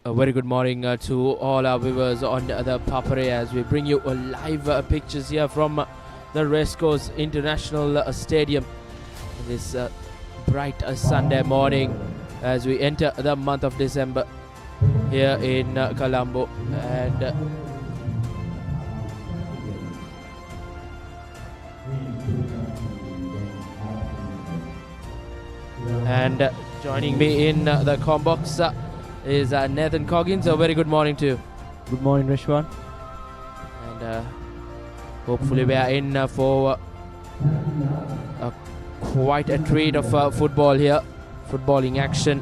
A very good morning to all our viewers on the Papare as we bring you live pictures here from the Racecourse International Stadium this bright Sunday morning as we enter the month of December here in Colombo. And joining me in the combox is Nathan Coggins. A very good morning to you. Good morning, Rishwan. And hopefully we are in for quite a treat of football here. Footballing action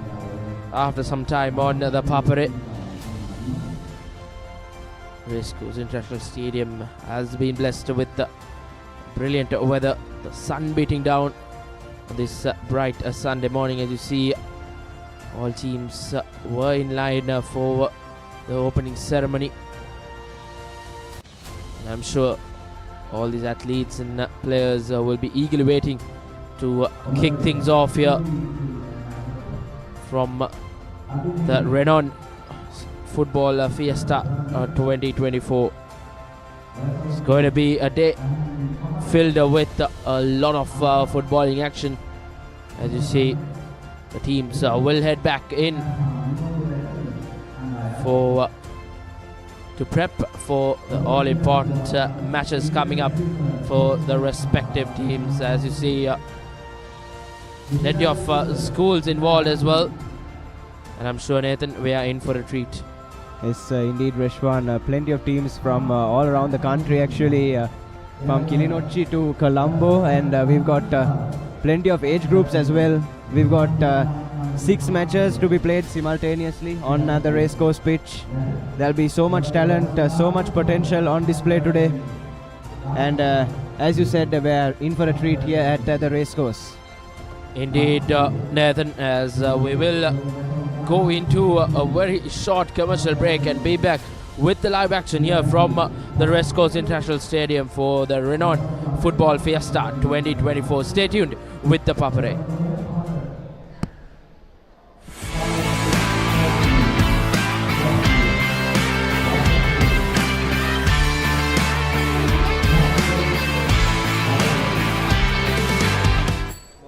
after some time on the Papare. Racecourse International Stadium has been blessed with brilliant weather. The sun beating down this bright Sunday morning. As you see, all teams were in line for the opening ceremony. And I'm sure all these athletes and players will be eagerly waiting to kick things off here from the Renown Football Fiesta 2024. It's going to be a day filled with a lot of footballing action. As you see, the teams will head back in to prep for the all-important matches coming up for the respective teams. As you see, plenty of schools involved as well. And I'm sure, Nathan, we are in for a treat. Yes, indeed, Rishwan. Plenty of teams from all around the country, actually, from Kilinochi to Colombo, and we've got plenty of age groups as well. We've got 6 matches to be played simultaneously on the racecourse pitch. There'll be so much talent, so much potential on display today. And as you said, we're in for a treat here at the racecourse. Indeed, Nathan, as we will go into a very short commercial break and be back with the live action here from the Racecourse International Stadium for the Renown Football Fiesta 2024. Stay tuned with the Papare.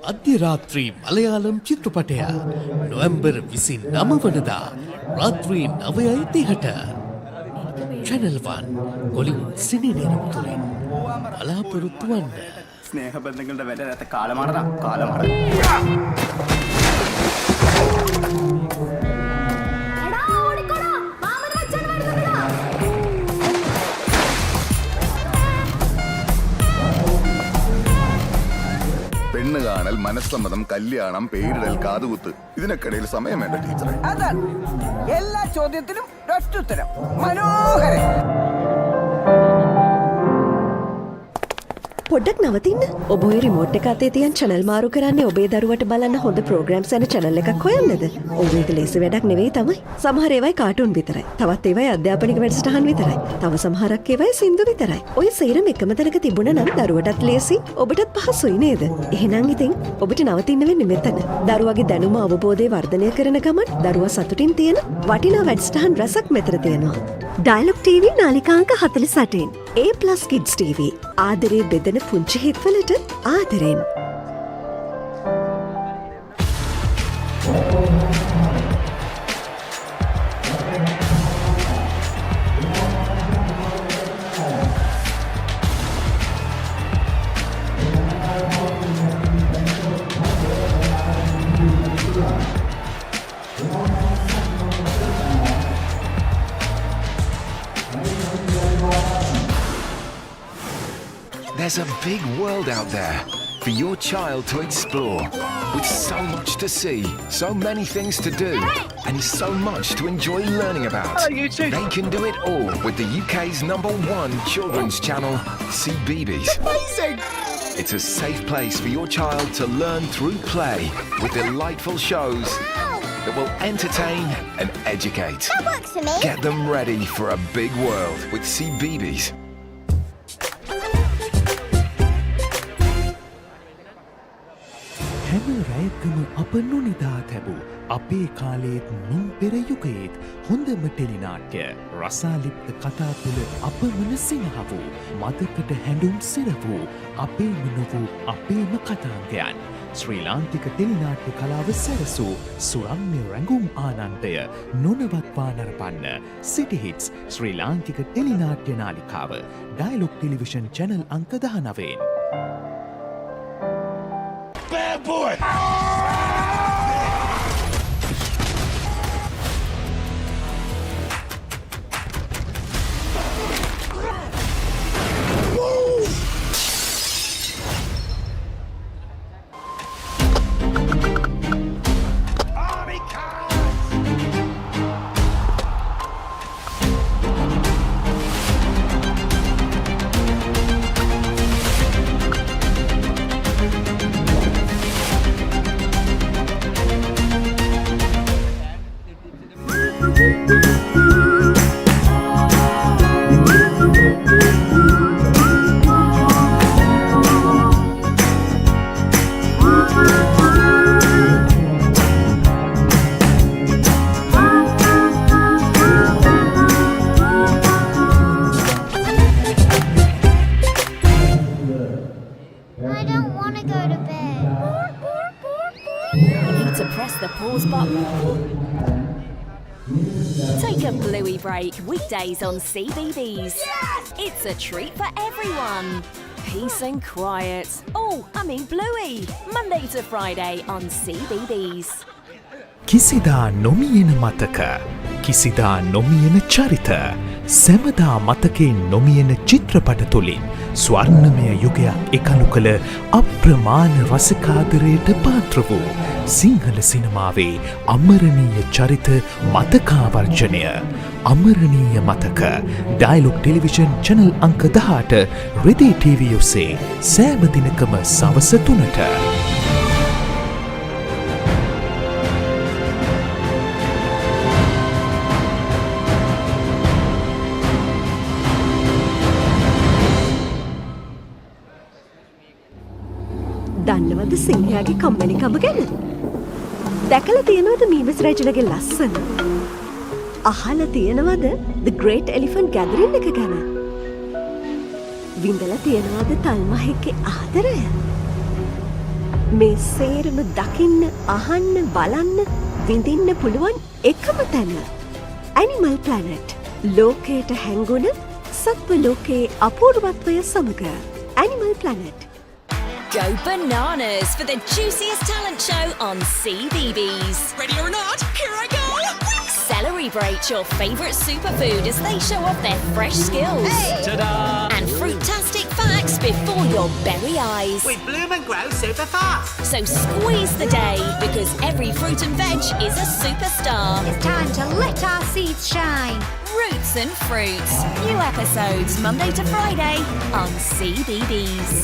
අධ්‍යරාත්‍රී Malayalam චිත්‍රපටය November 29 වනදා රාත්‍රී 9:30ට Channel 1 Hollywood සිනේනයම් තුලින් බලාපොරොත්තු වන්න. ස්නේහ බන්ධනවලට වැඩ නැත කාලමාරද പെണ്ണ് കാണൽ, മനസ്സമ്മതം, കല്യാണം, പേരിടൽ, കാതുകുത്ത്, ഇതിനൊക്കെയിടയിൽ സമയം വേണ്ട ടീച്ചറെ. അതാണ് എല്ലാ ചോദ്യത്തിനും ഒറ്റുത്തരം. മനോഹരൻ. පොඩ්ඩක් නවතින්න. ඔබ ඔය රිමෝට් එක අතේ තියන් channel මාරු කරන්නේ ඔබේ දරුවට බලන්න හොඳ programs යන channel එකක් හොයන්නද? ඔව් ඒක ලේසි වැඩක් නෙවෙයි තමයි. සමහර ඒවායි කාටුන් විතරයි. තවත් ඒවායි අධ්‍යාපනික වැඩසටහන් විතරයි. තව සමහරක් ඒවායි සින්දු විතරයි. ඔය සේරම එකම තැනක තිබුණා නම් දරුවටත් ලේසි, ඔබටත් පහසුයි නේද? එහෙනම් ඉතින් ඔබට නවතින්න වෙන්නේ මෙතන. දරුවගේ දැනුම අවබෝධය වර්ධනය කරන ගමන් දරුවා සතුටින් තියෙන වටිනා වැඩසටහන් රසක් මෙතන තියෙනවා. Dialog TV නාලිකාංක 48. A+ Kids TV. ආදරේ බෙදෙන පුංචි හිත්වලට ආදරෙන්. There's a big world out there for your child to explore, with so much to see, so many things to do, and so much to enjoy learning about. They can do it all with the UK's #1 children's channel, CBeebies. Amazing! It's a safe place for your child to learn through play, with delightful shows that will entertain and educate. That works for me. Get them ready for a big world with CBeebies. හැම රැයකම අප නොනිදා තැබූ අපේ කාලයේත් මින් පෙර යුගයේත් හොඳම ටෙලිනාට්‍ය රසාලිප්ත කතා තුළ අපමණ සිනහ වූ මතකට හැඬුම් සිර වූ අපේම නොවූ අපේම කතාන්තයන් ශ්‍රී ලාංකික ටෙලිනාට්‍ය කලාව සැරසූ සුරම්‍ය රැඟුම් ආනන්දය නොනවත්වා නරපන්න සිටිහිටස් ශ්‍රී ලාංකික ටෙලිනාට්‍ය නාලිකාව ඩයලොග් ටෙලිවිෂන් චැනල් අංක 19. Bad boy! Take a bluey break weekdays on CBeebies. Yes! It's a treat for everyone. Peace and quiet. Oh, I mean bluey. Monday to Friday on CBeebies. කිසිදා නොමියෙන මතක කිසිදා නොමියෙන චරිත සැමදා මතකේ නොමියෙන චිත්‍රපට තුළින් ස්වර්ණමය යුගයක් එකලු කළ අප්‍රමාණ රසිකාදරයට පාත්‍ර වූ සිංහල සිනමාවේ අමරණීය චරිත මතකාවර්ජනය අමරණීය මතක ඩයලොග් ටෙලිවිෂන් චැනල් අංක 18 රෙදි TV ඔස්සේ සෑම දිනකම සවස 3ට. දන්නවද සිංහයාගේ කම්මැලිකම ගැන? දැකලා තියෙනවද මීමස් රැජලගේ ලස්සන? අහලා තියෙනවද The Great Elephant Gathering එක ගැන? විඳලා තියෙනවද තල්මහෙක්ගේ ආදරය? මේ සේරම දකින්න, අහන්න, බලන්න, විඳින්න පුළුවන් එකම තැන. Animal Planet. ලෝකයට හැංගුණ සත්ව ලෝකයේ අපූර්වත්වය සමග. Animal Planet. Go bananas for the juiciest talent show on CBeebies. Ready or not, here I go! Celebrate your favourite superfood as they show off their fresh skills. Hey! Ta-da! And fruitastic facts before your very eyes. We bloom and grow super fast. So squeeze the day because every fruit and veg is a superstar. It's time to let our seeds shine. Roots and Fruits. New episodes Monday to Friday on CBeebies.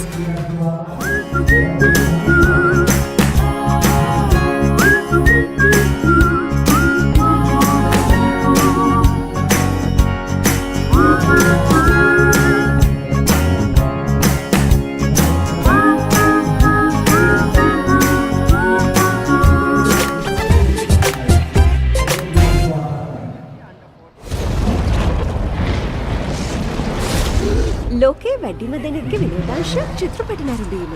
ලෝකයේ වැඩිම දෙනෙක්ගේ විනෝදාංශයක් චිත්‍රපට නැරඹීම.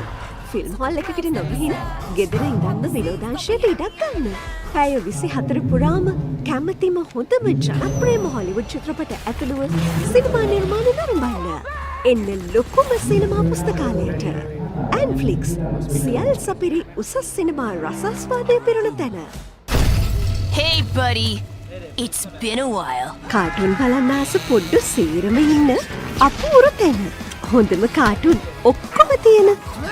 Film hall එකකට නොගිහින් ගෙදර ඉඳන්ම විනෝදාංශයට ඉඩක් ගන්න. පැය 24 පුරාම කැමතිම හොඳම ජනප්‍රියම හොලිවුඩ් චිත්‍රපට ඇතුළුව සිනමා නිර්මාණ නරඹන්න. එන්න ලොකුම සිනමා පුස්තකාලයට. ඇන්ෆ්ලික්ස් සියල් සපිරි උසස් සිනමා රසාස්වාදය පිරුණ තැන. Hey buddy, it's been a while. Cartoon බලන්න ආස පොඩ්ඩු සේරම ඉන්න අපූර්ව තැන. හොඳම කාටුන් ඔක්කොම තියෙන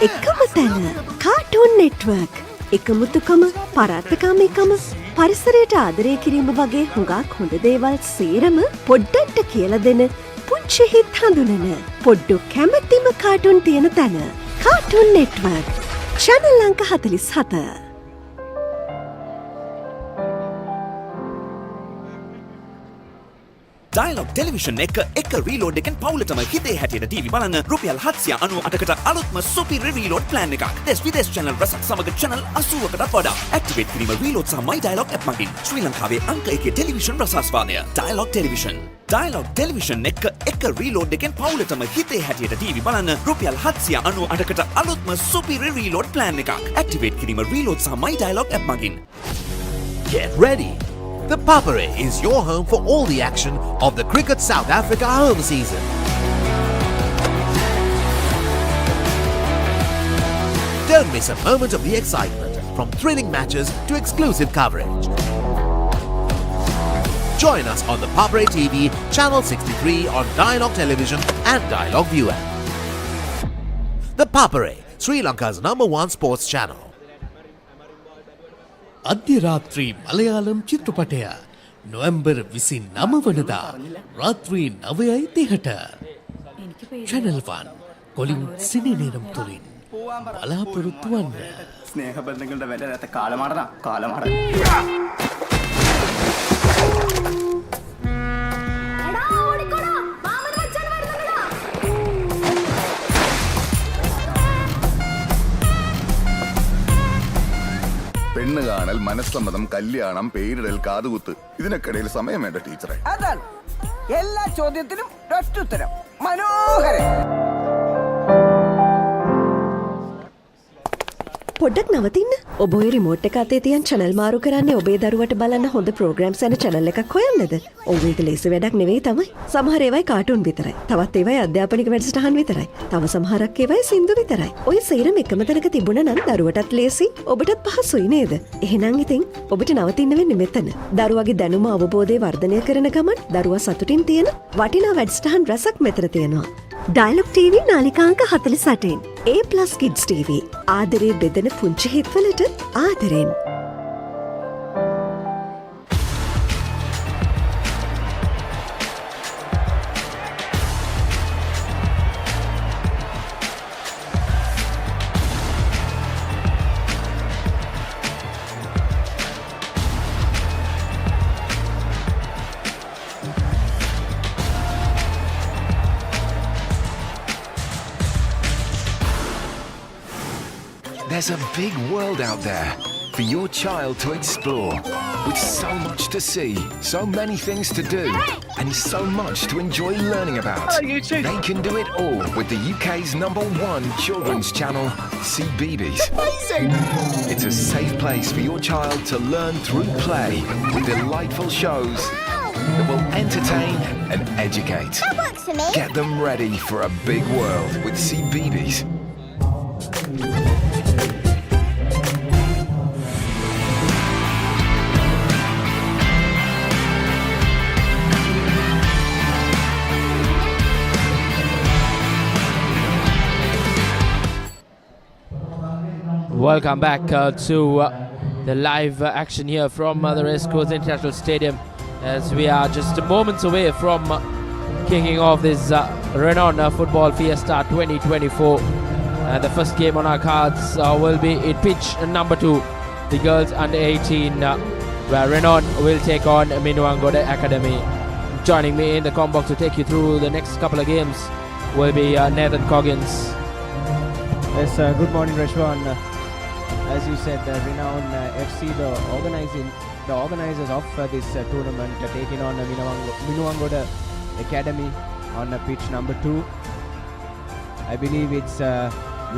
එකම තැන. Cartoon network. එකමුතුකම, පරාත්තකාමීකම, පරිසරයට ආදරය කිරීම වගේ හුඟක් හොඳ දේවල් සේරම පොඩ්ඩන්ට කියලා දෙන පුංචි හිත් හඳුනන පොඩ්ඩු කැමැතිම කාටුන් තියෙන තැන. Cartoon network. channel අංක 47. Dialog Television එක reload එකෙන් පවුලටම හිතේ හැටියට TV බලන්න රුපියල් 798කට අලුත්ම සුපිරි reload plan එකක්. දෙස් විදේශ channel රසක් සමග channel 80කටත් වඩා. Activate කිරීම reload සහ My Dialog app මගින් ශ්‍රී ලංකාවේ අංක 1 ටෙලිවිෂන් රසාස්වාදය. Dialog Television. Dialog Television එක reload එකෙන් පවුලටම හිතේ හැටියට TV බලන්න රුපියල් 798කට අලුත්ම සුපිරි reload plan එකක්. Activate කිරීම reload සහ My Dialog app මගින්. Get ready! The Papare is your home for all the action of the Cricket South Africa home season. Don't miss a moment of the excitement, from thrilling matches to exclusive coverage. Join us on the Papare TV, channel 63 on Dialog Television and Dialog ViU App. The Papare, Sri Lanka's #1 sports channel. අධ්‍යරාත්‍රී Malayalam චිත්‍රපටය November 29 වනදා රාත්‍රී 9:30ට Channel 1 Colin සිනේනේරම් තුලින් බලාපොරොත්තු වන්න. ස්නේහ බන්ධනවලට වැඩ නැත කාලමාරන. പെണ്ണ് കാണൽ, മനസ്സമ്മതം, കല്യാണം, പേരിടൽ, കാതുകുത്ത്, ഇതിനൊക്കിടയിൽ സമയം വേണ്ട ടീച്ചറെ. അതാണ് എല്ലാ ചോദ്യത്തിനും ഒറ്റുത്തരം. മനോഹരൻ. පොඩ්ඩක් නවතින්න. ඔබ ඔය රිමෝට් එක අතේ තියන් channel මාරු කරන්නේ ඔබේ දරුවට බලන්න හොඳ programs යන channel එකක් හොයන්නද? ඔව් ඒක ලේසි වැඩක් නෙවෙයි තමයි. සමහර ඒවායි කාටුන් විතරයි. තවත් ඒවායි අධ්‍යාපනික වැඩසටහන් විතරයි. තව සමහරක් ඒවායි සින්දු විතරයි. ඔය සේරම එකම තැනක තිබුණා නම් දරුවටත් ලේසි, ඔබටත් පහසුයි නේද? එහෙනම් ඉතින් ඔබට නවතින්න වෙන්නේ මෙතන. දරුවගේ දැනුම අවබෝධය වර්ධනය කරන ගමන් දරුවා සතුටින් තියෙන වටිනා වැඩසටහන් රසක් මෙතන තියෙනවා. Dialog TV නාලිකාංක 48. A+ Kids TV. ආදරේ බෙදෙන පුංචි හිත්වලට ආදරෙන්. There's a big world out there for your child to explore, with so much to see, so many things to do, and so much to enjoy learning about. They can do it all with the UK's #1 children's channel, CBeebies. It's a safe place for your child to learn through play, with delightful shows that will entertain and educate. That works for me. Get them ready for a big world with CBeebies. Welcome back to the live action here from the Racecourse International Stadium, as we are just moments away from kicking off this Renown Football Fiesta 2024. The first game on our cards will be in pitch number 2, the girls under 18, where Renown will take on Minang Academy. Joining me in the com box to take you through the next couple of games will be Nathan Coggins. Yes, good morning, Rashwan. As you said, Renown FC, the organizers of this tournament, taking on Minang Academy on pitch number 2. I believe it's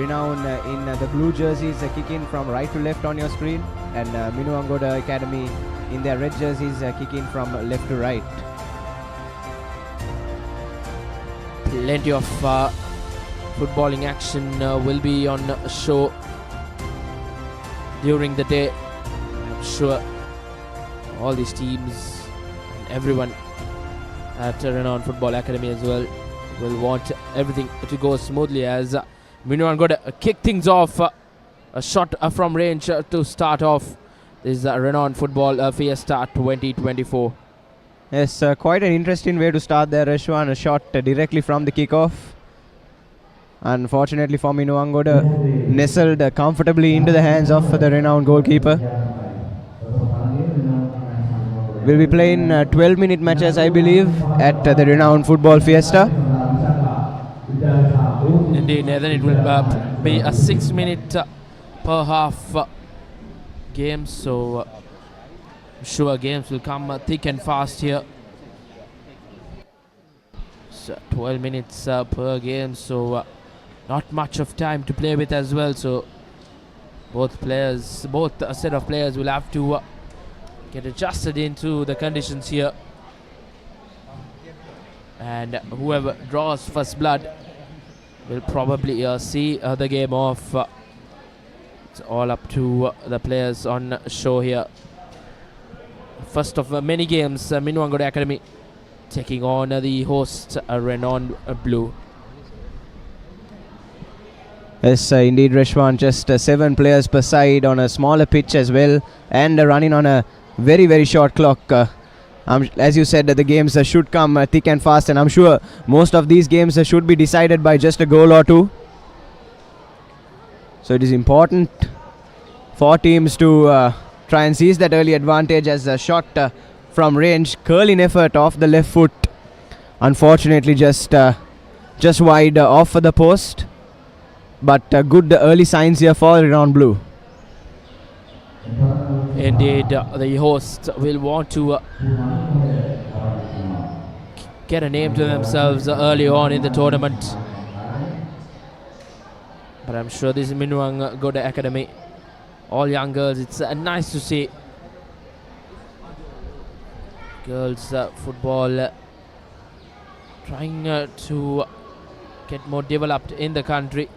Renown in the blue jerseys kicking from right to left on your screen, and Minang Academy in their red jerseys kicking from left to right. Plenty of footballing action will be on show during the day. I'm sure all these teams and everyone at Renown Football Academy as well will want everything to go smoothly, as Minang got to kick things off. A shot from range to start off this Renown Football Fiesta 2024. Yes, quite an interesting way to start there, Rashwan. A shot directly from the kickoff. Unfortunately for Minang, nestled comfortably into the hands of the Renown goalkeeper. We'll be playing 12-minute matches, I believe, at the Renown Football Fiesta. Indeed, Nathan, it will be a 6-minute per half game, so I'm sure games will come thick and fast here. So 12 minutes per game, so not much of time to play with as well. So both set of players will have to get adjusted into the conditions here, and whoever draws first blood will probably see the game off. It's all up to the players on show here. First of many games, Minang Academy taking on the host Renown Blue. Yes, indeed, Reshwan, just 7 players per side on a smaller pitch as well, and running on a very, very short clock. As you said, the games should come thick and fast, and I'm sure most of these games should be decided by just a goal or two. So it is important for teams to try and seize that early advantage, as a shot from range, curling effort off the left foot, unfortunately just wide off the post. But good early signs here for Renown Blue. Indeed, the host will want to get a name to themselves early on in the tournament. But I'm sure this is Minang Academy, all young girls. It's nice to see girls football trying to get more developed in the country.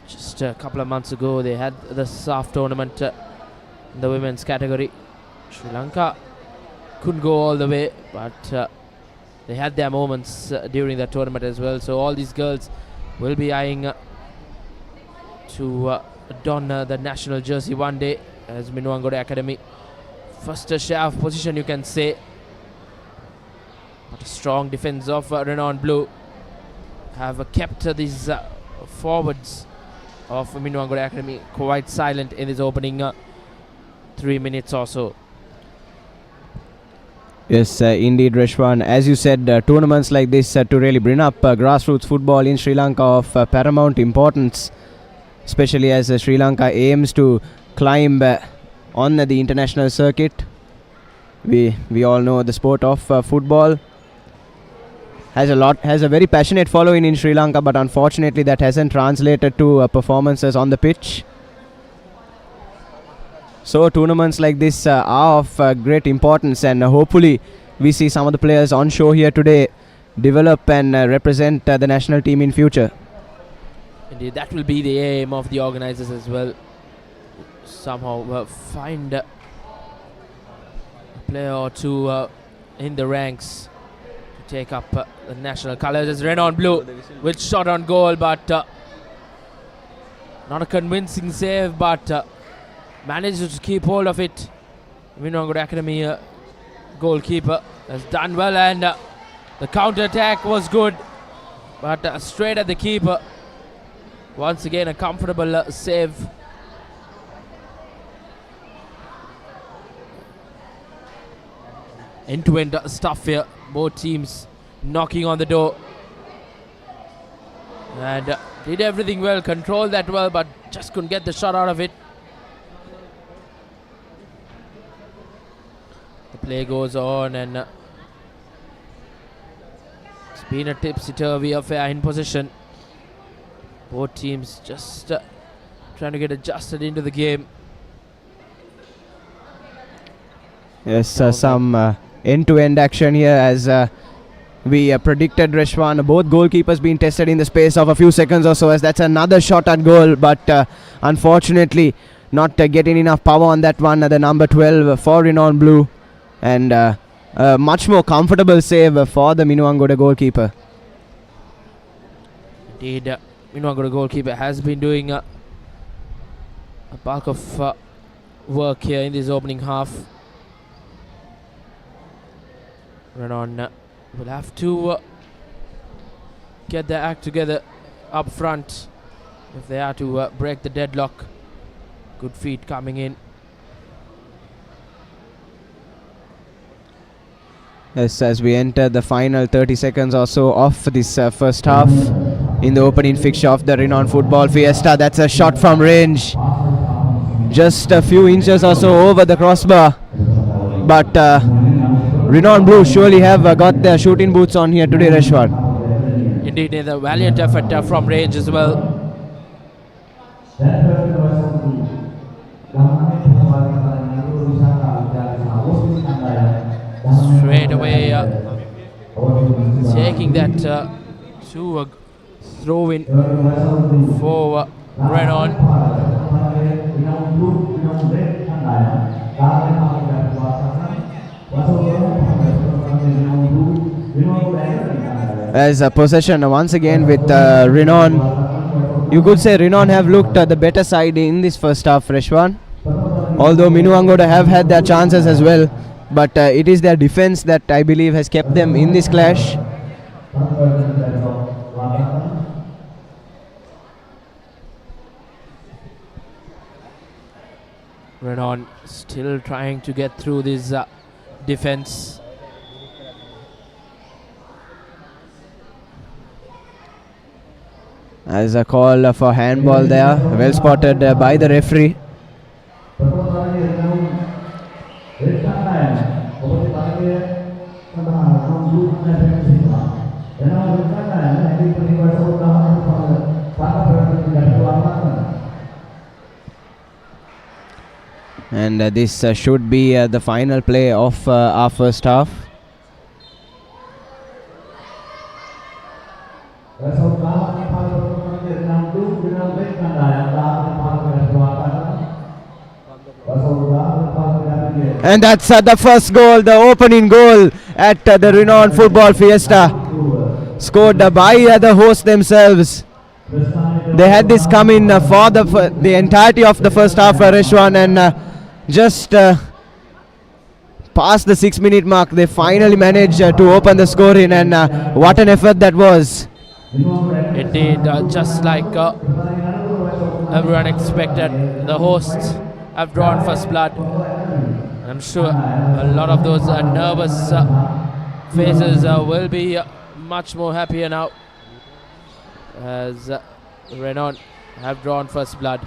Just a couple of months ago, they had the SAF tournament in the women's category. Sri Lanka couldn't go all the way, but they had their moments during that tournament as well. So all these girls will be eyeing to don the national jersey one day, as Minang Academy. First share of position, you can say. But a strong defense of Renown Blue have kept these forwards of Minang Academy quite silent in this opening 3 minutes or so. Yes, indeed, Reshwan. As you said, tournaments like this to really bring up grassroots football in Sri Lanka of paramount importance, especially as Sri Lanka aims to climb on the international circuit. We all know the sport of football has a very passionate following in Sri Lanka, but unfortunately that hasn't translated to performances on the pitch. So tournaments like this are of great importance, and hopefully we see some of the players on show here today develop and represent the national team in future. Indeed, that will be the aim of the organizers as well. Somehow find a player or two in the ranks to take up the national colors, as Renown Blue with shot on goal, but not a convincing save, but manages to keep hold of it. Minang Academy goalkeeper has done well, and the counter attack was good, but straight at the keeper. Once again, a comfortable save. End-to-end stuff here. Both teams knocking on the door, and did everything well, controlled that well, but just couldn't get the shot out of it. The play goes on, and it's been a tipsy-turvy affair in possession. Both teams just trying to get adjusted into the game. Yes, some end-to-end action here, as we predicted, Reshwan. Both goalkeepers being tested in the space of a few seconds or so, as that's another shot at goal, but unfortunately not getting enough power on that one. The number 12 for Renown Blue, and a much more comfortable save for the Minang goalkeeper. Indeed, Minang goalkeeper has been doing a bulk of work here in this opening half. Renown will have to get their act together up front if they are to break the deadlock. Good feet coming in. Yes, as we enter the final 30 seconds or so of this first half in the opening fixture of the Renown Football Fiesta. That's a shot from range. Just a few inches or so over the crossbar. But Renown Blue surely have got their shooting boots on here today, Reshwan. Indeed, a valiant effort from range as well. Straight away taking that to a throw-in for Renown. As a possession once again with Renown. You could say Renown have looked the better side in this first half, Reshwan. Although Minuangoda have had their chances as well. But it is their defense that I believe has kept them in this clash. Renown still trying to get through this defense. As a call for handball there, well spotted by the referee. And this should be the final play of our first half. And that's the first goal, the opening goal at the Renown Football Fiesta. Scored by the hosts themselves. They had this coming for the entirety of the first half, Reshwan, and just past the 6-minute mark, they finally managed to open the scoring, and what an effort that was. Indeed, just like everyone expected, the hosts have drawn first blood. I'm sure a lot of those nervous faces will be much more happier now as Renown have drawn first blood.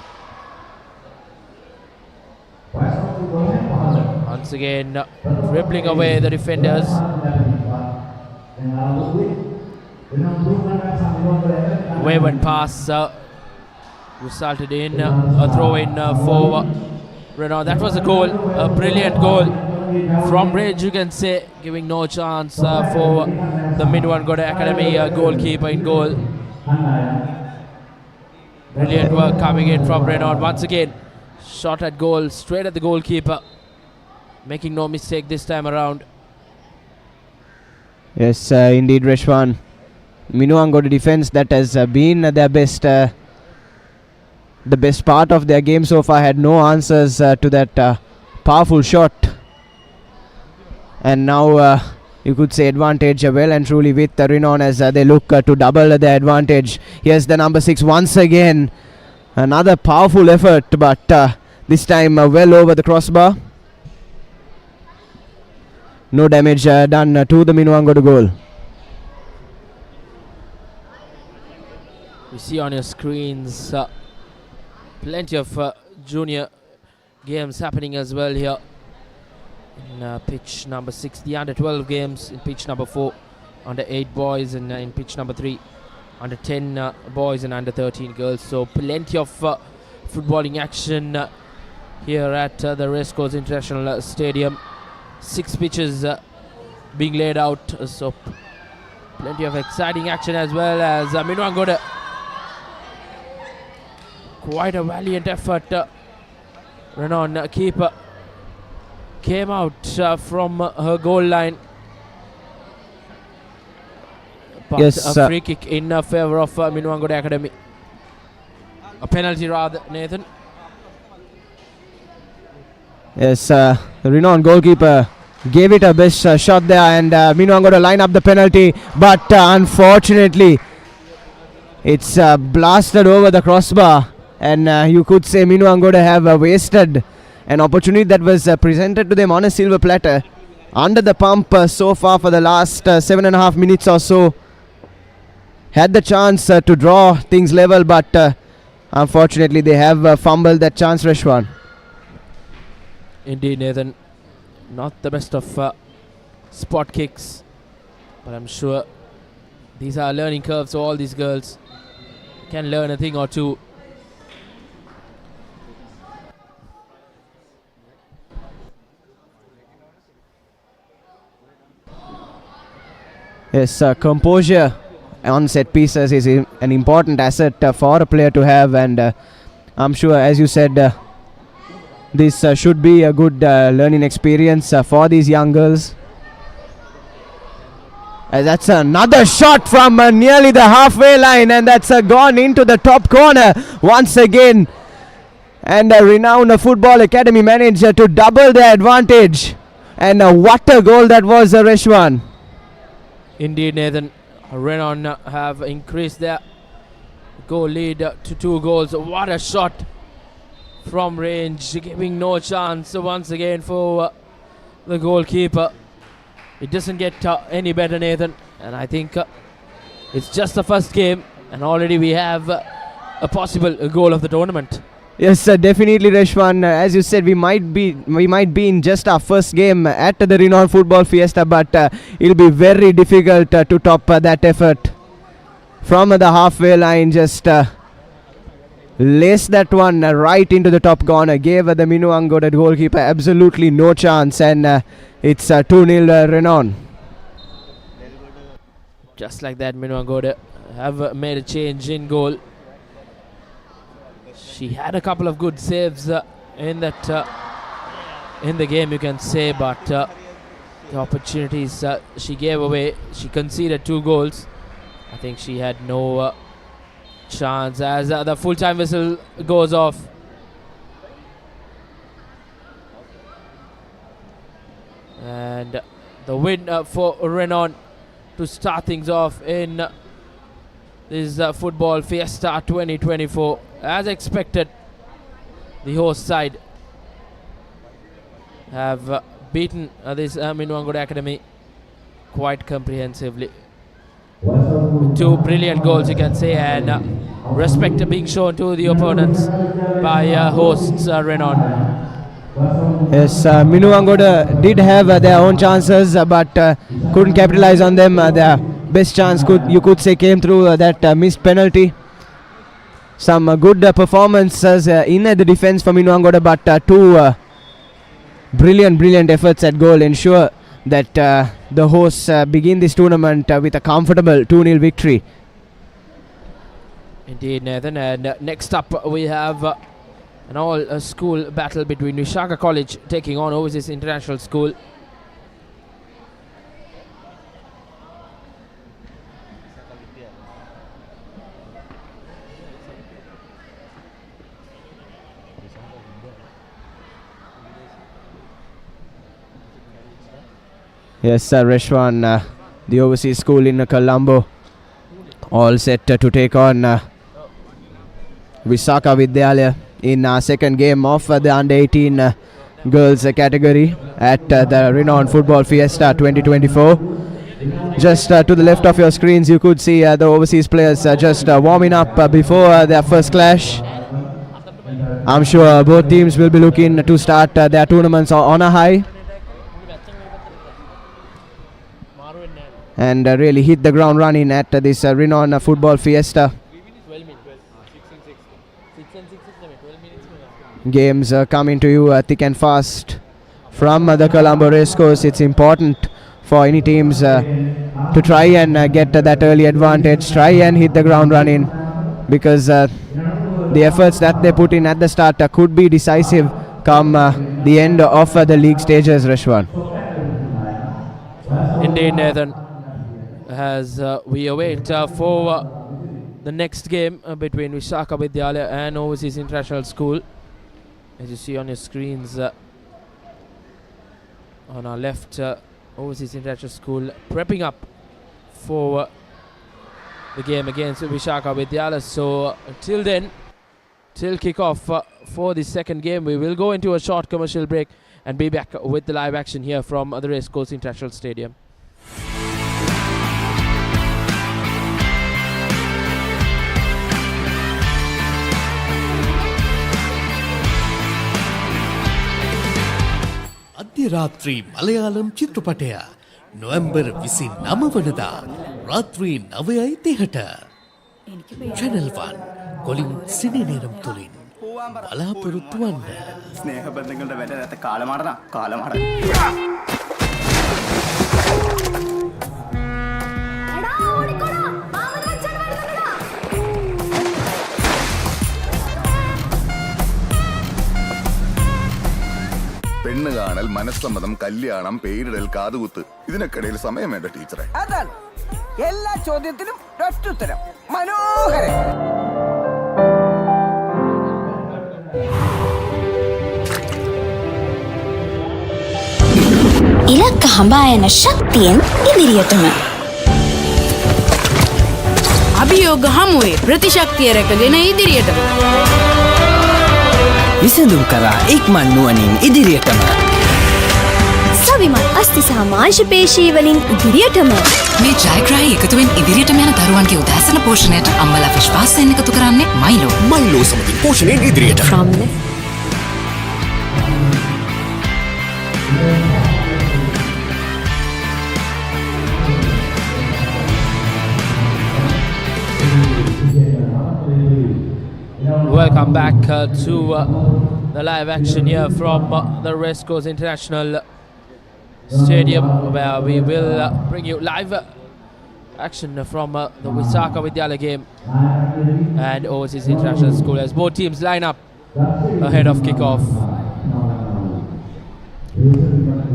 Once again, dribbling away the defenders. Wayward pass resulted in a throw-in for Renown. That was a goal, a brilliant goal from range, you can say, giving no chance for the Minuangoda Academy goalkeeper in goal. Brilliant work coming in from Renown. Once again, shot at goal, straight at the goalkeeper, making no mistake this time around. Yes, indeed, Reshwan. Minuangoda defense that has been their best, the best part of their game so far, had no answers to that powerful shot. And now you could say advantage well and truly with Renown as they look to double their advantage. Here's the number 6 once again. Another powerful effort, but this time well over the crossbar. No damage done to the Minuangoda goal. You see on your screens plenty of junior games happening as well here in pitch number 6, the under 12 games in pitch number 4, under 8 boys, and in pitch number 3, under 10 boys and under 13 girls. So plenty of footballing action here at the Racecourse International Stadium. 6 pitches being laid out, so plenty of exciting action as well as Minuangoda. Quite a valiant effort. Renown keeper came out from her goal line. But Yes, a free kick in favor of Minuangoda Academy. A penalty rather, Nathan. Yes, the Renown goalkeeper gave it a best shot there, and Minuangoda line up the penalty, but unfortunately it's blasted over the crossbar, and you could say Minuangoda have wasted an opportunity that was presented to them on a silver platter. under the pump so far for the last 7.5 minutes or so. Had the chance to draw things level, but unfortunately they have fumbled that chance, Reshwan. Indeed, Nathan. Not the best of spot kicks, but I'm sure these are learning curves, so all these girls can learn a thing or two. Yes, composure on set pieces is an important asset for a player to have, and I'm sure, as you said, this should be a good learning experience for these young girls. That's another shot from nearly the halfway line, and that's gone into the top corner once again. And Renown Football Academy managed to double their advantage. And what a goal that was, Reshwan. Indeed, Nathan. Renown have increased their goal lead to 2 goals. What a shot from range, giving no chance once again for the goalkeeper. It doesn't get any better, Nathan, and I think it's just the first game and already we have a possible goal of the tournament. Yes, definitely, Reshwan. As you said, we might be in just our first game at the Renown Football Fiesta, but it'll be very difficult to top that effort. From the halfway line, just laced that one right into the top corner, gave the Minang, that goalkeeper, absolutely no chance, and it's 2-0 Renown. Just like that, Minang have made a change in goal. She had a couple of good saves in that in the game, you can say, but the opportunities she gave away. She conceded 2 goals. I think she had no chance as the full-time whistle goes off. And the win for Renown to start things off in this Football Fiesta 2024. As expected, the host side have beaten this Minang Academy quite comprehensively. 2 brilliant goals, you can say, and respect being shown to the opponents by hosts Renown. Yes, Minang did have their own chances, but couldn't capitalize on them. Their best chance, you could say, came through that missed penalty. Some good performances in the defense for Minang, but 2 brilliant efforts at goal ensure that the hosts begin this tournament with a comfortable 2-0 victory. Indeed, Nathan. And next up we have an all-school battle between Vishaka College taking on Overseas International School. Yes, Reshwan, the overseas school in Colombo, all set to take on Vishaka Vidyalaya in our second game of the under-18 girls category at the Renown Football Fiesta 2024. Just to the left of your screens, you could see the overseas players just warming up before their first clash. I'm sure both teams will be looking to start their tournaments on a high and really hit the ground running at this Renown Football Fiesta. Games coming to you thick and fast from the Colombo Racecourse. It's important for any teams to try and get that early advantage, try and hit the ground running, because the efforts that they put in at the start could be decisive come the end of the league stages, Reshwan. Indeed, Nathan. As we await for the next game between Vishaka Vidyalaya and Overseas International School. As you see on your screens, on our left, Overseas International School prepping up for the game against Vishaka Vidyalaya. So till then, till kickoff for the second game, we will go into a short commercial break, and be back with the live action here from the Racecourse International Stadium. අධ්‍යරාත්‍රී Malayalam චිත්‍රපටය November 29 වනදා රාත්‍රී 9:30ට Channel 1 Colin සිනේනේරම් තුලින් බලාපොරොත්තු වන්න. ස්නේහ බන්ධනවලට වැඩ නැත කාලමාරන කාලමාර. പെണ്ണ് കാണൽ മനസ്സമ്മതം കല്യാണം പേരിടൽ കാതുകുത്ത് ഇതിനൊക്കെയിടയിൽ സമയം വേണ്ട ടീച്ചറെ. അതാണ് എല്ലാ ചോദ്യത്തിനും ഒറ്റുത്തരം. മനോഹരൻ. ඉලක්ක හඹායන ශක්තියෙන් ඉදිරියටම අභියෝග හමුවේ ප්‍රතිශක්තිය රැකගෙන ඉදිරියටම විසඳුම් කරා ඉක්මන් නුවණින් ඉදිරියටම සවිමත් අස්ති සහ මාංශ පේශී වලින් ඉදිරියටම මේ ජයග්‍රාහී එකතුවෙන් ඉදිරියටම යන දරුවන්ගේ උදෑසන පෝෂණයට අම්මලා විශ්වාසයෙන් එකතු කරන්නේ මයිලෝ සමගින් පෝෂණයෙන් ඉදිරියට Welcome back to the live action here from the Racecourse International Stadium, where we will bring you live action from the Vishaka game and Overseas International School as both teams line up ahead of kickoff.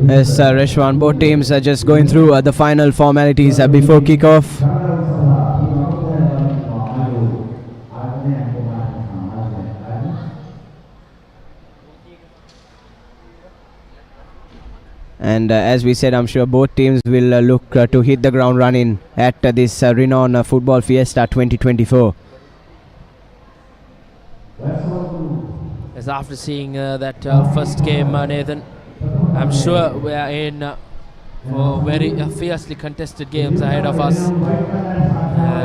Yes, Reshwan, both teams are just going through the final formalities before kickoff. And as we said, I'm sure both teams will look to hit the ground running at this Renown Football Fiesta 2024. As after seeing that first game, Nathan, I'm sure we are in for very fiercely contested games ahead of us.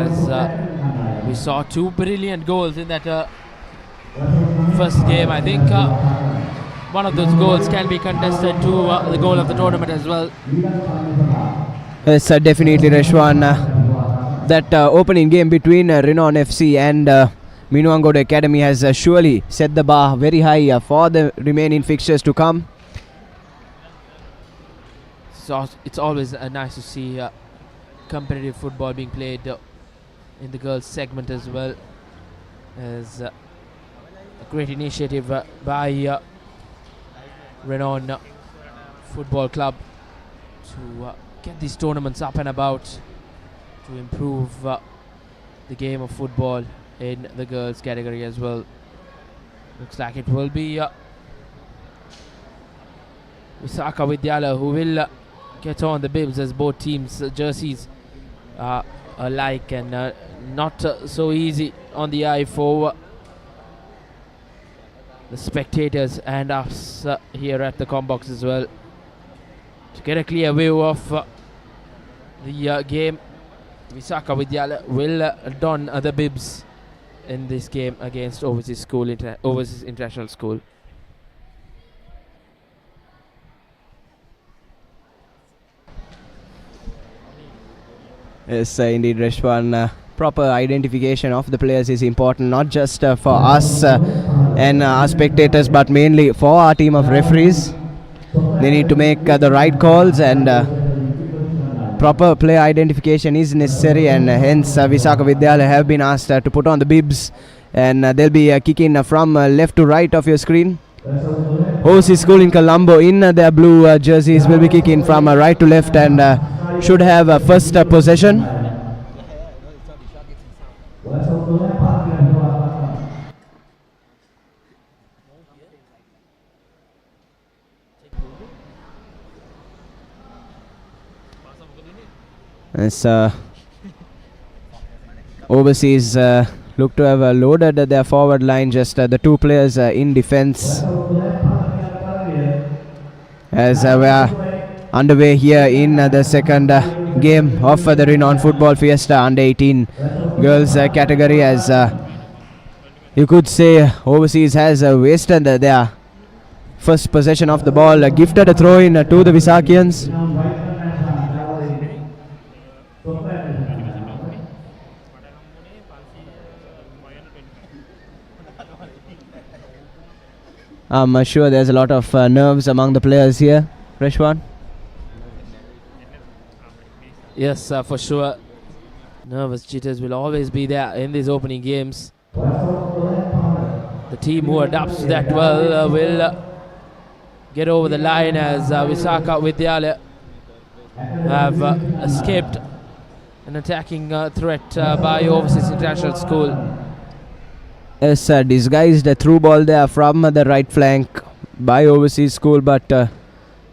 As we saw two brilliant goals in that first game. I think one of those goals can be contested to the goal of the tournament as well. Yes, definitely, Reshwan. That opening game between Renown FC and Minang Academy has surely set the bar very high for the remaining fixtures to come. So it's always nice to see competitive football being played in the girls segment as well. As a great initiative by Renown Football Club to get these tournaments up and about, to improve the game of football in the girls category as well. Looks like it will be Vishaka who will get on the bibs, as both teams' jerseys are alike and not so easy on the eye for the spectators and us here at the Combox as well, to get a clear view of the game. Vishaka will don the bibs in this game against Overseas International School. Yes, indeed, Reshwan. Proper identification of the players is important, not just for us and our spectators, but mainly for our team of referees. They need to make the right calls, and proper player identification is necessary, and hence Vishaka have been asked to put on the bibs, and they'll be kicking from left to right of your screen. Overseas School in Colombo in their blue jerseys will be kicking from right to left and should have first possession. As Overseas look to have loaded their forward line, just the two players in defense. as we are underway here in the second game of the Renown Football Fiesta under 18 girls category, as you could say Overseas has wasted their first possession of the ball, gifted a throw in to the Visakians. I'm sure there's a lot of nerves among the players here. Reshwan? Yes, for sure. Nervous jitters will always be there in these opening games. The team who adapts to that well will get over the line, as Vishaka College have escaped an attacking threat by Overseas International School. Yes, disguised a through ball there from the right flank by Overseas School, but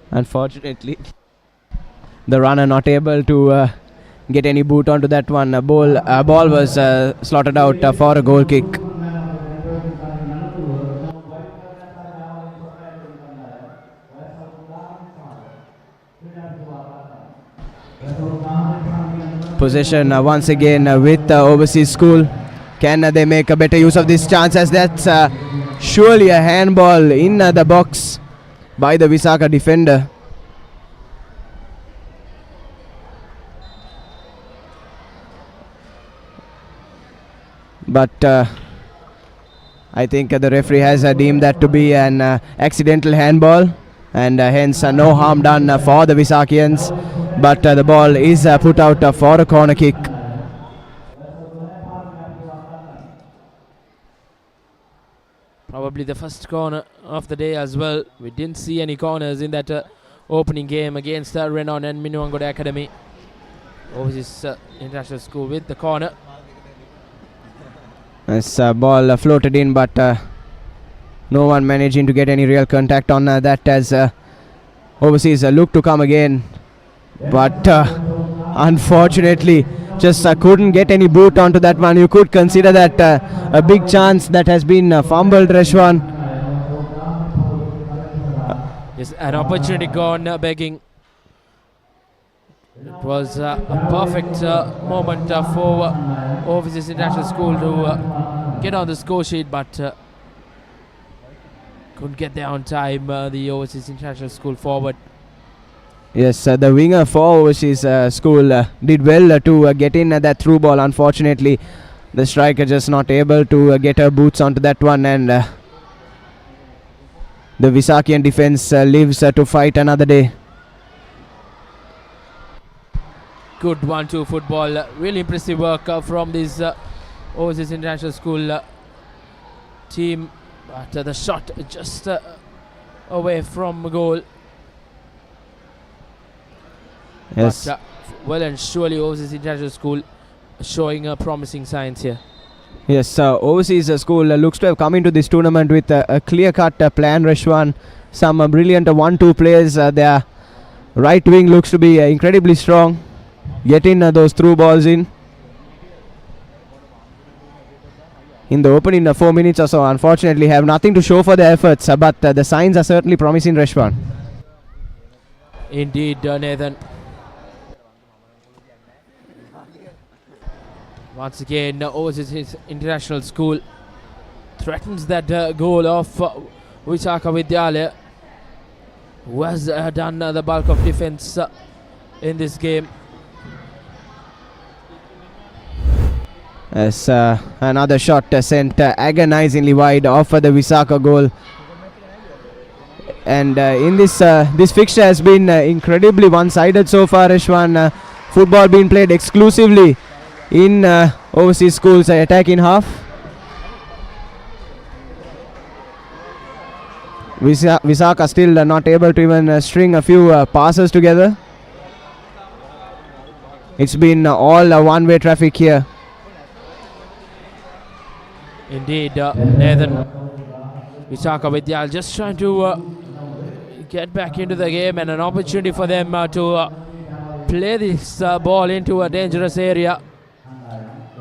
unfortunately the runner not able to get any boot onto that one. Ball was slotted out for a goal kick. Possession once again with Overseas School. Can they make a better use of this chance, as that's surely a handball in the box by the Vishaka defender. But I think the referee has deemed that to be an accidental handball, and hence no harm done for the Visakians. But the ball is put out for a corner kick. Probably the first corner of the day as well. We didn't see any corners in that opening game against Renown and Minang Academy. Overseas International School with the corner. This ball floated in, but no one managing to get any real contact on that, as Overseas look to come again. But unfortunately just couldn't get any boot onto that one. You could consider that a big chance that has been fumbled, Reshwan. Yes, an opportunity gone begging. It was a perfect moment for Overseas International School to get on the score sheet, but couldn't get there on time, the Overseas International School forward. Yes, the winger for Overseas School did well to get in that through ball. Unfortunately, the striker just not able to get her boots onto that one, and the Visakian defense lives to fight another day. Good 1-2 football. Really impressive work from this Overseas International School team. But the shot just away from goal. Yes. But well and surely Overseas International School showing promising signs here. Yes, Overseas School looks to have come into this tournament with a clear-cut plan, Reshwan. Some brilliant 1-2 players. Their right wing looks to be incredibly strong. Getting those through balls in the opening 4 minutes or so. Unfortunately have nothing to show for their efforts, but the signs are certainly promising, Reshwan. Indeed, Nathan. Once again, Overseas International School threatens that goal of Vishaka College, who has done the bulk of defense in this game. As another shot sent agonizingly wide off the Vishaka goal. And in this fixture has been incredibly one-sided so far, Reshwan. Football being played exclusively in Overseas School's attacking half. Vishaka still not able to even string a few passes together. It's been all one-way traffic here. Indeed, Nathan. Vishaka College just trying to get back into the game, and an opportunity for them to play this ball into a dangerous area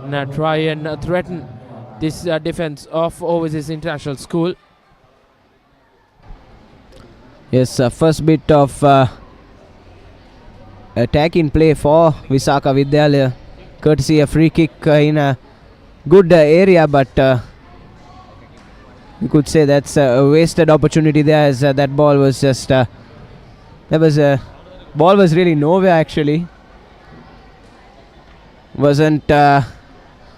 and try and threaten this defense of Overseas International School. Yes, first bit of attack in play for Vishaka Vidyalaya, courtesy a free kick in a good area, but you could say that's a wasted opportunity there, as that ball was just ball was really nowhere actually. Wasn't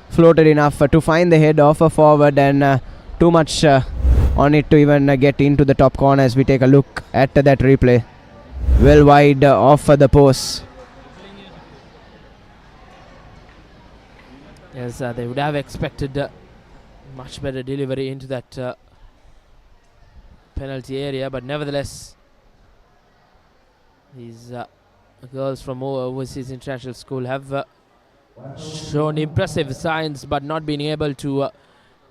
floated enough to find the head of a forward, and too much on it to even get into the top corner. As we take a look at that replay, well wide off the post. Yes, they would have expected much better delivery into that penalty area, but nevertheless these girls from overseas international school have shown impressive signs, but not being able to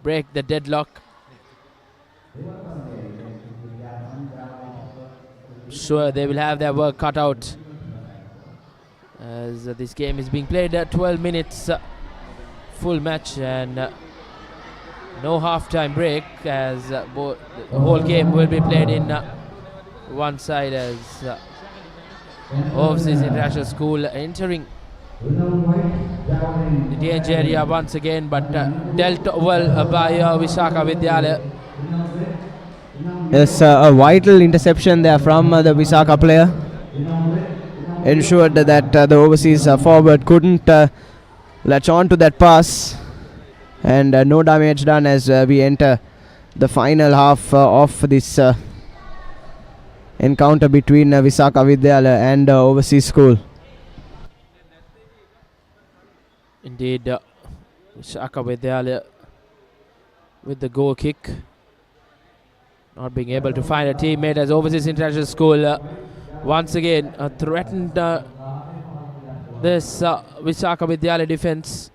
break the deadlock. Sure, they will have their work cut out, as this game is being played at 12 minutes full match, and no half-time break, as the whole game will be played in one side, as overseas international school entering the danger area once again, but dealt well by Vishaka Vidyalaya. Yes, a vital interception there from the Vishaka player. Ensured that the overseas forward couldn't latch on to that pass, and no damage done as we enter the final half of this encounter between Vishaka Vidyalaya and overseas school. Indeed, Vishaka Vidyalaya with the goal kick, not being able to find a teammate, as overseas international school once again threatened this Vishaka Vidyalaya defense.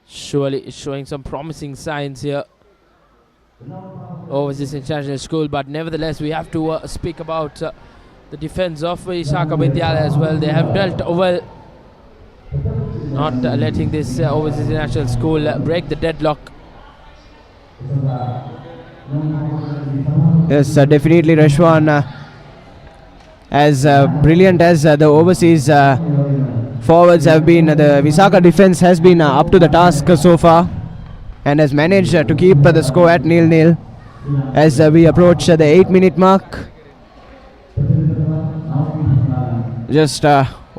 Surely showing some promising signs here, overseas international school, but nevertheless we have to speak about the defense of Vishaka Vidyalaya as well. They have dealt well, not letting this overseas international school break the deadlock. Yes, definitely Rashwan, as brilliant as the overseas forwards have been, the Vishaka defense has been up to the task so far, and has managed to keep the score at 0-0 as we approach the 8-minute mark. Just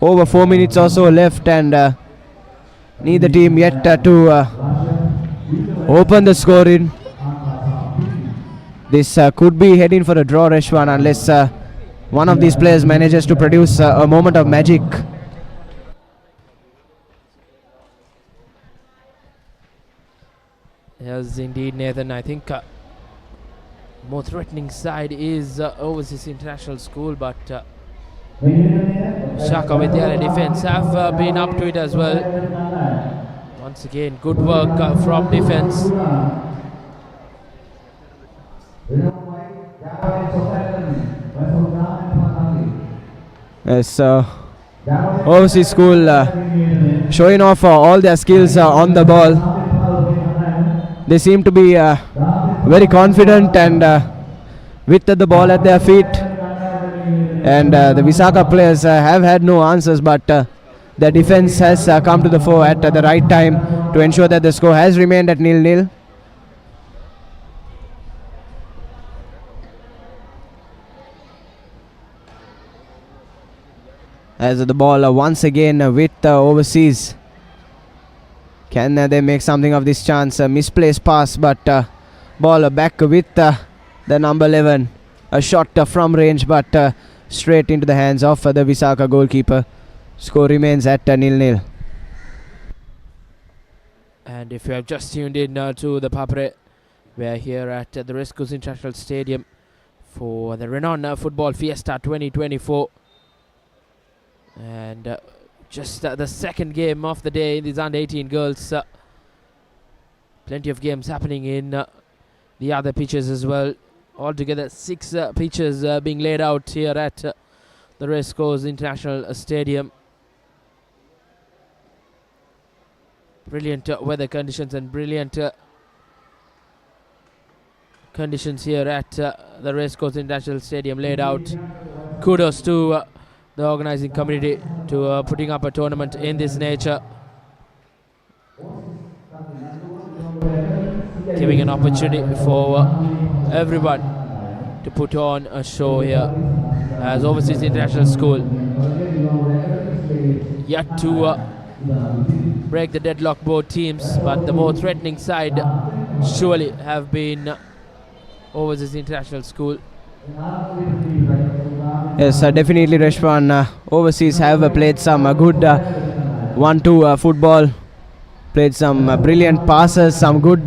over 4 minutes or so left, and neither team yet to open the score in. This could be heading for a draw, Rashwan, unless one of these players manages to produce a moment of magic. Yes, indeed, Nathan. I think more threatening side is overseas international school, but Vishaka Vidyalaya defense have been up to it as well. Once again, good work from defense. Yes, overseas school showing off all their skills on the ball. They seem to be very confident and with the ball at their feet. And the Vishaka players have had no answers, but their defense has come to the fore at the right time to ensure that the score has remained at 0-0. As the ball once again with overseas. Can they make something of this chance? A misplaced pass, but ball back with the number 11. A shot from range, but straight into the hands of the Vishaka goalkeeper. Score remains at 0-0. And if you have just tuned in to the Papare, we are here at the Racecourse International Stadium for the Renown Football Fiesta 2024. And just the second game of the day, these under-18 girls. Plenty of games happening in the other pitches as well. Altogether 6 pitches being laid out here at the Racecourse International Stadium. Brilliant weather conditions and brilliant conditions here at the Racecourse International Stadium laid out. Kudos to the organizing committee to putting up a tournament in this nature, giving an opportunity for everyone to put on a show here as Overseas International School yet to break the deadlock both teams, but the more threatening side surely have been Overseas International School. Yes, definitely Reshwan. Overseas have played some good 1-2 football, played some brilliant passes, some good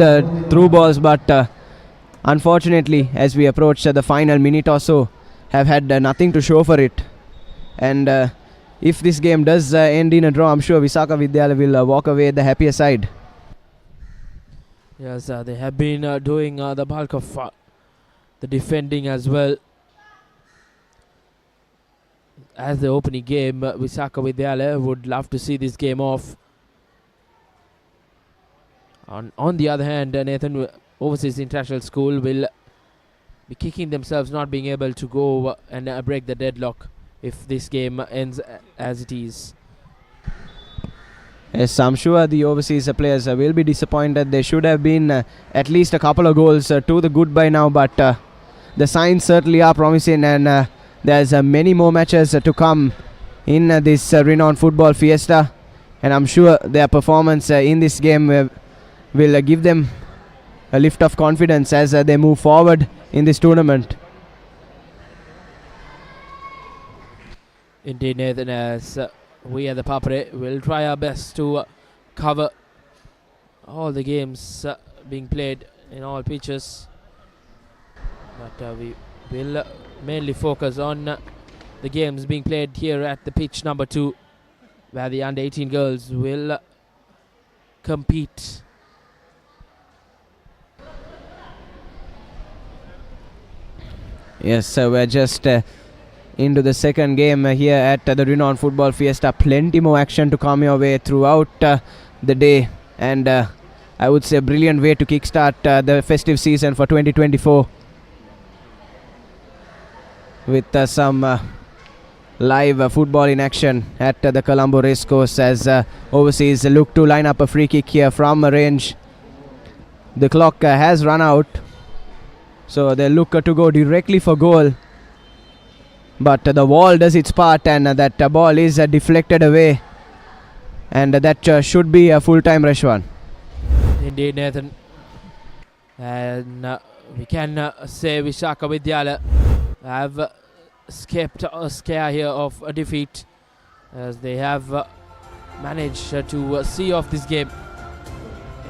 through balls, but unfortunately as we approach the final minute or so have had nothing to show for it. And if this game does end in a draw, I'm sure Vishaka Vidyalaya will walk away the happier side. Yes, they have been doing the bulk of the defending as well. As the opening game, Vishaka Vidyalaya would love to see this game off. On the other hand, Nathan, Overseas International School will be kicking themselves not being able to go and break the deadlock if this game ends as it is. Yes, I'm sure the overseas players will be disappointed. There should have been at least a couple of goals to the good by now, but the signs certainly are promising, and there's many more matches to come in this Renown Football Fiesta, and I'm sure their performance in this game will give them a lift of confidence as they move forward in this tournament. Indeed, Nathan, as we at the Papare will try our best to cover all the games being played in all pitches, but we will mainly focus on the games being played here at the pitch number 2, where the under 18 girls will compete. Yes, we're just into the second game here at the Renown Football Fiesta. Plenty more action to come your way throughout the day, and I would say a brilliant way to kickstart the festive season for 2024 with some live football in action at the Colombo Racecourse as overseas look to line up a free kick here from range. The clock has run out, so they look to go directly for goal, but the wall does its part, and that ball is deflected away, and that should be a full-time Reshwan. Indeed, Nathan, and we can say Vishaka Vidyalaya have escaped a scare here of a defeat, as they have managed to see off this game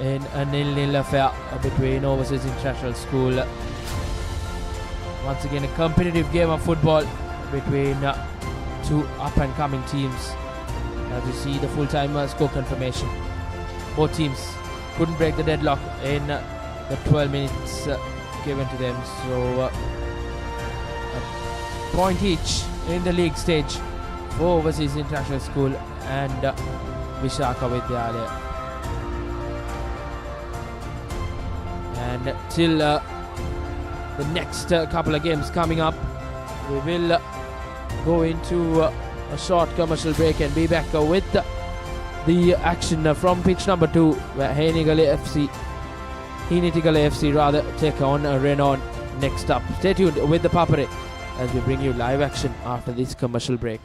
in a 0-0 affair between Overseas International School. Once again, a competitive game of football between two up-and-coming teams. As you see the full-time score confirmation, both teams couldn't break the deadlock in the 12 minutes given to them, so a point each in the league stage for Overseas International School and Vishaka Vidyalaya. And till the next couple of games coming up, we will go into a short commercial break and be back with the action from pitch number 2, where Hinal FC take on Renown next up. Stay tuned with the Papare as we bring you live action after this commercial break.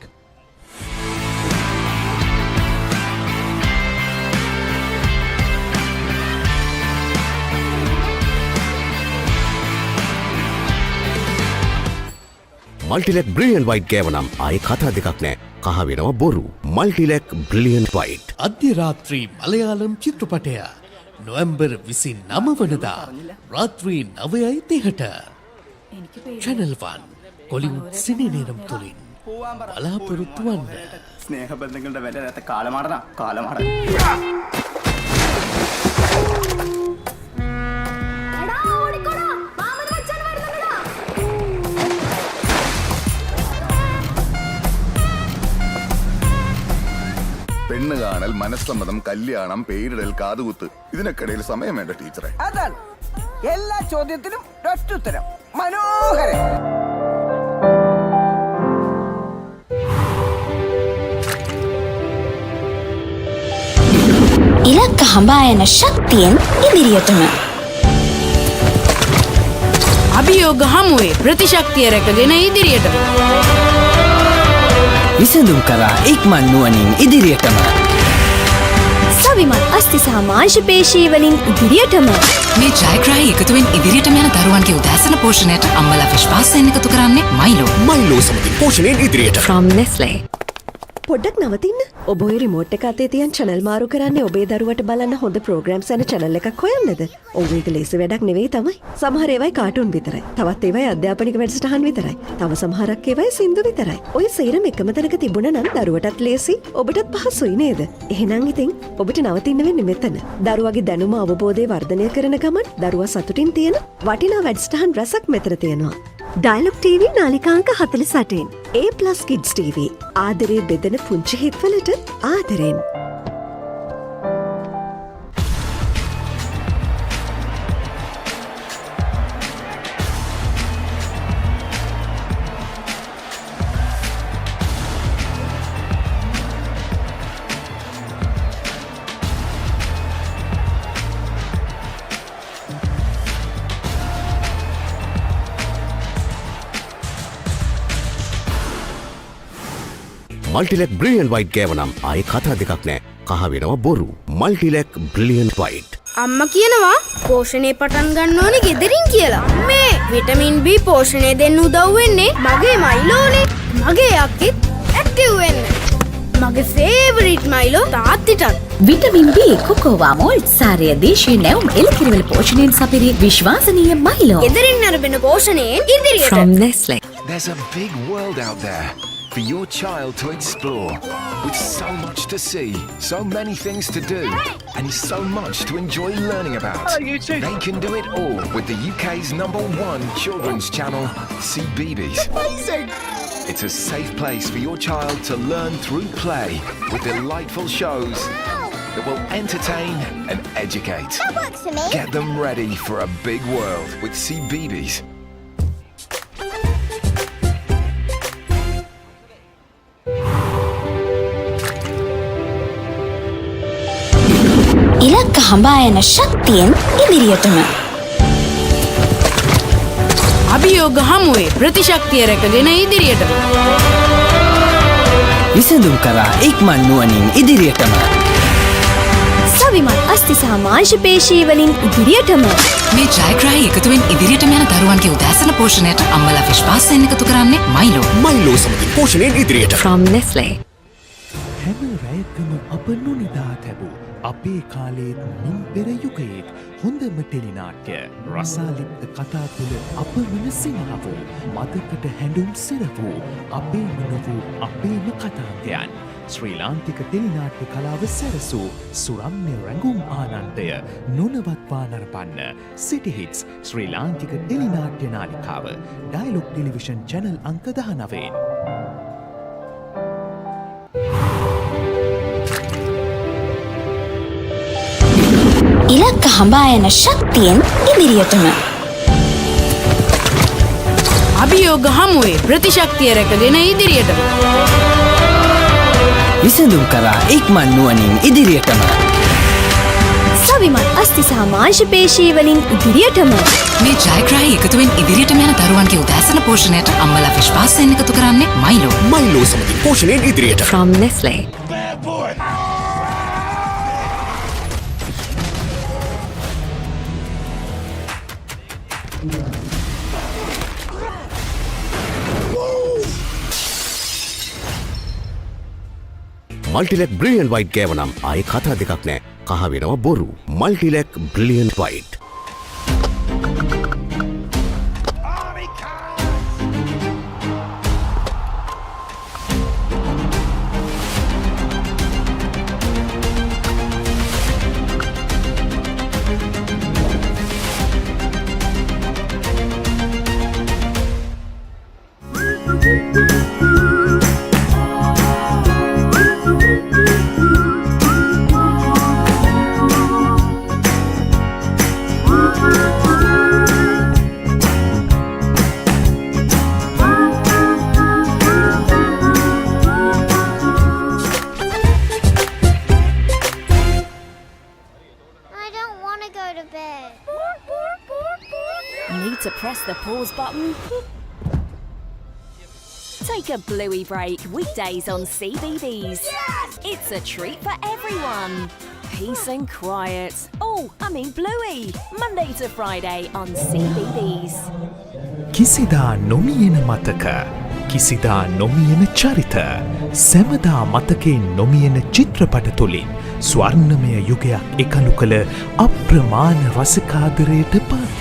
Multilec Brilliant White ගෑවනම් ආයේ කතා දෙකක් නෑ. කහ වෙනවා බොරු. Multilec Brilliant White. අධ්‍යරාත්‍රී Malayalam චිත්‍රපටය November 29 වනදා රාත්‍රී 9:30ට Channel 1 Kollywood සිනේනේරම් තුලින් බලාපොරොත්තු වන්න. ස්නේහ බන්ධනවලට වැඩ නැත කාලමාරන. പെണ്ണ് കാണൽ, മനസ്സമ്മതം, കല്യാണം, പേരിടൽ, കാതുകുത്ത്, ഇതിനൊക്കെയിടയിൽ സമയം വേണ്ട ടീച്ചറെ. അതാണ് എല്ലാ ചോദ്യത്തിനും ഒരൊറ്റുത്തരം. മനോഹരൻ. ඉලක්ක හඹා යන ශක්තියෙන් ඉදිරියටම. අභියෝග හමුවේ ප්‍රතිශක්තිය රැකගෙන ඉදිරියටම. විසඳුම් කරා ඉක්මන් නුවණින් ඉදිරියටම. සවිමත් අස්ති සහ මාංශ පේශී වලින් ඉදිරියටම. මේ ජයග්‍රාහී එකතුවෙන් ඉදිරියටම යන දරුවන්ගේ උදෑසන පෝෂණයට අම්මලා විශ්වාසයෙන් එකතු කරන්නේ මයිලෝ. මයිලෝ සමගින් පෝෂණයෙන් ඉදිරියට. From Nestle. පොඩ්ඩක් නවතින්න. ඔබ ඔය රිමෝට් එක අතේ තියන් channel මාරු කරන්නේ ඔබේ දරුවට බලන්න හොඳ programs යන channel එකක් හොයන්නද? ඔව් ඒක ලේසි වැඩක් නෙවෙයි තමයි. සමහර ඒවායි කාටුන් විතරයි. තවත් ඒවායි අධ්‍යාපනික වැඩසටහන් විතරයි. තව සමහරක් ඒවායි සින්දු විතරයි. ඔය සේරම එකම තැනක තිබුණා නම් දරුවටත් ලේසි, ඔබටත් පහසුයි නේද? එහෙනම් ඉතින් ඔබට නවතින්න වෙන්නේ මෙතන. දරුවගේ දැනුම අවබෝධය වර්ධනය කරන ගමන් දරුවා සතුටින් තියෙන වටිනා වැඩසටහන් රසක් මෙතන තියෙනවා. Dialog TV නාලිකාංක 48. A+ Kids TV. ආදරේ බෙදෙන පුංචි හිත්වලට ආදරෙන්. මල්ටිලෙක් බ්‍රිලියන්ට් වයිට් ගෑව නම් ආයේ කතා දෙකක් නෑ. කහ වෙනවා බොරු. Multilac brilliant white. අම්මා කියනවා පෝෂණය පටන් ගන්න ඕනේ ගෙදරින් කියලා. මේ විටමින් B පෝෂණය දෙන්න උදව් වෙන්නේ මගේ මයිලෝනේ. මගේ අක්කෙත් ඇක්ටිව් වෙන්න. මගේ ෆේවරිට් මයිලෝ තාත්තිටත්. විටමින් B කොකෝවා මෝල්ට් සාරය දේශීය නැවුම් එළකිරිවල පෝෂණයෙන් සපිරි විශ්වාසනීය මයිලෝ. ගෙදරින් අරබෙන පෝෂණයෙන් ඉදිරියට. From Nestle. There's a big world out there for your child to explore, with so much to see, so many things to do, and so much to enjoy learning about. They can do it all with the UK's #1 children's channel, CBeebies. It's a safe place for your child to learn through play, with delightful shows that will entertain and educate. Get them ready for a big world with CBeebies. ඉලක්ක හඹා යන ශක්තියෙන් ඉදිරියටම. අභියෝග හමුවේ ප්‍රතිශක්තිය රැකගෙන ඉදිරියටම. විසඳුම් කරා ඉක්මන් නුවණින් ඉදිරියටම. සවිමත් අස්ති සහ මාංශ පේශී වලින් ඉදිරියටම. මේ ජයග්‍රාහී එකතුවෙන් ඉදිරියටම යන දරුවන්ගේ උදෑසන පෝෂණයට අම්මලා විශ්වාසයෙන් එකතු කරන්නේ මයිලෝ. මයිලෝ සමගින් පෝෂණයෙන් ඉදිරියට. From Nestle. හැම රැයකම අප නොනිදා තැබූ අපේ කාලේත් මුන් පෙර යුගයේත් හොඳම ටෙලිනාට්‍ය රසාලිප්ත කතා තුළ අපමණ සිනහවූ මතකට හැඬුම් සිරවූ අපේම නොවූ අපේම කතාන්තයන් ශ්‍රී ලාංකික ටෙලිනාට්‍ය කලාව සැරසූ සුරම්‍ය රැඟුම් ආනන්දය නොනවත්වා නරපන්න සිටි හිට්ස් ශ්‍රී ලාංකික ටෙලිනාට්‍ය නාලිකාව ඩයලොග් ටෙලිවිෂන් චැනල් අංක 19. ඉලක්ක හඹා යන ශක්තියෙන් ඉදිරියටම. අභියෝග හමුවේ ප්‍රතිශක්තිය රැකගෙන ඉදිරියටම. විසඳුම් කරා ඉක්මන් නුවණින් ඉදිරියටම. සවිමත් අස්ති සහ මාංශ පේශී වලින් ඉදිරියටම. මේ ජයග්‍රාහී එකතුවෙන් ඉදිරියටම යන දරුවන්ගේ උදෑසන පෝෂණයට අම්මලා විශ්වාසයෙන් එකතු කරන්නේ මයිලෝ. මයිලෝ සමගින් පෝෂණයෙන් ඉදිරියට. From Nestle. මල්ටිලෙක් බ්‍රිලියන්ට් වයිට් ගෑව නම් ආයේ කතා දෙකක් නෑ. කහ වෙනවා බොරු. Multilac brilliant white. the pause button. Take a bluey break weekdays on CBeebies. It's a treat for everyone. Peace and quiet. Oh, I mean bluey. Monday to Friday on CBeebies. කිසිදා නොමියෙන මතක කිසිදා නොමියෙන චරිත සැමදා මතකේ නොමියෙන චිත්‍රපට තුළින් ස්වර්ණමය යුගයක් එකලු කළ අප්‍රමාණ රසිකාදරයට පත්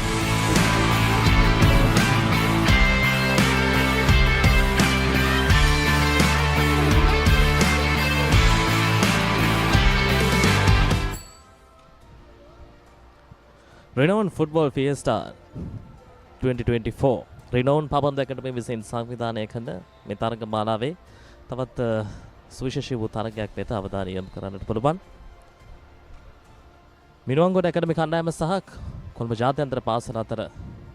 Renown Football Fiesta 2024 Renown පබන්ද ඇකඩමි විසින් සංවිධානය කරන මේ තරග මාලාවේ තවත් සුවිශේෂී වූ තරගයක් වෙත අවධානය යොමු කරන්නට පුළුවන්. මිනුවන්ගොඩ ඇකඩමි කණ්ඩායම සහ කොළඹ ජාත්‍යන්තර පාසල අතර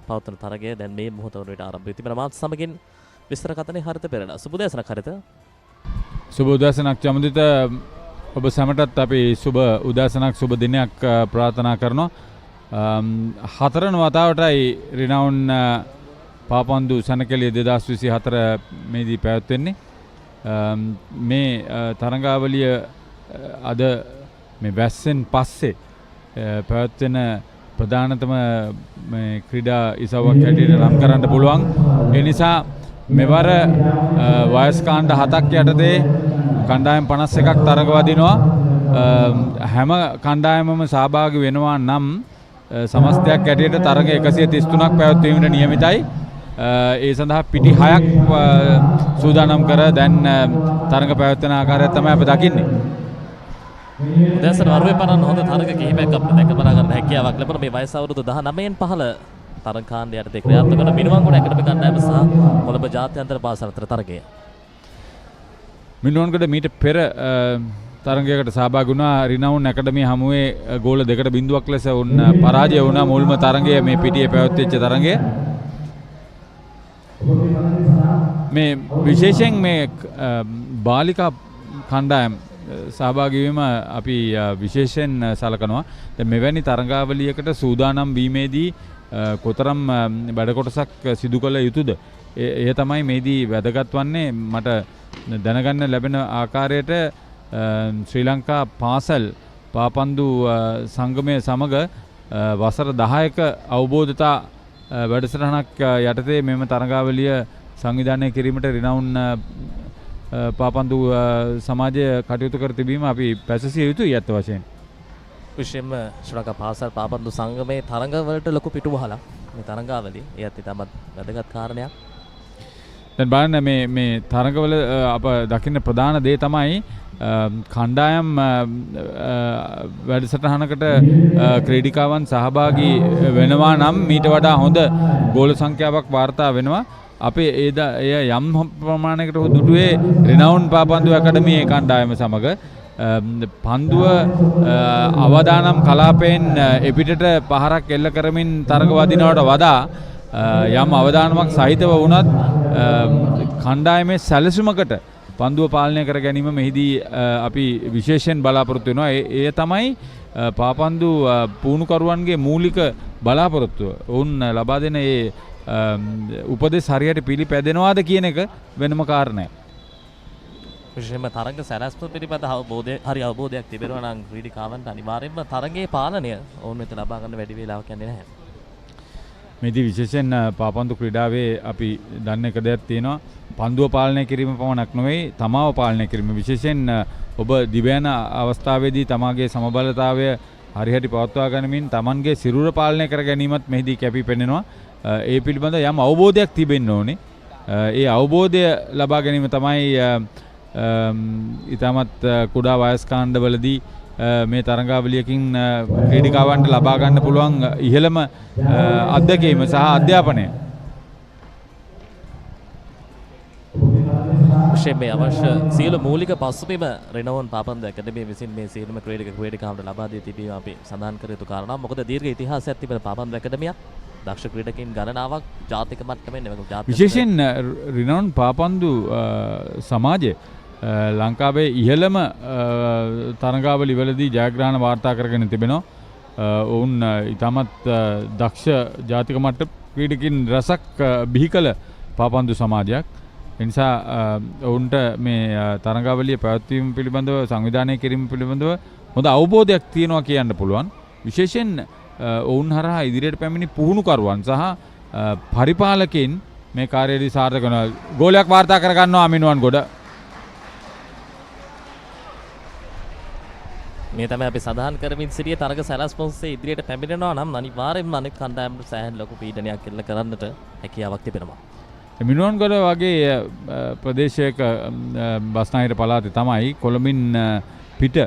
පවත්වන තරගය දැන් මේ මොහොත වනවිට ආරම්භ වී තිබෙනවා. මාත් සමගින් විස්තර කතනේ හරිත පෙරලා. සුබ උදෑසනක් හරිත. සුබ උදෑසනක් චමුදිත ඔබ සැමටත් අපි සුබ උදෑසනක් සුබ දිනයක් ප්‍රාර්ථනා කරනවා. හතරන වතාවටයි රිනවුන් පාපන්දු සැනකෙළිය 2024 මේදී පැවැත්වෙන්නේ. මේ තරඟාවලිය අද මේ වැස්සෙන් පස්සේ පැවැත්වෙන ප්‍රධානතම මේ ක්‍රීඩා ඉසව්වක් හැටියට නම් කරන්න පුළුවන්. ඒ නිසා මෙවර වයස් කාණ්ඩ 7ක් යටතේ කණ්ඩායම් 51ක් තරඟ වදිනවා. හැම කණ්ඩායමම සහභාගී වෙනවා නම් සමස්තයක් ඇටියට තරග 133ක් පැවැත්වීමට නියමිතයි. ඒ සඳහා පිටි 6ක් සූදානම් කර දැන් තරග පැවැත්වෙන ආකාරය තමයි අපි දකින්නේ. උදෑසන වරුවේ පනන හොඳ තරග කිහිපයක් අපිට දැක බලා ගන්න හැකියාවක් ලැබුණා. මේ වයස අවුරුදු 19න් පහළ තරග කාණ්ඩය යටතේ ක්‍රියාත්මක වන මිනුවන්ගොඩ ඇකඩමි කණ්ඩායම සහ කොළඹ ජාත්‍යන්තර පාසල අතර තරගය. මිනුවන්ගොඩ මීට පෙර තරගයකට සහභාගී වුණා. රිනවුන් ඇකඩමි හමුවේ ගෝල 2-0ක් ලෙස පරාජය වුණා මුල්ම තරගය මේ පිටියේ පැවැත්වෙච්ච තරගය. මේ විශේෂයෙන් මේ බාලිකා කණ්ඩායම් සහභාගී වීම අපි විශේෂයෙන් සලකනවා. දැන් මෙවැනි තරගාවලියකට සූදානම් වීමේදී කොතරම් වැඩ කොටසක් සිදු කළ යුතුද? එය තමයි මේදී වැදගත් වන්නේ. මට දැනගන්න ලැබෙන ආකාරයට ශ්‍රී ලංකා පාසල් පාපන්දු සංගමය සමග වසර 10ක අවබෝධතා වැඩසටහනක් යටතේ මෙම තරගාවලිය සංවිධානය කිරීමට රිනවුන් පාපන්දු සමාජය කටයුතු කර තිබීම අපි පැසසිය යුතුයි ඇත්ත වශයෙන්. විශේෂයෙන්ම ශ්‍රී ලංකා පාසල් පාපන්දු සංගමේ තරඟවලට ලොකු පිටුවහලක් මේ තරඟාවලිය. ඒත් ඉතාමත් වැදගත් කාරණයක්. දැන් බලන්න මේ තරඟවල අප දකින්න ප්‍රධාන දේ තමයි කණ්ඩායම් වැඩසටහනකට ක්‍රීඩිකාවන් සහභාගී වෙනවා නම් මීට වඩා හොඳ ගෝල සංඛ්‍යාවක් වාර්තා වෙනවා. අපේ එය යම් ප්‍රමාණයකට දුටුවේ රිනවුන් පාපන්දු ඇකඩමි කණ්ඩායම සමග පන්දුව අවදානම් කලාපයෙන් එපිටට පහරක් එල්ල කරමින් තරග වදිනවට වඩා යම් අවදානමක් සහිතව වුණත් කණ්ඩායමේ සැලසුමකට පන්දුව පාලනය කර ගැනීම මෙහිදී අපි විශේෂයෙන් බලාපොරොත්තු වෙනවා. ඒ තමයි පාපන්දු පුහුණුකරුවන්ගේ මූලික බලාපොරොත්තුව. ඔවුන් ලබා දෙන ඒ උපදෙස් හරියට පිළිපැදෙනවාද කියන එක වෙනම කාරණයක්. විශේෂයෙන්ම තරඟ සැලැස්ම පිළිබඳ හරි අවබෝධයක් තිබෙනවා නම් ක්‍රීඩිකාවන්ට අනිවාර්යයෙන්ම තරඟයේ පාලනය ඔවුන් වෙත ලබා ගන්න වැඩි වේලාවක් යන්නේ නැහැ. මේදී විශේෂයෙන් පාපන්දු ක්‍රීඩාවේ අපි දන්න එක දෙයක් තියෙනවා. පන්දුව පාලනය කිරීම පමණක් නෙවෙයි තමාව පාලනය කිරීම. විශේෂයෙන් ඔබ දිවයන අවස්ථාවේදී තමාගේ සමබලතාවය හරියට පවත්වා ගනිමින් තමන්ගේ සිරුර පාලනය කර ගැනීමත් මෙහිදී කැපී පෙනෙනවා. ඒ පිළිබඳ යම් අවබෝධයක් තිබෙන්න ඕනේ. ඒ අවබෝධය ලබා ගැනීම තමයි ඊටමත් කුඩා වයස් කාණ්ඩවලදී මේ තරඟාවලියකින් ක්‍රීඩිකාවන්ට ලබා ගන්න පුළුවන් ඉහළම අත්දැකීම සහ අධ්‍යාපනය. මේ අවශ්‍ය සියලු මූලික පසුබිම රිනවුන් පාපන්දු ඇකඩමිය විසින් මේ සියලුම ක්‍රීඩිකාවන්ට ලබා දී තිබීම අපි සඳහන් කර යුතු කාරණා. මොකද දීර්ඝ ඉතිහාසයක් තිබෙන පාපන්දු ඇකඩමියක් දක්ෂ ක්‍රීඩකයන් ගණනාවක් ජාතික මට්ටමේ විශේෂයෙන් රිනවුන් පාපන්දු සමාජය ලංකාවේ ඉහළම තරඟාවලිවලදී ජයග්‍රහණ වාර්තා කරගෙන තිබෙනවා. ඔවුන් ඉතාමත් දක්ෂ ජාතික මට්ට ක්‍රීඩකින් රසක් බිහි කළ පාපන්දු සමාජයක්. එනිසා ඔවුන්ට මේ තරඟාවලිය පැවැත්වීම පිළිබඳව සංවිධානය කිරීම පිළිබඳව හොඳ අවබෝධයක් තියෙනවා කියන්න පුළුවන්. විශේෂයෙන් ඔවුන් හරහා ඉදිරියට පැමිණි පුහුණුකරුවන් සහ පරිපාලකයින් මේ කාර්යයේදී සාර්ථක වෙනවා. ගෝලයක් වාර්තා කරගන්නවා අමිනුවන් ගොඩ. මේ තමයි අපි සඳහන් කරමින් සිටියේ තරග සැලැස්මෝස්සේ ඉදිරියට පැමිණෙනවා නම් අනිවාර්යෙන්ම අනෙක් කණ්ඩායමට සෑහෙන ලොකු පීඩනයක් එල්ල කරන්නට හැකියාවක් තිබෙනවා. මිනුවන්ගොඩ වගේ ප්‍රදේශයක බස්නාහිර පළාතේ තමයි කොළඹින් පිට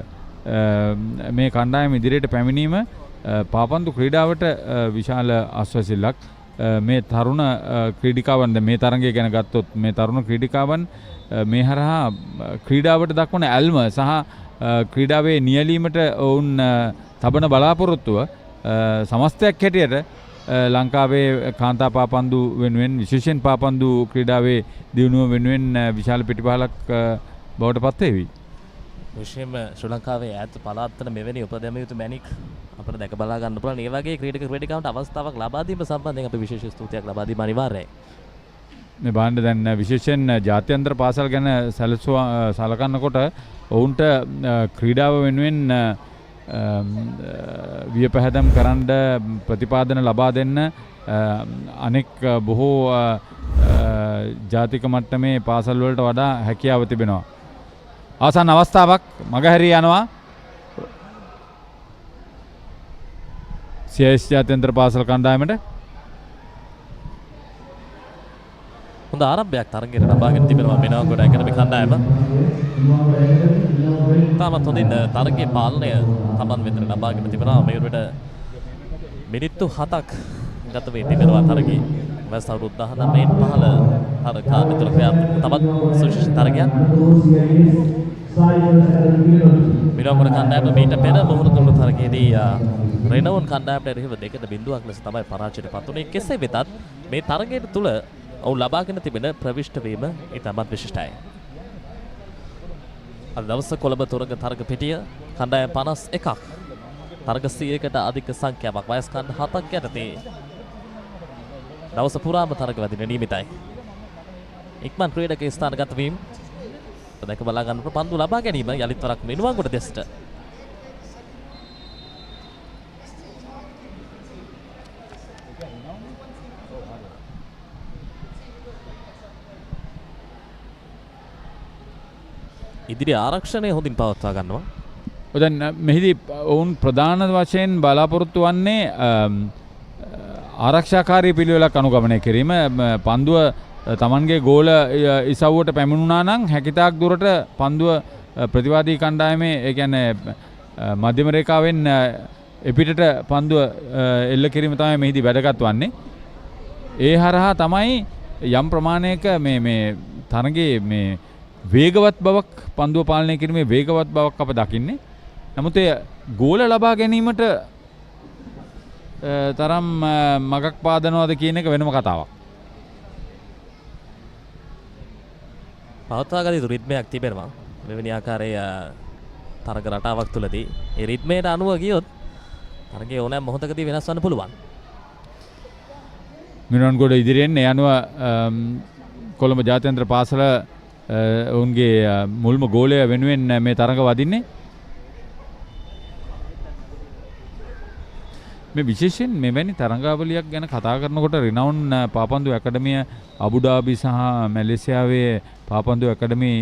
මේ කණ්ඩායම ඉදිරියට පැමිණීම පාපන්දු ක්‍රීඩාවට විශාල අස්වැසිල්ලක්. මේ තරුණ ක්‍රීඩිකාවන් මේ තරගය ගැන ගත්තොත් මේ තරුණ ක්‍රීඩිකාවන් මේ හරහා ක්‍රීඩාවට දක්වන ඇල්ම සහ ක්‍රීඩාවේ නියැලීමට ඔවුන් තබන බලාපොරොත්තුව සමස්තයක් හැටියට ලංකාවේ කාන්තා පාපන්දු වෙනුවෙන් විශේෂයෙන් පාපන්දු ක්‍රීඩාවේ දියුණුව වෙනුවෙන් විශාල පිටිපහලක් බවට පත්වේවි. විශේෂයෙන්ම ශ්‍රී ලංකාවේ ඈත පළාත්වල මෙවැනි උපදැම යුතු මැණික් අපිට දැක බලා ගන්න පුළුවන්. ඒ වගේ ක්‍රීඩකවන්ට අවස්ථාවක් ලබා දීම සම්බන්ධයෙන් අපි විශේෂ ස්තුතියක් ලබා දීම අනිවාර්යයි. මේ බාණ්ඩ දැන් විශේෂයෙන් ජාත්‍යන්තර පාසල් ගැන සලකනකොට ඔවුන්ට ක්‍රීඩාව වෙනුවෙන් වියපැහැදම් කරන්න ප්‍රතිපාදන ලබා දෙන්න අනෙක් බොහෝ ජාතික මට්ටමේ පාසල් වලට වඩා හැකියාව තිබෙනවා. අවසන් අවස්ථාවක් මගහැරී යනවා. CIS ජාත්‍යන්තර පාසල් කණ්ඩායමට හොඳ ආරම්භයක් තරගයට ලබාගෙන තිබෙනවා මිනාගොඩ ඇකඩමි කණ්ඩායම. තාමත් හොඳින් තරගයේ පාලනය තමන් වෙතට ලබාගෙන තිබෙනවා. මේ වෙනකොට මිනිත්තු 7ක් ගත වී තිබෙනවා තරගයේ. වයස අවුරුදු 19න් පහළ තරග තුළ ක්‍රියාත්මක තවත් සුවිශේෂ තරගයක්. මිනාගොඩ කණ්ඩායම මීට පෙර මුහුණ දුන්නු තරගයේදී රෙනවුන් කණ්ඩායමට එරෙහිව 2-0ක් ලෙස තමයි පරාජයට පත් වුණේ. කෙසේ වෙතත් මේ තරගයේ තුල ඔවුන් ලබාගෙන තිබෙන ප්‍රවිෂ්ඨ වීම ඉතාමත් විශිෂ්ටයි. අද දවස කොළඹ තොරග තරග පිටිය කණ්ඩායම් 51ක් තරග 100කට අධික සංඛ්‍යාවක් වයස් කණ්ඩ 7ක් යටතේ දවස පුරාම තරග වදින නියමිතයි. ඉක්මන් ක්‍රීඩක ස්ථානගත වීම දැක බලා ගන්න පන්දු ලබා ගැනීම යලිත් වරක් මිනුවන්ගොඩ දෙසට. ඉදිරි ආරක්ෂණය හොඳින් පවත්වා ගන්නවා. දැන් මෙහිදී ඔවුන් ප්‍රධාන වශයෙන් බලාපොරොත්තු වන්නේ ආරක්ෂාකාරී පිළිවෙලක් අනුගමනය කිරීම. පන්දුව තමන්ගේ ගෝල ඉසව්වට පැමිණුණා නම් හැකිතාක් දුරට පන්දුව ප්‍රතිවාදී කණ්ඩායමේ ඒ කියන්නේ මධ්‍යම රේඛාවෙන් එපිටට පන්දුව එල්ල කිරීම තමයි මෙහිදී වැදගත් වන්නේ. ඒ හරහා තමයි යම් ප්‍රමාණයක මේ තරගයේ මේ වේගවත් බවක් පන්දුව පාලනය කිරීමේ වේගවත් බවක් අප දකින්නේ. නමුත් ඒ ගෝල ලබා ගැනීමට තරම් මගක් පාදනවද කියන එක වෙනම කතාවක්. පවත්වාගත යුතු රිද්මයක් තිබෙනවා මෙවැනි ආකාරයේ තරග රටාවක් තුළදී. ඒ රිද්මයට අනුව ගියොත් තරගයේ ඕනෑම මොහොතකදී වෙනස් වන්න පුළුවන්. මිනුවන්ගොඩ ඉදිරියෙන් ඒ අනුව කොළඹ ජාත්‍යන්තර පාසල ඔවුන්ගේ මුල්ම ගෝලය වෙනුවෙන් මේ තරග වදින්නේ. මේ විශේෂයෙන් මෙවැනි තරඟාවලියක් ගැන කතා කරනකොට රිනවුන් පාපන්දු ඇකඩමිය අබුඩාබි සහ මැලේසියාවේ පාපන්දු ඇකඩමි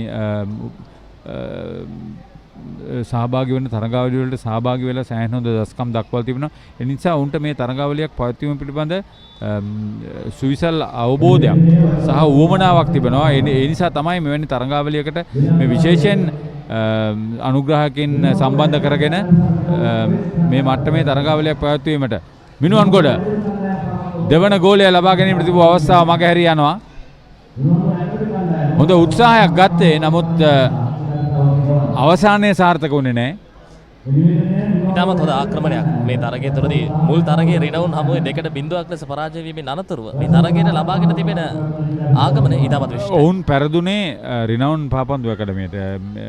සහභාගී වෙන තරඟාවලිය වලට සහභාගී වෙලා සෑහෙන හොඳ දස්කම් දක්වලා තිබෙනවා. ඒ නිසා උන්ට මේ තරඟාවලියක් පවත්වීම පිළිබඳ සුවිසල් අවබෝධයක් සහ උවමනාවක් තිබෙනවා. ඒ නිසා තමයි මෙවැනි තරඟාවලියකට මේ විශේෂයෙන් අනුග්‍රහකින් සම්බන්ධ කරගෙන මේ මට්ටමේ තරඟාවලියක් පැවැත්වීමට මිනුවන්ගොඩ දෙවන ගෝලය ලබා ගැනීමට තිබූ අවස්ථාව මගහැරී යනවා. හොඳ උත්සාහයක් ගත්තේ නමුත් අවසානයේ සාර්ථක වුණේ නැහැ. ඉතාමත් හොඳ ආක්‍රමණයක් මේ තරගය තුළදී මුල් තරගයේ රිනවුන් හමුවේ 2-0ක් ලෙස පරාජය වීමෙන් අනතුරුව මේ තරගයට ලබාගෙන තිබෙන ආගමනය ඉතාමත් විශේෂයි. ඔවුන් පෙරදුනේ රිනවුන් පාපන්දු ඇකඩමියට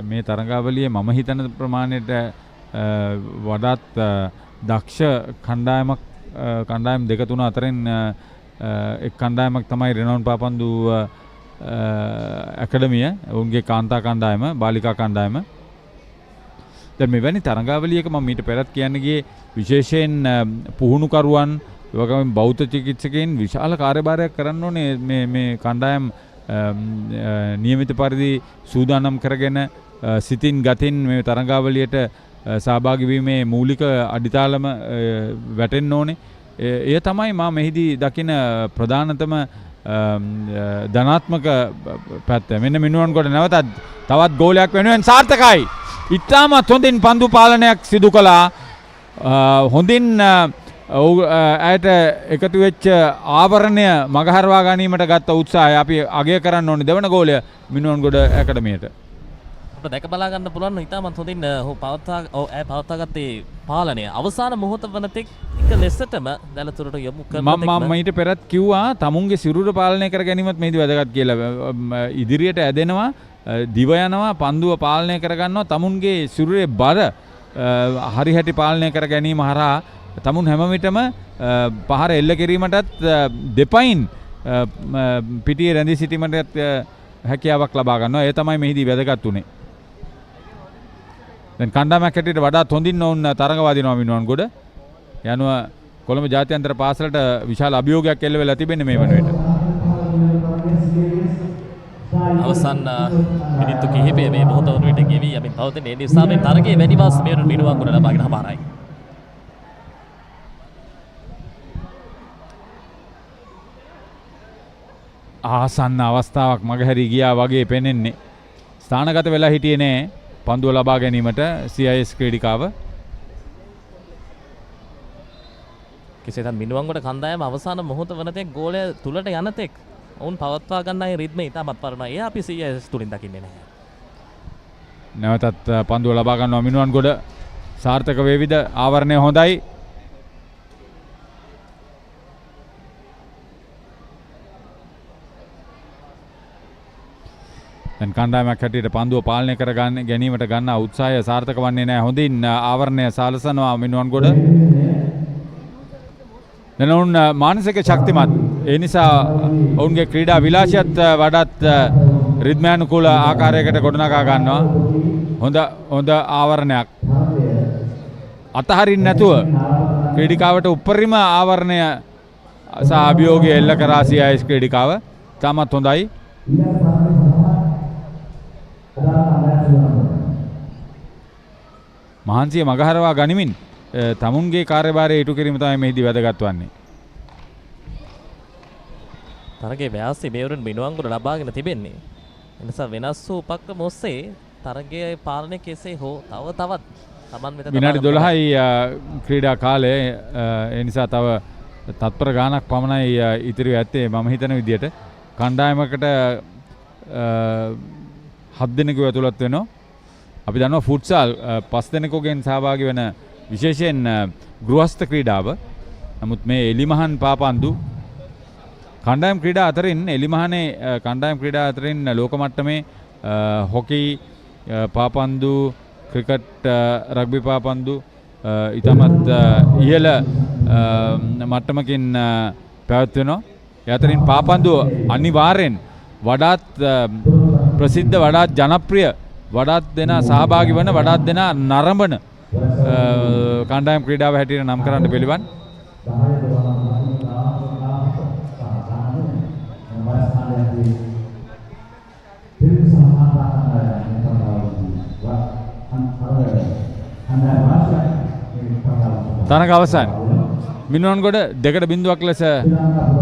මේ තරඟාවලියේ මම හිතන ප්‍රමාණයට වඩාත් දක්ෂ කණ්ඩායම් දෙක තුන අතරින් එක් කණ්ඩායමක් තමයි රෙනවුන් පාපන්දු ඇකඩමිය. ඔවුන්ගේ කාන්තා කණ්ඩායම, බාලිකා කණ්ඩායම. දැන් මෙවැනි තරඟාවලියක මම මීට පෙරත් කියන්න ගියේ විශේෂයෙන් පුහුණුකරුවන්, ඒ වගේම බෞද්ධ චිකිත්සකයන් විශාල කාර්යභාරයක් කරන්න ඕනේ මේ කණ්ඩායම් නියමිත පරිදි සූදානම් කරගෙන සිතින් ගතින් මේ තරඟාවලියට සහභාගී වීමේ මූලික අඩිතාලම වැටෙන්න ඕනේ. එය තමයි මම මෙහිදී දකින ප්‍රධානතම ධනාත්මක පැත්ත. මෙන්න මිනුවන්ගොඩ නැවතත් තවත් ගෝලයක් වෙනුවෙන් සාර්ථකයි. ඉතාමත් හොඳින් පන්දු පාලනයක් සිදු කළා. හොඳින් ඇයට එකතු වෙච්ච ආවරණය මගහරවා ගැනීමට ගත්ත උත්සාහය අපි අගය කරන්න ඕනේ. දෙවන ගෝලය මිනුවන්ගොඩ ඇකඩමියට. අපිට දැක බලා ගන්න පුළුවන් ඉතාමත් හොඳින් පවත්වාගත්තේ පාලනය. අවසාන මොහොත වනතෙක් එක ලෙසටම දැලතුරට යොමු කරන මම ඊට පෙරත් කිව්වා තමුන්ගේ සිරුර පාලනය කර ගැනීමත් මේදී වැදගත් කියලා. ඉදිරියට ඇදෙනවා, දිව යනවා, පන්දුව පාලනය කරගන්නවා. තමුන්ගේ සිරුරේ බර හරි හැටි පාලනය කර ගැනීම හරහා තමුන් හැම විටම පහර එල්ල කිරීමටත් දෙපයින් පිටියේ රැඳී සිටීමටත් හැකියාවක් ලබා ගන්නවා. ඒ තමයි මෙහිදී වැදගත් උනේ. දැන් කණ්ඩායමක් හැටියට වඩාත් හොඳින් ඔවුන් තරඟවාදිනවා මිනුවන්ගොඩ. යනුව කොළඹ ජාත්‍යන්තර පාසලට විශාල අභියෝගයක් එල්ල වෙලා තිබෙන්නේ මේ වන විට. අවසන් මිනිත්තු කිහිපය මේ මොහොත වන විට ගෙවි යමින් පවතින. ඒ නිසා මේ තරගයේ වැඩි වාස් මිනුවන්ගොඩ ලබාගෙන හමාරයි. ආසන්න අවස්ථාවක් මගහැරී ගියා වගේ පෙනෙන්නේ. ස්ථානගත වෙලා හිටියේ නෑ පන්දුව ලබා ගැනීමට CIS ක්‍රීඩිකාව. කෙසේත් මිනුවන්ගොඩ කණ්ඩායම අවසාන මොහොත වනතෙක් ගෝලය තුලට යනතෙක් ඔවුන් පවත්වා ගන්නයි රිද්ම ඉතාමත් පරණයි. ඒ අපි CIS තුලින් දකින්නේ නැහැ. නැවතත් පන්දුව ලබා ගන්නවා මිනුවන්ගොඩ. සාර්ථක වේවිද? ආවරණය හොඳයි. දැන් කණ්ඩායමක් හැටියට පන්දුව පාලනය කර ගැනීමට ගන්නා උත්සාහය සාර්ථක වන්නේ නැහැ. හොඳින් ආවරණය සලසනවා මිනුවන්ගොඩ. දැන් ඔවුන් මානසික ශක්තිමත්. ඒ නිසා ඔවුන්ගේ ක්‍රීඩා විලාසයත් වඩාත් රිද්මයානුකූල ආකාරයකට ගොඩනගා ගන්නවා. හොඳ ආවරණයක්. අතහරින්න නැතුව ක්‍රීඩිකාවට උපරිම ආවරණය සහ අභියෝගය එල්ල කරා CIS ක්‍රීඩිකාව. තාමත් හොඳයි. මහන්සිය මගහරවා ගනිමින් තමුන්ගේ කාර්යභාරය ඉටු කිරීම තමයි මෙහිදී වැදගත් වන්නේ. තරගයේ ව්‍යාසය මේවරුන් මිනුවන්ගොඩ ලබාගෙන තිබෙන්නේ. එනිසා වෙනස් වූ උපක්‍රම ඔස්සේ තරගයේ පාලනය කෙසේ හෝ තවත් Taman වෙත විනාඩි 12යි ක්‍රීඩා කාලය. ඒ නිසා තව තත්පර ගානක් පමණයි ඉතිරි ඇත්තේ. මම හිතන විදියට කණ්ඩායමකට 7 දෙනෙකු ඇතුළත් වෙනවා. අපි දන්නවා ෆුට්සල් 5 දෙනෙකුගෙන් සහභාගී වෙන විශේෂයෙන් ගෘහස්ත ක්‍රීඩාව. නමුත් මේ එලිමහන් පාපන්දු කණ්ඩායම් ක්‍රීඩා අතරින් එලිමහනේ කණ්ඩායම් ක්‍රීඩා අතරින් ලෝක මට්ටමේ හොකි පාපන්දු, ක්‍රිකට්, රග්බි පාපන්දු ඉතාමත් ඉහළ මට්ටමකින් පැවැත්වෙනවා. ඒ අතරින් පාපන්දු අනිවාර්යෙන් වඩාත් ප්‍රසිද්ධ, වඩාත් ජනප්‍රිය, වඩාත් දෙනා සහභාගී වන, වඩාත් දෙනා නරඹන කණ්ඩායම් ක්‍රීඩාව හැටියට නම් කරන්න පිළිවන්. තරග අවසන්. මිනුවන්ගොඩ 2-0ක් ලෙස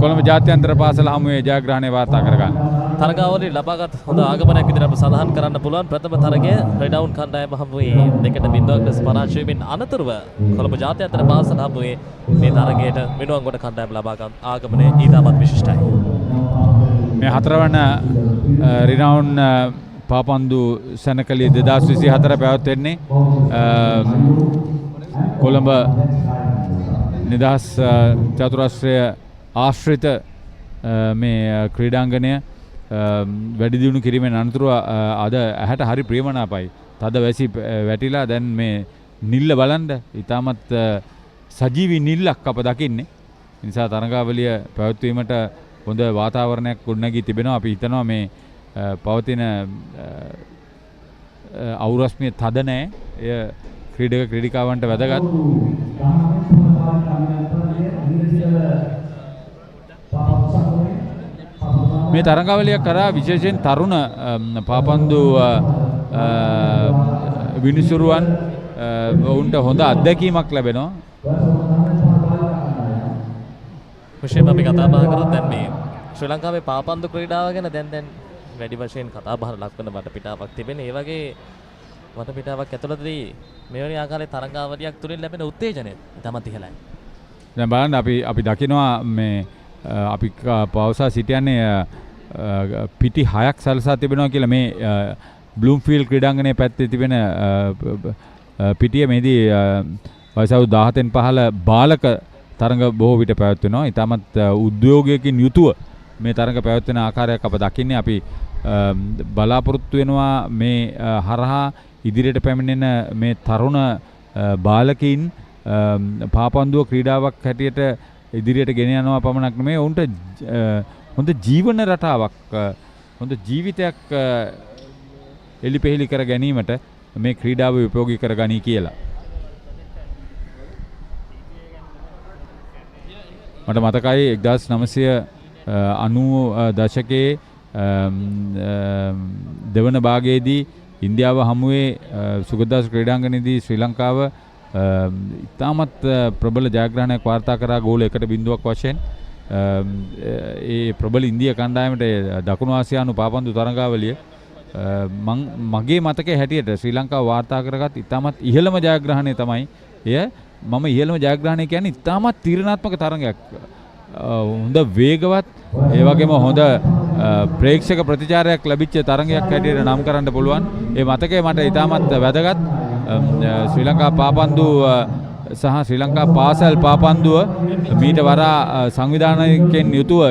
කොළඹ ජාත්‍යන්තර පාසල හමුවේ ජයග්‍රහණය වාර්තා කරගන්න. තරගාවලිය ලබාගත් හොඳ ආගමනයක් විදිහට අප සඳහන් කරන්න පුළුවන්. ප්‍රථම තරගය රෙනවුන් කණ්ඩායම හමුවේ 2-0ක් ලෙස පරාජය වීමෙන් අනතුරුව කොළඹ ජාත්‍යන්තර පාසල හමුවේ මේ තරගයට මිනුවන්ගොඩ කණ්ඩායම ලබාගත් ආගමනය ඊටමත් විශිෂ්ටයි. මේ 4 වන රිනවුන් පාපන්දු සැනකලිය 2024 පැවැත්වෙන්නේ කොළඹ නිදහස් චතුරස්‍රය ආශ්‍රිත මේ ක්‍රීඩාංගණය වැඩි දියුණු කිරීමෙන් අනතුරුව අද ඇහැට හරි ප්‍රියමනාපයි. තද වැසි වැටිලා දැන් මේ නිල්ල බලන්න ඉතාමත් සජීවී නිල්ලක් අප දකින්නේ. ඒ නිසා තරඟාවලිය පැවැත්වීමට හොඳ වාතාවරණයක් ගොඩනැගී තිබෙනවා. අපි හිතනවා මේ පවතින අවුරස්මිය තද නැහැ. එය ක්‍රීඩක ක්‍රීඩිකාවන්ට වැදගත්. මේ තරඟාවලිය කරා විශේෂයෙන් තරුණ පාපන්දු විනිසුරුවන් ඔවුන්ට හොඳ අත්දැකීමක් ලැබෙනවා. විශේෂයෙන්ම අපි කතා බහ කරොත් දැන් මේ ශ්‍රී ලංකාවේ පාපන්දු ක්‍රීඩාව ගැන දැන් වැඩි වශයෙන් කතා බහ ලක්වන වටපිටාවක් තිබෙන. ඒ වගේ වටපිටාවක් ඇතුළතදී මෙවැනි ආකාරයේ තරඟාවලියක් තුලින් ලැබෙන උත්තේජනය ඉතාමත් ඉහළයි. දැන් බලන්න අපි දකිනවා මේ අපි පවසා සිටියන්නේ පිටි 6ක් සලසා තිබෙනවා කියලා මේ බ්ලූම්ෆීල්ඩ් ක්‍රීඩාංගණයේ පැත්තේ තිබෙන පිටිය මේදී වයස 17න් පහළ බාලක තරඟ බොහෝ විට පැවැත්වෙනවා. ඉතාමත් උද්‍යෝගයකින් යුතුව මේ තරඟ පැවැත්වෙන ආකාරයක් අප දකින්නේ. අපි බලාපොරොත්තු වෙනවා මේ හරහා ඉදිරියට පැමිණෙන මේ තරුණ බාලකින් පාපන්දුව ක්‍රීඩාවක් හැටියට ඉදිරියට ගෙන යනවා පමණක් නෙමෙයි ඔවුන්ට හොඳ ජීවන රටාවක් හොඳ ජීවිතයක් එලිපෙහෙලි කර ගැනීමට මේ ක්‍රීඩාව උපයෝගී කරගනී කියලා. මට මතකයි 1990 දශකයේ දෙවන භාගයේදී ඉන්දියාව හමුවේ සුගතදාස ක්‍රීඩාංගණයේදී ශ්‍රී ලංකාව ඉතාමත් ප්‍රබල ජයග්‍රහණයක් වාර්තා කරා ගෝල 1-0ක් වශයෙන්. ඒ ප්‍රබල ඉන්දියා කණ්ඩායමට දකුණු ආසියානු පාපන්දු තරඟාවලිය මගේ මතකයේ හැටියට ශ්‍රී ලංකාව වාර්තා කරගත් ඉතාමත් ඉහළම ජයග්‍රහණය තමයි එය. මම ඉහළම ජයග්‍රහණය කියන්නේ ඉතාමත් තීරණාත්මක තරඟයක්. හොඳ වේගවත් ඒ වගේම හොඳ ප්‍රේක්ෂක ප්‍රතිචාරයක් ලැබිච්ච තරඟයක් හැටියට නම් කරන්න පුළුවන්. ඒ මතකය මට ඉතාමත් වැදගත්. ශ්‍රී ලංකා පාපන්දු සහ ශ්‍රී ලංකා පාසල් පාපන්දුව මීට වඩා සංවිධානයකින් යුතුව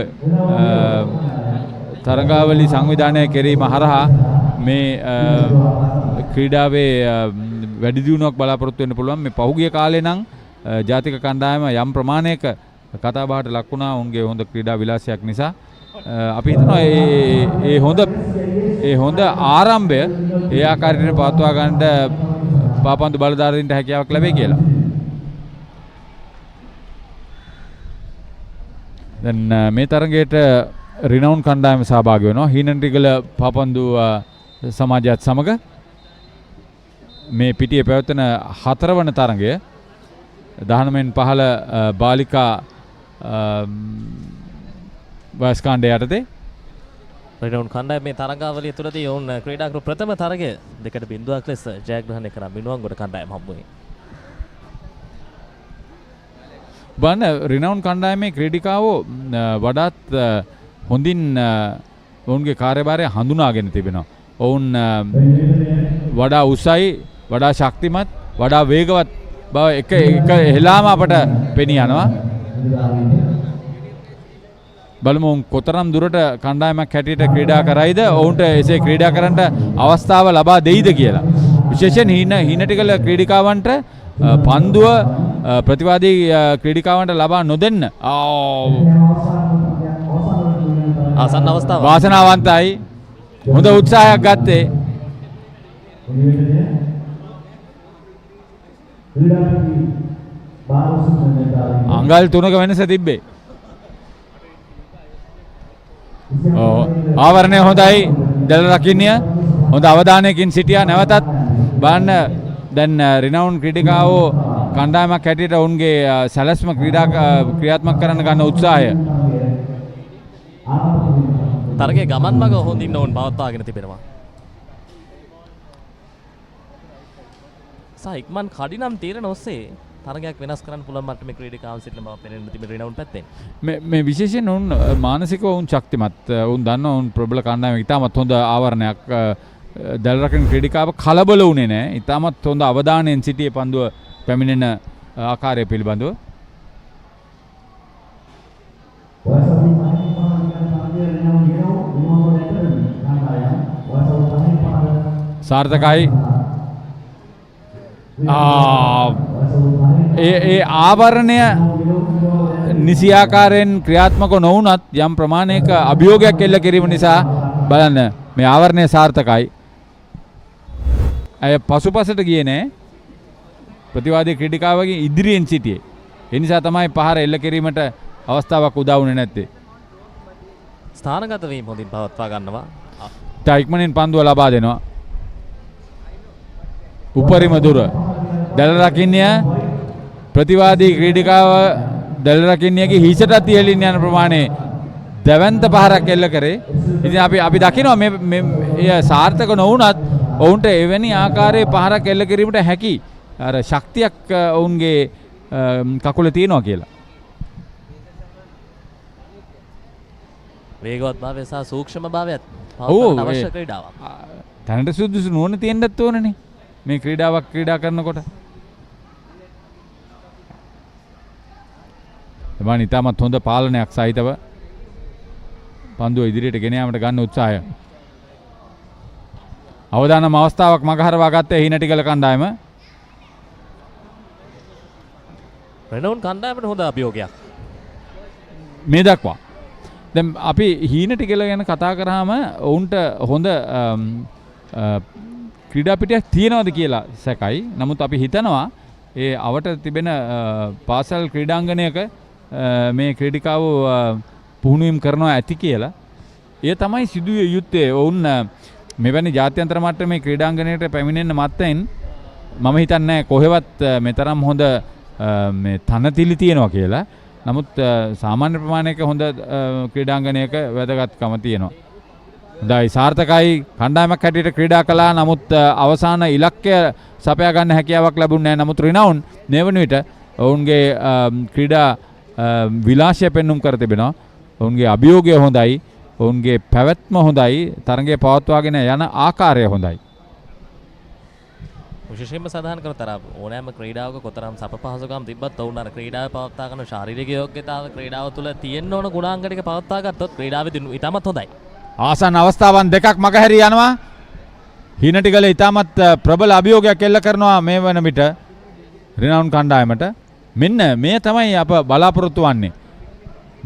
තරඟාවලි සංවිධානය කිරීම හරහා මේ ක්‍රීඩාවේ වැඩි දියුණුවක් බලාපොරොත්තු වෙන්න පුළුවන්. මේ පහුගිය කාලේ නම් ජාතික කණ්ඩායම යම් ප්‍රමාණයක කතා බහට ලක් වුණා උන්ගේ හොඳ ක්‍රීඩා විලාසයක් නිසා. අපි හිතනවා ඒ හොඳ ආරම්භය ඒ ආකාරයට පවත්වා ගන්නට පාපන්දු බලධාරීන්ට හැකියාවක් ලැබෙයි කියලා. දැන් මේ තරගයට රිනවුන් කණ්ඩායම සහභාගී වෙනවා. හීනන්ටිගල පාපන්දු සමාජයත් සමග මේ පිටියේ පැවැත්වෙන 4 වන තරගය 19න් පහළ බාලිකා වයස් කාණ්ඩය යටතේ රිනවුන් කණ්ඩායම මේ තරඟාවලිය තුළදී ඔවුන් ක්‍රීඩා කරු ප්‍රථම තරගය 2-0ක් ලෙස ජයග්‍රහණය කරා මිනුවන්ගොඩ කණ්ඩායම හමුවේ. බලන්න රිනවුන් කණ්ඩායමේ ක්‍රීඩිකාවෝ වඩාත් හොඳින් ඔවුන්ගේ කාර්යභාරය හඳුනාගෙන තිබෙනවා. ඔවුන් වඩා උසයි, වඩා ශක්තිමත්, වඩා වේගවත් බව එක හෙලාම අපට පෙනී යනවා. බලමු කොතරම් දුරට කණ්ඩායමක් හැටියට ක්‍රීඩා කරයිද, ඔවුන්ට එසේ ක්‍රීඩා කරන්නට අවස්ථාව ලබා දෙයිද කියලා. විශේෂයෙන් හීනටිගල ක්‍රීඩිකාවන්ට පන්දුව ප්‍රතිවාදී ක්‍රීඩිකාවන්ට ලබා නොදෙන්න ආසන්න අවස්ථාව වාසනාවන්තයි. හොඳ උත්සාහයක් ගත්තේ. අංගල් 3ක වෙනස තිබ්බේ. ආවරණය හොඳයි. දල රකින්නය හොඳ අවධානයකින් සිටියා. නැවතත් බලන්න දැන් රිනවුන් ක්‍රීඩිකාවෝ කණ්ඩායමක් හැටියට ඔවුන්ගේ සැලැස්ම ක්‍රියාත්මක කරන්න ගන්න උත්සාහය. තරගයේ ගමන් මඟ හොඳින් ඔවුන් පවත්වාගෙන තිබෙනවා. ඉක්මන් කඩිනම් තීරණ ඔස්සේ තරගයක් වෙනස් කරන්න පුළුවන් මට්ටමේ ක්‍රීඩිකාවන් සිටින බව පෙනෙන්න තිබෙන රිනවුන් පැත්තෙන්. මේ විශේෂයෙන් ඔවුන් මානසිකව ඔවුන් ශක්තිමත්. ඔවුන් දන්නවා ඔවුන් ප්‍රබල කණ්ඩායමක්. ඉතාමත් හොඳ ආවරණයක්. දල රකින ක්‍රීඩිකාව කලබල වුණේ නැහැ. ඉතාමත් හොඳ අවධානයෙන් සිටියේ පන්දුව පැමිණෙන ආකාරය පිළිබඳව. සාර්ථකයි. ඒ ආවරණය නිසියාකාරයෙන් ක්‍රියාත්මක නොවුනත් යම් ප්‍රමාණයක අභියෝගයක් එල්ල කිරීම නිසා බලන්න මේ ආවරණය සාර්ථකයි. අය පසුපසට ගියේ නෑ. ප්‍රතිවාදී ක්‍රීඩිකාවගේ ඉදිරියෙන් සිටියේ. ඒ නිසා තමයි පහර එල්ල කිරීමට අවස්ථාවක් උදා වුණේ නැත්තේ. ස්ථානගත වීම හොඳින් පවත්වා ගන්නවා. ඉක්මනින් පන්දුව ලබා දෙනවා. උපරිම දුර දැල රකින්නය ප්‍රතිවාදී ක්‍රීඩිකාව දැල රකින්නයගේ හිසටත් ඉහළින් යන ප්‍රමාණය දැවැන්ත පහරක් එල්ල කරේ. ඉතින් අපි දකිනවා මේ සාර්ථක නොවුනත් ඔවුන්ට එවැනි ආකාරයේ පහරක් එල්ල කිරීමට හැකි අර ශක්තියක් ඔවුන්ගේ කකුලේ තියෙනවා කියලා. වේගවත් භාවය සහ සූක්ෂම භාවයත් පවත්වන්න අවශ්‍ය ක්‍රීඩාවක්. තැනට සුදුසු නුවණ තියෙන්නත් ඕනනේ මේ ක්‍රීඩාවක් ක්‍රීඩා කරනකොට. එබැවින් ඉතාමත් හොඳ පාලනයක් සහිතව පන්දුව ඉදිරියට ගෙන යාමට ගන්න උත්සාහය. අවදානම් අවස්ථාවක් මගහරවා ගත්තේ හිනටිගල කණ්ඩායම. රෙනවුන් කණ්ඩායමට හොඳ අභියෝගයක් මේ දක්වා. දැන් අපි හීනටිගල ගැන කතා කරාම ඔවුන්ට හොඳ ක්‍රීඩා පිටියක් තියෙනවද කියලා සැකයි. නමුත් අපි හිතනවා ඒ අවට තිබෙන පාසල් ක්‍රීඩාංගණයක මේ ක්‍රීඩිකාව පුහුණුවීම් කරනවා ඇති කියලා. ඒ තමයි සිදුවිය යුත්තේ. ඔවුන් මෙවැනි ජාත්‍යන්තර මට්ටමේ ක්‍රීඩාංගණයට පැමිණෙන්න මත්තෙන් මම හිතන්නේ කොහෙවත් මෙතරම් හොඳ මේ තනතිලි තියෙනවා කියලා. නමුත් සාමාන්‍ය ප්‍රමාණයක හොඳ ක්‍රීඩාංගණයක වැදගත්කම තියෙනවා. හොඳයි සාර්ථකයි කණ්ඩායමක් හැටියට ක්‍රීඩා කළා. නමුත් අවසාන ඉලක්කය සපයා ගන්න හැකියාවක් ලැබුණේ නැහැ. නමුත් රිනවුන් මේ වන විට ඔවුන්ගේ ක්‍රීඩා විලාසය පෙන්눔 කර තිබෙනවා. ඔවුන්ගේ අභියෝගය හොඳයි. ඔවුන්ගේ පැවැත්ම හොඳයි. තරගය පවත්වාගෙන යන ආකාරය හොඳයි. විශේෂයෙන්ම සඳහන් කරතර ඕනෑම ක්‍රීඩාවක කොතරම් සප පහසුකම් තිබ්බත් ඔවුන් අර ක්‍රීඩාව පවත්වා ගන්න ශාරීරික යෝග්‍යතාව ක්‍රීඩාව තුළ තියෙන්න ඕන ගුණාංග ටික පවත්වා ගත්තොත් ක්‍රීඩාවේදී ඉතාමත් හොඳයි. ආසන්න අවස්ථාවන් දෙකක් මගහැරී යනවා. හිනටිගල ඉතාමත් ප්‍රබල අභියෝගයක් එල්ල කරනවා මේ වන විට රිනවුන් කණ්ඩායමට. මෙන්න මේ තමයි අප බලාපොරොත්තු වන්නේ.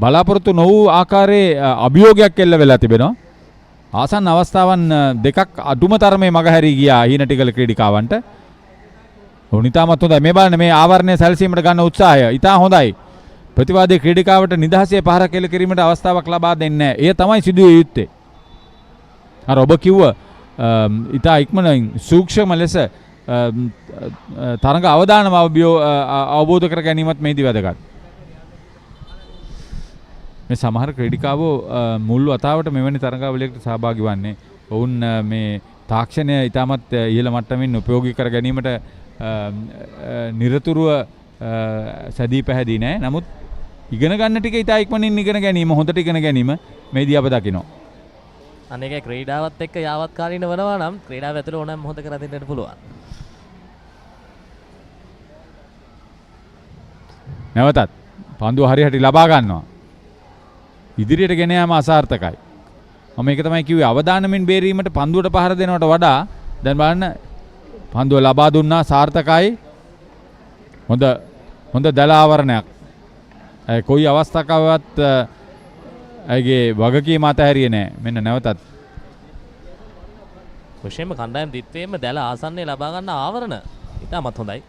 බලාපොරොත්තු නොවූ ආකාරයේ අභියෝගයක් එල්ල වෙලා තිබෙනවා. ආසන්න අවස්ථාවන් දෙකක් අඩුම තරමේ මගහැරී ගියා හිනටිගල ක්‍රීඩිකාවන්ට. ඔවුන් ඉතාමත් හොඳයි. මේ බලන්න මේ ආවරණය සැලසීමට ගන්න උත්සාහය ඉතා හොඳයි. ප්‍රතිවාදී ක්‍රීඩිකාවට නිදහසේ පහරක් එල්ල කිරීමට අවස්ථාවක් ලබා දෙන්නේ නැහැ. එය තමයි සිදුවිය යුත්තේ. අර ඔබ කිව්ව ඉතා ඉක්මනින් සූක්ෂම ලෙස තරඟ අවදානම අවබෝධ කර ගැනීමත් මේදී වැදගත්. මේ සමහර ක්‍රීඩිකාවෝ මුල් වතාවට මෙවැනි තරඟාවලියකට සහභාගී වන්නේ. ඔවුන් මේ තාක්ෂණය ඉතාමත් ඉහළ මට්ටමින් උපයෝගී කර ගැනීමට නිරතුරුව සැදී පැහැදී නැහැ. නමුත් ඉගෙන ගන්න ටික ඉතා ඉක්මනින් ඉගෙන ගැනීම, හොඳට ඉගෙන ගැනීම මේදී අප දකිනවා. අනේක ක්‍රීඩාවත් එක්ක යාවත්කාරීන වෙනවා නම් ක්‍රීඩාව ඇතුළේ ඕනෑම මොහොතක කර දෙන්නට පුළුවන්. නැවතත් පන්දුව හරියට ලබා ගන්නවා. ඉදිරියට ගෙන යාම අසාර්ථකයි. මම මේක තමයි කිව්වේ අවදානමින් බේරීමට පන්දුවට පහර දෙනවට වඩා දැන් බලන්න පන්දුව ලබා දුන්නා සාර්ථකයි. හොඳ දල ආවරණයක්. කොයි අවස්ථාවකවත් ඇගේ වගකීම අතහැරියේ නැහැ. මෙන්න නැවතත් විශේෂයෙන්ම කණ්ඩායම් දිත්තේම දැල ආසන්නයේ ලබා ගන්න ආවරණ ඉතාමත් හොඳයි.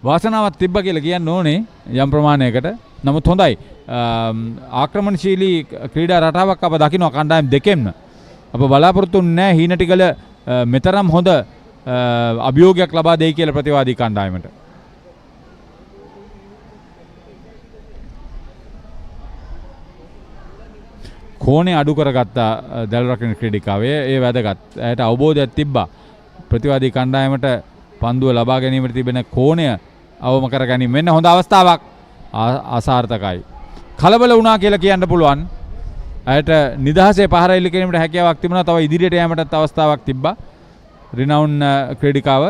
වාසනාවක් තිබ්බ කියලා කියන්න ඕනේ යම් ප්‍රමාණයකට. නමුත් හොඳයි ආක්‍රමණශීලී ක්‍රීඩා රටාවක් අප දකිනවා කණ්ඩායම් දෙකෙන්ම. අප බලාපොරොත්තු වෙන්නේ නැහැ හීනටිගල මෙතරම් හොඳ අභියෝගයක් ලබා දෙයි කියලා ප්‍රතිවාදී කණ්ඩායමට. කෝණේ අඩු කරගත්තා දැල් රකින ක්‍රීඩිකාවේ. ඒ වැදගත්. ඇයට අවබෝධයක් තිබ්බා ප්‍රතිවාදී කණ්ඩායමට පන්දුව ලබා ගැනීමට තිබෙන කෝණය අවම කර ගැනීම. මෙන්න හොඳ අවස්ථාවක්. අසාර්ථකයි. කලබල වුණා කියලා කියන්න පුළුවන්. ඇයට නිදහසේ පහර එල්ල කිරීමට හැකියාවක් තිබුණා. තව ඉදිරියට යෑමටත් අවස්ථාවක් තිබ්බා. රිනවුන් ක්‍රීඩිකාව.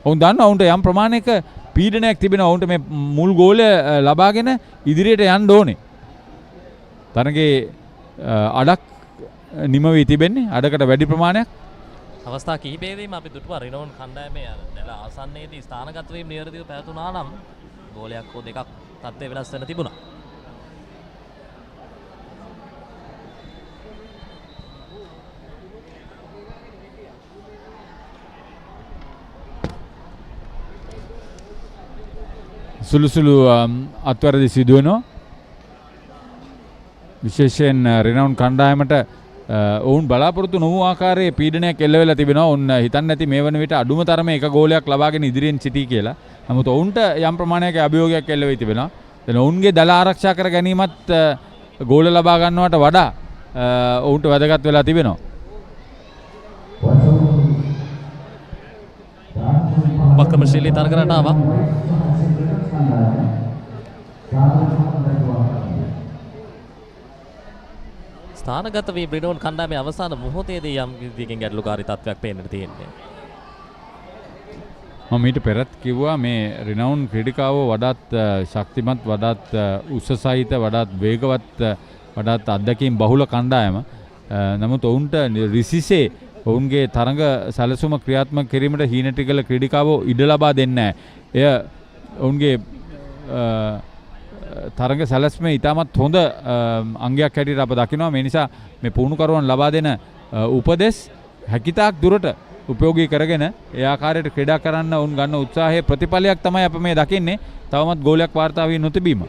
ඔවුන් දන්නවා ඔවුන්ට යම් ප්‍රමාණයක පීඩනයක් තිබෙනවා. ඔවුන්ට මේ මුල් ගෝලය ලබාගෙන ඉදිරියට යන්න ඕනේ. තරගේ අඩක් නිම වී තිබෙන්නේ. අඩකට වැඩි ප්‍රමාණයක්. අවස්ථා කිහිපයකදීම අපි දුටුවා රිනෝන් කණ්ඩායමේ දැල ආසන්නයේදී ස්ථානගත වීම නිවැරදිව පැවතුණා නම් ගෝලයක් හෝ දෙකක් තත්ත්වය වෙනස් වෙන්න තිබුණා. සුළු අත්වැරදි සිදුවෙනවා. විශේෂයෙන් රෙනවුන් කණ්ඩායමට ඔවුන් බලාපොරොත්තු නොවූ ආකාරයේ පීඩනයක් එල්ල වෙලා තිබෙනවා. ඔවුන් හිතන්නේ නැති මේ වන විට අඩුම තරමේ එක ගෝලයක් ලබාගෙන ඉදිරියෙන් සිටී කියලා. නමුත් ඔවුන්ට යම් ප්‍රමාණයක අභියෝගයක් එල්ල වෙයි තිබෙනවා. දැන් ඔවුන්ගේ දල ආරක්ෂා කර ගැනීමත් ගෝල ලබා ගන්නවට වඩා ඔවුන්ට වැදගත් වෙලා තිබෙනවා. උපක්‍රමශීලී තරග රටාවක්. ස්ථානගත වී බ්‍රිනෝන් කණ්ඩායමේ අවසාන මොහොතේදී යම් විදිහකින් ගැටලුකාරී තත්ත්වයක් පේන්නට තියෙන්නේ. මම ඊට පෙරත් කිව්වා මේ රිනවුන් ක්‍රීඩිකාවෝ වඩාත් ශක්තිමත්, වඩාත් උස සහිත, වඩාත් වේගවත්, වඩාත් අත්දැකීම් බහුල කණ්ඩායම. නමුත් ඔවුන්ට රිසිසේ ඔවුන්ගේ තරඟ සැලසුම ක්‍රියාත්මක කිරීමට හීනටිගල ක්‍රීඩිකාවෝ ඉඩ ලබා දෙන්නේ නැහැ. එය ඔවුන්ගේ තරඟ සැලැස්මේ ඉතාමත් හොඳ අංගයක් හැටියට අප දකිනවා. මේ නිසා මේ පුහුණුකරුවන් ලබා දෙන උපදෙස් හැකිතාක් දුරට උපයෝගී කරගෙන ඒ ආකාරයට ක්‍රීඩා කරන්න උන් ගන්න උත්සාහයේ ප්‍රතිඵලයක් තමයි අප මේ දකින්නේ. තවමත් ගෝලයක් වාර්තා වී නොතිබීම.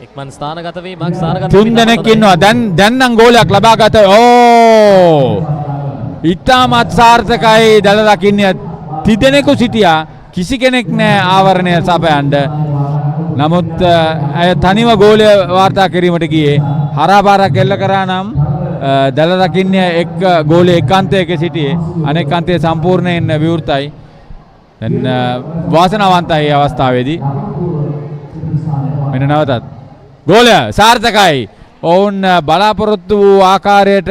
ඉක්මන් ස්ථානගත වීමක් ස්ථානගත තුන් දෙනෙක් ඉන්නවා. දැන් නම් ගෝලයක් ලබා ගත. ඉතාමත් සාර්ථකයි. දල දකින්නේ තිදෙනෙකු සිටියා. කිසි කෙනෙක් නෑ ආවරණය සපයන්න. නමුත් අය තනිව ගෝලය වාර්තා කිරීමට ගියේ. හරාපාරක් එල්ල කරා නම් දල දකින්නේ එක් ගෝලය එක් අන්තයක සිටියේ. අනෙක් අන්තය සම්පූර්ණයෙන් විවෘතයි. දැන් වාසනාවන්තයි අවස්ථාවේදී. මෙන්න නැවතත් ගෝලය සාර්ථකයි. ඔවුන් බලාපොරොත්තු වූ ආකාරයට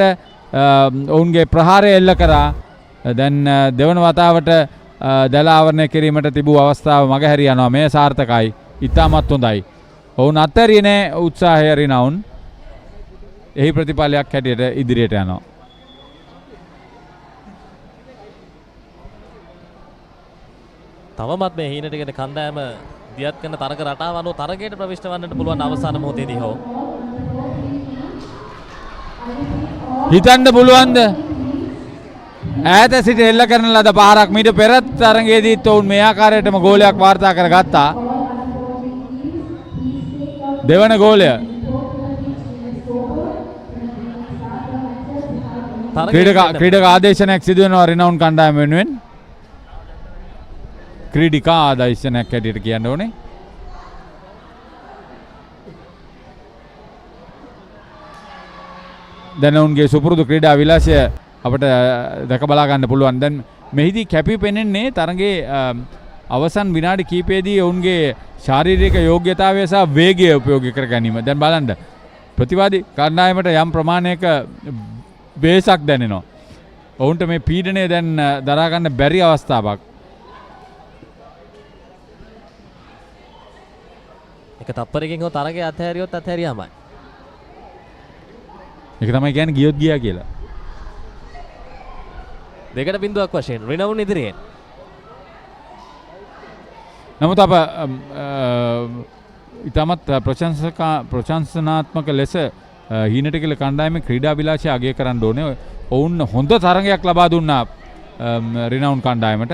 ඔවුන්ගේ ප්‍රහාරය එල්ල කරා. දැන් දෙවන වතාවට දල ආවරණය කිරීමට තිබූ අවස්ථාව මගහැරී යනවා. මේ සාර්ථකයි. ඉතාමත් හොඳයි. ඔවුන් අත්හැරියේ නැහැ උත්සාහය රිනවුන්. එහි ප්‍රතිඵලයක් හැටියට ඉදිරියට යනවා. තවමත් මේ හීනටිගල කණ්ඩායම දියත් කරන තරග රටාව අනුව තරගයට ප්‍රවිෂ්ඨ වන්නට පුළුවන් අවසාන මොහොතේදී හෝ හිතන්න පුළුවන්ද? ඈත සිට එල්ල කරන ලද පහරක් මීට පෙරත් තරගයේදීත් ඔවුන් මේ ආකාරයටම ගෝලයක් වාර්තා කරගත්තා. දෙවන ගෝලය ක්‍රීඩක ආදේශනයක් සිදු වෙනවා රිනවුන් කණ්ඩායම වෙනුවෙන්. ක්‍රීඩිකා ආදේශනයක් හැටියට කියන්න ඕනේ. දැන් ඔවුන්ගේ සුපුරුදු ක්‍රීඩා විලාසය අපට දැක බලා ගන්න පුළුවන්. දැන් මෙහිදී කැපී පෙනෙන්නේ තරගයේ අවසන් විනාඩි කිහිපයේදී ඔවුන්ගේ ශාරීරික යෝග්‍යතාවය සහ වේගය උපයෝගී කර ගැනීම. දැන් බලන්න ප්‍රතිවාදී කණ්ඩායමට යම් ප්‍රමාණයක වෙහසක් දැනෙනවා. ඔවුන්ට මේ පීඩනය දැන් දරා ගන්න බැරි අවස්ථාවක්. එක තප්පරකින් හෝ තරගය අත්හැරියොත් අත්හැරියාමයි. ඒක තමයි කියන්නේ ගියොත් ගියා කියලා. 2-0ක් වශයෙන් රිනවුන් ඉදිරියෙන්. නමුත් අප ඉතාමත් ප්‍රශංසනාත්මක ලෙස හීනටිගල කණ්ඩායමේ ක්‍රීඩා විලාසය අගය කරන්න ඕනේ. ඔවුන් හොඳ තරගයක් ලබා දුන්නා රිනවුන් කණ්ඩායමට.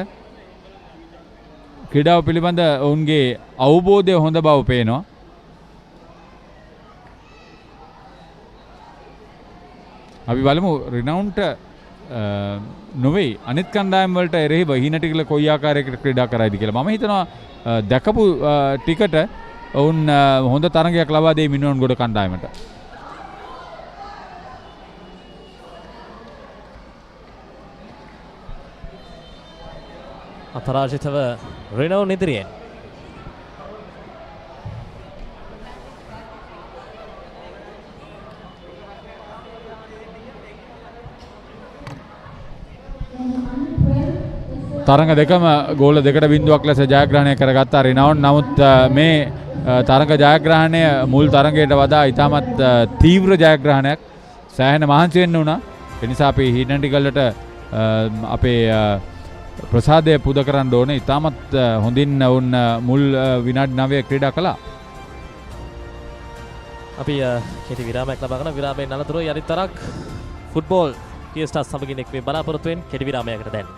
ක්‍රීඩාව පිළිබඳ ඔවුන්ගේ අවබෝධය හොඳ බව පේනවා. අපි බලමු රිනවුන්ට නොවේ අනිත් කණ්ඩායම් වලට එරෙහිව හීනටිගල කොයි ආකාරයකට ක්‍රීඩා කරයිද කියලා. මම හිතනවා දැකපු ටිකට ඔවුන් හොඳ තරගයක් ලබා දෙයි මිනුවන් ගොඩ කණ්ඩායමට. අපරාජිතව රිනවුන් ඉදිරියෙන්. තරඟ දෙකම ගෝල 2-0ක් ලෙස ජයග්‍රහණය කරගත්තා Renown. නමුත් මේ තරඟ ජයග්‍රහණය මුල් තරඟයට වඩා ඉතාමත් තීව්‍ර ජයග්‍රහණයක්. සෑහෙන මහන්සි වෙන්න වුණා. ඒ නිසා අපි හිටන්ටිකල්ලට අපේ ප්‍රසාදය පුද කරන්න ඕනේ. ඉතාමත් හොඳින් වුන් මුල් විනාඩි 9 ක්‍රීඩා කළා. අපි කෙටි විරාමයක් ලබා ගන්න. විරාමයෙන් අනතුරුව යලිත් තරක් ෆුට්බෝල් ෆියස්ටා සමගින් එක් වේ බලාපොරොත්තු වෙන කෙටි විරාමයකට දැන්.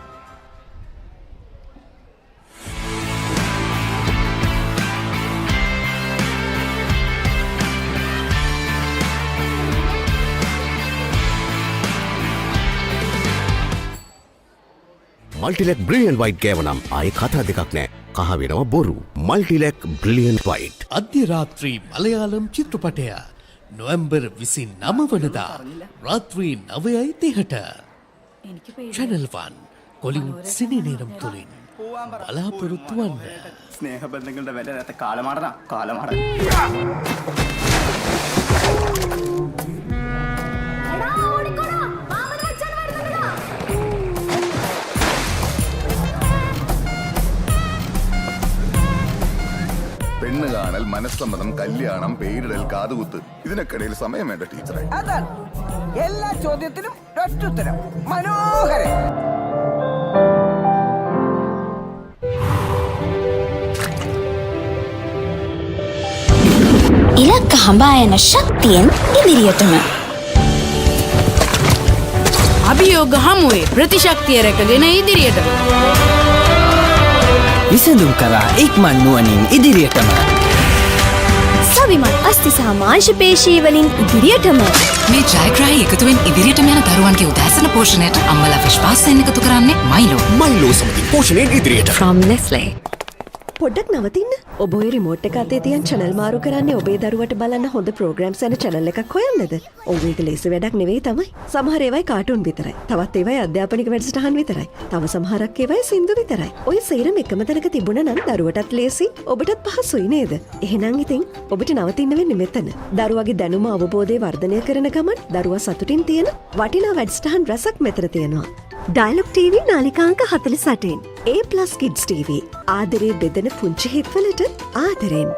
මල්ටිලෙක් බ්‍රිලියන්ට් වයිට් ගෑවනම් ආයේ කතා දෙකක් නෑ. කහ වෙනවා බොරු. Multilac brilliant white. අධ්‍ය රාත්‍රී මලයාලම් චිත්‍රපටය නොවැම්බර් 29 වනදා රාත්‍රී 9:30ට Channel 1 කොලිවුඩ් සිනේනේරම් තුලින් බලාපොරොත්තු වන්න. ස්නේහ බන්ධනවලට වැඩ නැත කාලමාරන කාලමාර. പെണ്ണ് കാണൽ മനസ്സമ്മതം കല്യാണം പേരിടൽ കാതുകുത്ത് ഇതിനൊക്കെയിടയിൽ സമയം വേണ്ട ടീച്ചറെ. അതാണ് എല്ലാ ചോദ്യത്തിനും ഒറ്റുത്തരം. മനോഹരൻ. ඉලක්ක හඹා යන ශක්තියෙන් ඉදිරියටම අභියෝග හමුවේ ප්‍රතිශක්තිය රැකගෙන ඉදිරියටම විසඳුම් කරා ඉක්මන් නුවණින් ඉදිරියටම සවිමත් අස්ති සහ මාංශ පේශී වලින් ඉදිරියටම මේ ජයග්‍රාහී එකතුවෙන් ඉදිරියටම යන දරුවන්ගේ උදෑසන පෝෂණයට අම්මලා විශ්වාසයෙන් එකතු කරන්නේ මයිලෝ සමගින් පෝෂණයෙන් ඉදිරියට. from Nestle. පොඩ්ඩක් නවතින්න. ඔබ ඔය රිමෝට් එක අතේ තියන් channel මාරු කරන්නේ ඔබේ දරුවට බලන්න හොඳ programs යන channel එකක් හොයන්නද? ඔව් ඒක ලේසි වැඩක් නෙවෙයි තමයි. සමහර ඒවායි කාටුන් විතරයි. තවත් ඒවායි අධ්‍යාපනික වැඩසටහන් විතරයි. තව සමහරක් ඒවායි සින්දු විතරයි. ඔය සේරම එකම තැනක තිබුණා නම් දරුවටත් ලේසි, ඔබටත් පහසුයි නේද? එහෙනම් ඉතින් ඔබට නවතින්න වෙන්නේ මෙතන. දරුවගේ දැනුම අවබෝධය වර්ධනය කරන ගමන් දරුවා සතුටින් තියෙන වටිනා වැඩසටහන් රසක් මෙතන තියෙනවා. Dialog TV නාලිකාංක 48. A+ Kids TV. ආදරේ බෙදෙන පුංචි හිත්වලට ආදරෙන්.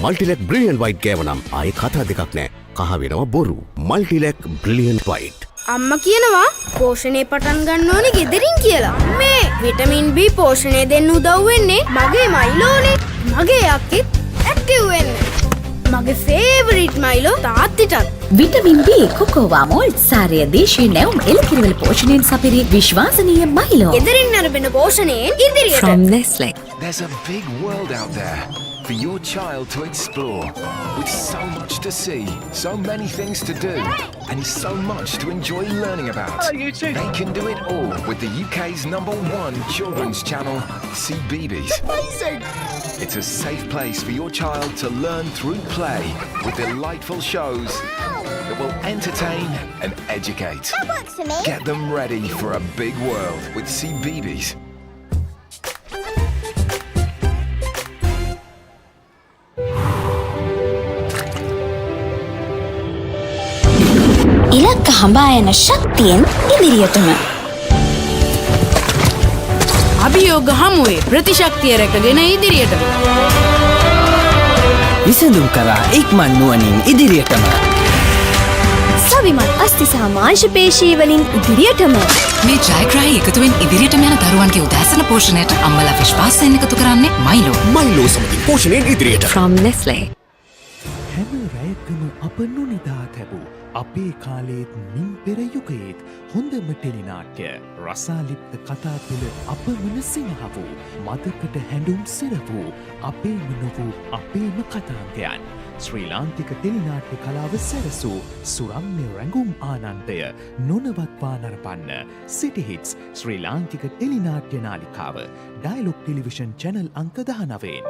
මල්ටිලෙක් බ්‍රිලියන්ට් වයිට් ගෑවනම් ආයේ කතා දෙකක් නෑ. කහ වෙනවා බොරු. Multilac brilliant white. අම්මා කියනවා පෝෂණය පටන් ගන්න ඕනේ ගෙදරින් කියලා. මේ විටමින් B පෝෂණය දෙන්න උදව් වෙන්නේ මගේ මයිලෝනේ. මගේ අක්කෙත් ඇක්ටිව් වෙන්න. මගේ ෆේවරිට් මයිලෝ තාත්තිටත්. විටමින් B කොකෝවා මෝල් සාරය දේශීය නැවුම් එළකිරිවල පෝෂණයෙන් සපිරි විශ්වාසනීය මයිලෝ. ගෙදරින් අරබෙන පෝෂණයෙන් ඉදිරියට. from Nestle. There's a big world out there for your child to explore, with so much to see, so many things to do, and so much to enjoy learning about. They can do it all with the UK's #1 children's channel, CBeebies. Amazing! It's a safe place for your child to learn through play with delightful shows that will entertain and educate. That works for me. Get them ready for a big world with CBeebies. ඉලක්ක හඹා යන ශක්තියෙන් ඉදිරියටම අභියෝග හමුවේ ප්‍රතිශක්තිය රැකගෙන ඉදිරියටම විසඳුම් කරා ඉක්මන් නුවණින් ඉදිරියටම සවිමත් අස්ති සහ මාංශ පේශී වලින් ඉදිරියටම මේ ජයග්‍රාහී එකතුවෙන් ඉදිරියටම යන දරුවන්ගේ උදෑසන පෝෂණයට අම්මලා විශ්වාසයෙන් එකතු කරන්නේ මයිලෝ සමගින් පෝෂණයෙන් ඉදිරියට. from Nestle. හැම රැයකම අප නොනිදා තැබූ අපේ කාලේත් මින් පෙර යුගයේත් හොඳම ටෙලිනාට්‍ය රසාලිප්ත කතා තුළ අපමණ සිනහ වූ මතකට හැඬුම් සිර වූ අපේම නොවූ අපේම කතාන්තයන් ශ්‍රී ලාංකික ටෙලිනාට්‍ය කලාව සැරසූ සුරම්‍ය රැඟුම් ආනන්දය නොනවත්වා නරපන්න සිටි හිට්ස් ශ්‍රී ලාංකික ටෙලිනාට්‍ය නාලිකාව ඩයලොග් ටෙලිවිෂන් චැනල් අංක 19.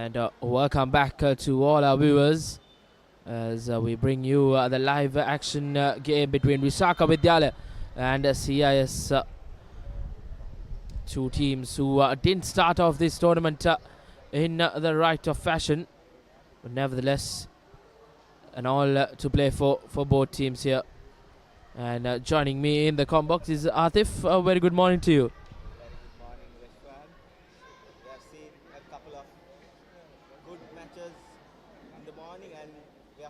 And welcome back to all our viewers as we bring you the live action game between Vishaka Vidyalaya and CIS. Two teams who didn't start off this tournament in the right of fashion, but nevertheless an all to play for both teams here. And joining me in the comm box is Atif. A very good morning to you.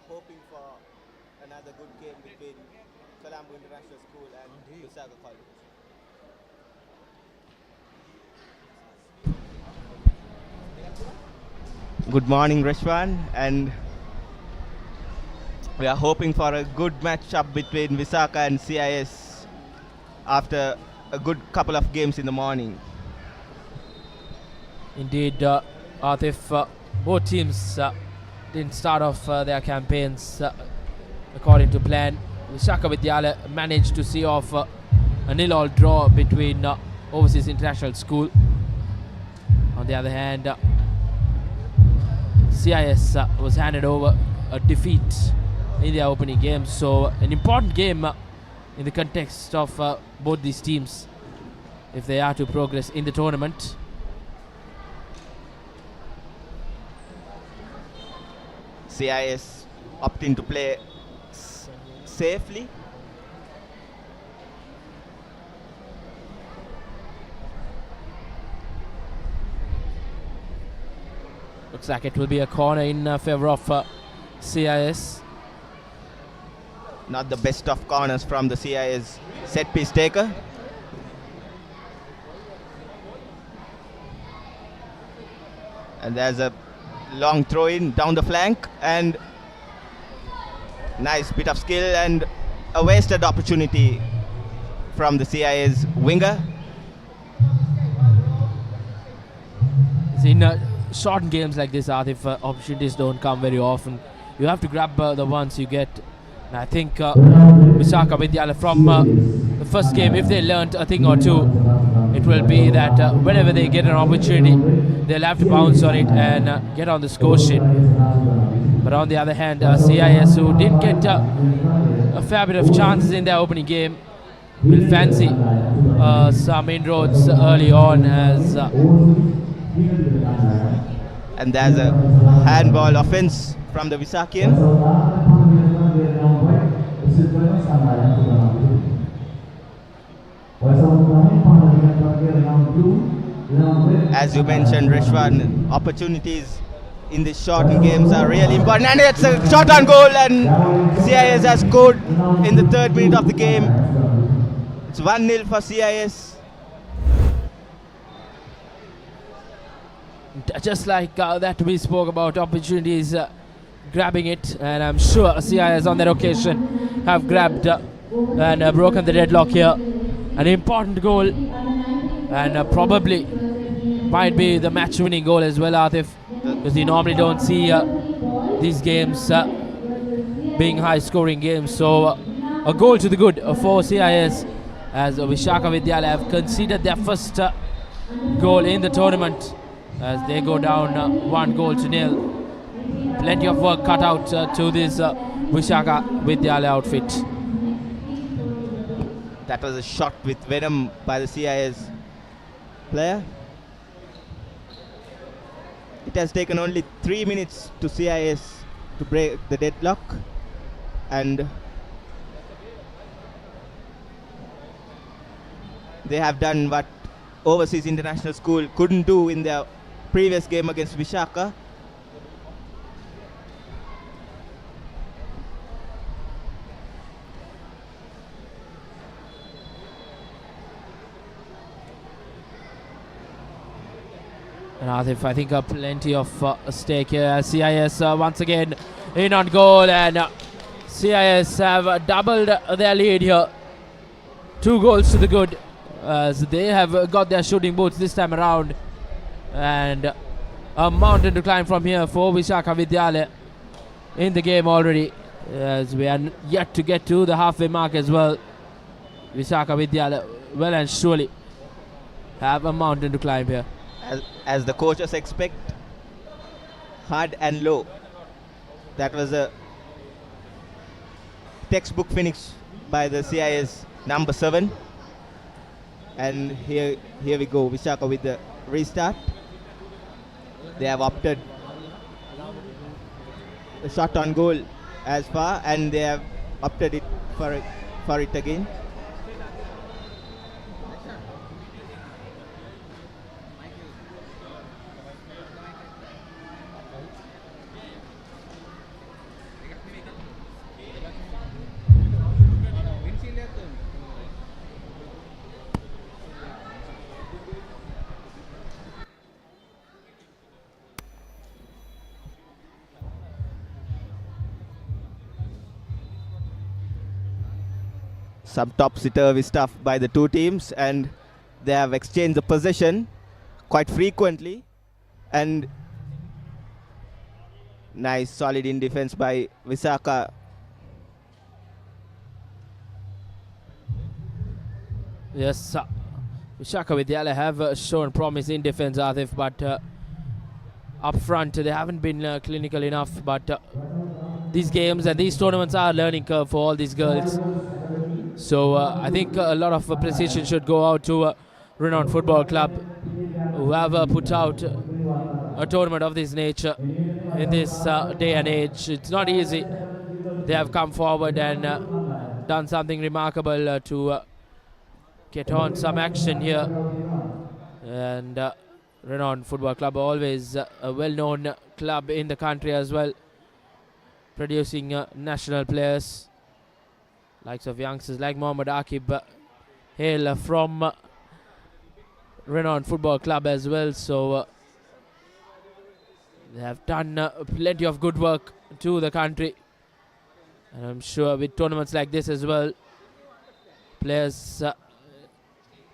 Hoping for another good game between Colombo International School and Vishaka College. Good morning, Reshwan, and we are hoping for a good match-up between Vishaka and CIS after a good couple of games in the morning. Indeed, Atif, both teams didn't start off their campaigns according to plan. Vishaka Vidyalaya managed to see off a 0-0 draw between Overseas International School. On the other hand, CIS was handed over a defeat in their opening game. So an important game in the context of both these teams if they are to progress in the tournament. CIS opting to play safely. Looks like it will be a corner in favor of CIS. Not the best of corners from the CIS set piece taker. And there's a long throw in down the flank and nice bit of skill and a wasted opportunity from the CIS winger. In short games like this, Atif, opportunities don't come very often. You have to grab the ones you get. And I think Vishaka Vidyalaya from the first game, if they learnt a thing or two, it will be that whenever they get an opportunity, they'll have to bounce on it and get on the score sheet. But on the other hand, CIS, who didn't get a fair bit of chances in their opening game, will fancy some inroads early on as... and there's a handball offense from the Visakian. As you mentioned, Reshwan, opportunities in the shortened games are really important. And it's a shot on goal, and CIS has scored in the 3rd minute of the game. It's 1-0 for CIS. Just like that we spoke about opportunities grabbing it, and I'm sure CIS on that occasion have grabbed and broken the deadlock here. An important goal, and probably might be the match-winning goal as well, Atif, because you normally don't see these games being high-scoring games. So a goal to the good for CIS as Vishaka Vidyalaya have conceded their first goal in the tournament as they go down 1-0. Plenty of work cut out to this Vishaka Vidyalaya outfit. That was a shot with venom by the CIS player. It has taken only 3 minutes to CIS to break the deadlock, and they have done what Overseas International School couldn't do in their previous game against Vishaka. And Atif, I think plenty of stake here. CIS once again in on goal, and CIS have doubled their lead here. 2 goals to the good. So they have got their shooting boots this time around. And a mountain to climb from here for Vishaka Vidyalaya in the game already, as we are yet to get to the halfway mark as well. Vishaka Vidyalaya well and surely have a mountain to climb here. As the coaches expect, hard and low. That was a textbook finish by the CIS number 7. And here we go, Vishaka with the restart. They have opted a shot on goal as far, and they have opted it for it again. Some topsy-turvy stuff by the two teams, and they have exchanged the possession quite frequently. And nice solid in defense by Vishaka. Yes, Vishaka Vidyalaya have shown promise in defense, Atif, but up front they haven't been clinical enough. But these games and these tournaments are a learning curve for all these girls. So I think a lot of precision should go out to Renown Football Club, who have put out a tournament of this nature in this day and age. It's not easy. They have come forward and done something remarkable to get on some action here. And Renown Football Club, always a well-known club in the country as well, producing national players. Likes of youngsters like Mohammad Akib hail from Renown Football Club as well. So they have done plenty of good work to the country. And I'm sure with tournaments like this as well, players,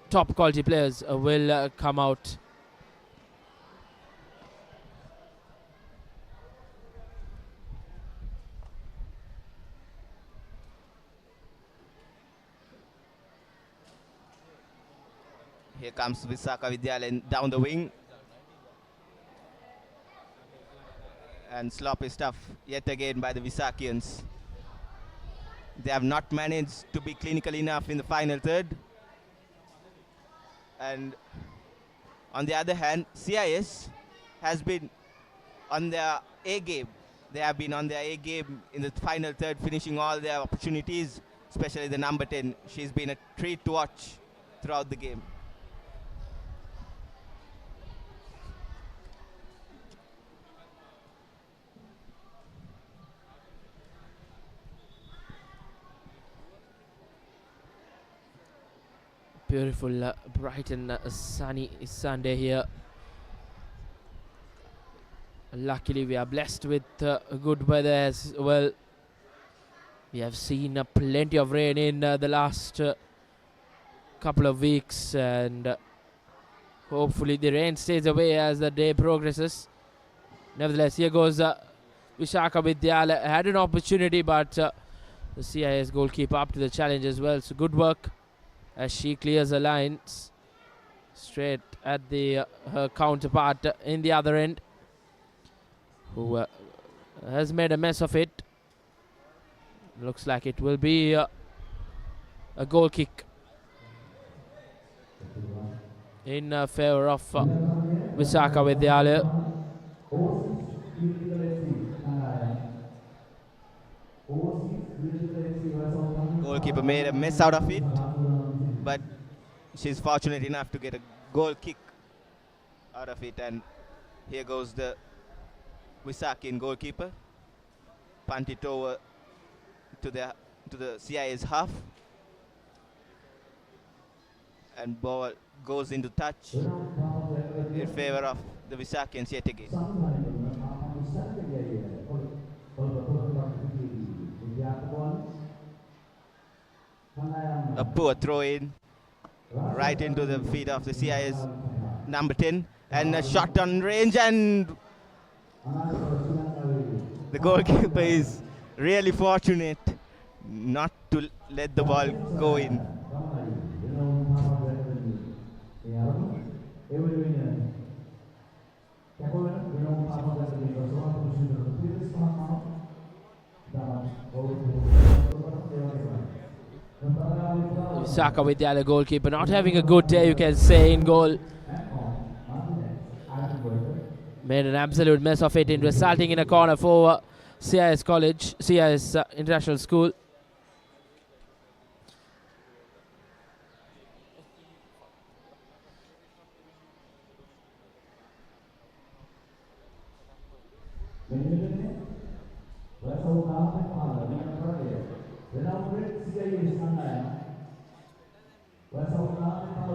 top quality players will come out. Here comes Vishaka Vidyalaya down the wing. And sloppy stuff yet again by the Visakians. They have not managed to be clinical enough in the final third. And on the other hand, CIS has been on their A game. They have been on their A game in the final third, finishing all their opportunities, especially the number 10. She's been a treat to watch throughout the game. Beautiful, bright and sunny Sunday here. Luckily, we are blessed with good weather as well. We have seen plenty of rain in the last couple of weeks, and hopefully the rain stays away as the day progresses. Nevertheless, here goes Vishaka Vidyalaya. Had an opportunity, but the CIS goalkeeper up to the challenge as well. So good work as she clears the lines straight at the her counterpart in the other end, who has made a mess of it. Looks like it will be a goal kick in favor of Vishaka Vidyalaya. Goalkeeper made a mess out of it, but she's fortunate enough to get a goal kick out of it. And here goes the Visakian goalkeeper. Punt it over to the CIS half, and ball goes into touch in favor of the Visakans yet again. A poor throw in right into the feet of the CIS number 10, and a shot on range, and the goalkeeper is really fortunate not to let the ball go in. Vishaka Vidyalaya goalkeeper not having a good day, you can say, in goal. Made an absolute mess of it, resulting in a corner for CIS College, CIS International School.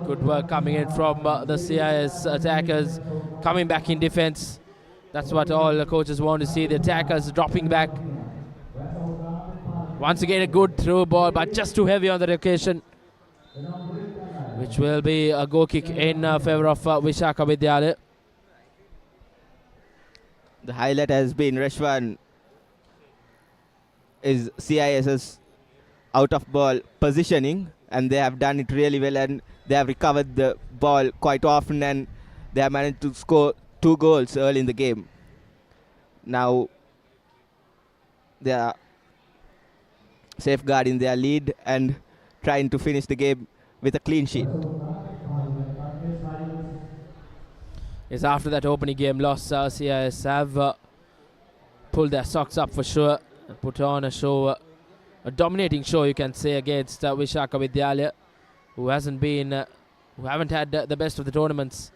Good work coming in from the CIS attackers, coming back in defense. That's what all the coaches want to see, the attackers dropping back. Once again a good through ball, but just too heavy on that occasion, which will be a goal kick in favor of Vishaka Vidyalaya. The highlight has been Reshwan is CIS's out of ball positioning, and they have done it really well, and they have recovered the ball quite often, and they have managed to score 2 goals early in the game. Now they are safeguarding their lead and trying to finish the game with a clean sheet. Yes, after that opening game loss, CIS have pulled their socks up for sure and put on a show, a dominating show, you can say, against Vishaka Vidyalaya, who haven't had the best of the tournaments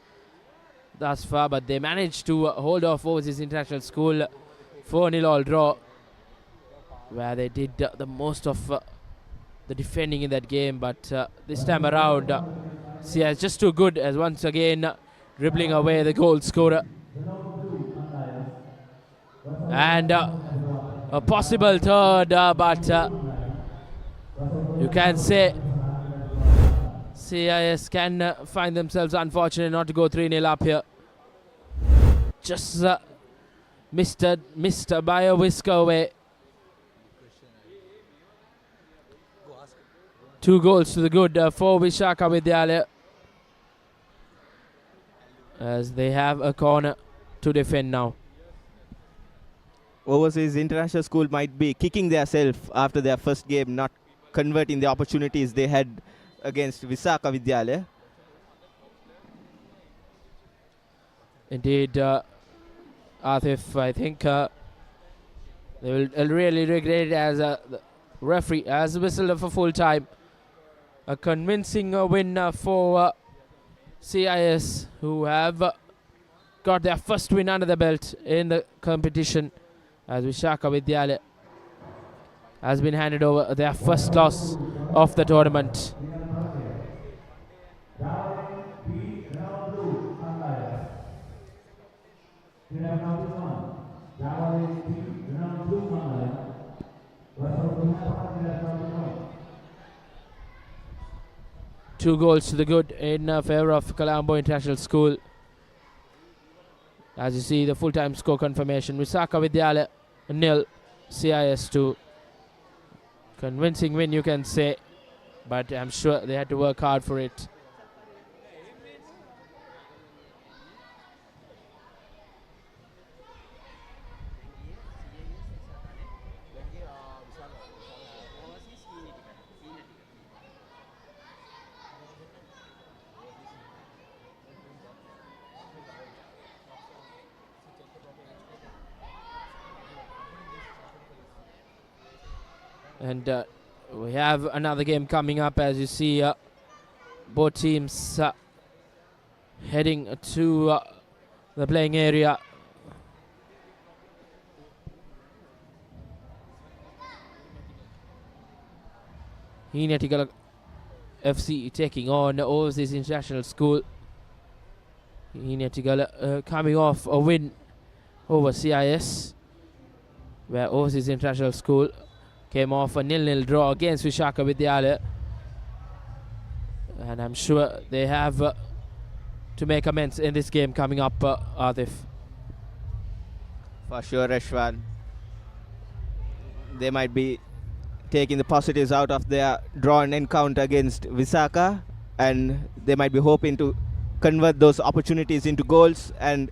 thus far, but they managed to hold off Overseas International School 4-0 all draw, where they did the most of the defending in that game. But this time around, CIS just too good, as once again dribbling away the goal scorer. And a possible third, but you can say CIS can find themselves unfortunate not to go 3-0 up here. Just missed by a whisker away. 2 goals to the good for Vishaka Vidyalaya, as they have a corner to defend now. Overseas International School might be kicking themselves after their first game, not converting the opportunities they had against Vishaka Vidyalaya. Indeed, Atif, I think they will really regret it, as the referee has whistled for full time. A convincing win for CIS, who have got their first win under the belt in the competition, as Vishaka Vidyalaya has been handed over their first loss of the tournament. Two goals to the good in favor of Colombo International School. As you see, the full-time score confirmation: Vishaka Vidyalaya 0, CIS 2. Convincing win, you can say, but I'm sure they had to work hard for it. And we have another game coming up, as you see, both teams heading to the playing area. Hinal FC taking on Overseas International School. Hinetigal coming off a win over CIS, where Overseas International School came off a 0-0 draw against Vishaka Vidyalaya. And I'm sure they have to make amends in this game coming up, Atif. For sure, Reshwan. They might be taking the positives out of their drawn encounter against Vishaka, and they might be hoping to convert those opportunities into goals and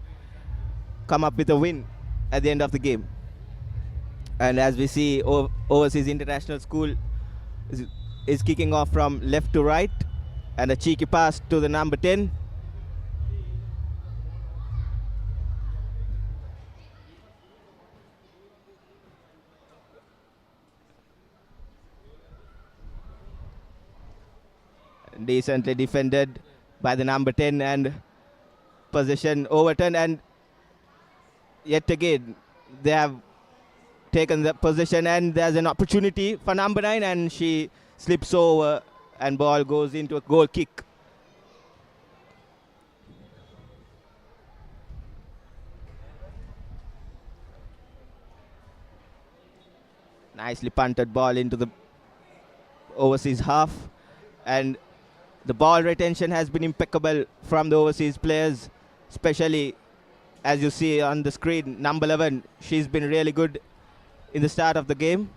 come up with a win at the end of the game. And as we see, Overseas International School is kicking off from left to right, and a cheeky pass to the number 10. Decently defended by the number 10, and possession overturned, and yet again they have taken the possession, and there's an opportunity for number 9, and she slips over and ball goes into a goal kick. Nicely punted ball into the Overseas half, and the ball retention has been impeccable from the Overseas players, especially as you see on the screen, number 11. She's been really good in the start of the game.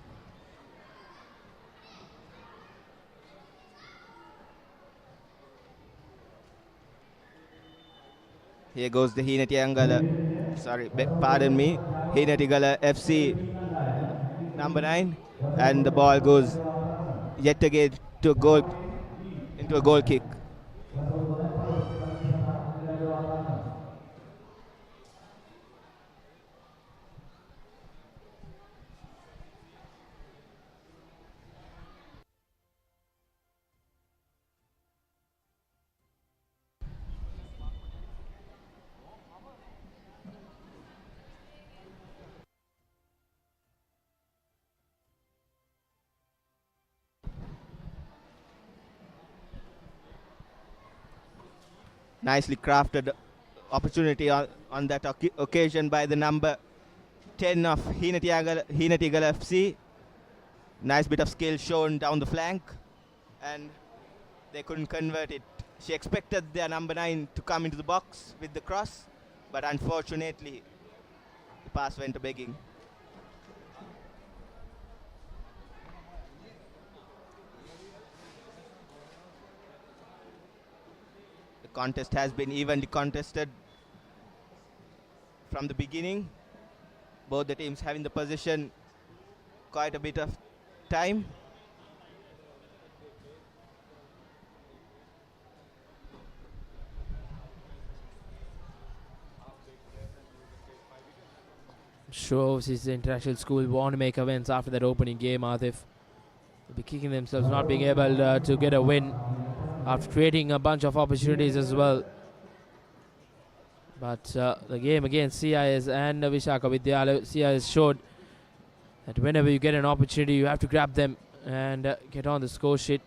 Here goes the Hinetiangala, Hinetigala FC number 9, and the ball goes yet again to a goal, into a goal kick. Nicely crafted opportunity on that occasion by the number 10 of Hinetigal FC. Nice bit of skill shown down the flank, and they couldn't convert it. She expected their number 9 to come into the box with the cross, but unfortunately the pass went begging. Contest has been evenly contested from the beginning. Both the teams having the possession quite a bit of time. Shows his international school want to make amends after that opening game, Atif. They'll be kicking themselves not being able to get a win after creating a bunch of opportunities as well. But the game against CIS and Vishaka Vidyalaya, CIS showed that whenever you get an opportunity, you have to grab them and get on the score sheet.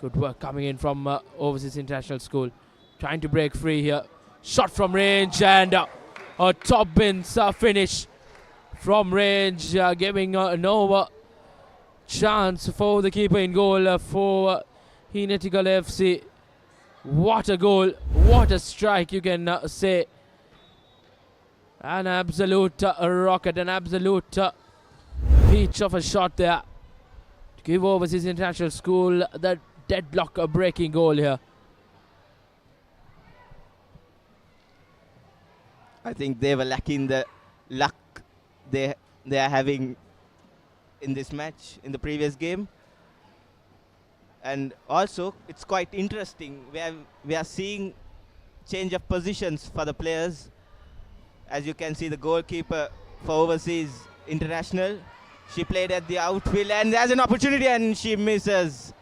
Good work coming in from Overseas International School. Trying to break free here. Shot from range, and a top bins finish from range, giving no chance for the keeper in goal for Hinetigal FC. What a goal, what a strike, you can say. An absolute rocket, an absolute peach of a shot there to give Overseas International School the deadlock breaking goal here. I think they were lacking the luck they are having in this match in the previous game. And also, it's quite interesting. We are seeing change of positions for the players. As you can see, the goalkeeper for Overseas International, she played at the outfield, and there's an opportunity, and she misses.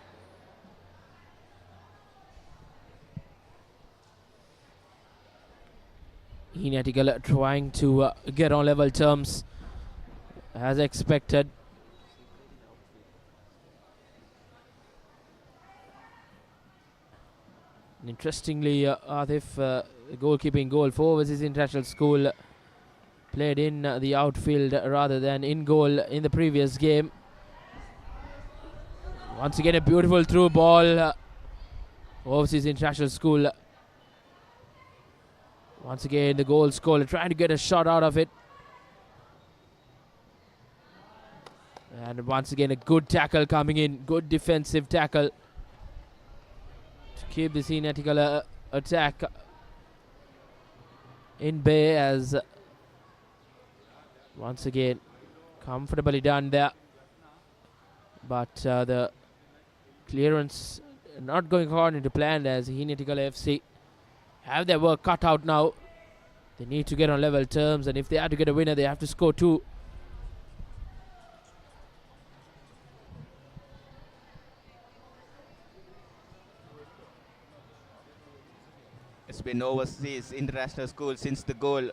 Hinetigal trying to get on level terms as expected. Interestingly, Atif, goalkeeping goal for Overseas International School. Played in the outfield rather than in goal in the previous game. Once again a beautiful through ball. Overseas International School. Once again the goal scorer trying to get a shot out of it. And once again a good tackle coming in. Good defensive tackle to keep the Hinetical attack in bay, as once again comfortably done there. But the clearance not going according to plan, as Hinetical FC have their work cut out now. They need to get on level terms, and if they are to get a winner they have to score 2. It's been Overseas International School since the goal,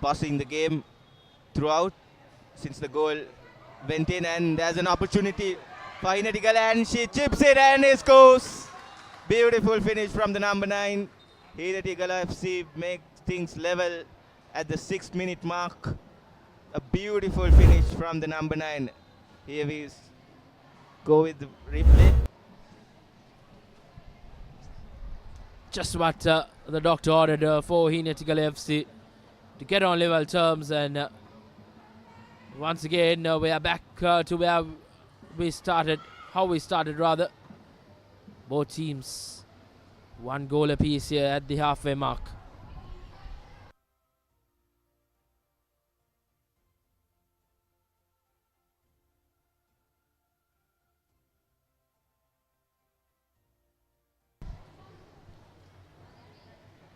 bossing the game throughout since the goal went in, and there's an opportunity for Hinetical, and she chips it and it scores. Beautiful finish from the number 9. Hinetical FC makes things level at the 6th minute mark. A beautiful finish from the number 9. Here we go with the replay. Just what the doctor ordered for Hinetical FC to get on level terms, and once again we are back to where we started, how we started rather. Both teams 1 goal apiece here at the halfway mark.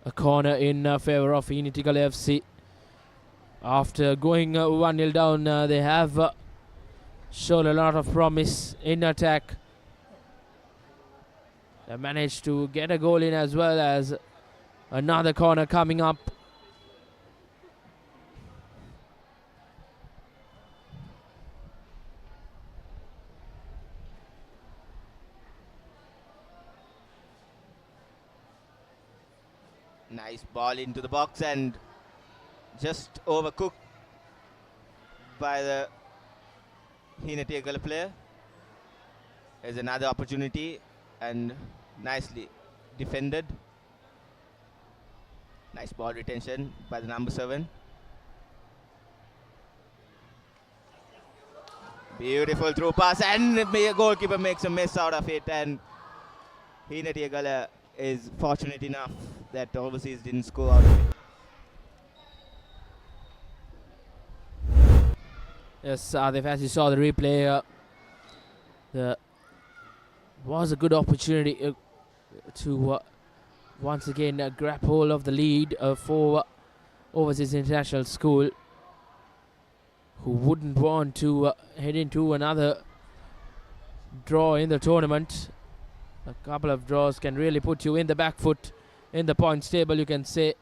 A corner in favour of Hinetical FC. After going 1-0 down, they have shown a lot of promise in attack. They managed to get a goal in, as well as another corner coming up. Nice ball into the box and just overcooked by the Hinetical player. There's another opportunity and nicely defended. Nice ball retention by the number 7. Beautiful through pass, and the goalkeeper makes a mess out of it, and Hinetical is fortunate enough that Overseas didn't score out of it. Yes, as you saw the replay, there was a good opportunity to once again grab hold of the lead for Overseas International School, who wouldn't want to head into another draw in the tournament. A couple of draws can really put you in the back foot in the points table, you can say.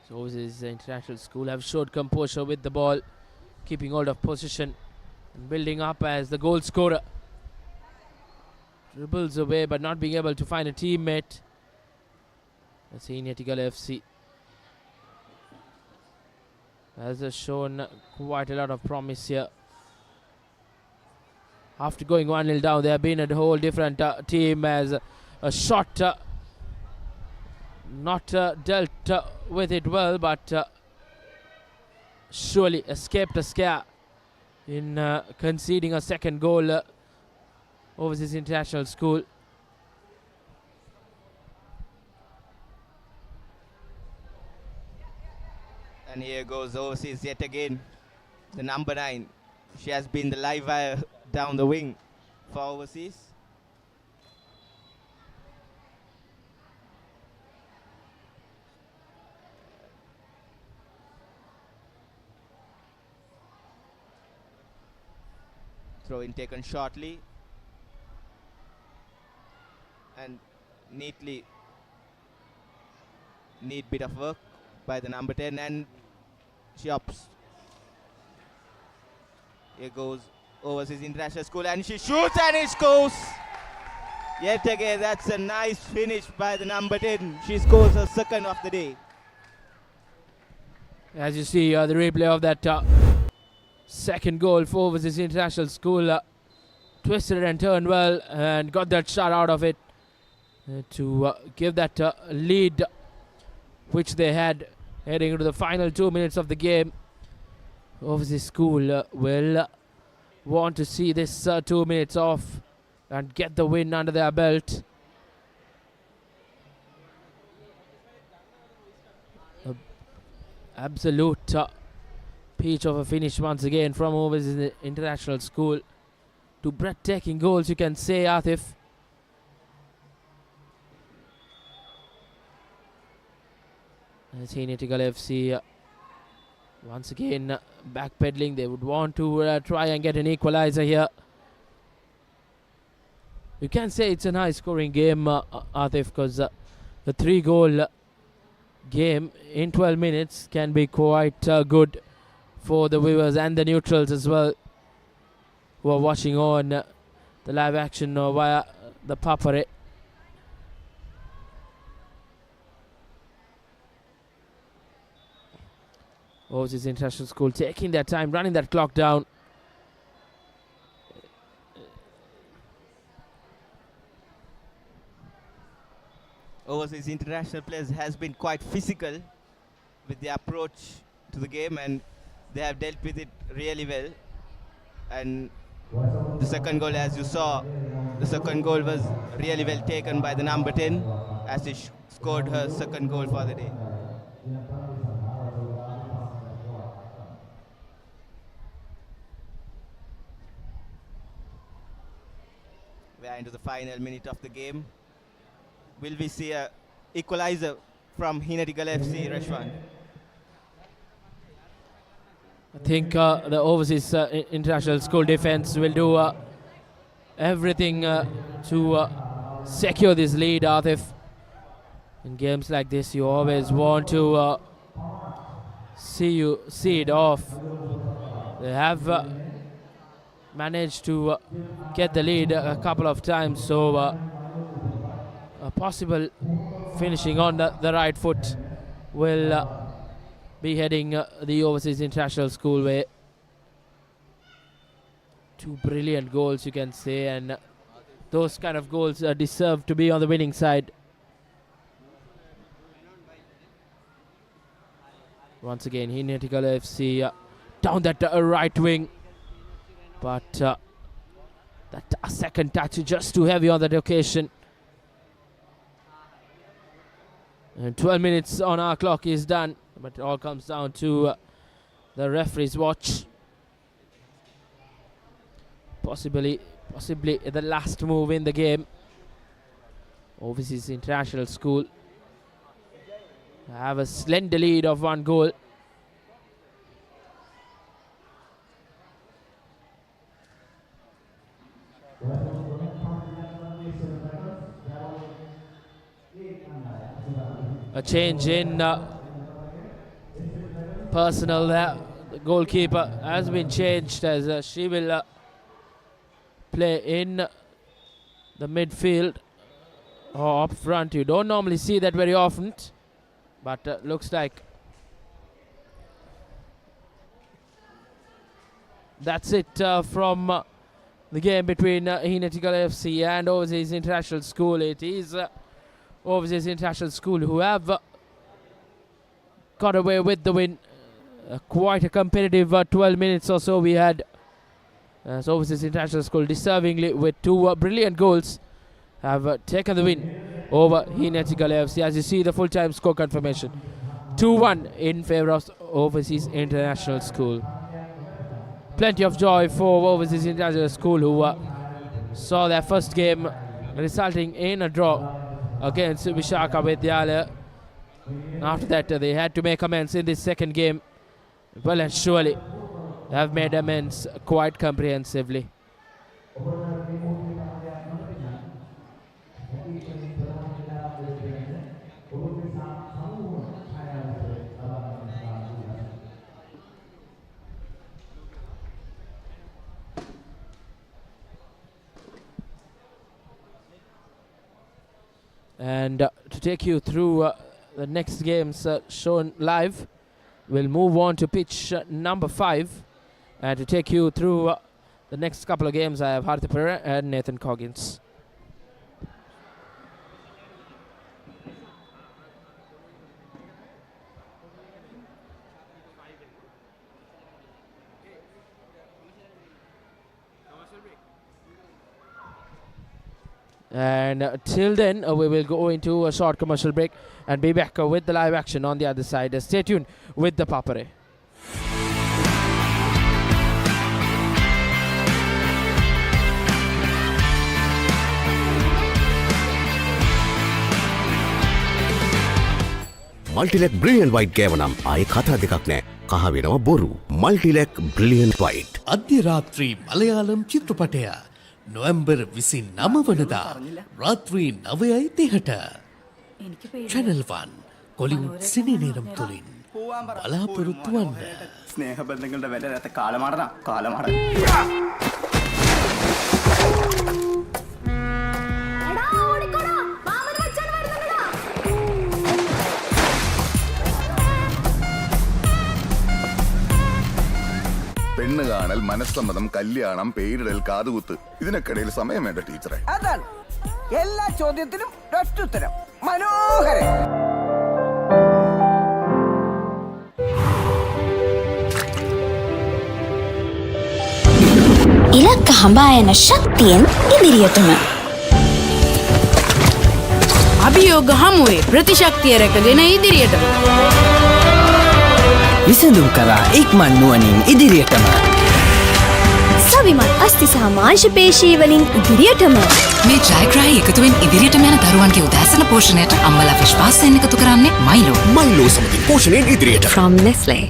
So Overseas International School have showed composure with the ball, keeping hold of position and building up as the goal scorer dribbles away but not being able to find a teammate. That's Hinetical FC has shown quite a lot of promise here. After going 1-0 down, they have been a whole different team, as a shot not dealt with it well, but surely escaped a scare in conceding a second goal. Overseas International School. And here goes Overseas yet again. The number 9. She has been the live wire down the wing for Overseas. Throw in taken shortly. And neat bit of work by the number 10, and she opts. Here goes Overseas International School, and she shoots and it scores. Yet again, that's a nice finish by the number 10. She scores her second of the day. As you see the replay of that second goal for Overseas International School, twisted and turned well and got that shot out of it to give that lead which they had heading into the final 2 minutes of the game. Overseas School will want to see this 2 minutes off and get the win under their belt. Absolute peach of a finish once again from Overseas International School. Two breathtaking goals, you can say, Atif. As Hinal FC once again backpedaling, they would want to try and get an equalizer here. You can say it's a high scoring game, Atif, because the 3-goal game in 12 minutes can be quite good for the viewers and the neutrals as well, who are watching on the live action via the Papare. Overseas International School taking their time, running that clock down. Overseas International players has been quite physical with their approach to the game, and they have dealt with it really well. And the second goal, as you saw, the second goal was really well taken by the number 10 as she scored her second goal for the day. We are into the final minute of the game. Will we see a equalizer from Hinal FC, Reshwan? I think the Overseas International School defense will do everything to secure this lead, Atif. In games like this, you always want to see it off. They have managed to get the lead a couple of times, so a possible finishing on the right foot will be heading the Overseas International School way. Two brilliant goals, you can say, and those kind of goals deserve to be on the winning side. Once again, Hinal FC down that right wing, but that second touch is just too heavy on that occasion. And 12 minutes on our clock is done, but it all comes down to the referee's watch. Possibly the last move in the game. Overseas International School have a slender lead of 1 goal. A change in personnel there. The goalkeeper has been changed as she will play in the midfield or up front. You don't normally see that very often, but looks like that's it from the game between Hinal FC and Overseas International School. It is Overseas International School who have got away with the win. Quite a competitive 12 minutes or so we had. So Overseas International School deservingly with 2 brilliant goals have taken the win over Hinal FC. As you see the full-time score confirmation, 2-1 in favour of Overseas International School. Plenty of joy for Overseas International School, who saw their first game resulting in a draw against Vishaka College. After that, they had to make amends in this second game. Well and surely, they have made amends quite comprehensively. And to take you through the next games shown live, we'll move on to pitch number 5. And to take you through the next couple of games, I have Haritha Perera and Nathan Coggins. And till then, we will go into a short commercial break and be back with the live action on the other side. Stay tuned with the Papare. Multilac brilliant white ගෑව නම් ආයේ කතා දෙකක් නෑ. කහ වෙනවා බොරු. Multilac brilliant white. අධ්‍යරාත්‍රී මලයාලම් චිත්‍රපටය නොවැම්බර් 29 වනදා රාත්‍රී 9:30ට Channel 1 කොලිවුඩ් සිනි නේරම් තුලින් බලාපොරොත්තු වන්න. ස්නේහ බන්ධනවලට වැඩ නැත කාලමාරණ. പെണ്ണ് കാണൽ, മനസ്സമ്മതം, കല്യാണം, പേരിടൽ, കാതുകുത്ത്, ഇതിനൊക്കെയിടയിൽ സമയം വേണ്ട ടീച്ചറെ. അതാണ് എല്ലാ ചോദ്യത്തിനും ഒറ്റുത്തരം. മനോഹരൻ. ඉලක්ක හඹා යන ශක්තියෙන් ඉදිරියටම අභියෝග හමුවේ ප්‍රතිශක්තිය රැකගෙන ඉදිරියටම විසඳුම් කරා ඉක්මන් නුවණින් ඉදිරියටම සවිමත් අස්ති සහ මාංශ පේශී වලින් ඉදිරියටම මේ ජයග්‍රාහී එකතුවෙන් ඉදිරියටම යන දරුවන්ගේ උදෑසන පෝෂණයට අම්මලා විශ්වාසයෙන් එකතු කරන්නේ මයිලෝ සමගින් පෝෂණයෙන් ඉදිරියට. From Nestle.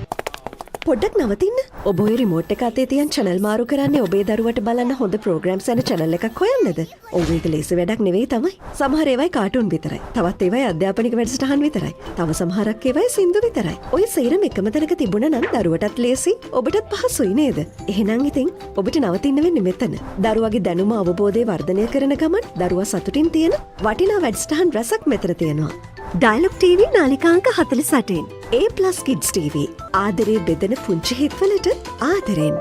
පොඩ්ඩක් නවතින්න. ඔබ ඔය රිමෝට් එක අතේ තියන් channel මාරු කරන්නේ ඔබේ දරුවට බලන්න හොඳ programs යන channel එකක් හොයන්නද? ඔව් ඒක ලේසි වැඩක් නෙවෙයි තමයි. සමහර ඒවායි කාටුන් විතරයි. තවත් ඒවායි අධ්‍යාපනික වැඩසටහන් විතරයි. තව සමහරක් ඒවායි සින්දු විතරයි. ඔය සේරම එකම තැනක තිබුණා නම් දරුවටත් ලේසි, ඔබටත් පහසුයි නේද? එහෙනම් ඉතින් ඔබට නවතින්න වෙන්නේ මෙතන. දරුවගේ දැනුම අවබෝධය වර්ධනය කරන ගමන් දරුවා සතුටින් තියෙන වටිනා වැඩසටහන් රසක් මෙතන තියෙනවා. Dialog TV නාලිකාංක 48. A+ Kids TV. ආදරේ බෙදෙන පුංචි හිත්වලට ආදරෙන්.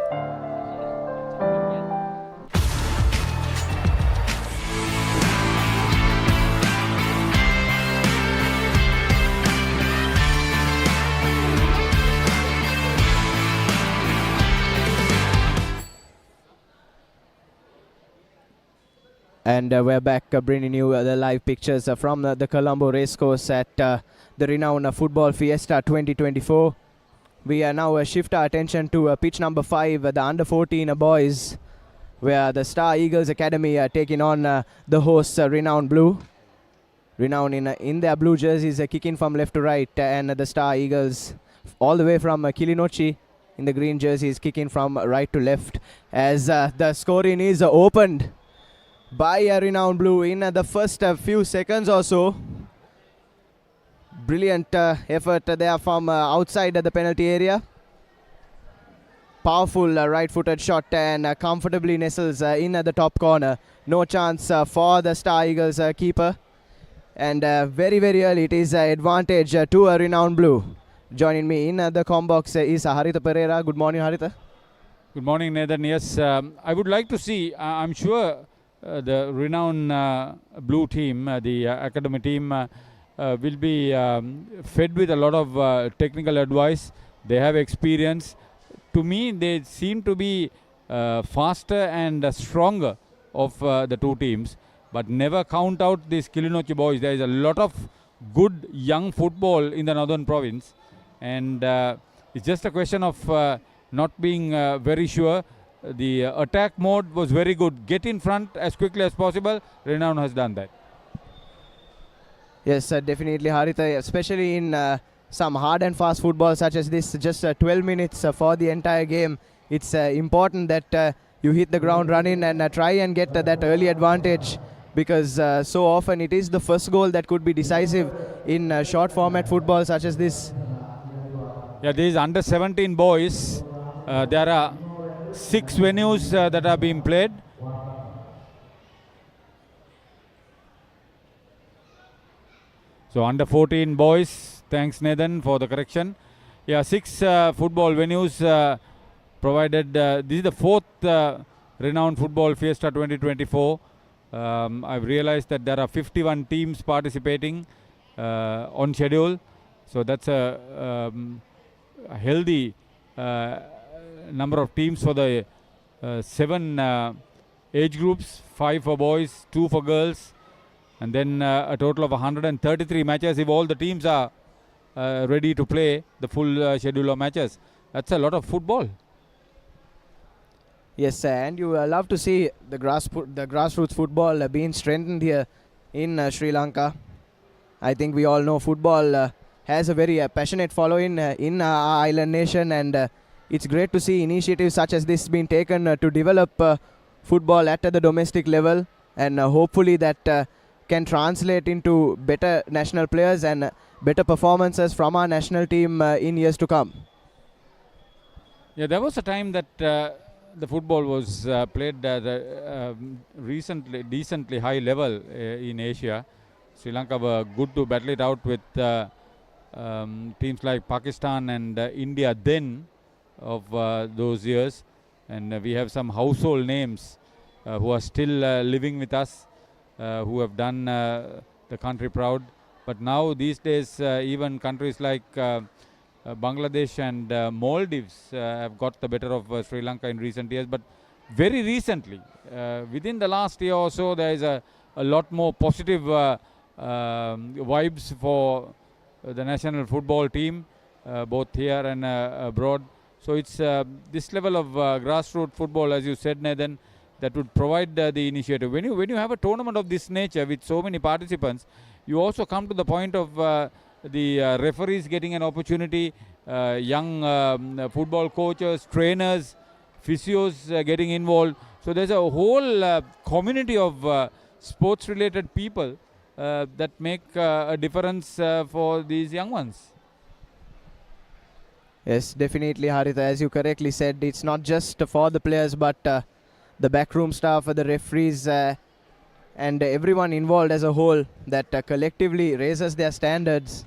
And we're back bringing you the live pictures from the Colombo Racecourse at the Renown Football Fiesta 2024. We now shift our attention to pitch number 5, the under 14 boys, where the Star Eagles Academy are taking on the hosts Renown Blue. Renown in their blue jerseys kicking from left to right, and the Star Eagles all the way from Kilinochi in the green jerseys kicking from right to left, as the scoring is opened by Renown Blue in the first few seconds or so. Brilliant effort there from outside the penalty area. Powerful right-footed shot and comfortably nestles in the top corner. No chance for the Star Eagles keeper. And very, very early it is advantage to Renown Blue. Joining me in the combox is Haritha Perera. Good morning, Haritha. Good morning, Nathan. Yes, I would like to see, I'm sure the Renown Blue team, the academy team, will be fed with a lot of technical advice. They have experience. To me, they seem to be faster and stronger of the two teams. But never count out these Kilinochi boys. There is a lot of good young football in the northern province. And it's just a question of not being very sure. The attack mode was very good. Get in front as quickly as possible. Renown has done that. Yes, definitely, Haritha, especially in some hard and fast football such as this, just 12 minutes for the entire game. It's important that you hit the ground running and try and get that early advantage, because so often it is the first goal that could be decisive in short format football such as this. Yeah, these under 17 boys, there are 6 venues that are being played. So under 14 boys, thanks Nathan for the correction. Yeah, 6 football venues provided. This is the 4th Renown Football Fiesta 2024. I've realized that there are 51 teams participating on schedule. So that's a healthy number of teams for the 7 age groups, 5 for boys, 2 for girls, and then a total of 133 matches if all the teams are ready to play the full schedule of matches. That's a lot of football. Yes, and you love to see the grassroots football being strengthened here in Sri Lanka. I think we all know football has a very passionate following in our island nation, and it's great to see initiatives such as this being taken to develop football at the domestic level, and hopefully that can translate into better national players and better performances from our national team in years to come. Yeah, there was a time that the football was played at a decently high level in Asia. Sri Lanka were good to battle it out with teams like Pakistan and India then of those years, and we have some household names who are still living with us, who have done the country proud. But now these days even countries like Bangladesh and Maldives have got the better of Sri Lanka in recent years. But very recently, within the last year or so, there is a lot more positive vibes for the national football team, both here and abroad. So it's this level of grassroots football, as you said, Nathan, that would provide the initiative. When you have a tournament of this nature with so many participants, you also come to the point of the referees getting an opportunity, young football coaches, trainers, physios getting involved. So there's a whole community of sports-related people that make a difference for these young ones. Yes, definitely, Haritha. As you correctly said, it's not just for the players, but the backroom staff, the referees, and everyone involved as a whole that collectively raises their standards.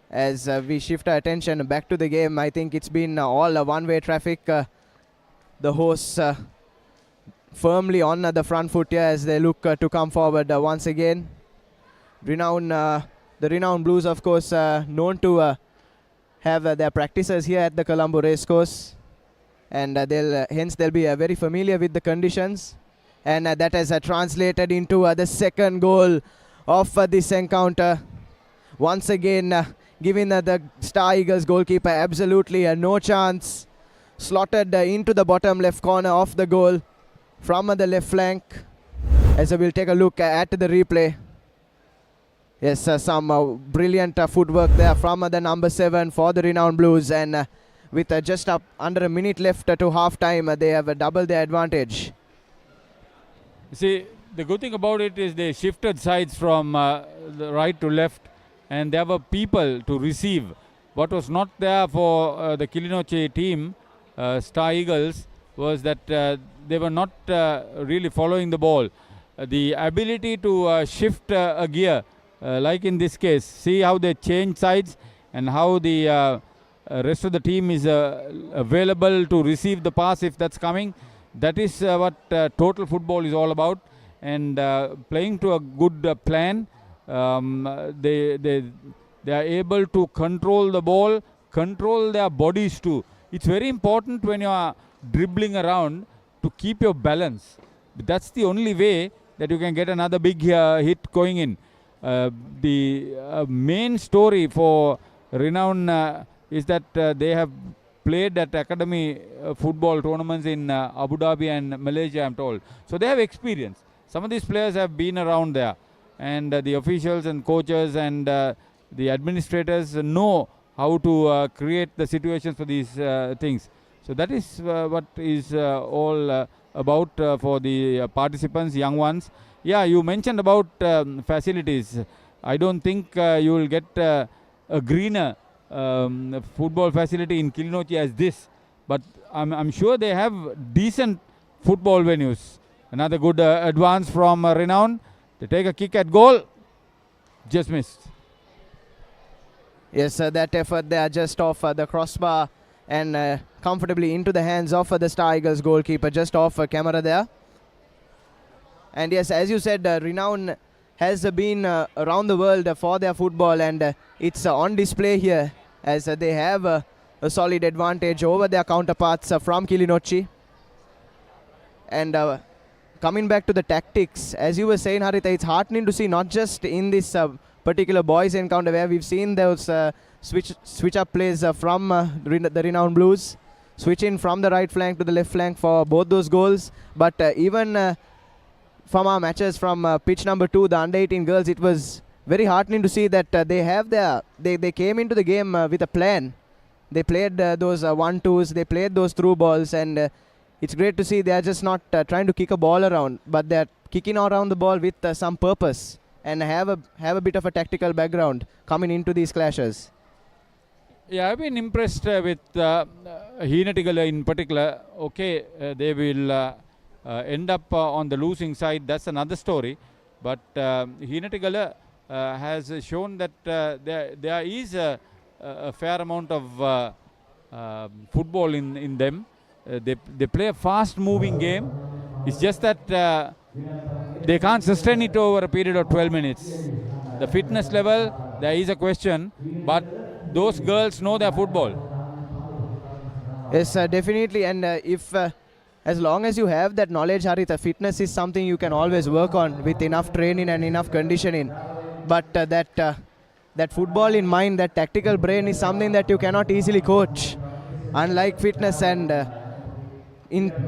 As we shift our attention back to the game, I think it's been all a one-way traffic. The hosts firmly on the front foot here as they look to come forward once again. The Renown Blues, of course, known to have their practices here at the Colombo Racecourse, and hence they'll be very familiar with the conditions, and that has translated into the second goal of this encounter. Once again, giving the Star Eagles goalkeeper absolutely no chance. Slotted into the bottom left corner of the goal from the left flank. As we'll take a look at the replay. Yes, some brilliant footwork there from the number 7 for the Renown Blues, and with just up under a minute left to half time, they have doubled their advantage. See, the good thing about it is they shifted sides from the right to left, and there were people to receive. What was not there for the Kilinochchi team, Star Eagles, was that they were not really following the ball. The ability to shift a gear, like in this case, see how they change sides and how the rest of the team is available to receive the pass if that's coming. That is what total football is all about, and playing to a good plan. They are able to control the ball, control their bodies too. It's very important when you are dribbling around to keep your balance. That's the only way that you can get another big hit going in. The main story for Renown is that they have played at academy football tournaments in Abu Dhabi and Malaysia, I'm told. So they have experience. Some of these players have been around there, and the officials and coaches and the administrators know how to create the situations for these things. So that is what is all about for the participants, young ones. Yeah, you mentioned about facilities. I don't think you will get a greener football facility in Kilinochchi as this, but I'm sure they have decent football venues. Another good advance from Renown. They take a kick at goal, just missed. Yes, that effort there just off the crossbar and comfortably into the hands of the Star Eagles goalkeeper, just off camera there. And yes, as you said, Renown has been around the world for their football, and it's on display here as they have a solid advantage over their counterparts from Kilinochchi. And coming back to the tactics, as you were saying, Haritha, it's heartening to see not just in this particular boys encounter where we've seen those switch up plays from the Renown Blues, switching from the right flank to the left flank for both those goals, but even from our matches from pitch number 2, the under-18 girls, it was very heartening to see that they came into the game with a plan. They played those 1-2s, they played those through balls, and it's great to see they are just not trying to kick a ball around, but they're kicking around the ball with some purpose and have a bit of a tactical background coming into these clashes. Yeah, I've been impressed with Hinal in particular. Okay, they will end up on the losing side, that's another story. But Hinal has shown that there is a fair amount of football in them. They play a fast-moving game. It's just that they can't sustain it over a period of 12 minutes. The fitness level, there is a question, but those girls know their football. Yes, definitely. And if as long as you have that knowledge, Haritha, fitness is something you can always work on with enough training and enough conditioning. But that football in mind, that tactical brain is something that you cannot easily coach. Unlike fitness, and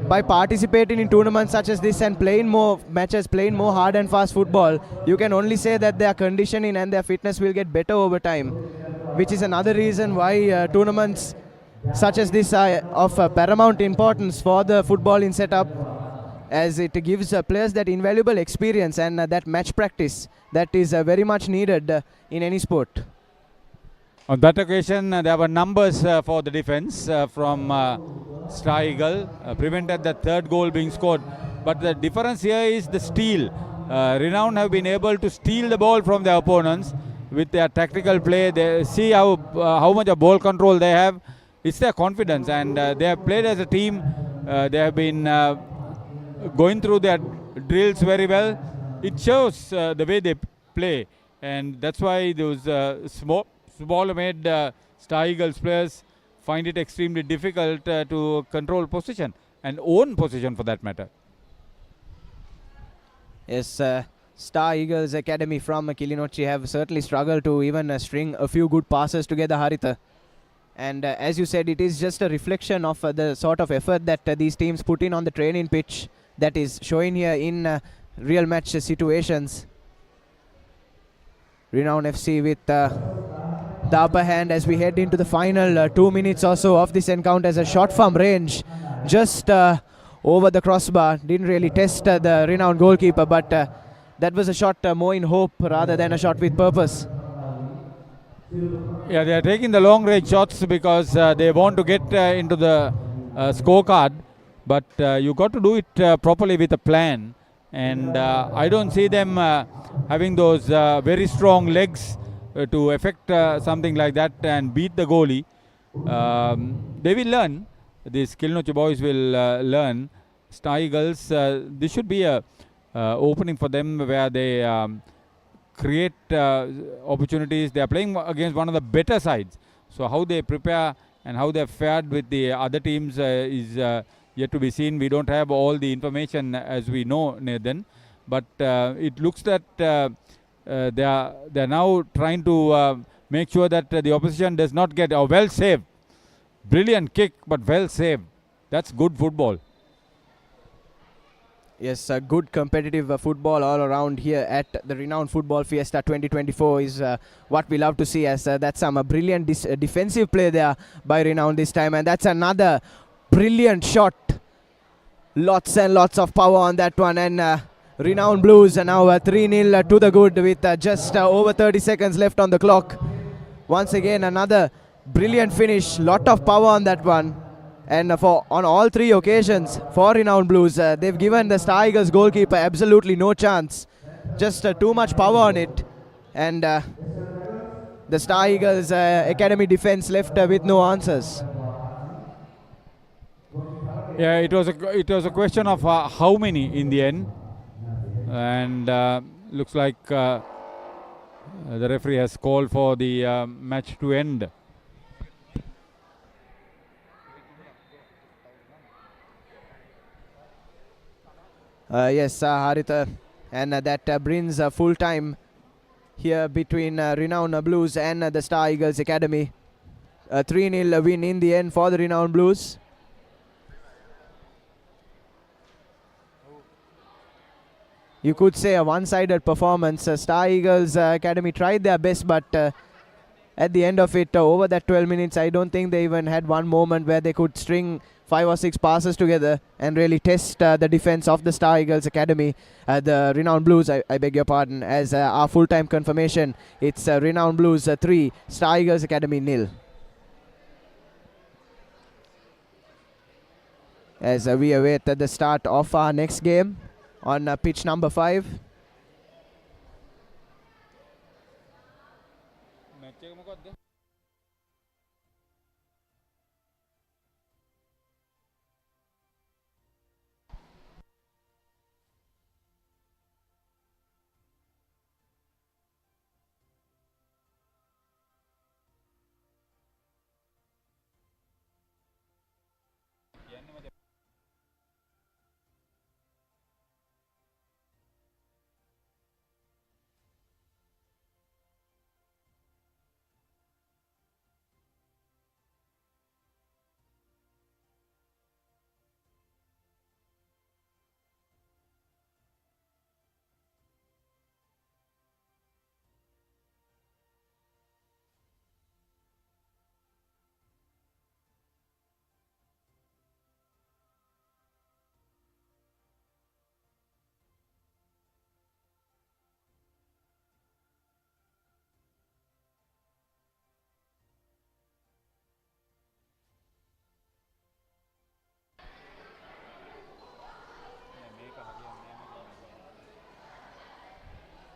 by participating in tournaments such as this and playing more matches, playing more hard and fast football, you can only say that their conditioning and their fitness will get better over time, which is another reason why tournaments such as this are of paramount importance for the footballing setup, as it gives players that invaluable experience and that match practice that is very much needed in any sport. On that occasion, there were numbers for the defense from Star Eagle, prevented the third goal being scored. But the difference here is the steal. Renown have been able to steal the ball from their opponents with their tactical play. They see how much of ball control they have. It's their confidence, and they have played as a team. They have been going through their drills very well. It shows the way they play, and that's why those small-made Star Eagles players find it extremely difficult to control possession and own possession for that matter. Yes, Star Eagles Academy from Kilinochchi have certainly struggled to even string a few good passes together, Haritha. And as you said, it is just a reflection of the sort of effort that these teams put in on the training pitch that is showing here in real match situations. Renown FC with the upper hand as we head into the final 2 minutes or so of this encounter, as a shot from range just over the crossbar. Didn't really test the Renown goalkeeper, but that was a shot more in hope rather than a shot with purpose. Yeah, they are taking the long range shots because they want to get into the scorecard, but you got to do it properly with a plan, and I don't see them having those very strong legs to affect something like that and beat the goalie. They will learn. These Kilinochchi boys will learn. Star Eagles, this should be a opening for them where they create opportunities. They are playing against one of the better sides. So how they prepare and how they have fared with the other teams is yet to be seen. We don't have all the information as we know, Nathan. But it looks that they are now trying to make sure that the opposition does not get a well saved. Brilliant kick, but well saved. That's good football. Yes, good competitive football all around here at the Renown Football Fiesta 2024 is what we love to see, as that's some brilliant defensive play there by Renown this time, and that's another brilliant shot. Lots and lots of power on that one, and Renown Blues are now 3-0 to the good with just over 30 seconds left on the clock. Once again, another brilliant finish, lot of power on that one. And on all three occasions for Renown Blues, they've given the Star Eagles goalkeeper absolutely no chance. Just too much power on it. And the Star Eagles Academy defense left with no answers. Yeah, it was a question of how many in the end, and looks like the referee has called for the match to end. Yes, Haritha, and that brings full time here between Renown Blues and the Star Eagles Academy. A 3-0 win in the end for the Renown Blues. You could say a one-sided performance. Star Eagles Academy tried their best, but at the end of it, over that 12 minutes, I don't think they even had one moment where they could string 5 or 6 passes together and really test the defense of the Star Eagles Academy. The Renown Blues, I beg your pardon, as our full-time confirmation, it's Renown Blues 3, Star Eagles Academy 0. As we await the start of our next game on pitch number 5.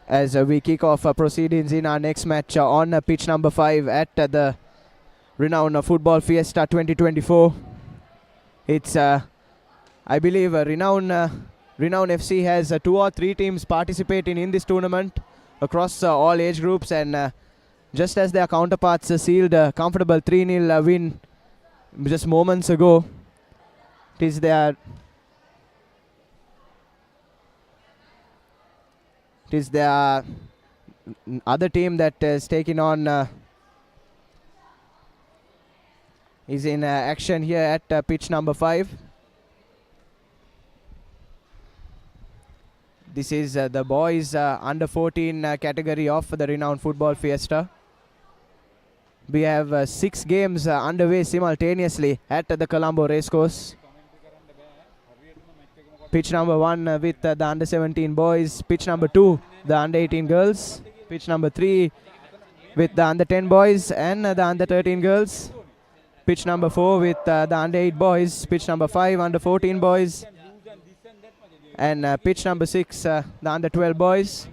As we kick off proceedings in our next match on pitch number 5 at the Renown Football Fiesta 2024. It's, I believe, Renown FC has 2 or 3 teams participating in this tournament across all age groups, and just as their counterparts sealed a comfortable 3-0 win just moments ago, it is their other team that is taking on is in action here at pitch number 5. This is the boys under 14 category of the Renown Football Fiesta. We have 6 games underway simultaneously at the Colombo Racecourse. Pitch number 1 with the under 17 boys. Pitch number 2, the under 18 girls. Pitch number 3 with the under 10 boys and the under 13 girls. Pitch number 4 with the under 8 boys. Pitch number 5, under 14 boys. And pitch number 6, the under 12 boys.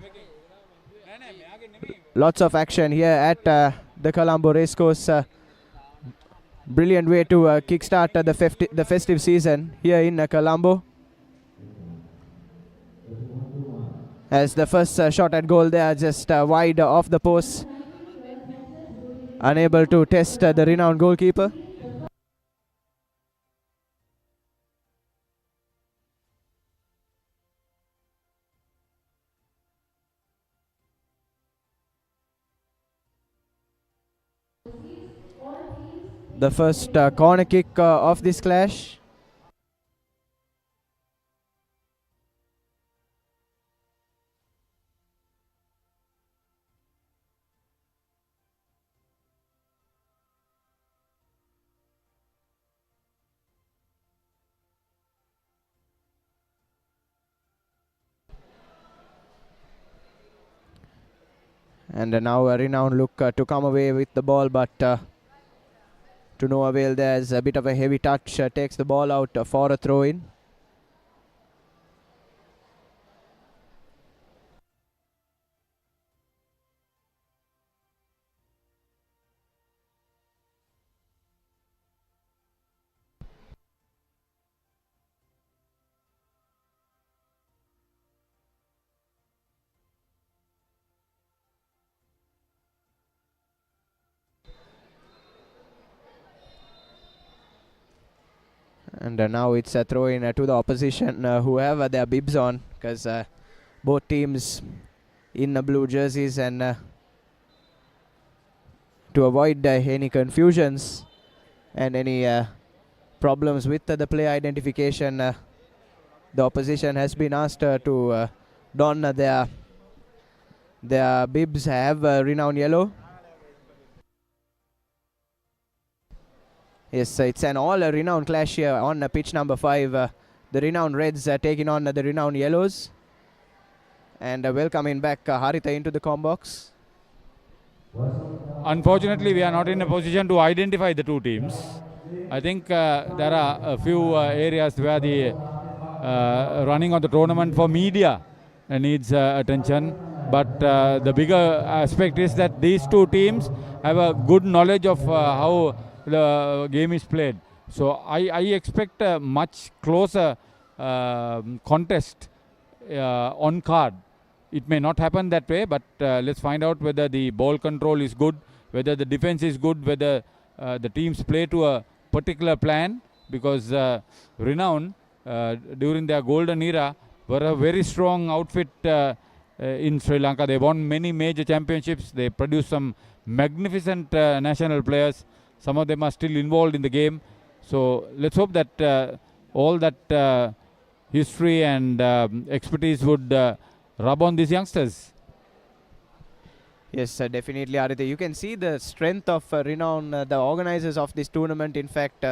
Lots of action here at the Colombo Racecourse. Brilliant way to kickstart the festive season here in Colombo. As the first shot at goal there, just wide off the post. Unable to test the Renown goalkeeper. The first corner kick of this clash. And now a Renown look to come away with the ball, but to no avail. There's a bit of a heavy touch, takes the ball out for a throw-in. And now it's a throw in to the opposition who have their bibs on, because both teams in blue jerseys, and to avoid any confusions and any problems with the player identification, the opposition has been asked to don their bibs have Renown yellow. Yes, it's an all Renown clash here on pitch number 5. The Renown Reds taking on the Renown Yellows. And welcoming back Haritha into the comm box. Unfortunately, we are not in a position to identify the two teams. I think there are a few areas where the running of the tournament for media needs attention. But the bigger aspect is that these two teams have a good knowledge of how the game is played. So I expect a much closer contest on card. It may not happen that way, but let's find out whether the ball control is good, whether the defense is good, whether the teams play to a particular plan, because Renown during their golden era were a very strong outfit in Sri Lanka. They won many major championships. They produced some magnificent national players. Some of them are still involved in the game. So let's hope that all that history and expertise would rub on these youngsters. Yes, definitely, Aditya. You can see the strength of Renown, the organizers of this tournament, in fact,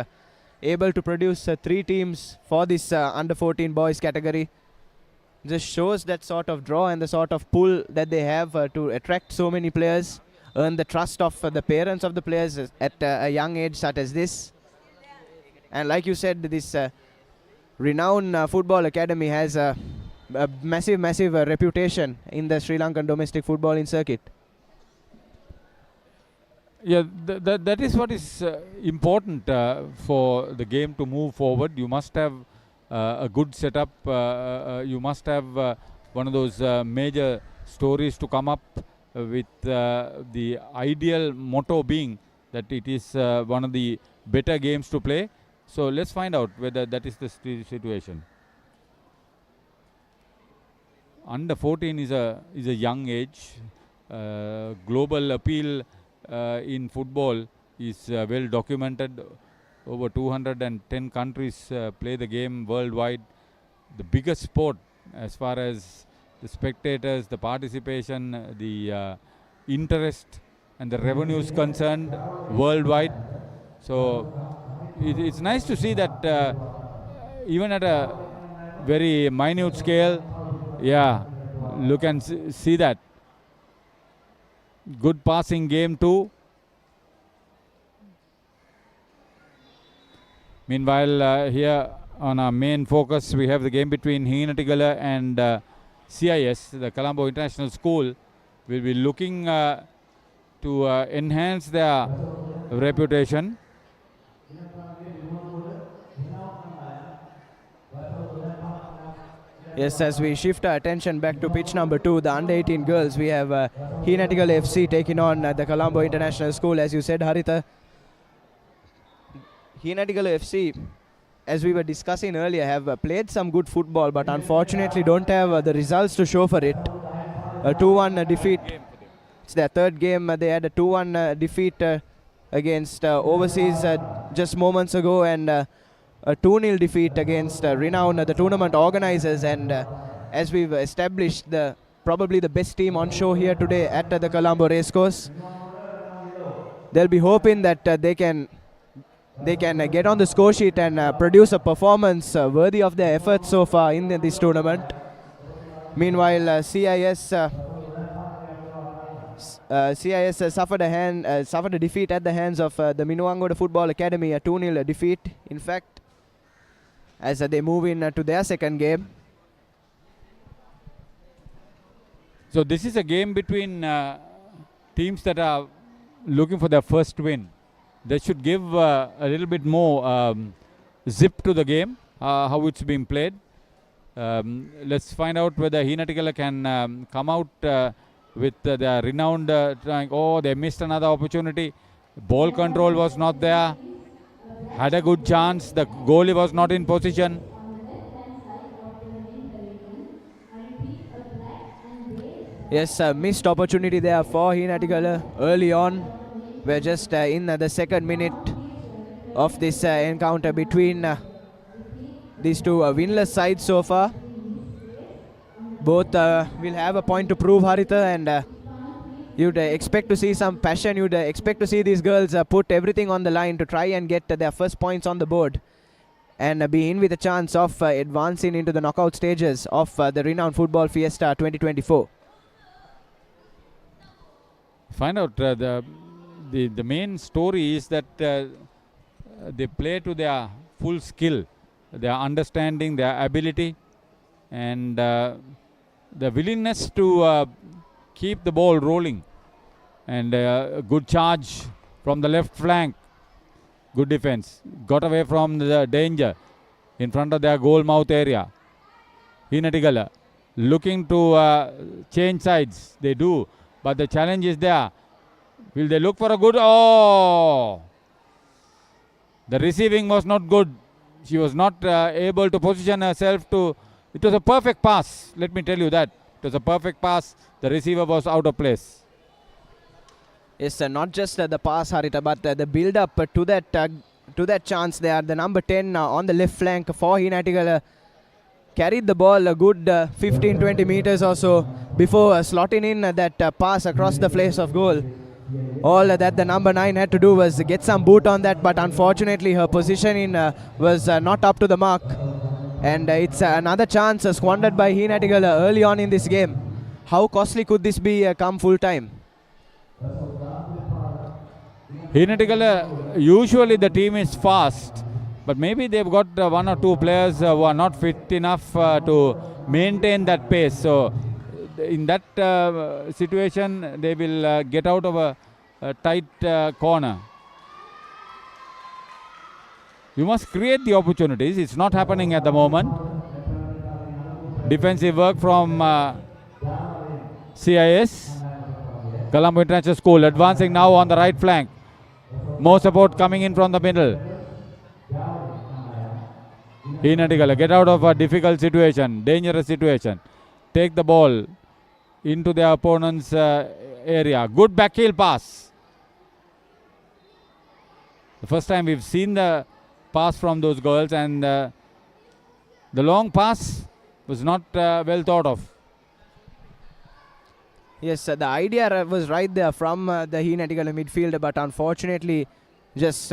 able to produce 3 teams for this under 14 boys category. Just shows that sort of draw and the sort of pull that they have to attract so many players, earn the trust of the parents of the players at a young age such as this. And like you said, this Renown Football Academy has a massive reputation in the Sri Lankan domestic footballing circuit. Yeah, that is what is important for the game to move forward. You must have a good setup. You must have one of those major stories to come up with the ideal motto being that it is one of the better games to play. So let's find out whether that is the situation. Under 14 is a young age. Global appeal in football is well documented. Over 210 countries play the game worldwide. The biggest sport as far as the spectators, the participation, the interest and the revenue is concerned worldwide. So it's nice to see that even at a very minute scale, yeah, look and see that. Good passing game too. Meanwhile, here on our main focus, we have the game between Hinal and CIS, the Colombo International School. Will be looking to enhance their reputation. Yes, as we shift our attention back to pitch number 2, the under 18 girls, we have Hinal FC taking on the Colombo International School. As you said, Haritha, Hinal FC, as we were discussing earlier, have played some good football, but unfortunately don't have the results to show for it. A 2-1 defeat. It's their third game. They had a 2-1 defeat against Overseas just moments ago, and a 2-0 defeat against Renown, the tournament organizers. And as we've established, probably the best team on show here today at the Colombo Racecourse. They'll be hoping that they can get on the score sheet and produce a performance worthy of their efforts so far in this tournament. Meanwhile, CIS suffered a defeat at the hands of the Minang Football Academy, a 2-0 defeat, in fact, as they move in to their second game. So this is a game between teams that are looking for their first win. They should give a little bit more zip to the game, how it's being played. Let's find out whether Hinal can come out with their renowned trying. Oh, they missed another opportunity. Ball control was not there. had a good chance. The goalie was not in position. Yes, a missed opportunity there for Hinal early on. We're just in the second minute of this encounter between these two winless sides so far. Both will have a point to prove, Haritha, and you'd expect to see some passion. You'd expect to see these girls put everything on the line to try and get their first points on the board and be in with a chance of advancing into the knockout stages of the Renown Football Fiesta 2024. Find out the main story is that they play to their full skill, their understanding, their ability, and the willingness to keep the ball rolling. And a good charge from the left flank. Good defense. Got away from the danger in front of their goal mouth area. Hinal looking to change sides. They do. But the challenge is there. Will they look for a good... Oh! The receiving was not good. She was not able to position herself to... It was a perfect pass. Let me tell you that. It was a perfect pass. The receiver was out of place. Yes, not just the pass, Haritha, but the build-up to that chance there. The number 10 on the left flank for Hinal carried the ball a good 15-20 meters or so before slotting in that pass across the face of goal. All that the number 9 had to do was get some boot on that, but unfortunately her positioning was not up to the mark. And it's another chance squandered by Hinal early on in this game. How costly could this be come full time? Hinal, usually the team is fast, but maybe they've got one or two players who are not fit enough to maintain that pace. So in that situation, they will get out of a tight corner. You must create the opportunities. It's not happening at the moment. Defensive work from CIS. Colombo International School advancing now on the right flank. More support coming in from the middle. Hinal, get out of a difficult situation, dangerous situation. Take the ball into their opponent's area. Good back heel pass. The first time we've seen the pass from those girls, and the long pass was not well thought of. Yes, the idea was right there from the Hinal midfield, but unfortunately just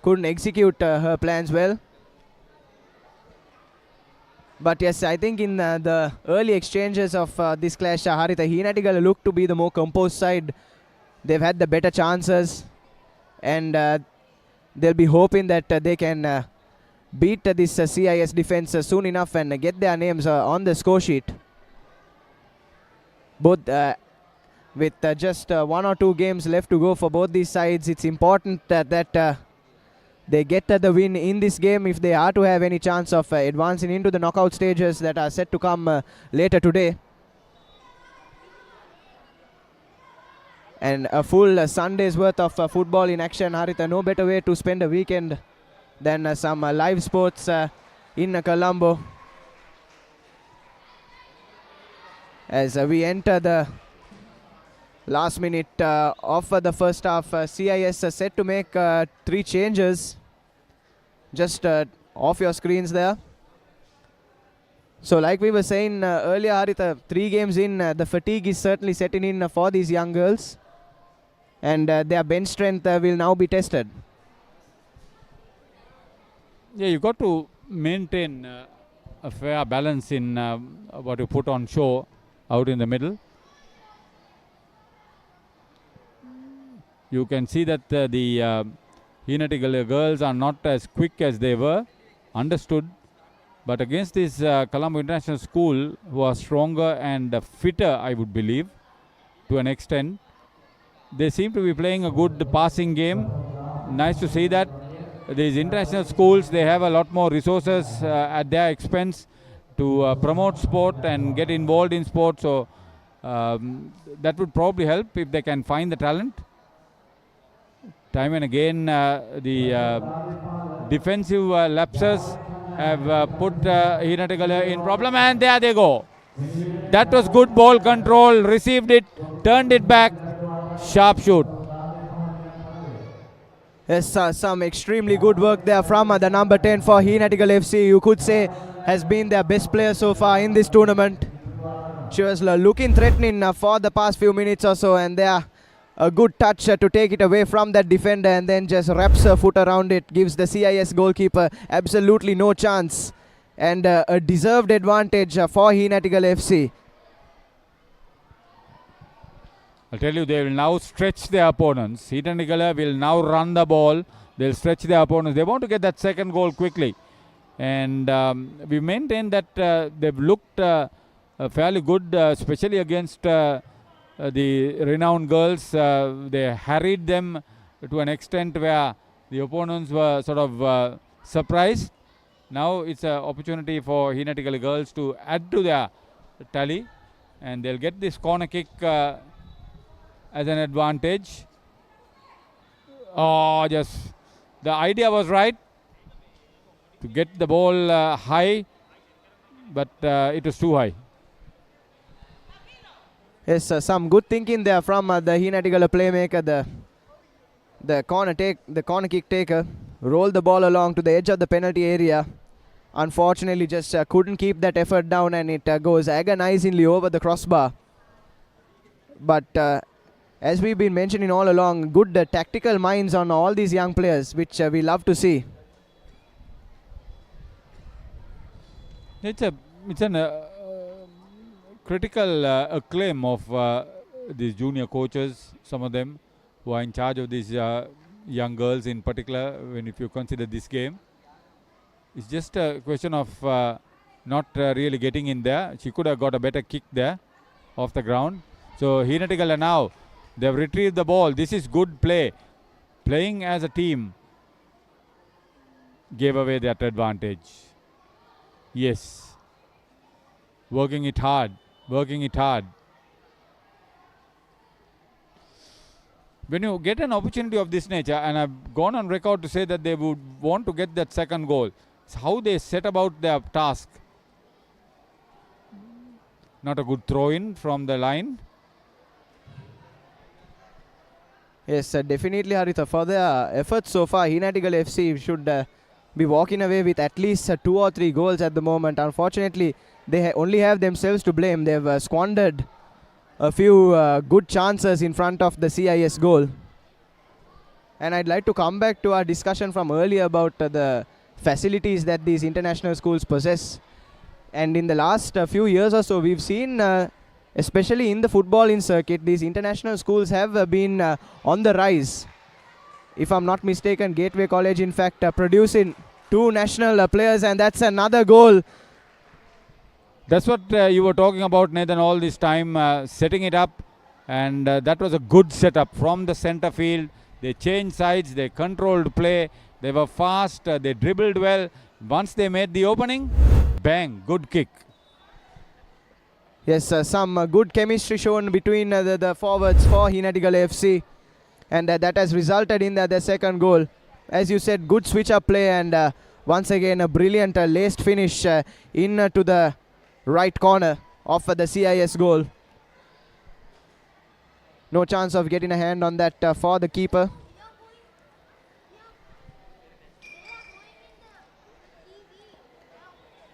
couldn't execute her plans well. But yes, I think in the early exchanges of this clash, Haritha, Hinal looked to be the more composed side. They've had the better chances, and they'll be hoping that they can beat this CIS defense soon enough and get their names on the score sheet. Both with just 1 or 2 games left to go for both these sides, it's important that they get the win in this game if they are to have any chance of advancing into the knockout stages that are set to come later today. And a full Sunday's worth of football in action, Haritha. No better way to spend a weekend than some live sports in Colombo. As we enter the last minute of the first half, CIS set to make 3 changes. Just off your screens there. So like we were saying earlier, Haritha, 3 games in, the fatigue is certainly setting in for these young girls. And their bench strength will now be tested. Yeah, you got to maintain a fair balance in what you put on show out in the middle. You can see that the Hinal girls are not as quick as they were. Understood. But against this Colombo International School, who are stronger and fitter, I would believe, to an extent, they seem to be playing a good passing game. Nice to see that. These international schools, they have a lot more resources at their expense to promote sport and get involved in sport. So that would probably help if they can find the talent. time and again the defensive lapses have put Hinatagala in problem, and there they go. That was good ball control, received it, turned it back, sharp shoot. Yes, some extremely good work there from the number 10 for Hinatagala FC. You could say has been their best player so far in this tournament. She was looking threatening for the past few minutes or so, and there a good touch to take it away from that defender, and then just wraps her foot around it, gives the CIS goalkeeper absolutely no chance, and a deserved advantage for Hinatagala FC. I'll tell you, they will now stretch their opponents. Hinatagala will now run the ball. They'll stretch their opponents. They want to get that second goal quickly. And we maintain that they've looked fairly good, especially against the Renown girls. They harried them to an extent where the opponents were sort of surprised. Now it's an opportunity for Hinatagala girls to add to their tally. And they'll get this corner kick as an advantage. Oh, just the idea was right to get the ball high, but it was too high. Yes, some good thinking there from the Hinatagala playmaker, the corner kick taker. Rolled the ball along to the edge of the penalty area. Unfortunately, just couldn't keep that effort down, and it goes agonizingly over the crossbar. But as we've been mentioning all along, good tactical minds on all these young players, which we love to see. It's an critical acclaim of these junior coaches, some of them who are in charge of these young girls in particular, if you consider this game. It's just a question of not really getting in there. She could have got a better kick there off the ground. So Hinatagala now, they've retrieved the ball. This is good play. Playing as a team gave away that advantage. Yes. Working it hard. Working it hard. When you get an opportunity of this nature, and I've gone on record to say that they would want to get that second goal, it's how they set about their task. Not a good throw-in from the line. Yes, definitely, Haritha. For their efforts so far, Hinatagala FC should be walking away with at least 2 or 3 goals at the moment. Unfortunately, they only have themselves to blame. They've squandered a few good chances in front of the CIS goal. And I'd like to come back to our discussion from earlier about the facilities that these international schools possess. And in the last few years or so, we've seen, especially in the footballing circuit, these international schools have been on the rise. If I'm not mistaken, Gateway College, in fact, producing 2 national players, and that's another goal. That's what you were talking about, Nathan, all this time, setting it up. And that was a good setup from the center field. They changed sides, they controlled play, they were fast, they dribbled well. Once they made the opening, bang, good kick. Yes, some good chemistry shown between the forwards for Hinatagala FC. And that has resulted in the second goal. As you said, good switch-up play, and once again a brilliant laced finish into the right corner of the CIS goal. No chance of getting a hand on that for the keeper.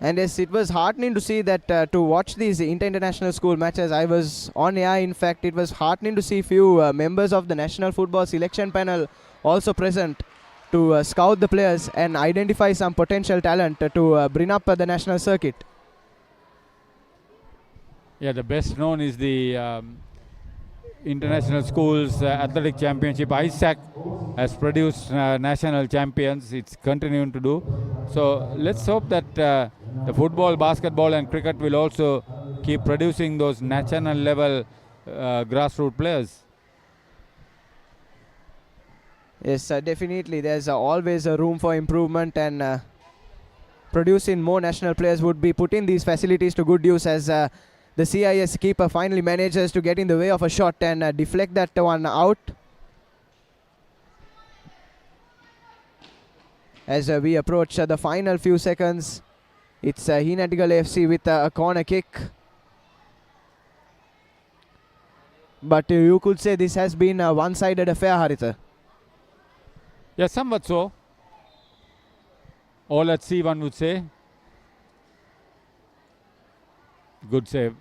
And yes, it was heartening to see that to watch these international school matches. I was on air, in fact. It was heartening to see few members of the national football selection panel also present to scout the players and identify some potential talent to bring up the national circuit. Yeah, the best known is the International Schools Athletic Championship. ISAC has produced national champions. It's continuing to do. So let's hope that the football, basketball and cricket will also keep producing those national level grassroots players. Yes, definitely. There's always a room for improvement, and producing more national players would be putting these facilities to good use, as the CIS keeper finally manages to get in the way of a shot and deflect that one out. as we approach the final few seconds. It's Hinal FC with a corner kick. But you could say this has been a one-sided affair, Haritha. Yes, somewhat so. All at sea, one would say. Good save.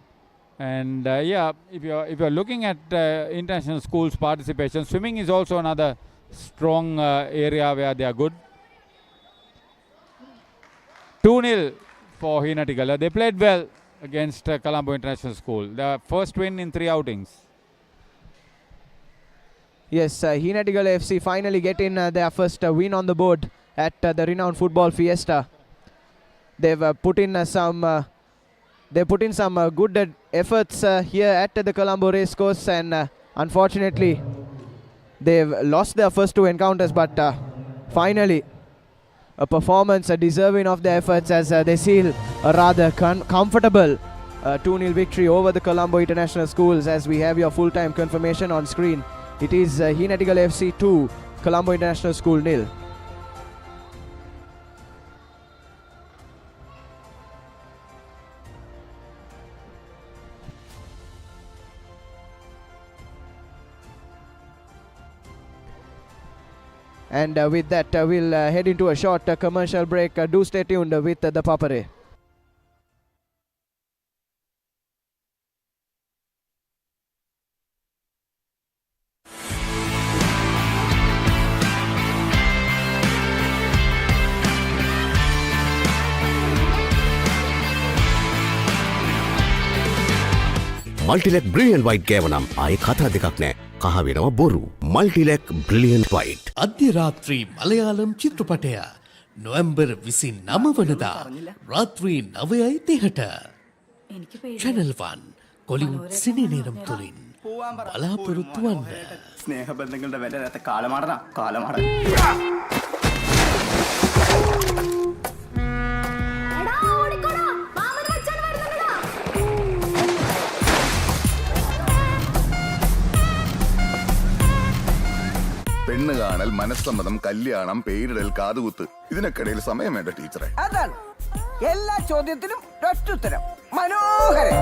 And yeah, if you're looking at international schools participation, swimming is also another strong area where they are good. 2-0 for Hinal. They played well against Colombo International School. Their first win in 3 outings. Yes, Hinal FC finally getting their first win on the board at the Renown Football Fiesta. They've put in some good efforts here at the Colombo Racecourse, and unfortunately they've lost their first 2 encounters, but finally a performance deserving of their efforts as they seal a rather comfortable 2-0 victory over the Colombo International Schools. As we have your full-time confirmation on screen, it is Hinal FC 2, Colombo International School 0. And with that, we'll head into a short commercial break. Do stay tuned with the Papare. Multilec Brilliant White ගෑවනම් ආයේ කතා දෙකක් නෑ. කහ වෙනවා බොරු. Multilec Brilliant White. අධ්‍ය රාත්‍රී මලයාලම් චිත්‍රපටය November 29 වනදා රාත්‍රී 9:30ට Channel 1 කොලිවුඩ් සිනේනේරම් තුලින් බලාපොරොත්තු වන්න. ස්නේහ බන්ධනවලට වැඩ නැත කාලමාරන. പെണ്ണ് കാണൽ, മനസ്സമ്മതം, കല്യാണം, പേരിടൽ, കാതുകുത്ത്, ഇതിനൊക്കെയിടയിൽ സമയം വേണ്ട ടീച്ചറെ. അതാണ് എല്ലാ ചോദ്യത്തിനും ഒറ്റുത്തരം. മനോഹരൻ.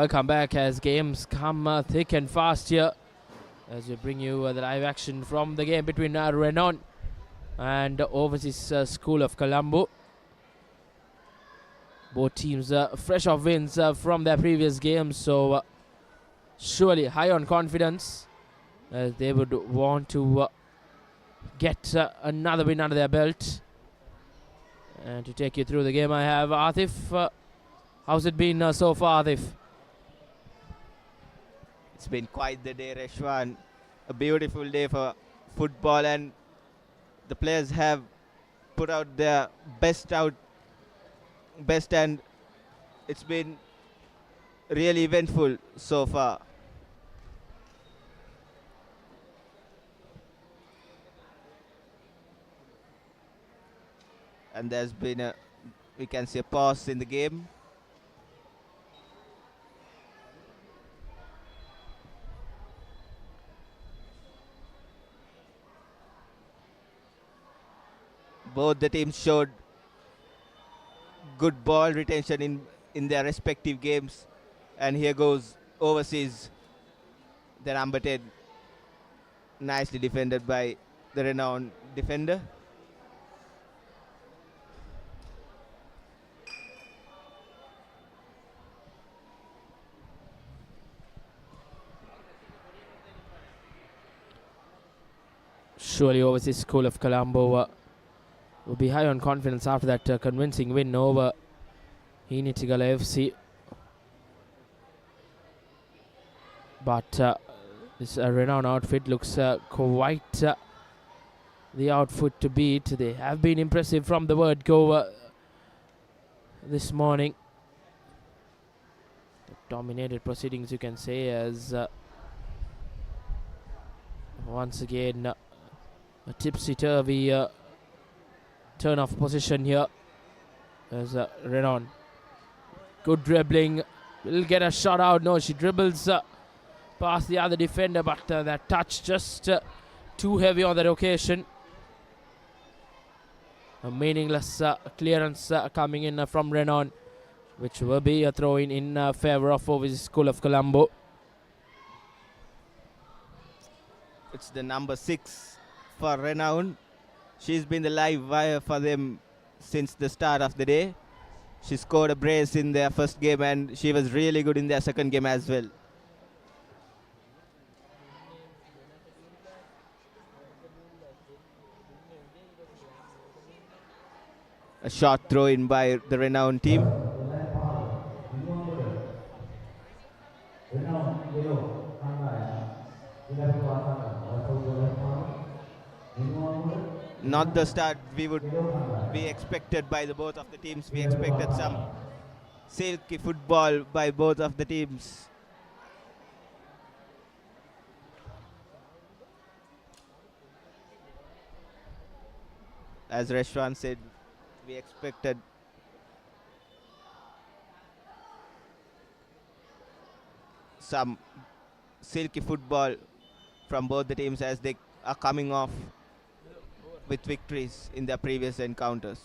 Welcome back as games come thick and fast here as we bring you the live action from the game between Renown and Overseas School of Colombo. Both teams fresh off wins from their previous games, so surely high on confidence as they would want to get another win under their belt. And to take you through the game, I have Atif. How's it been so far, Atif? It's been quite the day, Reshwan. A beautiful day for football, and the players have put out their best, and it's been really eventful so far. And there's been we can see a pause in the game. Both the teams showed good ball retention in their respective games. And here goes Overseas, the number 10, nicely defended by the Renown defender. Surely Overseas School of Colombo will be high on confidence after that convincing win over Hinal FC. But this Renown outfit looks quite the outfit to beat. They have been impressive from the word go this morning. The dominated proceedings, you can say, as Once again, a tipsy-turvy turn of position here. There's Renown. Good dribbling. Will get a shot out. No, she dribbles past the other defender, but that touch just too heavy on that occasion. A meaningless clearance coming in from Renown, which will be a throw in favour of Overseas School of Colombo. It's the number 6 for Renown. She's been the live wire for them since the start of the day. She scored a brace in their first game and she was really good in their second game as well. A short throw in by the Renown team. Not the start we would be expected by the both of the teams. We expected some silky football by both of the teams. As Reshwan said, we expected some silky football from both the teams as they are coming off with victories in their previous encounters.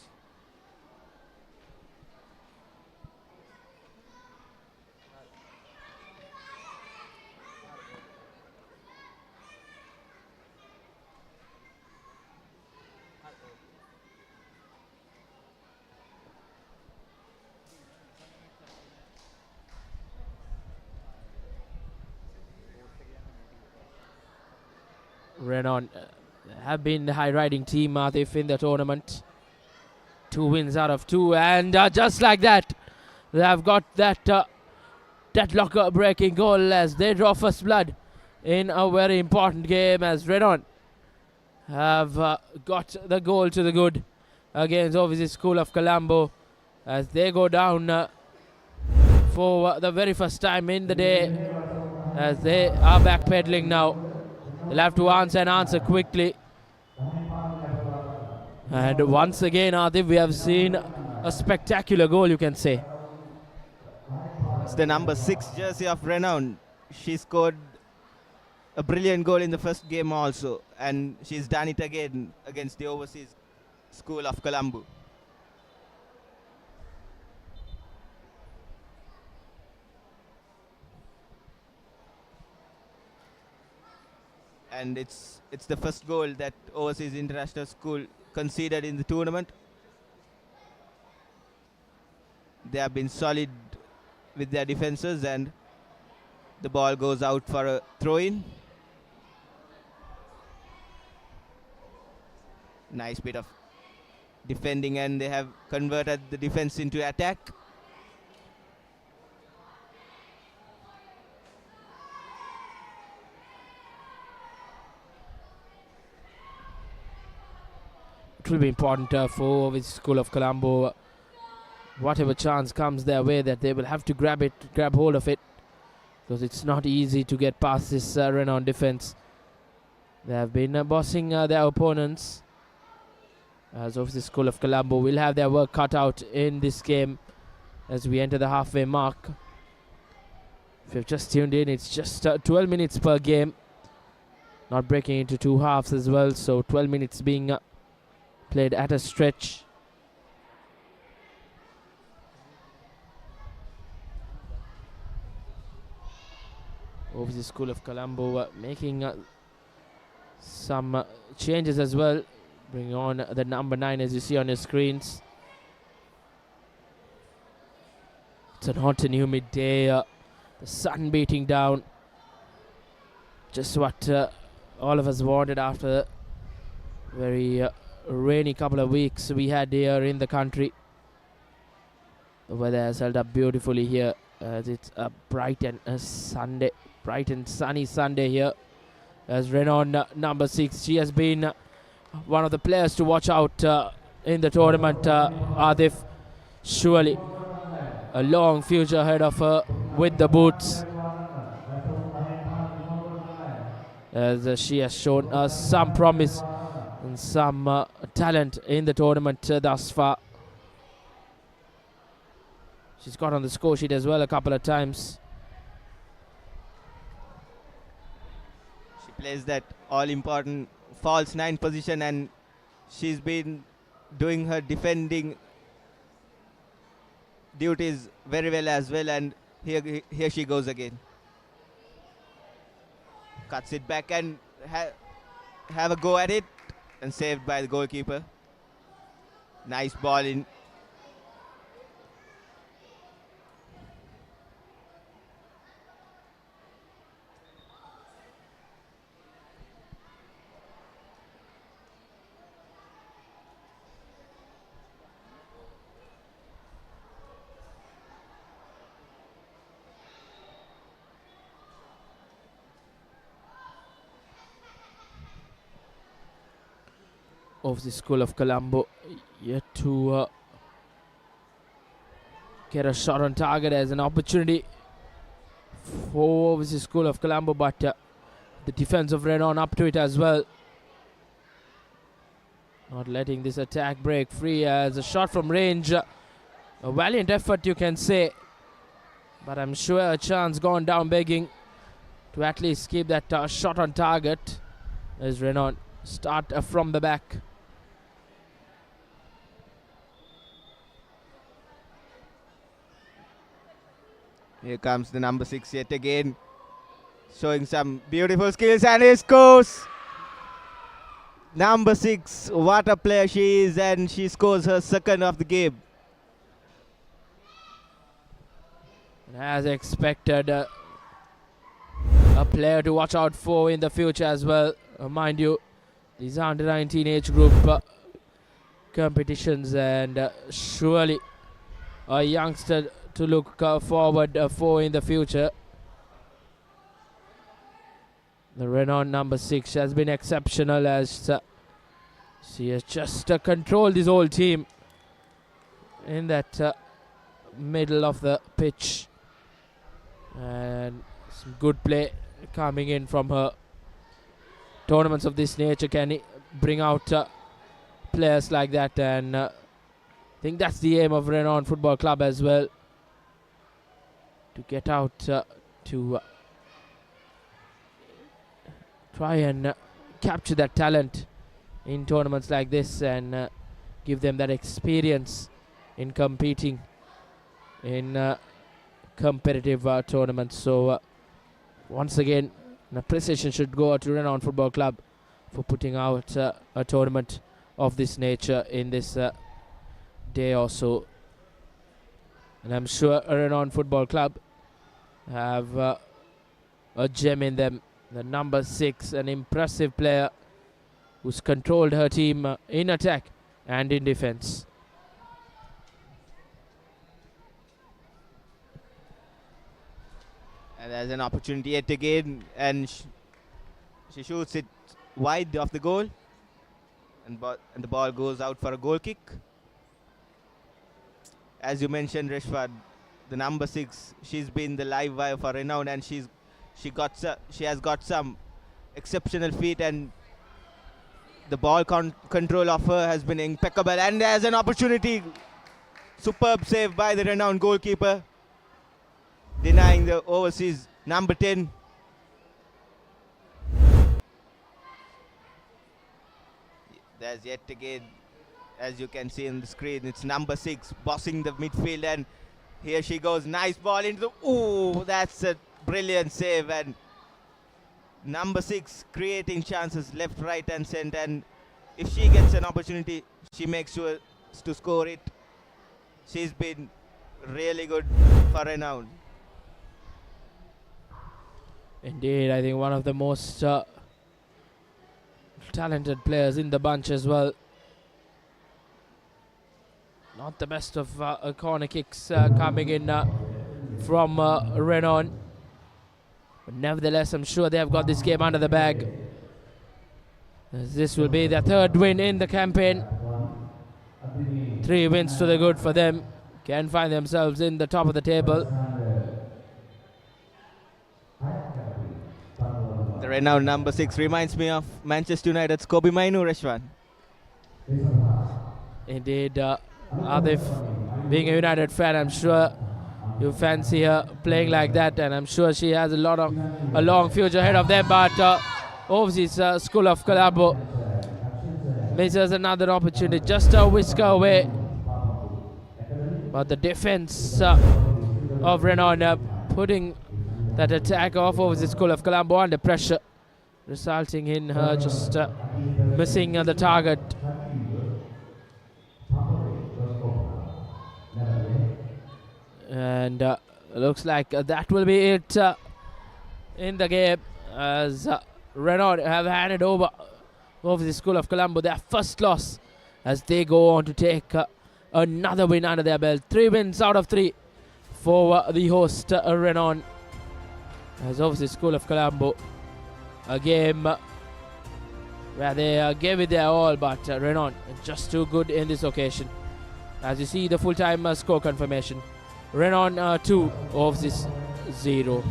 Renown have been the high riding team, Atif, in the tournament. 2 wins out of 2, and just like that, they have got that deadlock breaking goal as they draw first blood in a very important game, as Renown have got the goal to the good against Overseas School of Colombo as they go down for the very first time in the day, as they are backpedaling now. They'll have to answer quickly. And once again, Adib, we have seen a spectacular goal, you can say. It's the number 6 jersey of Renown. She scored a brilliant goal in the first game also, and she's done it again against the Overseas School of Colombo. And it's the first goal that Overseas International School conceded in the tournament. They have been solid with their defenses, and the ball goes out for a throw-in. Nice bit of defending, and they have converted the defense into attack. It will be important for the School of Colombo, whatever chance comes their way, that they will have to grab hold of it, because it's not easy to get past this Renown defense. They have been bossing their opponents, as of the School of Colombo will have their work cut out in this game as we enter the halfway mark. If you've just tuned in, it's just 12 minutes per game, not breaking into 2 halves as well, so 12 minutes being played at a stretch. Overseas School of Colombo making some changes as well, bringing on the number 9 as you see on your screens. It's an hot and humid day, the sun beating down, just what all of us wanted after the very rainy couple of weeks we had here in the country. The weather has held up beautifully here as it's a bright and sunny Sunday here. As Renown number 6, she has been one of the players to watch out in the tournament, Adif. Surely a long future ahead of her with the boots. as she has shown some promise and some talent in the tournament thus far. She's got on the score sheet as well a couple of times. She plays that all-important false 9 position, and she's been doing her defending duties very well as well, and here she goes again. Cuts it back and have a go at it, and saved by the goalkeeper. Nice ball in. Of the School of Colombo yet to get a shot on target as an opportunity for the School of Colombo, but the defense of Renown up to it as well, not letting this attack break free as a shot from range. A valiant effort, you can say, but I'm sure a chance gone down begging to at least keep that shot on target as Renown start from the back. Here comes the number 6 yet again, showing some beautiful skills, and he scores. Number 6, what a player she is, and she scores her second of the game. As expected, a player to watch out for in the future as well. Mind you, these are under 19 age group competitions, and surely a youngster to look forward for in the future. The Renown number 6 has been exceptional as she has just controlled this whole team in that middle of the pitch, and some good play coming in from her. Tournaments of this nature can bring out players like that, and I think that's the aim of Renown Football Club as well, to get out to try and capture that talent in tournaments like this, and give them that experience in competing in competitive tournaments. So once again, an appreciation should go out to Renown Football Club for putting out a tournament of this nature in this day or so. And I'm sure Renown Football Club have a gem in them. The number 6, an impressive player who's controlled her team in attack and in defense. And there's an opportunity yet again, and she shoots it wide of the goal, and the ball goes out for a goal kick. As you mentioned, Reshwad, the number 6, she's been the live wire for Renown, and she has got some exceptional feet, and the ball control of her has been impeccable. And there's an opportunity, superb save by the Renown goalkeeper, denying the overseas number 10. There's yet again, as you can see on the screen, it's number 6 bossing the midfield, and here she goes. Nice ball into the... Ooh, that's a brilliant save, and number 6 creating chances left, right and centre, and if she gets an opportunity, she makes sure to score it. She's been really good for Renown. Indeed, I think one of the most talented players in the bunch as well. Not the best of corner kicks coming in from Renown. But nevertheless, I'm sure they have got this game under the bag. As this will be their 3rd win in the campaign. 3 wins to the good for them. Can find themselves in the top of the table. The The Renown number 6 reminds me of Manchester United's Kobe Mainu, Reshwan. Indeed, Adif, being a United fan, I'm sure you fancy her playing like that, and I'm sure she has a long future ahead of them. But overseas School of Colombo misses another opportunity, just a whisker away. But the defense of Renown putting that attack off overseas School of Colombo under pressure, resulting in her just missing the target. And looks like that will be it in the game, as Renown have handed over the School of Colombo their first loss, as they go on to take another win under their belt. 3 wins out of 3 for the host Renown, as obviously School of Colombo, a game where they gave it their all, but Renown just too good in this occasion. As you see the full-time score confirmation, Renown 2, overseas 0.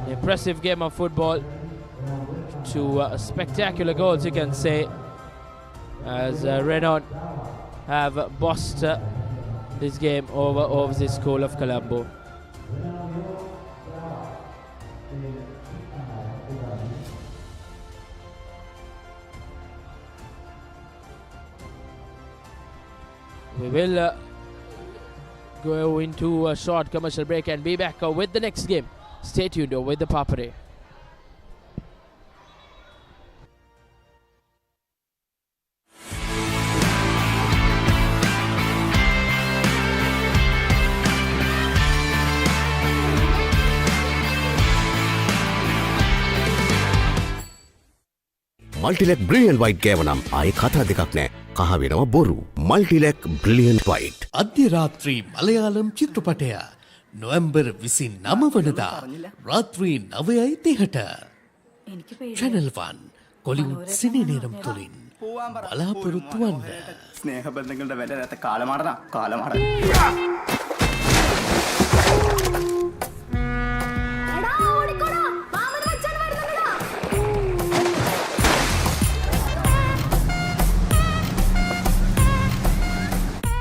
Impressive game of football, 2 spectacular goals, you can say, as Renown have bossed this game over overseas School of Colombo. We will go into a short commercial break and be back with the next game. Stay tuned with the Papare. Multilac brilliant white ගෑව නම් ආයේ කතා දෙකක් නෑ. කහ වෙනවා බොරු. Multilac brilliant white. අධ්‍ය රාත්‍රී මලයාලම් චිත්‍රපටය නොවැම්බර් 29 වනදා රාත්‍රී 9:30ට Channel 1 කොලිවුඩ් සිනි නේරම් තුලින් බලාපොරොත්තු වන්න. ස්නේහ බන්ධනවලට වැඩ නැත කාලමාරන.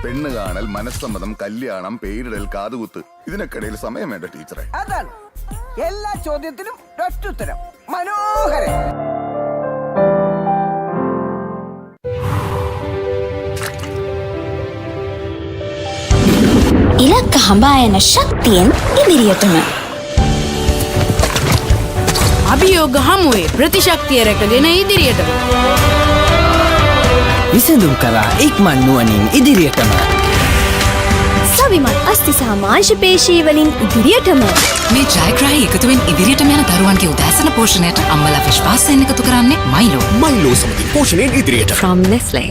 പെണ്ണ് കാണൽ, മനസ്സമ്മതം, കല്യാണം, പേരിടൽ, കാതുകുത്ത്, ഇതിനൊക്കെയിടയിൽ സമയം വേണ്ട ടീച്ചറെ. അതാണ് എല്ലാ ചോദ്യത്തിനും ഒറ്റുത്തരം. മനോഹരൻ. ඉලක්ක හඹා යන ශක්තියෙන් ඉදිරියටම අභියෝග හමුවේ ප්‍රතිශක්තිය රැකගෙන ඉදිරියටම විසඳුම් කරා ඉක්මන් නුවණින් ඉදිරියටම සවිමත් අස්ථි සහ මාංශ පේශී වලින් ඉදිරියටම මේ ජයග්‍රාහී එකතුවෙන් ඉදිරියටම යන දරුවන්ගේ උදෑසන පෝෂණයට අම්මලා විශ්වාසයෙන් එකතු කරන්නේ මයිලෝ සමගින් පෝෂණයෙන් ඉදිරියට. From Nestle.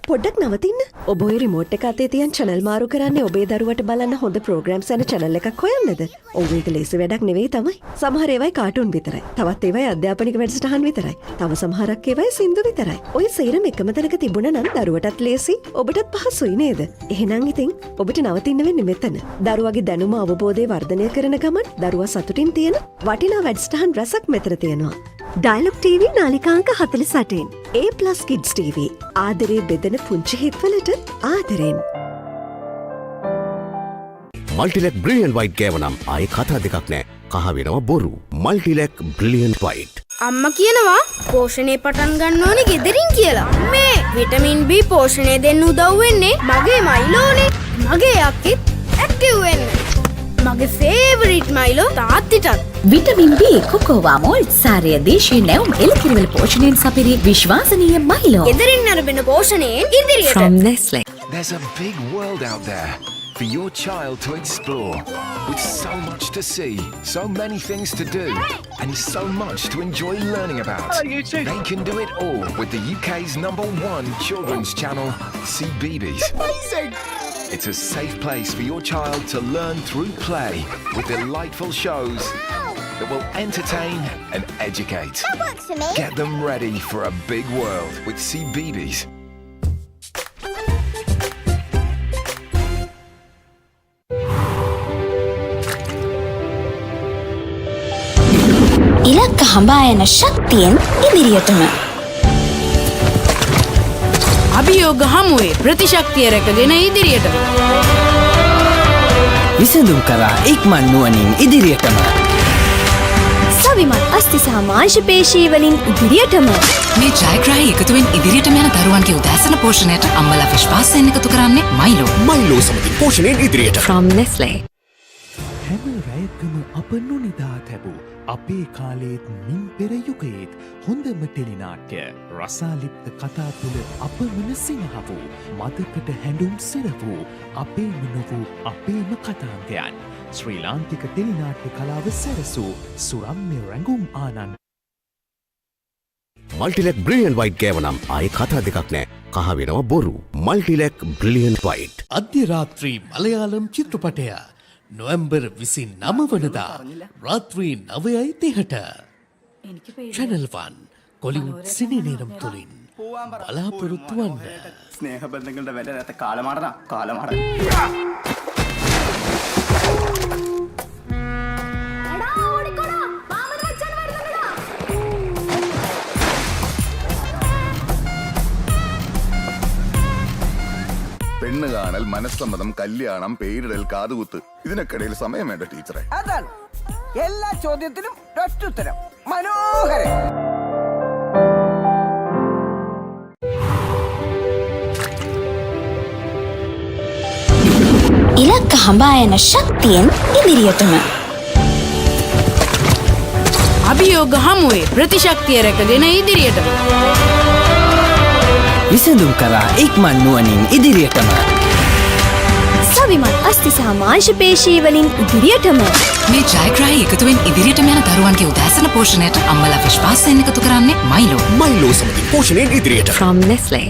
පොඩ්ඩක් නවතින්න. ඔබ ඔය රිමෝට් එක අතේ තියන් channel මාරු කරන්නේ ඔබේ දරුවට බලන්න හොඳ programs යන channel එකක් හොයන්නද? ඔව් ඒක ලේසි වැඩක් නෙවෙයි තමයි. සමහර ඒවායි කාටුන් විතරයි. තවත් ඒවායි අධ්‍යාපනික වැඩසටහන් විතරයි. තව සමහරක් ඒවායි සින්දු විතරයි. ඔය සේරම එකම තැනක තිබුණා නම් දරුවටත් ලේසි, ඔබටත් පහසුයි නේද? එහෙනම් ඉතින් ඔබට නවතින්න වෙන්නේ මෙතන. දරුවගේ දැනුම අවබෝධය වර්ධනය කරන ගමන් දරුවා සතුටින් තියෙන වටිනා වැඩසටහන් රසක් මෙතන තියෙනවා. Dialog TV නාලිකාංක 48. A+ Kids TV. ආදරේ බෙදෙන පුංචි හිත්වලට ආදරෙන්. මල්ටිලෙක් බ්‍රිලියන්ට් වයිට් ගෑව නම් ආයේ කතා දෙකක් නෑ. කහ වෙනවා බොරු. Multilac brilliant white. අම්මා කියනවා පෝෂණය පටන් ගන්න ඕනේ ගෙදරින් කියලා. මේ විටමින් B පෝෂණය දෙන්න උදව් වෙන්නේ මගේ මයිලෝනේ. මගේ අක්කෙත් ඇක්ටිව් වෙන්න. මගේ ෆේවරිට් මයිලෝ තාත්තිටත්. විටමින් B කොකෝවා මෝල්ට් සාරය දේශීය නැවුම් එළකිරිවල පෝෂණයෙන් සපිරි විශ්වාසනීය මයිලෝ. ගෙදරින් අරබෙන පෝෂණයෙන් ඉදිරියට. From Nestle. There's a big world out there for your child to explore, with so much to see, so many things to do, and so much to enjoy learning about. They can do it all with the UK's #1 children's channel, CBeebies. It's a safe place for your child to learn through play, with delightful shows that will entertain and educate. That works for me. Get them ready for a big world with CBeebies. ඉලක්ක හඹා යන ශක්තියෙන් ඉදිරියටම. අභියෝග හමුවේ ප්‍රතිශක්තිය රැකගෙන ඉදිරියටම. විසඳුම් කරා ඉක්මන් නුවණින් ඉදිරියටම. සවිමත් අස්ති සහ මාංශපේශී වලින් ඉදිරියටම. මේ ජයග්‍රාහී එකතුවෙන් ඉදිරියටම යන දරුවන්ගේ උදෑසන පෝෂණයට අම්මලා විශ්වාසයෙන් එකතු කරන්නේ මයිලෝ. මයිලෝ සමගින් පෝෂණයෙන් ඉදිරියට. From Nestle. හැම රැයකම අප නොනිදා තැබූ අපේ කාලේත් මින් පෙර යුගයේත් හොඳම ටෙලිනාට්‍ය රසාලිප්ත කතා තුළ අපමණ සිනහ වූ මදකට හැඬුම් සිර වූ අපේම නොවූ අපේම කතාන්තයන් ශ්‍රී ලාංකික ටෙලිනාට්‍ය කලාව සැරසූ සුරම්‍ය රැඟුම් ආනන්ද මල්ටිලෙක් බ්‍රිලියන්ට් වයිට් ගෑවනම් ආයේ කතා දෙකක් නෑ. කහ වෙනවා බොරු. Multilac brilliant white. අධ්‍ය රාත්‍රී මලයාලම් චිත්‍රපටය නොවැම්බර් 29 වනදා රාත්‍රී 9:30ට Channel 1 කොලිවුඩ් සිනි නේරම් තුලින් බලාපොරොත්තු වන්න. ස්නේහ බන්ධනවලට වැඩ නැත කාලමාරන කාලමාරන. പെണ്ണ് കാണൽ മനസ്സമ്മതം കല്യാണം പേരിടൽ കാതുകുത്ത് ഇതിനൊക്കിടയിൽ സമയം വേണ്ട ടീച്ചറെ. അതാണ് എല്ലാ ചോദ്യത്തിനും ഒറ്റുത്തരം. മനോഹരൻ. ඉලක්ක හඹා යන ශක්තියෙන් ඉදිරියටම. අභියෝග හමුවේ ප්‍රතිශක්තිය රැකගෙන ඉදිරියටම. විසඳුම් කරා ඉක්මන් නුවණින් ඉදිරියටම. සවිමත් අස්ති සහ මාංශපේශී වලින් ඉදිරියටම. මේ ජයග්‍රාහී එකතුවෙන් ඉදිරියටම යන දරුවන්ගේ උදෑසන පෝෂණයට අම්මලා විශ්වාසයෙන් එකතු කරන්නේ මයිලෝ. මයිලෝ සමගින් පෝෂණයෙන් ඉදිරියට. From Nestle.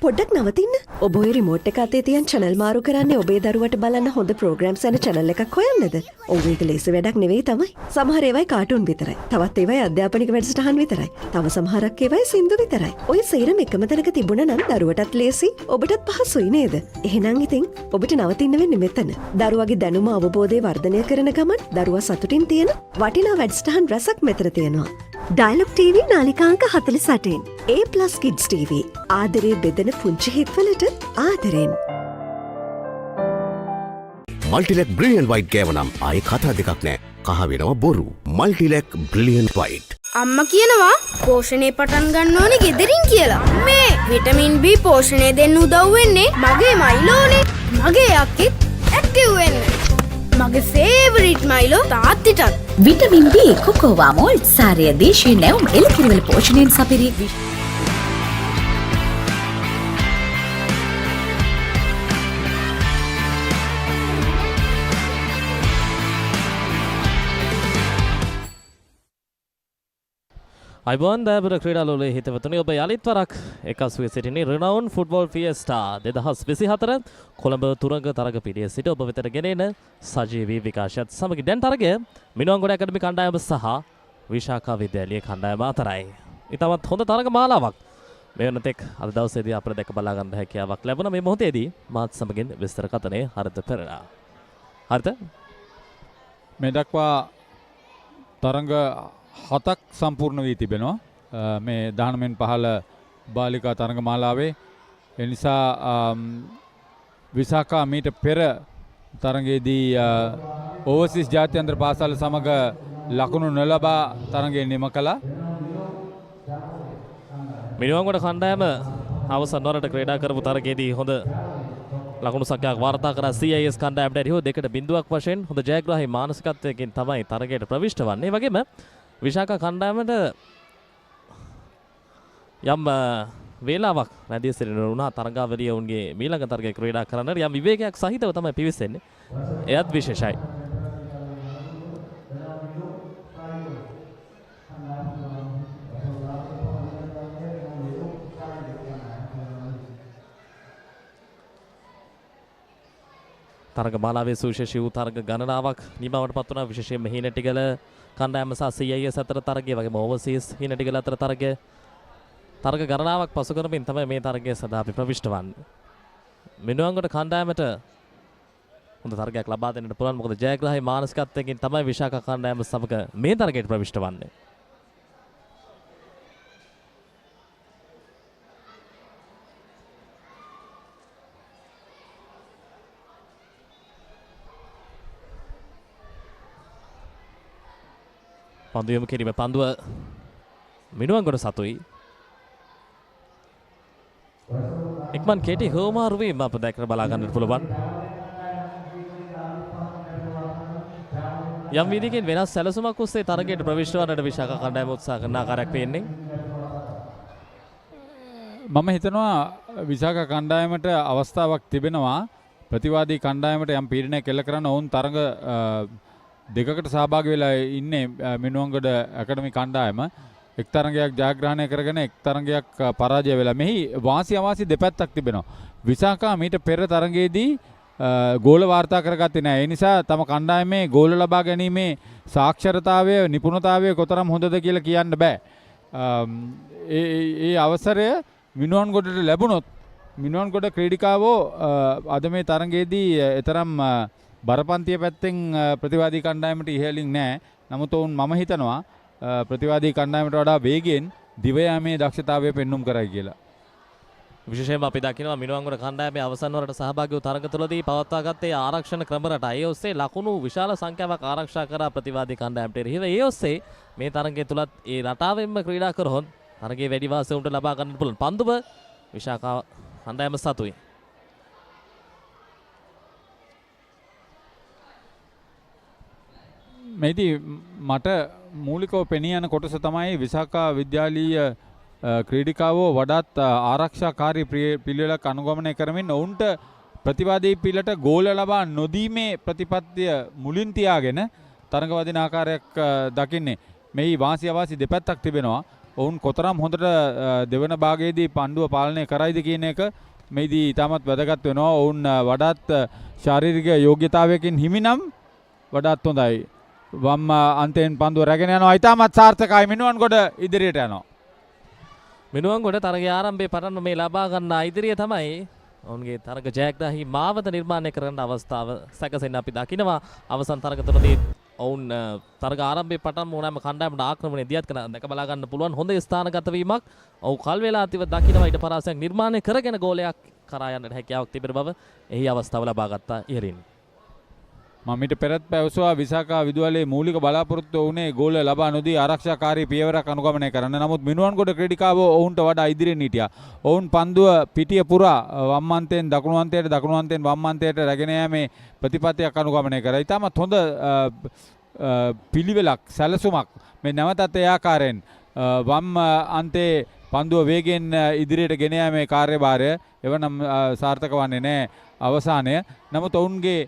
පොඩ්ඩක් නවතින්න. ඔබ ඔය රිමෝට් එක අතේ තියන් channel මාරු කරන්නේ ඔබේ දරුවට බලන්න හොඳ programs යන channel එකක් හොයන්නද? ඔව් ඒක ලේසි වැඩක් නෙවෙයි තමයි. සමහර ඒවායි කාටුන් විතරයි. තවත් ඒවායි අධ්‍යාපනික වැඩසටහන් විතරයි. තව සමහරක් ඒවායි සින්දු විතරයි. ඔය සේරම එකම තැනක තිබුණා නම් දරුවටත් ලේසි, ඔබටත් පහසුයි නේද? එහෙනම් ඉතින් ඔබට නවතින්න වෙන්නේ මෙතන. දරුවගේ දැනුම අවබෝධය වර්ධනය කරන ගමන් දරුවා සතුටින් තියෙන වටිනා වැඩසටහන් රසක් මෙතන තියෙනවා. Dialog TV නාලිකාංක 48. A+ Kids TV. ආදරේ බෙදෙන පුංචි හිත්වලට ආදරෙන්. මල්ටිලෙක් බ්‍රිලියන්ට් වයිට් ගෑවනම් ආයේ කතා දෙකක් නෑ. කහ වෙනවා බොරු. Multilac brilliant white. අම්මා කියනවා පෝෂණය පටන් ගන්න ඕනේ ගෙදරින් කියලා. මේ විටමින් B පෝෂණය දෙන්න උදව් වෙන්නේ මගේ මයිලෝනේ. මගේ යක්කෙත් ඇක්ටිව් වෙන්න. මගේ ෆේවරිට් මයිලෝ තාත්තිටත්. විටමින් B කොකෝවා මෝල්ට් සාරය දේශීය නැවුම් එළකිරිවල පෝෂණයෙන් සපිරි අයිබෝන් දෑබර ක්‍රීඩාලෝලයේ හිතවතුනි ඔබ යලිත් වරක් එකසුවේ සිටින්නේ Renown Football Fiesta 2024 කොළඹ තුරංග තරග පිටියේ සිට ඔබ වෙතට ගෙනෙන සජීවී විකාශයත් සමග දැන් තරගය මිනුවන්ගොඩ ඇකඩමි කණ්ඩායම සහ විශාකා විද්‍යාලීය කණ්ඩායම අතරයි. ඉතාමත් හොඳ තරග මාලාවක් මේ වෙනතෙක් අද දවසේදී අපිට දැක බලා ගන්න හැකියාවක් ලැබුණා. මේ මොහොතේදී මාත් සමගින් විස්තර කතනේ හරිත පෙරලා. හරිත මේ දක්වා තරග 7ක් සම්පූර්ණ වී තිබෙනවා මේ 19න් 15 බාලිකා තරග මාලාවේ. ඒ නිසා විසාකා මීට පෙර තරගයේදී ඕවර්සීස් ජාත්‍යන්තර පාසල් සමග ලකුණු නොලබා තරගය නිම කළා. මිනුවන්ගොඩ කණ්ඩායම අවසන් වරට ක්‍රීඩා කරපු තරගයේදී හොඳ ලකුණු සංඛ්‍යාවක් වාර්තා කරා CIS කණ්ඩායමට එරෙහිව 2-0ක් වශයෙන් හොඳ ජයග්‍රාහී මානසිකත්වයකින් තමයි තරගයට ප්‍රවිෂ්ඨ වන්නේ. ඒ වගේම විශාකා කණ්ඩායමට යම් වේලාවක් රැඳී සිටින වුණා තරගාවලිය උන්ගේ මීළඟ තරගයේ ක්‍රීඩා කරන්න යම් විවේකයක් සහිතව තමයි පිවිසෙන්නේ. එයත් විශේෂයි. තරග මාලාවේ සුවිශේෂී වූ තරග ගණනාවක් නිමවට පත් වුණා. විශේෂයෙන්ම හීනටිගල කණ්ඩායම සහ CIS අතර තරගය වගේම ඕවර්සීස් හීනටිගල අතර තරගය තරග ගණනාවක් පසු කරමින් තමයි මේ තරගය සඳහා අපි ප්‍රවිෂ්ඨ වන්නේ. මිනුවන්ගොඩ කණ්ඩායමට හොඳ තරගයක් ලබා දෙන්නට පුළුවන්. මොකද ජයග්‍රාහී මානසිකත්වයකින් තමයි විශාඛා කණ්ඩායම සමග මේ තරගයට ප්‍රවිෂ්ඨ වන්නේ. පන්දු යොමු කිරීම පන්දුව මිනුවන්ගොඩ සතුයි. ඉක්මන් කෙටි හෝමාරුවීම අප දැක්ක බලා ගන්නට පුළුවන්. යම් විදිහකින් වෙනස් සැලසුමක් ඔස්සේ තරගයට ප්‍රවිෂ්ඨ වන්නට විශාඛා කණ්ඩායම උත්සාහ කරන ආකාරයක් පේන්නේ. මම හිතනවා විශාඛා කණ්ඩායමට අවස්ථාවක් තිබෙනවා ප්‍රතිවාදී කණ්ඩායමට යම් පීඩනයක් එල්ල කරන්න ඔවුන් තරඟ දෙකකට සහභාගී වෙලා ඉන්නේ මිනුවන්ගොඩ ඇකඩමි කණ්ඩායම. එක් තරඟයක් ජයග්‍රහණය කරගෙන එක් තරඟයක් පරාජය වෙලා. මෙහි වාසි අවාසි දෙපැත්තක් තිබෙනවා. විශාඛා මීට පෙර තරඟයේදී ගෝල වාර්තා කරගත්තේ නැහැ. ඒ නිසා තම කණ්ඩායමේ ගෝල ලබා ගැනීමේ සාක්ෂරතාවය නිපුණතාවය කොතරම් හොඳද කියලා කියන්න බෑ. ඒ අවසරය මිනුවන්ගොඩට ලැබුණොත් මිනුවන්ගොඩ ක්‍රීඩිකාවෝ අද මේ තරඟයේදී එතරම් බරපන්තිය පැත්තෙන් ප්‍රතිවාදී කණ්ඩායමට ඉහළින් නැහැ. නමුත් ඔවුන් මම හිතනවා ප්‍රතිවාදී කණ්ඩායමට වඩා වේගයෙන් දිව යාමේ දක්ෂතාවය පෙන්눔 කරයි කියලා. විශේෂයෙන්ම අපි දකිනවා මිනුවන්ගොඩ කණ්ඩායමේ අවසන් වරට සහභාගී වූ තරඟ තුළදී පවත්වාගත්තේ ආරක්ෂණ ක්‍රම රට. ඒ ඔස්සේ ලකුණු විශාල සංඛ්‍යාවක් ආරක්ෂා කරා ප්‍රතිවාදී කණ්ඩායමට එරෙහිව. ඒ ඔස්සේ මේ තරඟය තුලත් ඒ රටාවෙන්ම ක්‍රීඩා කරොත් තරගයේ වැඩි වාසය උන්ට ලබා ගන්නට පුළුවන්. පන්දුව විශාඛා කණ්ඩායම සතුයි. මේදී මට මූලිකව පෙනී යන කොටස තමයි විශාඛා විද්‍යාලීය ක්‍රීඩිකාවෝ වඩාත් ආරක්ෂාකාරී පිළිවෙලක් අනුගමනය කරමින් ඔවුන්ට ප්‍රතිවාදී පිළට ගෝල ලබා නොදීමේ ප්‍රතිපත්තිය මුලින් තියාගෙන තරඟ වදින ආකාරයක් දකින්නේ. මෙහි වාසි අවාසි දෙපැත්තක් තිබෙනවා. ඔවුන් කොතරම් හොඳට දෙවන භාගයේදී පණ්ඩුව පාලනය කරයිද කියන එක මේදී ඉතාමත් වැදගත් වෙනවා. ඔවුන් වඩාත් ශාරීරික යෝග්‍යතාවයකින් හිමිනම් වඩාත් හොඳයි. වම් අන්තයෙන් පන්දුව රැගෙන යනවා. ඉතාමත් සාර්ථකයි. මිනුවන්ගොඩ ඉදිරියට යනවා. මිනුවන්ගොඩ තරගයේ ආරම්භයේ පටන්ම මේ ලබා ගන්න ඉදිරිය තමයි ඔවුන්ගේ තරග ජයග්‍රාහී මාවත නිර්මාණය කරන්න අවස්ථාව සැකසෙන්න අපි දකිනවා. අවසන් තරග තුනදී ඔවුන් තරග ආරම්භයේ පටන්ම ඕනෑම කණ්ඩායමට ආක්‍රමණය දියත් කරන දැක බලා ගන්න පුළුවන් හොඳ ස්ථානගත වීමක්. ඔව් කල් වේලා අතිව දකිනවා ඊට පරාසයක් නිර්මාණය කරගෙන ගෝලයක් කරා යන්නට හැකියාවක් තිබෙන බව එහි අවස්ථාව ලබා ගත්තා ඉහළින්. මම ඊට පෙරත් පැවසුවා විශාඛා විදුහලේ මූලික බලාපොරොත්තු වුණේ ගෝල ලබා නොදී ආරක්ෂාකාරී පියවරක් අනුගමනය කරන්න. නමුත් මිනුවන්ගොඩ ක්‍රීඩිකාවෝ ඔවුන්ට වඩා ඉදිරියෙන් හිටියා. ඔවුන් පන්දුව පිටිය පුරා වම් අන්තයෙන් දකුණු අන්තයට දකුණු අන්තයෙන් වම් අන්තයට රැගෙන යෑමේ ප්‍රතිපත්තියක් අනුගමනය කරා. ඉතාමත් හොඳ පිළිවෙලක් සැලසුමක් මේ නැවතත් ඒ ආකාරයෙන් වම් අන්තයේ පන්දුව වේගෙන් ඉදිරියට ගෙන යාමේ කාර්යභාරය එවනම් සාර්ථක වන්නේ නැහැ අවසානය. නමුත් ඔවුන්ගේ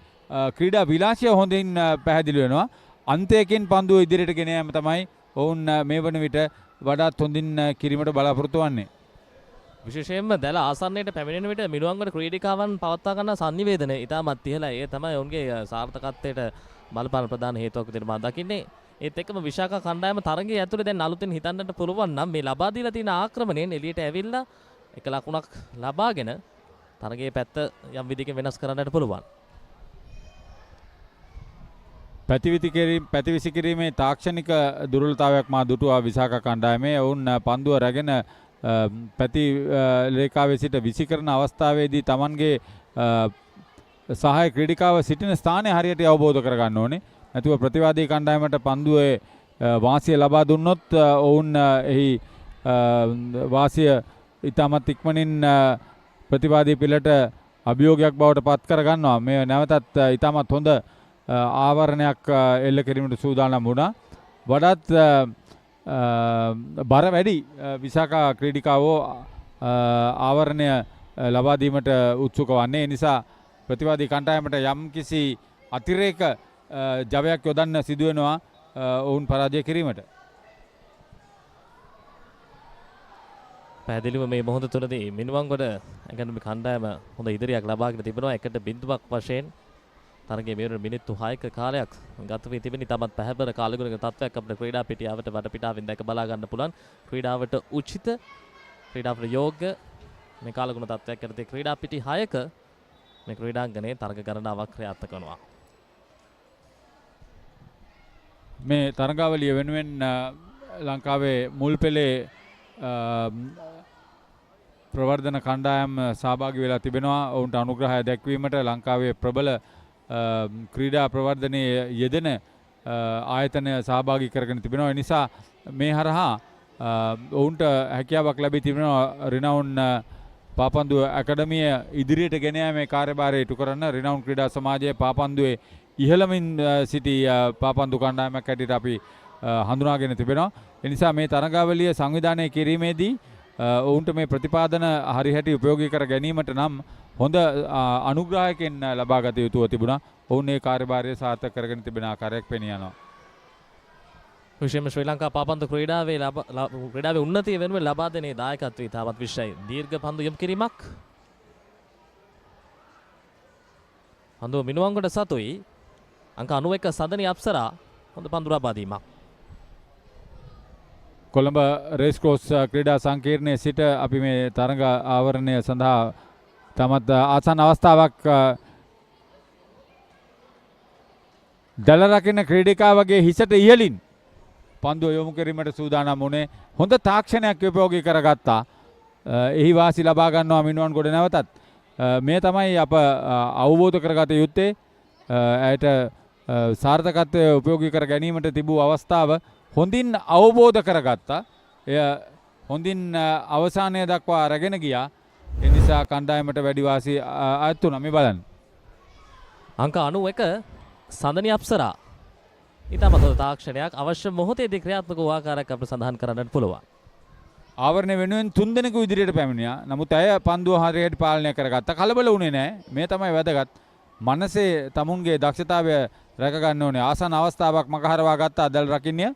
ක්‍රීඩා විලාසය හොඳින් පැහැදිලි වෙනවා. අන්තයකින් පන්දුව ඉදිරියට ගෙන යාම තමයි ඔවුන් මේ වන විට වඩාත් හොඳින් කිරීමට බලාපොරොත්තු වෙන්නේ. විශේෂයෙන්ම දැල ආසන්නයට පැමිණෙන විට මිනුවන්ගොඩ ක්‍රීඩිකාවන් පවත්වා ගන්න සංනිවේදනය ඉතාමත් ඉහළයි. ඒ තමයි ඔවුන්ගේ සාර්ථකත්වයට බලපාන ප්‍රධාන හේතුවක් විදිහට මම දකින්නේ. ඒත් එක්කම විශාඛා කණ්ඩායම තරගයේ ඇතුලේ දැන් අලුතෙන් හිතන්නට පුළුවන් නම් මේ ලබා දීලා තියෙන ආක්‍රමණයෙන් එළියට ඇවිල්ලා එක ලකුණක් ලබාගෙන තරගයේ පැත්ත යම් විදිහකින් වෙනස් කරන්නට පුළුවන්. පැතිවිසි කිරීමේ තාක්ෂණික දුර්වලතාවයක් මා දුටුවා විශාඛා කණ්ඩායමේ. ඔවුන් පන්දුව රැගෙන පැති රේඛාවේ සිට විසි කරන අවස්ථාවේදී Tamanගේ සහාය ක්‍රීඩිකාව සිටින ස්ථානය හරියට අවබෝධ කරගන්න ඕනේ. නැතුව ප්‍රතිවාදී කණ්ඩායමට පන්දුවේ වාසිය ලබා දුන්නොත් ඔවුන් එහි වාසිය ඉතාමත් ඉක්මනින් ප්‍රතිවාදී පිළට අභියෝගයක් බවට පත් කරගන්නවා. මේ නැවතත් ඉතාමත් හොඳ ආවරණයක් එල්ල කිරීමට සූදානම් වුණා. වඩාත් බර වැඩි විශාඛා ක්‍රීඩිකාවෝ ආවරණය ලබා දීමට උත්සුක වන්නේ. ඒ නිසා ප්‍රතිවාදී කණ්ඩායමට යම් කිසි අතිරේක ජවයක් යොදන්න සිදු වෙනවා ඔවුන් පරාජය කිරීමට. පැහැදිලිව මේ මොහොත තුළදී මිනුවන්ගොඩ ඇකඩමි කණ්ඩායම හොඳ ඉදිරියක් ලබාගෙන තිබෙනවා. 1-0ක් වශයෙන් තරගයේ මේ මිනිත්තු 6ක කාලයක් ගත වී තිබෙන ඉතාමත් පැහැපර කාලගුණක තත්ත්වයක් අපිට ක්‍රීඩා පිටියාවට වටපිටාවෙන් දැක බලා ගන්න පුළුවන්. ක්‍රීඩාවට උචිත ක්‍රීඩාවට යෝග්‍ය මේ කාලගුණ තත්ත්වයක් යටතේ ක්‍රීඩා පිටි 6ක මේ ක්‍රීඩාංගණයේ තරග ගණනාවක් ක්‍රියාත්මක කරනවා. මේ තරගාවලිය වෙනුවෙන් ලංකාවේ මුල් පෙළේ ප්‍රවර්ධන කණ්ඩායම් සහභාගී වෙලා තිබෙනවා. ඔවුන්ට අනුග්‍රහය දැක්වීමට ලංකාවේ ප්‍රබල ක්‍රීඩා ප්‍රවර්ධනයේ යෙදෙන ආයතනය සහභාගී කරගෙන තිබෙනවා. ඒ නිසා මේ හරහා ඔවුන්ට හැකියාවක් ලැබී තිබෙනවා රිනවුන් පාපන්දුව ඇකඩමිය ඉදිරියට ගෙන යාමේ කාර්යභාරය ඉටු කරන්න. රිනවුන් ක්‍රීඩා සමාජයේ පාපන්දුවේ ඉහළමින් සිටි පාපන්දු කණ්ඩායමක් හැටියට අපි හඳුනාගෙන තිබෙනවා. ඒ නිසා මේ තරගාවලිය සංවිධානය කිරීමේදී ඔවුන්ට මේ ප්‍රතිපාදන හරිහැටි උපයෝගී කර ගැනීමට නම් හොඳ අනුග්‍රහයකින් ලබා ගත යුතුව තිබුණා. ඔවුන් මේ කාර්යභාරය සාර්ථක කරගෙන තිබෙන ආකාරයක් පෙනී යනවා. විශේෂම ශ්‍රී ලංකා පාපන්දු ක්‍රීඩාවේ උන්නතිය වෙනුවෙන් ලබා දෙනේ දායකත්වයේ තාවත් විශ්වයි දීර්ඝ පන්දු යොමු කිරීමක්. පන්දුව මිනුවන්ගොඩ සතුයි අංක 91 සදනි අප්සරා හොඳ පන්දු ලබා දීමක්. කොළඹ රේස්කෝස් ක්‍රීඩා සංකීර්ණයේ සිට අපි මේ තරඟ ආවරණය සඳහා තමත් ආසන්න අවස්ථාවක් දල රකින්න ක්‍රීඩිකාවගේ හිසට ඉහළින් පන්දුව යොමු කිරීමට සූදානම් වුණේ. හොඳ තාක්ෂණයක් උපයෝගී කරගත්තා. එහි වාසි ලබා ගන්නවා මිනුවන්ගොඩ නැවතත්. මේ තමයි අප අවබෝධ කරගත යුත්තේ. ඇයට සාර්ථකත්වය උපයෝගී කර ගැනීමට තිබූ අවස්ථාව හොඳින් අවබෝධ කරගත්තා. එය හොඳින් අවසානය දක්වා අරගෙන ගියා. ඒ නිසා කණ්ඩායමට වැඩි වාසි අයත් වුණා. මේ බලන්න. අංක 91 සඳනි අප්සරා. ඊටමත් තාක්ෂණයක් අවශ්‍ය මොහොතේදී ක්‍රියාත්මක වූ ආකාරයක් අපිට සඳහන් කරන්නට පුළුවන්. ආවරණය වෙනුවෙන් 3 දෙනෙකු ඉදිරියට පැමිණියා. නමුත් ඇය පන්දුව හරියට පාලනය කරගත්තා. කලබල වුණේ නැහැ. මේ තමයි වැදගත්. මනසේ තමුන්ගේ දක්ෂතාවය රැක ගන්න ඕනේ. ආසන්න අවස්ථාවක් මගහරවා ගත්තා දල් රකින්නේ.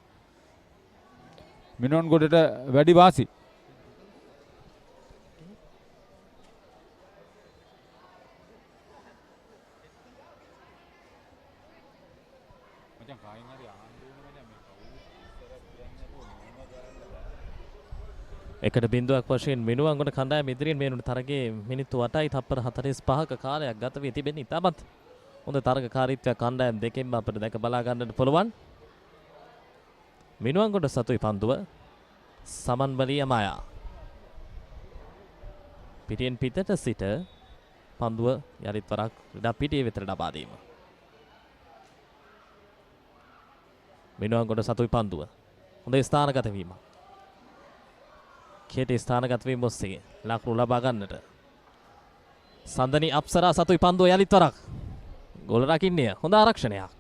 මිනුවන්ගොඩට වැඩි වාසි. එකට බිඳුවක් වශයෙන් මිනුවන්ගොඩ කණ්ඩායම ඉදිරියෙන් මේ තරගයේ මිනිත්තු 8යි තප්පර 45ක කාලයක් ගත වී තිබෙන ඉතාමත් හොඳ තරගකාරීත්වයක් කණ්ඩායම් දෙකෙන්ම අපිට දැක බලා ගන්නට පුළුවන්. මිනුවන්ගොඩ සතුයි පන්දුව සමන්බලී අමායා. පිටින් පිටට සිට පන්දුව යලිත් වරක් ක්‍රීඩා පිටියේ වෙතට ලබා දීම. මිනුවන්ගොඩ සතුයි පන්දුව හොඳ ස්ථානගත වීම. කෙටි ස්ථානගත වීම ඔස්සේ ලකුණු ලබා ගන්නට සඳනි අප්සරා සතුයි පන්දුව යලිත් වරක් ගෝල රකින්නේ හොඳ ආරක්ෂණයක්.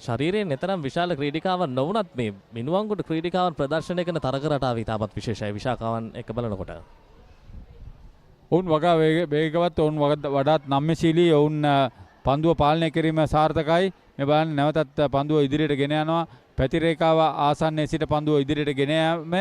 ශරීරයෙන් එතරම් විශාල ක්‍රීඩිකාවන් නොවුනත් මේ මිනුවන්ගොඩ ක්‍රීඩිකාවන් ප්‍රදර්ශනය කරන තරග රටාව ඉතාමත් විශේෂයි විශාකාවන් එක බලනකොට. ඔවුන් වගා වේගවත්, ඔවුන් වඩාත් නම්‍යශීලී, ඔවුන් පන්දුව පාලනය කිරීම සාර්ථකයි. මේ බලන්න නැවතත් පන්දුව ඉදිරියට ගෙන යනවා. පැති රේඛාව ආසන්නයේ සිට පන්දුව ඉදිරියට ගෙන යාම,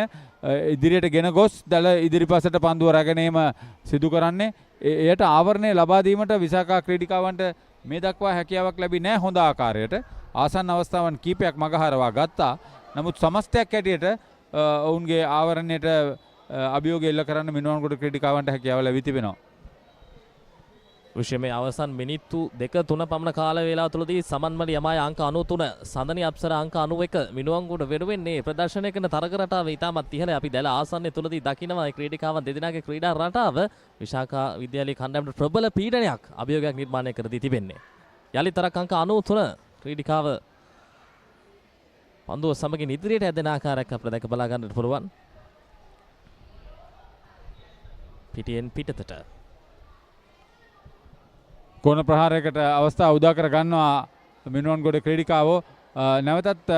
ඉදිරියට ගෙන ගොස් දල ඉදිරිපසට පන්දුව රැගෙනීම සිදු කරන්නේ. එයට ආවරණය ලබා දීමට විශාකා ක්‍රීඩිකාවන්ට මේ දක්වා හැකියාවක් ලැබී නැහැ හොඳ ආකාරයට. ආසන්න අවස්ථාවන් කීපයක් මගහරවා ගත්තා. නමුත් සමස්තයක් හැටියට ඔවුන්ගේ ආවරණයට අභියෝග එල්ල කරන්න මිනුවන්ගොඩ ක්‍රීඩිකාවන්ට හැකියාව ලැබී තිබෙනවා. විශේෂයෙන් අවසන් මිනිත්තු 2-3 පමණ කාල වේලාව තුළදී සමන්මලි යමාය අංක 93, සඳනි අප්සරා අංක 91 මිනුවන්ගොඩ වෙනුවෙන්නේ ප්‍රදර්ශනය කරන තරග රටාව ඉතාමත් ඉහළ. අපි දැල ආසන්නයේ තුළදී දකිනවා ක්‍රීඩිකාවන් දෙදෙනාගේ ක්‍රීඩා රටාව විශාකා විද්‍යාලයේ කණ්ඩායමට ප්‍රබල පීඩනයක් අභියෝගයක් නිර්මාණය කර දී තිබෙන්නේ. යලිතරක් අංක 93 ක්‍රීඩිකාව පන්දුව සමගින් ඉදිරියට ඇදෙන ආකාරයක් අපිට දැක බලා ගන්නට පුළුවන්. පිටියෙන් පිටතට කෝණ ප්‍රහාරයකට අවස්ථාව උදා කර ගන්නවා මිනුවන්ගොඩ ක්‍රීඩිකාවෝ. නැවතත්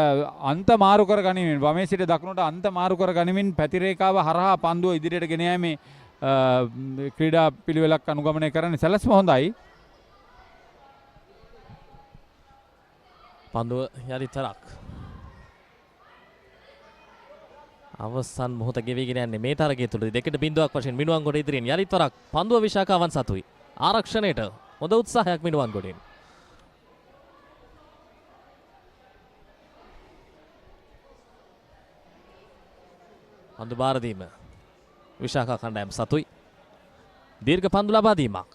අන්ත මාරු කර ගනිමින්, වමේ සිට දකුණට අන්ත මාරු කර ගනිමින් පැති රේඛාව හරහා පන්දුව ඉදිරියට ගෙන යාමේ ක්‍රීඩා පිළිවෙලක් අනුගමනය කරන්නේ සැලැස්ම හොඳයි. පන්දුව යලිතරක් අවසන් මොහොත ගෙවිගෙන යන්නේ මේ තරගය තුළදී 2-0ක් වශයෙන් මිනුවන්ගොඩ ඉදිරියෙන් යලිතරක් පන්දුව විශාකාවන් සතුයි. ආරක්ෂණයට හොඳ උත්සාහයක් මිනුවන්ගොඩින්. පන්දු බාර දීම විශාඛා කණ්ඩායම සතුයි. දීර්ඝ පන්දු ලබා දීමක්.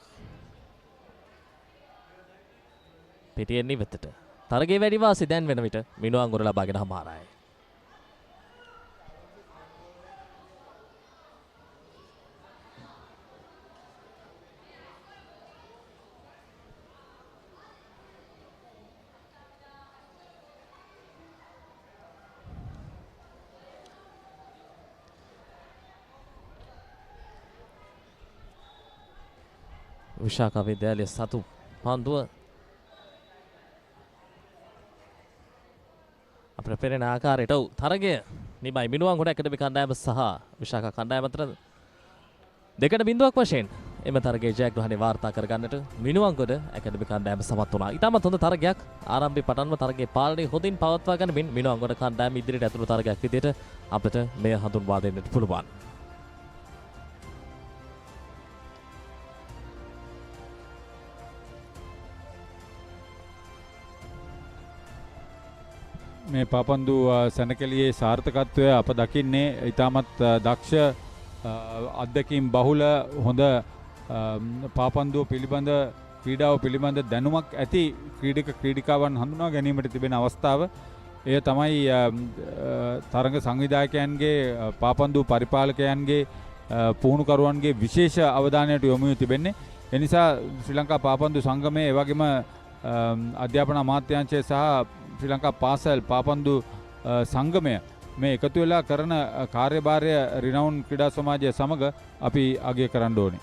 පිටියෙන් නිවෙතට. තරගයේ වැඩි වාසි දැන් වෙන විට මිනුවන්ගොඩ ලබාගෙන හමාරයි. විශාඛා විද්‍යාලය සතු පන්දුව අපේ පෙරෙන ආකාරයට තරගය නිමයි මිනුවන්ගොඩ ඇකඩමි කණ්ඩායම සහ විශාඛා කණ්ඩායම අතර 2-0ක් වශයෙන් එම තරගයේ ජයග්‍රහණය වාර්තා කරගන්නට මිනුවන්ගොඩ ඇකඩමි කණ්ඩායම සමත් වුණා. ඉතාමත් හොඳ තරගයක් ආරම්භයේ පටන්ම තරගයේ පාලනය හොඳින් පවත්වා ගනිමින් මිනුවන්ගොඩ කණ්ඩායම ඉදිරියට ඇතුළු තරගයක් විදිහට අපිට මෙය හඳුන්වා දෙන්නට පුළුවන්. මේ පාපන්දු සැනකෙළියේ සාර්ථකත්වය අප දකින්නේ ඉතාමත් දක්ෂ අත්දැකීම් බහුල හොඳ පාපන්දුව පිළිබඳ ක්‍රීඩාව පිළිබඳ දැනුමක් ඇති ක්‍රීඩක ක්‍රීඩිකාවන් හඳුනා ගැනීමට තිබෙන අවස්ථාව. එය තමයි තරඟ සංවිධායකයන්ගේ පාපන්දු පරිපාලකයන්ගේ පුහුණුකරුවන්ගේ විශේෂ අවධානයට යොමු තිබෙන්නේ. එනිසා ශ්‍රී ලංකා පාපන්දු සංගමයේ එවැගේම අධ්‍යාපන අමාත්‍යාංශය සහ ශ්‍රී ලංකා පාසල් පාපන්දු සංගමය මේ එකතු වෙලා කරන කාර්යභාරය රිනවුන් ක්‍රීඩා සමාජය සමග අපි අගය කරන්න ඕනේ.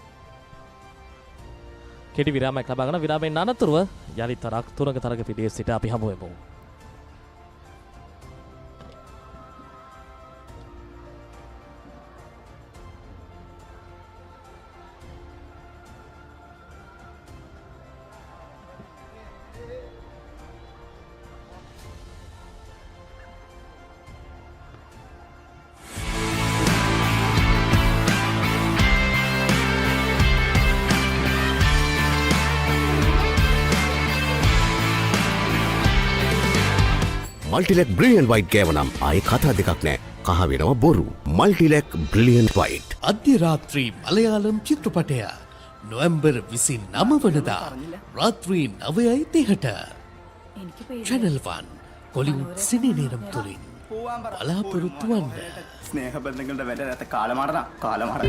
කෙටි විරාමයක් ලබාගෙන විරාමයෙන් අනතුරුව යලිත් තුරඟ තරග පිටියේ සිට අපි හමු වෙමු. මල්ටිලෙක් බ්‍රිලියන්ට් වයිට් ගෑව නම් ආයේ කතා දෙකක් නෑ. කහ වෙනවා බොරු. Multilac brilliant white. අධ්‍ය රාත්‍රී මලයාලම් චිත්‍රපටය නොවැම්බර් 29 වනදා රාත්‍රී 9:30ට Channel 1 කොලිවුඩ් සිනේනේනම් තුලින් බලාපොරොත්තු වන්න. ස්නේහ බන්ධනවලට වැඩ නැත කාලමාරන කාලමාර.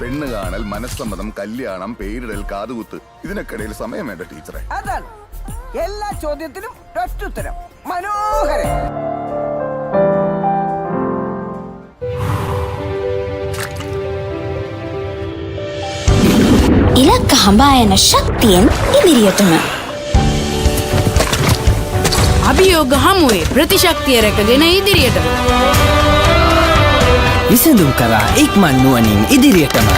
പെണ്ണ് കാണൽ മനസ്സമ്മതം കല്യാണം പേരിടൽ കാതുകുത്ത് ഇതിനൊക്കിടയിൽ സമയം വേണ്ട ടീച്ചറെ. അതാണ് എല്ലാ ചോദ്യത്തിനും ഒറ്റുത്തരം. മനോഹരൻ. ඉලක්ක හඹා යන ශක්තියෙන් ඉදිරියටම අභියෝග හමුවේ ප්‍රතිශක්තිය රැකගෙන ඉදිරියටම විසඳුම් කරා ඉක්මන් නුවණින් ඉදිරියටම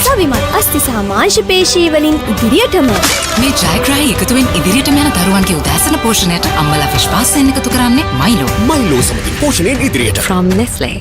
සවිමත් අස්ති සහ මාංශ පේශී වලින් ඉදිරියටම මේ ජයග්‍රාහී එකතුවෙන් ඉදිරියටම යන දරුවන්ගේ උදෑසන පෝෂණයට අම්මලා විශ්වාසයෙන් එකතු කරන්නේ මයිලෝ සමගින් පෝෂණයෙන් ඉදිරියට. from Nestle.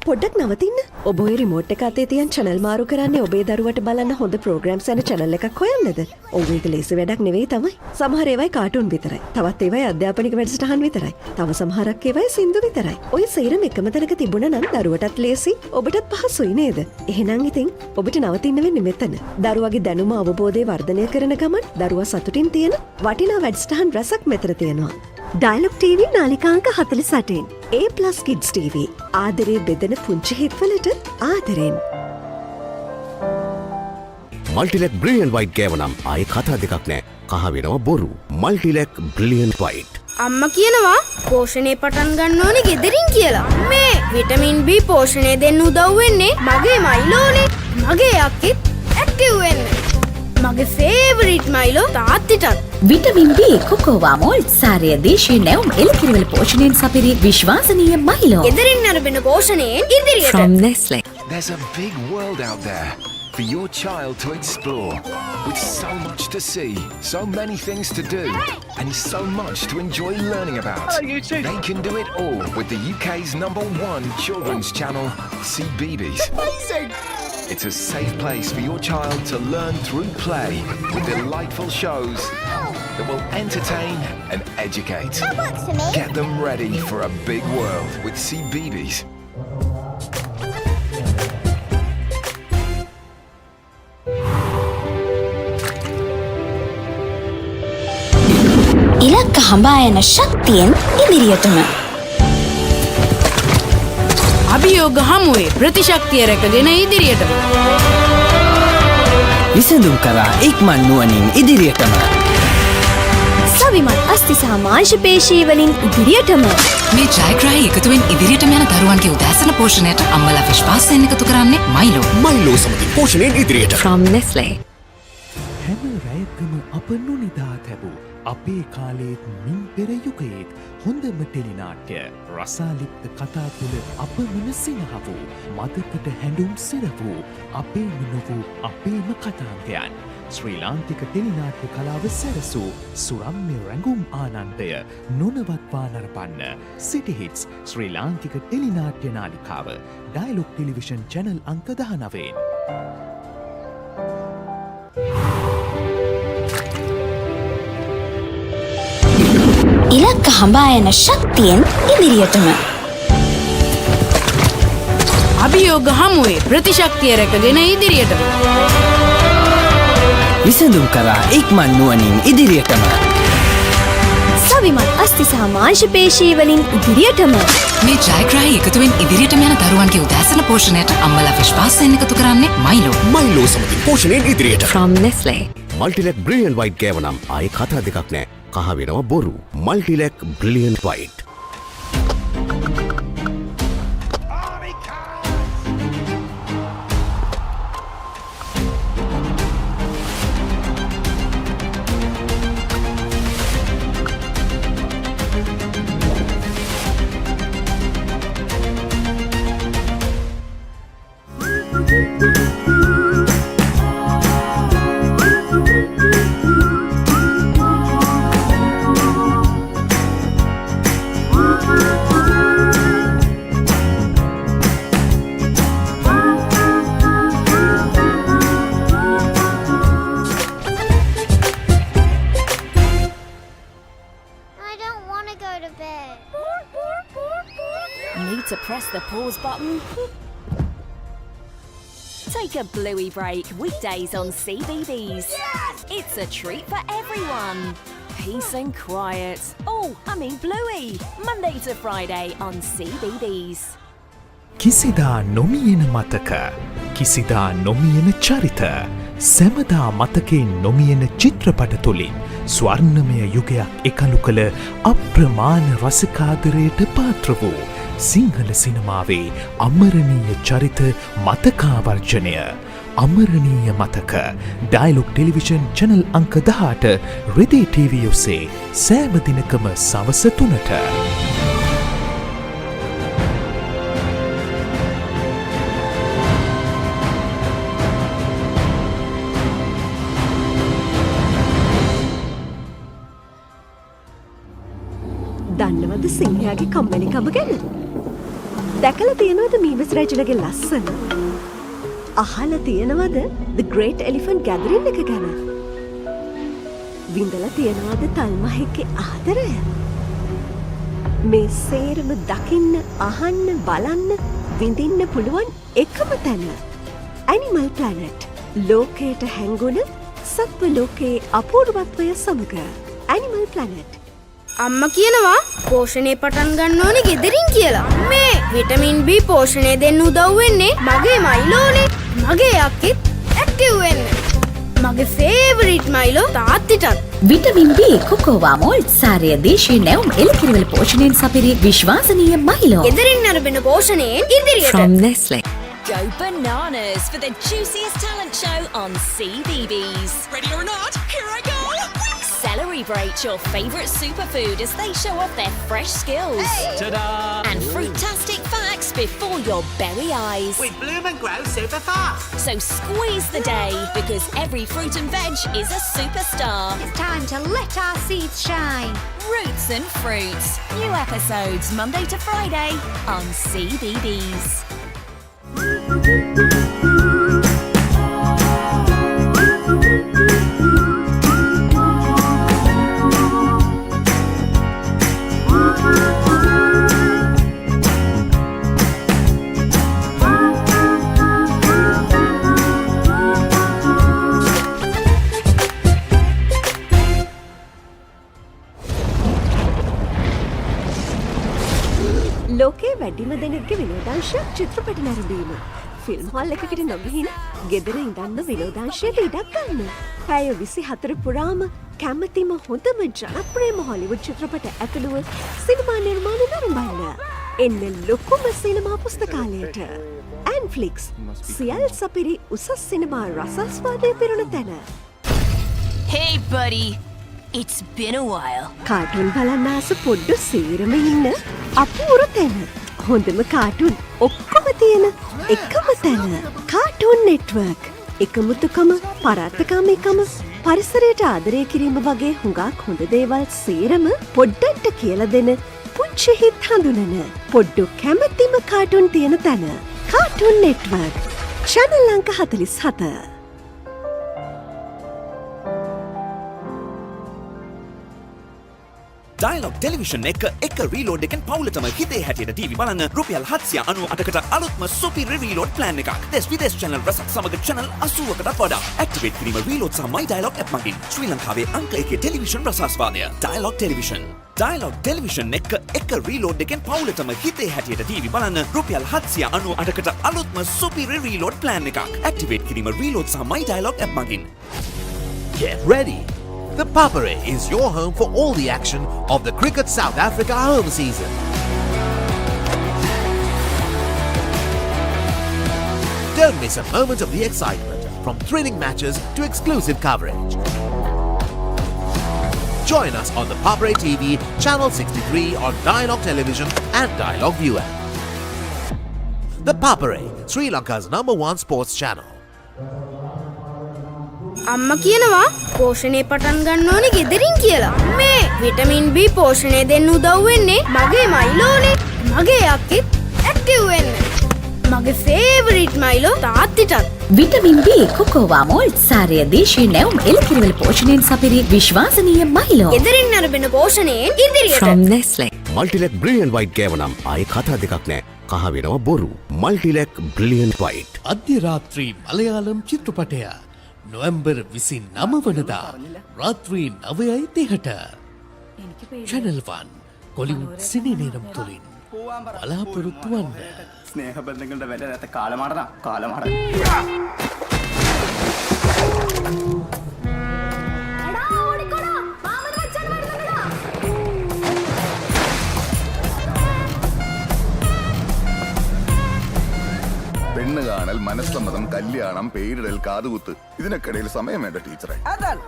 පොඩ්ඩක් නවතින්න. ඔබ ඔය රිමෝට් එක අතේ තියන් channel මාරු කරන්නේ ඔබේ දරුවට බලන්න හොඳ programs යන channel එකක් හොයන්නද? ඔව් ඒක ලේසි වැඩක් නෙවෙයි තමයි. සමහර ඒවායි කාටුන් විතරයි. තවත් ඒවායි අධ්‍යාපනික වැඩසටහන් විතරයි. තව සමහරක් ඒවායි සින්දු විතරයි. ඔය සේරම එකම තැනක තිබුණා නම් දරුවටත් ලේසි, ඔබටත් පහසුයි නේද? එහෙනම් ඉතින් ඔබට නවතින්න වෙන්නේ මෙතන. දරුවගේ දැනුම අවබෝධය වර්ධනය කරන ගමන් දරුවා සතුටින් තියෙන වටිනා වැඩසටහන් රසක් මෙතන තියෙනවා. Dialog TV නාලිකාංක 48න් A+ Kids TV ආදරේ බෙදෙන පුංචි හිත්වලට ආදරෙන්. මල්ටිලෙක් බ්‍රිලියන්ට් වයිට් ගෑව නම් ආයේ කතා දෙකක් නෑ. කහ වෙනවා බොරු. Multilac brilliant white. අම්මා කියනවා පෝෂණය පටන් ගන්න ඕනේ ගෙදරින් කියලා. මේ විටමින් B පෝෂණය දෙන්න උදව් වෙන්නේ මගේ මයිලෝනේ. මගේ යක්කෙත් ඇක්ටිව් වෙන්න. මගේ ෆේවරිට් මයිලෝ තාත්තිටත්. විටමින් B කොකෝවාමෝල් සාරය දේශීය නැවුම් එළකිරිවල පෝෂණයෙන් සපිරි විශ්වාසනීය මයිලෝ. ගෙදරින් අරබෙන පෝෂණයෙන් ඉදිරියට. From Nestle. There's a big world out there for your child to explore. With so much to see, so many things to do, and so much to enjoy learning about. They can do it all with the UK's #1 children's channel, CBeebies. Amazing! It's a safe place for your child to learn through play with delightful shows that will entertain and educate. That works for me. Get them ready for a big world with CBeebies. ඉලක්ක හඹා යන ශක්තියෙන් ඉදිරියටම අභියෝග හමුවේ ප්‍රතිශක්තිය රැකගෙන ඉදිරියටම විසඳුම් කරා ඉක්මන් නුවණින් ඉදිරියටම සවිමත් අස්ති සහ මාංශ පේශී වලින් ඉදිරියටම මේ ජයග්‍රාහී එකතුවෙන් ඉදිරියටම යන දරුවන්ගේ උදෑසන පෝෂණයට අම්මලා විශ්වාසයෙන් එකතු කරන්නේ මයිලෝ සමගින් පෝෂණයෙන් ඉදිරියට from Nestle. හැම රැයකම අප නොනිදා තැබූ අපේ කාලේත් මින් පෙර යුගයේත් හොඳම ටෙලිනාට්‍ය රසාලිප්ත කතා තුළ අපමණ සිනහ වූ මතකට හැඬුම් සිර වූ අපේම නොවූ අපේම කතාන්තයන් ශ්‍රී ලාංකික ටෙලිනාට්‍ය කලාව සැරසූ සුරම්‍ය රැඟුම් ආනන්දය නොනවත්වා නරපන්න සිටි හිට්ස් ශ්‍රී ලාංකික ටෙලිනාට්‍ය නාලිකාව ඩයලොග් ටෙලිවිෂන් චැනල් අංක 19. ඉලක්ක හඹා යන ශක්තියෙන් ඉදිරියටම අභියෝග හමුවේ ප්‍රතිශක්තිය රැකගෙන ඉදිරියටම විසඳුම් කරා ඉක්මන් නුවණින් ඉදිරියටම සවිමත් අස්ති සහ මාංශ පේශී වලින් ඉදිරියටම මේ ජයග්‍රාහී එකතුවෙන් ඉදිරියටම යන දරුවන්ගේ උදෑසන පෝෂණයට අම්මලා විශ්වාසයෙන් එකතු කරන්නේ මයිලෝ සමගින් පෝෂණයෙන් ඉදිරියට from Nestle. මල්ටිලෙක් බ්‍රිලියන්ට් වයිට් ගෑවනම් ආයේ කතා දෙකක් නෑ. කහ වෙනවා බොරු. Multilac brilliant white. Need to press the pause button? Take a bluey break weekdays on CBeebies. It's a treat for everyone. Peace and quiet. Oh, I mean bluey. Monday to Friday on CBeebies. කිසිදා නොමියෙන මතක කිසිදා නොමියෙන චරිත සැමදා මතකේ නොමියෙන චිත්‍රපට තුළින් ස්වර්ණමය යුගයක් එකලු කළ අප්‍රමාණ රසිකාදරයට පාත්‍ර වූ සිංහල සිනමාවේ අමරණීය චරිත මතකාවර්ජනය අමරණීය මතක ඩයලොග් ටෙලිවිෂන් චැනල් අංක 18 රෙදේ TV ඔස්සේ සෑම දිනකම සවස 3ට. දන්නවද සිංහයාගේ කම්මැලිකම ගැන? දැකලා තියෙනවද මීමස් රැජිලගේ ලස්සන? අහලා තියෙනවද The Great Elephant Gathering එක ගැන? විඳලා තියෙනවද තල්මහෙක්ගේ ආදරය? මේ සේරම දකින්න, අහන්න, බලන්න, විඳින්න පුළුවන් එකම තැන. Animal Planet. ලෝකයට හැංගුණ සත්ව ලෝකයේ අපූර්වත්වය සමග. Animal Planet. අම්මා කියනවා පෝෂණය පටන් ගන්න ඕනේ ගෙදරින් කියලා. මේ විටමින් B පෝෂණය දෙන්න උදව් වෙන්නේ මගේ මයිලෝනේ. මගේ යක්කෙත් ඇක්ටිව් වෙන්න. මගේ ෆේවරිට් මයිලෝ තාත්තිටත්. විටමින් B කොකෝවා මෝල්ට් සාරය දේශීය නැවුම් එළකිරිවල පෝෂණයෙන් සපිරි විශ්වාසනීය මයිලෝ. ගෙදරින් අරබෙන පෝෂණයෙන් ඉදිරියට. From Nestle. Go bananas for the juiciest talent show on CBeebies. Ready or not, here I go. Bluey Break your favourite superfood as they show off their fresh skills. Ta-da! And fruitastic facts before your berry eyes. We bloom and grow super fast. So squeeze the day because every fruit and veg is a superstar. It's time to let our seeds shine. Roots and Fruits. New episodes Monday to Friday on CBeebies. ලෝකයේ වැඩිම දෙනෙක්ගේ විනෝදාංශයක් චිත්‍රපට නැරඹීම. Film hall එකකට නොගිහින් ගෙදර ඉඳන්ම විනෝදාංශයට ඉඩක් ගන්න. පැය 24 පුරාම කැමතිම හොඳම ජනප්‍රියම හොලිවුඩ් චිත්‍රපට ඇතුළුව සිනමා නිර්මාණ නරඹන්න. එන්න ලොකුම සිනමා පුස්තකාලයට. ඇන්ෆ්ලික්ස් සියල් සපිරි උසස් සිනමා රසාස්වාදය පිරුණ තැන. Hey buddy, it's been a while. Cartoon බලන්න ආස පොඩ්ඩු සේරම ඉන්න අපූරු තැන. හොඳම කාටුන් ඔක්කොම තියෙන එකම තැන. Cartoon network. එකමුතුකම, පරාත්තකාමීකම, පරිසරයට ආදරය කිරීම වගේ හුඟක් හොඳ දේවල් සේරම පොඩ්ඩන්ට කියලා දෙන පුංචි හිත් හඳුනන පොඩ්ඩු කැමැතිම කාටුන් තියෙන තැන. Cartoon network. channel අංක 47. Dialog Television එක reload එකෙන් පවුලටම හිතේ හැටියට TV බලන්න රුපියල් 798කට අලුත්ම සුපිරි reload plan එකක්. දෙස් විදේශ channel රසක් සමග channel 80කටත් වඩා. activate කිරීම reload සහ my Dialog app මගින් ශ්‍රී ලංකාවේ අංක 1 television රසාස්වාදය. Dialog Television. Dialog Television එක reload එකෙන් පවුලටම හිතේ හැටියට TV බලන්න රුපියල් 798කට අලුත්ම සුපිරි reload plan එකක්. activate කිරීම reload සහ my Dialog app මගින්. Get ready! The Papare is your home for all the action of the Cricket South Africa home season. Don't miss a moment of the excitement, from thrilling matches to exclusive coverage. Join us on the Papare TV Channel 63 on Dialog Television and Dialog ViU App. The Papare, Sri Lanka's #1 sports channel. අම්මා කියනවා පෝෂණය පටන් ගන්න ඕනේ ගෙදරින් කියලා. මේ vitamin B පෝෂණය දෙන්න උදව් වෙන්නේ මගේ මයිලෝනේ. මගේ අක්කෙත් ඇක්ටිව් වෙන්න. මගේ ෆේවරිට් මයිලෝ තාත්තිටත්. විටමින් B කොකෝවා මෝල්ට් සාරය දේශීය නැවුම් එළකිරිවල පෝෂණයෙන් සපිරි විශ්වාසනීය මයිලෝ. ගෙදරින් නරඹන පෝෂණයෙන් ඉදිරියට. From Nestle. මල්ටිලෙක් බ්‍රිලියන්ට් වයිට් ගෑවනම් ආයේ කතා දෙකක් නෑ. කහ වෙනව බොරු. Multilac brilliant white. අධ්‍ය රාත්‍රී මලයාලම් චිත්‍රපටය නොවැම්බර් 29 වනදා රාත්‍රී 9:30ට Channel 1 කොලිවුඩ් සිනි නේරම් තුලින් බලාපොරොත්තු වන්න. ස්නේහ බන්ධනවලට වැඩ නැත කාලමාරන කාලමාර. പെണ്ണ് കാണൽ മനസ്സമ്മതം കല്യാണം പേരിടൽ കാതുകുത്ത് ഇതിനൊക്കിടയിൽ സമയം വേണ്ട ടീച്ചറെ. അതാണ്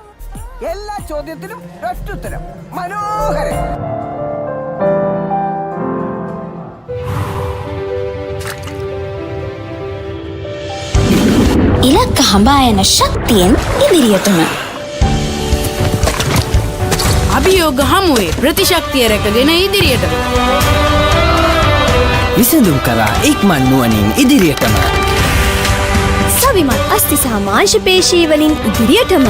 എല്ലാ ചോദ്യത്തിനും ഒറ്റുത്തരം. മനോഹരൻ. ඉලක්ක හඹා යන ශක්තියෙන් ඉදිරියටම. අභියෝග හමුවේ ප්‍රතිශක්තිය රැකගෙන ඉදිරියට. විසඳුම් කරා ඉක්මන් නුවණින් ඉදිරියටම. සවිමත් අස්ති සහ මාංශ පේශී වලින් ඉදිරියටම.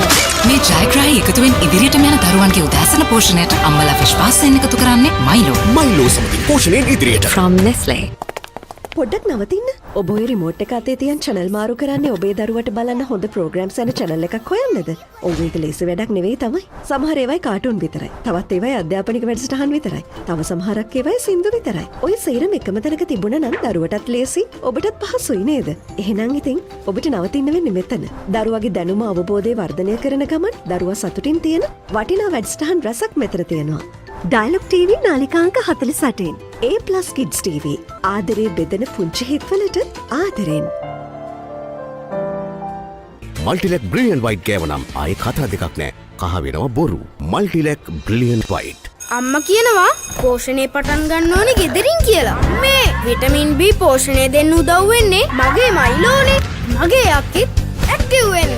මේ ජයග්‍රාහී එකතුවෙන් ඉදිරියටම යන දරුවන්ගේ උදෑසන පෝෂණයට අම්මලා විශ්වාසයෙන් එකතු කරන්නේ මයිලෝ සමගින් පෝෂණයෙන් ඉදිරියට. From Nestle. පොඩ්ඩක් නවතින්න. ඔබ ඔය රිමෝට් එක අතේ තියන් channel මාරු කරන්නේ ඔබේ දරුවට බලන්න හොඳ programs යන channel එකක් හොයන්නද? ඔව් ඒක ලේසි වැඩක් නෙවෙයි තමයි. සමහර ඒවායි කාටුන් විතරයි. තවත් ඒවායි අධ්‍යාපනික වැඩසටහන් විතරයි. තව සමහරක් ඒවායි සින්දු විතරයි. ඔය සේරම එකම තැනක තිබුණා නම් දරුවටත් ලේසි, ඔබටත් පහසුයි නේද? එහෙනම් ඉතින් ඔබට නවතින්න වෙන්නේ මෙතන. දරුවගේ දැනුම අවබෝධය වර්ධනය කරන ගමන් දරුවා සතුටින් තියෙන වටිනා වැඩසටහන් රසක් මෙතන තියෙනවා. Dialog TV නාලිකාංක 48. A+ Kids TV. ආදරේ බෙදෙන පුංචි හිත්වලට ආදරෙන්. මල්ටිලෙක් බ්‍රිලියන්ට් වයිට් ගෑවනම් ආයේ කතා දෙකක් නෑ. කහ වෙනවා බොරු. Multilac brilliant white. අම්මා කියනවා පෝෂණය පටන් ගන්න ඕනේ ගෙදරින් කියලා. මේ විටමින් B පෝෂණය දෙන්න උදව් වෙන්නේ මගේ මයිලෝනේ. මගේ අක්කෙත් ඇක්ටිව් වෙන්න.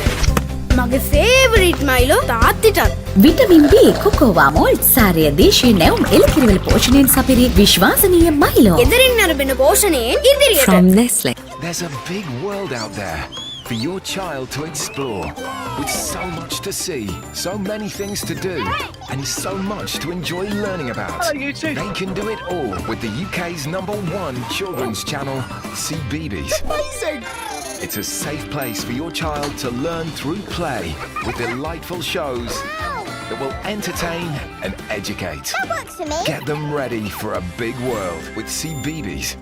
මගේ ෆේවරිට් මයිලෝ තාත්තිටත්. විටමින් B කොකෝවා මෝල්ට් සාරය දේශීය නැවුම් එළකිරිවල පෝෂණයෙන් සපිරි විශ්වාසනීය මයිලෝ. ගෙදරින් අරබෙන පෝෂණයෙන් ඉදිරියට. From Nestle. There's a big world out there for your child to explore, with so much to see, so many things to do, and so much to enjoy learning about. They can do it all with the UK's #1 children's channel, CBeebies. Amazing! It's a safe place for your child to learn through play with delightful shows that will entertain and educate. That works for me. Get them ready for a big world with CBeebies.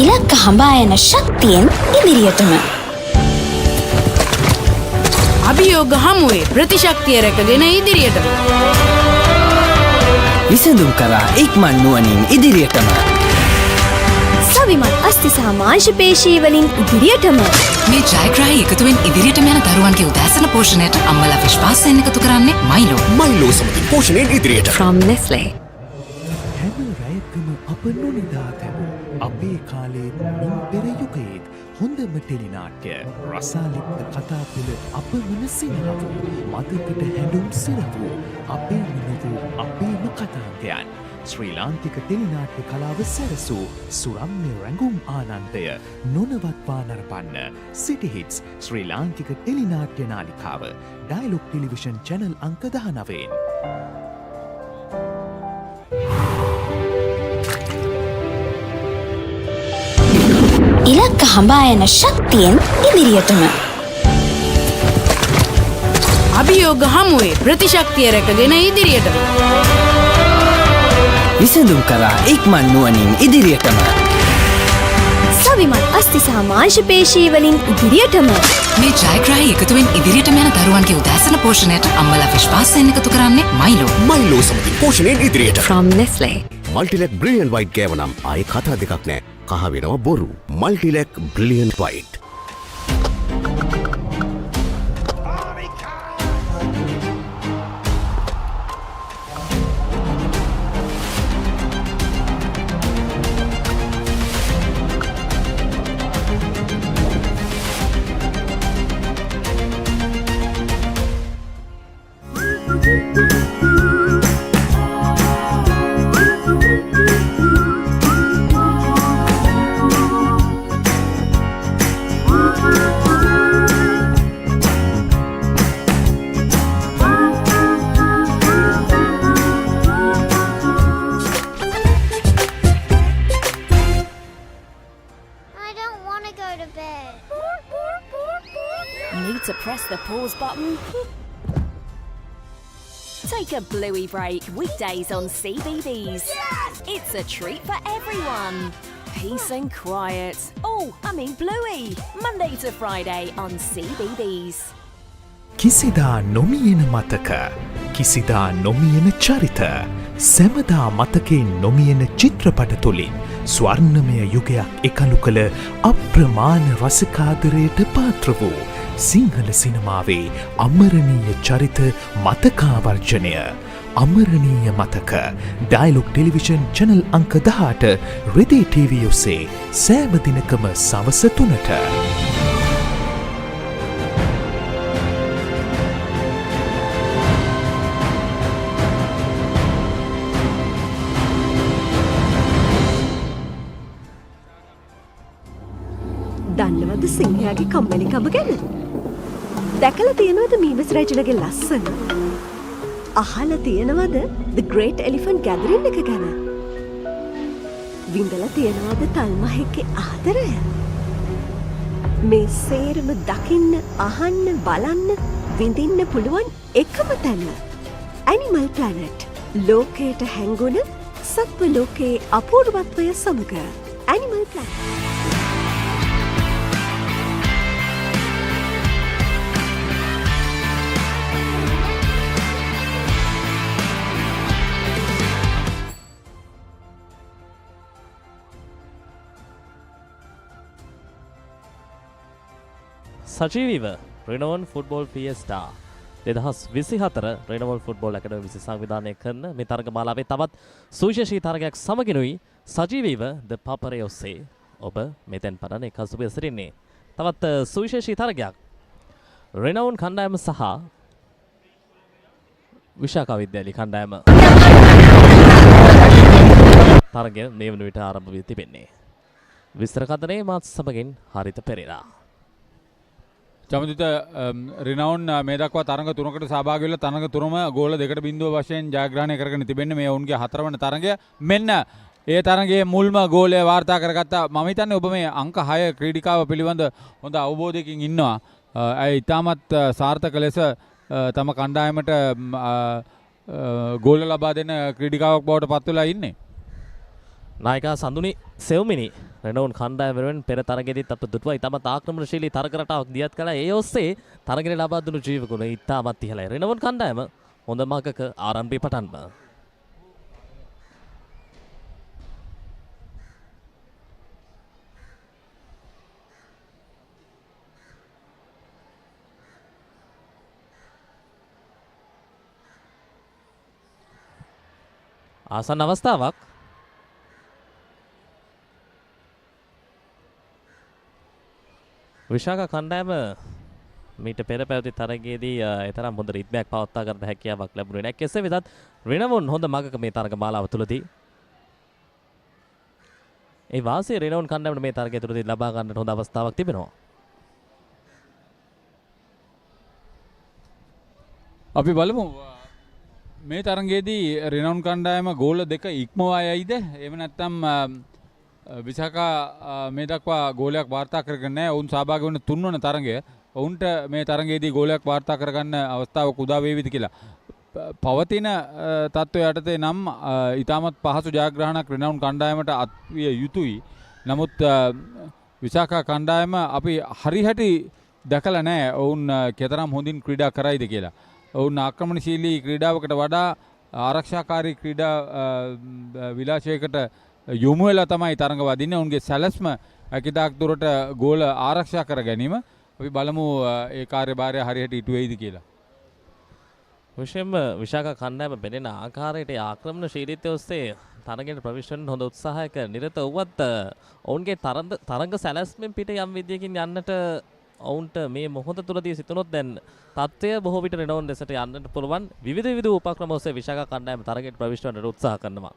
ඉලක්ක හඹා යන ශක්තියෙන් ඉදිරියටම. අභියෝග හමුවේ ප්‍රතිශක්තිය රැකගෙන ඉදිරියටම. විසඳුම් කරා ඉක්මන් නුවණින් ඉදිරියටම. සවිමත් අස්ති සහ මාංශ පේශී වලින් ඉදිරියටම. මේ ජයග්‍රාහී එකතුවෙන් ඉදිරියටම යන දරුවන්ගේ උදෑසන පෝෂණයට අම්මලා විශ්වාසයෙන් එකතු කරන්නේ මයිලෝ. මයිලෝ සමගින් පෝෂණයෙන් ඉදිරියට. From Nestle. හැම රැයකම අප නොනිදා තැබූ අපේ කාලේ මින් පෙර යුගයේත් හොඳම ටෙලිනාට්‍ය රසාලිප්ත කතා තුළ අපමණ සිනහවූ මතකට හැඬුම් සිරවූ අපේම නොවූ අපේම කතාන්තයන් ශ්‍රී ලාංකික ටෙලිනාට්‍ය කලාව සැරසූ සුරම්‍ය රැඟුම් ආනන්දය නොනවත්වා නරපන්න සිටි හිට්ස් ශ්‍රී ලාංකික ටෙලිනාට්‍ය නාලිකාව ඩයලොග් ටෙලිවිෂන් චැනල් අංක 19. ඉලක්ක හඹා යන ශක්තියෙන් ඉදිරියටම. අභියෝග හමුවේ ප්‍රතිශක්තිය රැකගෙන ඉදිරියටම. විසඳුම් කරා ඉක්මන් නුවණින් ඉදිරියටම. සවිමත් අස්ති සහ මාංශ පේශී වලින් ඉදිරියටම. මේ ජයග්‍රාහී එකතුවෙන් ඉදිරියටම යන දරුවන්ගේ උදෑසන පෝෂණයට අම්මලා විශ්වාසයෙන් එකතු කරන්නේ මයිලෝ. මයිලෝ සමගින් පෝෂණයෙන් ඉදිරියට. From Nestle. මල්ටිලෙක් බ්‍රිලියන්ට් වයිට් ගෑවනම් ආයේ කතා දෙකක් නෑ. කහ වෙනවා බොරු. Multilac brilliant white. Need to press the pause button? Take a bluey break weekdays on CBeebies. It's a treat for everyone. Peace and quiet. Oh, I mean bluey. Monday to Friday on CBeebies. කිසිදා නොමියෙන මතක කිසිදා නොමියෙන චරිත සැමදා මතකේ නොමියෙන චිත්‍රපට තුළින් ස්වර්ණමය යුගයක් එකලු කළ අප්‍රමාණ රසකාදරයට පාත්‍ර වූ සිංහල සිනමාවේ අමරණීය චරිත මතකාවර්ජනය අමරණීය මතක ඩයලොග් ටෙලිවිෂන් චැනල් අංක 18 රෙදේ TV ඔස්සේ සෑම දිනකම සවස 3ට. දන්නවද සිංහයාගේ කම්මැලිකම ගැන? දැකලා තියෙනවද මීමස් රජුලගේ ලස්සන? අහලා තියෙනවද The Great Elephant Gathering එක ගැන? විඳලා තියෙනවද තල්මහෙක්ගේ ආදරය? මේ සේරම දකින්න, අහන්න, බලන්න, විඳින්න පුළුවන් එකම තැන. Animal Planet. ලෝකයට හැංගුණ සත්ව ලෝකයේ අපූර්වත්වය සමග Animal Planet. සජීවීව Renown Football Fiesta 2024 Renown Football Academy විසින් සංවිධානය කරන මේ තරග මාලාවේ තවත් සුවිශේෂී තරගයක් සමගිනුයි සජීවීව ThePapare ඔස්සේ ඔබ මෙතෙන් පටන් එකසුබ සිටින්නේ. තවත් සුවිශේෂී තරගයක් Renown කණ්ඩායම සහ විශාකා විද්‍යාලය කණ්ඩායම තරගය මේ වන විට ආරම්භ වී තිබෙන්නේ. විස්තර කథනයේ මාත් සමගින් හරිත පෙරේරා. චමදිත Renown මේ දක්වා තරඟ තුනකට සහභාගී වෙලා තරඟ තුනම ගෝල 2-0 වශයෙන් ජයග්‍රහණය කරගෙන තිබෙන්නේ. මේ ඔවුන්ගේ 4 වන තරඟය. මෙන්න ඒ තරගයේ මුල්ම ගෝලය වාර්තා කරගත්තා. මම හිතන්නේ ඔබ මේ අංක 6 ක්‍රීඩිකාව පිළිබඳ හොඳ අවබෝධයකින් ඉන්නවා. ඇය ඉතාමත් සාර්ථක ලෙස තම කණ්ඩායමට ගෝල ලබා දෙන ක්‍රීඩිකාවක් බවට පත් වෙලා ඉන්නේ. නායිකා සඳුනි සෙව්මිනි Renown කණ්ඩායම වෙනුවෙන් පෙර තරගයේදීත් අප දුටුවා ඉතාමත් ආක්‍රමණශීලී තරග රටාවක් දියත් කළා. ඒ ඔස්සේ තරගයේ ලබා දුණු ජීව ගුණ ඉතාමත් ඉහළයි. Renown කණ්ඩායම හොඳ මාර්ගක ආරම්භයේ පටන්ම ආසන්න අවස්ථාවක් විශාකා කණ්ඩායම මීට පෙර පැවති තරගයේදී එතරම් හොඳ රිද්මයක් පවත්වා ගන්න හැකියාවක් ලැබුණේ නැහැ. කෙසේ වෙතත් Renown හොඳ මගක මේ තරග මාලාව තුලදී ඒ වාසිය Renown කණ්ඩායමට මේ තරගය තුලදී ලබා ගන්නට හොඳ අවස්ථාවක් තිබෙනවා. අපි බලමු මේ තරගයේදී Renown කණ්ඩායම ගෝල 2 ඉක්මවා යයිද? එහෙම නැත්නම් විශාකා මේ දක්වා ගෝලයක් වාර්තා කරගෙන නැහැ. ඔවුන් සහභාගී වන 3 වන තරගය. ඔවුන්ට මේ තරගයේදී ගෝලයක් වාර්තා කරගන්න අවස්ථාවක් උදා වේවිද කියලා. පවතින තත්ත්වය යටතේ නම් ඊටමත් පහසු ජයග්‍රහණයක් Renown කණ්ඩායමට අත්විය යුතුයි. නමුත් විශාකා කණ්ඩායම අපි හරිහැටි දැකලා නැහැ ඔවුන් කතරම් හොඳින් ක්‍රීඩා කරයිද කියලා. ඔවුන් ආක්‍රමණශීලී ක්‍රීඩාවකට වඩා ආරක්ෂාකාරී ක්‍රීඩා විලාසයකට යොමු වෙලා තමයි තරඟ වදින්නේ. ඔවුන්ගේ සැලැස්ම අකිතාක් දුරට ගෝල ආරක්ෂා කර ගැනීම. අපි බලමු ඒ කාර්යභාරය හරියට ඉටු වෙයිද කියලා. විශේෂයෙන්ම විශාකා කණ්ඩායම බෙදෙන ආකාරයට ආක්‍රමණශීලීත්වය ඔස්සේ තරගයට ප්‍රවිෂ් වෙන්න හොඳ උත්සාහයක නිරත වුවත් ඔවුන්ගේ තරඟ සැලැස්මෙන් පිට යම් විදියකින් යන්නට ඔවුන්ට මේ මොහොත තුලදී සිතුනොත් දැන් තත්ත්වය බොහෝ විට Renown දෙසට යන්නට පුළුවන්. විවිධ උපක්‍රම ඔස්සේ විශාකා කණ්ඩායම තරගයට ප්‍රවිෂ් වෙන්නට උත්සාහ කරනවා.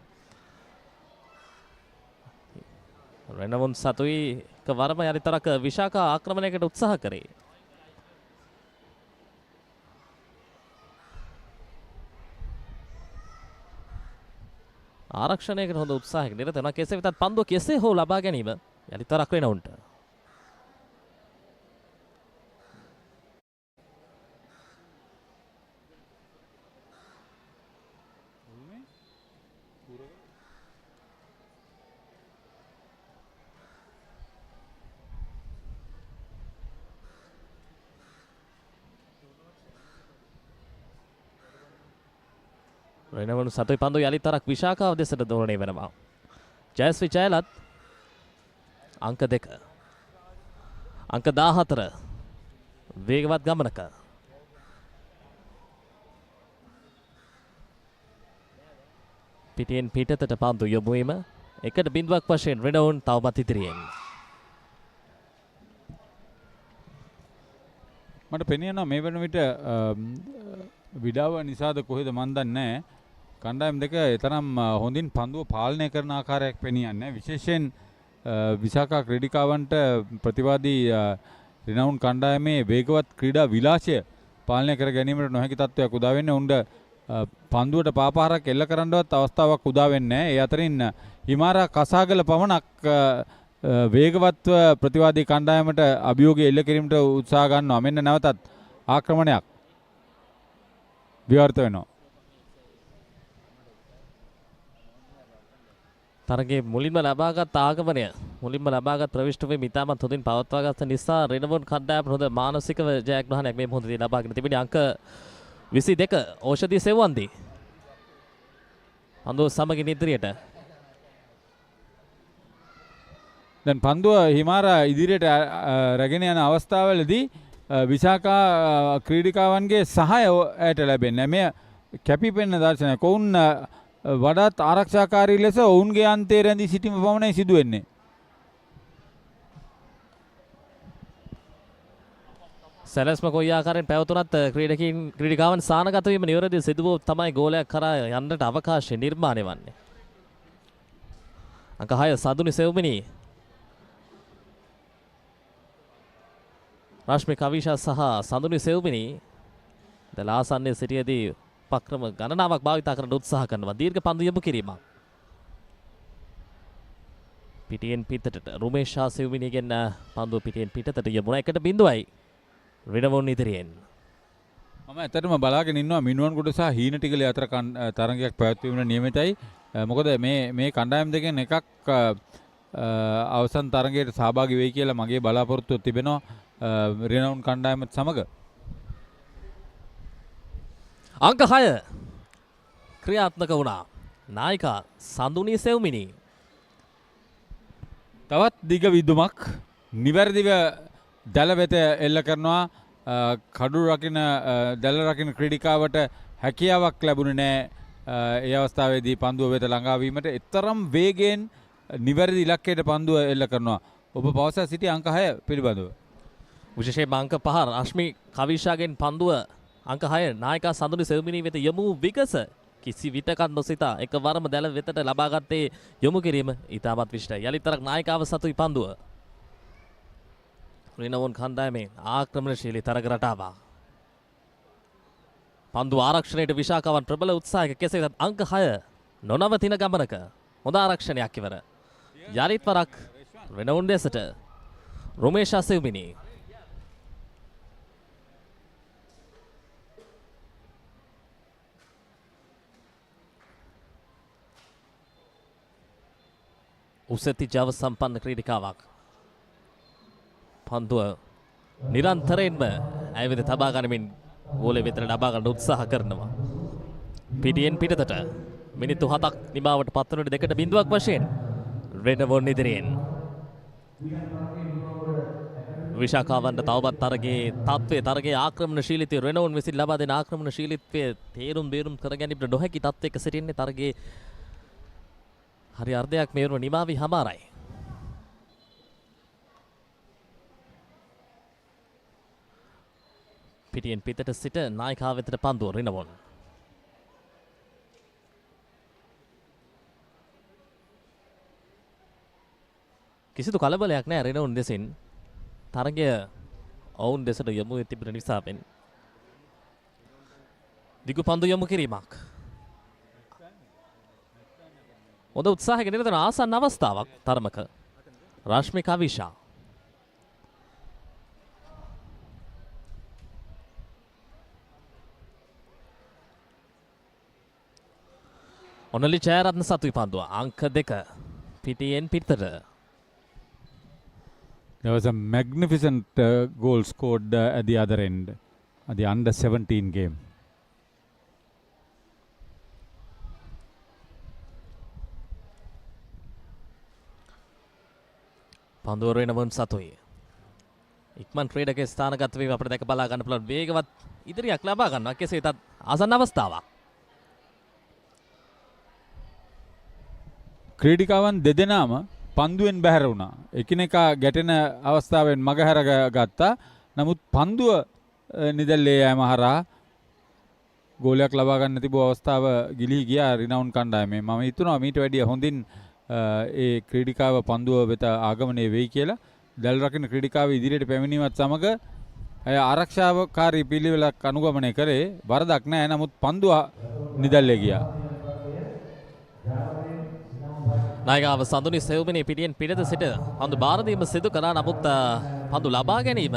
Renown සතුයි වරම යරිතරක විශාකා ආක්‍රමණයකට උත්සාහ කරේ. ආරක්ෂණයකට හොඳ උත්සාහයක නිරත වෙනවා. කෙසේ වෙතත් පන්දුව කෙසේ හෝ ලබා ගැනීම යරිතරක් Renownට. Renown සතුයි පන්දු යලිතරක් විශාකාව දෙසට දෝරණය වෙනවා. ජයශ්‍රී ජයලත් අංක 2. අංක 14 වේගවත් ගමනක. පිටියෙන් පිටතට පන්දු යොමු වීම 1-0ක් වශයෙන් Renown තවමත් ඉදිරියෙන්. මට පෙනෙනවා මේ වෙන විට විඩාව නිසාද කොහෙද මන් දන්නේ නැහැ. කණ්ඩායම් දෙක තරම් හොඳින් පන්දුව පාලනය කරන ආකාරයක් පෙනියන්නේ. විශේෂයෙන් විශාකා ක්‍රීඩිකාවන්ට ප්‍රතිවාදී Renown කණ්ඩායමේ වේගවත් ක්‍රීඩා විලාසය පාලනය කර ගැනීමට නොහැකි තත්ත්වයක් උදා වෙන්නේ. උන්ට පන්දුවට පාපහරක් එල්ල කරන්නවත් අවස්ථාවක් උදා වෙන්නේ නැහැ. ඒ අතරින් හිමාරා කසාගල පමණක් වේගවත්ව ප්‍රතිවාදී කණ්ඩායමට අභියෝගය එල්ල කිරීමට උත්සාහ ගන්නවා. මෙන්න නැවතත් ආක්‍රමණයක් විවර්ත වෙනවා. තරගයේ මුලින්ම ලබාගත් ආගමනය මුලින්ම ලබාගත් ප්‍රවිෂ්ඨ වේ මිතාමත් හොඳින් පවත්වාගත් නිසා Renown කණ්ඩායම හොඳ මානසික ජයග්‍රහණයක් මේ මොහොතේ ලබාගෙන තිබෙන අංක 22 ඕෂධි සෙව්වන්දී පන්දුව සමගින් ඉදිරියට දැන් පන්දුව හිමාරා ඉදිරියට රැගෙන යන අවස්ථාවවලදී විශාකා ක්‍රීඩිකාවන්ගේ සහාය ඇයට ලැබෙන්නේ. මේ කැපිපෙනෙන දර්ශනයක්. ඔවුන් වඩාත් ආරක්ෂාකාරී ලෙස ඔවුන්ගේ අන්තයේ රැඳී සිටීම පමණයි සිදු වෙන්නේ. සැලැස්ම කොයි ආකාරයෙන් පැවතුනත් ක්‍රීඩිකාවන් සානගත වීම නිවැරදිව සිදු වූ තමයි ගෝලයක් කරා යන්නට අවකාශය නිර්මාණය වන්නේ. අංක 6 සදුනි සෙව්මිනි රශ්මි කවිෂා සහ සඳුනි සෙව්මිනි දලාසන්නේ සිටියේදී උපක්‍රම ගණනාවක් භාවිතා කරන්න උත්සාහ කරනවා. දීර්ඝ පන්දු යොමු කිරීමක්. පිටියෙන් පිටතට රුමේෂා සෙව්මිනිගෙන් පන්දුව පිටියෙන් පිටතට යමුණා. 1-0යි රිනවුන් ඉදිරියෙන්. මම ඇත්තටම බලාගෙන ඉන්නවා මිනුවන්ගොඩ සහ හීනටිගල අතර තරගයක් පැවැත්වීමට නියමිතයි. මොකද මේ කණ්ඩායම් දෙකෙන් එකක් අවසන් තරගයට සහභාගී වෙයි කියලා මගේ බලාපොරොත්තුව තිබෙනවා රෙනවුන් කණ්ඩායමත් සමග. අංක 6 ක්‍රියාත්මක වුණා. නායිකා සඳුනි සෙව්මිනි. තවත් දිග විදුමක් නිවැරදිව දැල වෙත එල්ල කරනවා. කඩු රකින්න දැල රකින්න ක්‍රීඩිකාවට හැකියාවක් ලැබුණේ නැහැ. ඒ අවස්ථාවේදී පන්දුව වෙත ළඟා වීමට එතරම් වේගයෙන් නිවැරදි ඉලක්කයට පන්දුව එල්ල කරනවා. ඔබ පවසා සිටි අංක 6 පිළිබඳව. විශේෂයෙන්ම අංක 5 රශ්මි කවිෂාගෙන් පන්දුව අංක 6 නායිකා සඳුනි සෙව්මිනි වෙත යොමු විගස කිසි විටකත් නොසිතා එකවරම දැල වෙතට ලබාගත්තේ යොමු කිරීම ඉතාමත් විශිෂ්ටයි. යලිතරක් නායිකාව සතුයි පන්දුව. රිනවුන් කණ්ඩායමේ ආක්‍රමණශීලී තරග රටාවක්. පන්දු ආරක්ෂණයට විශාකාවන් ප්‍රබල උත්සාහයක කෙසේවත් අංක 6 නොනවතින ගමනක හොඳ ආරක්ෂණයක් ඉවර. යලිත් වරක් රිනවුන් දෙසට රුමේෂා සෙව්මිනි. උසති ජව සම්පන්න ක්‍රීඩිකාවක්. පන්දුව නිරන්තරයෙන්ම ඇය වෙත තබා ගනිමින් ගෝලය වෙතට ලබා ගන්න උත්සාහ කරනවා. පිටියෙන් පිටතට මිනිත්තු 7ක් නිමාවට පත්වනට 2-0ක් වශයෙන් රෙනවුන් ඉදිරියෙන්. විශාකාවන්ට තවමත් තරගයේ ආක්‍රමණශීලීත්වය රෙනවුන් විසින් ලබා දෙන ආක්‍රමණශීලීත්වය තේරුම් බේරුම් කර ගැනීමට නොහැකි තත්ත්වයක සිටින්නේ තරගයේ හරි අර්ධයක් මේවරුව නිමාවී හමාරයි. පිටියෙන් පිටට සිට නායිකාව වෙතට පන්දුව රිනවුන්. කිසිදු කලබලයක් නැහැ රිනවුන් දෙසින්. තරගය ඔවුන් දෙසට යොමු වී තිබෙන නිසාවෙන් දිගු පන්දු යොමු කිරීමක්. හොඳ උත්සාහයක නිරතන ආසන්න අවස්ථාවක් තරමක. රශ්මි කවිෂා. ඔනලි ජයරත්න සතුයි පන්දුව. අංක 2 පිටියෙන් පිටතට. There was a magnificent goal scored at the other end, at the under 17 game. පන්දුව රිනවුන් සතුයි. ඉක්මන් ක්‍රීඩකයේ ස්ථානගත වීම අපිට දැක බලා ගන්න පුළුවන් වේගවත් ඉදිරියක් ලබා ගන්නවා. කෙසේ වෙතත් ආසන්න අවස්ථාවක්. ක්‍රීඩිකාවන් දෙදෙනාම පන්දුවෙන් බැහැර වුණා. එකිනෙකා ගැටෙන අවස්ථාවෙන් මගහැර ගත්තා. නමුත් පන්දුව නිදැල්ලේ යෑම හරහා ගෝලයක් ලබා ගන්න තිබූ අවස්ථාව ගිලී ගියා රිනවුන් කණ්ඩායමේ. මම හිතනවා මීට වැඩිය හොඳින් ඒ ක්‍රීඩිකාව පන්දුව වෙත ආගමනය වෙයි කියලා. දැල් රකින්න ක්‍රීඩිකාව ඉදිරියට පැමිණීමත් සමග අය ආරක්ෂාකාරී පිළිවෙලක් අනුගමනය කරේ. වරදක් නැහැ. නමුත් පන්දුව නිදැල්ලේ ගියා. නායිකාව සඳුනි සෙව්මිනි පිටියෙන් පිටත සිට පන්දු බාර දීම සිදු කළා. නමුත් පන්දු ලබා ගැනීම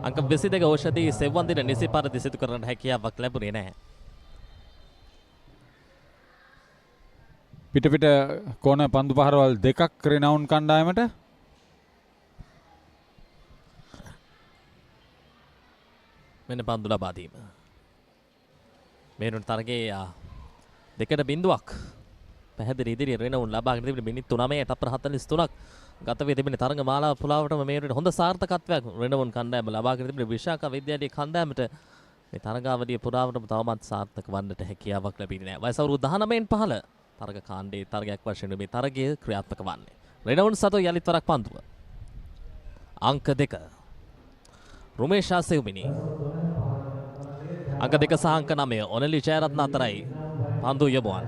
අංක 22 ඖෂධී සෙව්වන්දින නිසි පරිදි සිදු කරන්න හැකියාවක් ලැබුණේ නැහැ. පිට කෝණ පන්දු පහරවල් දෙකක් රිනවුන් කණ්ඩායමට. මෙන්න පන්දු ලබා දීම. මේනුන් තරගයේ 2-0ක් පැහැදිලි ඉදිරියේ රෙනවුන් ලබාගෙන තිබෙන මිනිත් 3ට 43ක් ගත වී තිබෙන තරඟ මාලාව පුලාවටම මේ වෙනකොට හොඳ සාර්ථකත්වයක් රෙනවුන් කණ්ඩායම ලබාගෙන තිබෙන විශාඛ විද්‍යාලයේ කණ්ඩායමට මේ තරඟාවලිය පුරාවටම තවමත් සාර්ථක වන්නට හැකියාවක් ලැබෙන්නේ නැහැ. වයස අවුරුදු 19න් පහළ තරග කාණ්ඩයේ තරගයක් වශයෙන් මේ තරගය ක්‍රියාත්මක වන්නේ. රෙනවුන් සතු යලිත් වරක් පන්දුව. අංක 2. රුමේෂා සෙව්මිනි. අංක 2 සහ අංක 9 ඔනලි ජයරත්න අතරයි පන්දුව යොමුවන්.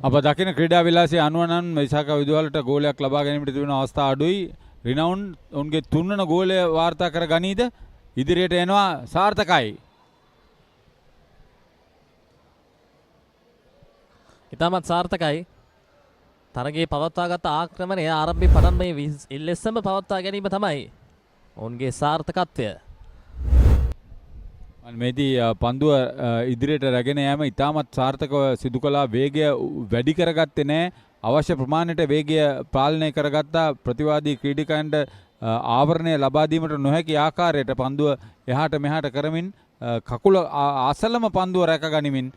අප දකින ක්‍රීඩා විලාසයේ අනුවනන් විශාඛ විදුහලට ගෝලයක් ලබා ගැනීමට තිබෙන අවස්ථා අඩුයි. රිනවුන් උන්ගේ 3 වන ගෝලය වාර්තා කර ගනීද? ඉදිරියට එනවා සාර්ථකයි. ඉතාමත් සාර්ථකයි. තරගයේ පවත්වාගත් ආක්‍රමණය ආරම්භයේ පටන් මේ එල්ලෙසම පවත්වා ගැනීම තමයි ඔවුන්ගේ සාර්ථකත්වය. මේදී පන්දුව ඉදිරියට රැගෙන යෑම ඉතාමත් සාර්ථකව සිදු කළා. වේගය වැඩි කරගත්තේ නැහැ. අවශ්‍ය ප්‍රමාණයට වේගය පාලනය කරගත්තා. ප්‍රතිවාදී ක්‍රීඩකයන්ට ආවරණය ලබා දීමට නොහැකි ආකාරයට පන්දුව එහාට මෙහාට කරමින් කකුල අසලම පන්දුව රැක ගනිමින්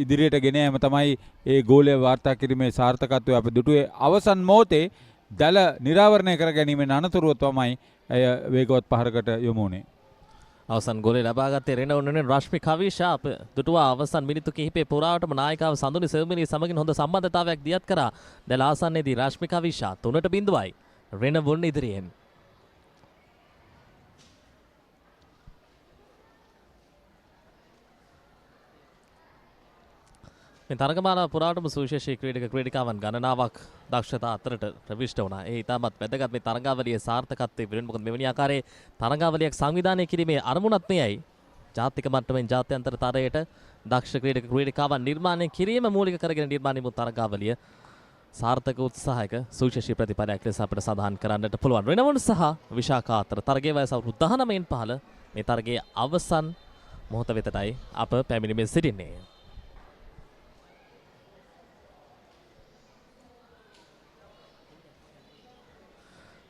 ඉදිරියට ගෙන යාම තමයි ඒ ගෝලය වාර්තා කිරීමේ සාර්ථකත්වය අපි දුටුවේ. අවසන් මොහොතේ දැල නිරාවරණය කර ගැනීමෙන් අනතුරුව තමයි එය වේගවත් පහරකට යොමු වුණේ. අවසන් ගෝලය ලබාගත්තේ රෙනවුන් රශ්මි කවිෂා දුටුවා. අවසන් මිනිත්තු කිහිපේ පුරාවටම නායිකාව සඳුනි සෙව්මිනී සමගින් හොඳ සම්බන්ධතාවයක් දියත් කරා. දැන් ආසන්නයේදී රශ්මි කවිෂා 3-0යි රෙනවුන් ඉදිරියෙන්. මේ තරගමාලාව පුරාවටම සුවිශේෂී ක්‍රීඩිකාවන් ගණනාවක් දක්ෂතා අතරට ප්‍රවිෂ්ඨ වුණා. ඒ ඉතාමත් වැදගත් මේ තරගාවලියේ සාර්ථකත්වයේ වෙනුවෙන් මොකද මෙවැනි ආකාරයේ තරගාවලියක් සංවිධානය කිරීමේ අරමුණක් මෙයයි. ජාතික මට්ටමින් ජාත්‍යන්තර තරයට දක්ෂ ක්‍රීඩිකාවන් නිර්මාණය කිරීම මූලික කරගෙන නිර්මාණය වූ තරගාවලිය සාර්ථක උත්සාහයක සුවිශේෂී ප්‍රතිඵලයක් ලෙස අපිට සඳහන් කරන්නට පුළුවන්. රෙනවුන් සහ විශාඛා අතර තරගයේ වයස අවුරුදු 19න් පහළ මේ තරගයේ අවසන් මොහොත වෙතටයි අප පැමිණෙමින් සිටින්නේ.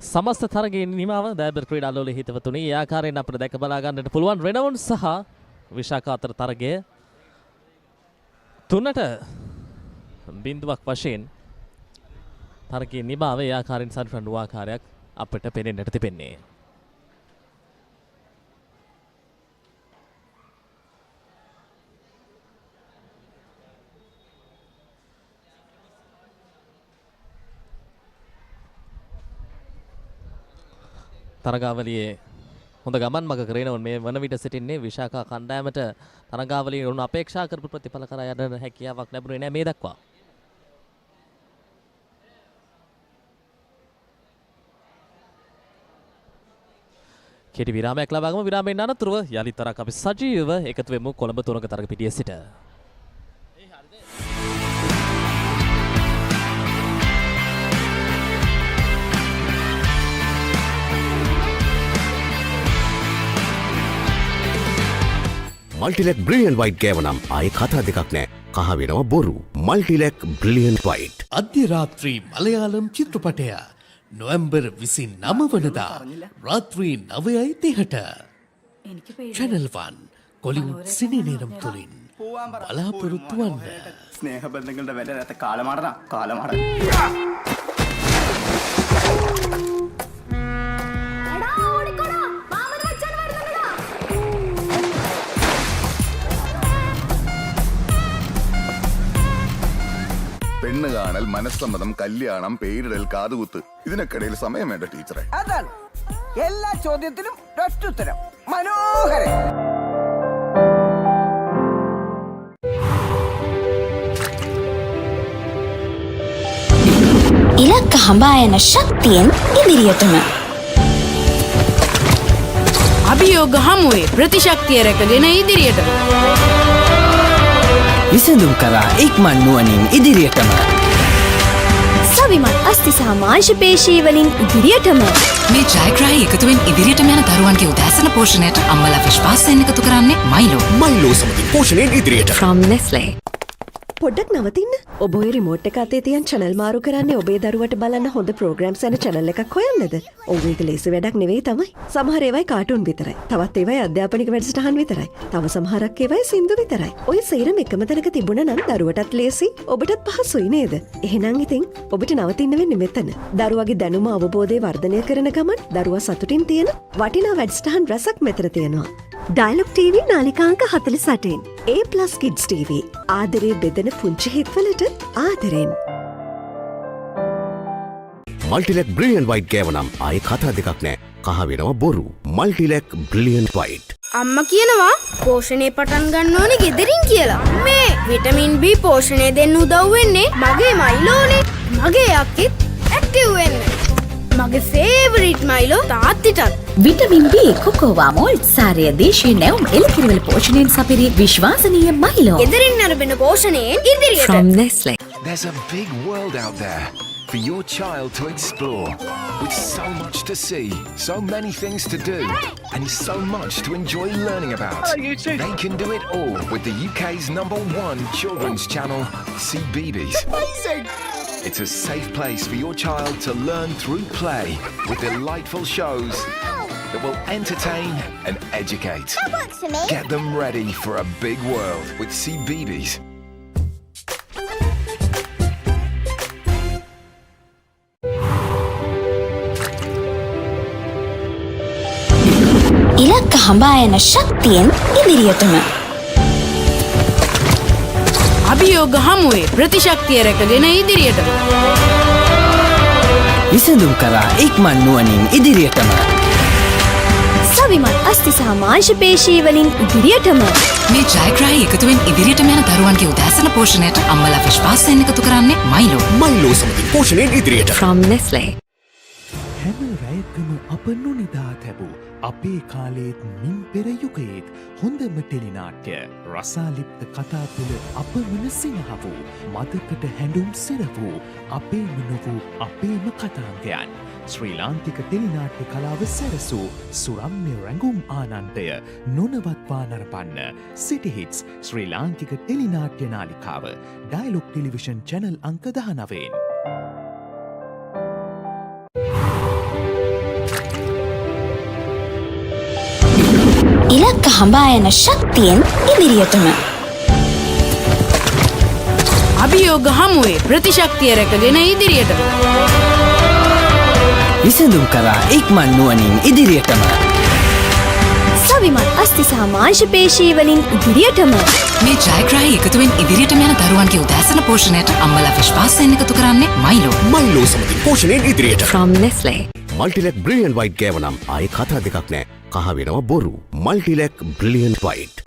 සමස්ත තරගයේ නිමාව දෑබර් ක්‍රීඩා ලෝලයේ හිතවතුනි ඒ ආකාරයෙන් අපිට දැක බලා ගන්නට පුළුවන්. රෙනවුන් සහ විශාඛා අතර තරගය 3-0ක් වශයෙන් තරගයේ නිමාව ඒ ආකාරයෙන් සම්පූර්ණ වූ ආකාරයක් අපිට පෙනෙන්නට තිබෙන්නේ. තරගාවලියේ හොඳ ගමන් මගක රෙනවුන් මේ වන විට සිටින්නේ. විශාඛා කණ්ඩායමට තරගාවලියේ උන් අපේක්ෂා කරපු ප්‍රතිඵල කරා යන්න හැකියාවක් ලැබුණේ නැහැ මේ දක්වා. කෙටි විරාමයක් ලබා ගමු. විරාමයෙන් අනතුරුව යලිත් තරක් අපි සජීවව එකතු වෙමු කොළඹ තුරංග තරග පිටියේ සිට. මල්ටිලෙක් බ්‍රිලියන්ට් වයිට් ගෑවනම් ආයේ කතා දෙකක් නෑ. කහ වෙනවා බොරු. Multilac brilliant white. අධ්‍ය රාත්‍රී මලයාලම් චිත්‍රපටය නොවැම්බර් 29 වනදා රාත්‍රී 9:30ට Channel 1 කොලිවුඩ් සිනේනේරම් තුලින් බලාපොරොත්තු වන්න. ස්නේහ බන්ධනවලට වැඩ නැත කාලමාරන කාලමාරන. പെണ്ണ് കാണൽ, മനസ്സമ്മതം, കല്യാണം, പേരിടൽ, കാതുകുത്ത്, ഇതിനൊക്കിടയിൽ സമയം വേണ്ട ടീച്ചറെ. അതാണ് എല്ലാ ചോദ്യത്തിനും ഒറ്റുത്തരം. മനോഹരൻ. ඉලක්ක හඹා යන ශක්තියෙන් ඉදිරියටම අභියෝග හමුවේ ප්‍රතිශක්තිය රැකගෙන ඉදිරියටම විසඳුම් කරා ඉක්මන් නුවණින් ඉදිරියටම සවිමත් අස්ති සහ මාංශ පේශී වලින් ඉදිරියටම මේ ජයග්‍රාහී එකතුවෙන් ඉදිරියටම යන දරුවන්ගේ උදෑසන පෝෂණයට අම්මලා විශ්වාසයෙන් එකතු කරන්නේ මයිලෝ. මයිලෝ සමගින් පෝෂණයෙන් ඉදිරියට. From Nestle. පොඩ්ඩක් නවතින්න. ඔබ ඔය රිමෝට් එක අතේ තියන් channel මාරු කරන්නේ ඔබේ දරුවට බලන්න හොඳ programs යන channel එකක් හොයන්නද? ඔව් ඒක ලේසි වැඩක් නෙවෙයි තමයි. සමහර ඒවායි කාටුන් විතරයි. තවත් ඒවායි අධ්‍යාපනික වැඩසටහන් විතරයි. තව සමහරක් ඒවායි සින්දු විතරයි. ඔය සේරම එකම තැනක තිබුණා නම් දරුවටත් ලේසි, ඔබටත් පහසුයි නේද? එහෙනම් ඉතින් ඔබට නවතින්න වෙන්නේ මෙතන. දරුවගේ දැනුම අවබෝධය වර්ධනය කරන ගමන් දරුවා සතුටින් තියෙන වටිනා වැඩසටහන් රසක් මෙතන තියෙනවා. Dialog TV නාලිකාංක 48. A+ Kids TV. ආදරේ බෙදෙන පුංචි හිත්වලට ආදරෙන්. මල්ටිලෙක් බ්‍රිලියන්ට් වයිට් ගෑවනම් ආයේ කතා දෙකක් නෑ. කහ වෙනවා බොරු. Multilac brilliant white. අම්මා කියනවා පෝෂණය පටන් ගන්න ඕනේ ගෙදරින් කියලා. මේ විටමින් B පෝෂණය දෙන්න උදව් වෙන්නේ මගේ මයිලෝනේ. මගේ අක්කිත් ඇක්ටිව් වෙන්න. මගේ ෆේවරිට් මයිලෝ තාත්තිටත්. විටමින් B කොකෝවාමෝල් සාරය දේශීය නැවුම් එළකිරිවල පෝෂණයෙන් සපිරි විශ්වාසනීය මයිලෝ. ගෙදරින් අරබෙන පෝෂණයෙන් ඉදිරියට. From Nestle. There's a big world out there for your child to explore, with so much to see, so many things to do, and so much to enjoy learning about. They can do it all with the UK's #1 children's channel, CBeebies. It's a safe place for your child to learn through play with delightful shows that will entertain and educate. That works for me. Get them ready for a big world with CBeebies. ඉලක්ක හඹා යන ශක්තියෙන් ඉදිරියටම. අභියෝග හමුවේ ප්‍රතිශක්තිය රැකගෙන ඉදිරියටම. විසඳුම් කරා ඉක්මන් නුවණින් ඉදිරියටම. සවිමත් අස්ති සහ මාංශ පේශී වලින් ඉදිරියටම. මේ ජයග්‍රාහී එකතුවෙන් ඉදිරියටම යන දරුවන්ගේ උදෑසන පෝෂණයට අම්මලා විශ්වාසයෙන් එකතු කරන්නේ මයිලෝ. මයිලෝ සමගින් පෝෂණයෙන් ඉදිරියට. From Nestle. හැම රැයකම අප නොනිදා තැබූ අපේ කාලේත් මින් පෙර යුගයේත් හොඳම ටෙලිනාට්‍ය රසාලිප්ත කතා තුළ අපමණ සිනහ වූ මතකට හැඬුම් සිර වූ අපේම නොවූ අපේම කතාන්තයන් ශ්‍රී ලාංකික ටෙලිනාට්‍ය කලාව සැරසූ සුරම්‍ය රැඟුම් ආනන්දය නොනවත්වා නරපන්න සිටි හිට්ස් ශ්‍රී ලාංකික ටෙලිනාට්‍ය නාලිකාව ඩයලොග් ටෙලිවිෂන් චැනල් අංක 19. ඉලක්ක හඹා යන ශක්තියෙන් ඉදිරියටම. අභියෝග හමුවේ ප්‍රතිශක්තිය රැකගෙන ඉදිරියටම. විසඳුම් කරා ඉක්මන් නුවණින් ඉදිරියටම. සවිමත් අස්ති සහ මාංශ පේශී වලින් ඉදිරියටම. මේ ජයග්‍රාහී එකතුවෙන් ඉදිරියටම යන දරුවන්ගේ උදෑසන පෝෂණයට අම්මලා විශ්වාසයෙන් එකතු කරන්නේ මයිලෝ. මයිලෝ සමගින් පෝෂණයෙන් ඉදිරියට. From Nestle. මල්ටිලෙක් බ්‍රිලියන්ට් වයිට් ගෑවනම් ආයේ කතා දෙකක් නෑ. කහ වෙනවා බොරු. Multilac brilliant white.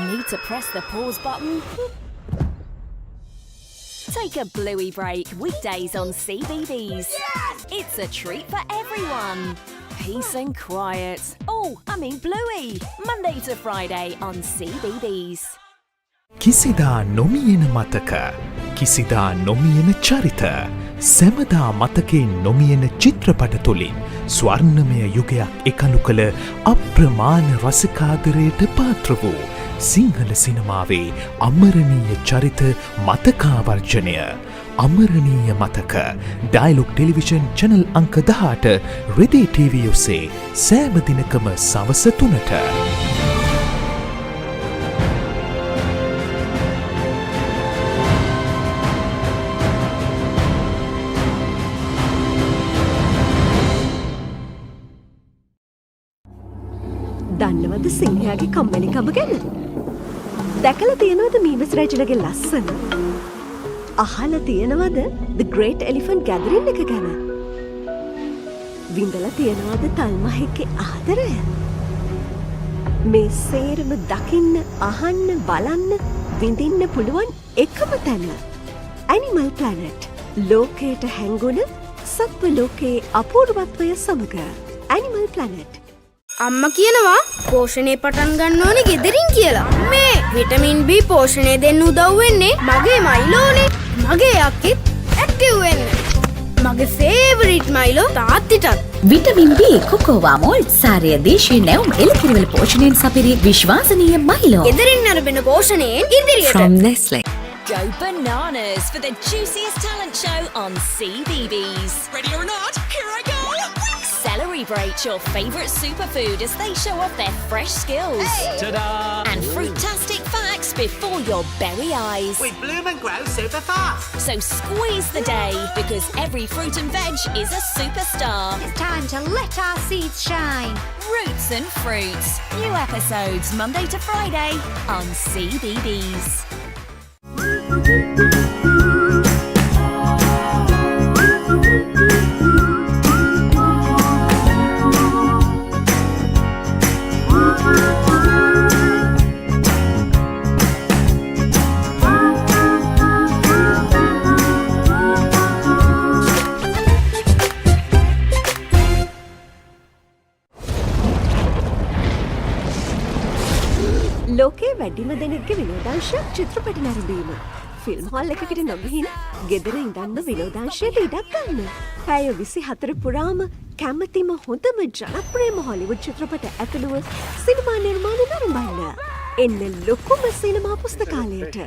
Need to press the pause button? Take a bluey break weekdays on CBeebies. It's a treat for everyone. Peace and quiet. Oh, I mean bluey. Monday to Friday on CBeebies. කිසිදා නොමියෙන මතක කිසිදා නොමියෙන චරිත සැමදා මතකේ නොමියෙන චිත්‍රපට තුළින් ස්වර්ණමය යුගයක් එකලු කළ අප්‍රමාණ රසිකාදරයට පාත්‍ර වූ සිංහල සිනමාවේ අමරණීය චරිත මතකාවර්ජනය අමරණීය මතක ඩයලොග් ටෙලිවිෂන් චැනල් අංක 18 රෙදි TV ඔස්සේ සෑම දිනකම සවස 3ට. දන්නවද සිංහයාගේ කම්මැලිකම ගැන? දැකලා තියෙනවද මීමස් රජුගේ ලස්සන? අහලා තියෙනවද The Great Elephant Gathering එක ගැන? විඳලා තියෙනවද තල්මහෙක්ගේ ආදරය? මේ සේරම දකින්න, අහන්න, බලන්න, විඳින්න පුළුවන් එකම තැන. Animal Planet. ලෝකයට හැංගුණ සත්ව ලෝකයේ අපූර්වත්වය සමග. Animal Planet. අම්මා කියනවා පෝෂණය පටන් ගන්න ඕනේ ගෙදරින් කියලා. මේ විටමින් B පෝෂණය දෙන්න උදව් වෙන්නේ මගේ මයිලෝනේ. මගේ යක්කෙත් ඇක්ටිව් වෙන්න. මගේ ෆේවරිට් මයිලෝ තාත්තිටත්. විටමින් B කොකෝවා මෝල් සාරය දේශීය නැවුම් එළකිරිවල පෝෂණයෙන් සපිරි විශ්වාසනීය මයිලෝ. ගෙදරින් ලැබෙන පෝෂණයෙන් ඉදිරියට. From Nestle. Go bananas for the juiciest talent show on CBeebies. Ready or not, here I go! Celebrate your favourite superfood as they show off their fresh skills. Ta-da! And fruitastic facts before your berry eyes. We bloom and grow super fast. So squeeze the day because every fruit and veg is a superstar. It's time to let our seeds shine. Roots and Fruits. New episodes Monday to Friday on CBeebies. ලෝකයේ වැඩිම දෙනෙක්ගේ විනෝදාංශයක් චිත්‍රපට නැරඹීම. Film hall එකකට නොගිහින් ගෙදර ඉඳන්ම විනෝදාංශයට ඉඩක් ගන්න. පැය 24 පුරාම කැමතිම හොඳම ජනප්‍රියම හොලිවුඩ් චිත්‍රපට ඇතුළුව සිනමා නිර්මාණ නරඹන්න. එන්න ලොකුම සිනමා පුස්තකාලයට.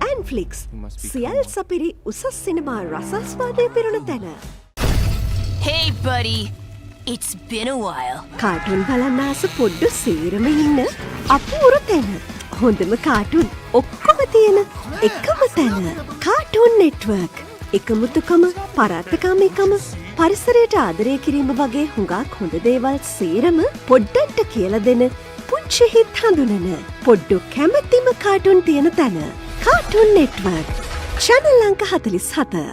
ඇන්ෆ්ලික්ස් සියල් සපිරි උසස් සිනමා රසාස්වාදය පිරුණ තැන. Hey buddy, it's been a while. Cartoon බලන්න ආස පොඩ්ඩු සීරම ඉන්න අපූරු තැන. හොඳම කාටුන් ඔක්කොම තියෙන එකම තැන. Cartoon network. එකමුතුකම, පරාත්තකාමීකම, පරිසරයට ආදරය කිරීම වගේ හුඟක් හොඳ දේවල් සීරම පොඩ්ඩන්ට කියලා දෙන පුංචි හිත් හඳුනන පොඩ්ඩු කැමැතිම කාටුන් තියෙන තැන. Cartoon network. චැනල් අංක 47.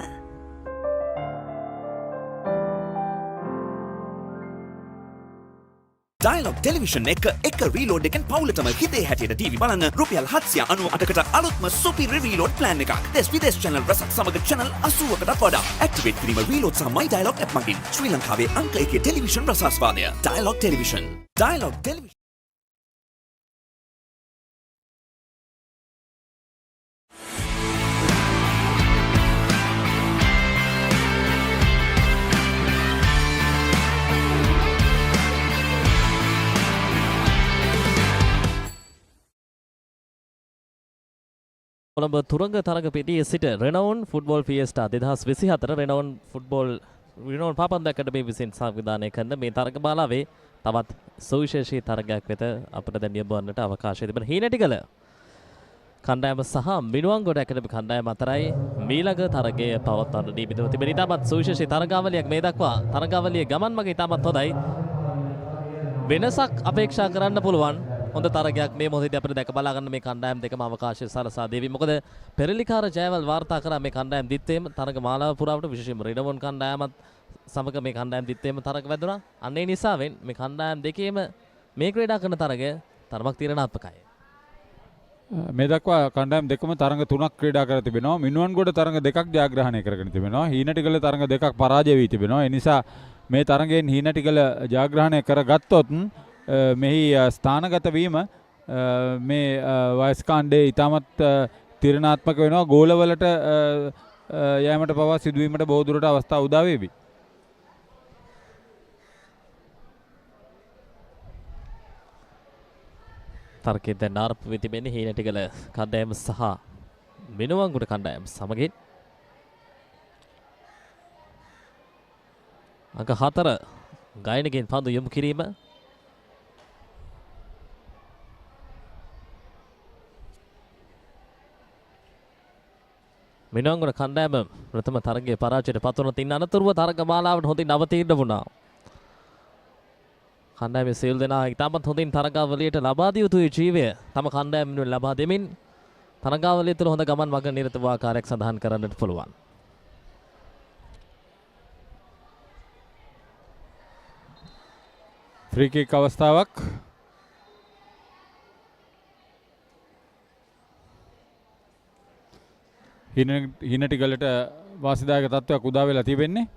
Dialog Television එක reload එකෙන් පවුලටම හිතේ හැටියට TV බලන්න රුපියල් 798කට අලුත්ම සුපිරි reload plan එකක්. විදේශ channel රසක් සමග channel 80කටත් වඩා. activate කිරීම reload සහ my Dialog app මගින් ශ්‍රී ලංකාවේ අංක 1 ටෙලිවිෂන් රසාස්වාදය. Dialog Television. Dialog Television. Colombo තුරංග තරග පිටියේ සිට Renown Football Fiesta 2024 Renown පාපන්දු ඇකඩමිය විසින් සංවිධානය කරන මේ තරග මාලාවේ තවත් සුවිශේෂී තරගයක් වෙත අපට දැන් යොමුවන්නට අවකාශය තිබෙන හීනටිගල කණ්ඩායම සහ මිනුවන්ගොඩ ඇකඩමි කණ්ඩායම අතරයි මීළඟ තරගය පවත්වන්න නියමිතව තිබෙන. ඉතාමත් සුවිශේෂී තරගාවලියක් මේ දක්වා තරගාවලියේ ගමන් මග ඉතාමත් හොඳයි. වෙනසක් අපේක්ෂා කරන්න පුළුවන්. හොඳ තරගයක් මේ මොහොතේදී අපිට දැක බලා ගන්න මේ කණ්ඩායම් දෙකම අවකාශය සලසා දෙවි. මොකද පෙරලිකාර ජයවල් වාර්තා කරා මේ කණ්ඩායම් දිත්තේම තරග මාලාව පුරාවට විශේෂයෙන්ම රිනවන් කණ්ඩායමත් සමග මේ කණ්ඩායම් දිත්තේම තරග වැදුනා. අන්න ඒ නිසාවෙන් මේ කණ්ඩායම් දෙකේම මේ ක්‍රීඩා කරන තරගය තරමක් තීරණාත්මකයි. මේ දක්වා කණ්ඩායම් දෙකම තරඟ 3ක් ක්‍රීඩා කර තිබෙනවා. මිනුවන්ගොඩ තරඟ 2ක් ජයග්‍රහණය කරගෙන තිබෙනවා. හීනටිගල තරඟ 2ක් පරාජය වී තිබෙනවා. ඒ නිසා මේ තරඟයෙන් හීනටිගල ජයග්‍රහණය කරගත්තොත් මෙහි ස්ථානගත වීම මේ වයස් කාණ්ඩයේ ඉතාමත් තීරණාත්මක වෙනවා. ගෝලවලට යෑමට පවා සිදුවීමට බොහෝ දුරට අවස්ථා උදා වේවි. තරකේ දැන් ආරම්භ වෙ තිබෙන්නේ හීනටිගල කණ්ඩායම සහ මිනුවන්ගොඩ කණ්ඩායම සමගින්. අංක 4 ගායනගෙන් පන්දු යොමු කිරීම. මිනුවන්ගොඩ කණ්ඩායම ප්‍රථම තරගයේ පරාජයට පත් වුණත් ඉන්න අනතුරුව තරග මාලාවට හොඳින් අවතීර්ණ වුණා. කණ්ඩායමේ සියලු දෙනා ඉතාමත් හොඳින් තරගාවලියට ලබා දිය යුතු ජීවය තම කණ්ඩායම වෙනුවෙන් ලබා දෙමින් තරගාවලිය තුළ හොඳ ගමන් මඟ නිරත වූ ආකාරයක් සඳහන් කරන්නට පුළුවන්. ෆ්‍රී කික් අවස්ථාවක්. හිනටිගලට වාසිදායක තත්ත්වයක් උදා වෙලා තිබෙන්නේ.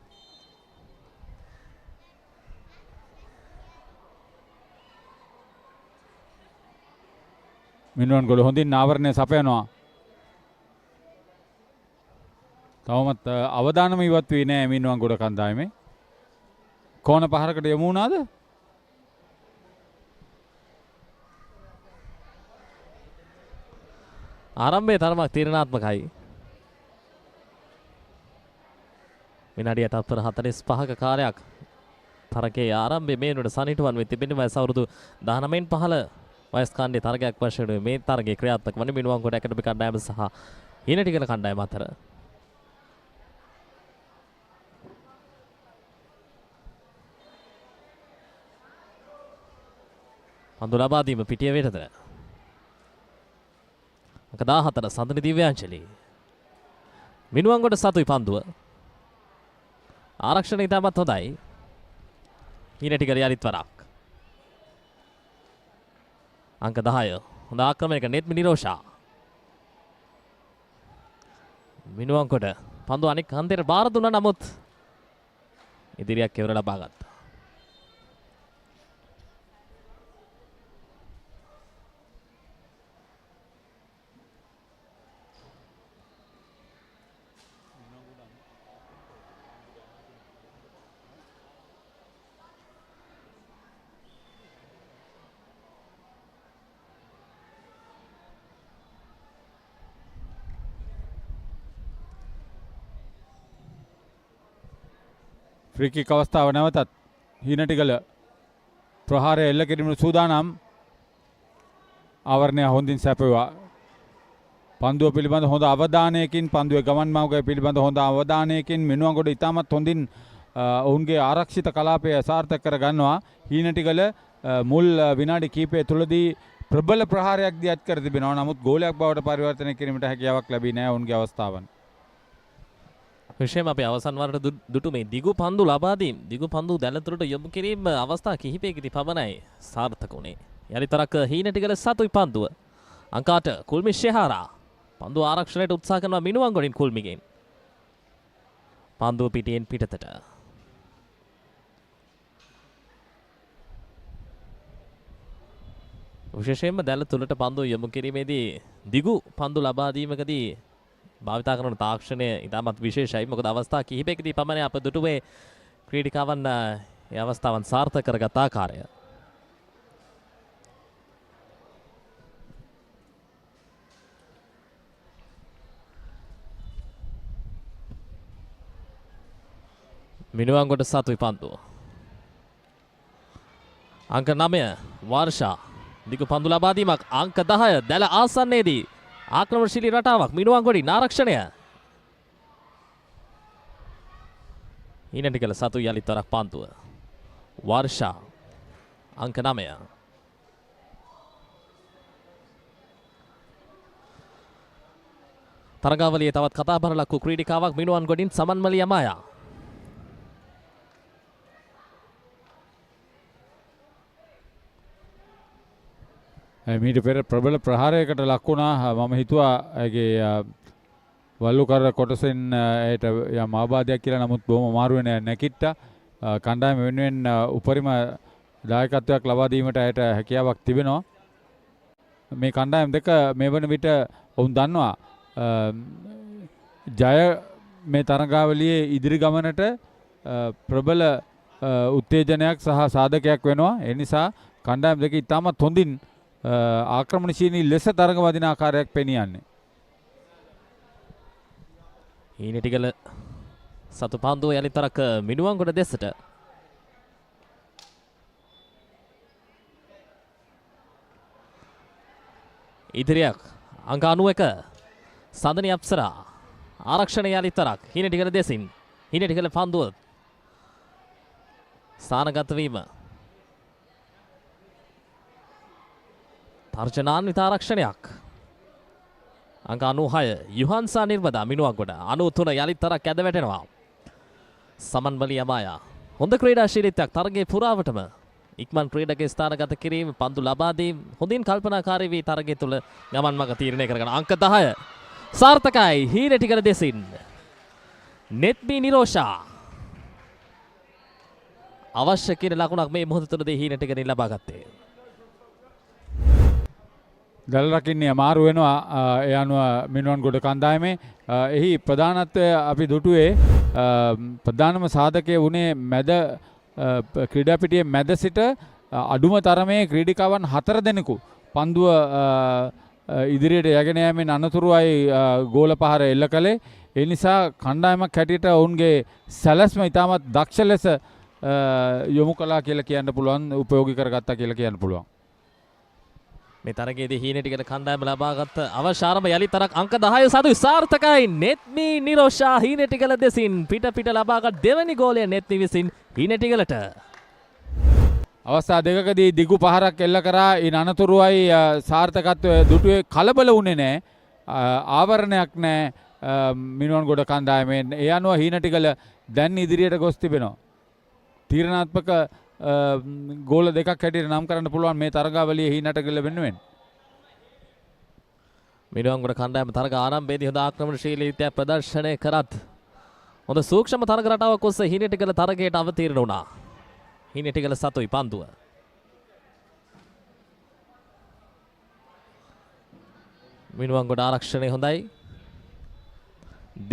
මිනුවන් ගොල හොඳින් ආවරණය සපයනවා. තවමත් අවදානම ඉවත් වී නෑ මිනුවන් ගොඩ කණ්ඩායමේ. කෝණ පහරකට යමු වුණාද? ආරම්භයේ තරමක් තීරණාත්මකයි. විනාඩිය තත්පර 45ක කාලයක් තරගයේ ආරම්භයේ මේ වෙනකොට සනිටුවන් වෙ තිබෙන වයස අවුරුදු 19න් පහළ වයස් කාණ්ඩයේ තරගයක් වශයෙන් මේ තරගයේ ක්‍රියාත්මක වන මිනුවන්ගොඩ ඇකඩමි කණ්ඩායම සහ හිනටිගල කණ්ඩායම අතර පන්දු ලබා දීම පිටිය වෙතද අංක 14 සඳනි දිව්‍යාංජලි මිනුවන්ගොඩ සතුයි පන්දුව ආරක්ෂණ ඉතාමත් හොඳයි. හිනටිගල යලිත් වරක් අංක 10 හොඳ ආක්‍රමණයක නෙත්මි නිරෝෂා මිනුවන්ගොඩ පන්දු අනෙක් අන්තයට බාර දුන්නා නමුත් ඉදිරියක් කෙවර ලබා ගත්තා. ෆ්‍රී කික් අවස්ථාව නැවතත් හිනටිගල ප්‍රහාරය එල්ල කිරීමට සූදානම්. ආවරණය හොඳින් සැපෙවුවා. පන්දුව පිළිබඳ හොඳ අවධානයකින් පන්දුවේ ගමන් මාර්ගය පිළිබඳ හොඳ අවධානයකින් මිනුවන්ගොඩ ඉතාමත් හොඳින් ඔවුන්ගේ ආරක්ෂිත කලාපය සාර්ථක කර ගන්නවා. හිනටිගල මුල් විනාඩි කිහිපය තුළදී ප්‍රබල ප්‍රහාරයක් දියත් කර තිබෙනවා. නමුත් ගෝලයක් බවට පරිවර්තනය කිරීමට හැකියාවක් ලැබී නැහැ ඔවුන්ගේ අවස්ථාවන්. විශේෂයෙන්ම අපි අවසන් වරට දුටු මේ දිගු පන්දු ලබා දීම දිගු පන්දු දැලතුරට යොමු කිරීම අවස්ථා කිහිපයකදී පමණයි සාර්ථක වුණේ. යලිතරක් හිනටිගල සතුයි පන්දුව. අංක 8 කුල්මි ෂෙහාරා පන්දු ආරක්ෂණයට උත්සාහ කරනවා මිනුවන්ගොඩින් කුල්මිගෙන්. පන්දුව පිටියෙන් පිටතට. විශේෂයෙන්ම දැලතුරට පන්දු යොමු කිරීමේදී දිගු පන්දු ලබා දීමකදී භාවිතා කරන තාක්ෂණය ඉතාමත් විශේෂයි. මොකද අවස්ථා කිහිපයකදී පමණ අප දුටුවේ ක්‍රීඩිකාවන් ඒ අවස්ථාවන් සාර්ථක කරගත් ආකාරය. මිනුවන්ගොඩ සතුයි පන්දුව. අංක 9 වර්ෂා දිගු පන්දු ලබා දීමක්. අංක 10 දැල ආසන්නයේදී ආක්‍රමණශීලී රටාවක් මිනුවන්ගොඩින් ආරක්ෂණය. හිනටිගල සතු යලිත් වරක් පන්දුව. වර්ෂා අංක 9. තරගාවලියේ තවත් කතාබර ලක්වූ ක්‍රීඩිකාවක් මිනුවන්ගොඩින් සමන්මලි යමායා. මීට පෙර ප්‍රබල ප්‍රහාරයකට ලක් වුණා. මම හිතුවා ඇගේ වල්ලුකර කොටසෙන් ඇයට යම් ආබාධයක් කියලා. නමුත් බොහොම අමාරුවෙන් නැකිට්ටා. කණ්ඩායම වෙනුවෙන් උපරිම දායකත්වයක් ලබා දීමට ඇයට හැකියාවක් තිබෙනවා. මේ කණ්ඩායම් දෙක මේ වන විට ඔවුන් දන්නවා ජය මේ තරගාවලියේ ඉදිරි ගමනට ප්‍රබල උත්තේජනයක් සහ සාධකයක් වෙනවා. ඒ නිසා කණ්ඩායම් දෙක ඉතාමත් හොඳින් ආක්‍රමණශීලී ලෙස තරග වදින ආකාරයක් පෙනියන්නේ. හිනටිගල සතු පන්දුව යලිතරක් මිනුවන්ගොඩ දෙසට. ඉදිරියක් අංක 91 සදනි අප්සරා ආරක්ෂණ යලිතරක් හිනටිගල දෙසින්. හිනටිගල පන්දුව ස්ථානගත වීම තර්ජනාන්විත ආරක්ෂණයක්. අංක 96 යුහන්සා නිර්මදා මිනුවන්ගොඩ 93 යලිත් තරක් ඇද වැටෙනවා. සමන්වලි යමායා හොඳ ක්‍රීඩාශීලීත්වයක් තරගයේ පුරාවටම ඉක්මන් ක්‍රීඩකගේ ස්ථානගත කිරීම පන්දු ලබා දීම හොඳින් කල්පනාකාරී වී තරගය තුල ගමන් මඟ තීරණය කරගෙන අංක 10 සාර්ථකයි හීනටිගල දෙසින් නෙත්මි නිරෝෂා අවශ්‍ය කියන ලකුණක් මේ මොහොත තුලදී හීනටිගලින් ලබා ගත්තේ. දල රකින්නේ අමාරු වෙනවා ඒ අනුව මිනුවන්ගොඩ කණ්ඩායමේ එහි ප්‍රධානත්වය අපි දුටුවේ ප්‍රධානම සාධකයේ වුණේ මැද ක්‍රීඩා පිටියේ මැද සිට අඩුම තරමේ ක්‍රීඩිකාවන් 4 දෙනෙකු පන්දුව ඉදිරියට යගෙන යාමෙන් අනතුරුයි ගෝල පහර එල්ල කළේ. ඒ නිසා කණ්ඩායමක් හැටියට ඔවුන්ගේ සැලැස්ම ඉතාමත් දක්ෂ ලෙස යොමු කළා කියලා කියන්න පුළුවන්, උපයෝගී කරගත්තා කියලා කියන්න පුළුවන්. මේ තරගයේදී හීනටිගල කණ්ඩායම ලබාගත් අවශාරම යලි තරක් අංක 10 සතුයි සාර්ථකයි. නෙත්මි නිරෝෂා හීනටිගල දෙසින් පිට ලබාගත් දෙවැනි ගෝලය නෙත්මි විසින් හීනටිගලට. අවස්ථා දෙකකදී දිගු පහරක් එල්ල කරා. ඉන් අනතුරුවයි සාර්ථකත්වය දුටුවේ. කලබල වුණේ නැහැ. ආවරණයක් නැහැ මිනුවන්ගොඩ කණ්ඩායමෙන්. ඒ අනුව හීනටිගල දැන් ඉදිරියට ගොස් තිබෙනවා. තීරණාත්මක ගෝල දෙකක් හැටියට නම් කරන්න පුළුවන් මේ තරගාවලියේ හීනටිගල වෙනුවෙන්. මිනුවන්ගොඩ කණ්ඩායම තරග ආරම්භයේදී හොඳ ආක්‍රමණශීලීත්වය ප්‍රදර්ශනය කරත් හොඳ සූක්ෂම තරග රටාවක් ඔස්සේ හීනටිගල තරගයට අවතීර්ණ වුණා. හීනටිගල සතුයි පන්දුව. මිනුවන්ගොඩ ආරක්ෂණය හොඳයි.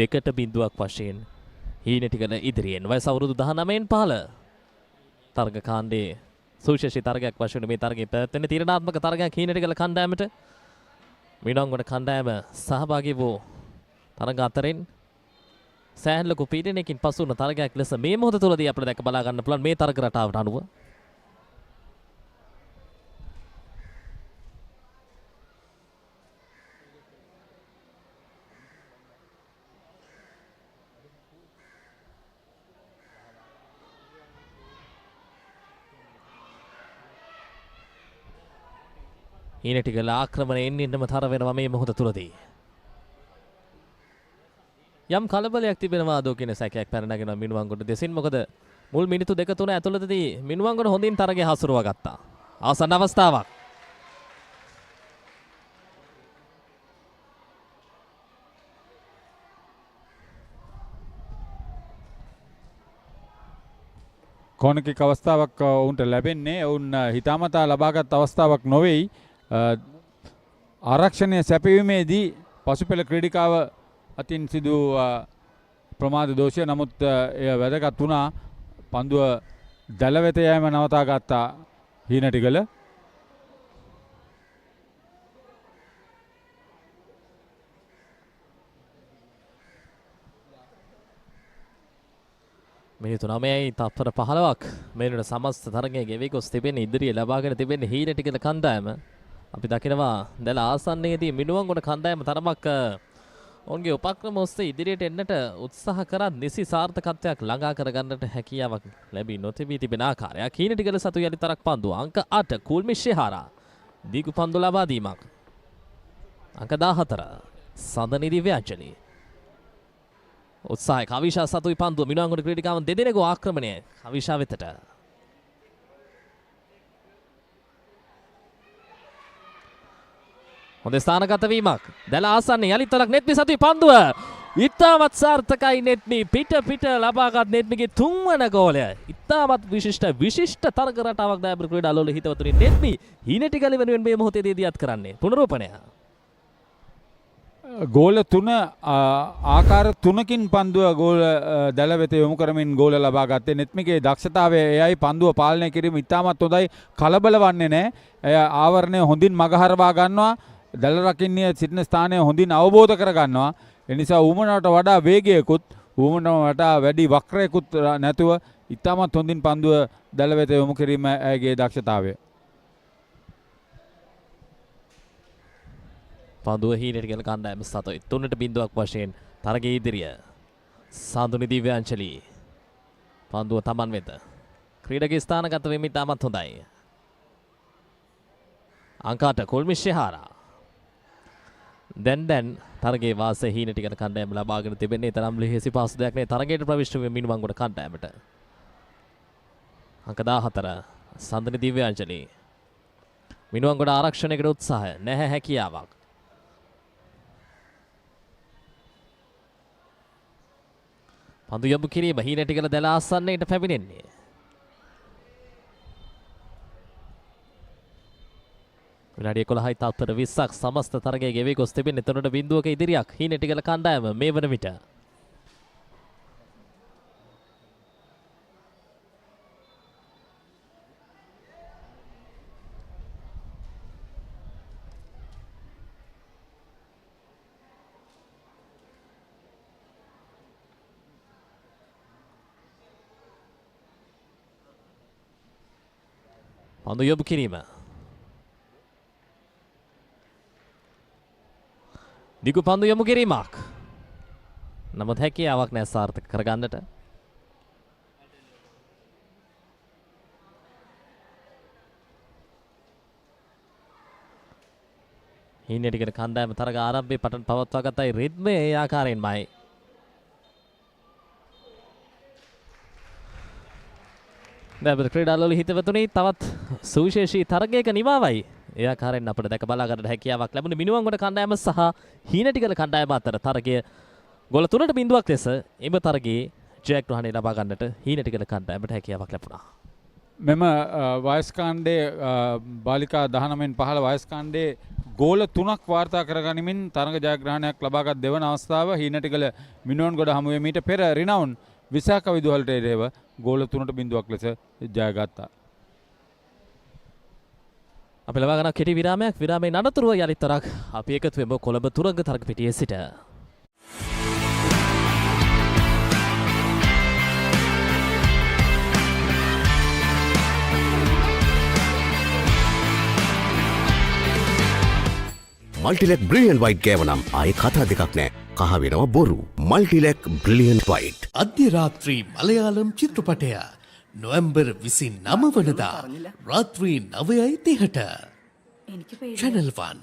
2-0 වශයෙන් හීනටිගල ඉදිරියෙන්. වයස අවුරුදු 19න් පහළ. තරග කාණ්ඩයේ සුවිශේෂී තරගයක් වශයෙන් මේ තරගයේ පැවැත්වෙන තීරණාත්මක තරගයක් හීනටිගල කණ්ඩායමට මිනුවන්ගොඩ කණ්ඩායම සහභාගී වූ තරග අතරින් සෑහෙන ලොකු පීඩනයකින් පසු වුණ තරගයක් ලෙස මේ මොහොත තුලදී අපිට දැක බලා ගන්න පුළුවන් මේ තරග රටාවට අනුව. හීනටිගල ආක්‍රමණය එන්නෙන්නම තර වෙනවා මේ මොහොත තුලදී. යම් කලබලයක් තිබෙනවා දෝ කියන සැකයක් පැනනගෙන මිනුවන්ගොඩ දෙසින්. මොකද මුල් මිනිත්තු 2-3 ඇතුළතදී මිනුවන්ගොඩ හොඳින් තරගය හසුරුවා ගත්තා. ආසන්න අවස්ථාවක්. කෝණ කික් අවස්ථාවක් ඔවුන්ට ලැබෙන්නේ ඔවුන් හිතාමතා ලබාගත් අවස්ථාවක් නොවේයි. ආරක්ෂණය සැපයීමේදී පසුපෙළ ක්‍රීඩිකාව අතින් සිදු ප්‍රමාද දෝෂය. නමුත් එය වැදගත් වුණා. පන්දුව දැල වෙත යෑම නවතා ගත්තා හීනටිගල. මිනිත්තු 9යි තත්පර 15ක් මේනට සමස්ත තරගයේ ගෙවි ගොස් තිබෙන ඉදිරිය ලබාගෙන තිබෙන හීනටිගල කණ්ඩායම. අපි දකිනවා දැල ආසන්නයේදී මිනුවන්ගොඩ කණ්ඩායම තරමක් ඔවුන්ගේ උපක්‍රම ඔස්සේ ඉදිරියට එන්නට උත්සාහ කරත් නිසි සාර්ථකත්වයක් ළඟා කරගන්නට හැකියාවක් ලැබී නොතිබී තිබෙන ආකාරයක්. හීනටිගල සතු යලි තරක් පන්දුව අංක 8 කුල්මිෂ්‍යහාරා දීගු පන්දු ලබා දීමක්. අංක 14 සඳනිදි ව්‍යාජලි උත්සාහය කවිෂා සතුයි පන්දුව. මිනුවන්ගොඩ ක්‍රීඩිකාවන් දෙදෙනෙකු ආක්‍රමණය කවිෂා වෙතට. හොඳ ස්ථානගත වීමක්. දැල ආසන්න යලි තරක් නෙත්මි සතුයි පන්දුව. ඉතාමත් සාර්ථකයි නෙත්මි. පිට ලබාගත් නෙත්මිගේ තුන්වන ගෝලය. ඉතාමත් විශිෂ්ට තරග රටාවක් දායබර ක්‍රීඩා ලෝල හිතවතුනි නෙත්මි හීනටිගල වෙනුවෙන් මේ මොහොතේදී දියත් කරන්නේ. පුනරූපණය. ගෝල 3 ආකාර 3කින් පන්දුව ගෝල දැල වෙත යොමු කරමින් ගෝල ලබා ගත්තේ. නෙත්මිගේ දක්ෂතාවය එයයි පන්දුව පාලනය කිරීම ඉතාමත් හොඳයි. කලබල වන්නේ නැහැ. එය ආවරණය හොඳින් මගහරවා ගන්නවා. දැල රකින්නේ සිටින ස්ථානය හොඳින් අවබෝධ කර ගන්නවා. ඒ නිසා ඌමනට වඩා වේගයකුත් ඌමනට වඩා වැඩි වක්‍රයකුත් නැතුව ඉතාමත් හොඳින් පන්දුව දැල වෙත යොමු කිරීම ඇයගේ දක්ෂතාවය. පන්දුව හීනටිගල කණ්ඩායම සතුයි 3-0ක් වශයෙන් තරගයේ ඉදිරිය. සඳුනි දිව්‍යාංජලි පන්දුව තමන් වෙත ක්‍රීඩකගේ ස්ථානගත වීම ඉතාමත් හොඳයි. අංකාට කොල්මිෂ්‍යහාරා. දැන් තරගේ වාසය හීන ටිකට කණ්ඩායම ලබාගෙන තිබෙන්නේ තරම් ලිහිසි පාසු දෙයක් නේ තරගයට ප්‍රවිෂ්ඨ වූ මිනුවන්ගොඩ කණ්ඩායමට. අංක 14 සඳනි දිව්‍යාංජලි. මිනුවන්ගොඩ ආරක්ෂණයකට උත්සාහය නැහැ හැකියාවක්. පන්දු යොමු කිරීම හීන ටිකට දැල ආසන්නයට පැමිණෙන්නේ. විනාඩි 11යි තත්පර 20ක් සමස්ත තරගයේ ගෙවි ගොස් තිබෙන්නේ 3-0ක ඉදිරියක් හීන ටිකල කණ්ඩායම මේ වන විට. පන්දු යොමු කිරීම. දිගු පන්දු යොමු කිරීමක්. නමුත් හැකියාවක් නැහැ සාර්ථක කරගන්නට. හීනේ ටිකට කණ්ඩායම තරග ආරම්භයේ පටන් පවත්වා ගතයි රිද්මය ඒ ආකාරයෙන්මයි. දැන් ක්‍රීඩාලවල හිතවතුනි තවත් සුවිශේෂී තරගයක නිමාවයි. ඒ ආකාරයෙන් අපිට දැක බලා ගන්නට හැකියාවක් ලැබුණේ මිනුවන්ගොඩ කණ්ඩායම සහ හීන ටිකල කණ්ඩායම අතර තරගය ගෝල 3-0ක් ලෙස එම තරගයේ ජයග්‍රහණය ලබා ගන්නට හීන ටිකල කණ්ඩායමට හැකියාවක් ලැබුණා. මෙම වයස් කාණ්ඩයේ බාලිකා 19න් 15 වයස් කාණ්ඩයේ ගෝල 3ක් වාර්තා කරගනිමින් තරග ජයග්‍රහණයක් ලබාගත් දෙවන අවස්ථාව හීන ටිකල මිනුවන්ගොඩ හමුවේ මීට පෙර රිනවුන් විසාක විදුහලට එරෙහිව ගෝල 3-0ක් ලෙස ජයගත්තා. අපි ලබා ගන්න කෙටි විරාමයක්. විරාමයේ අනතුරුව යලිත් තරක් අපි එකතු වෙමු කොළඹ තුරංග තරග පිටියේ සිට. මල්ටිලෙක් බ්‍රිලියන්ට් වයිට් ගෑවනම් ආයේ කතා දෙකක් නෑ. කහ වෙනවා බොරු. Multilac brilliant white. අධ්‍ය රාත්‍රී මලයාලම් චිත්‍රපටය නොවැම්බර් 29 වනදා රාත්‍රී 9:30ට Channel 1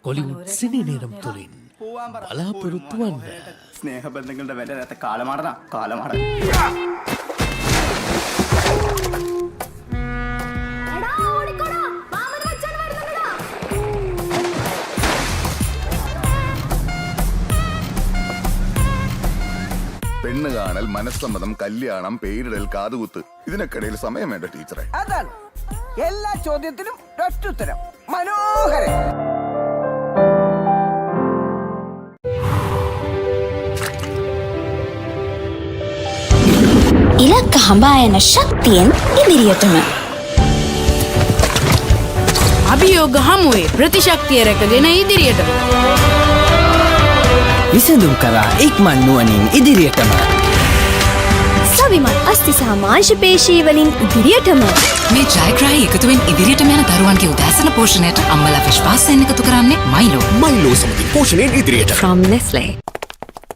කොලිවුඩ් සිනේනේරම් තුලින් බලාපොරොත්තු වන්න. ස්නේහ බන්ධනවලට වැඩ නැත කාලමාරන කාලමාර. പെണ്ണ് കാണൽ മനസ്സമ്മതം കല്യാണം പേരിടൽ കാതുകുത്ത് ഇതിനൊക്കിടയിൽ സമയം വേണ്ട ടീച്ചറെ. അതാണ് എല്ലാ ചോദ്യത്തിനും ഒറ്റുത്തരം. മനോഹരൻ. ඉලක්ක හඹා යන ශක්තියෙන් ඉදිරියටම අභියෝග හමුවේ ප්‍රතිශක්තිය රැකගෙන ඉදිරියටම විසඳුම් කරා ඉක්මන් නුවණින් ඉදිරියටම සවිමත් අස්ති සහ මාංශ පේශී වලින් ඉදිරියටම මේ ජයග්‍රාහී එකතුවෙන් ඉදිරියටම යන දරුවන්ගේ උදෑසන පෝෂණයට අම්මලා විශ්වාසයෙන් එකතු කරන්නේ මයිලෝ සමගින් පෝෂණයෙන් ඉදිරියට. from Nestle.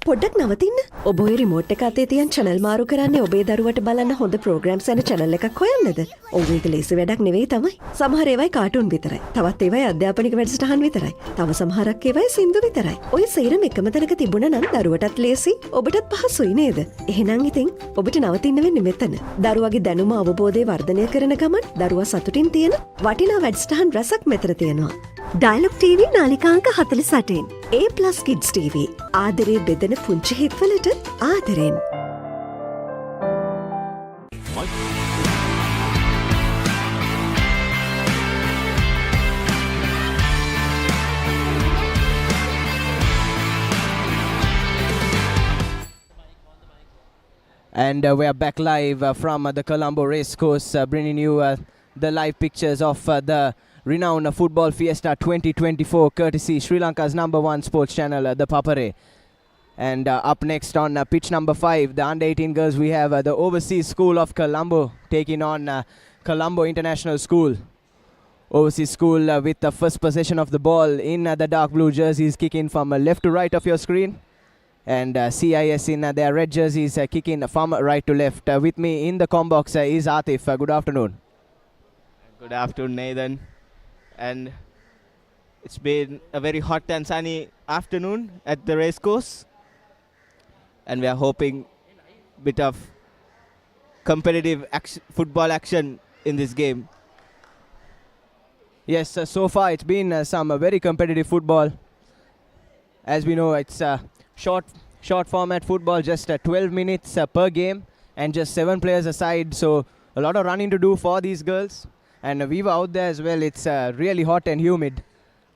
පොඩ්ඩක් නවතින්න. ඔබ ඔය රිමෝට් එක අතේ තියන් channel මාරු කරන්නේ ඔබේ දරුවට බලන්න හොඳ programs යන channel එකක් හොයන්නද? ඔව් ඒක ලේසි වැඩක් නෙවෙයි තමයි. සමහර ඒවායි කාටුන් විතරයි. තවත් ඒවායි අධ්‍යාපනික වැඩසටහන් විතරයි. තව සමහරක් ඒවායි සින්දු විතරයි. ඔය සේරම එකම තැනක තිබුණා නම් දරුවටත් ලේසි, ඔබටත් පහසුයි නේද? එහෙනම් ඉතින් ඔබට නවතින්න වෙන්නේ මෙතන. දරුවගේ දැනුම අවබෝධය වර්ධනය කරන ගමන් දරුවා සතුටින් තියෙන වටිනා වැඩසටහන් රසක් මෙතන තියෙනවා. Dialog TV නාලිකාංක 48න් A+ Kids TV ආදරේ බෙදෙන පුංචි හිත්වලට ආදරෙන්. And we are back live from the Colombo Racecourse, bringing you the live pictures of the Renown Football Fiesta 2024, courtesy Sri Lanka's #1 sports channel, ThePapare. And up next on pitch number 5, the under-18 girls, we have the Overseas School of Colombo taking on Colombo International School. Overseas School with the first possession of the ball in the dark blue jerseys, kicking from left to right of your screen. And CIS in their red jerseys, kicking from right to left. With me in the combox is Atif. Good afternoon. Good afternoon, Nathan. And It's been a very hot and sunny afternoon at the racecourse, and we are hoping bit of competitive football action in this game. Yes, so far it's been some very competitive football. As we know, it's short format football, just 12 minutes per game and just 7 players aside. So a lot of running to do for these girls. And we were out there as well. It's really hot and humid.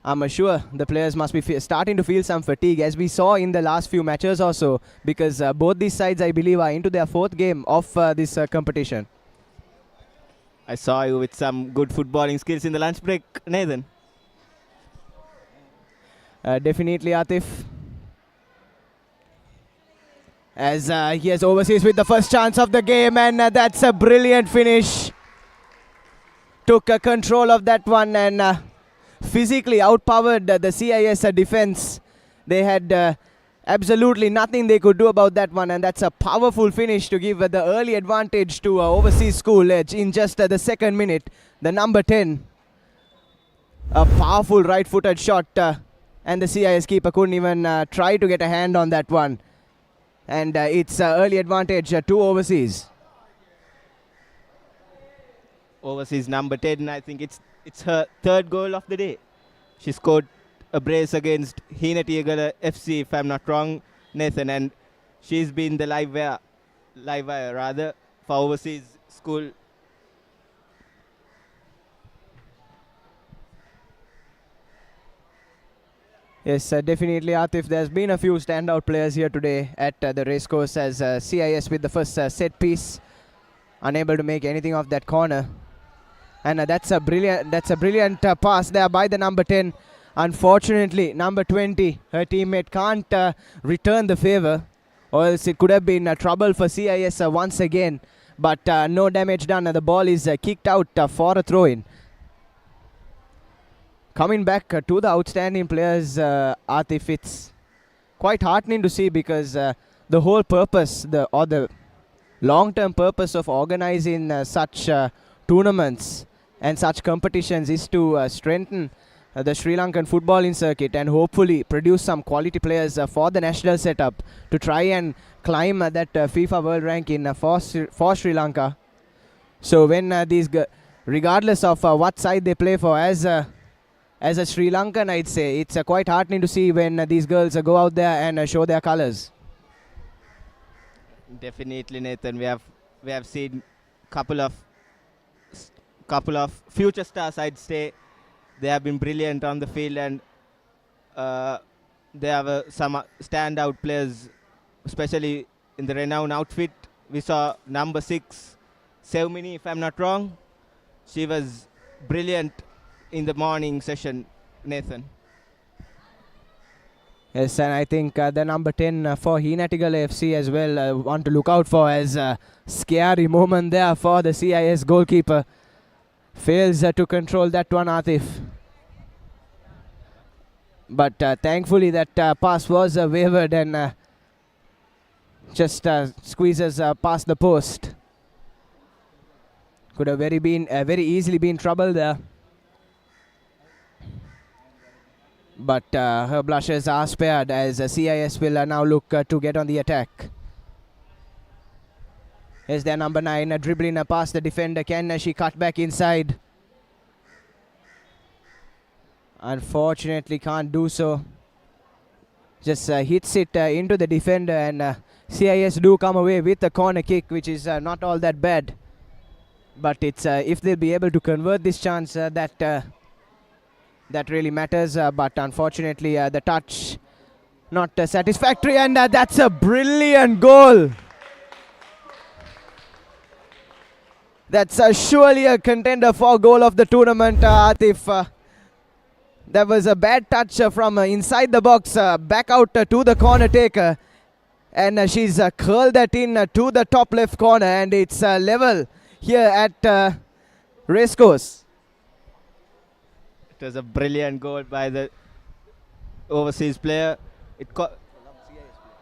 I'm sure the players must be starting to feel some fatigue, as we saw in the last few matches or so, because both these sides, I believe, are into their 4th game of this competition. I saw you with some good footballing skills in the lunch break, Nathan. Definitely, Atif. As he has overseas with the first chance of the game, and that's a brilliant finish. Took control of that one and physically outpowered the CIS defense. They had absolutely nothing they could do about that one, and that's a powerful finish to give the early advantage to Overseas School Edge in just the 2nd minute. The number 10, a powerful right-footed shot, and the CIS keeper couldn't even try to get a hand on that one. And it's early advantage to Overseas. Overseas number 10, I think it's her 3rd goal of the day. She scored a brace against Hinal FC, if I'm not wrong, Nathan, and she's been the live wire for Overseas School. Yes, definitely, Atif. There's been a few standout players here today at the racecourse, as CIS with the first set piece, unable to make anything of that corner. And that's a brilliant pass there by the number 10. Unfortunately, number 20, her teammate, can't return the favor, or else it could have been trouble for CIS once again. But no damage done. The ball is kicked out for a throw-in. Coming back to the outstanding players, Atif, it's quite heartening to see, because the whole purpose, the long-term purpose of organizing such tournaments and such competitions is to strengthen the Sri Lankan footballing circuit and hopefully produce some quality players for the national setup to try and climb that FIFA World Ranking for Sri Lanka. So when regardless of what side they play for, as a Sri Lankan, I'd say it's quite heartening to see when these girls go out there and show their colors. Definitely, Nathan. We have seen couple of future stars, I'd say. They have been brilliant on the field, and there were some standout players, especially in the Renown outfit. We saw number 6, Sevmini, if I'm not wrong. She was brilliant in the morning session, Nathan. Yes, and I think the number 10 for Hinal FC as well, want to look out for, as a scary moment there for the CIS goalkeeper. Fails to control that one, Atif. But thankfully that pass was wavered and just squeezes past the post. Could have very easily been trouble there. But her blushes are spared, as CIS will now look to get on the attack. Here's their number 9 dribbling past the defender. Can she cut back inside? Unfortunately can't do so. Just hits it into the defender, and CIS do come away with a corner kick, which is not all that bad. But it's if they'll be able to convert this chance, that really matters. But unfortunately the touch not satisfactory, and that's a brilliant goal. That's surely a contender for goal of the tournament, Atif. There was a bad touch from inside the box, back out to the corner taker. And she's curled that in to the top left corner, and it's level here at Racecourse. It was a brilliant goal by the overseas player.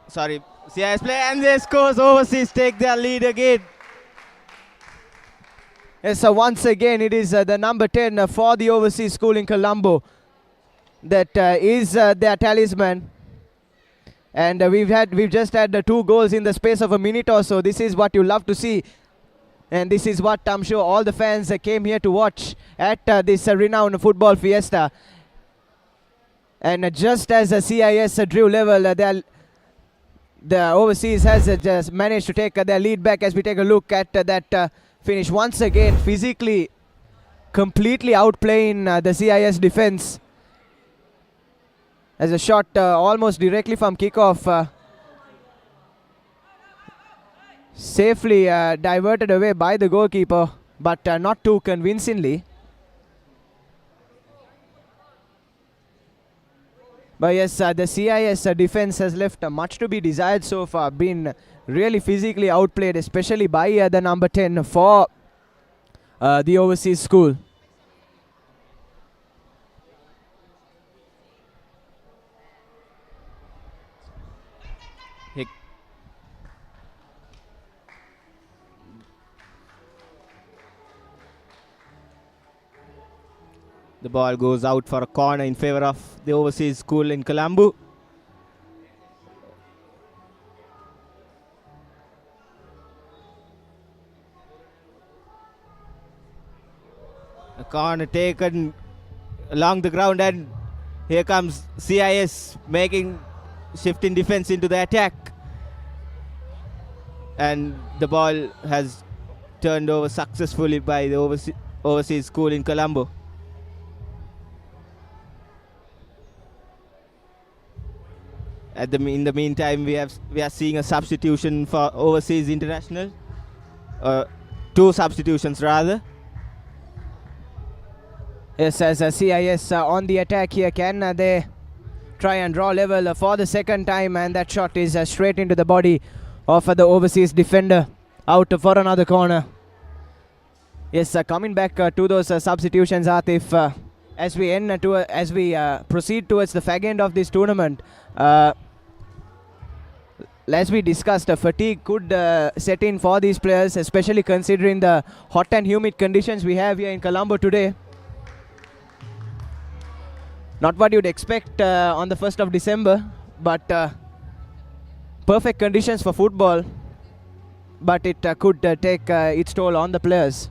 CIS player, and Racecourse Overseas take their lead again. Yes, once again it is the number 10 for the Overseas School in Colombo. that is their talisman. And we've just had 2 goals in the space of a minute or so. This is what you love to see. And this is what I'm sure all the fans came here to watch at this Renown Football Fiesta. And just as a CIS drew level, the Overseas has just managed to take their lead back as we take a look at that finish. Once again, physically, completely outplaying the CIS defense. As a shot almost directly from kickoff. Safely diverted away by the goalkeeper, but not too convincingly. But yes, the CIS defense has left much to be desired so far. Been really physically outplayed, especially by the number 10 for the Overseas School. The ball goes out for a corner in favor of the Overseas School in Colombo. A corner taken along the ground, and here comes CIS making shifting defense into the attack. And the ball has turned over successfully by the Overseas School in Colombo. In the meantime, we are seeing a substitution for Overseas International. 2 substitutions rather. Yes, as a CIS on the attack here, can they try and draw level for the second time, and that shot is straight into the body of the Overseas defender, out for another corner. Yes, coming back to those substitutions, Atif, as we proceed towards the fag end of this tournament. As we discussed, fatigue could set in for these players, especially considering the hot and humid conditions we have here in Colombo today. Not what you'd expect on the 1st of December, but perfect conditions for football. But it could take its toll on the players.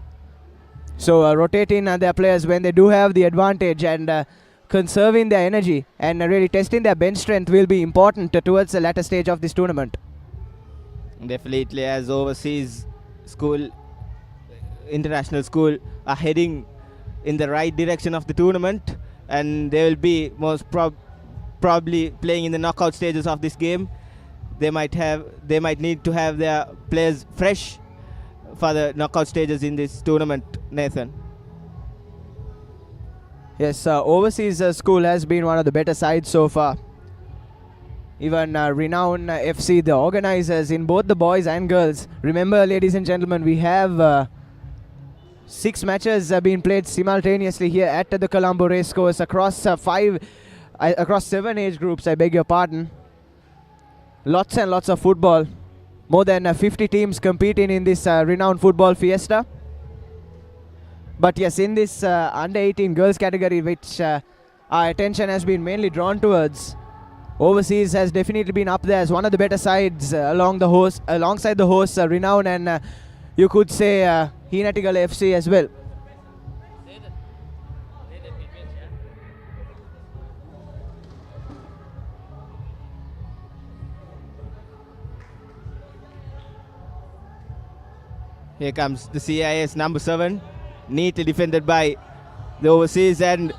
So rotating their players when they do have the advantage, and conserving their energy and really testing their bench strength will be important towards the latter stage of this tournament. Definitely, as Overseas School, International School are heading in the right direction of the tournament, and they will be most probably playing in the knockout stages of this game. They might need to have their players fresh for the knockout stages in this tournament, Nathan. Yes, Overseas School has been one of the better sides so far. Even Renown FC, the organizers in both the boys and girls. Remember, ladies and gentlemen, we have 6 matches being played simultaneously here at the Colombo Racecourse across 7 age groups, I beg your pardon. Lots and lots of football. More than 50 teams competing in this Renown Football Fiesta. But yes, in this under 18 girls category, which our attention has been mainly drawn towards, Overseas has definitely been up there as one of the better sides alongside the hosts Renown, and you could say Hinal FC as well. Here comes the CIS number 7. Neatly defended by the Overseas, and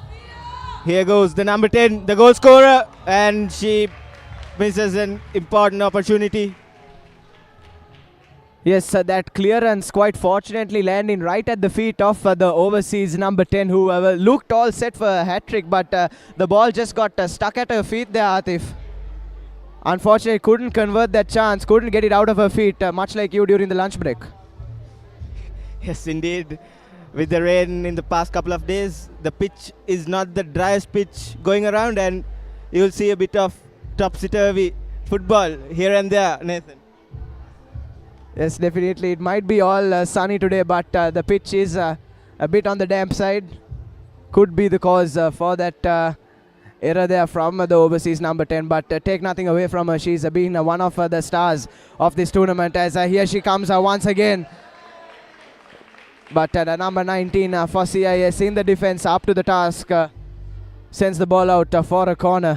here goes the number 10, the goal scorer, and she misses an important opportunity. Yes, that clearance quite fortunately landing right at the feet of the Overseas number 10, who looked all set for a hat-trick, but the ball just got stuck at her feet there, Atif. Unfortunately, couldn't convert that chance, couldn't get it out of her feet, much like you during the lunch break. Yes, indeed. With the rain in the past couple of days, the pitch is not the driest pitch going around, and you'll see a bit of topsy-turvy football here and there, Nathan. Yes, definitely. It might be all sunny today, but the pitch is a bit on the damp side. Could be the cause for that error there from the overseas number 10, but take nothing away from her. She's been one of the stars of this tournament, as here she comes once again. But the number 19 for CIS in the defense, up to the task, sends the ball out for a corner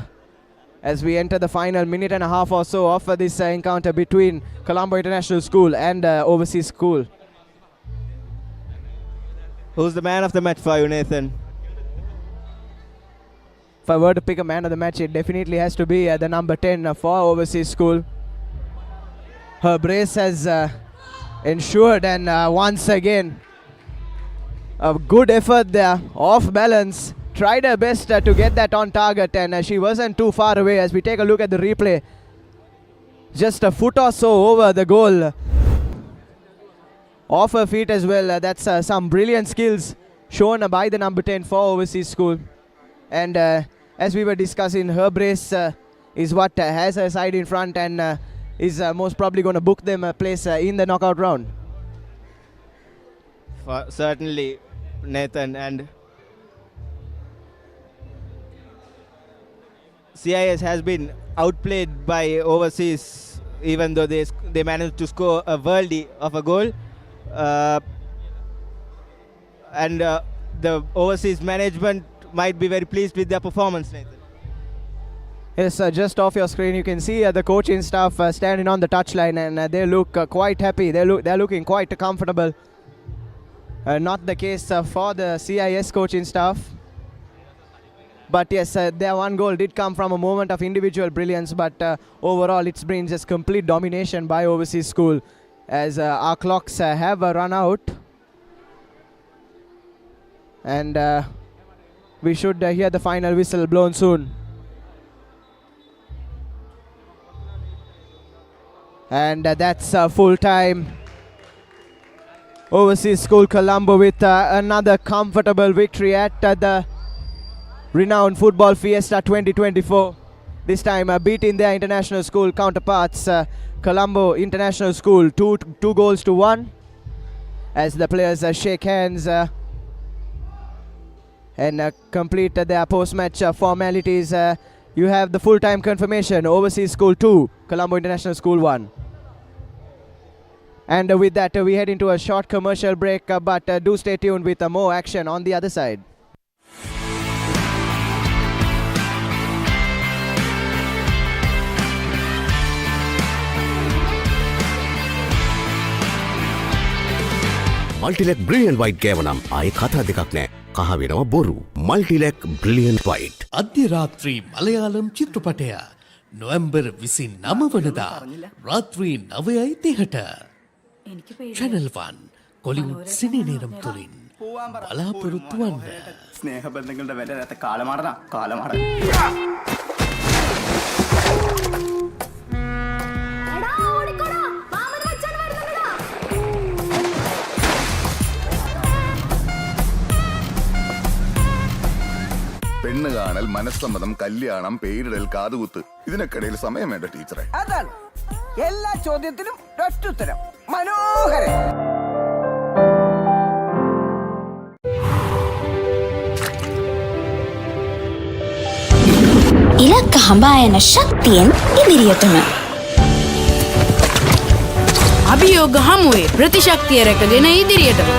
as we enter the final minute and a half or so of this encounter between Colombo International School and Overseas School. Who's the man of the match for you, Nathan? If I were to pick a man of the match, it definitely has to be the number 10 for Overseas School. Her brace has ensured, and once again, a good effort there, off balance. Tried her best to get that on target, and she wasn't too far away. As we take a look at the replay, just a foot or so over the goal. Off her feet as well. That's some brilliant skills shown by the number 10 for Overseas School. And as we were discussing, her brace is what has her side in front and is most probably going to book them a place in the knockout round. Certainly, Nathan. And CIS has been outplayed by Overseas, even though they managed to score a worldie of a goal. And the Overseas management might be very pleased with their performance, Nathan. Yes, just off your screen you can see the coaching staff standing on the touchline, and they look quite happy. They're looking quite comfortable. Not the case for the CIS coaching staff. But yes, their one goal did come from a moment of individual brilliance, but overall it's been just complete domination by Overseas School, as our clocks have run out. And we should hear the final whistle blown soon. And that's full time. Overseas School Colombo with another comfortable victory at the Renown Football Fiesta 2024. This time beating their international school counterparts, Colombo International School, 2-1. As the players shake hands and complete their post-match formalities, you have the full-time confirmation: Overseas School 2, Colombo International School 1. And with that, we head into a short commercial break, but do stay tuned with more action on the other side. Multilec Brilliant White ගෑවනම් ආයේ කතා දෙකක් නෑ. කහ වෙනවා බොරු. Multilec Brilliant White. අධ්‍යරාත්‍රී Malayalam චිත්‍රපටය November 29 වනදා රාත්‍රී 9:30ට Channel 1 Kollywood සිනේනේරම් තුලින් බලාපොරොත්තු වන්න. ස්නේහ බන්ධනවලට වැඩ නැත කාලමාරන කාලමාර. പെണ്ണ് കാണൽ, മനസ്സമ്മതം, കല്യാണം, പേരിടൽ, കാതുകുത്ത്, ഇതിനൊക്കെയിടയിൽ സമയം വേണ്ട ടീച്ചറെ. അതാണ് എല്ലാ ചോദ്യത്തിനും ഒറ്റുത്തരം. മനോഹരൻ. ඉලක්ක හඹා යන ශක්තියෙන් ඉදිරියටම අභියෝග හමුවේ ප්‍රතිශක්තිය රැකගෙන ඉදිරියටම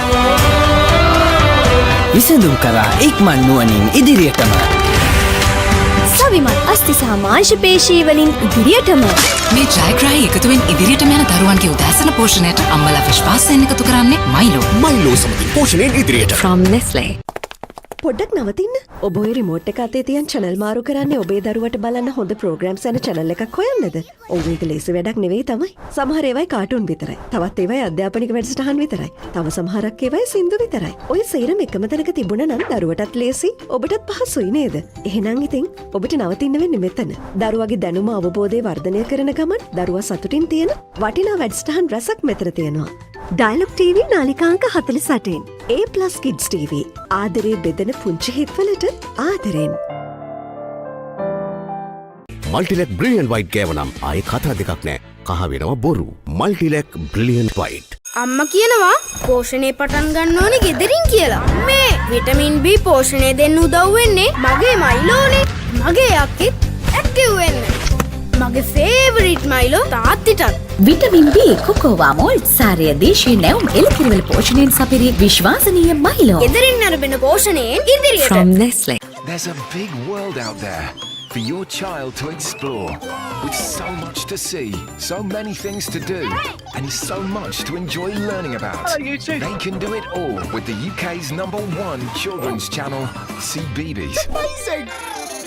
විසඳුම් කරා ඉක්මන් නුවණින් ඉදිරියටම සවිමත් අස්ති සහ මාංශ පේශී වලින් ඉදිරියටම මේ ජයග්‍රාහී එකතුවෙන් ඉදිරියටම යන දරුවන්ගේ උදෑසන පෝෂණයට අම්මලා විශ්වාසයෙන් එකතු කරන්නේ මයිලෝ සමගින් පෝෂණයෙන් ඉදිරියට. From Nestle. පොඩ්ඩක් නවතින්න. ඔබ ඔය රිමෝට් එක අතේ තියන් channel මාරු කරන්නේ ඔබේ දරුවට බලන්න හොඳ programs යන channel එකක් හොයන්නද? ඔව් ඒක ලේසි වැඩක් නෙවෙයි තමයි. සමහර ඒවායි කාටුන් විතරයි. තවත් ඒවායි අධ්‍යාපනික වැඩසටහන් විතරයි. තව සමහරක් ඒවායි සින්දු විතරයි. ඔය සේරම එකම තැනක තිබුණා නම් දරුවටත් ලේසි, ඔබටත් පහසුයි නේද? එහෙනම් ඉතින් ඔබට නවතින්න වෙන්නේ මෙතන. දරුවගේ දැනුම අවබෝධය වර්ධනය කරන ගමන් දරුවා සතුටින් තියෙන වටිනා වැඩසටහන් රසක් මෙතන තියෙනවා. Dialog TV නාලිකාංක 48. A+ Kids TV. ආදරේ බෙදෙන පුංචි හිත්වලට ආදරෙන්. Multilec Brilliant White ගෑවනම් ආයේ කතා දෙකක් නෑ. කහ වෙනවා බොරු. Multilec Brilliant White. අම්මා කියනවා පෝෂණය පටන් ගන්න ඕනේ ගෙදරින් කියලා. මේ විටමින් B පෝෂණය දෙන්න උදව් වෙන්නේ මගේ මයිලෝනේ. මගේ අක්කෙත් ඇක්ටිව් වෙන්න. මගේ ෆේවරිට් මයිලෝ තාත්තිටත්. විටමින් B කොකෝවා මෝල්ට් සාරය දේශීය නැවුම් එළකිරිවල පෝෂණයෙන් සපිරි විශ්වාසනීය මයිලෝ. ගෙදරින් අරබෙන පෝෂණයෙන් ඉදිරියට. From Nestle. There's a big world out there for your child to explore, with so much to see, so many things to do, and so much to enjoy learning about. They can do it all with the UK's #1 children's channel, CBeebies. Amazing!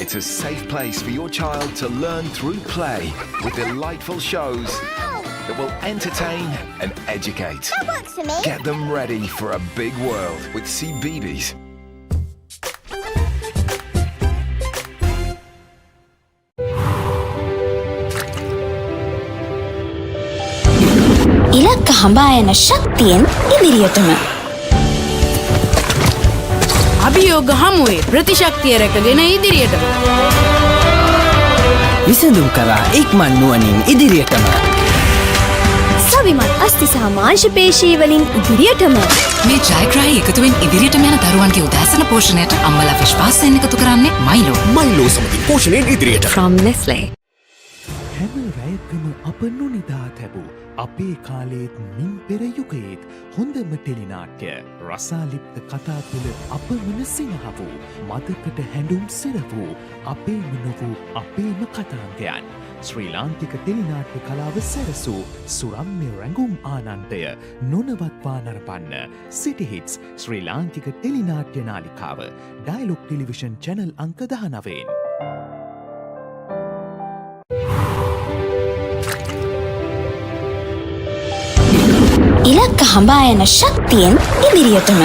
It's a safe place for your child to learn through play with delightful shows that will entertain and educate. That works for me. Get them ready for a big world with CBeebies. ඉලක්ක හඹා යන ශක්තියෙන් ඉදිරියටම. අභියෝග හමුවේ ප්‍රතිශක්තිය රැකගෙන ඉදිරියටම. විසඳුම් කරා ඉක්මන් නුවණින් ඉදිරියටම. සවිමත් අස්ථි සහ මාංශ පේශී වලින් ඉදිරියටම. මේ ජයග්‍රාහී එකතුවෙන් ඉදිරියටම යන දරුවන්ගේ උදෑසන පෝෂණයට අම්මලා විශ්වාසයෙන් එකතු කරන්නේ මයිලෝ. මයිලෝ සමගින් පෝෂණයෙන් ඉදිරියට. From Nestle. හැම රැයකම අප නොනිදා තැබූ අපේ කාලේත් මින් පෙර යුගයේත් හොඳම ටෙලිනාට්‍ය රසාලිප්ත කතා තුළ අපමණ සිනහ වූ මතකට හැඬුම් සිර වූ අපේම නොවූ අපේම කතාන්තයන් ශ්‍රී ලාංකික ටෙලිනාට්‍ය කලාව සැරසූ සුරම්‍ය රැඟුම් ආනන්දය නොනවත්වා නරපන්න සිටිහිටස් ශ්‍රී ලාංකික ටෙලිනාට්‍ය නාලිකාව ඩයලොග් ටෙලිවිෂන් චැනල් අංක 19. ඉලක්ක හඹා යන ශක්තියෙන් ඉදිරියටම.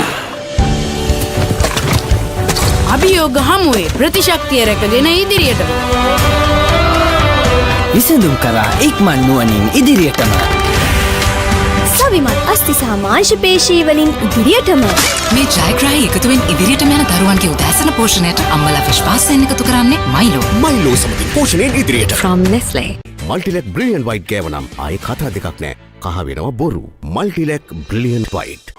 අභියෝග හමුවේ ප්‍රතිශක්තිය රැකගෙන ඉදිරියටම. විසඳුම් කරා ඉක්මන් නුවණින් ඉදිරියටම. සවිමත් අස්ථි සහ මාංශ පේශී වලින් ඉදිරියටම. මේ ජයග්‍රාහී එකතුවෙන් ඉදිරියටම යන දරුවන්ගේ උදෑසන පෝෂණයට අම්මලා විශ්වාසයෙන් එකතු කරන්නේ මයිලෝ. මයිලෝ සමගින් පෝෂණයෙන් ඉදිරියට. From Nestle. මල්ටිලෙක් බ්‍රිලියන්ට් වයිට් ගෑවනම් ආයේ කතා දෙකක් නෑ. කහ වෙනවා බොරු. Multilac brilliant white.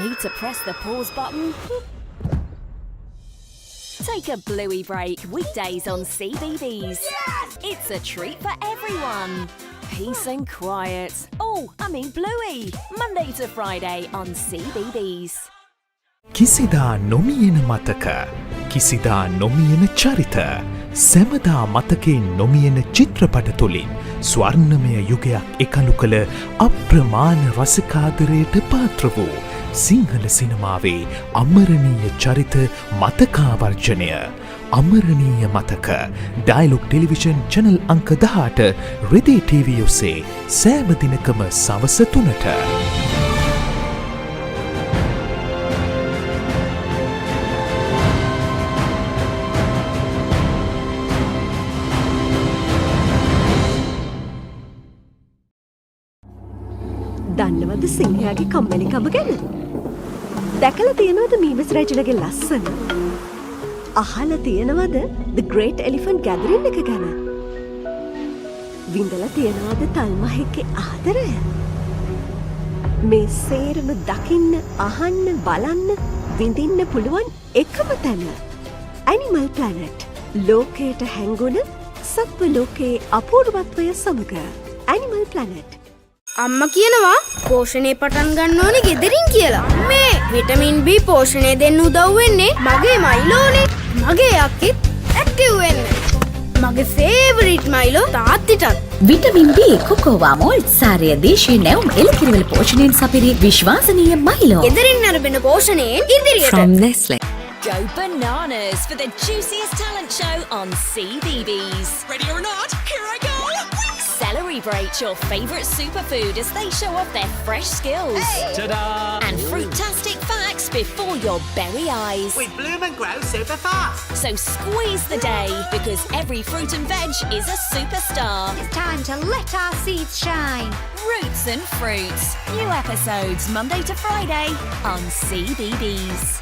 Need to press the pause button? Take a bluey break weekdays on CBeebies. It's a treat for everyone. Peace and quiet. Oh, I mean bluey. Monday to Friday on CBeebies. කිසිදා නොමියෙන මතක කිසිදා නොමියෙන චරිත සැමදා මතකේ නොමියෙන චිත්‍රපට තුළින් ස්වර්ණමය යුගයක් එකලු කළ අප්‍රමාණ රසිකාදරයට පාත්‍ර වූ සිංහල සිනමාවේ අමරණීය චරිත මතකාවර්ජනය අමරණීය මතක ඩයලොග් ටෙලිවිෂන් චැනල් අංක 18 රෙදි TV ඔස්සේ සෑම දිනකම සවස 3ට. දන්නවද සිංහයාගේ කම්මැලිකම ගැන? දැකලා තියෙනවද මීමස් රැජිලගේ ලස්සන? අහලා තියෙනවද The Great Elephant Gathering එක ගැන? විඳලා තියෙනවද තල්මහෙක්ගේ ආදරය? මේ සේරම දකින්න, අහන්න, බලන්න, විඳින්න පුළුවන් එකම තැන. Animal Planet. ලෝකයට හැංගුණ සත්ව ලෝකයේ අපූර්වත්වය සමග Animal Planet. අම්මා කියනවා පෝෂණය පටන් ගන්න ඕනේ ගෙදරින් කියලා. මේ විටමින් B පෝෂණය දෙන්න උදව් වෙන්නේ මගේ මයිලෝනේ. මගේ අක්කෙත් ඇක්ටිව් වෙන්න. මගේ ෆේවරිට් මයිලෝ තාත්තිටත්. විටමින් B කොකෝවා මෝල්ට් සාරය දේශීය නැවුම් එළකිරිවල පෝෂණයෙන් සපිරි විශ්වාසනීය මයිලෝ. ගෙදරින් අරබෙන පෝෂණයෙන් ඉදිරියට. From Nestle. Go bananas for the juiciest talent show on CBeebies. Ready or not, here I go! Celebrate your favourite superfood as they show off their fresh skills. Ta-da! And fruitastic facts before your berry eyes. We bloom and grow super fast. So squeeze the day because every fruit and veg is a superstar. It's time to let our seeds shine. Roots and Fruits. New episodes Monday to Friday on CBeebies.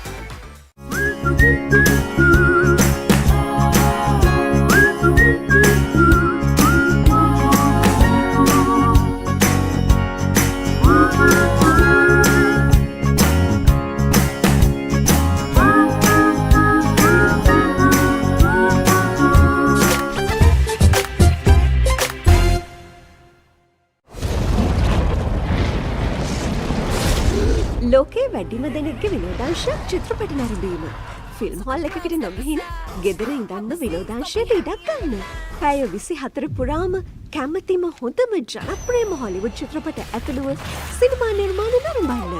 ලෝකයේ වැඩිම දෙනෙක්ගේ විනෝදාංශයක් චිත්‍රපට නැරඹීම. Film hall එකකට නොගිහින් ගෙදර ඉඳන්ම විනෝදාංශයට ඉඩක් ගන්න. පැය 24 පුරාම කැමතිම හොඳම ජනප්‍රියම හොලිවුඩ් චිත්‍රපට ඇතුළුව සිනමා නිර්මාණ නරඹන්න.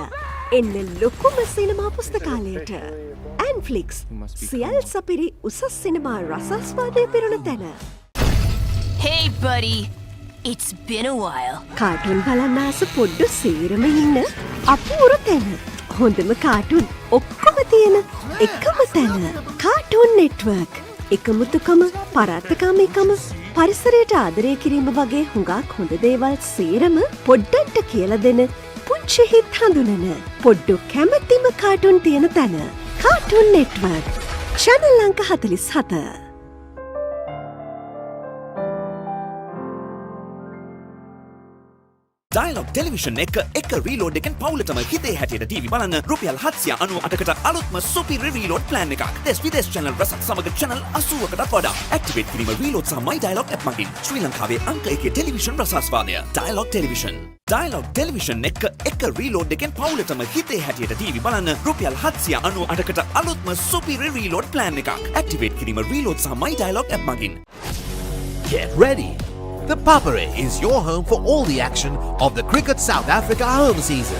එන්න ලොකුම සිනමා පුස්තකාලයට. ඇන්ෆ්ලික්ස් සියල් සපිරි උසස් සිනමා රසාස්වාදය පිරුණ තැන. Hey buddy, it's been a while. Cartoon බලන්න ආස පොඩ්ඩු සීරම ඉන්න අපූරු තැන. හොඳම කාටුන් ඔක්කොම තියෙන එකම තැන. Cartoon network. එකමුතුකම, පරාත්තකාමීකම, පරිසරයට ආදරය කිරීම වගේ හුඟක් හොඳ දේවල් සේරම පොඩ්ඩන්ට කියලා දෙන පුංචි හිත් හඳුනන පොඩ්ඩු කැමැතිම කාටුන් තියෙන තැන. Cartoon network. channel අංක 47. Dialog Television එක reload එකෙන් පවුලටම හිතේ හැටියට TV බලන්න රුපියල් 798කට අලුත්ම සුපිරි reload plan එකක්. දෙස් channel රසක් සමග channel 80කටත් වඩා. activate කිරීම reload සහ My Dialog app මගින් ශ්‍රී ලංකාවේ අංක 1 ටෙලිවිෂන් රසාස්වාදය. Dialog Television. Dialog Television එක reload එකෙන් පවුලටම හිතේ හැටියට TV බලන්න රුපියල් 798කට අලුත්ම සුපිරි reload plan එකක්. activate කිරීම reload සහ My Dialog app මගින්. Get ready! The Papare is your home for all the action of the Cricket South Africa home season.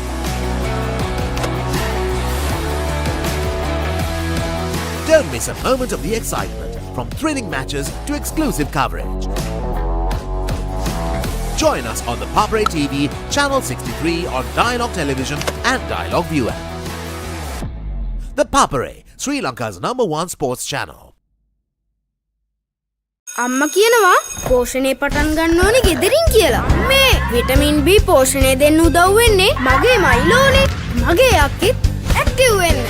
Don't miss a moment of the excitement, from thrilling matches to exclusive coverage. Join us on the Papare TV, Channel 63 on Dialog Television and Dialog ViU App. The Papare, Sri Lanka's #1 sports channel. අම්ම කියනවා පෝෂණය පටන් ගන්න ඕනේ ගෙදරින් කියලා. මේ vitamin B පෝෂණය දෙන්න උදව් වෙන්නේ මගේ මයිලෝනේ. මගේ යක්කෙත් ඇක්ටිව් වෙන්න.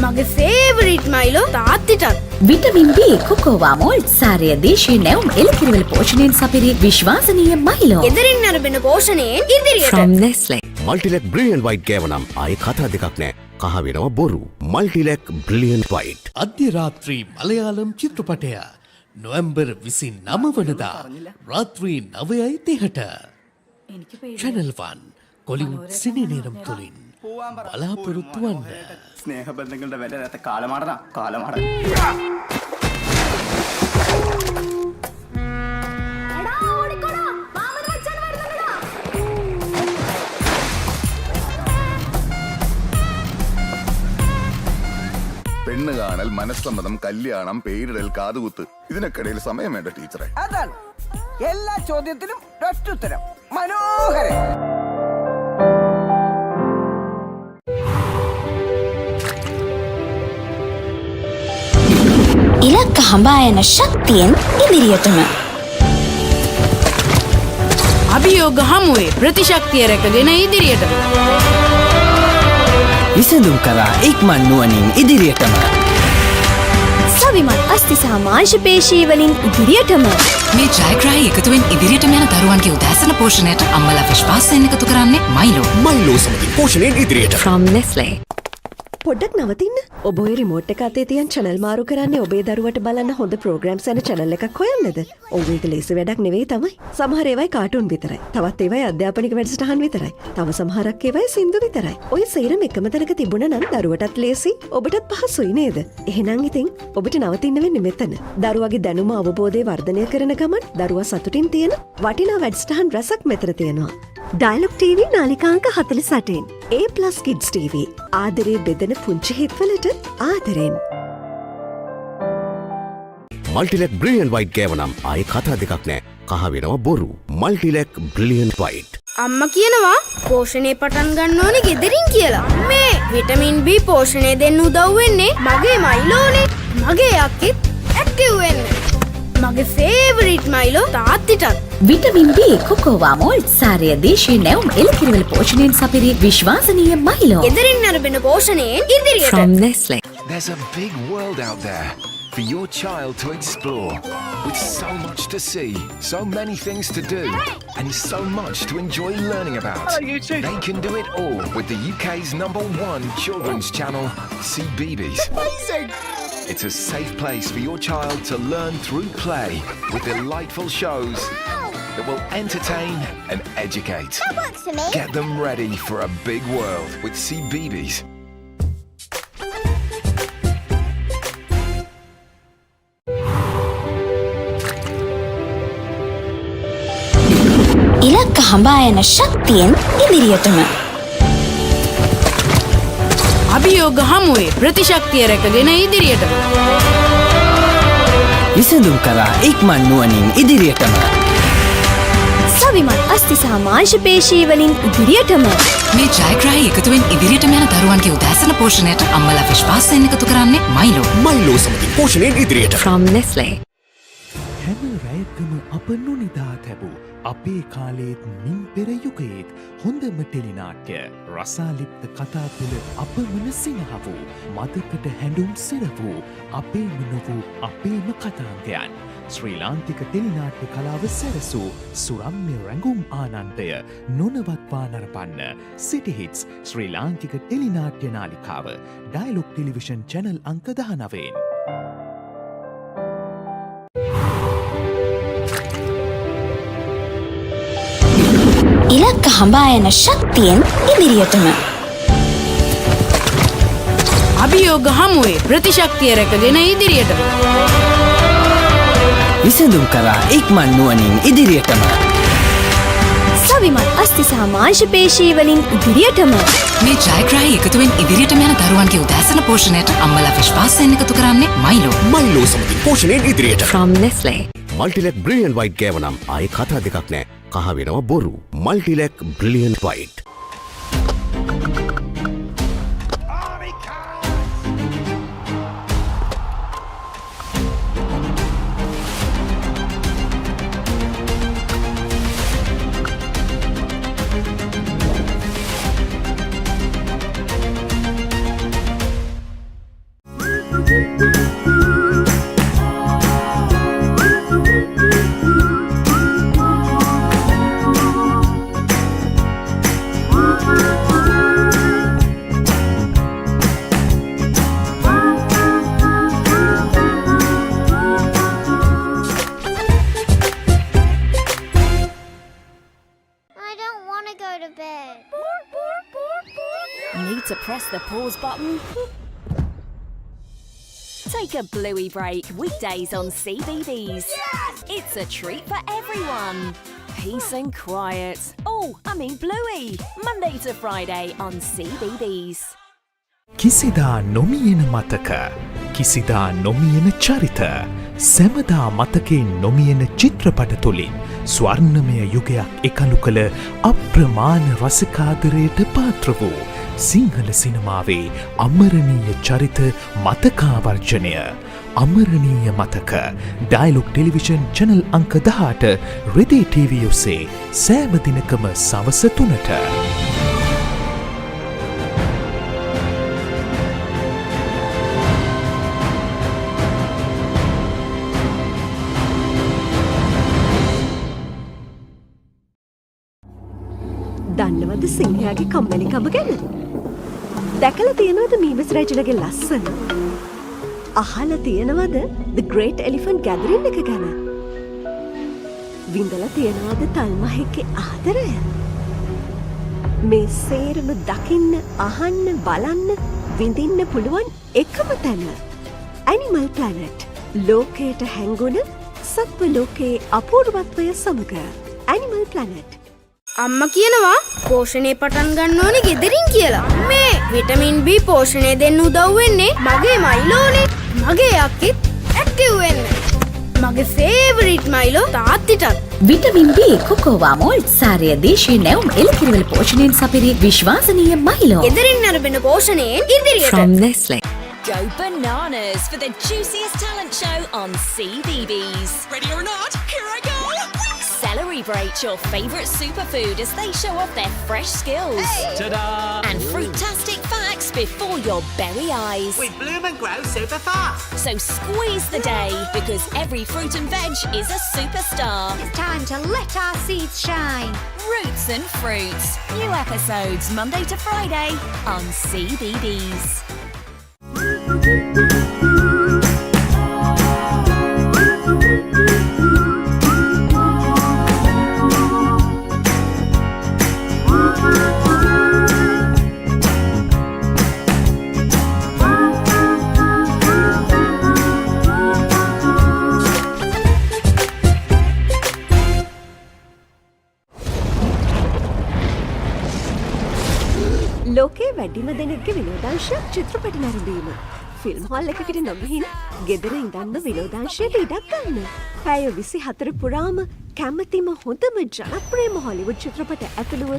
මගේ ෆේවරිට් මයිලෝ තාත්තිටත්. විටමින් B කොකෝවා මෝල් සාරය දේශීය නැවුම් එළකිරිවල පෝෂණයෙන් සපිරි විශ්වාසනීය මයිලෝ. ගෙදරින් නරඹන පෝෂණයෙන් ඉදිරියට. From Nestle. Multilec Brilliant White ගෑවනම් ආයේ කතා දෙකක් නෑ. කහ වෙනවා බොරු. Multilec Brilliant White. අධ්‍ය රාත්‍රී මලයාලම් චිත්‍රපටය නොවැම්බර් 29 වනදා රාත්‍රී 9:30ට Channel 1 කොලිවුඩ් සිනි නේරම් තුලින් බලාපොරොත්තු වන්න. ස්නේහ බන්ධනවලට වැඩ නැත කාලමාරන. പെണ്ണ് കാണൽ, മനസ്സമ്മതം, കല്യാണം, പേരിടൽ, കാതുകുത്ത്, ഇതിനൊക്കെയിടയിൽ സമയം വേണ്ട ടീച്ചറെ. അതാണ് എല്ലാ ചോദ്യത്തിനും ഒറ്റുത്തരം. മനോഹരൻ. ඉලක්ක හඹා යන ශක්තියෙන් ඉදිරියටම. අභියෝග හමුවේ ප්‍රතිශක්තිය රැකගෙන ඉදිරියටම. විසඳුම් කරා ඉක්මන් නුවණින් ඉදිරියටම. සවිමත් අස්ති සහ මාංශ පේශී වලින් ඉදිරියටම. මේ ජයග්‍රාහී එකතුවෙන් ඉදිරියටම යන දරුවන්ගේ උදෑසන පෝෂණයට අම්මලා විශ්වාසයෙන් එකතු කරන්නේ මයිලෝ සමගින් පෝෂණයෙන් ඉදිරියට. From Nestle. පොඩ්ඩක් නවතින්න. ඔබ ඔය රිමෝට් එක අතේ තියන් channel මාරු කරන්නේ ඔබේ දරුවට බලන්න හොඳ programs යන channel එකක් හොයන්නද? ඔව් ඒක ලේසි වැඩක් නෙවෙයි තමයි. සමහර ඒවායි කාටුන් විතරයි. තවත් ඒවායි අධ්‍යාපනික වැඩසටහන් විතරයි. තව සමහරක් ඒවායි සින්දු විතරයි. ඔය සේරම එකම තැනක තිබුණා නම් දරුවටත් ලේසි, ඔබටත් පහසුයි නේද? එහෙනම් ඉතින් ඔබට නවතින්න වෙන්නේ මෙතන. දරුවගේ දැනුම අවබෝධය වර්ධනය කරන ගමන් දරුවා සතුටින් තියෙන වටිනා වැඩසටහන් රසක් මෙතන තියෙනවා. Dialog TV නාලිකාංක 48. A+ Kids TV. ආදරේ බෙදෙන පුංචි හිත්වලට ආදරෙන්. මල්ටිලෙක් බ්‍රිලියන්ට් වයිට් ගෑවනම් ආයේ කතා දෙකක් නෑ. කහ වෙනවා බොරු. Multilac brilliant white. අම්මා කියනවා පෝෂණය පටන් ගන්න ඕනේ ගෙදරින් කියලා. මේ විටමින් B පෝෂණය දෙන්න උදව් වෙන්නේ මගේ මයිලෝනේ. මගේ යක්කෙත් ඇක්ටිව් වෙන්න. මගේ ෆේවරිට් මයිලෝ තාත්තිටත්. විටමින් B කොකෝවා මෝල්ට් සාරය දේශීය නැවුම් එළකිරිවල පෝෂණයෙන් සපිරි විශ්වාසනීය මයිලෝ. ගෙදරින් අරබෙන පෝෂණයෙන් ඉදිරියට. From Nestle. There's a big world out there for your child to explore, with so much to see, so many things to do, and so much to enjoy learning about. They can do it all with the UK's #1 children's channel, CBeebies. It's a safe place for your child to learn through play with delightful shows that will entertain and educate. That works for me. Get them ready for a big world with CBeebies. ඉලක්ක හඹා යන ශක්තියෙන් ඉදිරියටම. අභියෝග හමුවේ ප්‍රතිශක්තිය රැකගෙන ඉදිරියටම. විසඳුම් කරා ඉක්මන් නුවණින් ඉදිරියටම. සවිමත් අස්ති සහ මාංශ පේශී වලින් ඉදිරියටම. මේ ජයග්‍රාහී එකතුවෙන් ඉදිරියටම යන දරුවන්ගේ උදෑසන පෝෂණයට අම්මලා විශ්වාසයෙන් එකතු කරන්නේ මයිලෝ. මයිලෝ සමගින් පෝෂණයෙන් ඉදිරියට. From Nestle. හැම රැයකම අප නොනිදා තැබූ අපේ කාලේත් මින් පෙර යුගයේත් හොඳම ටෙලිනාට්‍ය රසාලිප්ත කතා තුළ අපමණ සිනහ වූ මතකට හැඬුම් සිර වූ අපේම නොවූ අපේම කතාන්තයන් ශ්‍රී ලාංකික ටෙලිනාට්‍ය කලාව සැරසූ සුරම්‍ය රැඟුම් ආනන්දය නොනවත්වා නරපන්න සිටි හිට්ස් ශ්‍රී ලාංකික ටෙලිනාට්‍ය නාලිකාව ඩයලොග් ටෙලිවිෂන් චැනල් අංක 19. ඉලක්ක හඹා යන ශක්තියෙන් ඉදිරියටම. අභියෝග හමුවේ ප්‍රතිශක්තිය රැකගෙන ඉදිරියටම. විසඳුම් කරා ඉක්මන් නුවණින් ඉදිරියටම. සවිමත් අස්ති සහ මාංශ පේශී වලින් ඉදිරියටම. මේ ජයග්‍රාහී එකතුවෙන් ඉදිරියටම යන දරුවන්ගේ උදෑසන පෝෂණයට අම්මලා විශ්වාසයෙන් එකතු කරන්නේ මයිලෝ. මයිලෝ සමගින් පෝෂණයෙන් ඉදිරියට. From Nestle. මල්ටිලෙක් බ්‍රිලියන්ට් වයිට් ගෑවනම් ආයේ කතා දෙකක් නෑ. කහ වෙනවා බොරු. Multilac brilliant white. Need to press the pause button? Take a bluey break weekdays on CBeebies. It's a treat for everyone. Peace and quiet. Oh, I mean bluey. Monday to Friday on CBeebies. කිසිදා නොමියෙන මතක කිසිදා නොමියෙන චරිත සැමදා මතකේ නොමියෙන චිත්‍රපට තුළින් ස්වර්ණමය යුගයක් එකලු කළ අප්‍රමාණ රසිකාදරයට පාත්‍ර වූ සිංහල සිනමාවේ අමරණීය චරිත මතකාවර්ජනය අමරණීය මතක ඩයලොග් ටෙලිවිෂන් චැනල් අංක 18 රෙදේ TV ඔස්සේ සෑම දිනකම සවස 3ට. දන්නවද සිංහයාගේ කම්මැලිකම ගැන? දැකලා තියෙනවද මීමස් රැජලගේ ලස්සන? අහලා තියෙනවද The Great Elephant Gathering එක ගැන? විඳලා තියෙනවද තල්මහෙක්ගේ ආදරය? මේ සේරම දකින්න, අහන්න, බලන්න, විඳින්න පුළුවන් එකම තැන. Animal Planet. ලෝකයට හැංගුණ සත්ව ලෝකයේ අපූර්වත්වය සමග. Animal Planet. අම්මා කියනවා පෝෂණය පටන් ගන්න ඕනේ ගෙදරින් කියලා. මේ විටමින් B පෝෂණය දෙන්න උදව් වෙන්නේ මගේ මයිලෝනේ. මගේ යක්කෙත් ඇක්ටිව් වෙන්න. මගේ ෆේවරිට් මයිලෝ තාත්තිටත්. විටමින් B කොකෝවාමෝල් සාරය දේශීය නැවුම් එළකිරිවල පෝෂණයෙන් සපිරි විශ්වාසනීය මයිලෝ. ගෙදරින් අරබෙන පෝෂණයෙන් ඉදිරියට. From Nestle. Go bananas for the juiciest talent show on CBeebies. Ready or not, here I go! Celebrate your favourite superfood as they show off their fresh skills. Ta-da! And fruitastic facts before your very eyes. We bloom and grow super fast. So squeeze the day because every fruit and veg is a superstar. It's time to let our seeds shine. Roots and Fruits. New episodes Monday to Friday on CBeebies. ලෝකයේ වැඩිම දෙනෙක්ගේ විනෝදාංශයක් චිත්‍රපට නැරඹීම. Film hall එකකට නොගිහින් ගෙදර ඉඳන්ම විනෝදාංශයට ඉඩක් ගන්න. පැය 24 පුරාම කැමතිම හොඳම ජනප්‍රියම හොලිවුඩ් චිත්‍රපට ඇතුළුව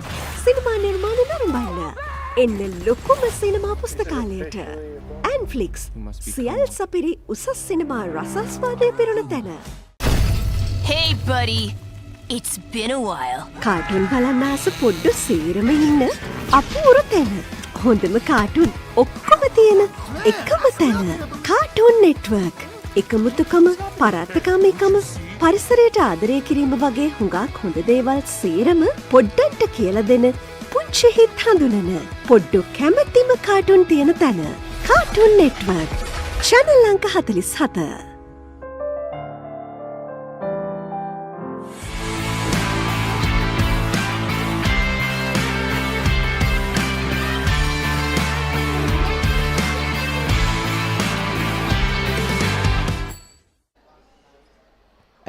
සිනමා නිර්මාණ නරඹන්න. එන්න ලොකුම සිනමා පුස්තකාලයට. ඇන්ෆ්ලික්ස් සියල් සපිරි උසස් සිනමා රසාස්වාදය පිරුණ තැන. Hey buddy, it's been a while. Cartoon බලන්න ආස පොඩ්ඩු සේරම ඉන්න අපූර තැන. හොඳම කාටුන් ඔක්කොම තියෙන එකම තැන. Cartoon network. එකමුතුකම පරාත්තකාමීකම පරිසරයට ආදරය කිරීම වගේ හුඟක් හොඳ දේවල් සේරම පොඩ්ඩන්ට කියලා දෙන පුංචි හිත් හඳුනන පොඩ්ඩු කැමැතිම කාටුන් තියෙන තැන. Cartoon network. චැනල් අංක 47.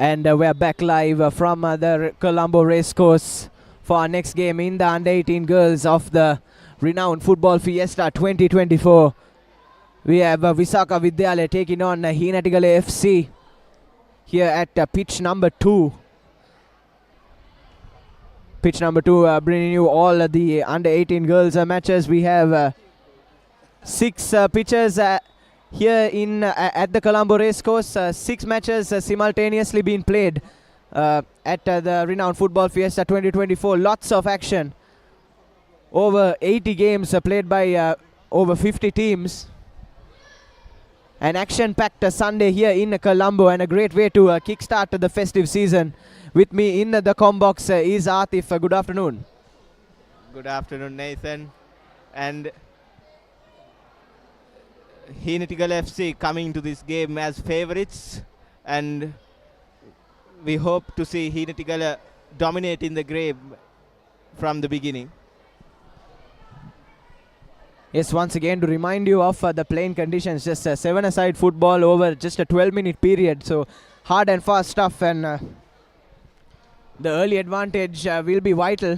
And we're back live from the Colombo Racecourse for our next game in the under-18 girls of the Renown Football Fiesta 2024. We have Vishaka College taking on Hinal FC here at pitch number 2. Pitch number 2 bringing you all the under-18 girls matches. We have 6 pitches here in at the Colombo Racecourse. 6 matches simultaneously being played at the Renown Football Fiesta 2024. Lots of action. Over 80 games played by over 50 teams. An action-packed Sunday here in Colombo and a great way to kickstart the festive season. With me in the combox is Atif. Good afternoon. Good afternoon, Nathan. And Hinal FC coming to this game as favourites, and we hope to see Hinal dominating the game from the beginning. Yes, once again to remind you of the playing conditions, just 7-a-side football over just a 12-minute period, so hard and fast stuff, and the early advantage will be vital.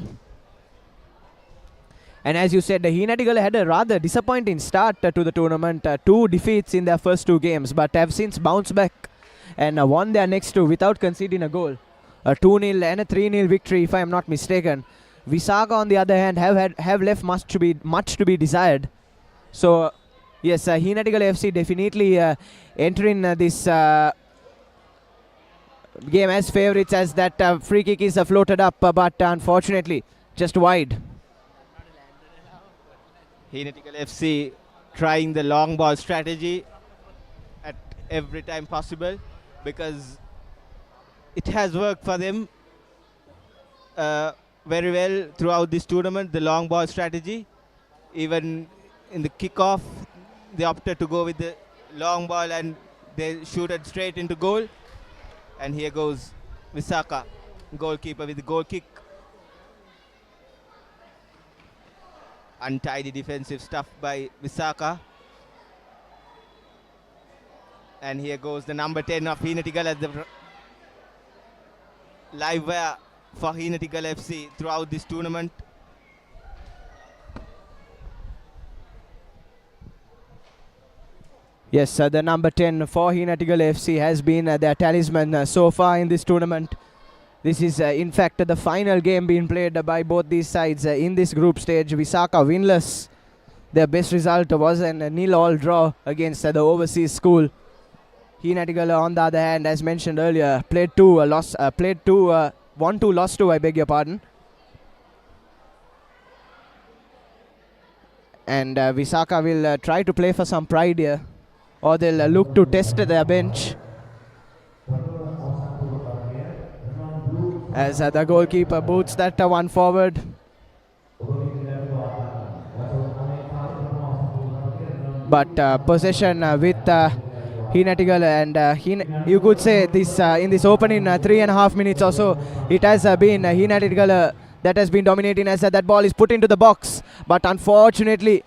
And as you said, Hinal had a rather disappointing start to the tournament. 2 defeats in their first 2 games, but have since bounced back and won their next 2 without conceding a goal. A 2-0 and a 3-0 victory, if I am not mistaken. Vishaka, on the other hand, have left much to be desired. So, yes, Hinal FC definitely entering this game as favourites, as that free kick is floated up, but unfortunately just wide. Hinal FC trying the long ball strategy at every time possible, because it has worked for them very well throughout this tournament, the long ball strategy. Even in the kickoff, they opted to go with the long ball and they shoot it straight into goal. And here goes Vishaka, goalkeeper, with the goal kick. Untidy defensive stuff by Vishaka. And here goes the number 10 of Hinal as the live wire for Hinal FC throughout this tournament. Yes, the number 10 for Hinatigal FC has been their talisman so far in this tournament. This is in fact the final game being played by both these sides in this group stage. Vishaka winless. Their best result was a 0-0 draw against the overseas school. Hinatigal, on the other hand, as mentioned earlier, played 1-2, lost 2, I beg your pardon. And Vishaka will try to play for some pride here, or they'll look to test their bench. As the goalkeeper boots that one forward. But possession with Hinatigal, and you could say this in this opening 3.5 minutes or so, it has been Hinatigal that has been dominating as that ball is put into the box. But unfortunately,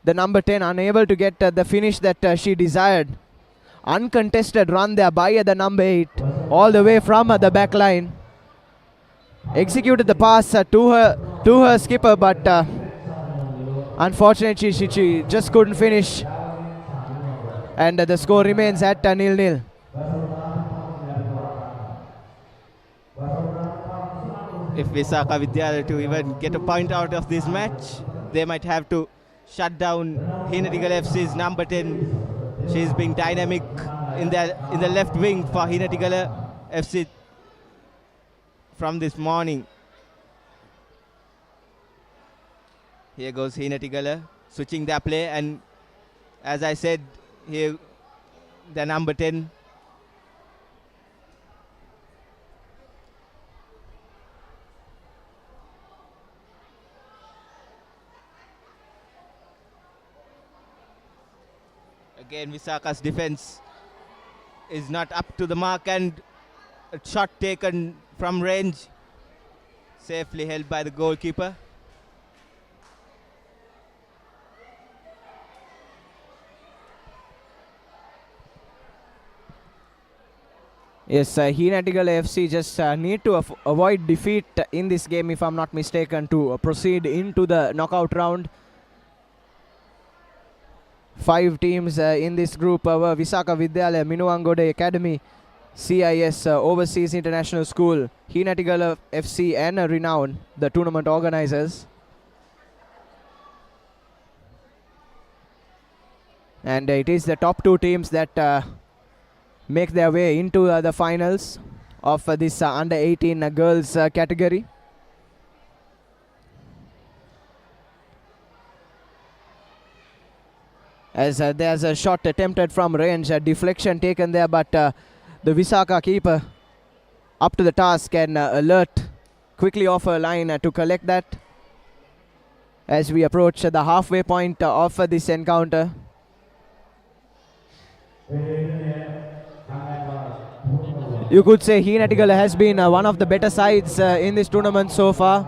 the number 10 unable to get the finish that she desired. Uncontested run there by the number 8, all the way from the back line. Executed the pass to her skipper, but unfortunately she just couldn't finish. And the score remains at 0-0. If Vishaka Vidyalaya to even get a point out of this match, they might have to shut down Hinatigal FC's number 10. She's being dynamic in the left wing for Hinatigal FC from this morning. Here goes Hinatigal switching their play, and as I said, here the number 10. Again, Vishaka's defense is not up to the mark, and a shot taken from range, safely held by the goalkeeper. Yes, Hinatigal FC just need to avoid defeat in this game, if I'm not mistaken, to proceed into the knockout round. 5 teams in this group were Vishaka Vidyalaya, Minuangode Academy, CIS, Overseas International School, Hinatigal FC and Renown, the tournament organizers. And it is the top 2 teams that make their way into the finals of this under 18 girls category. As there's a shot attempted from range, a deflection taken there, but the Vishaka keeper up to the task and alert quickly off her line to collect that as we approach the halfway point of this encounter. You could say Hinatigal has been one of the better sides in this tournament so far,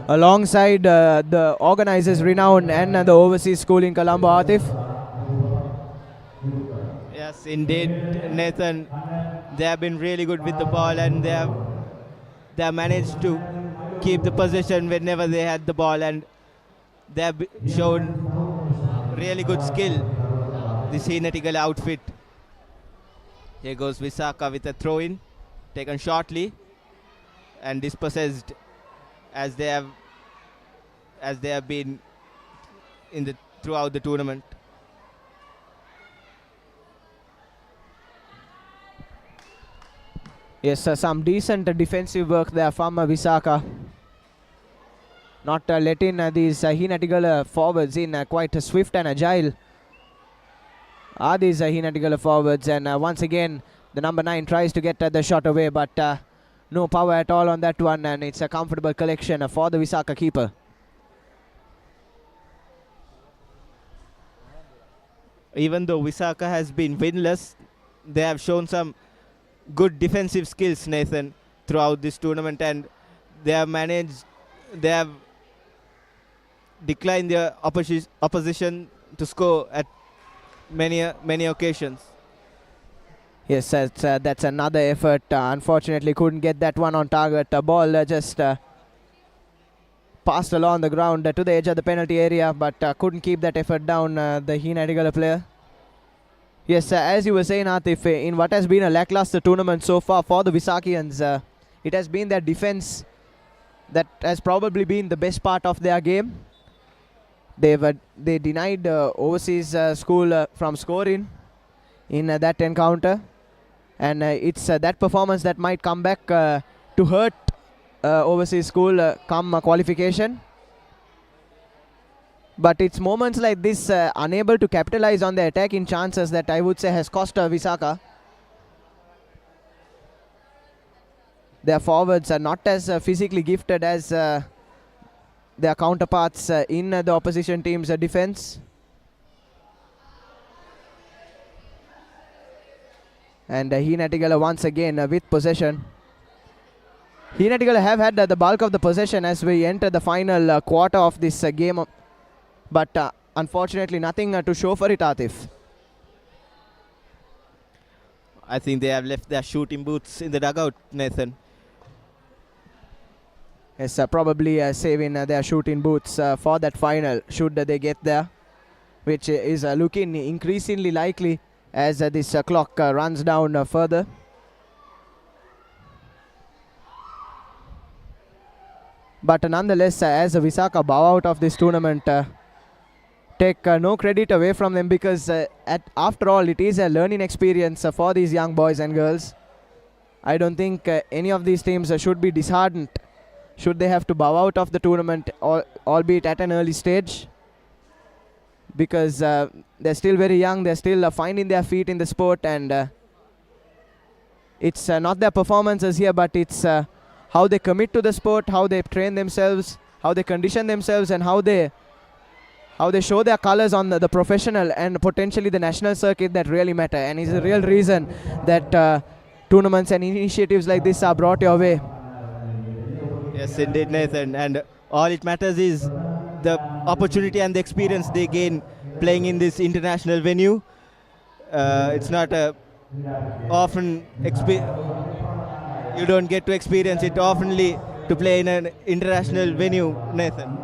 alongside the organizers Renown and the overseas school in Colombo. Atif? Yes, indeed, Nathan. They have been really good with the ball, and they have managed to keep the possession whenever they had the ball, and they have shown really good skill, this Hinatigal outfit. Here goes Vishaka with a throw-in, taken shortly and dispossessed as they have been throughout the tournament. Yes, some decent defensive work there from Vishaka. Not letting these Hinatigal forwards in, quite swift and agile are these Hinatigal forwards, and once again the number 9 tries to get the shot away, but no power at all on that one, and it's a comfortable collection for the Vishaka keeper. Even though Vishaka has been winless, they have shown some good defensive skills, Nathan, throughout this tournament, and they have declined their opposition to score at many occasions. Yes, that's another effort. Unfortunately, couldn't get that one on target. The ball just passed along the ground to the edge of the penalty area, but couldn't keep that effort down, the Hinatigal player. Yes, as you were saying, Atif, in what has been a lackluster tournament so far for the Visakians, it has been their defense that has probably been the best part of their game. They denied overseas school from scoring in that encounter, and it's that performance that might come back to hurt overseas school come qualification. But it's moments like this, unable to capitalize on the attacking chances, that I would say has cost Vishaka. Their forwards are not as physically gifted as their counterparts in the opposition team's defense. And Hinnatigala once again with possession. Hinnatigala have had the bulk of the possession as we enter the final quarter of this game. But unfortunately nothing to show for it, Atif. I think they have left their shooting boots in the dugout, Nathan. Yes, probably saving their shooting boots for that final, should they get there, which is looking increasingly likely as this clock runs down further. But nonetheless, as Vishaka bow out of this tournament, take no credit away from them, because after all, it is a learning experience for these young boys and girls. I don't think any of these teams should be disheartened should they have to bow out of the tournament, albeit at an early stage, because they're still very young, they're still finding their feet in the sport, and it's not their performances here, but it's how they commit to the sport, how they train themselves, how they condition themselves, and how they show their colors on the professional and potentially the national circuit that really matter, and is the real reason that tournaments and initiatives like this are brought your way. Yes, indeed, Nathan. And all it matters is the opportunity and the experience they gain playing in this international venue. It's not often you don't get to experience it oftenly to play in an international venue, Nathan.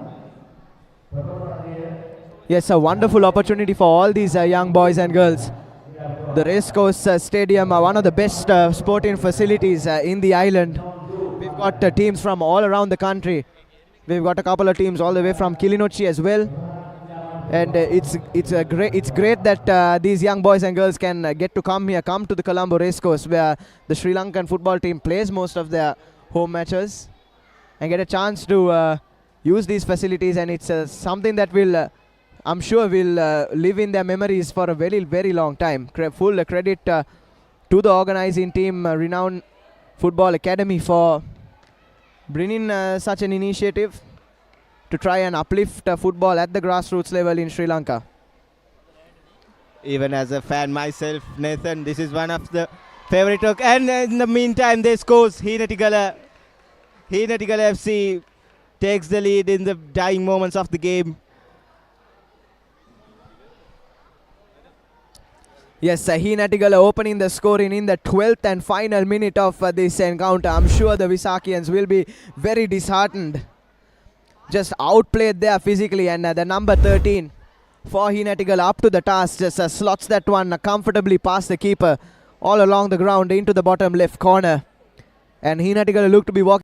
Yes, a wonderful opportunity for all these young boys and girls. The Racecourse Stadium, one of the best sporting facilities in the island. We've got teams from all around the country. We've got a couple of teams all the way from Kilinochi as well. And it's great that these young boys and girls can get to come to the Colombo Racecourse, where the Sri Lankan football team plays most of their home matches, and get a chance to use these facilities. And it's something that will, I'm sure, will live in their memories for a very, very long time. Full credit to the organizing team, Renown Football Academy, for bringing such an initiative to try and uplift football at the grassroots level in Sri Lanka. Even as a fan myself, Nathan, this is one of the favorite. And in the meantime, they scores. Hinnatigala FC takes the lead in the dying moments of the game. Yes, Hinnatigala opening the scoring in the 12th and final minute of this encounter. I'm sure the Visakians will be very disheartened. Just outplayed there physically, and the number 13 for Hinnatigala up to the task, just slots that one comfortably past the keeper all along the ground into the bottom left corner. And Hinnatigala look to be walking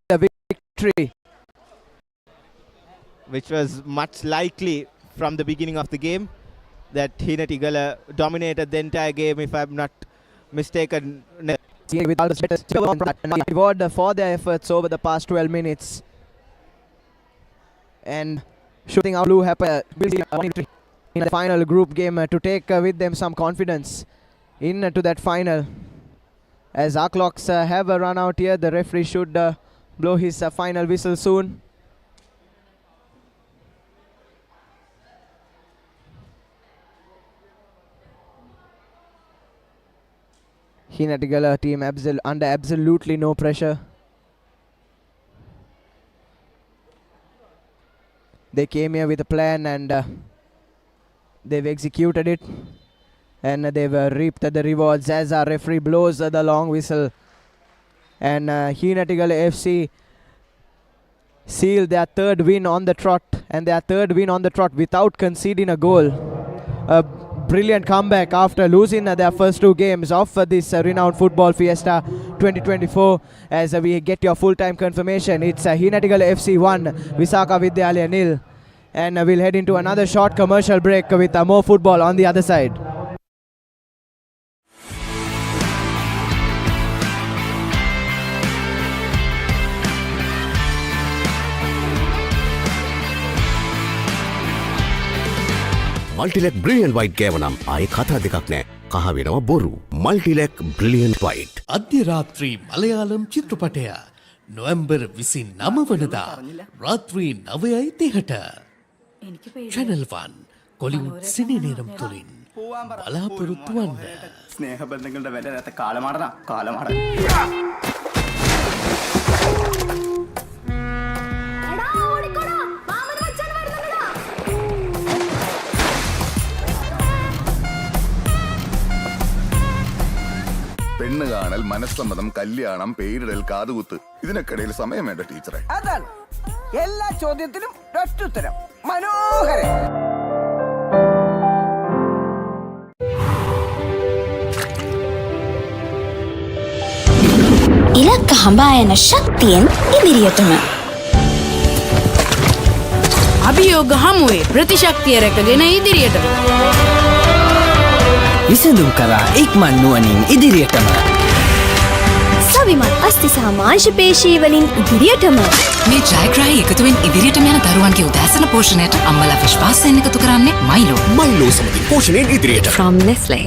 the victory, which was much likely from the beginning of the game, that Hinnatigala dominated the entire game, if I'm not mistaken. With all the reward for their efforts over the past 12 minutes, and shooting out blue happen in the final group game to take with them some confidence into that final. As our clocks have run out here, the referee should blow his final whistle soon. Hinnatigala team under absolutely no pressure. They came here with a plan and they've executed it. And they've reaped the rewards as our referee blows the long whistle. And Hinal FC seal their third win on the trot. And their third win on the trot without conceding a goal. A brilliant comeback after losing their first two games of this Renown Football Fiesta 2024. As we get your full-time confirmation, it's Hinal FC 1, Vishaka College 0. And we'll head into another short commercial break with more football on the other side. Multilac brilliant white ගෑව නම් ආයේ කතා දෙකක් නෑ. කහ වෙනවා බොරු. Multilac brilliant white. අධ්‍ය රාත්‍රී මලයාලම් චිත්‍රපටය නොවැම්බර් 29 වනදා රාත්‍රී 9:30ට Channel 1 කොලිවුඩ් සිනි නේරම් තුලින් බලාපොරොත්තු වන්න. ස්නේහ බන්ධනවලට වැඩ නැත කාලමාරන. പെണ്ണ് കാണൽ മനസ്സമ്മതം കല്യാണം പേരിടൽ കാതുകുത്ത് ഇതിനൊക്കെയിടയിൽ സമയം വേണ്ട ടീച്ചറെ. അതാണ് എല്ലാ ചോദ്യത്തിനും ഒറ്റുത്തരം. മനോഹരൻ. ඉලක්ක හඹා යන ශක්තියෙන් ඉදිරියටම අභියෝග හමුවේ ප්‍රතිශක්තිය රැකගෙන ඉදිරියටම විසඳුම් කරා ඉක්මන් නුවණින් ඉදිරියටම සවිමත් අස්ති සහ මාංශ පේශී වලින් ඉදිරියටම මේ ජයග්‍රාහී එකතුවෙන් ඉදිරියටම යන දරුවන්ගේ උදෑසන පෝෂණයට අම්මලා විශ්වාසයෙන් එකතු කරන්නේ මයිලෝ සමගින් පෝෂණයෙන් ඉදිරියට. from Nestle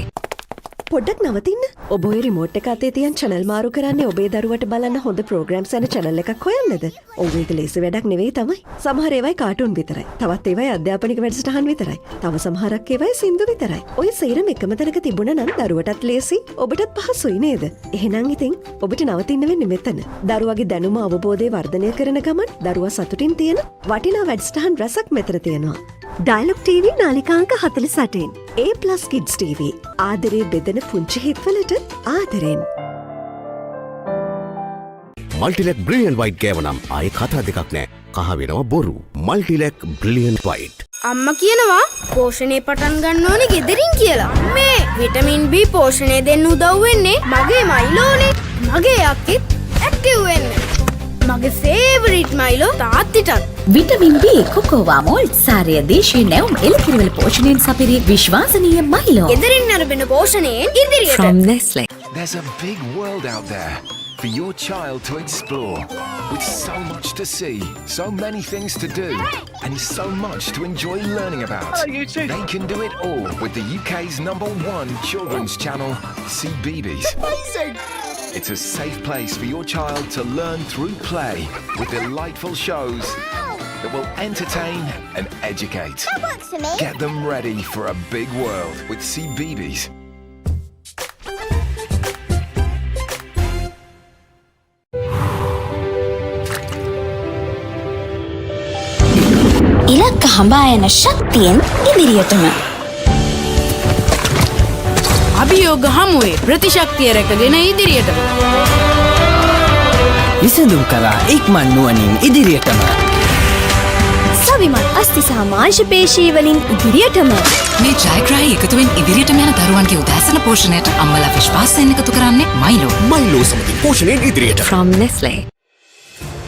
පොඩ්ඩක් නවතින්න. ඔබ ඔය රිමෝට් එක අතේ තියන් channel මාරු කරන්නේ ඔබේ දරුවට බලන්න හොඳ programs යන channel එකක් හොයන්නද? ඔව් ඒක ලේසි වැඩක් නෙවෙයි තමයි. සමහර ඒවායි කාටුන් විතරයි. තවත් ඒවායි අධ්‍යාපනික වැඩසටහන් විතරයි. තව සමහරක් ඒවායි සින්දු විතරයි. ඔය සේරම එකම තැනක තිබුණා නම් දරුවටත් ලේසි, ඔබටත් පහසුයි නේද? එහෙනම් ඉතින් ඔබට නවතින්න වෙන්නේ මෙතන. දරුවගේ දැනුම අවබෝධය වර්ධනය කරන ගමන් දරුවා සතුටින් තියෙන වටිනා වැඩසටහන් රසක් මෙතන තියෙනවා. Dialog TV නාලිකාංක 48. A+ Kids TV. ආදරේ බෙදෙන පුංචි හිත්වලට ආදරෙන්. මල්ටිලෙක් බ්‍රිලියන්ට් වයිට් ගෑව නම් ආයේ කතා දෙකක් නෑ. කහ වෙනවා බොරු. Multilac brilliant white. අම්මා කියනවා පෝෂණය පටන් ගන්න ඕනේ ගෙදරින් කියලා. මේ විටමින් B පෝෂණය දෙන්න උදව් වෙන්නේ මගේ මයිලෝනේ. මගේ අක්කෙත් ඇක්ටිව් වෙන්න. මගේ ෆේවරිට් මයිලෝ තාත්තිටත්. විටමින් B කොකෝවා මෝල්ට් සාරය දේශීය නැවුම් එළකිරිවල පෝෂණයෙන් සපිරි විශ්වාසනීය මයිලෝ. ගෙදරින් අරගෙන පෝෂණයෙන් ඉදිරියට. From Nestle. There's a big world out there for your child to explore, with so much to see, so many things to do, and so much to enjoy learning about. They can do it all with the UK's #1 children's channel, CBeebies. It's a safe place for your child to learn through play with delightful shows that will entertain and educate. Get them ready for a big world with CBeebies. ඉලක්ක හඹා යන ශක්තියෙන් ඉදිරියටම අභියෝග හමුවේ ප්‍රතිශක්තිය රැකගෙන ඉදිරියටම විසඳුම් කරා ඉක්මන් නුවණින් ඉදිරියටම සවිමත් අස්ති සහ මාංශ පේශී වලින් ඉදිරියටම මේ ජයග්‍රාහී එකතුවෙන් ඉදිරියටම යන දරුවන්ගේ උදෑසන පෝෂණයට අම්මලා විශ්වාසයෙන් එකතු කරන්නේ මයිලෝ සමගින් පෝෂණයෙන් ඉදිරියට. from Nestle.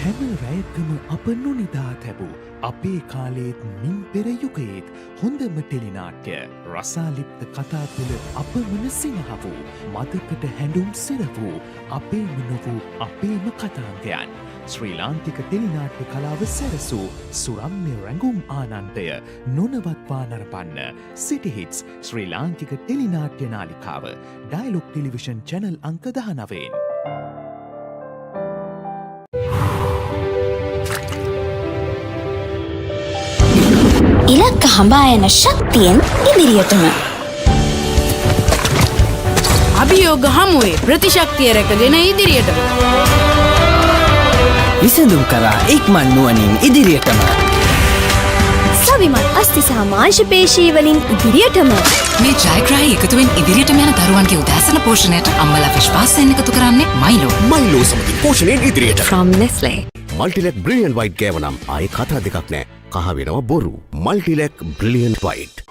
හැම රැයකම අප නොනිදා තැබූ අපේ කාලේත් මින් පෙර යුගයේත් හොඳම ටෙලිනාට්‍ය රසාලිප්ත කතා තුළ අපමණ සිනහ වූ මතකට හැඬුම් සිර වූ අපේම නොවූ අපේම කතාන්තයන් ශ්‍රී ලාංකික ටෙලිනාට්‍ය කලාව සැරසූ සුරම්‍ය රැඟුම් ආනන්දය නොනවත්වා නරපන්න සිටි හිට්ස් ශ්‍රී ලාංකික ටෙලිනාට්‍ය නාලිකාව ඩයලොග් ටෙලිවිෂන් channel අංක 19. ඉලක්ක හඹා යන ශක්තියෙන් ඉදිරියටම අභියෝග හමුවේ ප්‍රතිශක්තිය රැකගෙන ඉදිරියටම විසඳුම් කරා ඉක්මන් නුවණින් ඉදිරියටම ආවිමත් අස්ථි සහ මාංශ පේශී වලින් ඉදිරියටම මේ ජයග්‍රාහී එකතුවෙන් ඉදිරියටම යන දරුවන්ගේ උදෑසන පෝෂණයට අම්මලා විශ්වාසයෙන් එකතු කරන්නේ මයිලෝ. මයිලෝ සමගින් පෝෂණයෙන් ඉදිරියට. from Nestle. මල්ටිලෙක් බ්‍රිලියන්ට් වයිට් ගෑවනම් ආයේ කතා දෙකක් නෑ. කහ වෙනවා බොරු. Multilac brilliant white.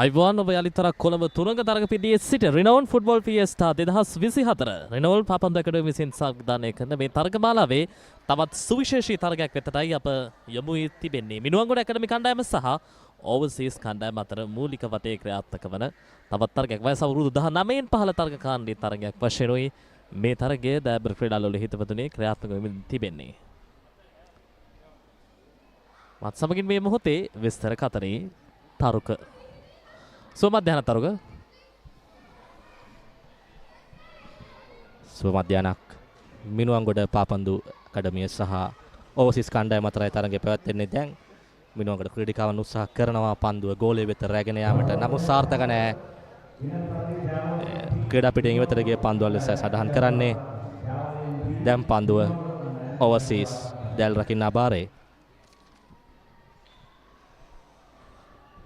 අයිවාන් ඔබ යලිතරක් කොළඹ තුරංග තරගපිටියේ සිට Renown Football Fiesta 2024 Renown පාපන්දු ඇකඩමි විසින් සංවිධානය කරන මේ තරගමාලාවේ තවත් සුවිශේෂී තරගයක් වෙතටයි අප යමු තිබෙන්නේ. මිනුවන්ගොඩ ඇකඩමි කණ්ඩායම සහ ඕවර්සීස් කණ්ඩායම අතර මූලික වටේ ක්‍රියාත්මක වන තවත් තරගයක්. වයස අවුරුදු 19න් පහළ තරගකාණ්ඩේ තරගයක් වශයෙන්යි මේ තරගය දෑබර ක්‍රීඩාලවල හිතවතුනේ ක්‍රියාත්මක වෙමින් තිබෙන්නේ. මත් සමගින් මේ මොහොතේ විස්තර කතරේ තරුක සුවමධ්‍යාන තරුක සුවමධ්‍යානක් මිනුවන්ගොඩ පාපන්දු අකඩමිය සහ ඕවර්සීස් කණ්ඩායම අතරයි තරගය පැවැත්වෙන්නේ. දැන් මිනුවන්ගොඩ ක්‍රීඩිකාවන් උත්සාහ කරනවා පන්දුව ගෝලය වෙත රැගෙන යාමට. නමුත් සාර්ථක නැහැ. ක්‍රීඩා පිටින් ඉවතට ගිය පන්දුවල් ලෙස සටහන් කරන්නේ. දැන් පන්දුව ඕවර්සීස් දැල් රකින්න අබාරේ.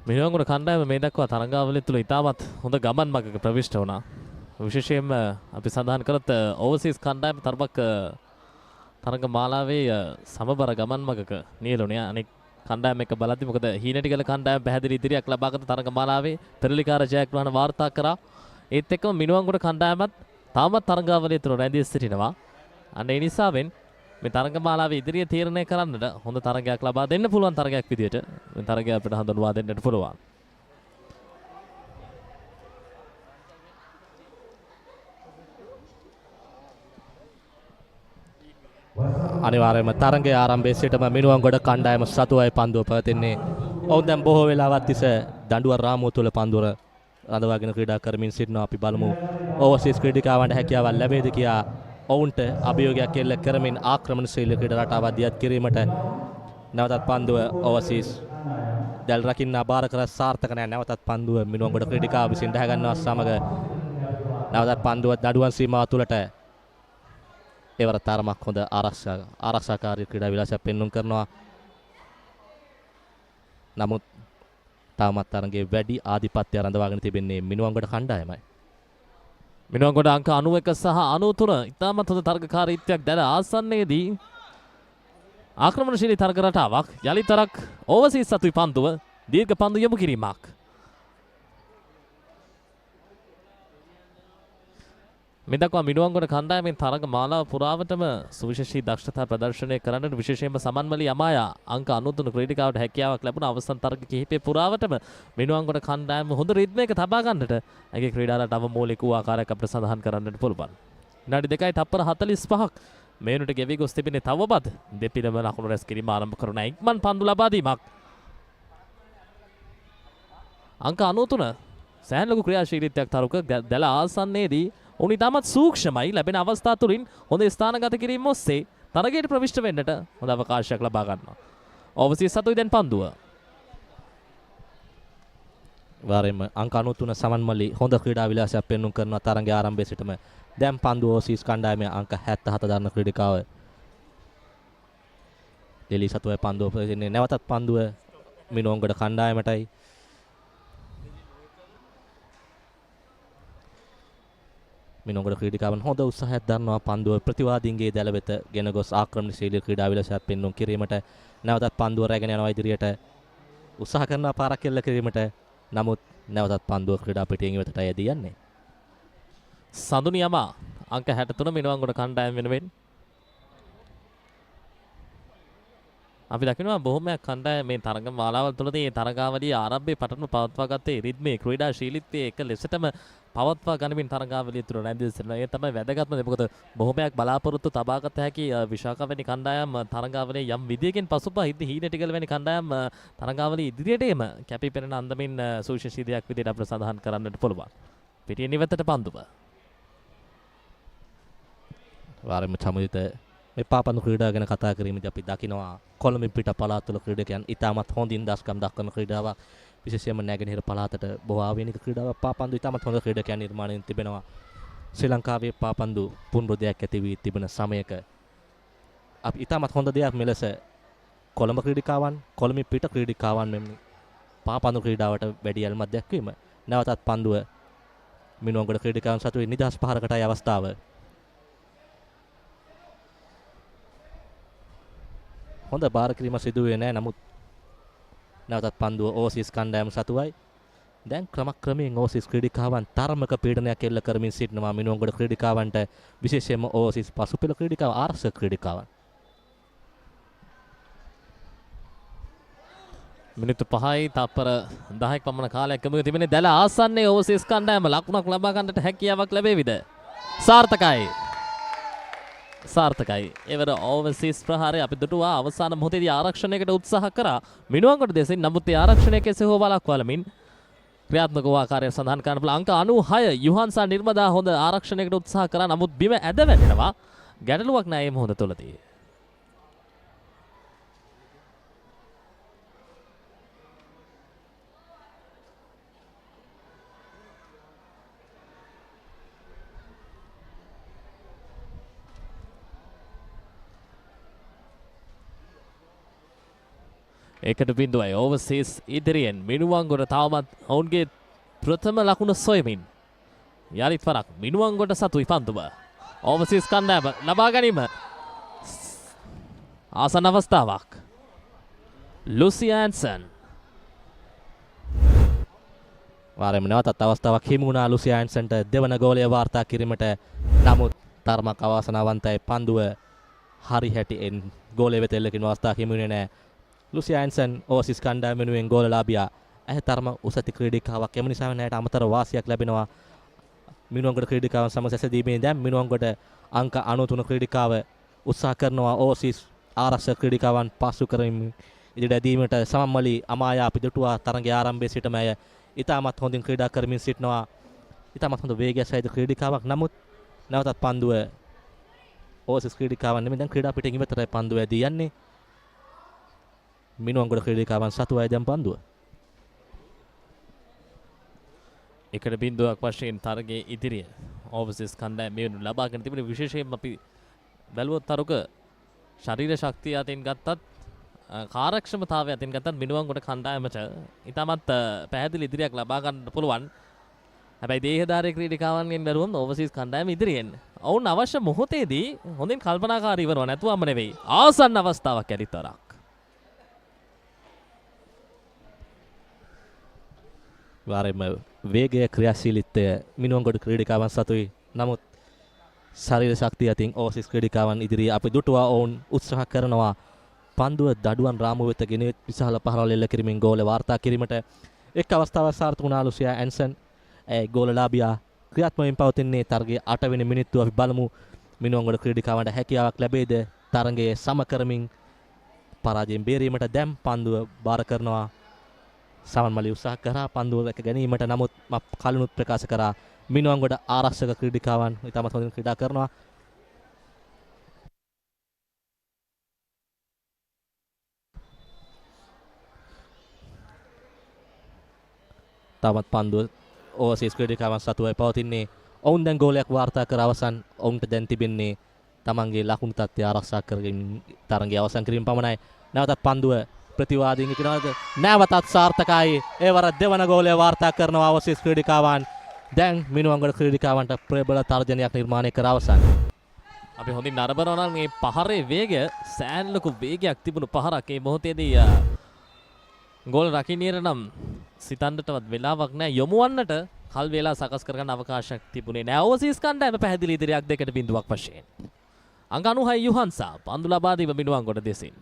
මිනුවන්ගොඩ කණ්ඩායම මේ දක්වා තරගාවලිය තුළ ඉතාමත් හොඳ ගමන් මගක ප්‍රවිෂ්ඨ වුණා. විශේෂයෙන්ම අපි සඳහන් කරත් ඕවර්සීස් කණ්ඩායම තරග මාලාවේ සමබර ගමන් මගක නියැලුණේ. අනෙක් කණ්ඩායම එක බලද්දි මොකද හීනටිගල කණ්ඩායම පැහැදිලි ඉදිරියක් ලබාගත් තරග මාලාවේ පෙරලිකාර ජයග්‍රහණ වාර්තා කරා. ඒත් එක්කම මිනුවන්ගොඩ කණ්ඩායමත් තාමත් තරගාවලිය තුළ රැඳී සිටිනවා. අන්න ඒ නිසාවෙන් මේ තරගමාලාවේ ඉදිරිය තීරණය කරන්නට හොඳ තරගයක් ලබා දෙන්න පුළුවන් තරගයක් විදියට මේ තරගය අපිට හඳුන්වා දෙන්නට පුළුවන්. අනිවාර්යයෙන්ම තරගයේ ආරම්භයේ සිටම මිනුවන්ගොඩ කණ්ඩායම සතුවයි පන්දුව පැවැත්ෙන්නේ. ඔවුන් දැන් බොහෝ වෙලාවක් තිස්ස දඬුවම් රාමුව තුළ පන්දුව රඳවාගෙන ක්‍රීඩා කරමින් සිටිනවා. අපි බලමු ඕවර්සීස් ක්‍රීඩිකාවන්ට හැකියාවක් ලැබෙයිද කියා. ඔවුන්ට අභියෝගයක් එල්ල කරමින් ආක්‍රමණශීලී ක්‍රීඩා රටාවක් දියත් කිරීමට නැවතත් පන්දුව ඕවර්සීස් දැල් රකින්න බාර කර සාර්ථක නැහැ. නැවතත් පන්දුව මිනුවන්ගොඩ ක්‍රීඩිකාව විසින් දැහ ගන්නවා සමග නැවතත් පන්දුව දඩුවම් සීමාව තුළට ඒවර තරමක් හොඳ ආරක්ෂාකාරී ක්‍රීඩා විලාසයක් පෙන්වුම් කරනවා. නමුත් තාමත් තරගයේ වැඩි ආධිපත්‍ය රඳවාගෙන තිබෙන්නේ මිනුවන්ගොඩ කණ්ඩායමයි. මිනුවන්ගොඩ අංක 91 සහ 93 ඉතාමත් හොඳ තරගකාරීත්වයක් දැන ආසන්නයේදී ආක්‍රමණශීලී තරග රටාවක් යලිතරක් ඕවර්සීස් සතුයි පන්දුව දීර්ඝ පන්දු යොමු කිරීමක්. මේ දක්වා මිනුවන්ගොඩ කණ්ඩායමෙන් තරග මාලාව පුරාවටම සුවිශේෂී දක්ෂතා ප්‍රදර්ශනය කරන්නට විශේෂයෙන්ම සමන්මලි අමායා අංක 93 ක්‍රීඩිකාවට හැකියාවක් ලැබුණ අවසන් තරග කිහිපේ පුරාවටම මිනුවන්ගොඩ කණ්ඩායම හොඳ රිද්මයක තබා ගන්නට ඇගේ ක්‍රීඩා රටාව මූලික වූ ආකාරයක් අපිට සඳහන් කරන්නට පුළුවන්. විනාඩි 2යි තප්පර 45ක් මේනුට ගෙවි ගොස් තිබෙන්නේ තවබද දෙපිළම ලකුණු රැස් කිරීම ආරම්භ කරන ඉක්මන් පන්දු ලබා දීමක්. අංක 93 සෑහෙන ලොකු ක්‍රියාශීලීත්වයක් තරුක දැල ආසන්නයේදී උන් ඉතාමත් සූක්ෂමයි. ලැබෙන අවස්ථා තුලින් හොඳ ස්ථානගත කිරීම ඔස්සේ තරගයට ප්‍රවිෂ්ඨ වෙන්නට හොඳ අවකාශයක් ලබා ගන්නවා. ඕවර්සීස් සතුයි දැන් පන්දුව. වාරෙම අංක 93 සමන්මලි හොඳ ක්‍රීඩා විලාසයක් පෙන්වුම් කරන තරගයේ ආරම්භයේ සිටම දැන් පන්දුව ඕවර්සීස් කණ්ඩායමේ අංක 77 දරන ක්‍රීඩිකාව ඩෙලි සතුයි පන්දුව ප්‍රතිනේ නැවතත් පන්දුව මිනුවන්ගොඩ කණ්ඩායමටයි. මිනුවන්ගොඩ ක්‍රීඩිකාවන් හොඳ උත්සාහයක් දරනවා පන්දුව ප්‍රතිවාදීන්ගේ දැල වෙත ගෙන ගොස් ආක්‍රමණශීලී ක්‍රීඩා විලාසයක් පෙන්වුම් කිරීමට. නැවතත් පන්දුව රැගෙන යනවා ඉදිරියට උත්සාහ කරනවා පාරක් එල්ල කිරීමට. නමුත් නැවතත් පන්දුව ක්‍රීඩා පිටියෙන් ඉවතට යදී යන්නේ. සඳුනි යමා අංක 63 මිනුවන්ගොඩ කණ්ඩායම වෙනුවෙන් අපි දකිනවා බොහොමයක් කණ්ඩායම මේ තරඟ මාලාවල් තුළදී මේ තරඟාවලිය ආරම්භයේ පටන්ම පවත්වා ගත්තේ රිද්මේ ක්‍රීඩාශීලීත්වයේ එක ලෙසටම පවත්වා ගනිමින් තරඟාවලිය තුළ රැඳී සිටිනවා. ඒ තමයි වැදගත්ම දේ. මොකද බොහොමයක් බලාපොරොත්තු තබාගත හැකි විශාඛ වැනි කණ්ඩායම් තරඟාවලියේ යම් විදියකින් පසුපා හීනටිගල වැනි කණ්ඩායම් තරඟාවලිය ඉදිරියට එම කැපී පෙනෙන අන්දමින් සුවිශේෂී දෙයක් විදිහට අපිට සඳහන් කරන්නට පුළුවන්. පිටිය නිවතට පන්දුව. වාරෙම චමුදිත මේ පාපන්දු ක්‍රීඩා ගැන කතා කිරීමේදී අපි දකිනවා කොළඹ පිට පළාත් වල ක්‍රීඩකයන් ඉතාමත් හොඳින් දස්කම් දක්වන ක්‍රීඩාවක්. විශේෂයෙන්ම නැගෙනහිර පළාතට බොහෝ ආවේනික ක්‍රීඩාවක් පාපන්දු ඉතාමත් හොඳ ක්‍රීඩකයන් නිර්මාණය තිබෙනවා. ශ්‍රී ලංකාවේ පාපන්දු පුනරුදයක් ඇති වී තිබෙන සමයක අපි ඉතාමත් හොඳ දෙයක් මෙලෙස කොළඹ ක්‍රීඩිකාවන් කොළඹ පිට ක්‍රීඩිකාවන් මෙන්න පාපන්දු ක්‍රීඩාවට වැඩි යල්මක් දැක්වීම නැවතත් පන්දුව මිනුවන්ගොඩ ක්‍රීඩිකාවන් සතුවේ නිදහස් පහරකටයි අවස්ථාව. හොඳ බාර කිරීම සිදුවේ නැහැ. නමුත් නැවතත් පන්දුව ඕසිස් කණ්ඩායම සතුවයි. දැන් ක්‍රමක්‍රමයෙන් ඕසිස් ක්‍රීඩිකාවන් තරමක පීඩනයක් එල්ල කරමින් සිටිනවා මිනුවන්ගොඩ ක්‍රීඩිකාවන්ට. විශේෂයෙන්ම ඕසිස් පසුපෙළ ක්‍රීඩිකාව ආරක්ෂක ක්‍රීඩිකාවන්. මිනිත්තු 5යි තප්පර 10ක් පමණ කාලයක් ගමක තිබෙන දැල ආසන්නයේ ඕසිස් කණ්ඩායම ලකුණක් ලබා ගන්නට හැකියාවක් ලැබෙවිද? සාර්ථකයි. සාර්ථකයි. එවර ඕවර්සීස් ප්‍රහාරය අපි දුටුවා අවසාන මොහොතේදී ආරක්ෂණයකට උත්සාහ කරා මිනුවන්ගොඩ දෙසින්. නමුත් ඒ ආරක්ෂණය කෙසේ හෝ වළක්වාලමින් ක්‍රියාත්මක වූ ආකාරය සඳහන් කරන්න පුළුවන්. අංක 96 යුහන්සා නිර්මදා හොඳ ආරක්ෂණයකට උත්සාහ කරා. නමුත් බිම ඇද වැටෙනවා. ගැටලුවක් නැහැ මේ මොහොත තුළදී. ඒකට බිඳුවයි ඕවර්සීස් ඉදිරියෙන් මිනුවන්ගොඩ තවමත් ඔවුන්ගේ ප්‍රථම ලකුණ සොයමින් යලිත් වරක් මිනුවන්ගොඩ සතුයි පන්දුව. ඕවර්සීස් කණ්ඩායම ලබා ගැනීම ආසන්න අවස්ථාවක්. ලුසියාන්සන් වාරෙම නැවතත් අවස්ථාවක් හිමි වුණා ලුසියාන්සන්ට දෙවන ගෝලය වාර්තා කිරීමට. නමුත් තරමක් අවාසනාවන්තයි පන්දුව හරි හැටියෙන් ගෝලය වෙත එල්ලකින් අවස්ථාවක් හිමි වුණේ නැහැ. ලුසියාන්සන් ඕසිස් කණ්ඩායම වෙනුවෙන් ගෝල ලාභියා. ඇහැ තරම උසති ක්‍රීඩිකාවක්. එම නිසා නැයට අමතර වාසියක් ලැබෙනවා මිනුවන්ගොඩ ක්‍රීඩිකාවන් සමග සැසඳීමේ. දැන් මිනුවන්ගොඩ අංක 93 ක්‍රීඩිකාව උත්සාහ කරනවා ඕසිස් ආරක්ෂක ක්‍රීඩිකාවන් පසු කරමින් ඉදිරියට ඇදීමට. සමම්මලි අමායා අපි දුටුවා තරගයේ ආරම්භයේ සිටම ඇය ඉතාමත් හොඳින් ක්‍රීඩා කරමින් සිටිනවා. ඉතාමත් හොඳ වේගය සහිත ක්‍රීඩිකාවක්. නමුත් නැවතත් පන්දුව ඕසිස් ක්‍රීඩිකාවන් නෙමෙයි දැන් ක්‍රීඩා පිටින් ඉවතරයි පන්දුව ඇදී යන්නේ. මිනුවන්ගොඩ ක්‍රීඩිකාවන් සතුවයි දැන් පන්දුව. එකට බිඳුවක් වශයෙන් තරගයේ ඉදිරිය ඕවර්සීස් කණ්ඩායම මේ ලබාගෙන තිබෙන විශේෂයෙන්ම අපි බැලුවොත් තරුක ශරීර ශක්තිය අතින් ගත්තත් කාර්යක්ෂමතාවය අතින් ගත්තත් මිනුවන්ගොඩ කණ්ඩායමට ඉතාමත් පැහැදිලි ඉදිරියක් ලබා ගන්න පුළුවන්. හැබැයි දේහධාරී ක්‍රීඩිකාවන්ගෙන් බැලුවොත් ඕවර්සීස් කණ්ඩායම ඉදිරියෙන් ඔවුන් අවශ්‍ය මොහොතේදී හොඳින් කල්පනාකාරී වෙනවා. නැතුවම නෙවෙයි ආසන්න අවස්ථාවක් යලිත් වරක්. වාරෙම වේගය ක්‍රියාශීලීත්වය මිනුවන්ගොඩ ක්‍රීඩිකාවන් සතුයි. නමුත් ශරීර ශක්තිය අතින් ඕසිස් ක්‍රීඩිකාවන් ඉදිරියේ අපි දුටුවා ඔවුන් උත්සාහ කරනවා පන්දුව දඩුවන් රාමුව වෙත ගෙන විශාල පහරවල් එල්ල කිරීමෙන් ගෝල වාර්තා කිරීමට. එක් අවස්ථාවක් සාර්ථක වුණා ලුසියා ඇන්සන්. ඒ ගෝලලාභියා ක්‍රියාත්මකව පවතින්නේ තරගයේ 8 වෙනි මිනිත්තුව. අපි බලමු මිනුවන්ගොඩ ක්‍රීඩිකාවන්ට හැකියාවක් ලැබෙයිද තරගයේ සම කරමින් පරාජයෙන් බේරීමට. දැන් පන්දුව බාර කරනවා සමන්මලි උත්සාහ කරා පන්දුව රැක ගැනීමට. නමුත් කලිනුත් ප්‍රකාශ කරා මිනුවන්ගොඩ ආරක්ෂක ක්‍රීඩිකාවන් ඉතාමත් හොඳින් ක්‍රීඩා කරනවා. තවත් පන්දුව ඕවර්සීස් ක්‍රීඩිකාවන් සතුවයි පවතින්නේ. ඔවුන් දැන් ගෝලයක් වාර්තා කර අවසන්. ඔවුන්ට දැන් තිබෙන්නේ තමන්ගේ ලකුණු තත්ත්වය ආරක්ෂා කරගෙන තරගය අවසන් කිරීම පමණයි. නැවතත් පන්දුව ප්‍රතිවාදීන් ඉක්නවද නැවතත් සාර්ථකයි. ඒවර දෙවන ගෝලය වාර්තා කරනවා ඕවර්සීස් ක්‍රීඩිකාවන්. දැන් මිනුවන්ගොඩ ක්‍රීඩිකාවන්ට ප්‍රබල තර්ජනයක් නිර්මාණය කර අවසන්. අපි හොඳින් නරඹනවා නම් මේ පහරේ වේගය සෑහෙන ලොකු වේගයක් තිබුණු පහරක්. මේ මොහොතේදී ගෝල් රකින්නට නම් සිතන්නටවත් වෙලාවක් නැහැ. යොමුවන්නට කල් වේලා සකස් කරගන්න අවකාශයක් තිබුණේ නැහැ. ඕවර්සීස් කණ්ඩායම පැහැදිලි ඉදිරියක් 2-0ක් වශයෙන්. අංක 96 යුහන්සා පන්දු ලබා දීම මිනුවන්ගොඩ දෙසින්.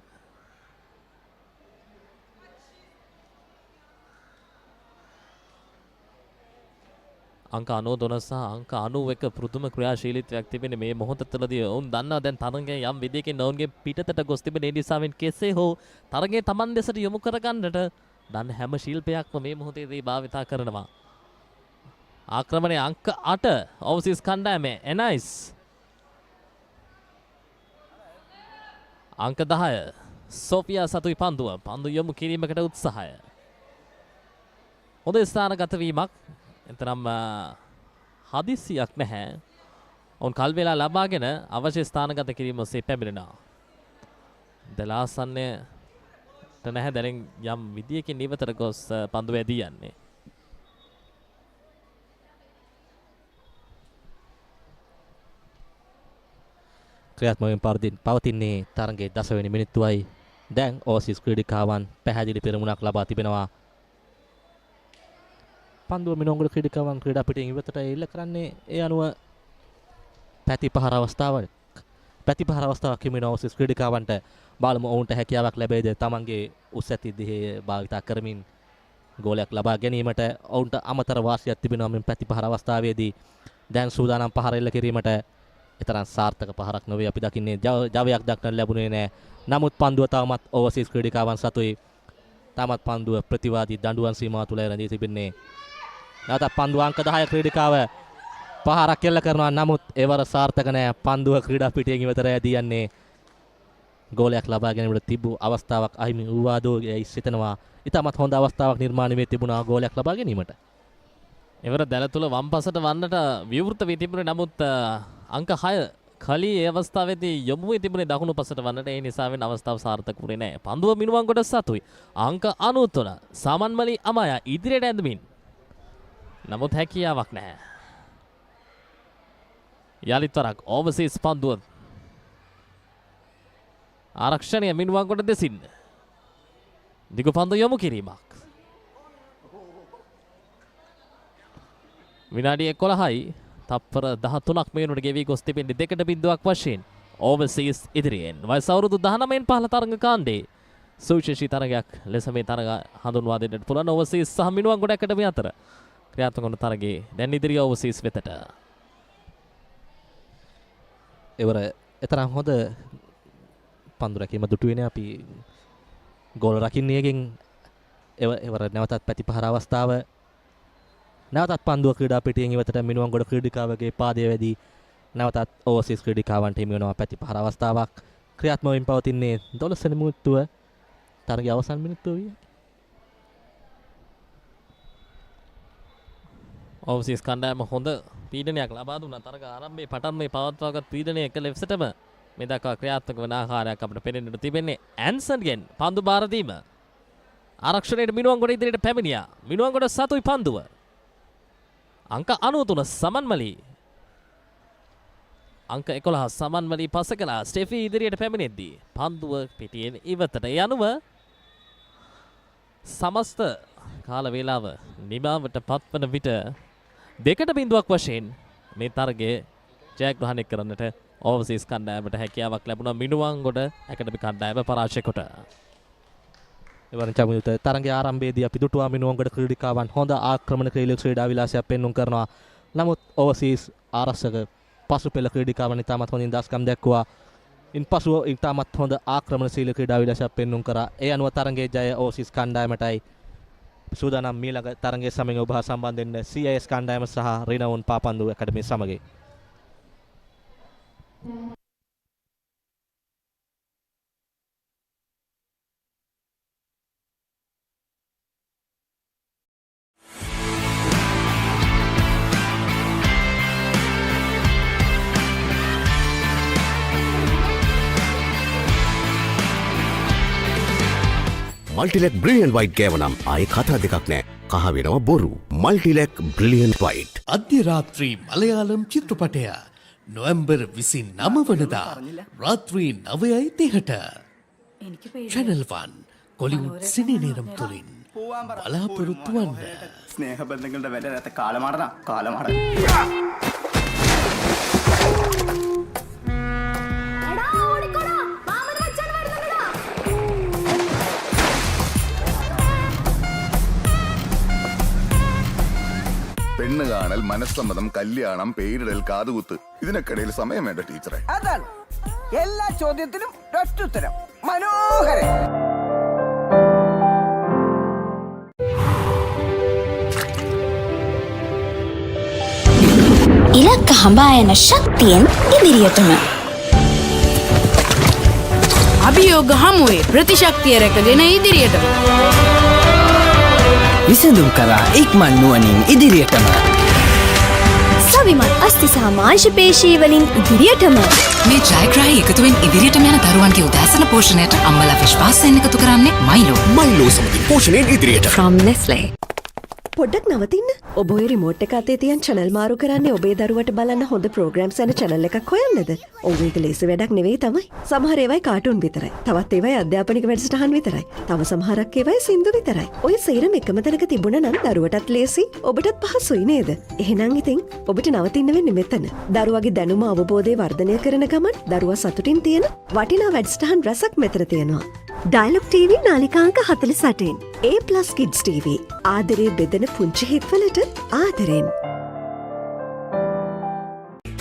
අංක 93 සහ අංක 91 පුදුම ක්‍රියාශීලීත්වයක් තිබෙන මේ මොහොත තුළදී ඔවුන් දන්නවා දැන් තරගයේ යම් විදියකින් ඔවුන්ගේ පිටතට ගොස් තිබෙන ඒ නිසාවෙන් කෙසේ හෝ තරගයේ Taman දෙසට යොමු කරගන්නට දන්න හැම ශිල්පයක්ම මේ මොහොතේදී භාවිතා කරනවා. ආක්‍රමණයේ අංක 8 ඕවර්සීස් කණ්ඩායමේ එනයිස්. අංක 10 සෝෆියා සතුයි පන්දු යොමු කිරීමකට උත්සාහය. හොඳ ස්ථානගත වීමක්. එතරම් හදිසියක් නැහැ. ඔවුන් කල් වේලා ලබාගෙන අවශ්‍ය ස්ථානගත කිරීම ඔස්සේ පැමිණෙනවා. දලාසන්නේට නැහැ දැන් යම් විදියකින් ඉවතට ගොස් පන්දු වැදී යන්නේ. ක්‍රියාත්මකව පවතින්නේ තරගයේ 10 වෙනි මිනිත්තුවයි. දැන් ඕසිස් ක්‍රීඩිකාවන් පැහැදිලි පෙරමුණක් ලබා තිබෙනවා. පන්දුව මිනෝංගුල ක්‍රීඩිකාවන් ක්‍රීඩා පිටින් ඉවතට එල්ල කරන්නේ ඒ අනුව පැතිපහර අවස්ථාවක් හිමින ඕසිස් ක්‍රීඩිකාවන්ට බලමු ඔවුන්ට හැකියාවක් ලැබෙයිද තමන්ගේ උස් ඇති දෙහි භාවිතා කරමින් ගෝලයක් ලබා ගැනීමට. ඔවුන්ට අමතර වාසියක් තිබෙනවා මෙම පැතිපහර අවස්ථාවේදී. දැන් සූදානම් පහර එල්ල කිරීමට. එතරම් සාර්ථක පහරක් නොවේ අපි දකින්නේ. ජවයක් දක්නට ලැබුණේ නැහැ. නමුත් පන්දුව තවමත් ඕවර්සීස් ක්‍රීඩිකාවන් සතුයි. තවමත් පන්දුව ප්‍රතිවාදී දඬුවම් සීමාව තුළ රැඳී තිබෙන්නේ. නැවතත් පන්දුව අංක 10 ක්‍රීඩිකාව පහරක් එල්ල කරනවා. නමුත් ඒවර සාර්ථක නැහැ. පන්දුව ක්‍රීඩා පිටියෙන් ඉවතට ඇදී යන්නේ. ගෝලයක් ලබා ගැනීමට තිබූ අවස්ථාවක් අහිමි වූවාදෝ යයි සිතනවා. ඉතාමත් හොඳ අවස්ථාවක් නිර්මාණය වී තිබුණා ගෝලයක් ලබා ගැනීමට. එවර දැල තුල වම් පසට වන්නට විවෘත වී තිබුණේ. නමුත් අංක 6 කලී ඒ අවස්ථාවේදී යොමු වී තිබුණේ දකුණු පසට වන්නට. ඒ නිසාවෙන් අවස්ථාව සාර්ථක වුණේ නැහැ. පන්දුව මිනුවන්ගොඩ සතුයි. අංක 93 සමන්මලි අමායා ඉදිරියට ඇදමින්. නමුත් හැකියාවක් නැහැ. යලිත් වරක් ඕවර්සීස් පන්දුව ආරක්ෂණය මිනුවන්ගොඩ දෙසින්. දිගු පන්දු යොමු කිරීමක්. විනාඩි 11යි තප්පර 13ක් මේ වෙනකොට ගෙවි ගොස් තිබෙන්නේ 2-0ක් වශයෙන්. ඕවර්සීස් ඉදිරියෙන් වයස අවුරුදු 19න් පහළ තරඟ කාණ්ඩේ සුවිශේෂී තරගයක් ලෙස මේ තරග හඳුන්වා දෙන්නට පුළුවන්. ඕවර්සීස් සහ මිනුවන්ගොඩ ඇකඩමිය අතර ක්‍රියාත්මක වන තරගයේ දැන් ඉදිරිය ඕවර්සීස් වෙතට. එවර එතරම් හොඳ පන්දු රැකීම දුටුවේනේ අපි ගෝල රකින්නේගෙන්. එවර නැවතත් පැතිපහර අවස්ථාව. නැවතත් පන්දුව ක්‍රීඩා පිටියෙන් ඉවතට මිනුවන්ගොඩ ක්‍රීඩිකාවගේ පාදයේ වැදී නැවතත් ඕවර්සීස් ක්‍රීඩිකාවන්ට හිමි වෙනවා පැතිපහර අවස්ථාවක්. ක්‍රියාත්මක වෙමින් පවතින්නේ 12 වෙනි මිනිත්තුව තරගයේ අවසන් මිනිත්තුව විය. ඕවර්සීස් කණ්ඩායම හොඳ පීඩනයක් ලබා දුන්නා. තරග ආරම්භයේ පටන් මේ පවත්වාගත් පීඩනය එක ලෙසටම මේ දක්වා ක්‍රියාත්මක වන ආකාරයක් අපිට පෙනෙන්නට තිබෙන්නේ. ඇන්සන්ගෙන් පන්දු බාර දීම. ආරක්ෂණයට මිනුවන්ගොඩ ඉදිරියට පැමිණියා. මිනුවන්ගොඩ සතුයි පන්දුව. අංක 93 සමන්මලි. අංක 11 සමන්මලි පස කළා. ස්ටෙෆි ඉදිරියට පැමිණෙද්දී පන්දුව පිටියෙන් ඉවතට යනුව සමස්ත කාල වේලාව නිමාවට පත්වන විට 2-0ක් වශයෙන් මේ තරගයේ ජයග්‍රහණය කරන්නට ඕවර්සීස් කණ්ඩායමට හැකියාවක් ලැබුණා. මිනුවන්ගොඩ ඇකඩමි කණ්ඩායම පරාජය කොට. එවරන් චමිත තරගයේ ආරම්භයේදී අපි දුටුවා මිනුවන්ගොඩ ක්‍රීඩිකාවන් හොඳ ආක්‍රමණ ක්‍රීඩා විලාසයක් පෙන්වුම් කරනවා. නමුත් ඕවර්සීස් ආරක්ෂක පසුපෙළ ක්‍රීඩිකාවන් ඉතාමත් හොඳින් දස්කම් දැක්වුවා. ඉන්පසුව ඉතාමත් හොඳ ආක්‍රමණශීලී ක්‍රීඩා විලාසයක් පෙන්වුම් කරා. ඒ අනුව තරගයේ ජය ඕවර්සීස් කණ්ඩායමටයි. සූදානම් මීළඟ තරගයේ සමග ඔබ සම්බන්ධ වෙන්න CIS කණ්ඩායම සහ රිනවුන් පාපන්දු ඇකඩමිය සමග. මල්ටිලෙක් බ්‍රිලියන්ට් වයිට් ගෑවනම් ආයේ කතා දෙකක් නෑ. කහ වෙනවා බොරු. Multilac brilliant white. අධ්‍ය රාත්‍රී මලයාලම් චිත්‍රපටය නොවැම්බර් 29 වනදා රාත්‍රී 9:30ට Channel 1 කොලිවුඩ් සිනි නේරම් තුලින් බලාපොරොත්තු වන්න. ස්නේහ බන්ධනවලට වැඩ නැත කාලමාරන කාලමාරන. പെണ്ണ് കാണൽ, മനസ്സമ്മതം, കല്യാണം, പേരിടൽ, കാതുകുത്ത്. ഇതിനൊക്കിടയിൽ സമയം വേണ്ട ടീച്ചറെ. അതാണ് എല്ലാ ചോദ്യത്തിനും ഒറ്റുത്തരം. മനോഹരൻ. ඉලක්ක හඹායන ශක්තියෙන් ඉදිරියටම අභියෝග හමුවේ ප්‍රතිශක්තිය රැකගෙන ඉදිරියටම විසඳුම් කරා ඉක්මන් නුවණින් ඉදිරියටම සවිමත් අස්ති සමාජ පේශී වලින් ඉදිරියටම මේ ජයග්‍රාහී එකතුවෙන් ඉදිරියට යන දරුවන්ගේ උදෑසන පෝෂණයට අම්මලා විශ්වාසයෙන් එකතු කරන්නේ මයිලෝ සමගින් පෝෂණයෙන් ඉදිරියට from Nestle. පොඩ්ඩක් නවතින්න. ඔබ ඔය රිමෝට් එක අතේ තියන් channel මාරු කරන්නේ ඔබේ දරුවට බලන්න හොඳ programs යන channel එකක් හොයන්නද? ඔව් ඒක ලේසි වැඩක් නෙවෙයි තමයි. සමහර ඒවායි කාටුන් විතරයි. තවත් ඒවායි අධ්‍යාපනික වැඩසටහන් විතරයි. තව සමහරක් ඒවායි සින්දු විතරයි. ඔය සේරම එකම තැනක තිබුණා නම් දරුවටත් ලේසි, ඔබටත් පහසුයි නේද? එහෙනම් ඉතින් ඔබට නවතින්න වෙන්නේ මෙතන. දරුවගේ දැනුම අවබෝධය වර්ධනය කරන ගමන් දරුවා සතුටින් තියෙන වටිනා වැඩසටහන් රසක් මෙතන තියෙනවා. Dialog TV නාලිකාංක 48. A+ Kids TV. ආදරේ බෙදෙන පුංචි හිත්වලට ආදරෙන්.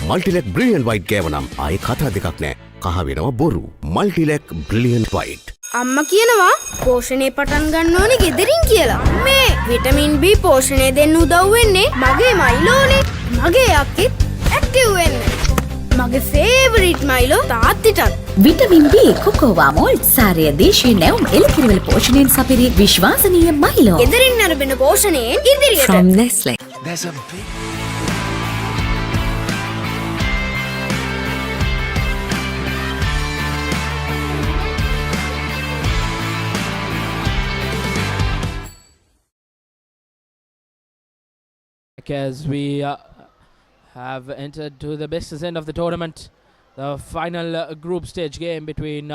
මල්ටිලෙක් බ්‍රිලියන්ට් වයිට් ගෑවනම් ආයේ කතා දෙකක් නෑ. කහ වෙනවා බොරු. Multilac brilliant white. අම්මා කියනවා පෝෂණය පටන් ගන්න ඕනේ ගෙදරින් කියලා. මේ විටමින් B පෝෂණය දෙන්න උදව් වෙන්නේ මගේ මයිලෝනේ. මගේ අක්කෙත් ඇක්ටිව් වෙන්න. මගේ ෆේවරිට් මයිලෝ තාත්තිටත්. විටමින් B කොකෝවා මෝල්ට් සාරය දේශීය නැවුම් එළකිරිවල පෝෂණයෙන් සපිරි විශ්වාසනීය මයිලෝ. ගෙදරින් අරබෙන පෝෂණයෙන් ඉදිරියට. From Nestle. There's a big as we have entered to the business end of the tournament, the final group stage game between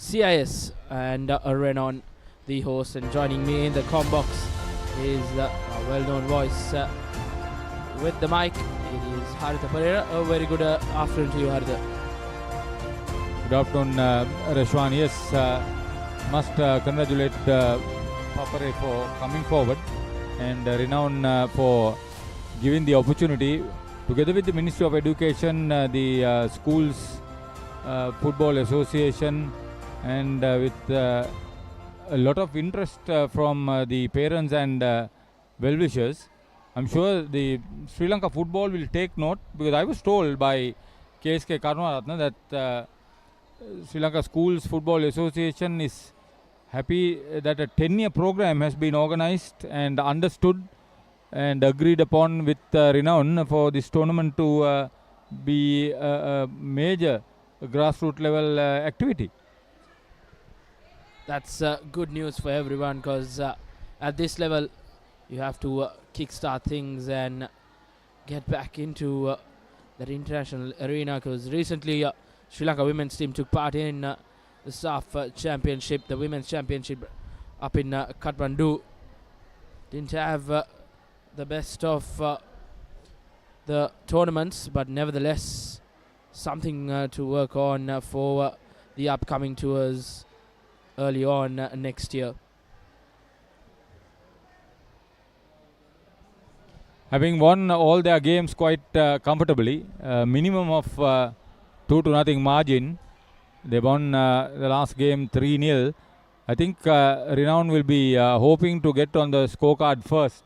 CIS and Renown, the host. And joining me in the comm box is a well-known voice with the mic. It is Haritha Pereira. A very good afternoon to you, Haritha. Good afternoon, Reshwan. Yes, must congratulate Papare for coming forward and Renown for giving the opportunity. Together with the Ministry of Education, the Schools Football Association, and with a lot of interest from the parents and well-wishers, I'm sure the Sri Lanka football will take note, because I was told by KSK Karunaratne that Sri Lanka Schools Football Association is happy that a 10-year program has been organized and understood and agreed upon with Renown for this tournament to be a major grassroots level activity. That's good news for everyone, because at this level you have to kickstart things and get back into that international arena, because recently Sri Lanka women's team took part in the SAF championship, the women's championship up in Kathmandu. Didn't have the best of the tournaments, but nevertheless something to work on for the upcoming tours early on next year. Having won all their games quite comfortably, minimum of 2-0 margin, they won the last game 3-0. I think Renown will be hoping to get on the scorecard first.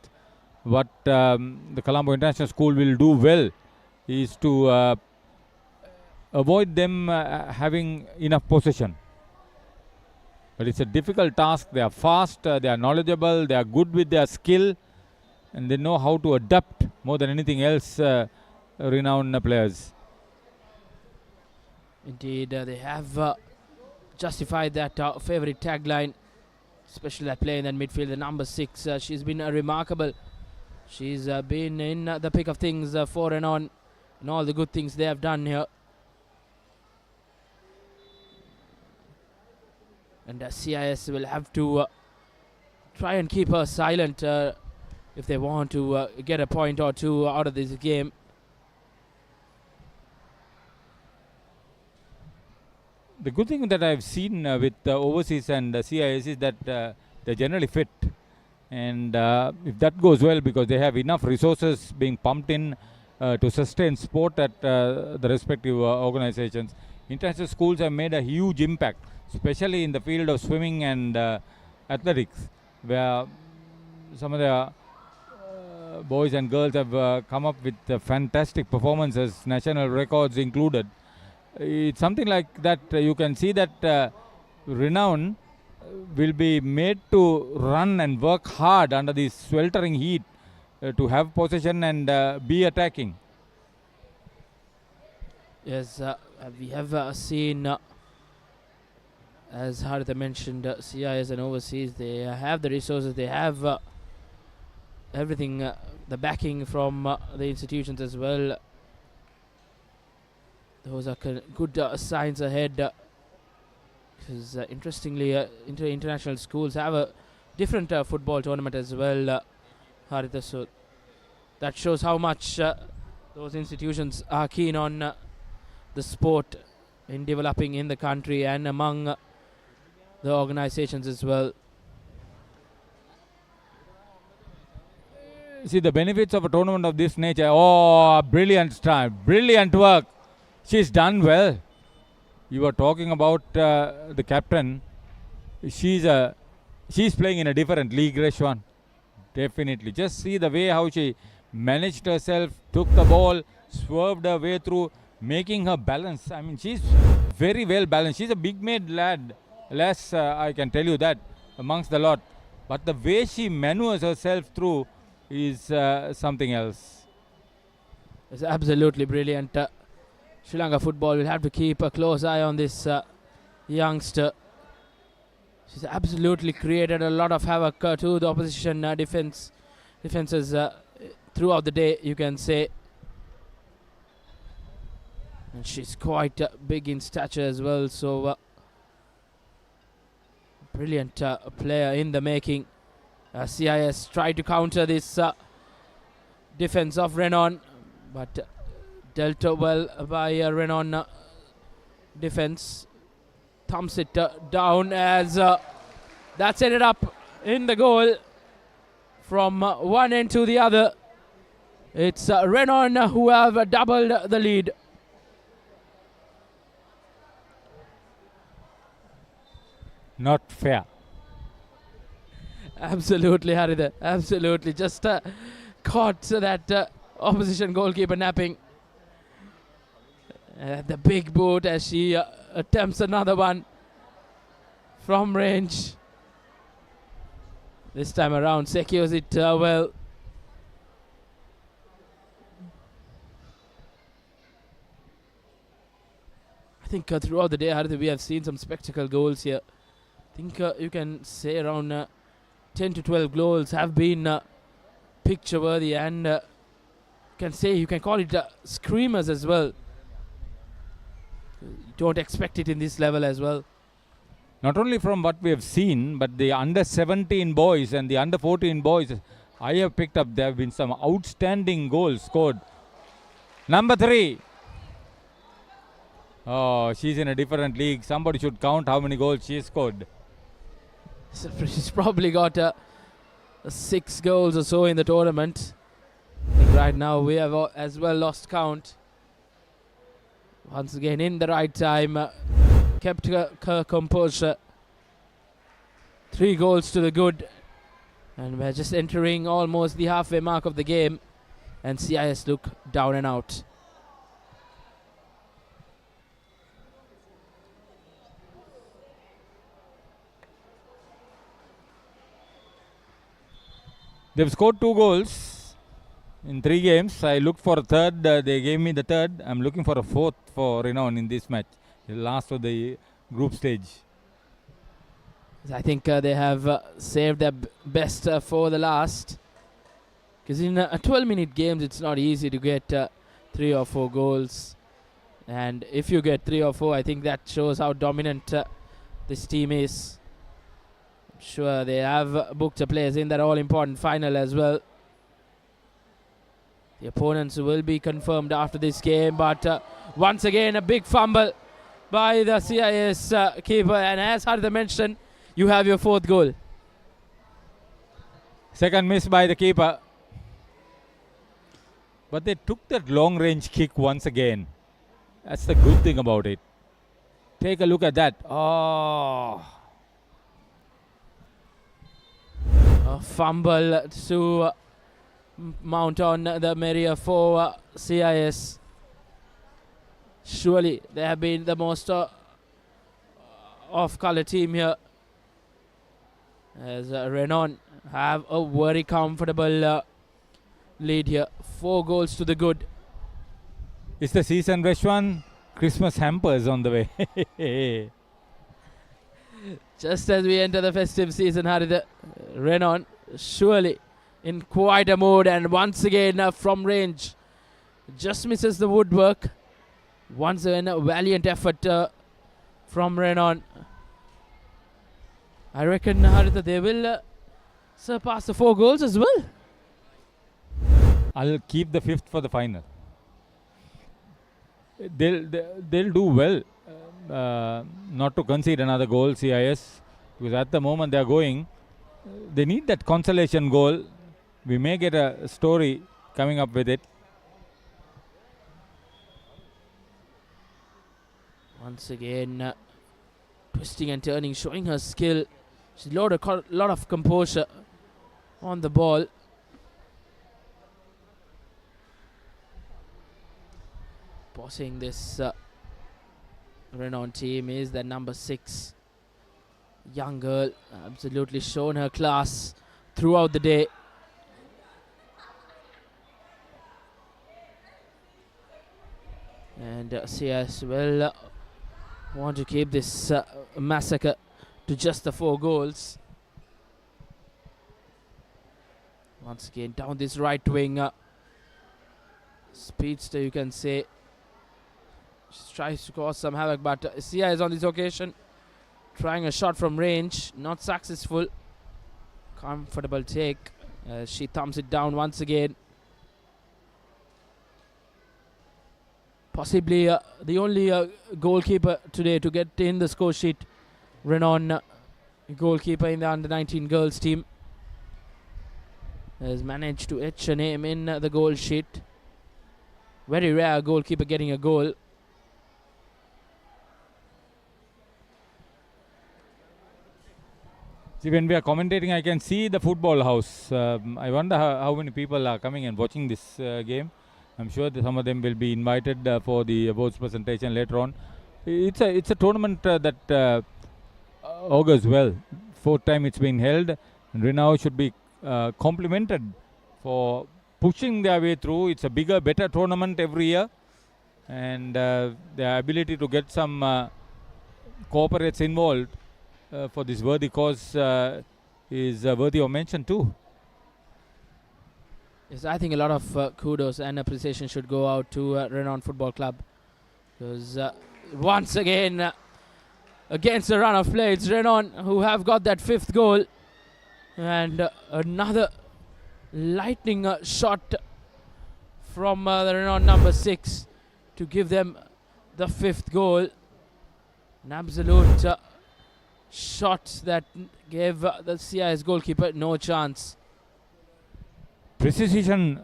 What the Colombo International School will do well is to avoid them having enough possession. But it's a difficult task. They are fast, they are knowledgeable, they are good with their skill, and they know how to adapt more than anything else, Renown players. Indeed, they have justified that favorite tagline, especially that play in that midfield, the number 6. She's been remarkable. She's been in the pick of things for and on, and all the good things they have done here. And CIS will have to try and keep her silent if they want to get a point or two out of this game. The good thing that I've seen with overseas and CIS is that they're generally fit. And if that goes well, because they have enough resources being pumped in to sustain sport at the respective organizations. International schools have made a huge impact, especially in the field of swimming and athletics, where some of the boys and girls have come up with fantastic performances, national records included. It's something like that. You can see that Renown will be made to run and work hard under this sweltering heat to have possession and be attacking. Yes, we have seen, as Haritha mentioned, CIS and overseas, they have the resources, they have everything, the backing from the institutions as well. Those are good signs ahead. Because interestingly, international schools have a different football tournament as well, Haritha. So that shows how much those institutions are keen on the sport in developing in the country and among the organizations as well. See the benefits of a tournament of this nature. Oh, brilliant start, brilliant work. She's done well. You were talking about the captain. She's playing in a different league, Reshwan. Definitely. Just see the way how she managed herself, took the ball, swerved her way through, making her balance. I mean, she's very well balanced. She's a big-made lad. Less, I can tell you that, amongst the lot. But the way she maneuvers herself through is something else. It's absolutely brilliant. Sri Lanka football will have to keep a close eye on this youngster. She's absolutely created a lot of havoc to the opposition defenses throughout the day, you can say. And she's quite big in stature as well, so brilliant player in the making. CIS tried to counter this defense of Renown, but dealt well by Renown defense. Thumps it down as that's ended up in the goal from one end to the other. It's Renown who have doubled the lead. Not fair. Absolutely, Haritha. Absolutely. Just caught that opposition goalkeeper napping. The big boot as she attempts another one from range. This time around secures it well. I think throughout the day, Haritha, we have seen some spectacle goals here. I think you can say around 10 to 12 goals have been picture worthy, and you can call it screamers as well. Don't expect it in this level as well. Not only from what we have seen, but the under 17 boys and the under 14 boys I have picked up, there have been some outstanding goals scored. Number 3. Oh, she's in a different league. Somebody should count how many goals she scored. So she's probably got 6 goals or so in the tournament. Right now we have as well lost count. Once again in the right time, kept her composure. 3 goals to the good, and we're just entering almost the halfway mark of the game, and CIS look down and out. They've scored 2 goals in 3 games. I looked for a third. They gave me the third. I'm looking for a fourth for Renown in this match, the last of the group stage. I think they have saved their best for the last. Because in 12-minute games, it's not easy to get 3 or 4 goals. And if you get 3 or 4, I think that shows how dominant this team is. I'm sure they have booked a place in that all-important final as well. The opponents will be confirmed after this game, but once again a big fumble by the CIS keeper, and as Haritha mentioned, you have your 4th goal. Second miss by the keeper. But they took that long range kick once again. That's the good thing about it. Take a look at that. Oh. A fumble to mount on the Maria for CIS. Surely they have been the most off-color team here. As Renown have a very comfortable lead here. 4 goals to the good. It's the season, Reshwan. Christmas hampers on the way. Just as we enter the festive season, Haritha, Renown surely in quite a mood, and once again from range just misses the woodwork. Once again a valiant effort from Renown. I reckon, Haritha, they will surpass the 4 goals as well. I'll keep the 5th for the final. They'll do well not to concede another goal, CIS, because at the moment they are going, they need that consolation goal. We may get a story coming up with it. Once again, twisting and turning, showing her skill. She's a lot of composure on the ball. Bossing this Renown team is the number 6 young girl. Absolutely shown her class throughout the day. And CS will want to keep this massacre to just the 4 goals. Once again down this right wing, speedster, you can say. She tries to cause some havoc, but Sia is on this occasion trying a shot from range, not successful. Comfortable take. She thumbs it down once again. Possibly the only goalkeeper today to get in the score sheet. Renown goalkeeper in the under-19 girls team has managed to etch a name in the goal sheet. Very rare goalkeeper getting a goal. See, when we are commentating, I can see the football house. I wonder how many people are coming and watching this game. I'm sure that some of them will be invited for the awards presentation later on. It's a tournament that augurs well. 4th time it's been held. And Renown should be complimented for pushing their way through. It's a bigger, better tournament every year. And their ability to get some corporates involved for this worthy cause is worthy of mention too. Yes, I think a lot of kudos and appreciation should go out to Renown Football Club, because once again against the run of play, it's Renown who have got that 5th goal, and another lightning shot from the Renown number 6 to give them the 5th goal. An absolute shot that gave the CIS goalkeeper no chance. Precision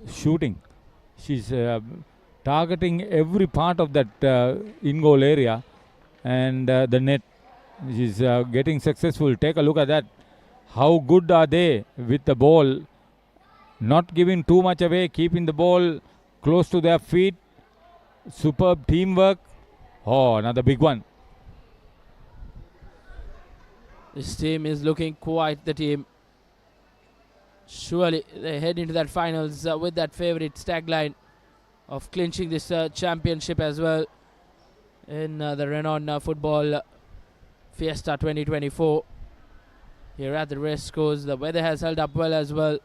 shooting. She's targeting every part of that in-goal area and the net. She's getting successful. Take a look at that. How good are they with the ball? Not giving too much away, keeping the ball close to their feet. Superb teamwork. Oh, another big one. This team is looking quite the team. Surely they head into that finals with that favourite tagline of clinching this championship as well in the Renown Football Fiesta 2024. Here at the Racecourse, the weather has held up well as well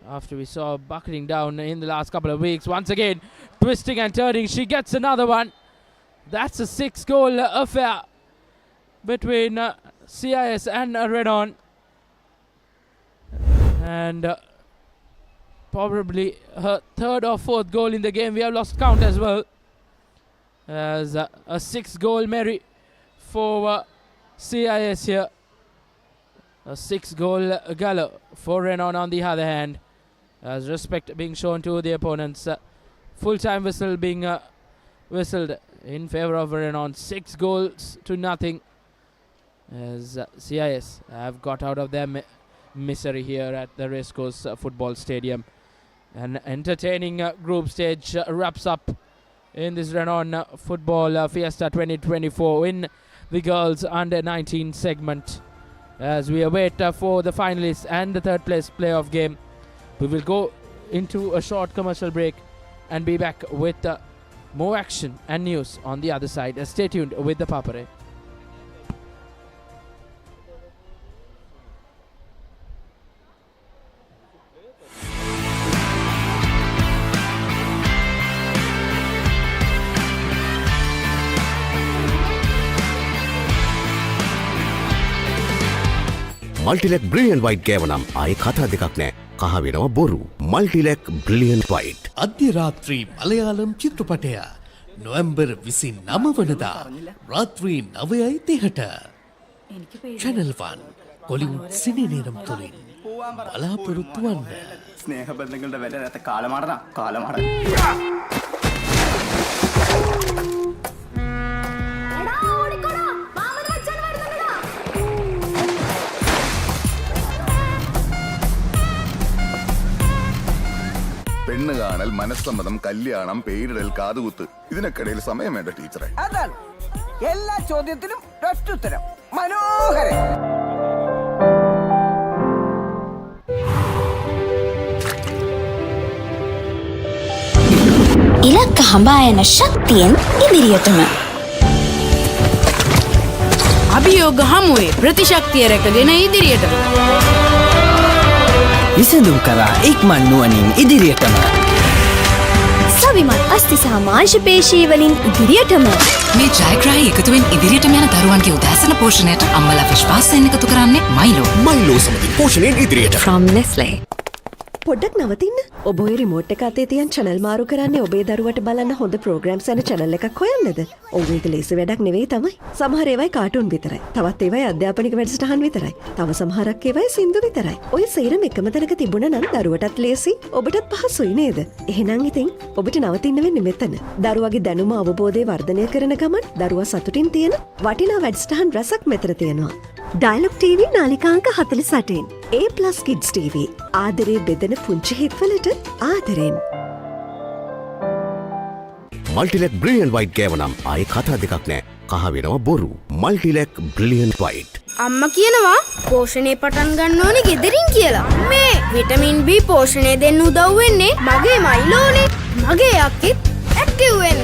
after we saw buckling down in the last couple of weeks. Once again, twisting and turning, she gets another one. That's a 6-goal affair between CIS and Renown. And probably her 3rd or 4th goal in the game. We have lost count as well. As a 6-goal Mary for CIS here. A 6-goal gala for Renown on the other hand. As respect being shown to the opponents. Full-time whistle being whistled in favor of Renown. 6 goals to nothing. As CIS have got out of their misery here at the Racecourse Football Stadium. An entertaining group stage wraps up in this Renown Football Fiesta 2024 in the girls under 19 segment. As we await for the finalists and the third place playoff game, we will go into a short commercial break and be back with more action and news on the other side. Stay tuned with the Papare. Multilac brilliant white ගෑවනම් ආයේ කතා දෙකක් නෑ. කහ වෙනවා බොරු. Multilac brilliant white. අධ්‍යරාත්‍රී මලයාලම් චිත්‍රපටය නොවැම්බර් 29 වනදා රාත්‍රී 9:30ට Channel 1 කොලිවුඩ් සිනේනේරම් තුලින් බලාපොරොත්තු වන්න. ස්නේහ බන්ධනවලට වැඩ නැත කාලමාරන කාලමාරන. പെണ്ണ് കാണൽ മനസ്സമ്മതം കല്യാണം പേരിടൽ കാതുകുത്ത് ഇതിനൊക്കെയിടയിൽ സമയം വേണ്ട ടീച്ചറെ. അതാണ് എല്ലാ ചോദ്യത്തിനും ഒറ്റുത്തരം. മനോഹരൻ. ඉලක්ක හඹා යන ශක්තියෙන් ඉදිරියටම අභියෝග හමුවේ ප්‍රතිශක්තිය රැකගෙන ඉදිරියටම විසඳුම් කරා ඉක්මන් නුවණින් ඉදිරියටම සවිමත් අස්ති සහ මාංශ පේශී වලින් ඉදිරියටම මේ ජයග්‍රාහී එකතුවෙන් ඉදිරියටම යන දරුවන්ගේ උදෑසන පෝෂණයට අම්මලා විශ්වාසයෙන් එකතු කරන්නේ මයිලෝ සමගින් පෝෂණයෙන් ඉදිරියට. from Nestle. පොඩ්ඩක් නවතින්න. ඔබ ඔය රිමෝට් එක අතේ තියන් channel මාරු කරන්නේ ඔබේ දරුවට බලන්න හොඳ programs යන channel එකක් හොයන්නද? ඔව් ඒක ලේසි වැඩක් නෙවෙයි තමයි. සමහර ඒවායි කාටුන් විතරයි. තවත් ඒවායි අධ්‍යාපනික වැඩසටහන් විතරයි. තව සමහරක් ඒවායි සින්දු විතරයි. ඔය සේරම එකම තැනක තිබුණා නම් දරුවටත් ලේසි, ඔබටත් පහසුයි නේද? එහෙනම් ඉතින් ඔබට නවතින්න වෙන්නේ මෙතන. දරුවගේ දැනුම අවබෝධය වර්ධනය කරන ගමන් දරුවා සතුටින් තියෙන වටිනා වැඩසටහන් රසක් මෙතන තියෙනවා. Dialog TV නාලිකාංක 48. A+ Kids TV. ආදරේ බෙදෙන පුංචි හිත්වලට ආදරෙන්. මල්ටිලෙක් බ්‍රිලියන්ට් වයිට් ගෑවනම් ආයේ කතා දෙකක් නෑ. කහ වෙනවා බොරු. Multilac brilliant white. අම්මා කියනවා පෝෂණය පටන් ගන්න ඕනේ ගෙදරින් කියලා. මේ විටමින් B පෝෂණය දෙන්න උදව් වෙන්නේ මගේ මයිලෝනේ. මගේ යක්කෙත් ඇක්ටිව් වෙන්න.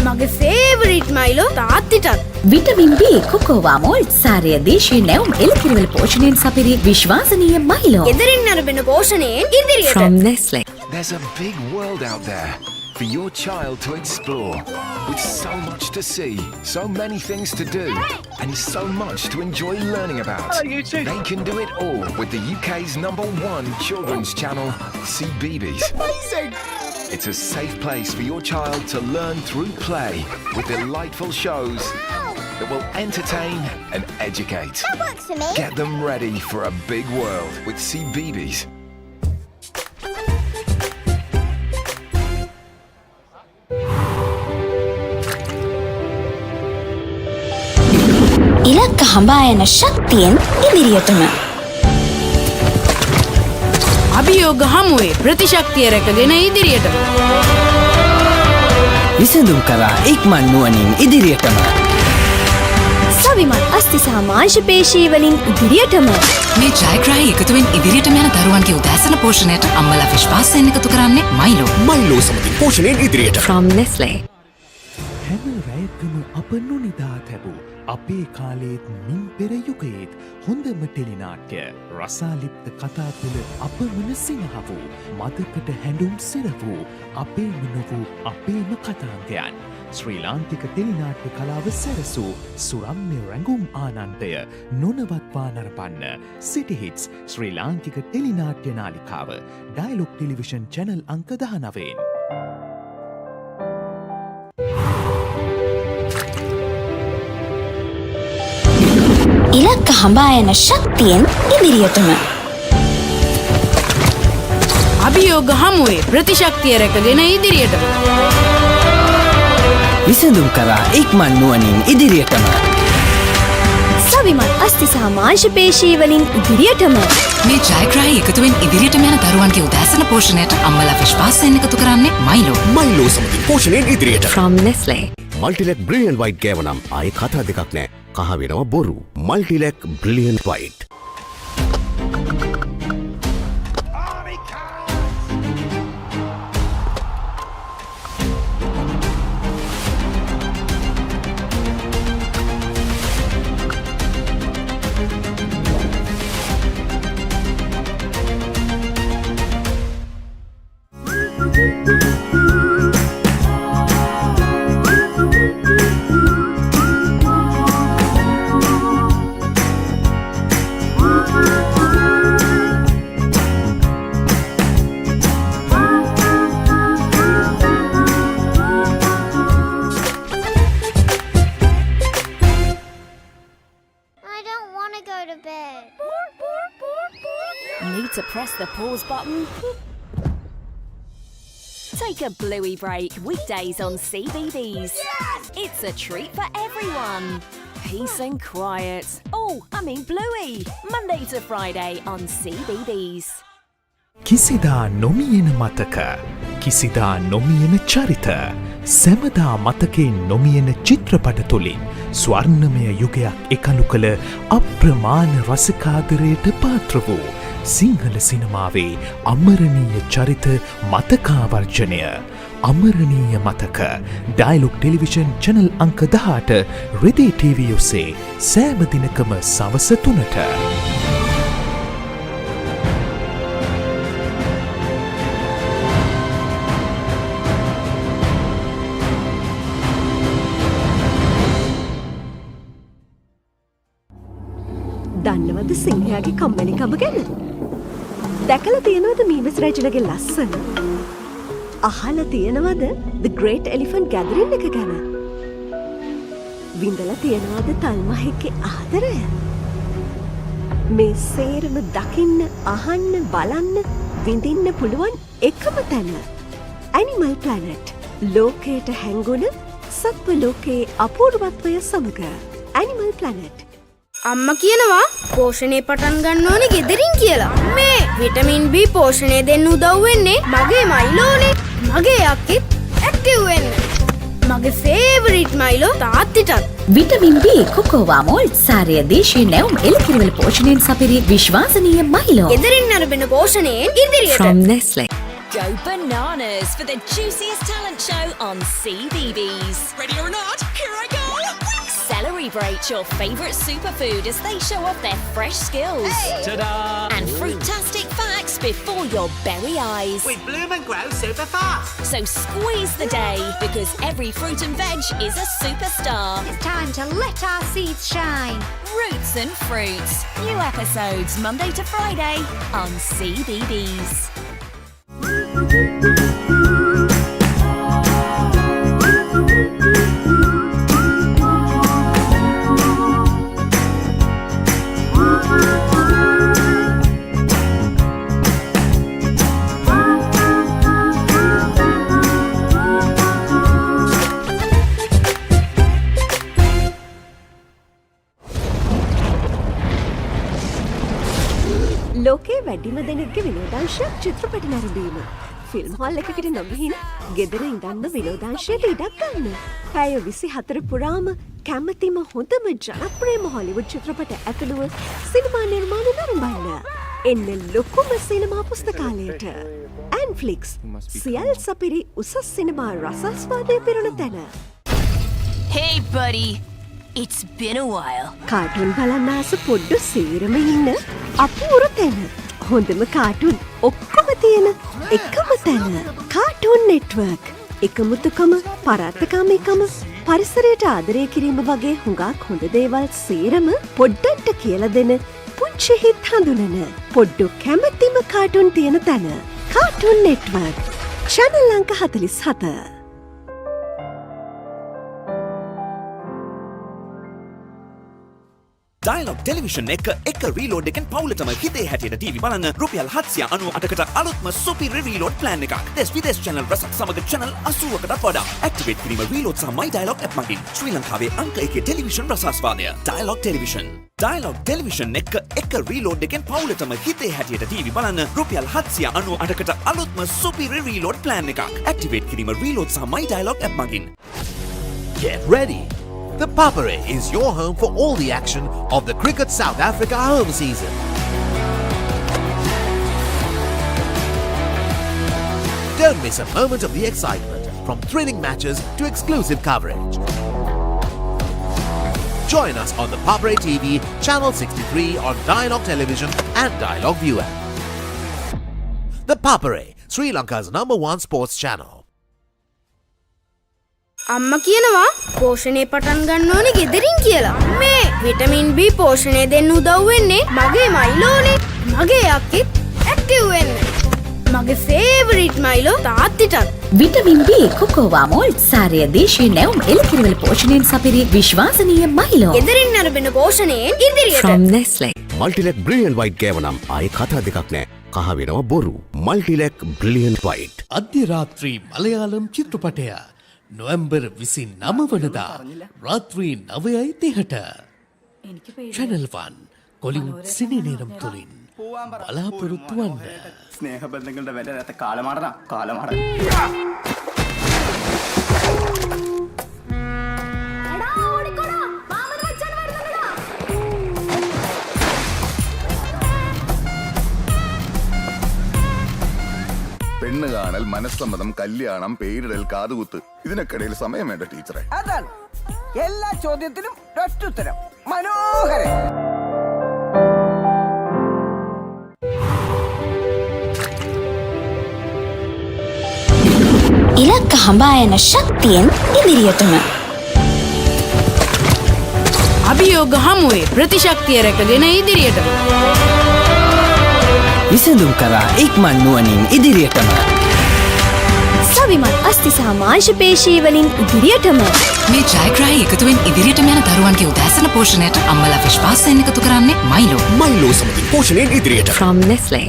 මගේ ෆේවරිට් මයිලෝ තාත්තිටත්. විටමින් B කොකෝවා මෝල් සාරය දේශීය නැවුම් එළකිරිවල පෝෂණයෙන් සපිරි විශ්වාසනීය මයිලෝ. ගෙදරින් අරබෙන පෝෂණයෙන් ඉදිරියට. From Nestle. There's a big world out there for your child to explore, with so much to see, so many things to do, and so much to enjoy learning about. They can do it all with the UK's #1 children's channel, CBeebies. Amazing! It's a safe place for your child to learn through play with delightful shows that will entertain and educate. That works for me. Get them ready for a big world with CBeebies. ඉලක්ක හඹා යන ශක්තියෙන් ඉදිරියටම අභියෝග හමුවේ ප්‍රතිශක්තිය රැකගෙන ඉදිරියටම විසඳුම් කරා ඉක්මන් නුවණින් ඉදිරියටම සවිමත් අස්ති සහ මාංශ පේශී වලින් ඉදිරියටම මේ ජයග්‍රාහී එකතුවෙන් ඉදිරියටම යන දරුවන්ගේ උදෑසන පෝෂණයට අම්මලා විශ්වාසයෙන් එකතු කරන්නේ මයිලෝ සමගින් පෝෂණයෙන් ඉදිරියට. from Nestle. හැම රැයකම අප නොනිදා තැබූ අපේ කාලේත් මින් පෙර යුගයේත් හොඳම ටෙලිනාට්‍ය රසාලිප්ත කතා තුළ අපමණ සිනහ වූ මතකට හැඬුම් සිර වූ අපේම නොවූ අපේම කතාන්තයන් ශ්‍රී ලාංකික ටෙලිනාට්‍ය කලාව සැරසූ සුරම්‍ය රැඟුම් ආනන්දය නොනවත්වා නරපන්න සිටි හිට්ස් ශ්‍රී ලාංකික ටෙලිනාට්‍ය නාලිකාව ඩයලොග් ටෙලිවිෂන් චැනල් අංක 19. ඉලක්ක හඹා යන ශක්තියෙන් ඉදිරියටම. අභියෝග හමුවේ ප්‍රතිශක්තිය රැකගෙන ඉදිරියටම. විසඳුම් කරා ඉක්මන් නුවණින් ඉදිරියටම. සවිමත් අස්ති සහ මාංශ පේශී වලින් ඉදිරියටම. මේ ජයග්‍රාහී එකතුවෙන් ඉදිරියටම යන දරුවන්ගේ උදෑසන පෝෂණයට අම්මලා විශ්වාසයෙන් එකතු කරන්නේ මයිලෝ. මයිලෝ සමගින් පෝෂණයෙන් ඉදිරියට. From Nestle. මල්ටිලෙක් බ්‍රිලියන්ට් වයිට් ගෑවනම් ආයේ කතා දෙකක් නෑ. කහ වෙනවා බොරු. Multilac brilliant white. Need to press the pause button? Take a Bluey break weekdays on CBeebies. It's a treat for everyone. Peace and quiet. Oh, I mean Bluey. Monday to Friday on CBeebies. කිසිදා නොමියෙන මතක කිසිදා නොමියෙන චරිත සැමදා මතකේ නොමියෙන චිත්‍රපට තුළින් ස්වර්ණමය යුගයක් එකලු කළ අප්‍රමාණ රසිකාදරයට පාත්‍ර වූ සිංහල සිනමාවේ අමරණීය චරිත මතකාවර්ජනය අමරණීය මතක ඩයලොග් ටෙලිවිෂන් චැනල් අංක 18 රෙදේ TV ඔස්සේ සෑම දිනකම සවස 3ට. දන්නවද සිංහයාගේ කම්මැලිකම ගැන? දැකලා තියෙනවද මීමස් රජුලගේ ලස්සන? අහලා තියෙනවද The Great Elephant Gathering එක ගැන? විඳලා තියෙනවද තල්මහෙක්ගේ ආදරය? මේ සේරම දකින්න, අහන්න, බලන්න, විඳින්න පුළුවන් එකම තැන. Animal Planet. ලෝකයට හැංගුණ සත්ව ලෝකයේ අපූර්වත්වය සමග. Animal Planet. අම්මා කියනවා පෝෂණය පටන් ගන්න ඕනේ ගෙදරින් කියලා. මේ විටමින් B පෝෂණය දෙන්න උදව් වෙන්නේ මගේ මයිලෝනේ. මගේ අක්කෙත් ඇක්ටිව් වෙන්න. මගේ ෆේවරිට් මයිලෝ තාත්තිටත්. විටමින් B කොකෝවා මෝල්ට් සාරය දේශීය නැවුම් එළකිරිවල පෝෂණයෙන් සපිරි විශ්වාසනීය මයිලෝ. ගෙදරින් අරබෙන පෝෂණයෙන් ඉදිරියට. From Nestle. Go bananas for the juiciest talent show on CBeebies. Ready or not, here I go! Celebrate your favourite superfood as they show off their fresh skills. Ta-da! And fruitastic facts before your berry eyes. We bloom and grow super fast. So squeeze the day because every fruit and veg is a superstar. It's time to let our seeds shine. Roots and Fruits. New episodes Monday to Friday on CBeebies. ලෝකයේ වැඩිම දෙනෙක්ගේ විනෝදාංශයක් චිත්‍රපට නැරඹීම. Film hall එකකට නොගිහින් ගෙදර ඉඳන්ම විනෝදාංශයට ඉඩක් ගන්න. පැය 24 පුරාම කැමතිම හොඳම ජනප්‍රියම හොලිවුඩ් චිත්‍රපට ඇතුළුව සිනමා නිර්මාණ නරඹන්න. එන්න ලොකුම සිනමා පුස්තකාලයට. ඇන්ෆ්ලික්ස් සියල් සපිරි උසස් සිනමා රසාස්වාදය පිරුණ තැන. Hey buddy, it's been a while. Cartoon බලන්න ආස පොඩ්ඩ සේරම ඉන්න අපූරු තැන. හොඳම කාටුන් ඔක්කොම තියෙන එකම තැන. Cartoon network. එකමුතුකම, පරාත්තකාමීකම, පරිසරයට ආදරය කිරීම වගේ හුඟක් හොඳ දේවල් සේරම පොඩ්ඩන්ට කියලා දෙන පුංචි හිත් හඳුනන පොඩ්ඩු කැමැතිම කාටුන් තියෙන තැන. Cartoon network. channel අංක 47. Dialog Television එක reload එකෙන් පවුලටම හිතේ හැටියට TV බලන්න රුපියල් 798කට අලුත්ම super reload plan එකක්. දෙස් විදේශ channel රසක් සමග channel 80කටත් වඩා. activate කිරීම reload සහ my dialog app මගින් ශ්‍රී ලංකාවේ අංක 1 ටෙලිවිෂන් රසාස්වාදය. Dialog Television. Dialog Television එක reload එකෙන් පවුලටම හිතේ හැටියට TV බලන්න රුපියල් 798කට අලුත්ම super reload plan එකක්. activate කිරීම reload සහ my dialog app මගින්. Get ready! The Papare is your home for all the action of the Cricket South Africa home season. Don't miss a moment of the excitement, from thrilling matches to exclusive coverage. Join us on the Papare TV, Channel 63 on Dialog Television and Dialog ViU App. The Papare, Sri Lanka's #1 sports channel. අම්මා කියනවා පෝෂණය පටන් ගන්න ඕනේ ගෙදරින් කියලා. මේ vitamin B පෝෂණය දෙන්න උදව් වෙන්නේ මගේ මයිලෝනේ. මගේ යක්කෙත් ඇක්ටිව් වෙන්න. මගේ ෆේවරිට් මයිලෝ තාත්තිටත්. විටමින් B කොකෝවා මෝල් සාරය දේශීය නැවුම් එළකිරිවල පෝෂණයෙන් සපිරි විශ්වාසනීය මයිලෝ. ගෙදරින් අරබෙන පෝෂණයෙන් ඉදිරියට. From Nestle. මල්ටිලෙක් බ්‍රිලියන්ට් වයිට් ගෑවනම් ආයේ කතා දෙකක් නෑ. කහ වෙනවා බොරු. Multilac brilliant white. අධ්‍ය රාත්‍රී මලයාලම් චිත්‍රපටය නොවැම්බර් 29 වනදා රාත්‍රී 9:30ට Channel 1 කොලිවුඩ් සිනේනේරම් තුලින් බලාපොරොත්තු වන්න. ස්නේහ බන්ධනවලට වැඩ නැත කාලමාරන. പെണ്ണ് കാണൽ മനസ്സമ്മതം കല്യാണം പേരിടൽ കാതുകുത്ത് ഇതിനൊക്കിടയിൽ സമയം വേണ്ട ടീച്ചറെ. അതാണ് എല്ലാ ചോദ്യത്തിനും ഒറ്റുത്തരം. മനോഹരൻ. ඉලක්ක හඹා යන ශක්තියෙන් ඉදිරියටම. අභියෝග හමුවේ ප්‍රතිශක්තිය රැකගෙන ඉදිරියටම. විසඳුම් කරා ඉක්මන් නුවණින් ඉදිරියටම. සවිමත් අස්ති සහ මාංශ පේශී වලින් ඉදිරියටම. මේ ජයග්‍රහී එකතුවෙන් ඉදිරියටම යන දරුවන්ගේ උදෑසන පෝෂණයට අම්මලා විශ්වාසයෙන් එකතු කරන්නේ මයිලෝ. මයිලෝ සමගින් පෝෂණයෙන් ඉදිරියට. From Nestle.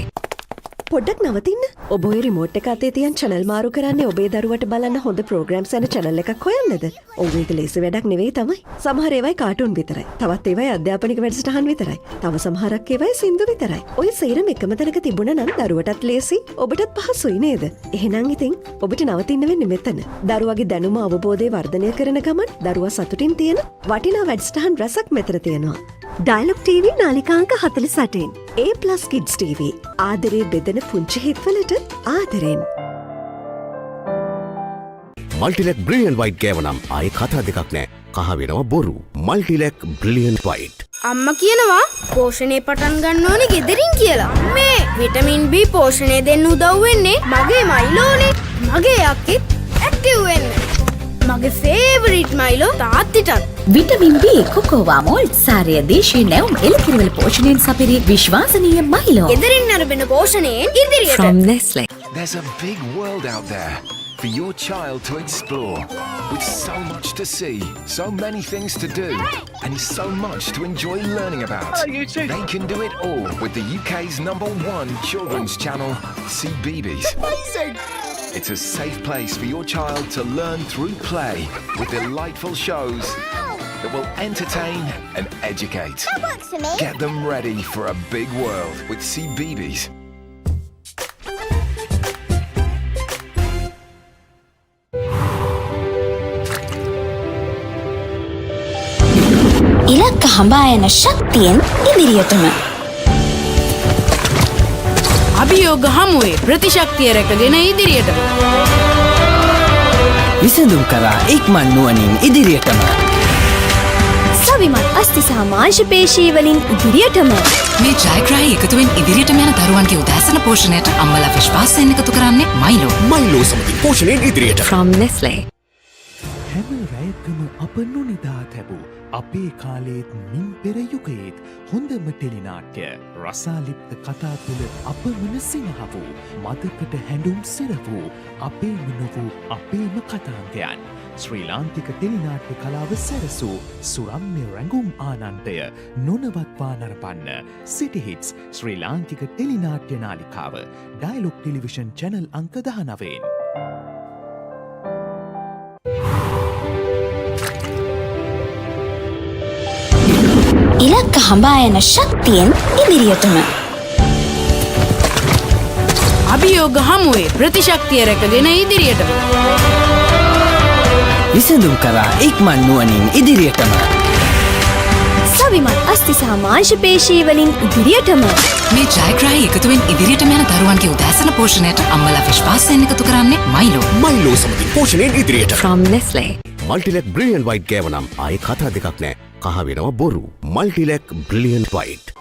පොඩ්ඩක් නවතින්න. ඔබ ඔය රිමෝට් එක අතේ තියන් channel මාරු කරන්නේ ඔබේ දරුවට බලන්න හොඳ programs යන channel එකක් හොයන්නද? ඔව් ඒක ලේසි වැඩක් නෙවෙයි තමයි. සමහර ඒවායි කාටුන් විතරයි. තවත් ඒවායි අධ්‍යාපනික වැඩසටහන් විතරයි. තව සමහරක් ඒවායි සින්දු විතරයි. ඔය සේරම එකම තැනක තිබුණා නම් දරුවටත් ලේසි, ඔබටත් පහසුයි නේද? එහෙනම් ඉතින් ඔබට නවතින්න වෙන්නේ මෙතන. දරුවගේ දැනුම අවබෝධය වර්ධනය කරන ගමන් දරුවා සතුටින් තියෙන වටිනා වැඩසටහන් රසක් මෙතන තියෙනවා. Dialog TV නාලිකාංක 48. A+ Kids TV. ආදරේ බෙදෙන පුංචි හිත්වලට ආදරෙන්. මල්ටිලෙක් බ්‍රිලියන්ට් වයිට් ගෑවනම් ආයේ කතා දෙකක් නෑ. කහ වෙනවා බොරු. Multilac brilliant white. අම්මා කියනවා පෝෂණය පටන් ගන්න ඕනේ ගෙදරින් කියලා. මේ විටමින් B පෝෂණය දෙන්න උදව් වෙන්නේ මගේ මයිලෝනේ. මගේ යක්කෙත් ඇක්ටිව් වෙන්න. මගේ ෆේවරිට් මයිලෝ තාත්තිටත්. විටමින් B කොකෝවා මෝල් සාරය දේශීය නැවුම් එළකිරිවල පෝෂණයෙන් සපිරි විශ්වාසනීය මයිලෝ. ගෙදරින් අරබෙන පෝෂණයෙන් ඉදිරියට. From Nestle. There's a big world out there for your child to explore, with so much to see, so many things to do, and so much to enjoy learning about. They can do it all with the UK's #1 children's channel, CBeebies. Amazing! It's a safe place for your child to learn through play with delightful shows that will entertain and educate. That works for me. Get them ready for a big world with CBeebies. ඉලක්ක හඹා යන ශක්තියෙන් ඉදිරියටම. අභියෝග හමුවේ ප්‍රතිශක්තිය රැකගෙන ඉදිරියටම. විසඳුම් කරා ඉක්මන් නුවණින් ඉදිරියටම. සවිමත් අස්ති සහ මාංශ පේශී වලින් ඉදිරියටම. මේ ජයග්‍රහී එකතුවෙන් ඉදිරියටම යන දරුවන්ගේ උදෑසන පෝෂණයට අම්මලා විශ්වාසයෙන් එකතු කරන්නේ මයිලෝ. මයිලෝ සමගින් පෝෂණයෙන් ඉදිරියට. From Nestle. හැම රැයකම අප නොනිදා තැබූ අපේ කාලේත් මින් පෙර යුගයේත් හොඳම ටෙලිනාට්‍ය රසාලිප්ත කතා තුළ අපමණ සිනහ වූ මදකට හැඬුම් සිර වූ අපේම නොවූ අපේම කතාන්තයන් ශ්‍රී ලාංකික ටෙලිනාට්‍ය කලාව සැරසූ සුරම්‍ය රැඟුම් ආනන්දය නොනවත්වා නරපන්න සිටි හිට්ස් ශ්‍රී ලාංකික ටෙලිනාට්‍ය නාලිකාව ඩයලොග් ටෙලිවිෂන් චැනල් අංක 19. ඉලක්ක හඹා යන ශක්තියෙන් ඉදිරියටම අභියෝග හමුවේ ප්‍රතිශක්තිය රැකගෙන ඉදිරියටම විසඳුම් කරා ඉක්මන් නුවණින් ඉදිරියටම සවිමත් අස්ථි සහ මාංශ පේශී වලින් ඉදිරියටම මේ ජයග්‍රාහී එකතුවෙන් ඉදිරියටම යන දරුවන්ගේ උදෑසන පෝෂණයට අම්මලා විශ්වාසයෙන් එකතු කරන්නේ මයිලෝ සමගින් පෝෂණයෙන් ඉදිරියට from Nestle මල්ටිලෙක් බ්‍රිලියන්ට් වයිට් ගෑවනම් ආයේ කතා දෙකක් නෑ කහ වෙනවා බොරු Multilac brilliant white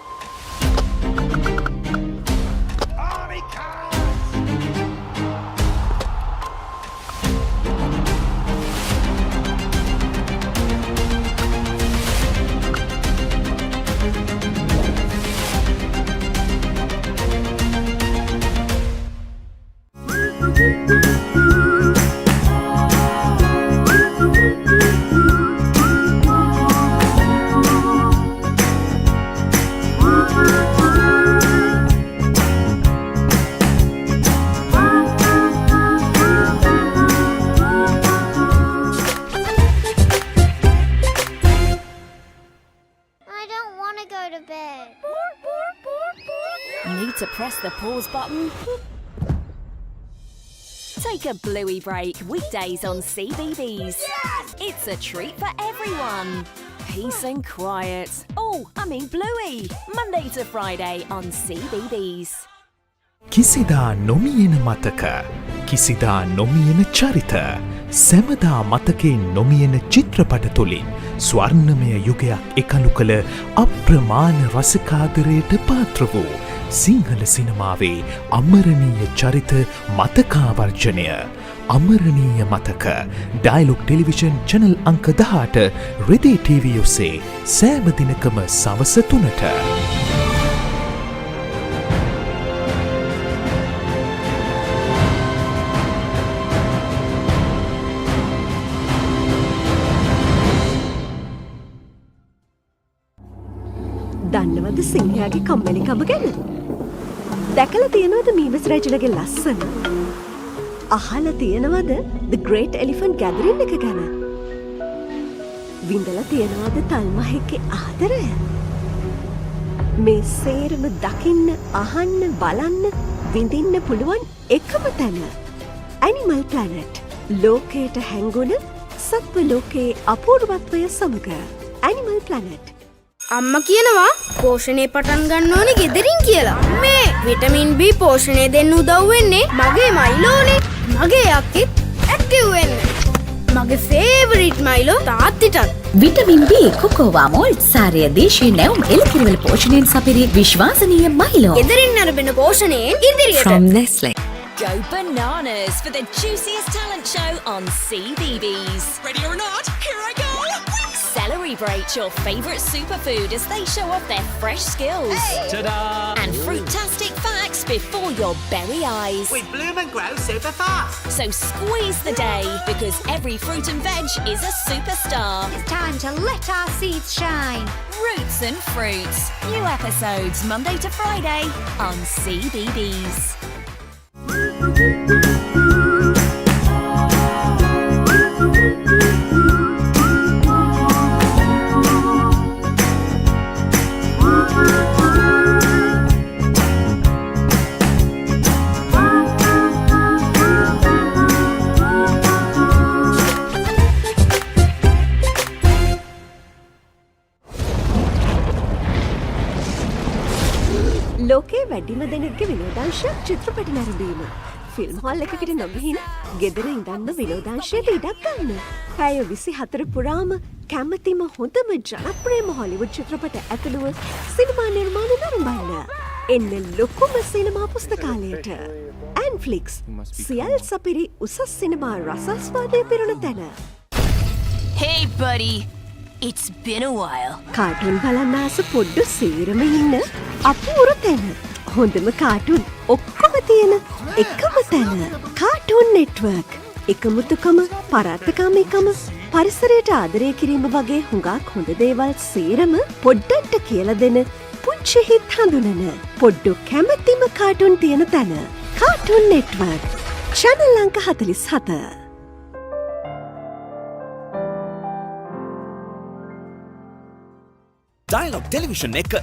Need to press the pause button? Take a bluey break weekdays on CBeebies. It's a treat for everyone. Peace and quiet. Oh, I mean bluey. Monday to Friday on CBeebies. කිසිදා නොමියෙන මතක කිසිදා නොමියෙන චරිත සැමදා මතකේ නොමියෙන චිත්‍රපට තුළින් ස්වර්ණමය යුගයක් එකලු කළ අප්‍රමාණ රසිකාදරයට පාත්‍ර වූ සිංහල සිනමාවේ අමරණීය චරිත මතකාවර්ජනය අමරණීය මතක ඩයලොග් ටෙලිවිෂන් චැනල් අංක 18 රෙදේ TV ඔස්සේ සෑම දිනකම සවස 3ට දන්නවද සිංහයාගේ කම්මැලිකම ගැන? දැකලා තියෙනවද මීමස් රජුලගේ ලස්සන? අහලා තියෙනවද The Great Elephant Gathering එක ගැන? විඳලා තියෙනවද තල්මහෙක්ගේ ආදරය? මේ සේරම දකින්න, අහන්න, බලන්න, විඳින්න පුළුවන් එකම තැන. Animal Planet. ලෝකයට හැංගුණ සත්ව ලෝකයේ අපූර්වත්වය සමග Animal Planet. අම්මා කියනවා පෝෂණය පටන් ගන්න ඕනේ ගෙදරින් කියලා. මේ විටමින් B පෝෂණය දෙන්න උදව් වෙන්නේ මගේ මයිලෝනේ. මගේ අක්කෙත් ඇක්ටිව් වෙන්න. මගේ ෆේවරිට් මයිලෝ තාත්තිටත්. විටමින් B කොකෝවා මෝල් සාරය දේශීය නැවුම් එළකිරිවල පෝෂණයෙන් සපිරි විශ්වාසනීය මයිලෝ. ගෙදරින් අරබෙන පෝෂණයෙන් ඉදිරියට. From Nestle. Go bananas for the juiciest talent show on CBeebies. Ready or not, here I go! Celebrate your favourite superfood as they show off their fresh skills. Hey. Ta-da! And fruitastic facts before your berry eyes. We bloom and grow super fast. So squeeze the day because every fruit and veg is a superstar. It's time to let our seeds shine. Roots and Fruits. New episodes Monday to Friday on CBeebies. ලෝකයේ වැඩිම දෙනෙක්ගේ විනෝදාංශයක් චිත්‍රපට නැරඹීම. Film hall එකකට නොගිහින් ගෙදර ඉඳන්ම විනෝදාංශයට ඉඩක් ගන්න. පැය 24 පුරාම කැමතිම හොඳම ජනප්‍රියම හොලිවුඩ් චිත්‍රපට ඇතුළුව සිනමා නිර්මාණ නරඹන්න. එන්න ලොකුම සිනමා පුස්තකාලයට. ඇන්ෆ්ලික්ස් සියල් සපිරි උසස් සිනමා රසාස්වාදය පිරුණ තැන. Hey buddy, it's been a while. Cartoon බලන්න ආස පොඩ්ඩු සේරම ඉන්න අපූරු තැන. හොඳම කාටුන් ඔක්කොම තියෙන එකම තැන. Cartoon network. එකමුතුකම, පරාත්තකාමීකම, පරිසරයට ආදරය කිරීම වගේ හුඟක් හොඳ දේවල් සේරම පොඩ්ඩන්ට කියලා දෙන පුංචි හිත් හඳුනන පොඩ්ඩු කැමැතිම කාටුන් තියෙන තැන. කාටුන් නෙට්වර්ක් චැනල් අංක 47. Dialog Television එක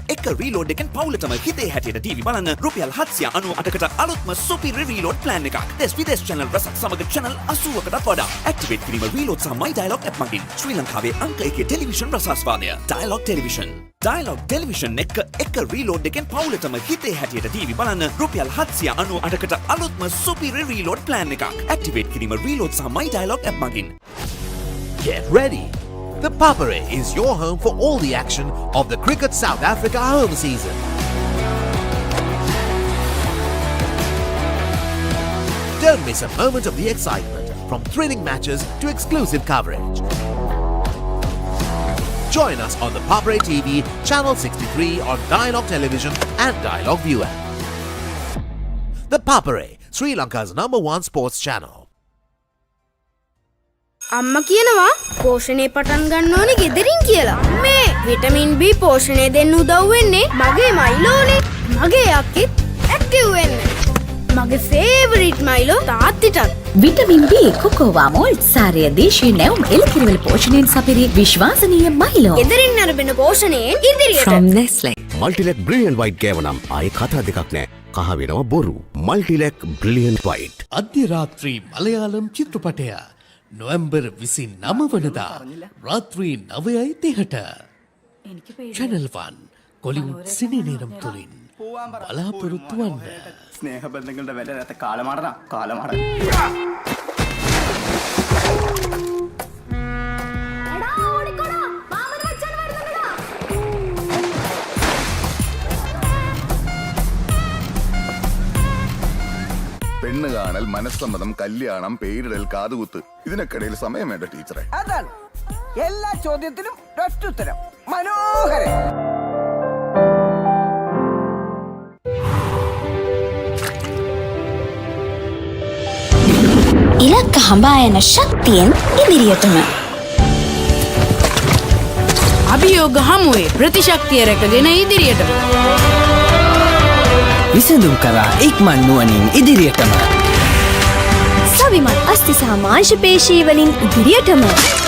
reload එකෙන් පවුලටම හිතේ හැටියට TV බලන්න රුපියල් 798කට අලුත්ම සුපිරි reload plan එකක්. දෙස් විදේශ channel රසක් සමග channel 80කටත් වඩා. activate කිරීම reload සහ my Dialog app මගින් ශ්‍රී ලංකාවේ අංක 1 television රසාස්වාදය. Dialog Television. Dialog Television එක reload එකෙන් පවුලටම හිතේ හැටියට TV බලන්න රුපියල් 798කට අලුත්ම සුපිරි reload plan එකක්. activate කිරීම reload සහ my Dialog app මගින්. Get ready! The Papare is your home for all the action of the Cricket South Africa home season. Don't miss a moment of the excitement, from thrilling matches to exclusive coverage. Join us on the Papare TV, Channel 63 on Dialog Television and Dialog ViU App. The Papare, Sri Lanka's #1 sports channel. අම්මා කියනවා පෝෂණය පටන් ගන්න ඕනේ ගෙදරින් කියලා. මේ vitamin B පෝෂණය දෙන්න උදව් වෙන්නේ මගේ මයිලෝනේ. මගේ අක්කිත් ඇක්ටිව් වෙන්න. මගේ ෆේවරිට් මයිලෝ තාත්තිටත්. විටමින් B කොකෝවා මෝල්ට් සාරය දේශීය නැවුම් එළකිරිවල පෝෂණයෙන් සපිරි විශ්වාසනීය මයිලෝ. ගෙදරින් අරබෙන පෝෂණයෙන් ඉදිරියට. From Nestle. Multilac Brilliant White ගෑවනම් ආයේ කතා දෙකක් නෑ. කහ වෙනවා බොරු. Multilac Brilliant White. අධ්‍ය රාත්‍රී මලයාලම් චිත්‍රපටය නොවැම්බර් 29 වනදා රාත්‍රී 9:30ට Channel 1 කොලිවුඩ් සිනි නේරම් තුලින් බලාපොරොත්තු වන්න. ස්නේහ බන්ධනවලට වැඩ නැත කාලමාරන. പെണ്ണ് കാണൽ മനസ്സമ്മതം കല്യാണം പേരിടൽ കാതുകുത്ത് ഇതിനൊക്കിടയിൽ സമയം വേണ്ട ടീച്ചറെ. അതാണ് എല്ലാ ചോദ്യത്തിനും ഒറ്റുത്തരം. മനോഹരൻ. ඉලක්ක හඹා යන ශක්තියෙන් ඉදිරියටම. අභියෝග හමුවේ ප්‍රතිශක්තිය රැකගෙන ඉදිරියටම. විසඳුම් කරා ඉක්මන් නුවණින් ඉදිරියටම. සවිමත් අස්ති සහ මාංශ පේශී වලින් ඉදිරියටම.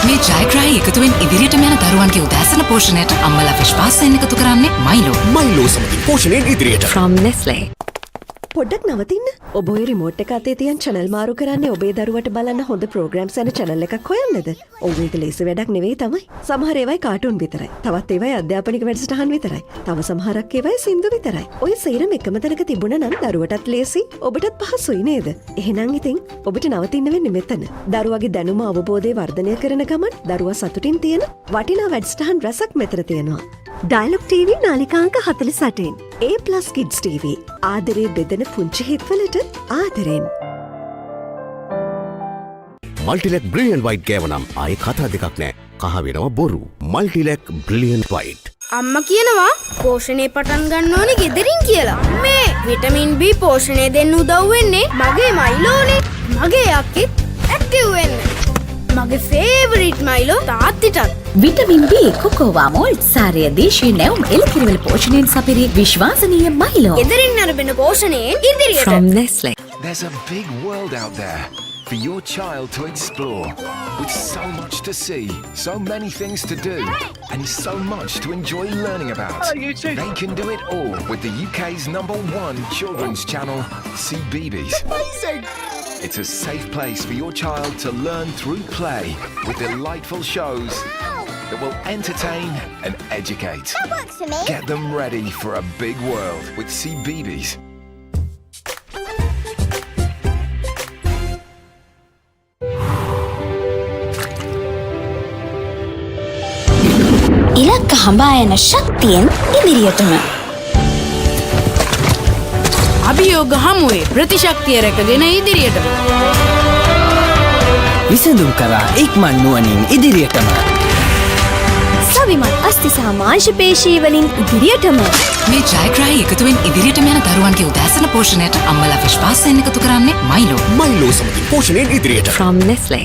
මේ ජයග්‍රාහී එකතුවෙන් ඉදිරියටම යන දරුවන්ගේ උදෑසන පෝෂණයට අම්මලා විශ්වාසයෙන් එකතු කරන්නේ මයිලෝ. මයිලෝ සමගින් පෝෂණයෙන් ඉදිරියට. From Nestle. පොඩ්ඩක් නවතින්න. ඔබ ඔය රිමෝට් එක අතේ තියන් channel මාරු කරන්නේ ඔබේ දරුවට බලන්න හොඳ programs යන channel එකක් හොයන්නද? ඔව් ඒක ලේසි වැඩක් නෙවෙයි තමයි. සමහර ඒවායි කාටුන් විතරයි. තවත් ඒවායි අධ්‍යාපනික වැඩසටහන් විතරයි. තව සමහරක් ඒවායි සින්දු විතරයි. ඔය සේරම එකම තැනක තිබුණා නම් දරුවටත් ලේසි, ඔබටත් පහසුයි නේද? එහෙනම් ඉතින් ඔබට නවතින්න වෙන්නේ මෙතන. දරුවගේ දැනුම අවබෝධය වර්ධනය කරන ගමන් දරුවා සතුටින් තියෙන වටිනා වැඩසටහන් රසක් මෙතන තියෙනවා. Dialog TV නාලිකාංක 48. A+ Kids TV. ආදරේ බෙදෙන පුංචි හිත්වලට ආදරෙන්. Multilac Brilliant White ගෑවනම් ආයේ කතා දෙකක් නෑ. කහ වෙනවා බොරු. Multilac Brilliant White. අම්මා කියනවා පෝෂණය පටන් ගන්න ඕනේ ගෙදරින් කියලා. මේ විටමින් B පෝෂණය දෙන්න උදව් වෙන්නේ මගේ මයිලෝනේ. මගේ අක්කිත් ඇක්ටිව් වෙන්න. මගේ ෆේවරිට් මයිලෝ තාත්තිටත්. විටමින් B කොකෝවා මෝල්ට් සාරය දේශීය නැවුම් එළකිරිවල පෝෂණයෙන් සපිරි විශ්වාසනීය මයිලෝ. ගෙදරින් අරබෙන පෝෂණයෙන් ඉදිරියට. From Nestle. There's a big world out there for your child to explore, with so much to see, so many things to do, and so much to enjoy learning about. They can do it all with the UK's #1 children's channel, CBeebies. It's a safe place for your child to learn through play, with delightful shows that will entertain and educate. Get them ready for a big world with CBeebies. ඉලක්ක හඹා යන ශක්තියෙන් ඉදිරියටම. අභියෝග හමුවේ ප්‍රතිශක්තිය රැකගෙන ඉදිරියටම. විසඳුම් කරා ඉක්මන් නුවණින් ඉදිරියටම. සවිමත් අස්ථි සහ මාංශ පේශී වලින් ඉදිරියටම මේ ජයග්‍රාහී එකතුවෙන් ඉදිරියටම යන දරුවන්ගේ උදෑසන පෝෂණයට අම්මලා විශ්වාසයෙන් එකතු කරන්නේ මයිලෝ සමගින් පෝෂණයෙන් ඉදිරියට from Nestle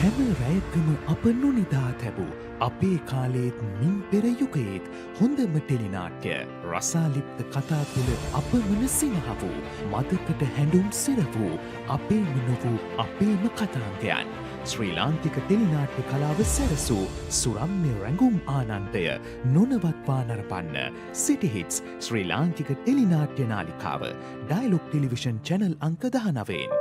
හැම රැයකම අප නොනිදා තැබූ අපේ කාලයේත් මින් පෙර යුගයේත් හොඳම ටෙලිනාට්‍ය රසාලිප්ත කතා තුළ අපමණ සිනහ වූ මතකට හැඬුම් සිර වූ අපේම නොවූ අපේම කතාන්තයන් ශ්‍රී ලාංකික ටෙලිනාට්‍ය කලාව සැරසූ සුරම්‍ය රැඟුම් ආනන්දය නොනවත්වා නරපන්න සිටි හිට්ස් ශ්‍රී ලාංකික ටෙලිනාට්‍ය නාලිකාව ඩයලොග් ටෙලිවිෂන් චැනල් අංක 19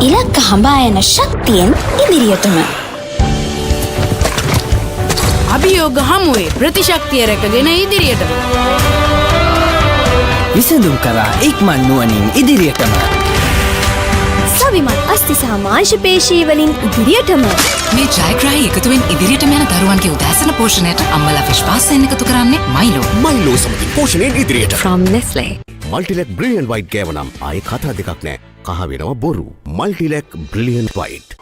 ඉලක්ක හඹා යන ශක්තියෙන් ඉදිරියටම අභියෝග හමුවේ ප්‍රතිශක්තිය රැකගෙන ඉදිරියටම විසඳුම් කරා ඉක්මන් නුවණින් ඉදිරියටම සවිමත් අස්ථි සහ මාංශ පේශී වලින් ඉදිරියටම මේ ජයග්‍රාහී එකතුවෙන් ඉදිරියටම යන දරුවන්ගේ උදෑසන පෝෂණයට අම්මලා විශ්වාසයෙන් එකතු කරන්නේ මයිලෝ සමගින් පෝෂණයෙන් ඉදිරියට from Nestle මල්ටිලෙක් බ්‍රිලියන්ට් වයිට් ගෑවනම් ආයේ කතා දෙකක් නෑ කහ වෙනවා බොරු මල්ටිලෙක් බ්‍රිලියන්ට් වයිට්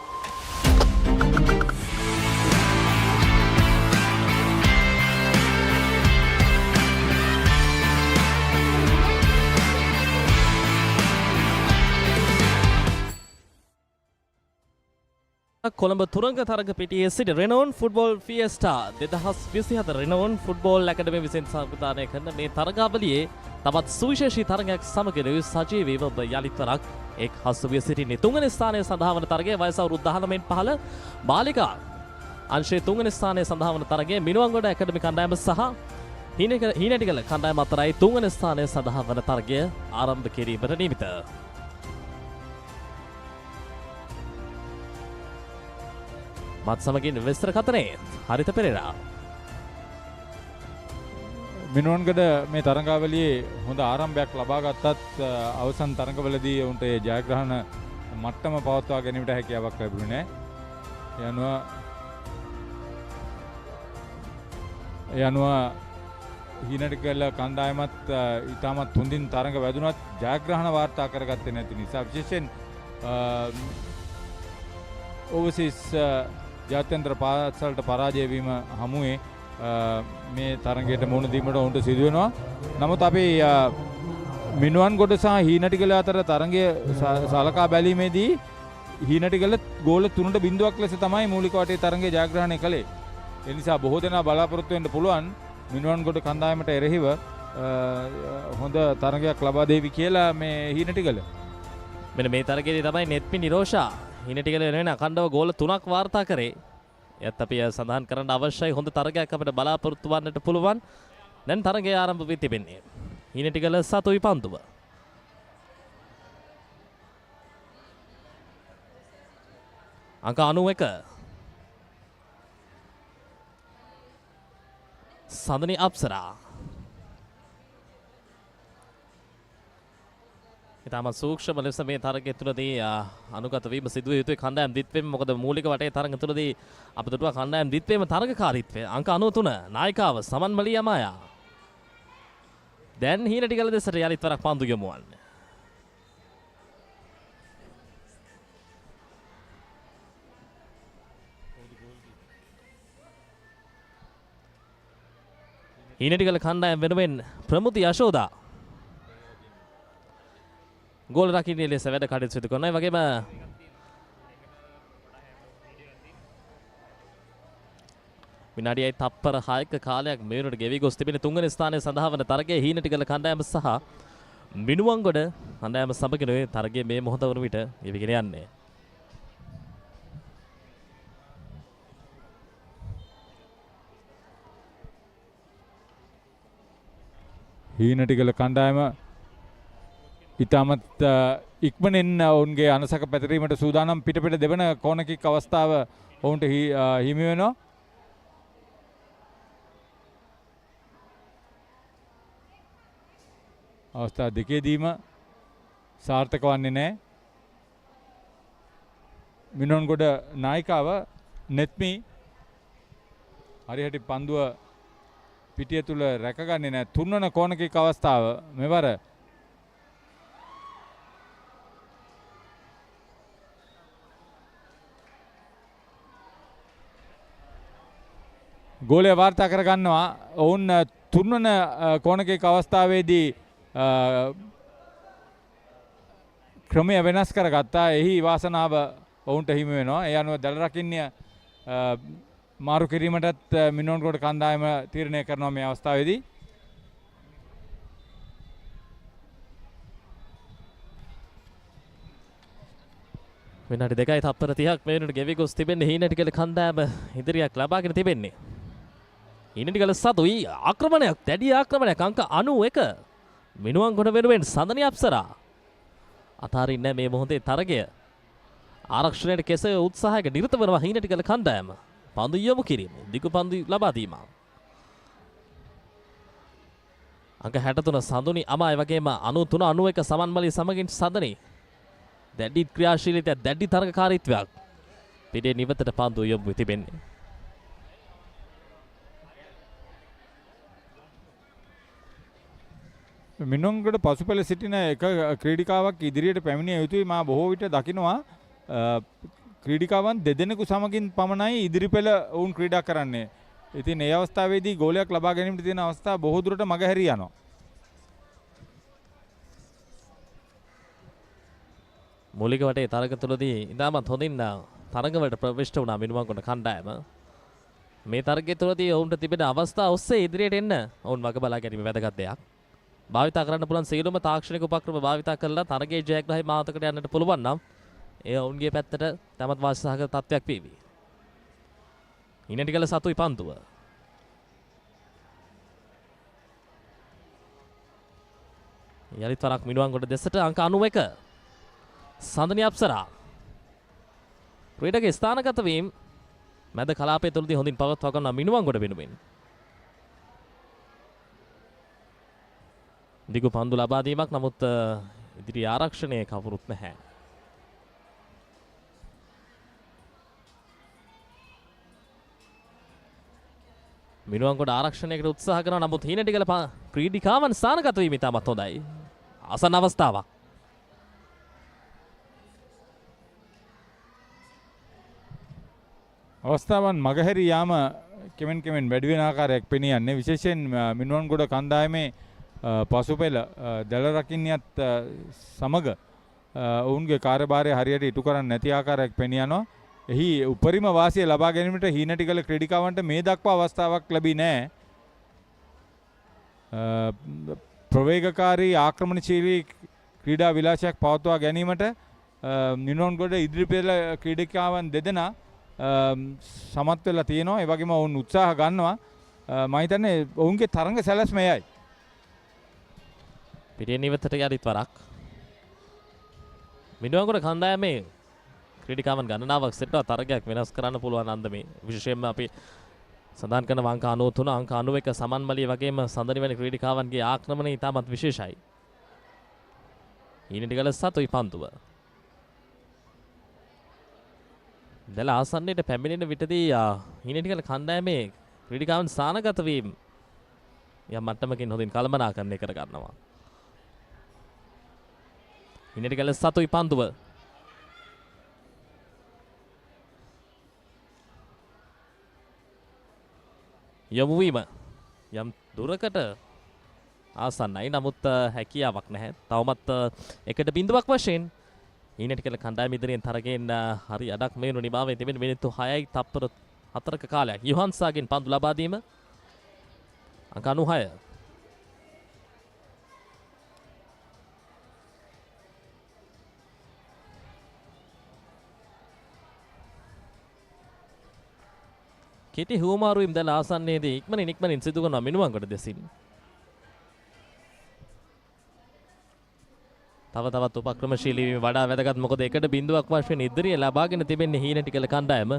කොළඹ තුරංග තරග පිටියේ සිට Renown Football Fiesta 2024 Renown Football Academy විසින් සංවිධානය කරන මේ තරගාවලියේ තවත් සුවිශේෂී තරගයක් සමග සජීවීව යලිත් වරක් එක් හසුවිය සිටින්නේ තුන්වෙනි ස්ථානය සඳහා වන තරගයේ වයස අවුරුදු 19න් පහළ බාලිකා අංශයේ තුන්වෙනි ස්ථානය සඳහා වන තරගයේ මිනුවන්ගොඩ ඇකඩමි කණ්ඩායම සහ හීනටිගල කණ්ඩායම අතරයි තුන්වෙනි ස්ථානය සඳහා වන තරගය ආරම්භ කිරීමට නියමිත. මත් සමගින් විස්තර කතනේ හරිත පෙරේරා මිනුවන්ගඩ මේ තරඟාවලියේ හොඳ ආරම්භයක් ලබා ගත්තත් අවසන් තරඟවලදී උන්ට ඒ ජයග්‍රහණ මට්ටම පවත්වා ගැනීමට හැකියාවක් ලැබුණේ නැහැ. යනුව හීනටිගල කණ්ඩායමත් ඉතාමත් හොඳින් තරඟ වැදුනත් ජයග්‍රහණ වාර්තා කරගත්තේ නැති නිසා විශේෂයෙන් ඕවර්සීස් ජාත්‍යන්තර පාසලට පරාජය වීම හමුවේ මේ තරගයට මුහුණ දීමට ඔවුන්ට සිදු වෙනවා. නමුත් අපි මිනුවන්ගොඩ සහ හීනටිගල අතර තරගය සලකා බැලීමේදී හීනටිගල ගෝල 3-0ක් ලෙස තමයි මූලික වටේ තරගය ජයග්‍රහණය කළේ. ඒ නිසා බොහෝ දෙනා බලාපොරොත්තු වෙන්න පුළුවන් මිනුවන්ගොඩ කණ්ඩායමට එරෙහිව හොඳ තරගයක් ලබා දෙවි කියලා මේ හීනටිගල. මෙන්න මේ තරගයේදී තමයි නෙත්පි නිරෝෂා හීනටිගල වෙනුවෙන් අඛණ්ඩව ගෝල 3ක් වාර්තා කරේ. එයත් අපි සඳහන් කරන්න අවශ්‍යයි හොඳ තරගයක් අපිට බලාපොරොත්තු වන්නට පුළුවන්. දැන් තරගය ආරම්භ වී තිබෙන්නේ. හීනටිගල සතුයි පන්දුව. අංක 91. සඳනි අප්සරා. ඉතාමත් සූක්ෂම ලෙස මේ තරගය තුළදී අනුගත වීම සිදුවිය යුතුයි කණ්ඩායම් දිත්වෙම. මොකද මූලික වටේ තරග තුළදී අප දුටුවා කණ්ඩායම් දිත්වෙම තරගකාරීත්වය. අංක 93 නායිකාව සමන් මලියමායා. දැන් හීනටිගල දෙසට යලිත් වරක් පන්දු යොමුවන්න. හීනටිගල කණ්ඩායම් වෙනුවෙන් ප්‍රමුති යශෝදා ගෝල රකින්නේ ලෙස වැඩ කටයුතු සිදු කරනවා. ඒ වගේම විනාඩියයි තප්පර 6ක කාලයක් මේ වෙනකොට ගෙවි ගොස් තිබෙන තුන්වෙනි ස්ථානයේ සඳහා වන තරගයේ හීනටිගල කණ්ඩායම සහ මිනුවන්ගොඩ කණ්ඩායම සමගින තරගයේ මේ මොහොත වන විට ගෙවිගෙන යන්නේ. හීනටිගල කණ්ඩායම ඉතාමත් ඉක්මනින් ඔවුන්ගේ අනසක පැතිරීමට සූදානම්. පිටපිට දෙවන කෝන කික් අවස්ථාව ඔවුන්ට හිමි වෙනවා. අවස්ථා දෙකේදීම සාර්ථක වන්නේ නැහැ. මිනුවන්ගොඩ නායිකාව නෙත්මි හරියට පන්දුව පිටිය තුල රැකගන්නේ නැහැ. තුන්වන කෝන කික් අවස්ථාව මෙවර ගෝලය වාර්තා කරගන්නවා. ඔවුන් තුන්වන කෝණකයක අවස්ථාවේදී ක්‍රමය වෙනස් කරගත්තා. එහි වාසනාව ඔවුන්ට හිමි වෙනවා. ඒ අනුව දල රකින්නේ මාරු කිරීමටත් මිනෝන්ගොඩ කණ්ඩායම තීරණය කරනවා මේ අවස්ථාවේදී. විනාඩි 2යි තප්පර 30ක් මේ වෙනකොට ගෙවි ගොස් තිබෙන්නේ හීනටිගල කණ්ඩායම ඉදිරියක් ලබාගෙන තිබෙන්නේ. හීනටිගල සතුයි ආක්‍රමණයක් දැඩි ආක්‍රමණයක් අංක 91 මිනුවන්ගොඩ වෙනුවෙන් සඳනි අප්සරා අතාරින්නේ මේ මොහොතේ තරගය ආරක්ෂණයට කෙසේ උත්සාහයක නිරත වෙනවා හීනටිගල කණ්ඩායම. පන්දු යොමු කිරීම දිගු පන්දු ලබා දීම. අංක 63 සඳුනි අමායි වගේම 93 91 සමන්මලි සමගින් සඳනි දැඩි ක්‍රියාශීලීත්වය දැඩි තරගකාරීත්වයක් පිටේ නිවතට පන්දු යොමු තිබෙන්නේ. මිනුවන්ගොඩ පසුපැළ සිටින එක ක්‍රීඩිකාවක් ඉදිරියට පැමිණිය යුතුයි. මා බොහෝ විට දකිනවා ක්‍රීඩිකාවන් දෙදෙනෙකු සමගින් පමණයි ඉදිරිපෙළ ඔවුන් ක්‍රීඩා කරන්නේ. ඉතින් ඒ අවස්ථාවේදී ගෝලයක් ලබා ගැනීමට තියෙන අවස්ථා බොහෝ දුරට මගහැරී යනවා. මූලික වටේ තරග තුලදී ඉතාමත් හොඳින් තරගවලට ප්‍රවිෂ්ඨ වුණා මිනුවන්ගොඩ කණ්ඩායම. මේ තරගය තුලදී ඔවුන්ට තිබෙන අවස්ථා ඔස්සේ ඉදිරියට එන්න ඔවුන් වග බලා ගැනීම වැදගත් දෙයක්. භාවිතා කරන්න පුළුවන් සියලුම තාක්ෂණික උපක්‍රම භාවිතා කරලා තරගයේ ජයග්‍රහී මාවතකට යන්නට පුළුවන් නම් එය ඔවුන්ගේ පැත්තට තමත් වාසිසහගත තත්ත්වයක් වේවි. හීනටිගල සතුයි පන්දුව. යලිත් වරක් මිනුවන්ගොඩ දෙසට අංක 91 සඳනි අප්සරා ක්‍රීඩකගේ ස්ථානගත වීම මැද කලාපය තුලදී හොඳින් පවත්වා ගන්න මිනුවන්ගොඩ වෙනුවෙන් දිගු පන්දු ලබා දීමක්. නමුත් ඉදිරි ආරක්ෂණය කවුරුත් නැහැ. මිනුවන්ගොඩ ආරක්ෂණයකට උත්සාහ කරනවා. නමුත් හීනටිගල ක්‍රීඩිකාවන් ස්ථානගත වීම ඉතාමත් හොඳයි. ආසන්න අවස්ථාවක්. අවස්ථාවන් මගහැරී යාම කෙමෙන් කෙමෙන් වැඩි වෙන ආකාරයක් පෙනී යන්නේ. විශේෂයෙන් මිනුවන්ගොඩ කණ්ඩායමේ පසුපෙළ දල රකින්නයත් සමග ඔවුන්ගේ කාර්යභාරය හරියට ඉටු කරන්නේ නැති ආකාරයක් පෙනී යනවා. එහි උපරිම වාසිය ලබා ගැනීමට හීනටිගල ක්‍රීඩිකාවන්ට මේ දක්වා අවස්ථාවක් ලැබී නැහැ. ප්‍රවේගකාරී ආක්‍රමණශීලී ක්‍රීඩා විලාසයක් පවත්වා ගැනීමට මිනුවන්ගොඩ ඉදිරිපෙළ ක්‍රීඩිකාවන් දෙදෙනා සමත් වෙලා තියෙනවා. ඒ වගේම ඔවුන් උත්සාහ ගන්නවා. මම හිතන්නේ ඔවුන්ගේ තරඟ සැලැස්ම එයයි. පිටින් ඉවතට යලිත් වරක් මිනුවන්ගොඩ කණ්ඩායමේ ක්‍රීඩිකාවන් ගණනාවක් සිටවා තරගයක් වෙනස් කරන්න පුළුවන් අන්දමේ. විශේෂයෙන්ම අපි සඳහන් කරන අංක 93 අංක 91 සමන්මලිය වගේම සඳනි වැනි ක්‍රීඩිකාවන්ගේ ආක්‍රමණය ඉතාමත් විශේෂයි. හීනටිගල සතුයි පන්දුව. දල ආසන්නයට පැමිණෙන විටදී හීනටිගල කණ්ඩායමේ ක්‍රීඩිකාවන් ස්ථානගත වීම යම් මට්ටමකින් හොඳින් කළමනාකරණය කර ගන්නවා. හීනටිගල සතුයි පන්දුව. යොමු වීම යම් දුරකට ආසන්නයි. නමුත් හැකියාවක් නැහැ. තවමත් එකට බිඳුවක් වශයෙන් හීනටිගල කණ්ඩායම ඉදිරියෙන් තරගෙන් හරි අඩක් මේනු නිමාවෙන් තිබෙන මිනිත්තු 6යි තප්පර 4ක කාලයක්. යොහන්සාගෙන් පන්දු ලබා දීම අංක 96. කෙටි හුවමාරුවීම් දැන් ආසන්නයේදී ඉක්මනින් සිදු කරන මිනුවන්ගොඩ දෙසින්. තවත් උපක්‍රමශීලී වීම වඩා වැදගත්. මොකද එකට බිඳුවක් වශයෙන් ඉදිරිය ලබාගෙන තිබෙන්නේ හීනටිගල කණ්ඩායම.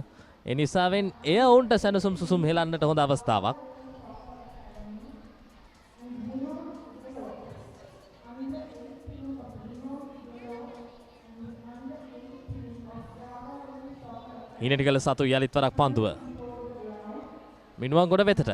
ඒ නිසාවෙන් එය ඔවුන්ට සැනසුම් සුසුම් හෙලන්නට හොඳ අවස්ථාවක්. හීනටිගල සතු යලිත් වරක් පන්දුව මිනුවන්ගොඩ වෙතට.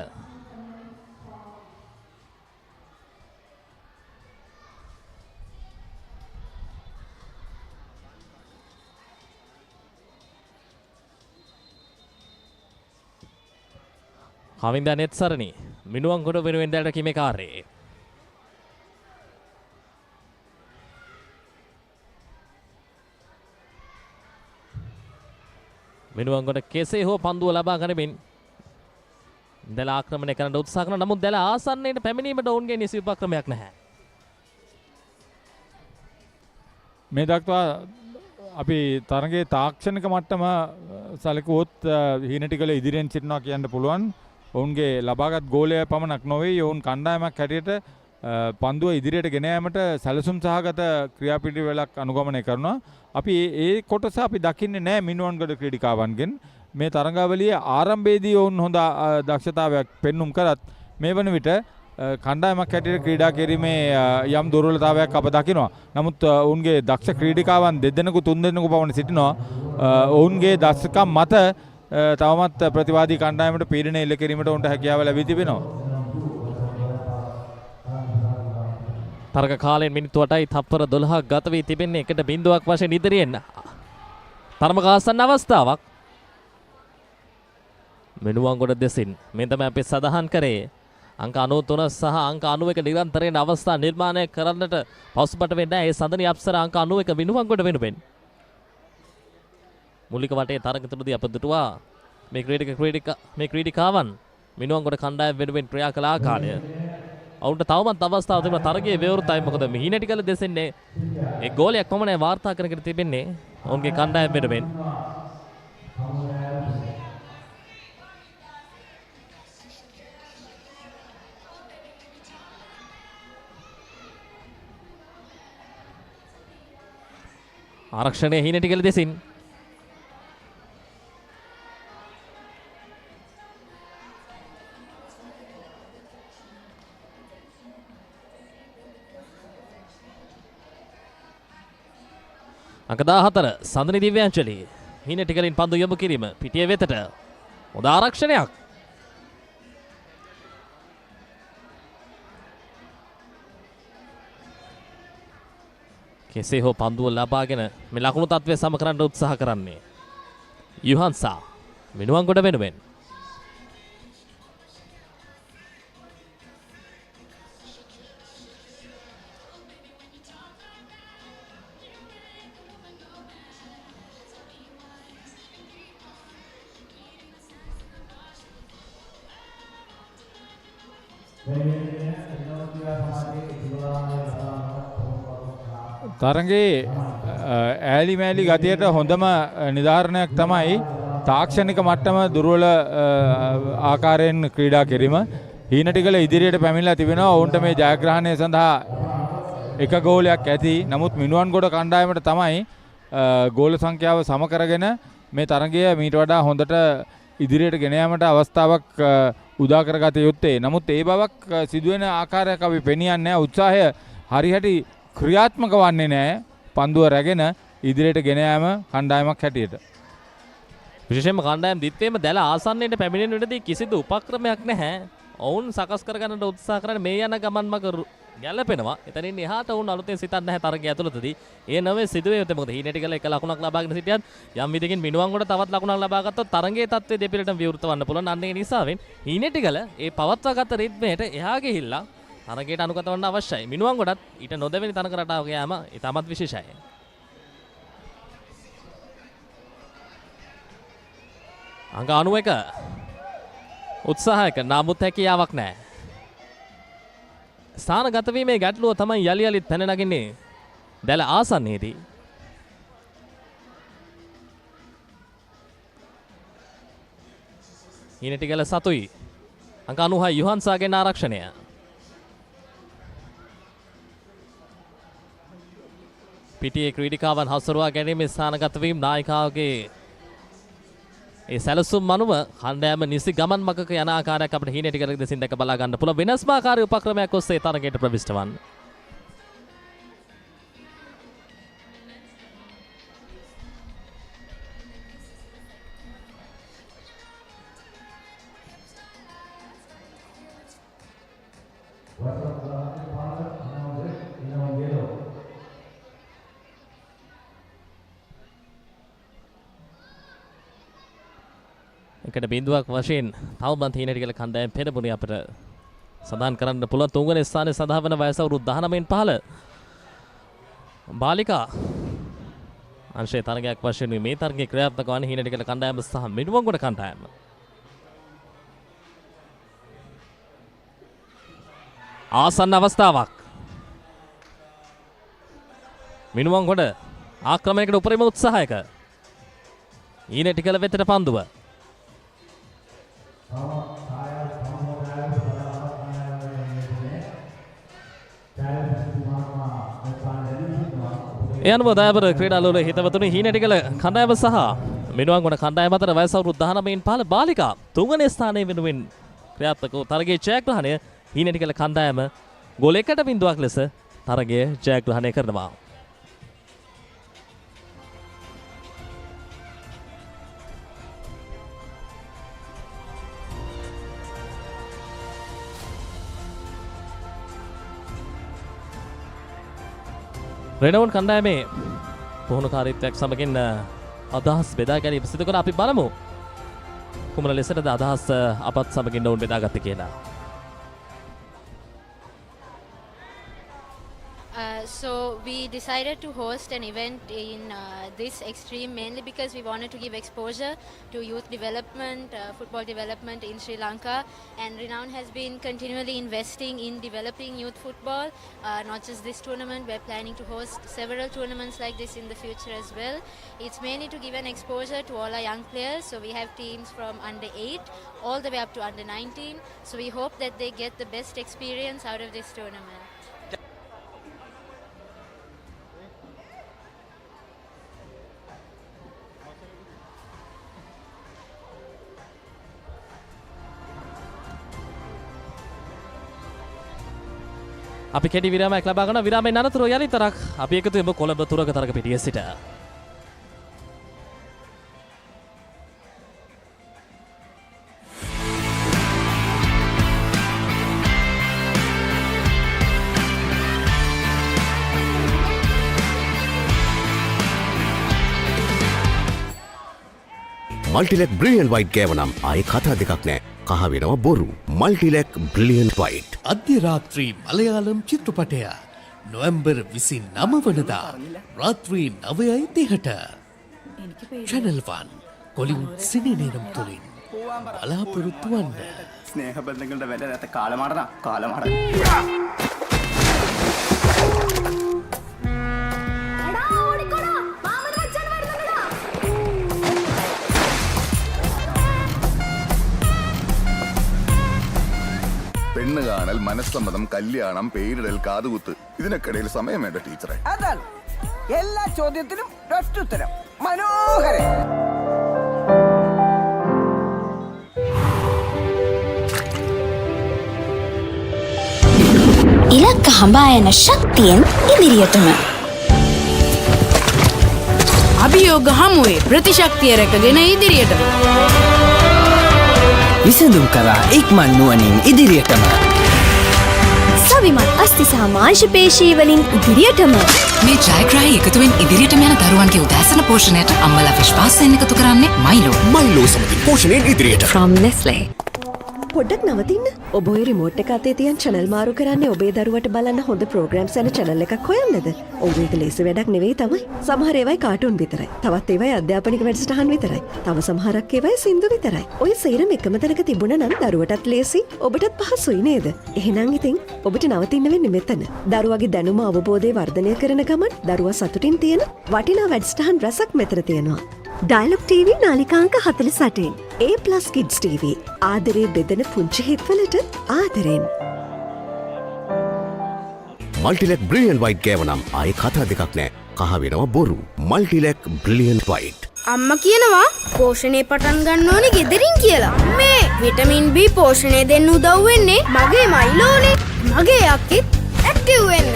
හවින්දා නෙත් සරණි මිනුවන්ගොඩ වෙනුවෙන් දැලට කිමේ කාර්යයේ මිනුවන්ගොඩ කෙසේ හෝ පන්දුව ලබා ගනිමින් දැල ආක්‍රමණය කරන්න උත්සාහ කරන නමුත් දැල ආසන්නයට පැමිණීමට ඔවුන්ගේ නිසි උපක්‍රමයක් නැහැ. මේ දක්වා අපි තරගයේ තාක්ෂණික මට්ටම සැලකුවොත් හීනටිකල ඉදිරියෙන් සිටිනවා කියන්න පුළුවන්. ඔවුන්ගේ ලබාගත් ගෝලය පමණක් නොවේ ඔවුන් කණ්ඩායමක් හැටියට පන්දුව ඉදිරියට ගෙන යාමට සැලසුම් සහගත ක්‍රියාපිළිවෙලක් අනුගමනය කරනවා. අපි ඒ කොටස අපි දකින්නේ නැහැ මිනුවන්ගොඩ ක්‍රීඩිකාවන්ගෙන්. මේ තරඟාවලියේ ආරම්භයේදී ඔවුන් හොඳ දක්ෂතාවයක් පෙන්눔 කරත් මේ වන විට කණ්ඩායමක් හැටියට ක්‍රීඩා කිරීමේ යම් දුර්වලතාවයක් අප දකිනවා. නමුත් ඔවුන්ගේ දක්ෂ ක්‍රීඩිකාවන් දෙදෙනෙකු තුන්දෙනෙකු පමණ සිටිනවා. ඔවුන්ගේ දක්ෂකම් මත තවමත් ප්‍රතිවාදී කණ්ඩායමට පීඩනය එල්ල කිරීමට ඔවුන්ට හැකියාව ලැබී තිබෙනවා. තරග කාලයෙන් මිනිත්තු 8යි තප්පර 12ක් ගත වී තිබෙන්නේ 1-0ක් වශයෙන් ඉදිරියෙන්. තරමක ආසන්න අවස්ථාවක්. මිනුවන්ගොඩ දෙසින් මේ තමයි අපි සඳහන් කරේ. අංක 93 සහ අංක 91 නිරන්තරයෙන් අවස්ථා නිර්මාණය කරන්නට පසුබට වෙන්නේ ඒ සඳනි අප්සර අංක 91 මිනුවන්ගොඩ වෙනුවෙන්. මූලික වටේ තරග තුලදී අප දුටුවා මේ ක්‍රීඩිකාවන් මිනුවන්ගොඩ කණ්ඩායම වෙනුවෙන් ක්‍රියා කළ ආකාරය. ඔවුන්ට තවමත් අවස්ථාවක් තිබුණා තරගයේ විවෘතයි. මොකද මිහිනටිකල දෙසින්නේ ඒ ගෝලයක් පමණයි වාර්තා කරගෙන තිබෙන්නේ ඔවුන්ගේ කණ්ඩායම වෙනුවෙන්. ආරක්ෂණය හිනටිකල දෙසින් අංක 14 සඳනි දිව්‍යාංජලි හිනටිකලින් පන්දු යොමු කිරීම පිටිය වෙතට හොඳ ආරක්ෂණයක්. කෙසේ හෝ පන්දුව ලබාගෙන මේ ලකුණු තත්ත්වය සම කරන්න උත්සාහ කරන්නේ යුහන්සා මිනුවන්ගොඩ වෙනුවෙන්. තරගයේ ඈලි මෑලි ගතියට හොඳම නිධාරණයක් තමයි තාක්ෂණික මට්ටම දුර්වල ආකාරයෙන් ක්‍රීඩා කිරීම. හීනටිකල ඉදිරියට පැමිණලා තිබෙනවා. ඔවුන්ට මේ ජයග්‍රහණය සඳහා එක ගෝලයක් ඇති. නමුත් මිනුවන්ගොඩ කණ්ඩායමට තමයි ගෝල සංඛ්‍යාව සම කරගෙන මේ තරගය මීට වඩා හොඳට ඉදිරියට ගෙන යාමට අවස්ථාවක් උදා කරගත යුත්තේ. නමුත් ඒ බවක් සිදුවෙන ආකාරයක් අපි පෙනියන්නේ උත්සාහය හරිහැටි ක්‍රියාත්මක වන්නේ නැහැ. පන්දුව රැගෙන ඉදිරියට ගෙන යාම කණ්ඩායමක් හැටියට. විශේෂයෙන්ම කණ්ඩායම් දිත්වේම දැල ආසන්නයට පැමිණෙන විටදී කිසිදු උපක්‍රමයක් නැහැ. ඔවුන් සකස් කරගන්නට උත්සාහ කරන්නේ මේ යන ගමන් මග ගැලපෙනවා. එතනින් එහාට ඔවුන් අලුතෙන් සිතන්නේ නැහැ තරගය ඇතුළතදී. ඒ නමේ සිදුවේ යුත්තේ මොකද හීනටිකල එක ලකුණක් ලබාගෙන සිටියත් යම් විදිහකින් මිනුවන්ගොඩ තවත් ලකුණක් ලබා ගත්තොත් තරගයේ තත්ත්වය දෙපිළටම විවෘත වන්න පුළුවන්. අන්න ඒ නිසාවෙන් හීනටිකල ඒ පවත්වාගත රිද්මයට එහා ගිහිල්ලා තරගයට අනුගත වන්න අවශ්‍යයි. මිනුවන්ගොඩත් ඊට නොදෙවෙනි තරග රටාවක යාම ඉතාමත් විශේෂයි. අංක 91 උත්සාහයක නමුත් හැකියාවක් නැහැ. ස්ථානගත වීමේ ගැටලුව තමයි යලි යලිත් පැන නගින්නේ දැල ආසන්නයේදී. හීනටිකල සතුයි. අංක 96 යුහන්සාගෙන් ආරක්ෂණය. පිටියේ ක්‍රීඩිකාවන් හසුරුවා ගැනීමේ ස්ථානගත වීම නායිකාවගේ ඒ සැලසුම් අනුව කණ්ඩායම නිසි ගමන් මගක යන ආකාරයක් අපිට හීනටිකල දෙසින් දැක බලා ගන්න පුළුවන්. වෙනස්මාකාරී උපක්‍රමයක් ඔස්සේ තරගයට ප්‍රවිෂ්ඨ වන්න. එකට බිඳුවක් වශයෙන් තවමත් හීනටි කියලා කණ්ඩායම් පෙරමුණේ අපිට සඳහන් කරන්න පුළුවන් තුන්වෙනි ස්ථානයේ සඳහන් වන වයස අවුරුදු 19න් පහළ බාලිකා අංශයේ තරගයක් වශයෙන් මේ තරගයේ ක්‍රියාත්මක වන හීනටි කියලා කණ්ඩායම සහ මිනුවන්ගොඩ කණ්ඩායම. ආසන්න අවස්ථාවක්. මිනුවන්ගොඩ ආක්‍රමණයකට උපරිම උත්සාහයක. හීනටි කියලා වෙතට පන්දුව. ඒ අනුව දයාබර ක්‍රීඩාලෝල හිතවතුනි හීනටි කියලා කණ්ඩායම සහ මිනුවන්ගොඩ කණ්ඩායම අතර වයස අවුරුදු 19න් පහළ බාලිකා තුන්වෙනි ස්ථානයේ වෙනුවෙන් ක්‍රියාත්මක වූ තරගයේ ජයග්‍රහණය හීනටි කියලා කණ්ඩායම ගෝල 1-0ක් ලෙස තරගය ජයග්‍රහණය කරනවා. රෙනවුන් කණ්ඩායමේ පුහුණුකාරීත්වයක් සමගින් අදහස් බෙදා ගැනීම සිදු කර අපි බලමු කුමන ලෙසටද අදහස් අපත් සමගින් ඔවුන් බෙදාගත්තේ කියලා. So we decided to host an event in this extreme mainly because we wanted to give exposure to youth development, football development in Sri Lanka, and Renown has been continually investing in developing youth football. Not just this tournament, we're planning to host several tournaments like this in the future as well. It's mainly to give an exposure to all our young players. So we have teams from under 8 all the way up to under 19. So we hope that they get the best experience out of this tournament. අපි කෙටි විරාමයක් ලබා ගන්න විරාමයෙන් අනතුරු යලිතරක් අපි එකතු වෙමු කොළඹ තුරක තරග පිටියේ සිට. මල්ටිලෙක් බ්‍රිලියන්ට් වයිට් ගෑව නම් ආයේ කතා දෙකක් නෑ. කහ වෙනවා බොරු. Multilac brilliant white. අධ්‍ය රාත්‍රී මලයාලම් චිත්‍රපටය නොවැම්බර් 29 වනදා රාත්‍රී 9:30ට Channel 1 කොලිවුඩ් සිනේනේනම් තුලින් බලාපොරොත්තු වන්න. ස්නේහ බන්ධනවලට වැඩ නැත කාලමාරණ. പെണ്ണ് കാണൽ മനസ്സമ്മതം കല്യാണം പേരിടൽ കാതുകുത്ത് ഇതിനൊക്കിടയിൽ സമയം വേണ്ട ടീച്ചറെ. അതാണ് എല്ലാ ചോദ്യത്തിനും ഒറ്റുത്തരം. മനോഹരൻ. ඉලක්ක හඹා යන ශක්තියෙන් ඉදිරියටම අභියෝග හමුවේ ප්‍රතිශක්තිය රැකගෙන ඉදිරියටම විසඳුම් කරා ඉක්මන් නුවණින් ඉදිරියටම සවිමත් අස්ථි සහ මාංශ පේශී වලින් ඉදිරියටම මේ ජයග්‍රාහී එකතුවෙන් ඉදිරියටම යන දරුවන්ගේ උදෑසන පෝෂණයට අම්මලා විශ්වාසයෙන් එකතු කරන්නේ මයිලෝ සමගින් පෝෂණයෙන් ඉදිරියට. from Nestle. පොඩ්ඩක් නවතින්න. ඔබ ඔය රිමෝට් එක අතේ තියන් channel මාරු කරන්නේ ඔබේ දරුවට බලන්න හොඳ programs යන channel එකක් හොයන්නද? ඔව් ඒක ලේසි වැඩක් නෙවෙයි තමයි. සමහර ඒවායි කාටුන් විතරයි. තවත් ඒවායි අධ්‍යාපනික වැඩසටහන් විතරයි. තව සමහරක් ඒවායි සින්දු විතරයි. ඔය සේරම එකම තැනක තිබුණා නම් දරුවටත් ලේසි, ඔබටත් පහසුයි නේද? එහෙනම් ඉතින් ඔබට නවතින්න වෙන්නේ මෙතන. දරුවගේ දැනුම අවබෝධය වර්ධනය කරන ගමන් දරුවා සතුටින් තියෙන වටිනා වැඩසටහන් රසක් මෙතන තියෙනවා. Dialog TV නාලිකාංක 48. A+ Kids TV. ආදරේ බෙදෙන පුංචි හිත්වලට ආදරෙන්. මල්ටිලෙක් බ්‍රිලියන්ට් වයිට් ගෑව නම් ආයේ කතා දෙකක් නෑ. කහ වෙනවා බොරු. Multilac brilliant white. අම්මා කියනවා පෝෂණය පටන් ගන්න ඕනේ ගෙදරින් කියලා. මේ විටමින් B පෝෂණය දෙන්න උදව් වෙන්නේ මගේ මයිලෝනේ. මගේ අක්කෙත් ඇක්ටිව් වෙන්න.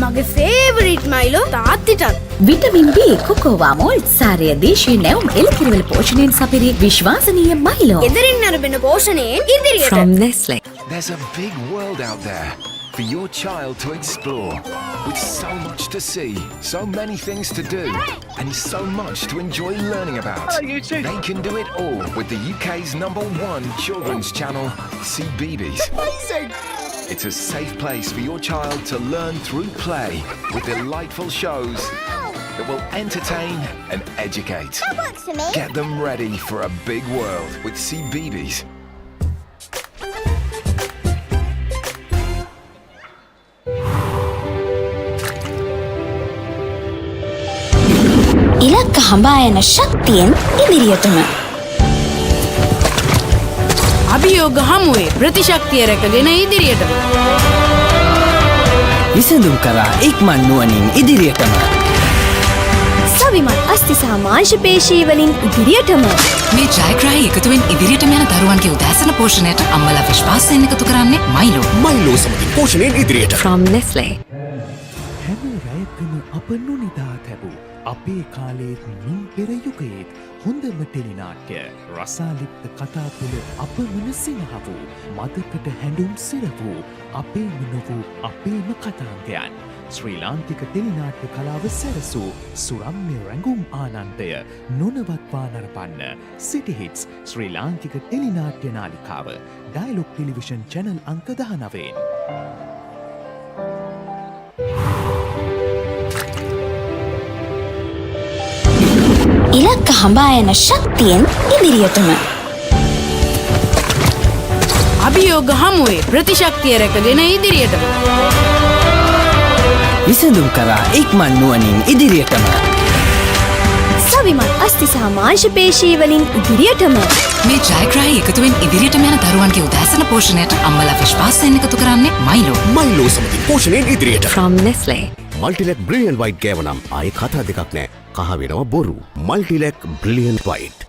මගේ ෆේවරිට් මයිලෝ තාත්තිටත්. විටමින් B කොකෝවා මෝල් සාරය දේශීය නැවුම් එළකිරිවල පෝෂණයෙන් සපිරි විශ්වාසනීය මයිලෝ. ගෙදරින් අරබෙන පෝෂණයෙන් ඉදිරියට. From Nestle. There's a big world out there for your child to explore. With so much to see, so many things to do, and so much to enjoy learning about. They can do it all with the UK's #1 children's channel, CBeebies. It's a safe place for your child to learn through play with delightful shows that will entertain and educate. That works for me. Get them ready for a big world with CBeebies. ඉලක්ක හඹා යන ශක්තියෙන් ඉදිරියටම අභියෝග හමුවේ ප්‍රතිශක්තිය රැකගෙන ඉදිරියටම විසඳුම් කරා ඉක්මන් නුවණින් ඉදිරියටම සවිමත් අස්ති සහ මාංශ පේශී වලින් ඉදිරියටම මේ ජයග්‍රාහී එකතුවෙන් ඉදිරියටම යන දරුවන්ගේ උදෑසන පෝෂණයට අම්මලා විශ්වාසයෙන් එකතු කරන්නේ මයිලෝ සමගින් පෝෂණයෙන් ඉදිරියට from Nestle හැම රැයකම අප නොනිදා තැබූ අපේ කාලයේත් මින් පෙර යුගයේත් හොඳම ටෙලිනාට්‍ය රසාලිප්ත කතා තුළ අපමණ සිනහ වූ මදකට හැඬුම් සිර වූ අපේම නොවූ අපේම කතාන්තයන් ශ්‍රී ලාංකික ටෙලිනාට්‍ය කලාව සැරසූ සුරම්‍ය රැඟුම් ආනන්දය නොනවත්වා නරපන්න සිටි හිට්ස් ශ්‍රී ලාංකික ටෙලිනාට්‍ය නාලිකාව ඩයලොග් ටෙලිවිෂන් චැනල් අංක 19 ඉලක්ක හඹා යන ශක්තියෙන් ඉදිරියටම අභියෝග හමුවේ ප්‍රතිශක්තිය රැකගෙන ඉදිරියටම විසඳුම් කරා ඉක්මන් නුවණින් ඉදිරියටම සවිමත් අස්ති සහ මාංශ පේශී වලින් ඉදිරියටම මේ ජයග්‍රාහී එකතුවෙන් ඉදිරියටම යන දරුවන්ගේ උදෑසන පෝෂණයට අම්මලා විශ්වාසයෙන් එකතු කරන්නේ මයිලෝ සමගින් පෝෂණයෙන් ඉදිරියට from Nestle මල්ටිලෙක් බ්‍රිලියන්ට් වයිට් ගෑවනම් ආයේ කතා දෙකක් නෑ කහ වෙනවා බොරු Multilac brilliant white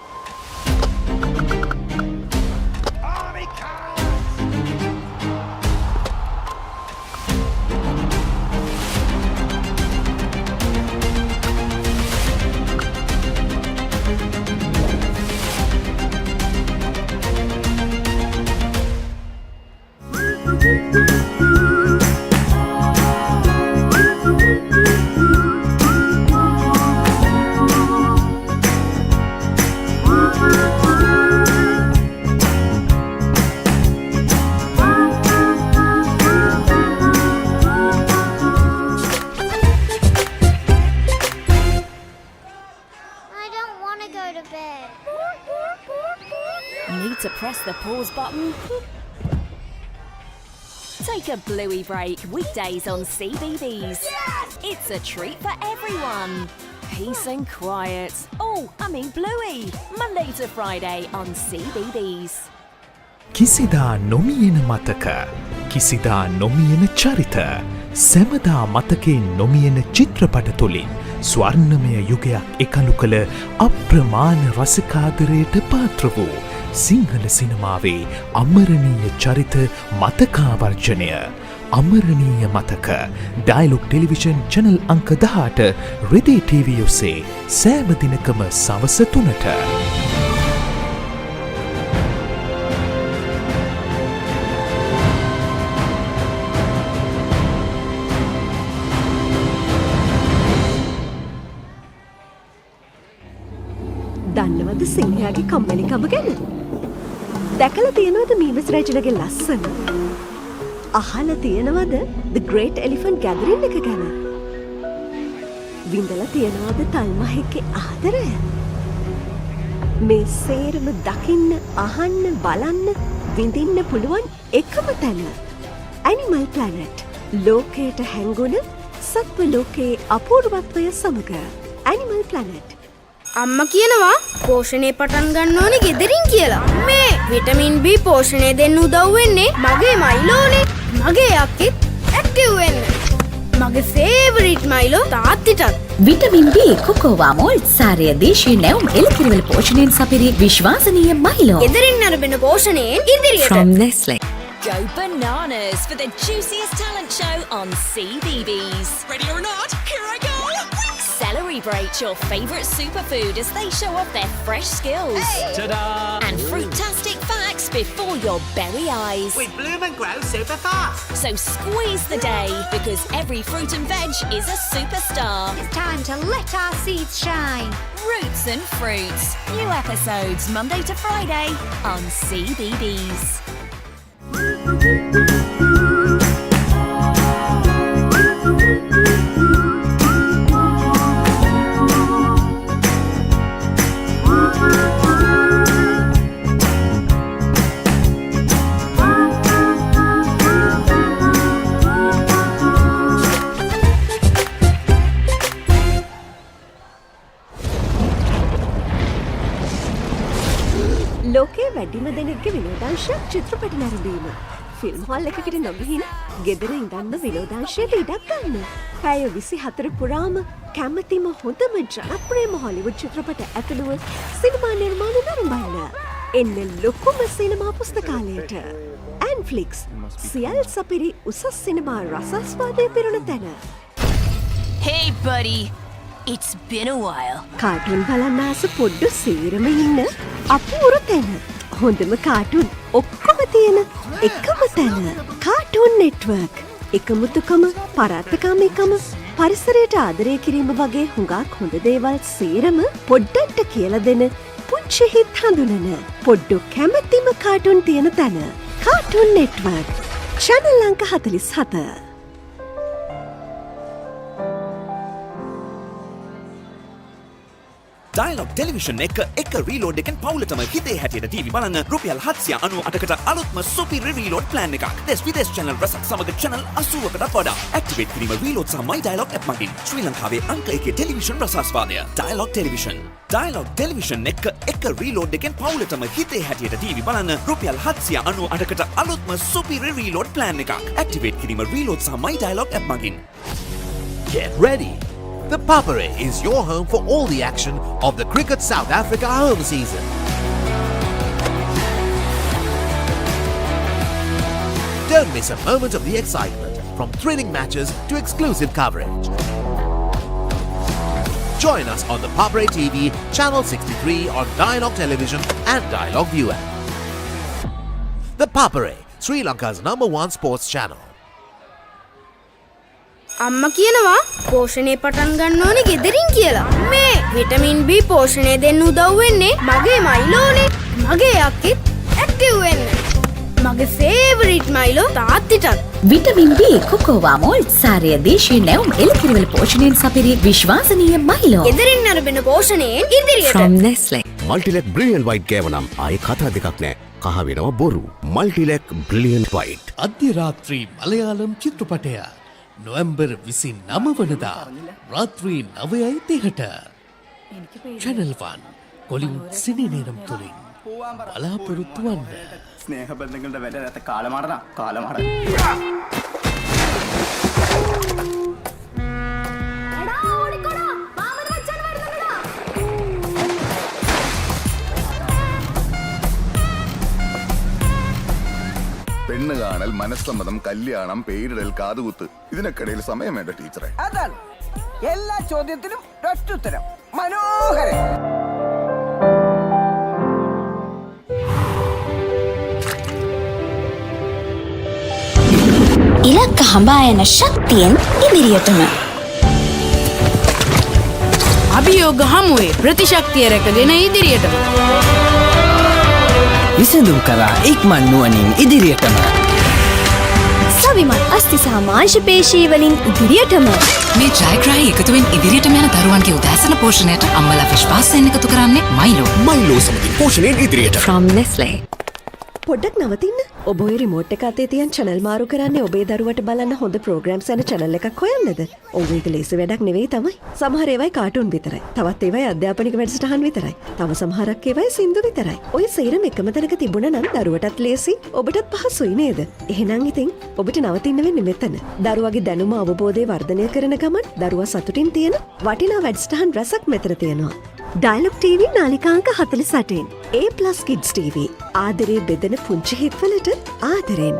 To press the pause button. Take a bluey break weekdays on CBeebies. It's a treat for everyone. Peace and quiet. Oh, I mean bluey. Monday to Friday on CBeebies. කිසිදා නොමියෙන මතක කිසිදා නොමියෙන චරිත සැමදා මතකේ නොමියෙන චිත්‍රපට තුළින් ස්වර්ණමය යුගයක් එකලු කළ අප්‍රමාණ රසිකාදරයට පාත්‍ර වූ සිංහල සිනමාවේ අමරණීය චරිත මතකාවර්ජනය අමරණීය මතක ඩයලොග් ටෙලිවිෂන් චැනල් අංක 18 රෙදි ටීවී ඔස්සේ සෑම දිනකම සවස 3ට දන්නවද සිංහයාගේ කම්මැලිකම ගැන? දැකලා තියෙනවද මීමස් රජුගේ ලස්සන? අහලා තියෙනවද The Great Elephant Gathering එක ගැන? විඳලා තියෙනවද තල්මහෙක්ගේ ආදරය? මේ සේරම දකින්න, අහන්න, බලන්න, විඳින්න පුළුවන් එකම තැන. Animal Planet. ලෝකයට හැංගුණ සත්ව ලෝකයේ අපූර්වත්වය සමග Animal Planet. අම්මා කියනවා පෝෂණය පටන් ගන්න ඕනේ ගෙදරින් කියලා. මේ විටමින් B පෝෂණය දෙන්න උදව් වෙන්නේ මගේ මයිලෝනේ. මගේ යක්කෙත් ඇක්ටිව් වෙන්න. මගේ ෆේවරිට් මයිලෝ තාත්තිටත්. විටමින් B කොකෝවා මෝල් සාරය දේශීය නැවුම් එළකිරිවල පෝෂණයෙන් සපිරි විශ්වාසනීය මයිලෝ. ගෙදරින් අරබෙන පෝෂණයෙන් ඉදිරියට. From Nestle. Go bananas for the juiciest talent show on CBeebies. Ready or not, here I go! Celery Celebrate your favourite superfood as they show off their fresh skills. Ta-da! And fruitastic facts before your berry eyes. We bloom and grow super fast. So squeeze the day because every fruit and veg is a superstar. It's time to let our seeds shine. Roots and Fruits. New episodes Monday to Friday on CBeebies. ලෝකයේ වැඩිම දෙනෙක්ගේ විනෝදාංශයක් චිත්‍රපට නැරඹීම. Film hall එකකට නොගිහින් ගෙදර ඉඳන්ම විනෝදාංශයට ඉඩක් ගන්න. පැය 24 පුරාම කැමතිම හොඳම ජනප්‍රියම හොලිවුඩ් චිත්‍රපට ඇතුළුව සිනමා නිර්මාණ නරඹන්න. එන්න ලොකුම සිනමා පුස්තකාලයට. ඇන්ෆ්ලික්ස් සියල් සපිරි උසස් සිනමා රසාස්වාදය පිරුණ තැන. Hey buddy, it's been a while. Cartoon බලන්න ආස පොඩ්ඩ සීරම ඉන්න අපූරු තැන. හොඳම කාටුන් ඔක්කොම තියෙන එකම තැන. Cartoon network. එකමුතුකම, පරාත්තකාමීකම, පරිසරයට ආදරය කිරීම වගේ හුඟක් හොඳ දේවල් සේරම පොඩ්ඩන්ට කියලා දෙන පුංචි හිත් හඳුනන පොඩ්ඩු කැමැතිම කාටුන් තියෙන තැන. Cartoon network. channel අංක 47. Dialog Television එක reload එකෙන් පවුලටම හිතේ හැටියට TV බලන්න රුපියල් 798කට අලුත්ම සුපිරි reload plan එකක්. දෙස් විදේශ channel රසක් සමග channel 80කට වඩා. activate කිරීම reload සහ my Dialog app මගින්. ශ්‍රී ලංකාවේ අංක 1 ටෙලිවිෂන් රසාස්වාදය. Dialog Television. Dialog Television එක reload එකෙන් පවුලටම හිතේ හැටියට TV බලන්න රුපියල් 798කට අලුත්ම සුපිරි reload plan එකක්. activate කිරීම reload සහ my Dialog app මගින්. Get ready! The Papare is your home for all the action of the Cricket South Africa home season. Don't miss a moment of the excitement, from thrilling matches to exclusive coverage. Join us on the Papare TV, Channel 63 on Dialog Television and Dialog ViU App. The Papare, Sri Lanka's #1 sports channel. අම්ම කියනවා පෝෂණය පටන් ගන්න ඕනේ ගෙදරින් කියලා. මේ vitamin B පෝෂණය දෙන්න උදව් වෙන්නේ මගේ මයිලෝනේ. මගේ යක්කෙත් ඇක්ටිව් වෙන්න. මගේ ෆේවරිට් මයිලෝ තාත්තිටත්. විටමින් B කොකෝවා මෝල් සාරය දේශීය නැවුම් එළකිරිවල පෝෂණයෙන් සපිරි විශ්වාසනීය මයිලෝ. ගෙදරින් නරඹන පෝෂණයෙන් ඉදිරියට. From Nestle. මල්ටිලෙක් බ්‍රිලියන්ට් වයිට් ගෑවනම් ආයේ කතා දෙකක් නෑ. කහ වෙනවා බොරු. Multilac brilliant white. අධ්‍ය රාත්‍රී මලයාලම් චිත්‍රපටය නොවැම්බර් 29 වනදා රාත්‍රී 9:30ට channel 1 කොලිවුඩ් සිනේනේනම් තුලින් බලාපොරොත්තු වන්න. ස්නේහ බන්ධනවලට වැඩ නැත කාලමාරණ කාලමාරණ. പെണ്ണ് കാണൽ, മനസ്സമ്മതം, കല്യാണം, പേരിടൽ, കാതുകുത്ത്, ഇതിനൊക്കിടയിൽ സമയം വേണ്ട ടീച്ചറെ. അതാണ് എല്ലാ ചോദ്യത്തിനും ഒറ്റുത്തരം. മനോഹരൻ. ඉලක්ක හඹා යන ශක්තියෙන් ඉදිරියටම. අභියෝග හමුවේ ප්‍රතිශක්තිය රැකගෙන ඉදිරියටම. විසඳුම් කරා ඉක්මන් නුවණින් ඉදිරියටම. සවිමත් අස්ති සහ මාංශ පේශී වලින් ඉදිරියටම. මේ ජයග්‍රාහී එකතුවෙන් ඉදිරියටම යන දරුවන්ගේ උදෑසන පෝෂණයට අම්මලා විශ්වාසයෙන් එකතු කරන්නේ මයිලෝ. මයිලෝ සමගින් පෝෂණයෙන් ඉදිරියට. From Nestle. පොඩ්ඩක් නවතින්න. ඔබ ඔය රිමෝට් එක අතේ තියන් channel මාරු කරන්නේ ඔබේ දරුවට බලන්න හොඳ programs යන channel එකක් හොයන්නද? ඔව් ඒක ලේසි වැඩක් නෙවෙයි තමයි. සමහර ඒවායි කාටුන් විතරයි. තවත් ඒවායි අධ්‍යාපනික වැඩසටහන් විතරයි. තව සමහරක් ඒවායි සින්දු විතරයි. ඔය සේරම එකම තැනක තිබුණා නම් දරුවටත් ලේසි, ඔබටත් පහසුයි නේද? එහෙනම් ඉතින් ඔබට නවතින්න වෙන්නේ මෙතන. දරුවගේ දැනුම අවබෝධය වර්ධනය කරන ගමන් දරුවා සතුටින් තියෙන වටිනා වැඩසටහන් රසක් මෙතන තියෙනවා. Dialog TV නාලිකාංක 48. A+ Kids TV. ආදරේ බෙදෙන පුංචි හිත්වලට ආදරෙන්.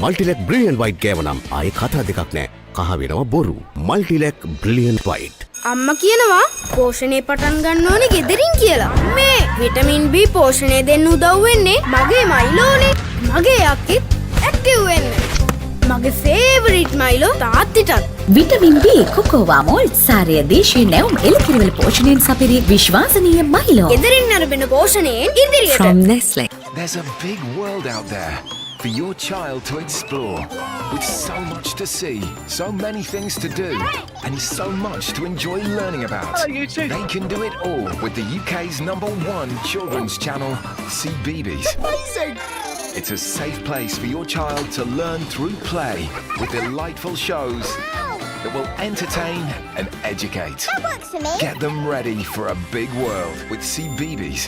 මල්ටිලෙක් බ්‍රිලියන්ට් වයිට් ගෑවනම් ආයේ කතා දෙකක් නෑ. කහ වෙනවා බොරු. Multilac brilliant white. අම්මා කියනවා පෝෂණය පටන් ගන්න ඕනේ ගෙදරින් කියලා. මේ විටමින් B පෝෂණය දෙන්න උදව් වෙන්නේ මගේ මයිලෝනේ. මගේ යක්කෙත් ඇක්ටිව් වෙන්න. මගේ ෆේවරිට් මයිලෝ තාත්තිටත්. විටමින් B කොකෝවා මෝල් සාරය දේශීය නැවුම් එළකිරිවල පෝෂණයෙන් සපිරි විශ්වාසනීය මයිලෝ. ගෙදරින් අරබෙන පෝෂණයෙන් ඉදිරියට. From Nestle. There's a big world out there for your child to explore, with so much to see, so many things to do, and so much to enjoy learning about. They can do it all with the UK's #1 children's channel, CBeebies. It's a safe place for your child to learn through play with delightful shows that will entertain and educate. That works for me. Get them ready for a big world with CBeebies.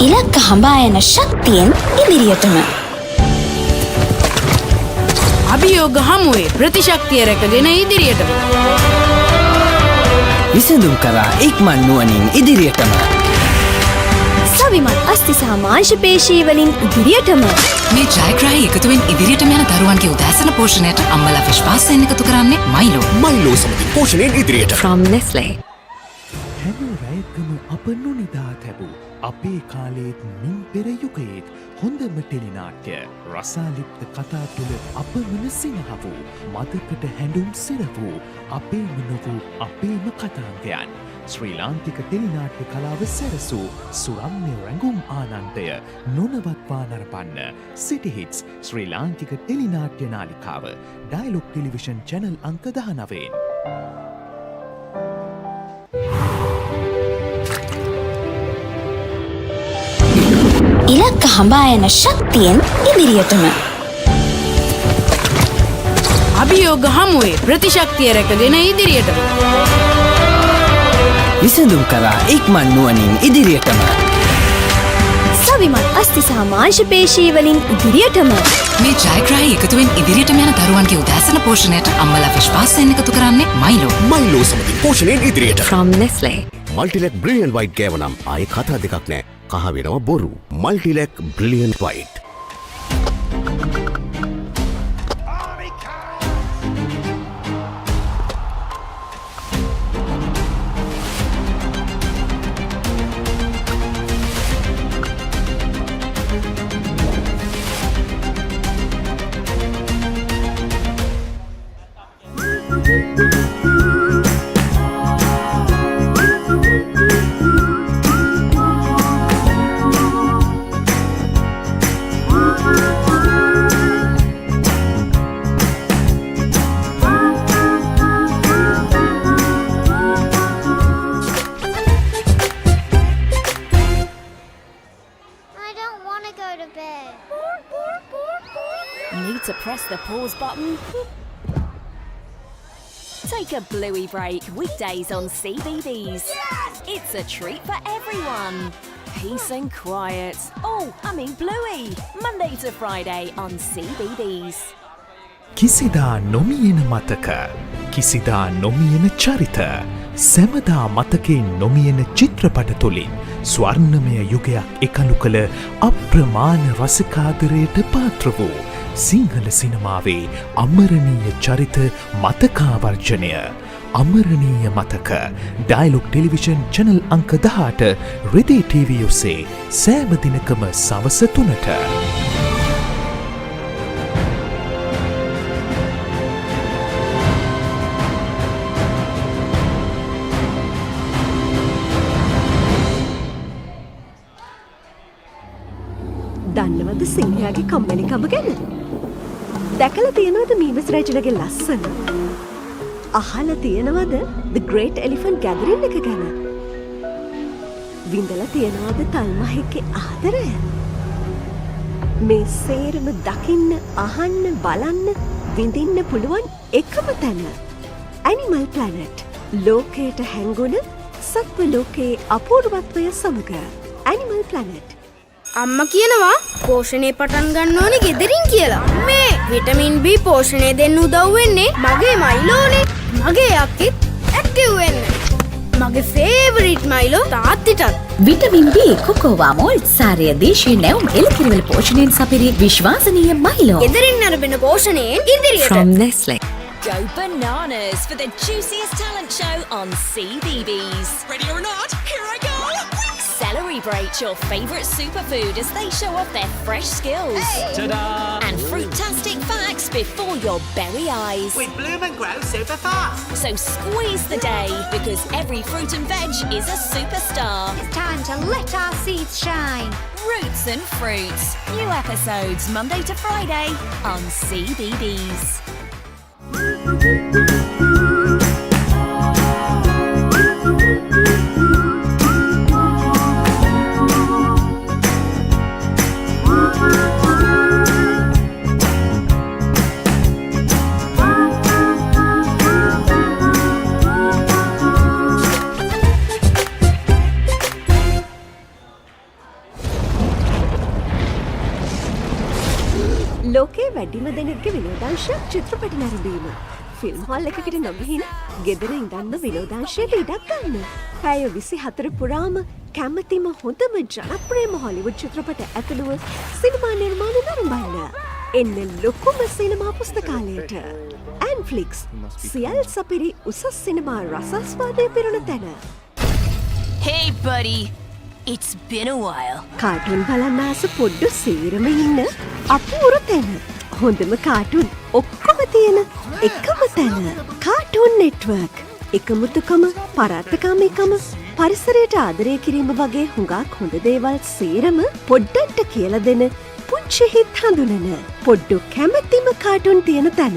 ඉලක්ක හඹා යන ශක්තියෙන් ඉදිරියටම. අභියෝග හමුවේ ප්‍රතිශක්තිය රැකගෙන ඉදිරියටම. විසඳුම් කරා ඉක්මන් නුවණින් ඉදිරියටම. සවිමත් අස්ථි සහ මාංශ පේශී වලින් ඉදිරියටම. මේ ජයග්‍රාහී එකතුවෙන් ඉදිරියටම යන දරුවන්ගේ උදෑසන පෝෂණයට අම්මලා විශ්වාසයෙන් එකතු කරන්නේ මයිලෝ. මයිලෝ සමගින් පෝෂණයෙන් ඉදිරියට. From Nestle. හැම රැයකම අප නොනිදා තැබූ අපේ කාලයේත් මින් පෙර යුගයේත් හොඳම ටෙලිනාට්‍ය රසාලිප්ත කතා තුළ අපමණ සිනහ වූ මතකට හැඬුම් සිර වූ අපේම නොවූ අපේම කතාන්තයන් ශ්‍රී ලාංකික ටෙලිනාට්‍ය කලාව සැරසූ සුරම්‍ය රැඟුම් ආනන්දය නොනවත්වා නරපන්න සිටි හිට්ස් ශ්‍රී ලාංකික ටෙලිනාට්‍ය නාලිකාව ඩයලොග් ටෙලිවිෂන් චැනල් අංක 19. ඉලක්ක හඹා යන ශක්තියෙන් ඉදිරියටම. අභියෝග හමුවේ ප්‍රතිශක්තිය රැකගෙන ඉදිරියටම. විසඳුම් කරා ඉක්මන් නුවණින් ඉදිරියටම. සවිමත් අස්ථි සහ මාංශ පේශී වලින් ඉදිරියටම. මේ ජයග්‍රාහී එකතුවෙන් ඉදිරියටම යන දරුවන්ගේ උදෑසන පෝෂණයට අම්මලා විශ්වාසයෙන් එකතු කරන්නේ මයිලෝ. මයිලෝ සමගින් පෝෂණයෙන් ඉදිරියට. From Nestle. මල්ටිලෙක් බ්‍රිලියන්ට් වයිට් ගෑවනම් ආයේ කතා දෙකක් නෑ. කහ වෙනවා බොරු. Multilac brilliant white. Need to press the pause button? Take a bluey break weekdays on CBeebies. It's a treat for everyone. Peace and quiet. Oh, I mean bluey. Monday to Friday on CBeebies. කිසිදා නොමියෙන මතක කිසිදා නොමියෙන චරිත සැමදා මතකේ නොමියෙන චිත්‍රපට තුළින් ස්වර්ණමය යුගයක් එකලු කළ අප්‍රමාණ රසිකාදරයට පාත්‍ර වූ සිංහල සිනමාවේ අමරණීය චරිත මතකාවර්ජනය අමරණීය මතක ඩයලොග් ටෙලිවිෂන් චැනල් අංක 18 රෙදේ TV ඔස්සේ සෑම දිනකම සවස 3ට. දන්නවද සිංහයාගේ කම්මැලිකම ගැන? දැකලා තියෙනවද මීමස් රජුලගේ ලස්සන? අහලා තියෙනවද The Great Elephant Gathering එක ගැන? විඳලා තියෙනවද තල්මහෙක්ගේ ආදරය? මේ සේරම දකින්න, අහන්න, බලන්න, විඳින්න පුළුවන් එකම තැන. Animal Planet. ලෝකයට හැංගුණ සත්ව ලෝකයේ අපූර්වත්වය සමග Animal Planet. අම්මා කියනවා පෝෂණය පටන් ගන්න ඕනේ ගෙදරින් කියලා. මේ විටමින් B පෝෂණය දෙන්න උදව් වෙන්නේ මගේ මයිලෝනේ. මගේ යක්කෙත් ඇක්ටිව් වෙන්න. මගේ ෆේවරිට් මයිලෝ තාත්තිටත්. විටමින් B කොකෝවා මෝල්ට් සාරය දේශීය නැවුම් එළකිරිවල පෝෂණයෙන් සපිරි විශ්වාසනීය මයිලෝ. ගෙදරින් අරබෙන පෝෂණයෙන් ඉදිරියට. From Nestle. Go bananas for the juiciest talent show on CBeebies. Ready or not, here I go! Celebrate your favourite superfood as they show off their fresh skills. Ta-da! And fruitastic facts before your berry eyes. With Bloom and Grow super fast. So squeeze the day because every fruit and veg is a superstar. It's time to let our seeds shine. Roots and Fruits. New episodes Monday to Friday on CBeebies. ලෝකයේ වැඩිම දෙනෙක්ගේ විනෝදාංශයක් චිත්‍රපට නැරඹීම. Film hall එකකට නොගිහින් ගෙදර ඉඳන්ම විනෝදාංශයට ඉඩක් ගන්න. පැය 24 පුරාම කැමතිම හොඳම ජනප්‍රියම හොලිවුඩ් චිත්‍රපට ඇතුළුව සිනමා නිර්මාණ නරඹන්න. එන්න ලොකුම සිනමා පුස්තකාලයට. ඇන්ෆ්ලික්ස් සියල් සපිරි උසස් සිනමා රසාස්වාදය පිරුණ තැන. Hey buddy, it's been a while. Cartoon බලන්න ආස පොඩ්ඩු සීරම ඉන්න අපූර තැන. හොඳම කාටුන් ඔක්කොම තියෙන එකම තැන. Cartoon network. එකමුතුකම, පරාත්තකාමීකම, පරිසරයට ආදරය කිරීම වගේ හුඟක් හොඳ දේවල් සේරම පොඩ්ඩන්ට කියලා දෙන පුංචි හිත් හඳුනන පොඩ්ඩු කැමැතිම කාටුන් තියෙන තැන.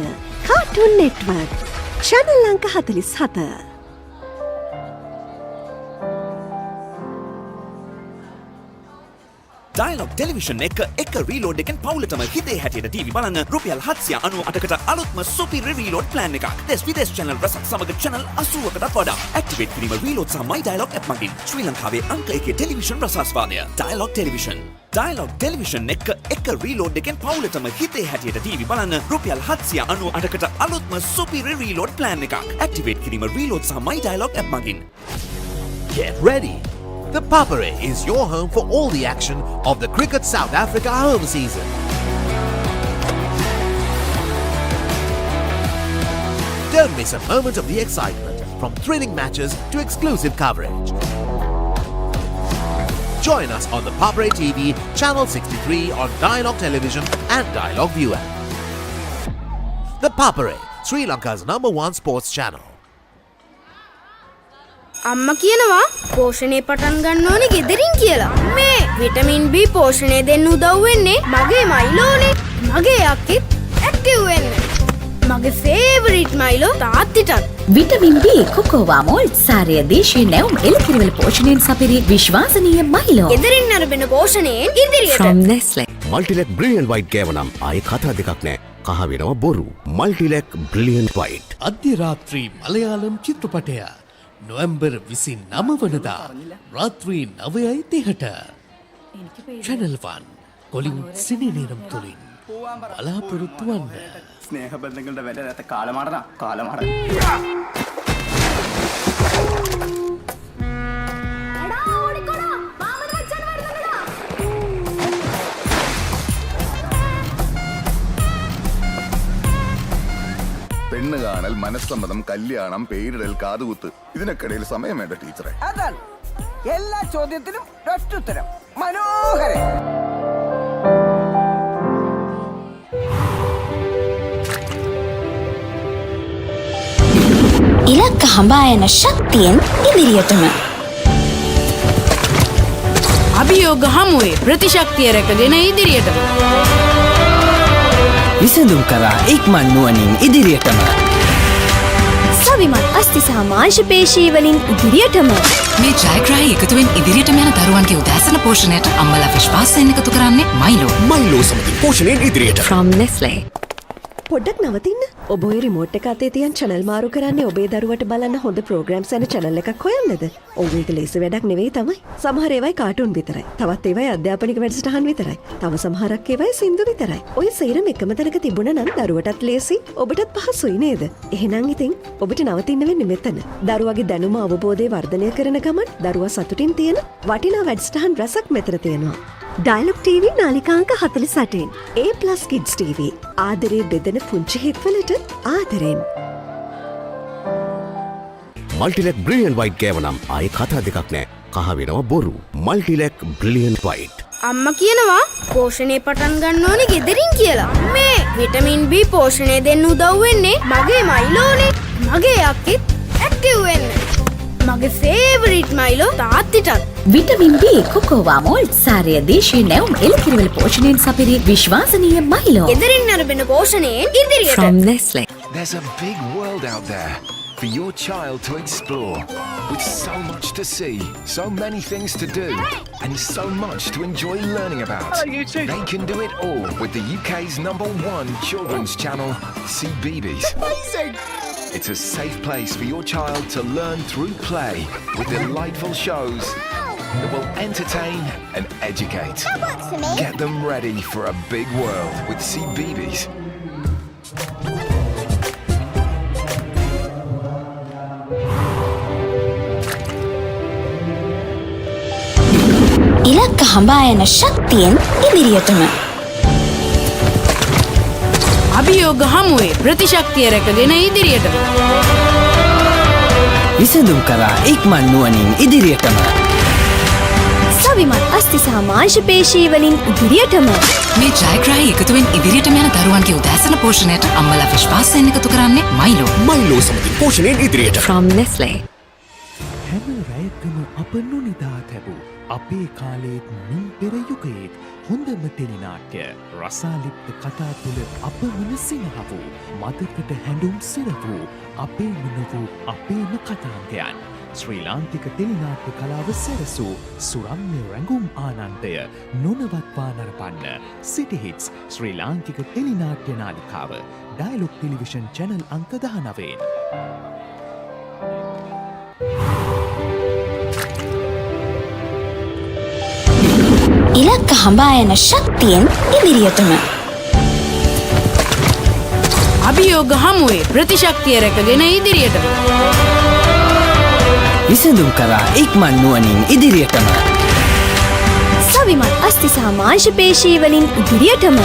Cartoon network. channel අංක 47. Dialog Television එක reload එකෙන් පවුලටම හිතේ හැටියට TV බලන්න රුපියල් 798කට අලුත්ම super reload plan එකක්. දෙස් විදේශ channel රසක් සමග channel 80කටත් වඩා. activate කිරීම reload සහ my Dialog app මගින් ශ්‍රී ලංකාවේ අංක 1 ටෙලිවිෂන් රසාස්වාදය. Dialog Television. Dialog Television එක reload එකෙන් පවුලටම හිතේ හැටියට TV බලන්න රුපියල් 798කට අලුත්ම super reload plan එකක්. activate කිරීම reload සහ my Dialog app මගින්. Get ready! The Papare is your home for all the action of the Cricket South Africa home season. Don't miss a moment of the excitement, from thrilling matches to exclusive coverage. Join us on the Papare TV Channel 63 on Dialog Television and Dialog ViU App. The Papare, Sri Lanka's #1 sports channel. අම්මා කියනවා පෝෂණය පටන් ගන්න ඕනේ ගෙදරින් කියලා. මේ vitamin B පෝෂණය දෙන්න උදව් වෙන්නේ මගේ මයිලෝනේ. මගේ අක්කෙත් ඇක්ටිව් වෙන්න. මගේ ෆේවරිට් මයිලෝ තාත්තිටත්. විටමින් B කොකෝවා මෝල්ට් සාරය දේශීය නැවුම් එළකිරිවල පෝෂණයෙන් සපිරි විශ්වාසනීය මයිලෝ. ගෙදරින් අරබෙන පෝෂණයෙන් ඉදිරියට. From Nestle. මල්ටිලෙක් බ්‍රිලියන්ට් වයිට් ගෑවනම් ආයේ කතා දෙකක් නෑ. කහ වෙනවා බොරු. Multilac brilliant white. අධ්‍ය රාත්‍රී මලයාලම් චිත්‍රපටය නොවැම්බර් 29 වනදා රාත්‍රී 9:30ට channel 1 කොලින් සිනේනේරම් තුලින් බලාපොරොත්තු වන්න. ස්නේහ බන්ධනවලට වැඩ නැත කාලමාරණ. പെണ്ണ് കാണൽ, മനസ്സമ്മതം, കല്യാണം, പേരിടൽ, കാതുകുത്ത് ഇതിനൊക്കിടയിൽ സമയം വേണ്ട ടീച്ചറെ. അതാണ് എല്ലാ ചോദ്യത്തിനും ഒറ്റുത്തരം. മനോഹരൻ. ඉලක්ක හඹා යන ශක්තියෙන් ඉදිරියටම. අභියෝග හමුවේ ප්‍රතිශක්තිය රැකගෙන ඉදිරියටම. විසඳුම් කරා ඉක්මන් නුවණින් ඉදිරියටම. සවිමත් අස්ති සහ මාංශ පේශී වලින් ඉදිරියටම. මේ ජයග්‍රාහී එකතුවෙන් ඉදිරියටම යන දරුවන්ගේ උදෑසන පෝෂණයට අම්මලා විශ්වාසයෙන් එකතු කරන්නේ මයිලෝ. මයිලෝ සමගින් පෝෂණයෙන් ඉදිරියට. From Nestle. පොඩ්ඩක් නවතින්න. ඔබ ඔය රිමෝට් එක අතේ තියන් channel මාරු කරන්නේ ඔබේ දරුවට බලන්න හොඳ programs යන channel එකක් හොයන්නද? ඔව් ඒක ලේසි වැඩක් නෙවෙයි තමයි. සමහර ඒවායි කාටුන් විතරයි. තවත් ඒවායි අධ්‍යාපනික වැඩසටහන් විතරයි. තව සමහරක් ඒවායි සින්දු විතරයි. ඔය සේරම එකම තැනක තිබුණා නම් දරුවටත් ලේසි, ඔබටත් පහසුයි නේද? එහෙනම් ඉතින් ඔබට නවතින්න වෙන්නේ මෙතන. දරුවගේ දැනුම අවබෝධය වර්ධනය කරන ගමන් දරුවා සතුටින් තියෙන වටිනා වැඩසටහන් රසක් මෙතන තියෙනවා. Dialog TV නාලිකාංක 48. A+ Kids TV. ආදරේ බෙදෙන පුංචි හිත්වලට ආදරෙන්. මල්ටිලෙක් බ්‍රිලියන්ට් වයිට් ගෑවනම් ආයේ කතා දෙකක් නෑ. කහ වෙනවා බොරු. Multilac brilliant white. අම්මා කියනවා පෝෂණය පටන් ගන්න ඕනේ ගෙදරින් කියලා. මේ විටමින් B පෝෂණය දෙන්න උදව් වෙන්නේ මගේ මයිලෝනේ. මගේ අක්කිත් ඇක්ටිව් වෙන්න. මගේ ෆේවරිට් මයිලෝ තාත්තිටත්. විටමින් B කොකෝවා මෝල්ට් සාරය දේශීය නැවුම් එළකිරිවල පෝෂණයෙන් සපිරි විශ්වාසනීය මයිලෝ. ගෙදරින් අරබෙන පෝෂණයෙන් ඉදිරියට. From Nestle. There's a big world out there for your child to explore, with so much to see, so many things to do, and so much to enjoy learning about. They can do it all with the UK's #1 children's channel, CBeebies. Amazing! It's a safe place for your child to learn through play with delightful shows that will entertain and educate. Get them ready for a big world with CBeebies. ඉලක්ක හඹා යන ශක්තියෙන් ඉදිරියටම. අභියෝග හමුවේ ප්‍රතිශක්තිය රැකගෙන ඉදිරියටම. විසඳුම් කරා ඉක්මන් නුවණින් ඉදිරියටම. සවිමත් අස්ති සහ මාංශ පේශී වලින් ඉදිරියටම. මේ ජයග්‍රාහී එකතුවෙන් ඉදිරියටම යන දරුවන්ගේ උදෑසන පෝෂණයට අම්මලා විශ්වාසයෙන් එකතු කරන්නේ මයිලෝ. මයිලෝ සමගින් පෝෂණයෙන් ඉදිරියට. From Nestle. හැම රැයකම අප නොනිදා තැබූ අපේ කාලේත් මින් පෙර යුගයේත් හොඳම ටෙලිනාට්‍ය රසාලිප්ත කතා තුළ අපමණ සිනහ වූ මතකට හැඬුම් සිර වූ අපේම නොවූ අපේම කතාන්තයන් ශ්‍රී ලාංකික ටෙලිනාට්‍ය කලාව සැරසූ සුරම්‍ය රැඟුම් ආනන්දය නොනවත්වා නරපන්න සිටි හිට්ස් ශ්‍රී ලාංකික ටෙලිනාට්‍ය නාලිකාව ඩයලොග් ටෙලිවිෂන් චැනල් අංක 19. ඉලක්ක හඹා යන ශක්තියෙන් ඉදිරියටම. අභියෝග හමුවේ ප්‍රතිශක්තිය රැකගෙන ඉදිරියටම. විසඳුම් කරා ඉක්මන් නුවණින් ඉදිරියටම. සවිමත් අස්ති සහ මාංශ පේශී වලින් ඉදිරියටම.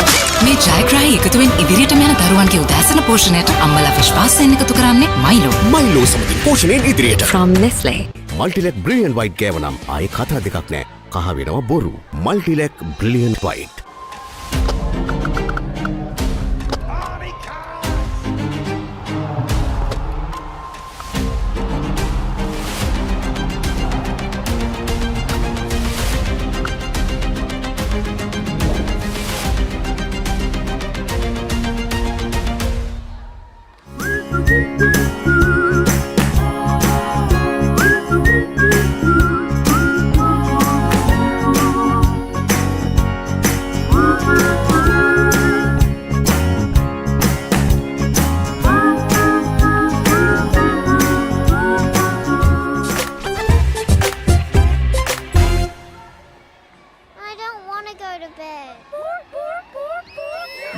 මේ ජයග්‍රාහී එකතුවෙන් ඉදිරියටම යන දරුවන්ගේ උදෑසන පෝෂණයට අම්මලා විශ්වාසයෙන් එකතු කරන්නේ මයිලෝ. මයිලෝ සමගින් පෝෂණයෙන් ඉදිරියට. From Nestle. මල්ටිලෙක් බ්‍රිලියන්ට් වයිට් ගෑවනම් ආයේ කතා දෙකක් නෑ. කහ වෙනවා බොරු. Multilac brilliant white.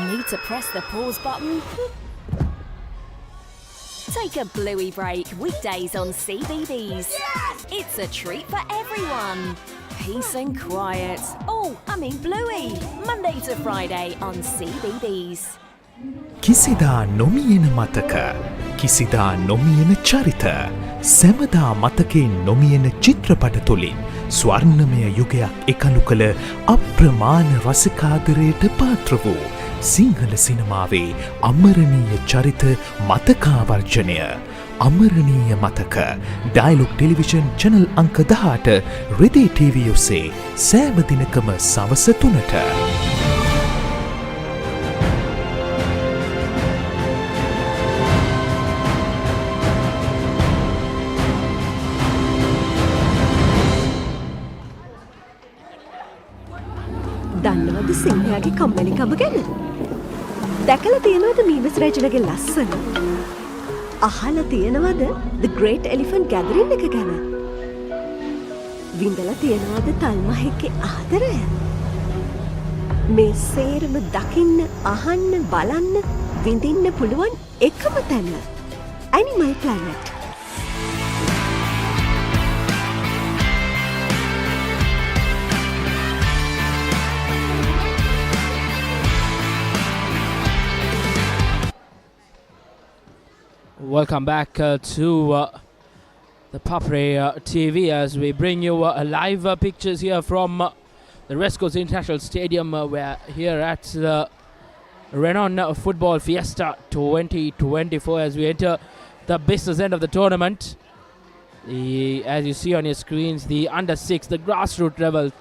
Need to press the pause button? Take a bluey break weekdays on CBeebies. It's a treat for everyone. Peace and quiet. Oh, I mean bluey. Monday to Friday on CBeebies. කිසිදා නොමියෙන මතක කිසිදා නොමියෙන චරිත සැමදා මතකේ නොමියෙන චිත්‍රපට තුළින් ස්වර්ණමය යුගයක් එකලු කළ අප්‍රමාණ රසිකාදරයට පාත්‍ර වූ සිංහල සිනමාවේ අමරණීය චරිත මතකාවර්ජනය අමරණීය මතක ඩයලොග් ටෙලිවිෂන් චැනල් අංක 18 රෙදේ TV ඔස්සේ සෑම දිනකම සවස 3ට. දන්නවද සිංහයාගේ කම්මැලිකම ගැන? දැකලා තියෙනවද මීමස් රජුගේ ලස්සන? අහලා තියෙනවද The Great Elephant Gathering එක ගැන? විඳලා තියෙනවද තල්මහෙක්ගේ ආදරය? මේ සේරම දකින්න, අහන්න, බලන්න, විඳින්න පුළුවන් එකම තැන Animal Planet. Welcome back to the Papare TV as we bring you live pictures here from the Racecourse International Stadium. We're here at the Renown Football Fiesta 2024 as we enter the business end of the tournament. As you see on your screens, the under 6, the grassroots level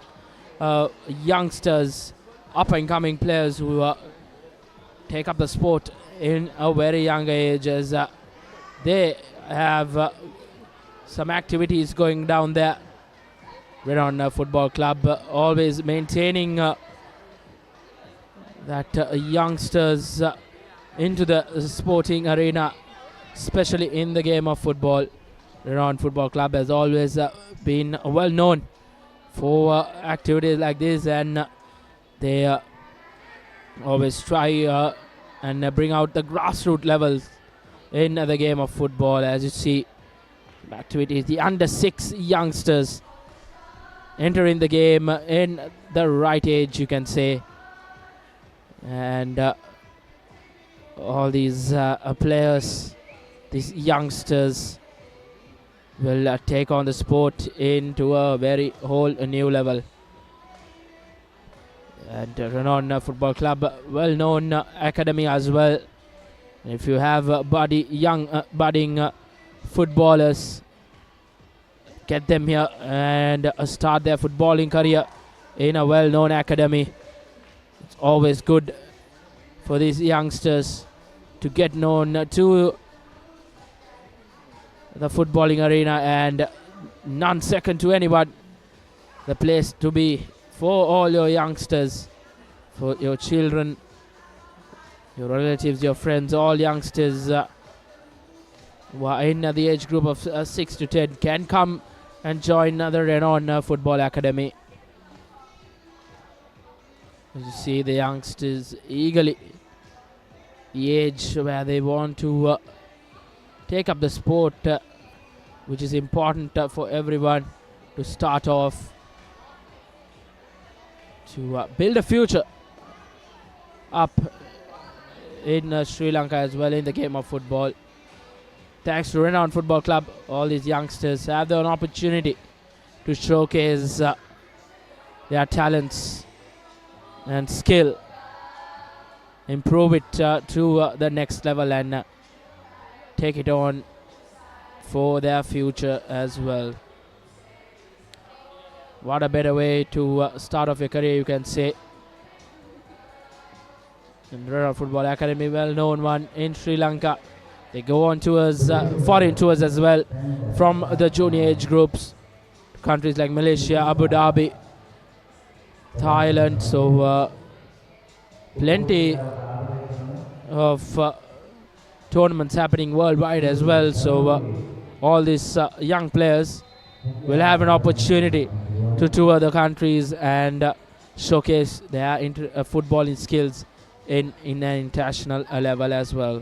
youngsters, up and coming players who take up the sport in a very young age as they have some activities going down there. Renown Football Club always maintaining that youngsters into the sporting arena, especially in the game of football. Renown Football Club has always been well known for activities like this, and they always try and bring out the grassroots levels in the game of football. As you see, activities, the under 6 youngsters entering the game in the right age, you can say, and all these players, these youngsters will take on the sport into a very whole new level. And Renown Football Club, well known academy as well. If you have young budding footballers, get them here and start their footballing career in a well-known academy. It's always good for these youngsters to get known to the footballing arena, and none second to anyone. The place to be for all your youngsters, for your children, your relatives, your friends, all youngsters who are in the age group of 6 to 10 can come and join the Renown Football Academy. As you see, the youngsters eagerly, the age where they want to take up the sport, which is important for everyone to start off, to build a future up in Sri Lanka as well in the game of football. Thanks to Renown Football Club, all these youngsters have an opportunity to showcase their talents and skill, improve it to the next level, and take it on for their future as well. What a better way to start off your career, you can say. And Renown Football Academy, well known one in Sri Lanka. They go on tours, foreign tours as well, from the junior age groups, countries like Malaysia, Abu Dhabi, Thailand. So plenty of tournaments happening worldwide as well. So all these young players will have an opportunity to tour the countries and showcase their footballing skills in an international level as well.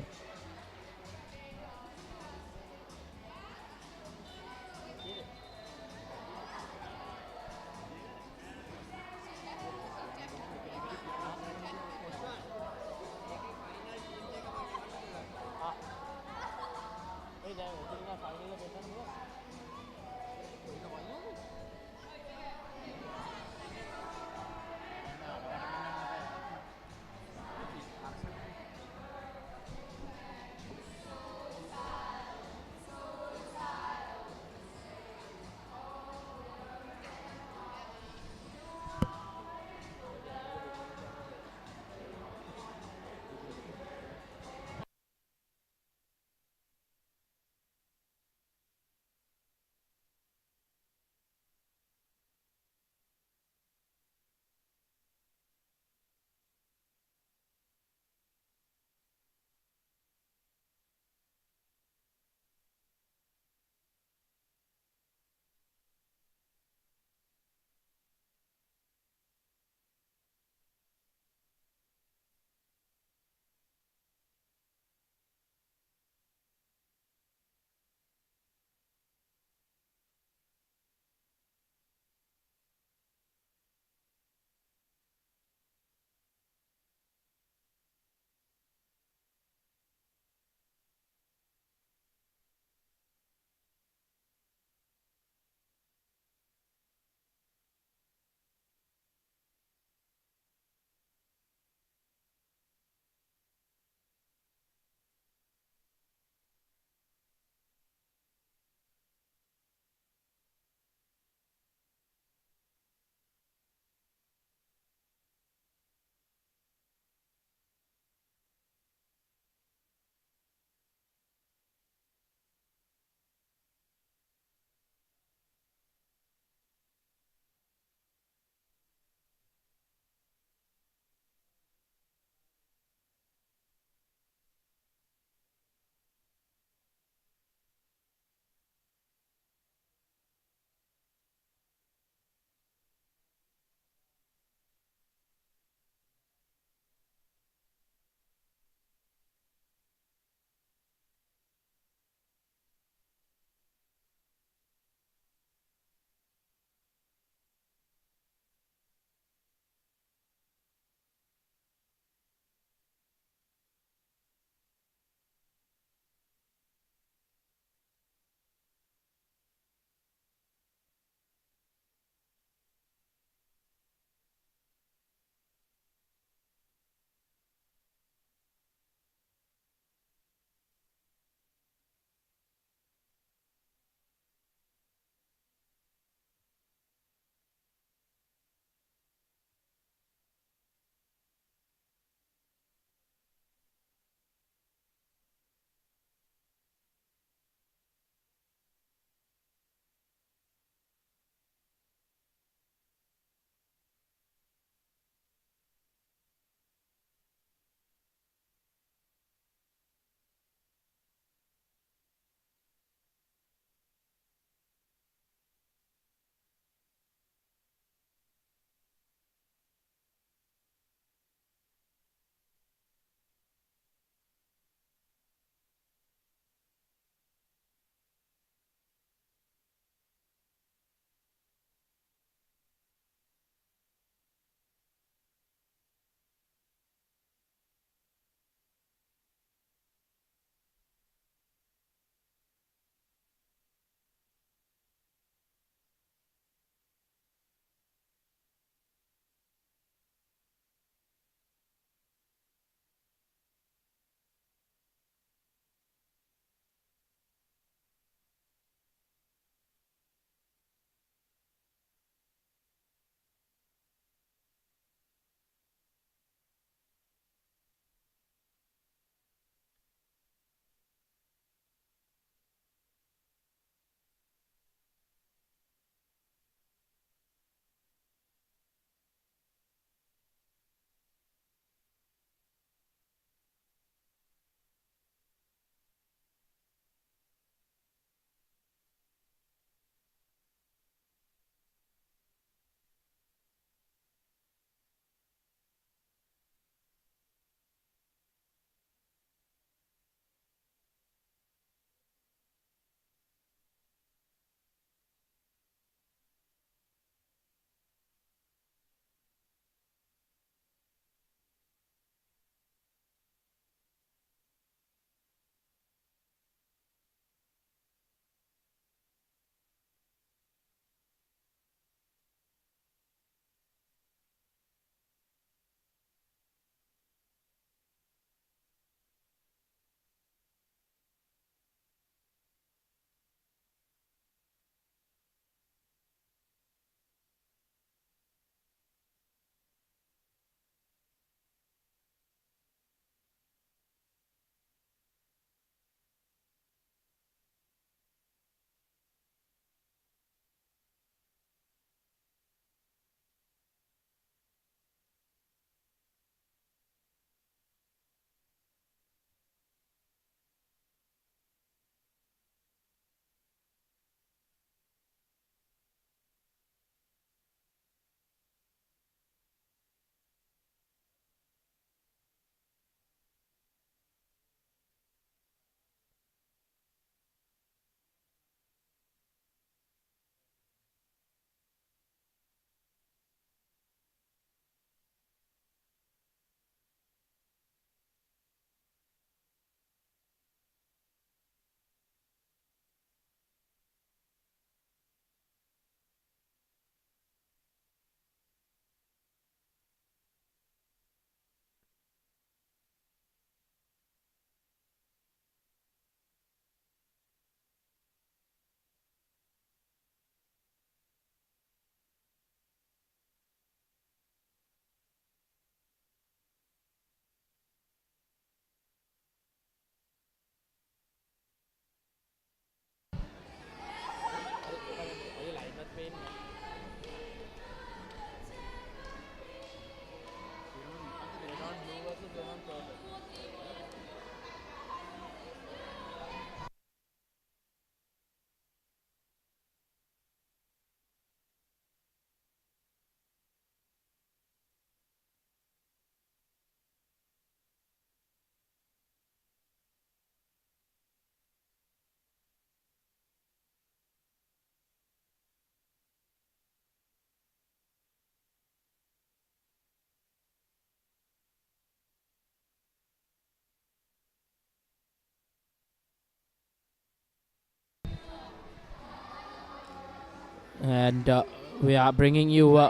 And we are bringing you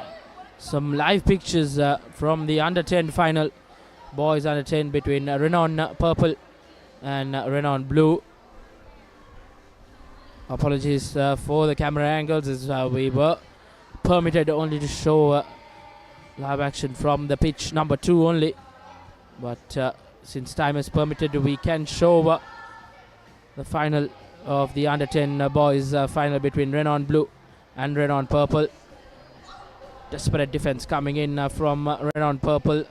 some live pictures from the under 10 final, boys under 10 between Renown Purple and Renown Blue. Apologies for the camera angles, as we were permitted only to show live action from the pitch number 2 only. But since time is permitted, we can show the final of the under 10 boys final between Renown Blue and Renown Purple. Desperate defense coming in from Renown Purple.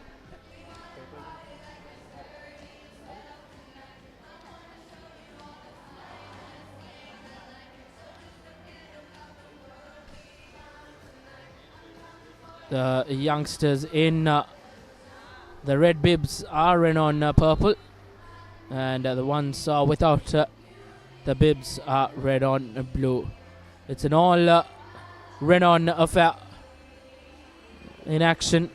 The youngsters in the red bibs are Renown Purple, and the ones without the bibs are Renown Blue. It's an all Renown affair in action.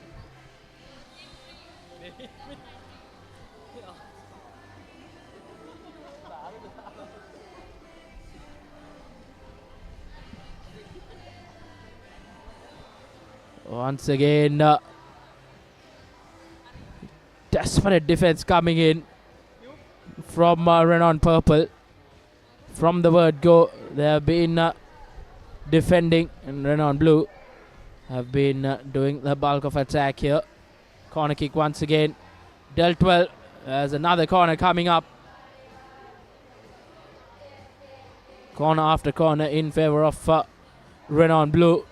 Once again, desperate defense coming in from Renown Purple. From the word go, they have been defending, and Renown Blue have been doing the bulk of attack here. Corner kick once again, dealt well. There's another corner coming up. Corner after corner in favor of Renown Blue.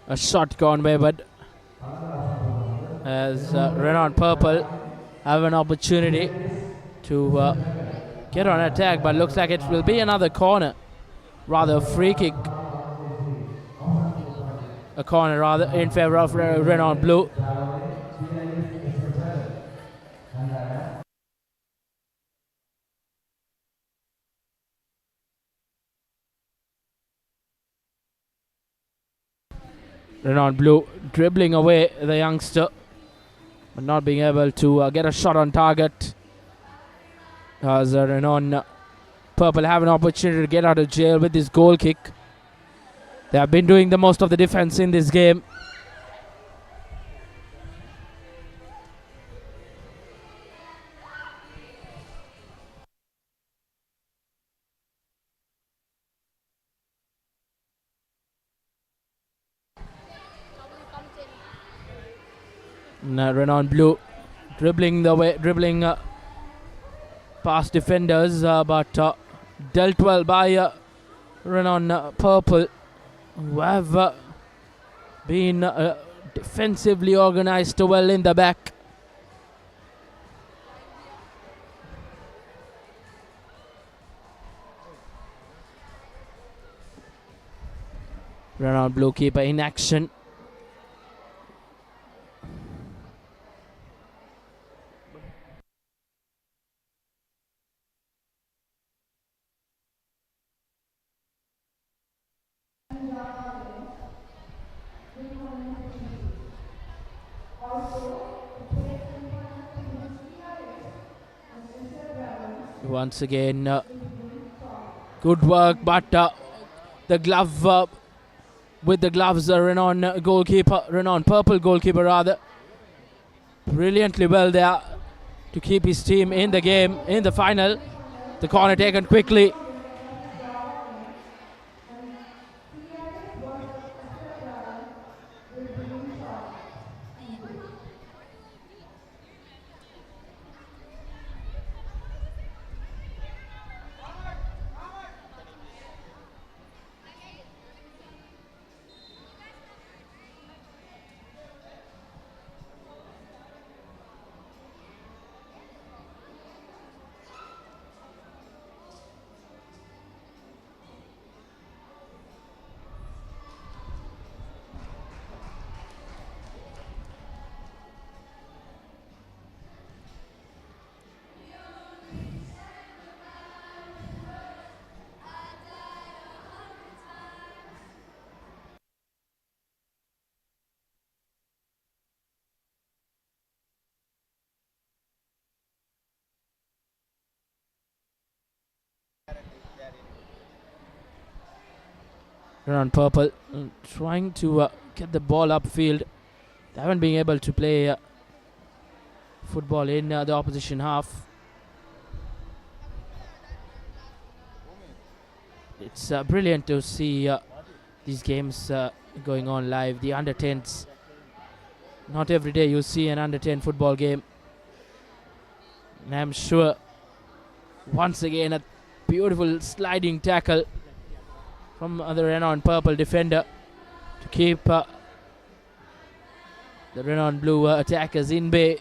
A shot gone wayward as Renown Purple have an opportunity to get on attack, but looks like it will be another corner, rather a free kick. A corner rather in favor of Renown Blue. Renown Blue dribbling away the youngster, but not being able to get a shot on target. As Renown Purple have an opportunity to get out of jail with this goal kick. They have been doing the most of the defense in this game. Renown Blue dribbling past defenders, but dealt well by Renown Purple, who have been defensively organized well in the back. Renown Blue keeper in action. Once again, good work, but the glove with the gloves, Renown Purple goalkeeper rather, brilliantly well there to keep his team in the game, in the final. The corner taken quickly. Renown Purple trying to get the ball upfield. They haven't been able to play football in the opposition half. It's brilliant to see these games going on live. The under 10s. Not every day you see an under 10 football game. And I'm sure once again a beautiful sliding tackle from the Renown Purple defender to keep the Renown Blue attackers in bay.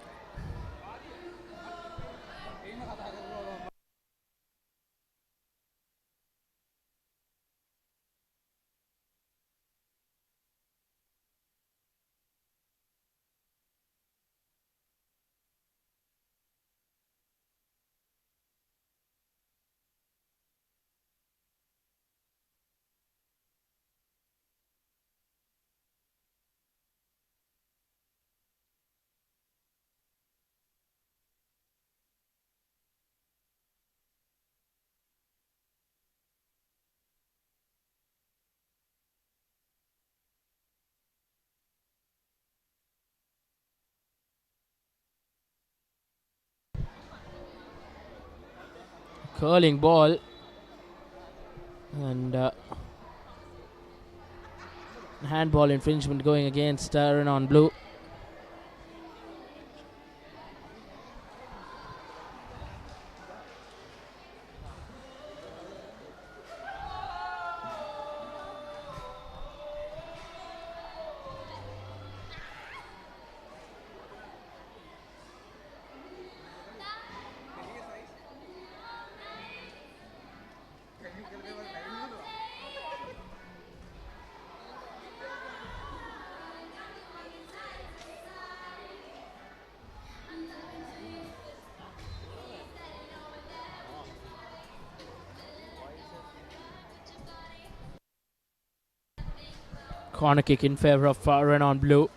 Curling ball and handball infringement going against Renown Blue. Corner kick in favor of Renown Blue.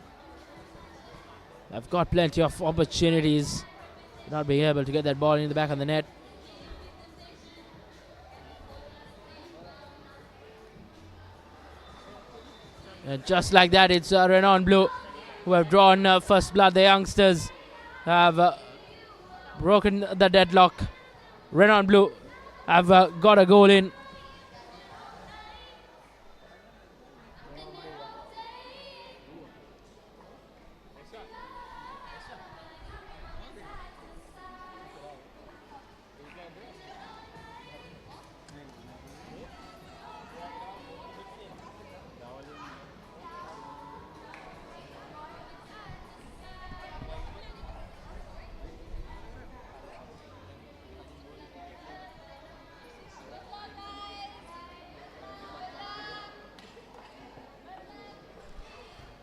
They've got plenty of opportunities, not being able to get that ball in the back of the net. And just like that, it's Renown Blue who have drawn first blood. The youngsters have broken the deadlock. Renown Blue have got a goal in.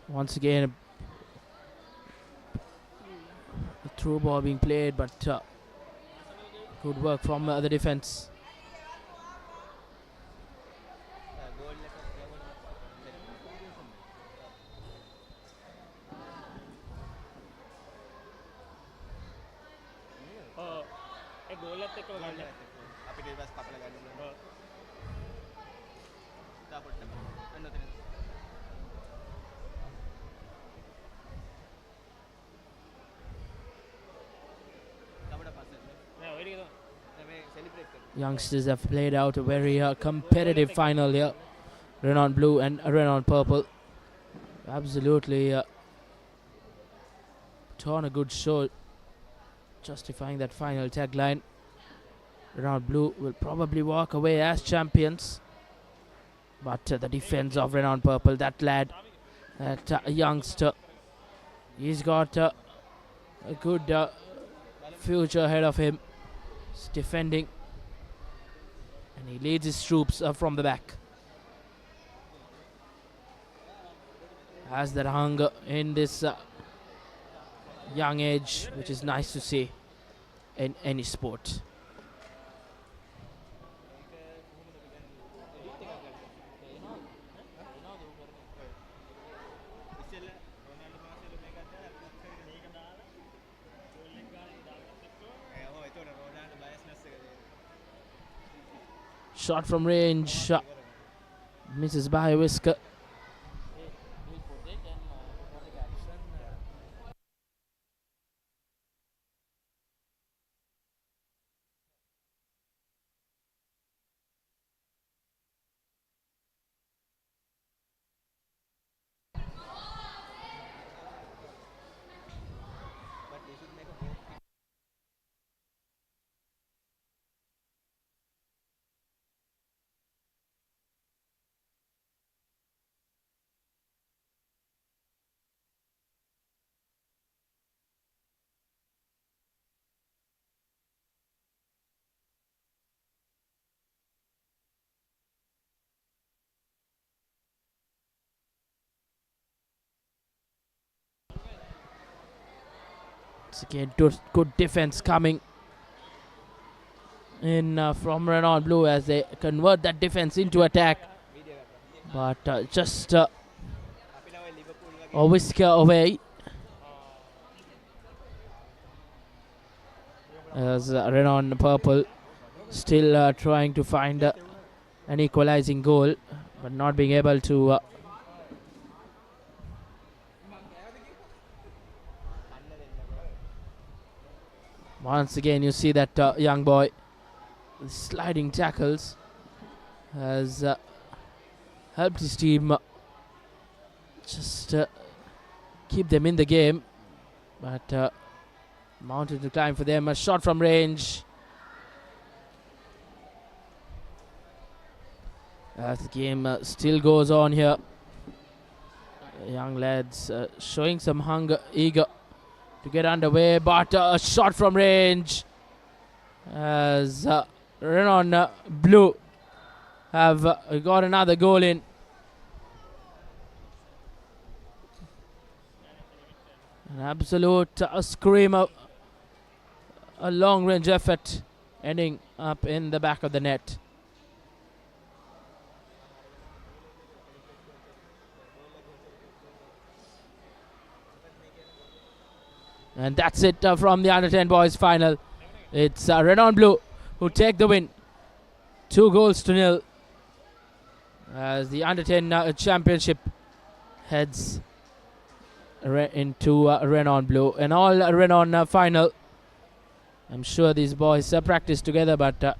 Once again, a through ball being played, but good work from the defense. Youngsters have played out a very competitive final here. Renown Blue and Renown Purple. Absolutely torn a good show, justifying that final tagline. Renown Blue will probably walk away as champions. But the defense of Renown Purple, that lad, that youngster, he's got a good future ahead of him. He's defending. And he leads his troops from the back. Has that hunger in this young age, which is nice to see in any sport. Shot from range. misses by a whisker. Again, good defense coming in from Renown Blue as they convert that defense into attack. But just a whisker away. As Renown Purple still trying to find an equalizing goal, but not being able to. Once again, you see that young boy sliding tackles has helped his team just keep them in the game. But mounted to climb for them. A shot from range. As the game still goes on here. Young lads showing some hunger, eager to get underway, but a shot from range as Renown Blue have got another goal in. An absolute screamer, a long range effort ending up in the back of the net. And that's it from the Under-10 boys final. It's Renown Blue who take the win. 2-0 as the Under-10 championship heads into Renown Blue. And all Renown final. I'm sure these boys practice together, but the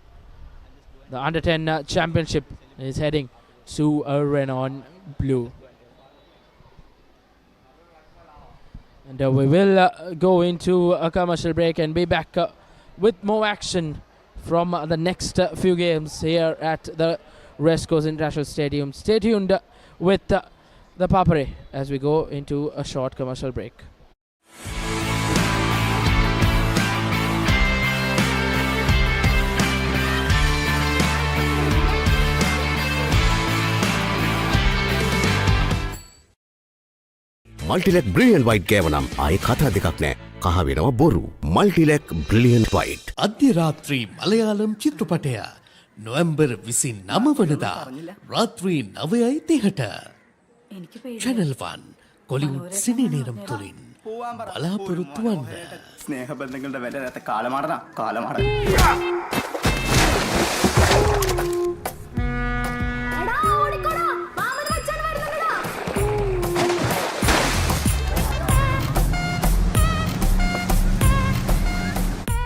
Under-10 championship is heading to Renown Blue. And we will go into a commercial break and be back with more action from the next few games here at the Racecourse International Stadium. Stay tuned with the Papare as we go into a short commercial break. Multilac brilliant white ගෑව නම් ආයේ කතා දෙකක් නෑ. කහ වෙනවා බොරු. Multilac brilliant white. අධ්‍ය රාත්‍රී මලයාලම් චිත්‍රපටය නොවැම්බර් 29 වනදා රාත්‍රී 9:30ට Channel 1 කොලිවුඩ් සිනි නේරම් තුලින් බලාපොරොත්තු වන්න. ස්නේහ බන්ධනවලට වැඩ නැත කාලමාරන.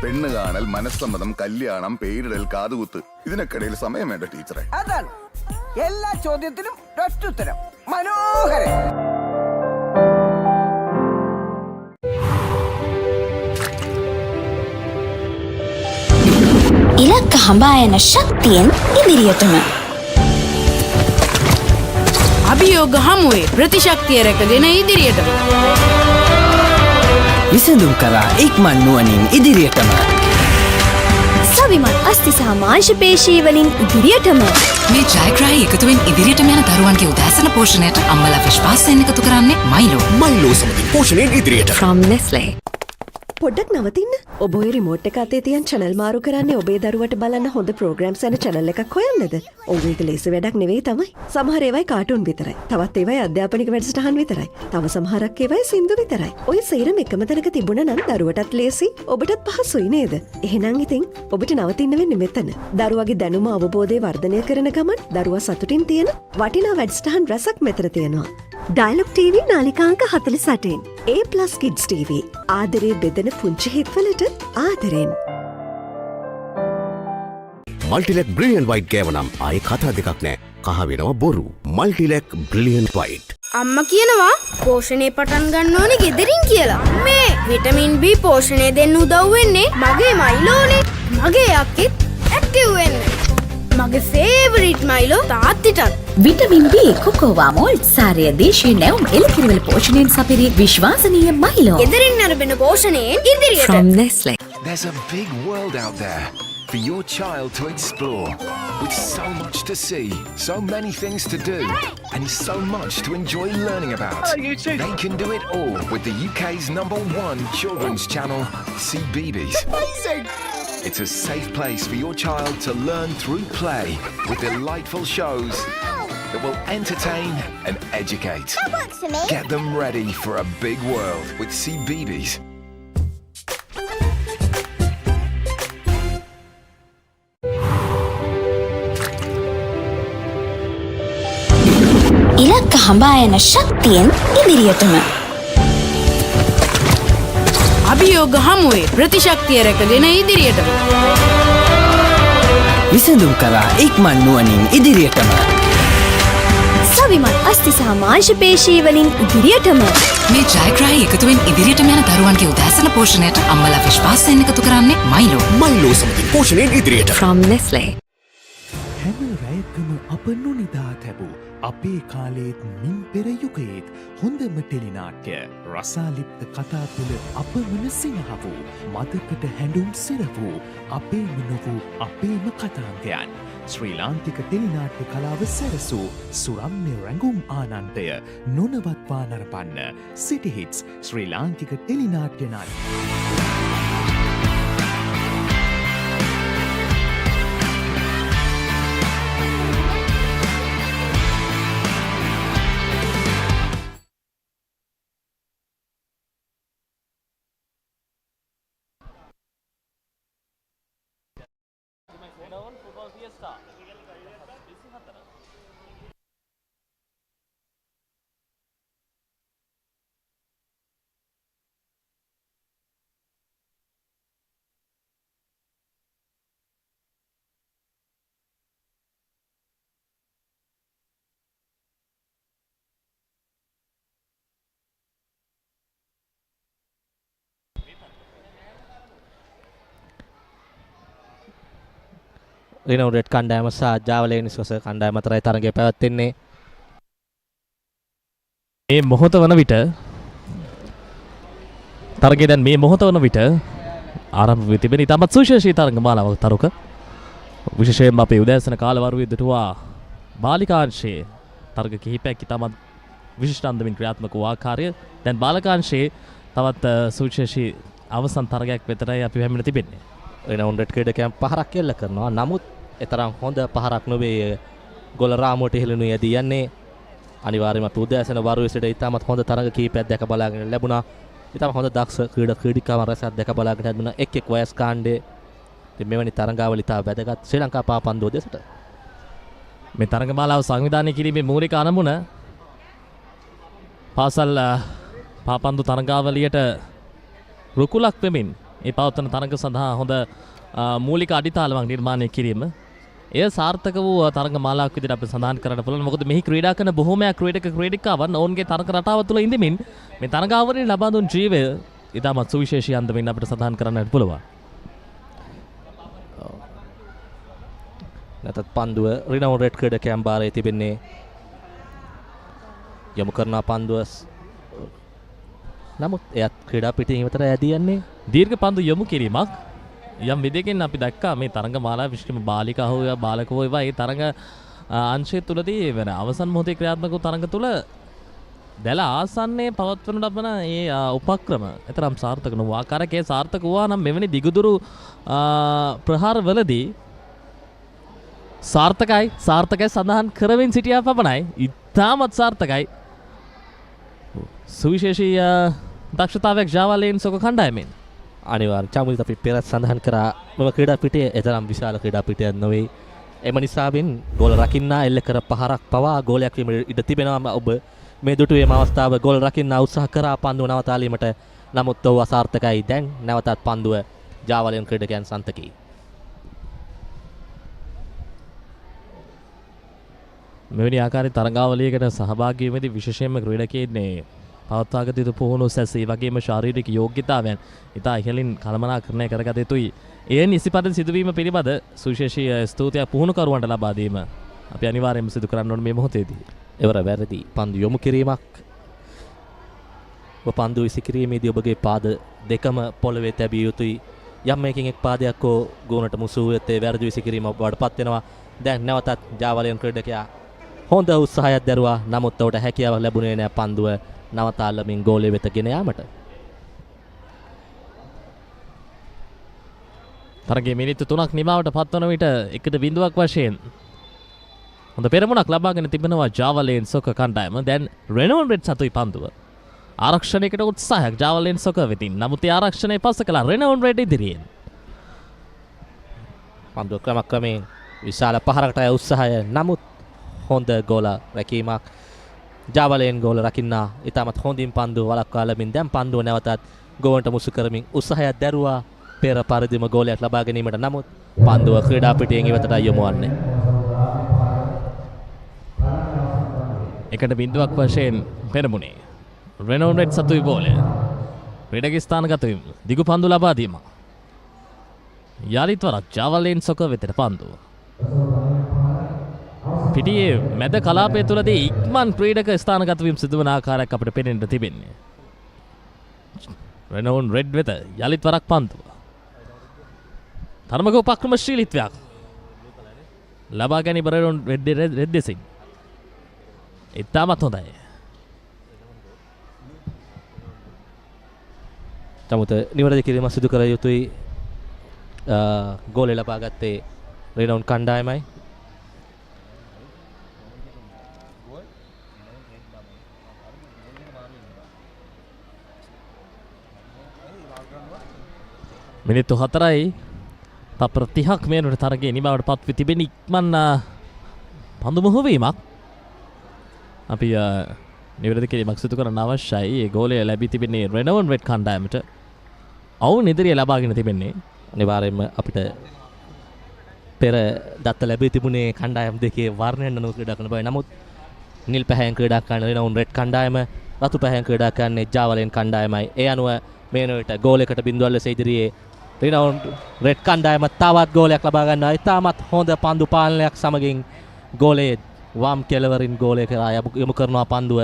പെണ്ണ് കാണൽ, മനസ്സമ്മതം, കല്യാണം, പേരിടൽ, കാതുകുത്ത്, ഇതിനൊക്കെയിടയിൽ സമയം വേണ്ട ടീച്ചറെ. അതാണ് എല്ലാ ചോദ്യത്തിനും ഒറ്റുത്തരം. മനോഹരൻ. ඉලක්ක හඹා යන ශක්තියෙන් ඉදිරියටම අභියෝග හමුවේ ප්‍රතිශක්තිය රැකගෙන ඉදිරියටම විසඳුම් කරා ඉක්මන් නුවණින් ඉදිරියටම සවිමත් අස්ථි සහ මාංශ පේශී වලින් ඉදිරියටම මේ ජයග්‍රාහී එකතුවෙන් ඉදිරියටම යන දරුවන්ගේ උදෑසන පෝෂණයට අම්මලා විශ්වාසයෙන් එකතු කරන්නේ මයිලෝ. මයිලෝ සමගින් පෝෂණයෙන් ඉදිරියට. From Nestle. පොඩ්ඩක් නවතින්න. ඔබ ඔය රිමෝට් එක අතේ තියන් channel මාරු කරන්නේ ඔබේ දරුවට බලන්න හොඳ programs යන channel එකක් හොයන්නද? ඔව් ඒක ලේසි වැඩක් නෙවෙයි තමයි. සමහර ඒවායි කාටුන් විතරයි. තවත් ඒවායි අධ්‍යාපනික වැඩසටහන් විතරයි. තව සමහරක් ඒවායි සින්දු විතරයි. ඔය සේරම එකම තැනක තිබුණා නම් දරුවටත් ලේසි, ඔබටත් පහසුයි නේද? එහෙනම් ඉතින් ඔබට නවතින්න වෙන්නේ මෙතන. දරුවගේ දැනුම අවබෝධය වර්ධනය කරන ගමන් දරුවා සතුටින් තියෙන වටිනා වැඩසටහන් රසක් මෙතන තියෙනවා. Dialog TV නාලිකාංක 48. A+ Kids TV. ආදරේ බෙදෙන පුංචි හිත්වලට ආදරෙන්. මල්ටිලෙක් බ්‍රිලියන්ට් වයිට් ගෑවනම් ආයේ කතා දෙකක් නෑ. කහ වෙනවා බොරු. Multilac brilliant white. අම්මා කියනවා පෝෂණය පටන් ගන්න ඕනේ ගෙදරින් කියලා. මේ විටමින් B පෝෂණය දෙන්න උදව් වෙන්නේ මගේ මයිලෝනේ. මගේ යක්කෙත් ඇක්ටිව් වෙන්න. මගේ ෆේවරිට් මයිලෝ තාත්තිටත්. විටමින් B කොකෝවා මෝල්ට් සාරය දේශීය නැවුම් එළකිරිවල පෝෂණයෙන් සපිරි විශ්වාසනීය මහිලෝ. ගෙදරින් අරබෙන පෝෂණයෙන් ඉදිරියට. From Nestle. There's a big world out there for your child to explore, with so much to see, so many things to do, and so much to enjoy learning about. They can do it all with the UK's #1 children's channel, CBeebies. It's a safe place for your child to learn through play with delightful shows that will entertain and educate. That works for me. Get them ready for a big world with CBeebies. ඉලක්ක හඹා යන ශක්තියෙන් ඉදිරියටම. අභියෝග හමුවේ ප්‍රතිශක්තිය රැකගෙන ඉදිරියටම. විසඳුම් කරා ඉක්මන් නුවණින් ඉදිරියටම. සවිමත් අස්ථි සහ මාංශ පේශී වලින් ඉදිරියටම. මේ ජයග්‍රාහී එකතුවෙන් ඉදිරියටම යන දරුවන්ගේ උදෑසන පෝෂණයට අම්මලා විශ්වාසයෙන් එකතු කරන්නේ මයිලෝ. මයිලෝ සමගින් පෝෂණයෙන් ඉදිරියට. From Nestle. හැම රැයකම අප නොනිදා තැබූ අපේ කාලේත් මින් පෙර යුගයේත් හොඳම ටෙලිනාට්‍ය රසාලිප්ත කතා තුළ අපමණ සිනහ වූ මදකට හැඬුම් සිර වූ අපේම නොවූ අපේම කතාන්තයන් ශ්‍රී ලාංකික ටෙලිනාට්‍ය කලාව සැරසූ සුරම්‍ය රැඟුම් ආනන්දය නොනවත්වා නරපන්න සිටි හිට්ස් ශ්‍රී ලාංකික ටෙලිනාට්‍ය නාට්‍ය. Renown Football Fiesta. Renown Red කණ්ඩායම සහ ජාවලේ නිස්වස කණ්ඩායම අතරයි තරගය පැවැත්වෙන්නේ. මේ මොහොත වන විට තරගය දැන් මේ මොහොත වන විට ආරම්භ වී තිබෙන ඉතාමත් සුවිශේෂී තරග මාලාවක් තරුක. විශේෂයෙන්ම අපේ උදෑසන කාලවරුවේ දුටුවා බාලිකාංශයේ තරග කිහිපයක් ඉතාමත් විශිෂ්ට අන්දමින් ක්‍රියාත්මක වූ ආකාරය දැන් බාලකාංශයේ තවත් සුවිශේෂී අවසන් තරගයක් වෙතරයි අපි හැමින තිබෙන්නේ. Renown Red ක්‍රීඩකයන් පහරක් එල්ල කරනවා. නමුත් එතරම් හොඳ පහරක් නොවේ. ගොල රාමුවට ඉහළනු යදී යන්නේ. අනිවාර්යයෙන්ම අපි උදෑසන වරුවේ සිට ඉතාමත් හොඳ තරග කීපයක් දැක බලාගෙන ලැබුණා. ඉතාම හොඳ දක්ෂ ක්‍රීඩිකාවන් රැසක් දැක බලාගෙන ලැබුණා. එක් වයස් කාණ්ඩයේ ඉතින් මෙවැනි තරගාවල ඉතා වැදගත් ශ්‍රී ලංකා පාපන්දුව දෙසට. මේ තරගමාලාව සංවිධානය කිරීමේ මූලික අරමුණ පාසල් පාපන්දු තරගාවලියට රුකුලක් වෙමින් ඒ පවත්වන තරග සඳහා හොඳ මූලික අඩිතාලමක් නිර්මාණය කිරීම. එය සාර්ථක වූ තරග මාලාවක් විදිහට අපි සඳහන් කරන්න පුළුවන්. මොකද මෙහි ක්‍රීඩා කරන බොහෝමයක් ක්‍රීඩිකාවන් ඔවුන්ගේ තරග රටාව තුළ ඉඳමින් මේ තරගාවලියේ ලබා දුන් ජීවය ඉතාමත් සුවිශේෂී අන්දමින් අපිට සඳහන් කරන්නට පුළුවන්. නැතත් පන්දුව Renown Red ක්‍රීඩකයන් බාරයේ තිබෙන්නේ යොමු කරන පන්දුව. නමුත් එයත් ක්‍රීඩා පිටින් විතර ඇදී යන්නේ දීර්ඝ පන්දු යොමු කිරීමක්. යම් විදිහකින් අපි දැක්කා මේ තරඟ මාලාව විශේෂයෙන්ම බාලිකා හෝ බාලක හෝ ඒ තරඟ අංශය තුලදී වෙන අවසන් මොහොතේ ක්‍රියාත්මක වූ තරඟ තුල දැල ආසන්නයේ පවත්වනු ලබන ඒ උපක්‍රම එතරම් සාර්ථක නොවූ ආකාරයකේ සාර්ථක වුණා නම් මෙවැනි දිගුදුරු ප්‍රහාරවලදී සාර්ථකයි සඳහන් කරමින් සිටියා පමණයි. ඉතාමත් සාර්ථකයි. සුවිශේෂී දක්ෂතාවයක් ජාවාලේන් සොක කණ්ඩායමෙන්. අනිවාර්ය චමුලිත අපි පෙරත් සඳහන් කරා මම ක්‍රීඩා පිටියේ එතරම් විශාල ක්‍රීඩා පිටියක් නොවේ. එම නිසාවෙන් ගෝල රකින්නා එල්ල කර පහරක් පවා ගෝලයක් වීම ඉඩ තිබෙනවා. ඔබ මේ දුටුවේම අවස්ථාව ගෝල රකින්න උත්සාහ කරා පන්දුව නවතාලීමට. නමුත් ඔහු අසාර්ථකයි. දැන් නැවතත් පන්දුව ජාවාලේන් ක්‍රීඩකයන් සන්තකී. මෙවැනි ආකාරයේ තරඟාවලියකට සහභාගී වෙමිදී විශේෂයෙන්ම ක්‍රීඩකයන්නේ පවත්වාගත යුතු පුහුණු සැස ඒ වගේම ශාරීරික යෝග්‍යතාවයන් ඉතා ඉහළින් කළමනාකරණය කරගත යුතුයි. ඒ නිසිපත සිදුවීම පිළිබඳ සුවිශේෂී ස්තුතියක් පුහුණුකරුවන්ට ලබා දීම අපි අනිවාර්යයෙන්ම සිදු කරන්න ඕන මේ මොහොතේදී. එවර වැරදි පන්දු යොමු කිරීමක්. ඔබ පන්දු විසි කිරීමේදී ඔබගේ පාද දෙකම පොළවේ තැබිය යුතුයි. යම් මේකින් එක් පාදයක් හෝ ගෝනට මුසු වූ ඒ වැරදි විසි කිරීම වඩපත් වෙනවා. දැන් නැවතත් ජාවාලේන් ක්‍රීඩකයා හොඳ උත්සාහයක් දැරුවා. නමුත් ඔහුට හැකියාවක් ලැබුණේ නැහැ පන්දුව නවතාලමින් ගෝලය වෙත ගෙන යාමට. තරගයේ මිනිත්තු 3ක් නිමාවට පත්වන විට 1-0ක් වශයෙන් හොඳ පෙරමුණක් ලබාගෙන තිබෙනවා ජාවාලේන් සොකර් කණ්ඩායම. දැන් රෙනෝන් රෙඩ් සතුයි පන්දුව. ආරක්ෂණයකට උත්සාහයක් ජාවාලේන් සොකර් වෙතින්. නමුත් ඒ ආරක්ෂණය පස්ස කළා රෙනෝන් රෙඩ් ඉදිරියෙන්. පන්දුව ක්‍රමක්‍රමයෙන් විශාල පහරකට ආය උත්සාහය. නමුත් හොඳ ගෝල රැකීමක්. ජාවාලේන් ගෝල රකින්නා ඉතාමත් හොඳින් පන්දුව වළක්වා ලැබින් දැන් පන්දුව නැවතත් ගෝලට මුසු කරමින් උත්සාහයක් දැරුවා පෙර පරිදිම ගෝලයක් ලබා ගැනීමට. නමුත් පන්දුව ක්‍රීඩා පිටියෙන් ඉවතට යොමු වන්නේ. 1-0ක් වශයෙන් පෙරමුණේ රෙනෝන් රෙඩ් සතුයි බෝලය. ක්‍රීඩක ස්ථානගත වීම දිගු පන්දු ලබා දීම. යාලිත් වරක් ජාවාලේන් සොකර් වෙතට පන්දුව. පිටියේ මැද කලාපය තුළදී ඉක්මන් ක්‍රීඩක ස්ථානගත වීම සිදුවන ආකාරයක් අපිට පෙනෙන්න තිබෙන්නේ. රෙනෝන් රෙඩ් වෙත යලිත් වරක් පන්දුව. තරමක උපක්‍රමශීලීත්වයක් ලබා ගැනීම රෙනෝන් රෙඩ් දෙසින්. ඉතාමත් හොඳයි. තමුත නිවැරදි කිරීම සිදු කර යුතුයි. ගෝලය ලබා ගත්තේ රෙනෝන් කණ්ඩායමයි. මිනිත්තු 4යි තප්පර 30ක් මේනට තරගයේ නිමාවට පත් වී තිබෙන ඉක්මන් පන්දු මොහොවීමක් අපි නිවැරදි කිරීමක් සිදු කරන්න අවශ්‍යයි. ඒ ගෝලය ලැබී තිබෙන්නේ රෙනෝන් රෙඩ් කණ්ඩායමට. ඔවුන් ඉදිරිය ලබාගෙන තිබෙන්නේ අනිවාර්යයෙන්ම අපිට පෙර දත්ත ලැබී තිබුණේ කණ්ඩායම් දෙකේ වර්ණයෙන් අනුව ක්‍රීඩා කරන බව. නමුත් නිල් පැහැයෙන් ක්‍රීඩා කරන රෙනෝන් රෙඩ් කණ්ඩායම රතු පැහැයෙන් ක්‍රීඩා කරන්නේ ජාවාලේන් කණ්ඩායමයි. ඒ අනුව මේනොට ගෝලයකට බිඳුවල් ලෙස ඉදිරියේ රෙනෝන් රෙඩ් කණ්ඩායම තවත් ගෝලයක් ලබා ගන්නවා. ඉතාමත් හොඳ පන්දු පාලනයක් සමගින් ගෝලයේ වම් කෙළවරින් ගෝලය කරා යොමු කරනවා පන්දුව.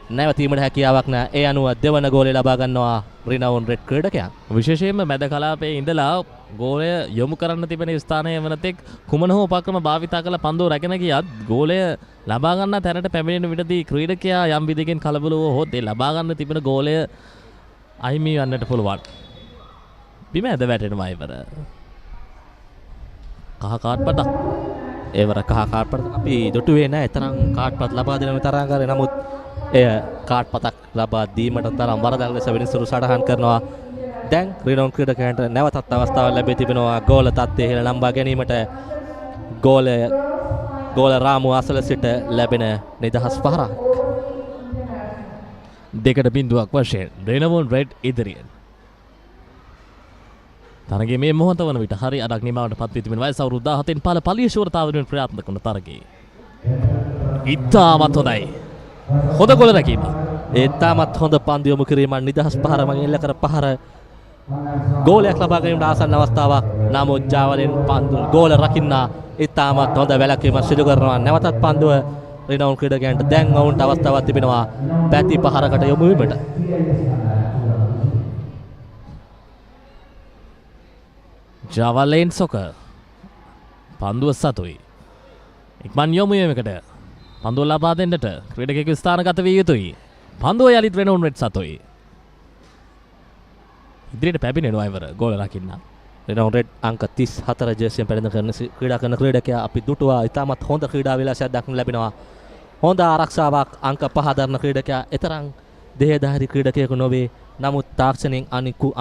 නැවතීමට හැකියාවක් නැහැ. ඒ අනුව දෙවන ගෝලය ලබා ගන්නවා රෙනෝන් රෙඩ් ක්‍රීඩකයන්. විශේෂයෙන්ම මැද කලාපයේ ඉඳලා ගෝලය යොමු කරන්න තිබෙන ස්ථානය වනතෙක් කුමන හෝ උපක්‍රම භාවිතා කළ පන්දුව රැගෙන ගියත් ගෝලය ලබා ගන්න තැනට පැමිණෙන විටදී ක්‍රීඩකයා යම් විදිහකින් කලබල වුවහොත් ඒ ලබා ගන්න තිබෙන ගෝලය අහිමි වන්නට පුළුවන්. බිම ඇද වැටෙනවා ඉවර. කහ කාඩ් පතක්. ඒවර කහ කාඩ් පතක් අපි දොටුවේ නැහැ. තරම් කාඩ් පත් ලබා දෙන තරම් කරේ. නමුත් එය කාඩ් පතක් ලබා දීමට තරම් වරදක් ලෙස විනිසුරු සටහන් කරනවා. දැන් රෙනෝන් ක්‍රීඩකයන්ට නැවතත් අවස්ථාවක් ලැබී තිබෙනවා ගෝල තත්ත්වයේ ඉහළ නම්බා ගැනීමට. ගෝල රාමුව අසල සිට ලැබෙන නිදහස් පහරක්. 2-0ක් වශයෙන් රෙනෝන් රෙඩ් ඉදිරියෙන්. තරගයේ මේ මොහොත වන විට හරි අඩක් නිමාවට පත් වී තිබෙන වයස අවුරුදු 17න් පළ පලිය ශූරතාවයෙන් ක්‍රියාත්මක වන තරගයේ. ඉතාමත් හොඳයි. හොඳ ගෝල රැකීම. ඉතාමත් හොඳ පන්දු යොමු කිරීම නිදහස් පහර මගින් එල්ල කර පහර ගෝලයක් ලබා ගැනීමට ආසන්න අවස්ථාවක්. නමුත් ජාවාලේන් පන්දු ගෝල රකින්නා ඉතාමත් හොඳ වැළැක්වීමක් සිදු කරනවා. නැවතත් පන්දුව රෙනෝන් ක්‍රීඩකයන්ට දැන් ඔවුන්ට අවස්ථාවක් තිබෙනවා පැති පහරකට යොමු වීමට. ජාවාලේන් සොකර් පන්දුව සතුයි. ඉක්මන් යොමු වීමකට පන්දුව ලබා දෙන්නට ක්‍රීඩකයෙකු ස්ථානගත විය යුතුයි. පන්දුව යලිත් රෙනවුන් රෙඩ් සතුයි. ඉදිරියට පැමිණෙනවා ඉවර ගෝල රකින්න. රෙනවුන් රෙඩ් අංක 34 ජර්සියෙන් පැළඳ කරන ක්‍රීඩා කරන ක්‍රීඩකයා අපි දුටුවා. ඉතාමත් හොඳ ක්‍රීඩා විලාසයක් දක්න ලැබෙනවා. හොඳ ආරක්ෂාවක් අංක 5 දරන ක්‍රීඩකයා එතරම් දෙහදාරි ක්‍රීඩකයෙකු නොවේ. නමුත් තාක්ෂණයෙන්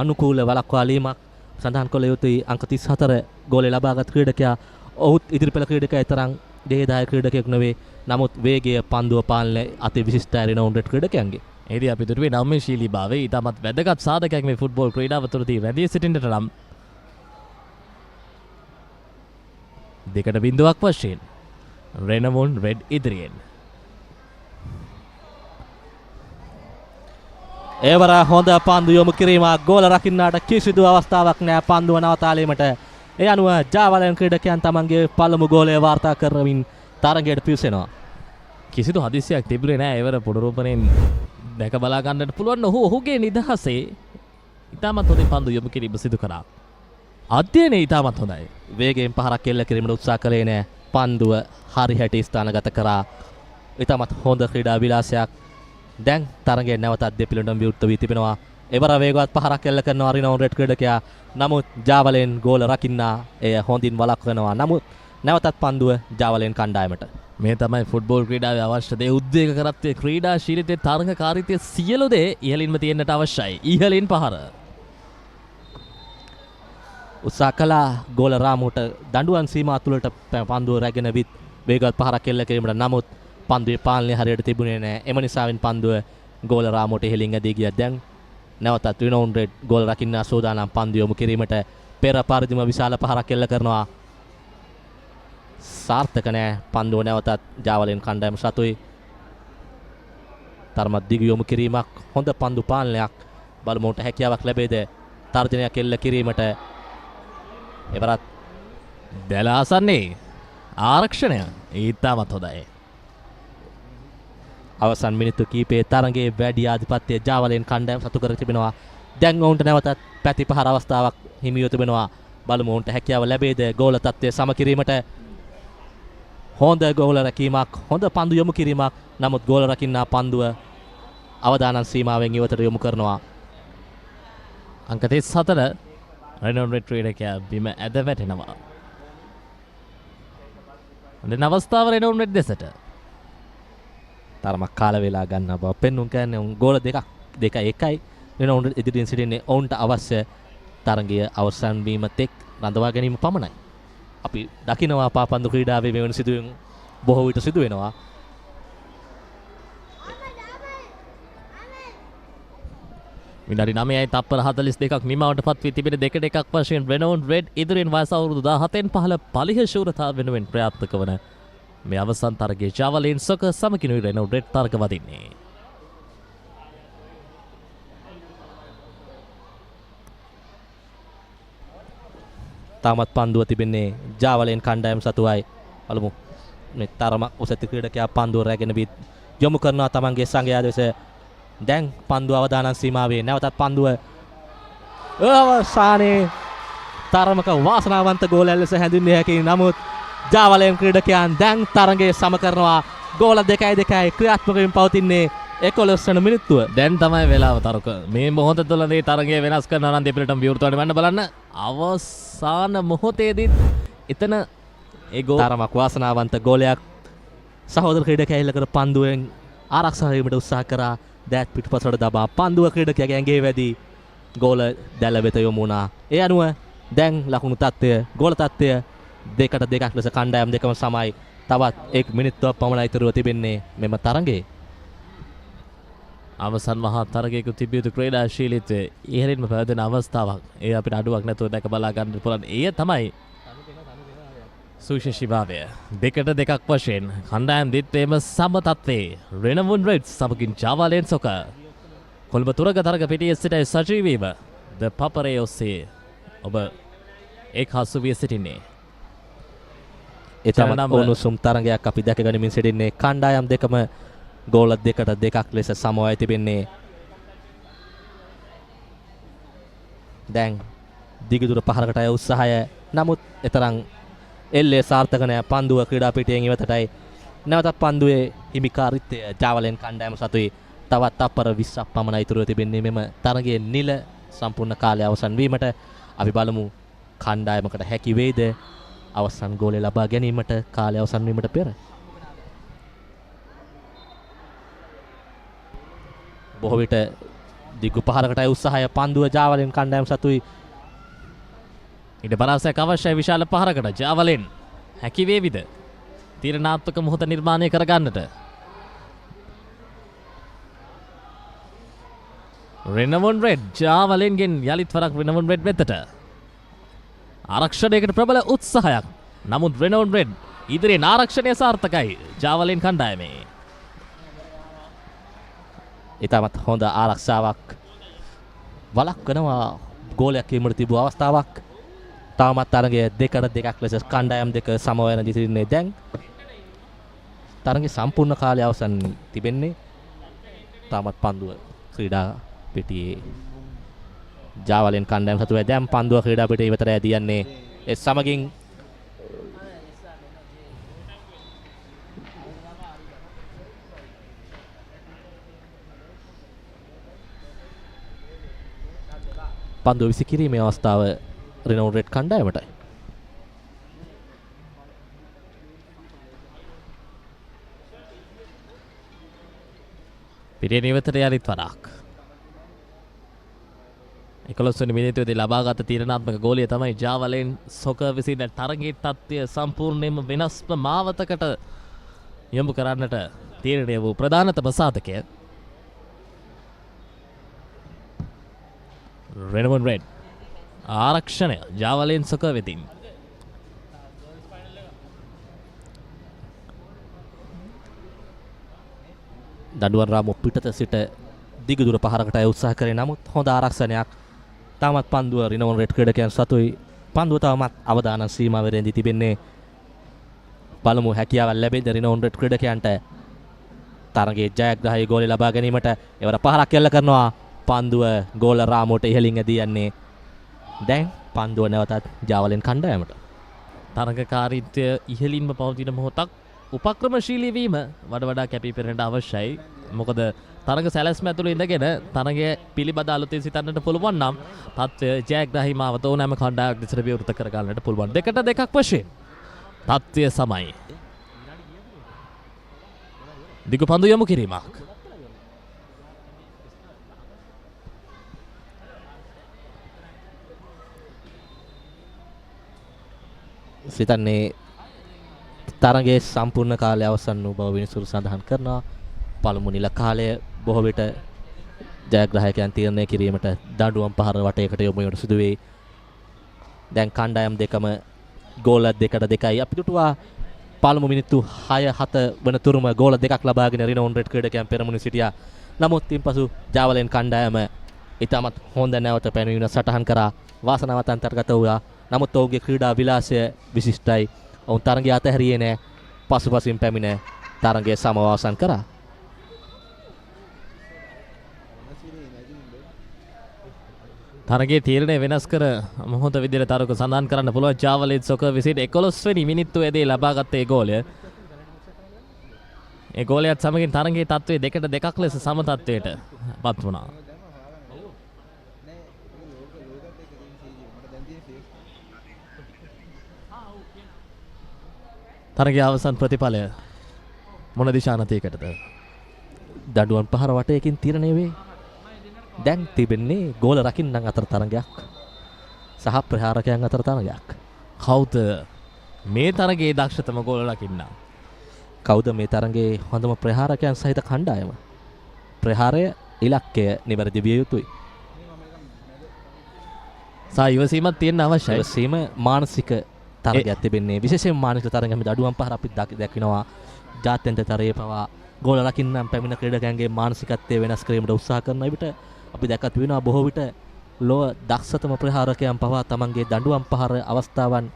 අනුකූල වළක්වාලීමක් සඳහන් කළ යුතුයි. අංක 34 ගෝලය ලබාගත් ක්‍රීඩකයා ඔහුත් ඉදිරිපෙළ ක්‍රීඩකයා එතරම් දෙහදාරි ක්‍රීඩකයෙකු නොවේ. නමුත් වේගය පන්දුව පාලනය අති විශිෂ්ටයි රෙනවුන් රෙඩ් ක්‍රීඩකයන්ගේ. එදී අපි දුටුවේ නව්‍යශීලීභාවය ඉතාමත් වැදගත් සාධකයක් මේ ෆුට්බෝල් ක්‍රීඩාව තුළදී රැඳී සිටින්නට නම් 2-0ක් වශයෙන් රෙනවුන් රෙඩ් ඉදිරියෙන්. ඒවර හොඳ පන්දු යොමු කිරීමක් ගෝල රකින්නාට කිසිදු අවස්ථාවක් නෑ පන්දුව නවතාලීමට. ඒ අනුව ජාවලයන් ක්‍රීඩකයන් තමන්ගේ පළමු ගෝලය වාර්තා කරමින් තරගයට පිවිසෙනවා. කිසිදු හදිසියක් තිබුණේ නෑ ඒවර පුනරූපණයෙන් දැක බලා ගන්නට පුළුවන්. ඔහුගේ නිදහසේ ඉතාමත් හොඳින් පන්දු යොමු කිරීම සිදු කරා. අධ්‍යයනය ඉතාමත් හොඳයි. වේගයෙන් පහරක් එල්ල කිරීමට උත්සාහ කළේ නෑ. පන්දුව හරි හැටි ස්ථානගත කරා. ඉතාමත් හොඳ ක්‍රීඩා විලාසයක්. දැන් තරගයේ නැවතත් දෙපිළඳුම් විවෘත වී තිබෙනවා. එවර වේගවත් පහරක් එල්ල කරනවා රිනවුන් රෙඩ් ක්‍රීඩකයා. නමුත් ජාවලෙන් ගෝල රකින්නා එය හොඳින් වළක්වනවා. නමුත් නැවතත් පන්දුව ජාවලෙන් කණ්ඩායමට. මේ තමයි ෆුට්බෝල් ක්‍රීඩාවේ අවශ්‍ය දේ. උද්වේග කරත්තේ ක්‍රීඩාශීලීත්වයේ තරඟකාරීත්වයේ සියලු දේ ඉහළින්ම තියෙන්නට අවශ්‍යයි. ඉහළින් පහර. උත්සාහ කළා ගෝල රාමුවට දඬුවම් සීමා තුළට පන්දුව රැගෙන විත් වේගවත් පහරක් එල්ල කිරීමට. නමුත් පන්දුවේ පාලනය හරියට තිබුණේ නැහැ. එම නිසාවෙන් පන්දුව ගෝල රාමුවට ඉහළින් ඇදී ගියා. දැන් නැවතත් රිනවුන් රෙඩ් ගෝල රකින්න සූදානම් පන්දු යොමු කිරීමට. පෙර පරිදිම විශාල පහරක් එල්ල කරනවා. සාර්ථක නැහැ. පන්දුව නැවතත් ජාවලෙන් කණ්ඩායම සතුයි. තරමත් දිග යොමු කිරීමක්. හොඳ පන්දු පාලනයක්. බලමු උන්ට හැකියාවක් ලැබෙයිද තර්ජනයක් එල්ල කිරීමට. එවරත් දැල ආසන්නේ ආරක්ෂණය ඊටමත් හොඳයි. අවසන් මිනිත්තු කීපයේ තරගයේ වැඩි ආධිපත්‍යය ජාවලෙන් කණ්ඩායම සතු කර තිබෙනවා. දැන් ඔවුන්ට නැවතත් පැතිපහර අවස්ථාවක් හිමිව තිබෙනවා. බලමු ඔවුන්ට හැකියාව ලැබෙයිද ගෝල තත්ත්වය සම කිරීමට. හොඳ ගෝල රැකීමක්, හොඳ පන්දු යොමු කිරීමක්. නමුත් ගෝල රකින්නා පන්දුව අවදානම් සීමාවෙන් ඉවතට යොමු කරනවා. අංක 34 රෙනවුන් රෙඩ් ක්‍රීඩකයා බිම ඇද වැටෙනවා. දැන් අවස්ථාව රෙනවුන් රෙඩ් දෙසට. තරමක් කාල වේලා ගන්න බව පෙන්වුම් කියන්නේ උන් ගෝල දෙක එකයි රෙනවුන් රෙඩ් ඉදිරියෙන් සිටින්නේ. ඔවුන්ට අවශ්‍ය තරගය අවසන් වීම තෙක් රඳවා ගැනීම පමණයි. අපි දකිනවා පාපන්දු ක්‍රීඩාවේ මෙවැනි සිදුවීම් බොහෝ විට සිදු වෙනවා. විනාඩි 9යි තප්පර 42ක් නිමවට පත් වී තිබෙන 2-1ක් වශයෙන් රෙනවුන් රෙඩ් ඉදිරියෙන් වයස අවුරුදු 17න් පහළ පලිහ ශූරතාව වෙනුවෙන් ප්‍රයාත්මක වන මේ අවසන් තරගයේ ජාවලින් සොක සමකිනුයි රෙනවුන් රෙඩ් තරග වදින්නේ. තාමත් පන්දුව තිබෙන්නේ ජාවලෙන් කණ්ඩායම සතුවයි. බලමු මේ තරම උසති ක්‍රීඩකයා පන්දුව රැගෙන විත් යොමු කරනවා තමන්ගේ සංගයා දෙස. දැන් පන්දුව අවදානම් සීමාවේ නැවතත් පන්දුව අවසානයේ තරමක වාසනාවන්ත ගෝලයක් ලෙස හැඳින්විය හැකි. නමුත් ජාවලයන් ක්‍රීඩකයන් දැන් තරගය සම කරනවා. ගෝල 2-2 ක්‍රියාත්මක වෙමින් පවතින්නේ 11 වන මිනිත්තුව. දැන් තමයි වෙලාව තරුක. මේ මොහොත තුළදී තරගය වෙනස් කරනවා නම් දෙපළටම විවෘතවන්න වෙන්න බලන්න. අවසාන මොහොතේදී එතන ඒ ගෝල තරමක් වාසනාවන්ත ගෝලයක් සහෝදර ක්‍රීඩකයා එල්ල කර පන්දුවෙන් ආරක්ෂා වීමට උත්සාහ කරා. දැත් පිටුපසට දබා පන්දුව ක්‍රීඩකයාගේ ඇඟේ වැදී ගෝල දැල වෙත යොමු වුණා. ඒ අනුව දැන් ලකුණු තත්ත්වය ගෝල තත්ත්වය 2-2 ලෙස කණ්ඩායම් දෙකම සමයි. තවත් 1 මිනිත්තුවක් පමණ ඉතුරුව තිබෙන්නේ මෙම තරගයේ. අවසන් මහා තරගයක තිබිය යුතු ක්‍රීඩාශීලීත්වය ඉහළින්ම පැවැදෙන අවස්ථාවක්. ඒ අපිට අඩුවක් නැතුව දැක බලා ගන්න පුළුවන්. එය තමයි සුවිශේෂීභාවය. 2-2ක් වශයෙන් කණ්ඩායම් දිත්වයේම සම තත්ත්වයේ රෙනවුන් රෙඩ්ස් සමගින් ජාවලෙන් සොක කොළඹ තුරග තරග පිටියේ සිට සජීවීව ThePapare ඔස්සේ ඔබ එක්හසු වී සිටින්නේ. එතම උණුසුම් තරගයක් අපි දැක ගනිමින් සිටින්නේ. කණ්ඩායම් දෙකම ගෝල 2-2ක් ලෙස සමවයි තිබෙන්නේ. දැන් දිගදුර පහරකට අය උත්සාහය. නමුත් එතරම් එල්ලේ සාර්ථක නැහැ. පන්දුව ක්‍රීඩා පිටියෙන් ඉවතටයි නැවතත් පන්දුවේ හිමිකාරිත්වය ජාවලෙන් කණ්ඩායම සතුයි. තවත් තප්පර 20ක් පමණ ඉතුරුව තිබෙන්නේ මෙම තරගයේ නිල සම්පූර්ණ කාලය අවසන් වීමට. අපි බලමු කණ්ඩායමකට හැකි වේද අවසන් ගෝලය ලබා ගැනීමට කාලය අවසන් වීමට පෙර. බොහෝ විට දිගු පහරකටයි උත්සාහය පන්දුව ජාවලෙන් කණ්ඩායම සතුයි. ඉඩ පරාසයක් අවශ්‍යයි විශාල පහරකට. ජාවලෙන් හැකි වේවිද තීරණාත්මක මොහොත නිර්මාණය කරගන්නට? Renown Red ජාවලෙන්ගෙන් යලිත් වරක් Renown Red වෙතට ආරක්ෂණයකට ප්‍රබල උත්සාහයක්. නමුත් Renown Red ඉදිරියෙන් ආරක්ෂණය සාර්ථකයි ජාවලෙන් කණ්ඩායමේ. ඉතාමත් හොඳ ආරක්ෂාවක් වළක්වනවා ගෝලයක් වීමට තිබූ අවස්ථාවක්. තවමත් තරගය 2-2ක් ලෙස කණ්ඩායම් දෙක සමවැන දිසින්නේ. දැන් තරගයේ සම්පූර්ණ කාලය අවසන් තිබෙන්නේ. තාමත් පන්දුව ක්‍රීඩා පිටියේ ජාවලෙන් කණ්ඩායම් සතුව දැන් පන්දුව ක්‍රීඩා පිටියේ ඉවතට ඇදී යන්නේ. ඒ සමගින් පන්දුව විසිකිරීමේ අවස්ථාව Renown Red කණ්ඩායමට. පිටියේ නිවතට යලිත් වරක් 11 වෙනි මිනිත්තුවේදී ලබාගත් තීරණාත්මක ගෝලය තමයි ජාවලෙන් සොකර් විසින් තරගයේ තත්ත්වය සම්පූර්ණයෙන්ම වෙනස්ම මාවතකට යොමු කරන්නට තීරණය වූ ප්‍රධානතම සාධකය. Renown Red ආරක්ෂණය ජාවලෙන් සොකර් වෙතින්. දඬුවම් රාමුව පිටත සිට දිගදුර පහරකට උත්සාහ කරේ. නමුත් හොඳ ආරක්ෂණයක්. තාමත් පන්දුව Renown Red ක්‍රීඩකයන් සතුයි. පන්දුව තවමත් අවදානම් සීමාවෙ රැඳී තිබෙන්නේ. බලමු හැකියාවක් ලැබෙයිද Renown Red ක්‍රීඩකයන්ට තරගයේ ජයග්‍රාහී ගෝලය ලබා ගැනීමට. එවර පහරක් එල්ල කරනවා. පන්දුව ගෝල රාමුවට ඉහළින් ඇදී යන්නේ. දැන් පන්දුව නැවතත් ජාවලෙන් කණ්ඩායමට. තරගකාරීත්වය ඉහළින්ම පවතින මොහොතක් උපක්‍රමශීලී වීම වඩා කැපී පෙනෙන්නට අවශ්‍යයි. මොකද තරග සැලැස්ම ඇතුළේ ඉඳගෙන තරගය පිළිබඳ අලුතින් සිතන්නට පුළුවන් නම් තත්ත්වය ජයග්‍රාහී මාවත ඕනෑම කණ්ඩායමක් දෙසට විවෘත කර ගන්නට පුළුවන්. 2-2ක් වශයෙන් තත්ත්වය සමයි. දිගු පන්දු යොමු කිරීමක්. සිතන්නේ තරගයේ සම්පූර්ණ කාලය අවසන් වූ බව විනිසුරු සඳහන් කරනවා. පළමු නිල කාලය බොහෝ විට ජයග්‍රාහකයන් තීරණය කිරීමට දඬුවම් පහර වටයකට යොමු වීමට සිදු වෙයි. දැන් කණ්ඩායම් දෙකම ගෝල 2-2යි. අපි දුටුවා පළමු මිනිත්තු 6-7 වන තුරුම ගෝල 2ක් ලබාගෙන Renown Red ක්‍රීඩකයන් පෙරමුණේ සිටියා. නමුත් ඉන්පසු ජාවලෙන් කණ්ඩායම ඉතාමත් හොඳ නැවත පැනවීම සටහන් කරා. වාසනාවත් අන්තර්ගත වුණා. නමුත් ඔහුගේ ක්‍රීඩා විලාසය විශිෂ්ටයි. ඔවුන් තරගය අතහැරියේ නැහැ. පසුපසින් පැමිණ තරගය සමවසන් කරා. තරගයේ තීරණය වෙනස් කර මොහොත විදිහට තරග සඳහන් කරන්න පුළුවන්. ජාවලෙන් සොකර් විසින් 11 වෙනි මිනිත්තුවේදී ලබාගත් ඒ ගෝලය. ඒ ගෝලයත් සමගින් තරගයේ තත්ත්වය 2-2ක් ලෙස සම තත්ත්වයට පත් වුණා. තරගයේ අවසන් ප්‍රතිඵලය මොන දිශානතියකටද? දඬුවම් පහර වටයකින් තීරණය වේ. දැන් තිබෙන්නේ ගෝල රකින්නන් අතර තරගයක් සහ ප්‍රහාරකයන් අතර තරගයක්. කවුද මේ තරගයේ දක්ෂතම ගෝල රකින්න? කවුද මේ තරගයේ හොඳම ප්‍රහාරකයන් සහිත කණ්ඩායම? ප්‍රහාරය ඉලක්කය නිවැරදි විය යුතුයි. ඉවසීමක් තියෙන්න අවශ්‍යයි. ඉවසීම මානසික තරගයක් තිබෙන්නේ. විශේෂයෙන් මානසික තරගයක් මේ දඩුවම් පහර අපි දකිනවා. ජාත්‍යන්තරයේ පවා ගෝල රකින්නම් පැමිණ ක්‍රීඩකයන්ගේ මානසිකත්වය වෙනස් කිරීමට උත්සාහ කරන විට අපි දැකත් වෙනවා බොහෝ විට ලොව දක්ෂතම ප්‍රහාරකයන් පවා තමන්ගේ දඬුවම් පහර අවස්ථාවන්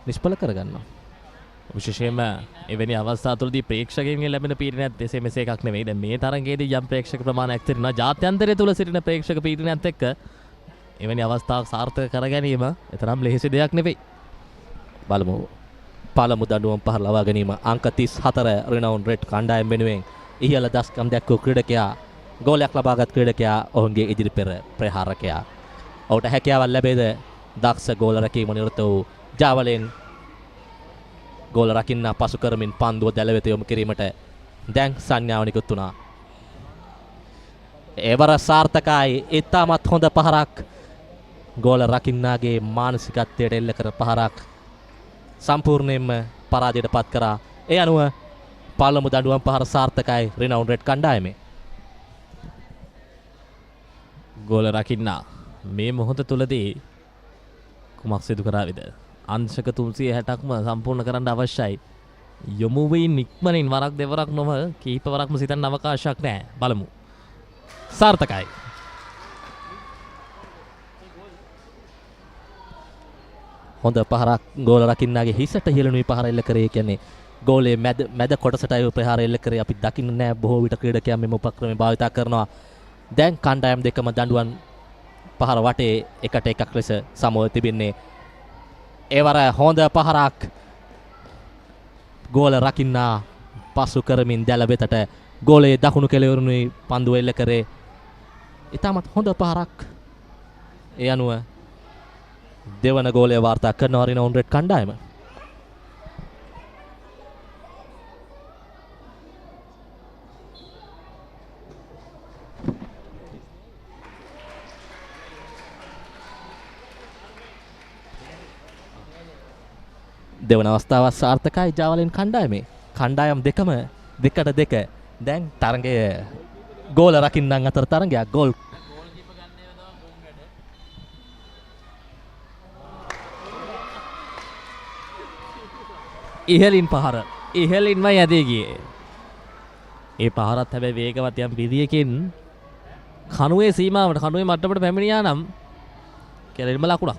නිෂ්ඵල කරගන්නවා. විශේෂයෙන්ම එවැනි අවස්ථා තුළදී ප්‍රේක්ෂකයන්ගෙන් ලැබෙන පීඩනයත් එසේ මෙසේ එකක් නෙවෙයි. දැන් මේ තරගයේදී යම් ප්‍රේක්ෂක ප්‍රමාණයක් තිරෙනවා. ජාත්‍යන්තරය තුළ සිටින ප්‍රේක්ෂක පීඩනයත් එක්ක එවැනි අවස්ථාවක් සාර්ථක කර ගැනීම එතරම් ලෙහෙසි දෙයක් නෙවෙයි. බලමු පළමු දඬුවම් පහර ලබා ගැනීම අංක 34 Renown Red කණ්ඩායම වෙනුවෙන් ඉහළ දස්කම් දැක්වූ ක්‍රීඩකයා ගෝලයක් ලබාගත් ක්‍රීඩකයා ඔවුන්ගේ ඉදිරි පෙර ප්‍රහාරකයා. ඔහුට හැකියාවක් ලැබේද දක්ෂ ගෝල රැකීම නිරත වූ ජාවලෙන් ගෝල රකින්න පසු කරමින් පන්දුව දැල වෙත යොමු කිරීමට දැන් සංඥාව නිකුත් වුණා. එවර සාර්ථකයි. ඉතාමත් හොඳ පහරක්. ගෝල රකින්නාගේ මානසිකත්වයට එල්ල කර පහරක් සම්පූර්ණයෙන්ම පරාජයට පත් කරා. ඒ අනුව පළමු දඬුවම් පහර සාර්ථකයි Renown Red කණ්ඩායමේ. ගෝල රකින්නා මේ මොහොත තුලදී කුමක් සිදු කරාවිද? අංශක 360ක්ම සම්පූර්ණ කරන්න අවශ්‍යයි. යොමු වීම ඉක්මනින් වරක් දෙවරක් නොව කීප වරක්ම සිතන්න අවකාශයක් නැහැ. බලමු. සාර්ථකයි. හොඳ පහරක් ගෝල රකින්නාගේ හිසට හිලුණුයි පහර එල්ල කරේ. කියන්නේ ගෝලයේ මැද කොටසටයි ප්‍රහාර එල්ල කරේ. අපි දකින්න නැහැ බොහෝ විට ක්‍රීඩකයන් මෙම උපක්‍රමය භාවිත කරනවා. දැන් කණ්ඩායම් දෙකම දඬුවම් පහර වටේ එකට එකක් ලෙස සමව තිබෙන්නේ. ඒවර හොඳ පහරක් ගෝල රකින්නා පසු කරමින් දැල වෙතට ගෝලයේ දකුණු කෙළවරුණුයි පන්දුව එල්ල කරේ. ඉතාමත් හොඳ පහරක්. ඒ අනුව දෙවන ගෝලය වාර්තා කරනවා Renown Red කණ්ඩායම. දෙවන අවස්ථාව සාර්ථකයි ජාවලින් කණ්ඩායමේ. කණ්ඩායම් දෙකම දෙකට දෙක. දැන් තරගය ගෝල රකින්නන් අතර තරගයක්. ගෝල් ඉහලින් පහර ඉහලින්ම යදී ගියේ. ඒ පහරත් හැබැයි වේගවත් යම් විදියකින් කණුවේ සීමාවට කණුවේ මට්ටමට පැමිණියා නම් කෙලින්ම ලකුණක්.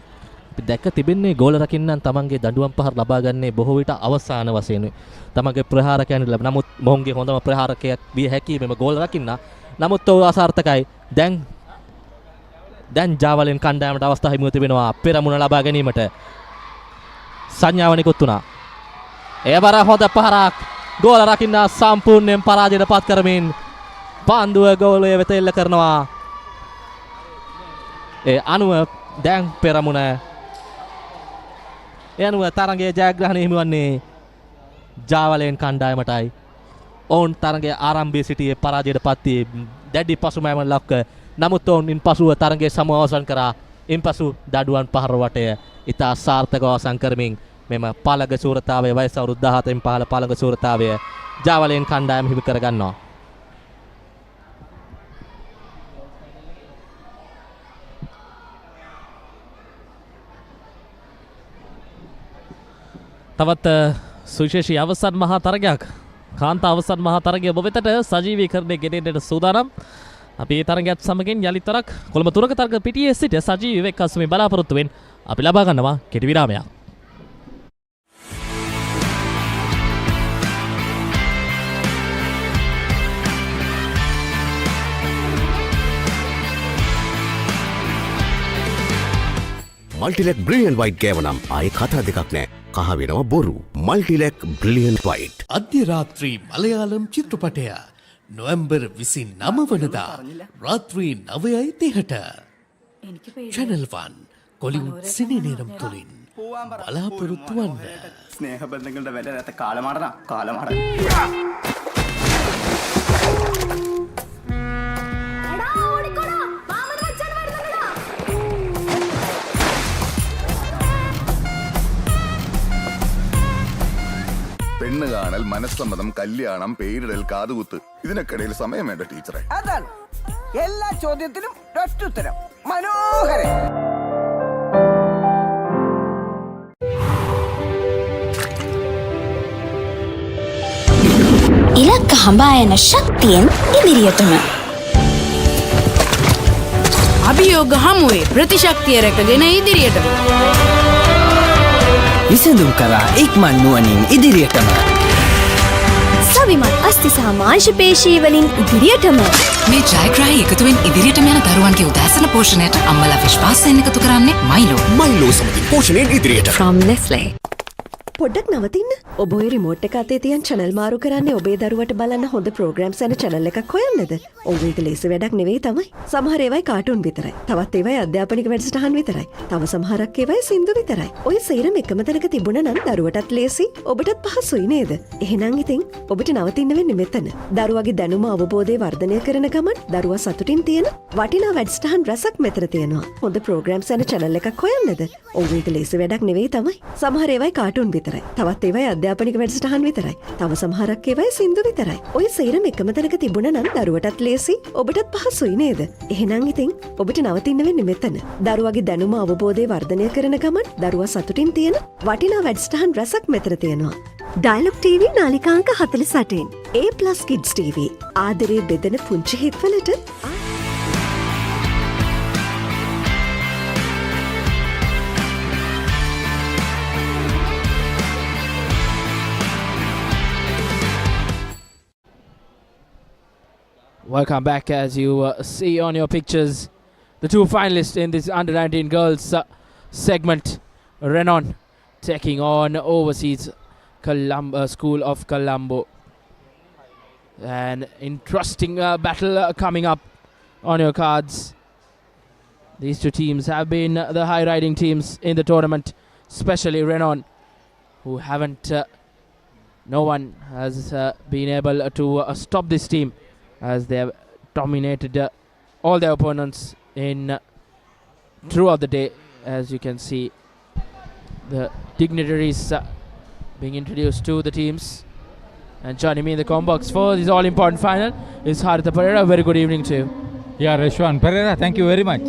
අපි දැක්ක තිබෙන්නේ ගෝල රකින්නන් තමන්ගේ දඬුවම් පහර ලබා ගන්නේ බොහෝ විට අවසාන වශයෙන්. තමන්ගේ ප්‍රහාරකයන් ලැබ. නමුත් මොහුගේ හොඳම ප්‍රහාරකයක් විය හැකි මෙම ගෝල රකින්න. නමුත් ඔහු අසාර්ථකයි. දැන් ජාවලින් කණ්ඩායමට අවස්ථාව හිමිව තිබෙනවා පෙරමුණ ලබා ගැනීමට. සංඥාව නිකුත් වුණා. එවර හොඳ පහරක් ගෝල රකින්න සම්පූර්ණයෙන් පරාජයට පත් කරමින් පන්දුව ගෝලය වෙත එල්ල කරනවා. ඒ අනුව දැන් පෙරමුණ එනුව තරගයේ ජයග්‍රහණය හිමිවන්නේ ජාවලෙන් කණ්ඩායමටයි. ඔවුන් තරගයේ ආරම්භයේ සිටියේ පරාජයට පත් වී දැඩි පසුබෑම ලක්ව. නමුත් ඔවුන් ඉන්පසුව තරගයේ සමව අවසන් කරා. ඉන්පසු දඩුවන් පහර වටය ඉතා සාර්ථකව අවසන් කරමින් මෙම පළඟ සූරතාවය වයස අවුරුදු 17න් පහළ පළඟ සූරතාවය ජාවලෙන් කණ්ඩායම හිමි කරගන්නවා. තවත් සුවිශේෂී අවසන් මහා තරගයක් කාන්තා අවසන් මහා තරගය ඔබ වෙතට සජීවීකරණය ගෙනෙන්නට සූදානම්. අපි මේ තරගයත් සමගින් යලිත් වරක් කොළඹ තුරක තරග පිටියේ සිට සජීවීව එක්කසුමින් බලාපොරොත්තු වෙන අපි ලබා ගන්නවා කෙටි විරාමයක්. මල්ටිලෙක් බ්‍රිලියන්ට් වයිට් ගෑවනම් ආයේ කතා දෙකක් නෑ. කහ වෙනවා බොරු. Multilac brilliant white. අධ්‍ය රාත්‍රී මලයාලම් චිත්‍රපටය නොවැම්බර් 29 වනදා රාත්‍රී 9:30ට Channel 1 කොලිවුඩ් සිනි නේරම් තුලින් බලාපොරොත්තු වන්න. ස්නේහ බන්ධනවලට වැඩ නැත කාලමාරණ. പെണ്ണ് കാണൽ, മനസ്സമ്മതം, കല്യാണം, പേരിടൽ, കാതുകുത്ത്, ഇതിനൊക്കിടയിൽ സമയം വേണ്ട ടീച്ചറെ. അതാണ് എല്ലാ ചോദ്യത്തിനും ഒറ്റുത്തരം. മനോഹരൻ. ඉලක්ක හඹා යන ශක්තියෙන් ඉදිරියටම අභියෝග හමුවේ ප්‍රතිශක්තිය රැකගෙන ඉදිරියටම විසඳුම් කරා ඉක්මන් නුවණින් ඉදිරියටම සවිමත් අස්ති සහ මාංශ පේශී වලින් ඉදිරියටම මේ ජයග්‍රාහී එකතුවෙන් ඉදිරියටම යන දරුවන්ගේ උදෑසන පෝෂණයට අම්මලා විශ්වාසයෙන් එකතු කරන්නේ මයිලෝ. මයිලෝ සමගින් පෝෂණයෙන් ඉදිරියට. From Nestle. පොඩ්ඩක් නවතින්න. ඔබ ඔය රිමෝට් එක අතේ තියන් channel මාරු කරන්නේ ඔබේ දරුවට බලන්න හොඳ programs යන channel එකක් හොයන්නද? ඔව් ඒක ලේසි වැඩක් නෙවෙයි තමයි. සමහර ඒවායි කාටුන් විතරයි. තවත් ඒවායි අධ්‍යාපනික වැඩසටහන් විතරයි. තව සමහරක් ඒවායි සින්දු විතරයි. ඔය සේරම එකම තැනක තිබුණා නම් දරුවටත් ලේසි, ඔබටත් පහසුයි නේද? එහෙනම් ඉතින් ඔබට නවතින්න වෙන්නේ මෙතන. දරුවගේ දැනුම අවබෝධය වර්ධනය කරන ගමන් දරුවා සතුටින් තියෙන වටිනා වැඩසටහන් රසක් මෙතන තියෙනවා. හොඳ programs යන channel එකක් හොයන්නද? ඔව් ඒක ලේසි වැඩක් නෙවෙයි තමයි. සමහර ඒවායි කාටුන් විතරයි. තවත් ඒවායි අධ්‍යාපනික වැඩසටහන් විතරයි. තව සමහරක් ඒවායි සින්දු විතරයි. ඔය සේරම එකම තැනක තිබුණා නම් දරුවටත් ලේසි, ඔබටත් පහසුයි නේද? එහෙනම් ඉතින් ඔබට නවතින්න වෙන්නේ මෙතන. දරුවගේ දැනුම අවබෝධය වර්ධනය කරන ගමන් දරුවා සතුටින් තියෙන වටිනා වැඩසටහන් රසක් මෙතන තියෙනවා. Dialog TV නාලිකාංක 48. A+ Kids TV. ආදරේ බෙදෙන පුංචි හිත්වලට Welcome back. As you see on your pictures, the two finalists in this under-19 girls segment, Renown taking on overseas School of Colombo. An interesting battle coming up on your cards. These two teams have been the high-riding teams in the tournament, especially Renown, who haven't, no one has been able to stop this team, as they have dominated all their opponents in throughout the day. As you can see, the dignitaries being introduced to the teams. And joining me in the combox for this all-important final is Haritha Pereira. Very good evening to you. Yeah, Reshwan Pereira, thank you very much.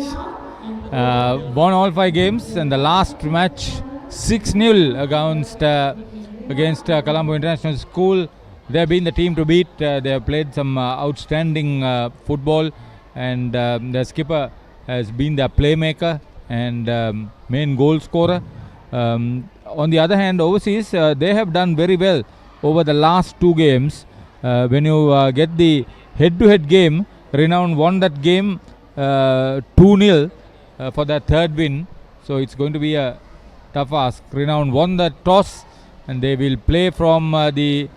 Won all 5 games, and the last match 6-0 against Colombo International School. They have been the team to beat. They have played some outstanding football, and their skipper has been their playmaker and main goal scorer. On the other hand, overseas, they have done very well over the last 2 games. When you get the head-to-head game, Renown won that game 2-0 for their 3rd win. So it's going to be a tough ask. Renown won the toss, and they will play from the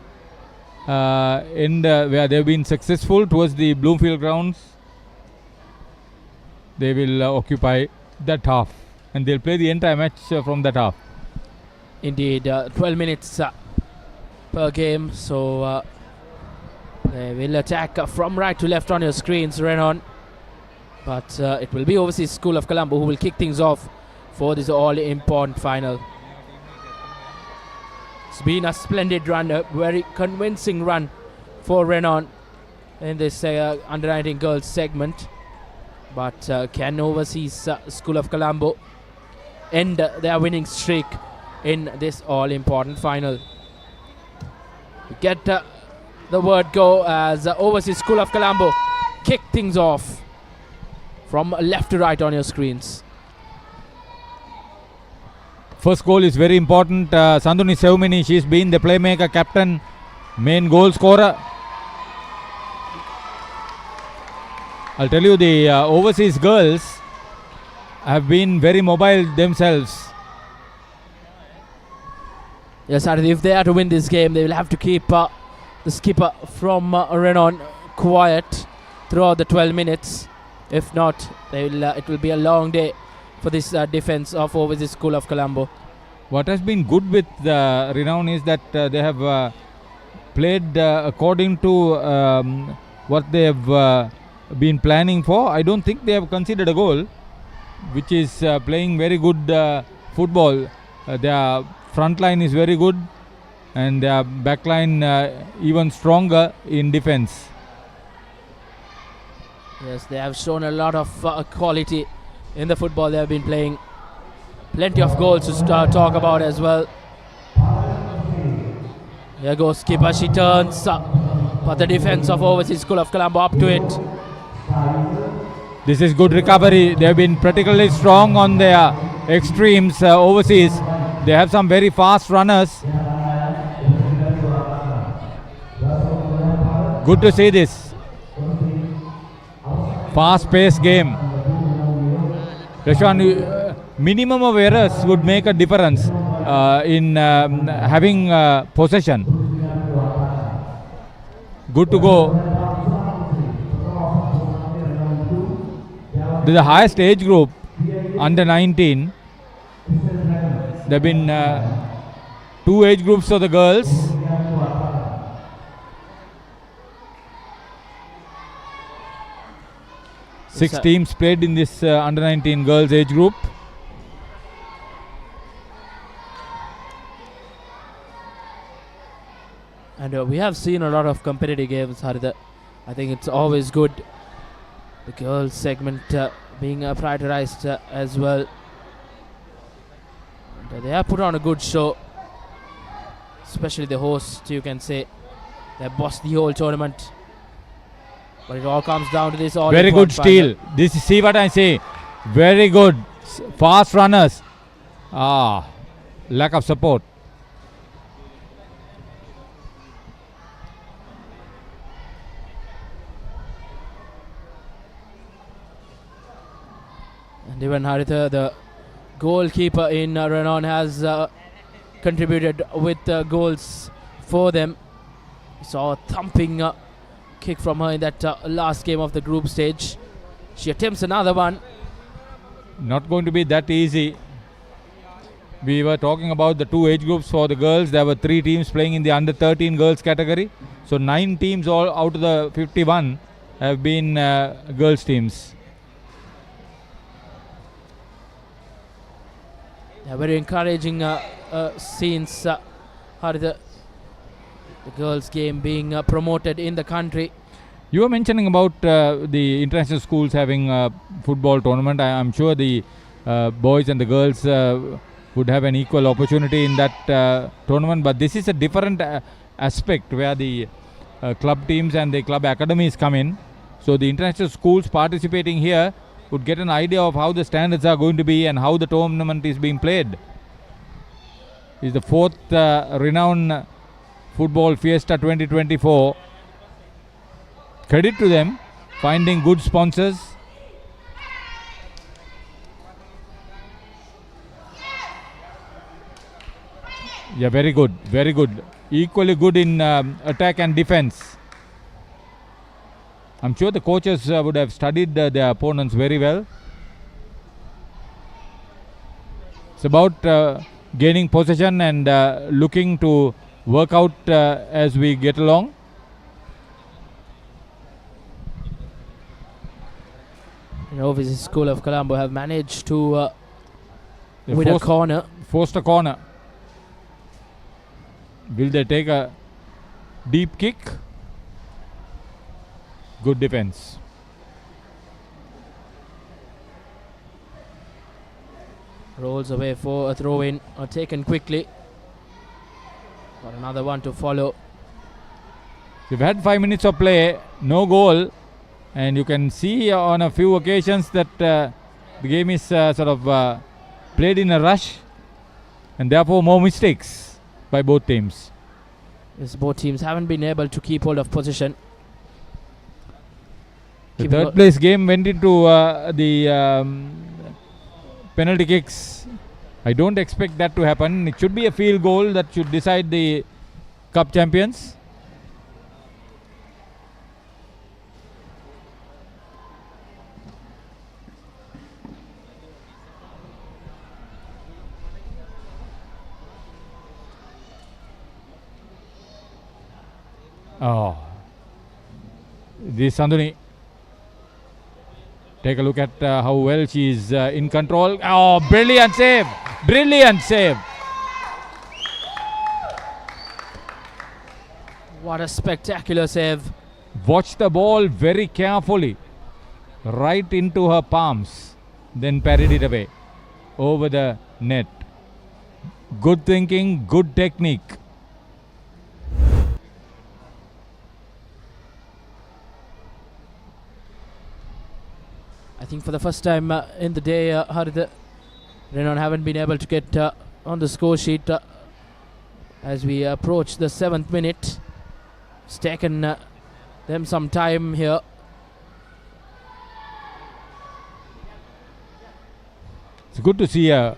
end where they've been successful towards the Bloomfield grounds. They will occupy that half, and they'll play the entire match from that half. Indeed, 12 minutes per game, so they will attack from right to left on your screens, Renown. But it will be overseas School of Colombo who will kick things off for this all-important final. It's been a splendid run, a very convincing run for Renown in this under-19 girls segment. But can overseas School of Colombo end their winning streak in this all-important final? We get the word go as overseas School of Colombo kick things off from left to right on your screens. First goal is very important. Sanduni Sevmini, she's been the playmaker, captain, main goal scorer. I'll tell you, the overseas girls have been very mobile themselves. Yes, and if they are to win this game, they will have to keep the skipper from Renown quiet throughout the 12 minutes. If not, they will, it will be a long day for this defense of overseas School of Colombo. What has been good with Renown is that they have played according to what they have been planning for. I don't think they have considered a goal, which is playing very good football. Their front line is very good, and their back line even stronger in defense. Yes, they have shown a lot of quality in the football they have been playing. Plenty of goals to talk about as well. Here goes skipper, she turns, but the defense of overseas School of Colombo up to it. This is good recovery. They have been particularly strong on their extremes overseas. They have some very fast runners. Good to see this. Fast-paced game. Reshwan, minimum of errors would make a difference. in having possession. Good to go. This is the highest age group, under 19. There have been 2 age groups for the girls. Six teams played in this under 19 girls age group. And we have seen a lot of competitive games, Haridha. I think it's always good. The girls segment being prioritized as well. And, they have put on a good show. Especially the host, you can say. They have bossed the whole tournament. But it all comes down to this all. Very good steal. This is, see what I say. Very good. Fast runners. Lack of support. And even Haritha, the goalkeeper in Renown, has contributed with goals for them. We saw a thumping kick from her in that last game of the group stage. She attempts another one. Not going to be that easy. We were talking about the 2 age groups for the girls. There were 3 teams playing in the under 13 girls category. So 9 teams all out of the 51 have been girls teams. Yeah, very encouraging scenes. The girls game being promoted in the country. You were mentioning about the international schools having a football tournament. I'm sure the boys and the girls would have an equal opportunity in that tournament. But this is a different aspect where the club teams and the club academies come in. So the international schools participating here would get an idea of how the standards are going to be and how the tournament is being played. It's the 4th Renown Football Fiesta 2024. Credit to them, finding good sponsors. Yeah, very good, very good. Equally good in attack and defense. I'm sure the coaches would have studied their opponents very well. It's about gaining possession and looking to work out as we get along. Obviously, School of Colombo have managed to win a corner. Forced a corner. Will they take a deep kick? Good defense. Rolls away for a throw in, taken quickly. Got another one to follow. We've had 5 minutes of play, no goal, and you can see on a few occasions that the game is sort of played in a rush, and therefore more mistakes by both teams. Yes, both teams haven't been able to keep hold of possession. The third place game went into the penalty kicks. I don't expect that to happen. It should be a field goal that should decide the cup champions. Oh, this Sanduni. Take a look at how well she is in control. Oh, brilliant save! Brilliant save! What a spectacular save. Watch the ball very carefully. Right into her palms. Then parried it away. Over the net. Good thinking, good technique. I think for the first time in the day, Renown haven't been able to get on the score sheet as we approach the 7th minute. It's taken them some time here. It's good to see a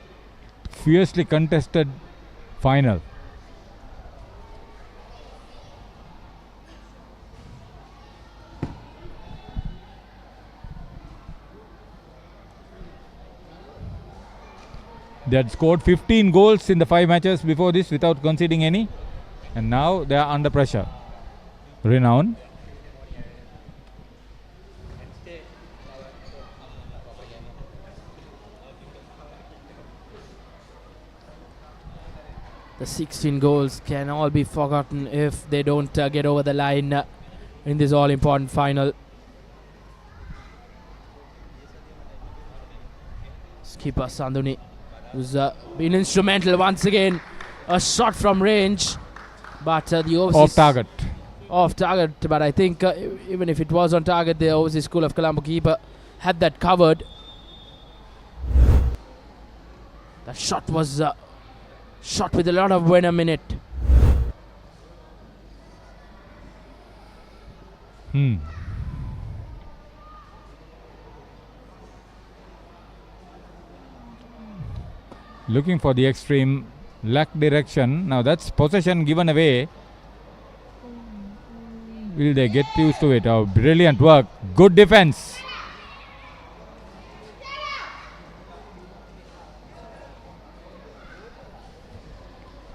fiercely contested final. They had scored 15 goals in the 5 matches before this without conceding any, and now they are under pressure. Renown. The 16 goals can all be forgotten if they don't get over the line in this all-important final. Skipper Sanduni, who's been instrumental once again. A shot from range, but the overseas off target. But I think even if it was on target, the overseas School of Colombo keeper had that covered. That shot was shot with a lot of venom in it. Looking for the extreme, lack direction. Now that's possession given away. Will they get used to it? Oh, brilliant work. Good defense.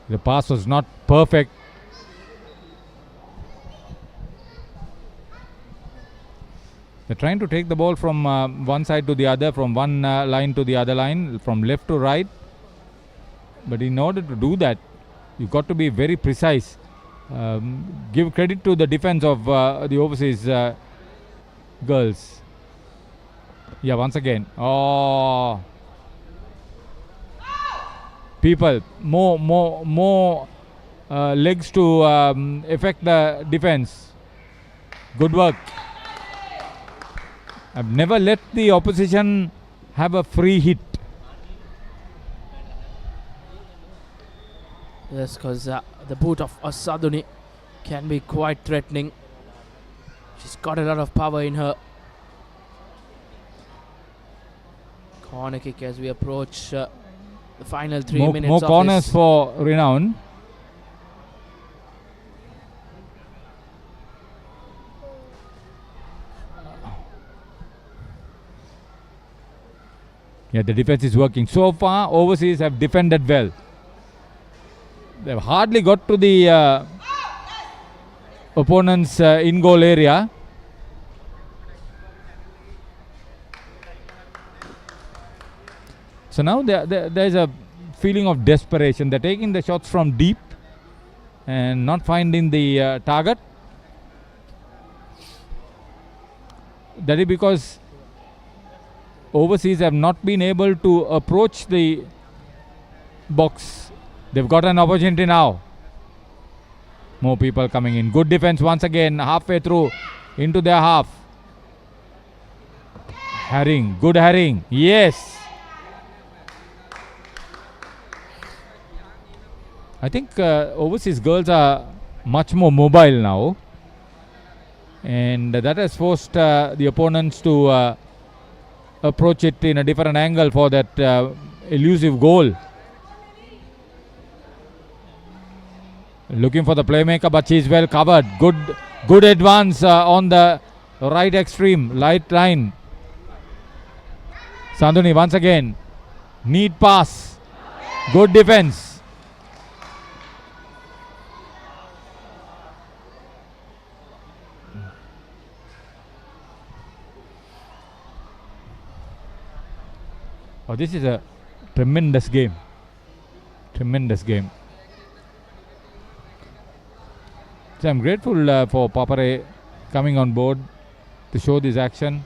The pass was not perfect. They're trying to take the ball from one side to the other, from one line to the other line, from left to right. But in order to do that, you've got to be very precise. Give credit to the defense of the overseas girls. Yeah, once again. Oh. People, more legs to affect the defense. Good work. I've never let the opposition have a free hit. Yes, because the boot of Saduni can be quite threatening. She's got a lot of power in her. Corner kick as we approach the final 3 minutes. More corners for Renown. Yeah, the defense is working. So far, overseas have defended well. They've hardly got to the opponent's in-goal area. So now there's a feeling of desperation. They're taking the shots from deep and not finding the target. That is because overseas have not been able to approach the box. They've got an opportunity now. More people coming in. Good defense once again, halfway through into their half. Herring, good herring. Yes. I think overseas girls are much more mobile now. And that has forced the opponents to approach it in a different angle for that elusive goal. Looking for the playmaker, but she's well covered. Good advance on the right extreme, light line. Sanduni once again. Neat pass. Good defense. Oh, this is a tremendous game. Tremendous game. So I'm grateful for Papare coming on board to show this action.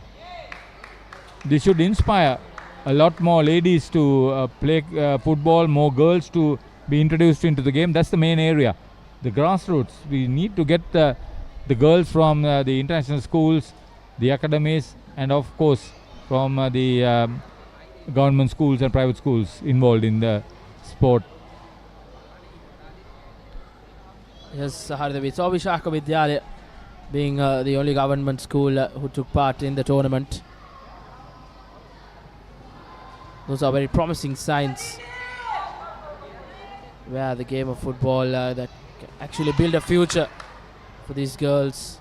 This should inspire a lot more ladies to play football, more girls to be introduced into the game. That's the main area, the grassroots. We need to get the girls from the international schools, the academies, and of course from the government schools and private schools involved in the sport. Yes, Haridev. We saw Vishaka Vidyalaya being the only government school who took part in the tournament. Those are very promising signs. where the game of football that can actually build a future for these girls.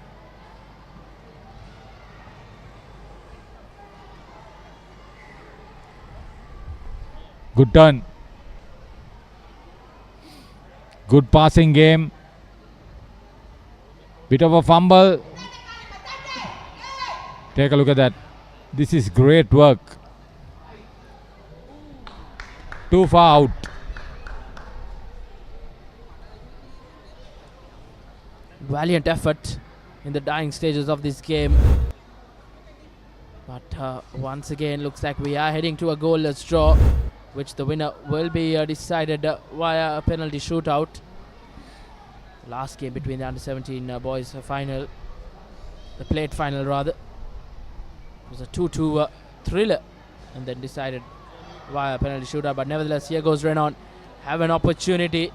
Good turn. Good passing game. Bit of a fumble. Take a look at that. This is great work. Too far out. Valiant effort in the dying stages of this game. But once again, looks like we are heading to a goalless draw, which the winner will be decided via a penalty shootout. Last game between the under-17 boys final, the plate final rather, it was a 2-2 thriller and then decided via a penalty shootout. But nevertheless, here goes Renown, have an opportunity.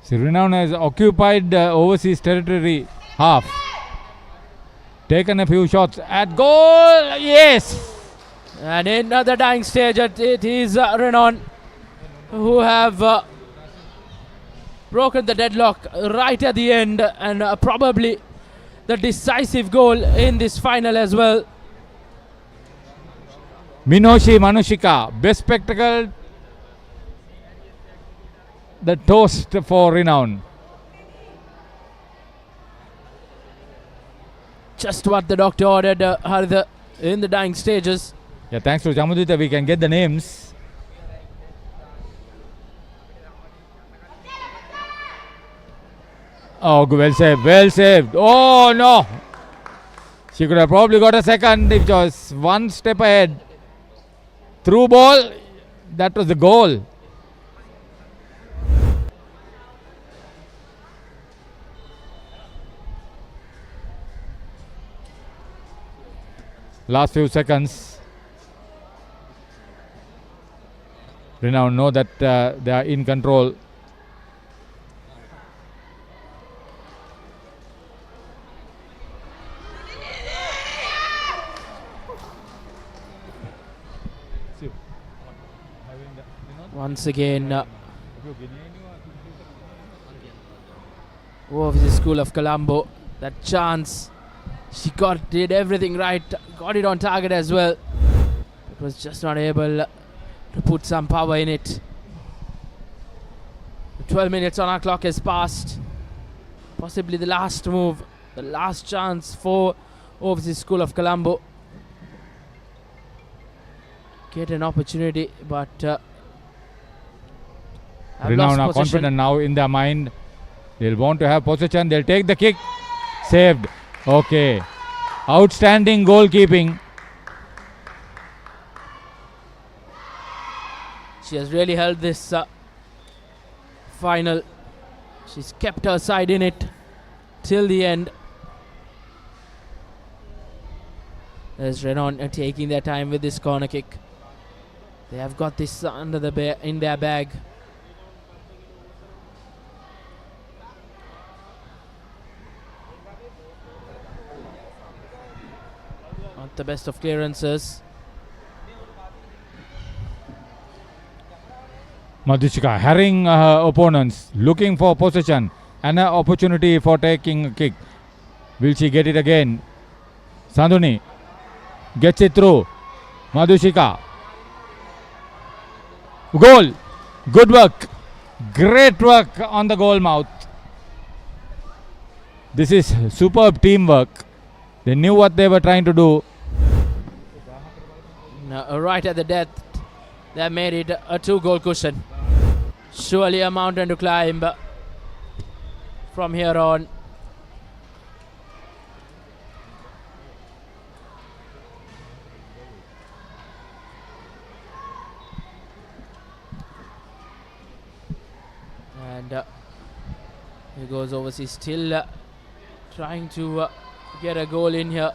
See, Renown has occupied overseas territory half. Taken a few shots at goal. Yes! And in the dying stage, it is Renown who have broken the deadlock right at the end, and probably the decisive goal in this final as well. Minoshi Manushika, best spectacle. The toast for Renown. Just what the doctor ordered, Haridha, in the dying stages. Yeah, thanks to Jamudita, we can get the names. Oh, well saved, well saved. Oh, no. She could have probably got a second if it was one step ahead. Through ball, that was the goal. Last few seconds. Renown know that they are in control. Once again, the school of Colombo, that chance. She did everything right, got it on target as well. It was just not able to put some power in it. 12 minutes on our clock has passed. Possibly the last move, the last chance for Overseas School of Colombo. Get an opportunity, but Renown are confident now in their mind. They'll want to have possession. They'll take the kick. Saved. Okay. Outstanding goalkeeping. She has really held this final. She's kept her side in it till the end. There's Renown taking their time with this corner kick. They have got this under the in their bag. Not the best of clearances. Madhushika harrying her opponents, looking for possession and an opportunity for taking a kick. Will she get it again? Sandhuni gets it through. Madhushika. Goal. Good work. Great work on the goal mouth. This is superb teamwork. They knew what they were trying to do. Now, right at the death, they made it a 2-goal cushion. Surely a mountain to climb from here on. And here goes Overseas, still trying to get a goal in here.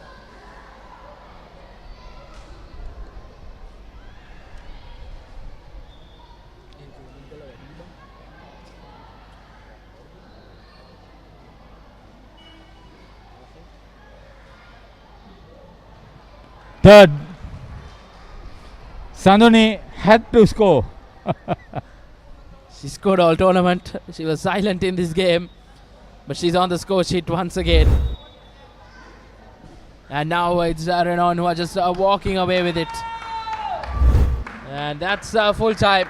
Third. Sandoni had to score. She scored all tournament. She was silent in this game, but she's on the score sheet once again. And now it's Renown who are just walking away with it. And that's full time.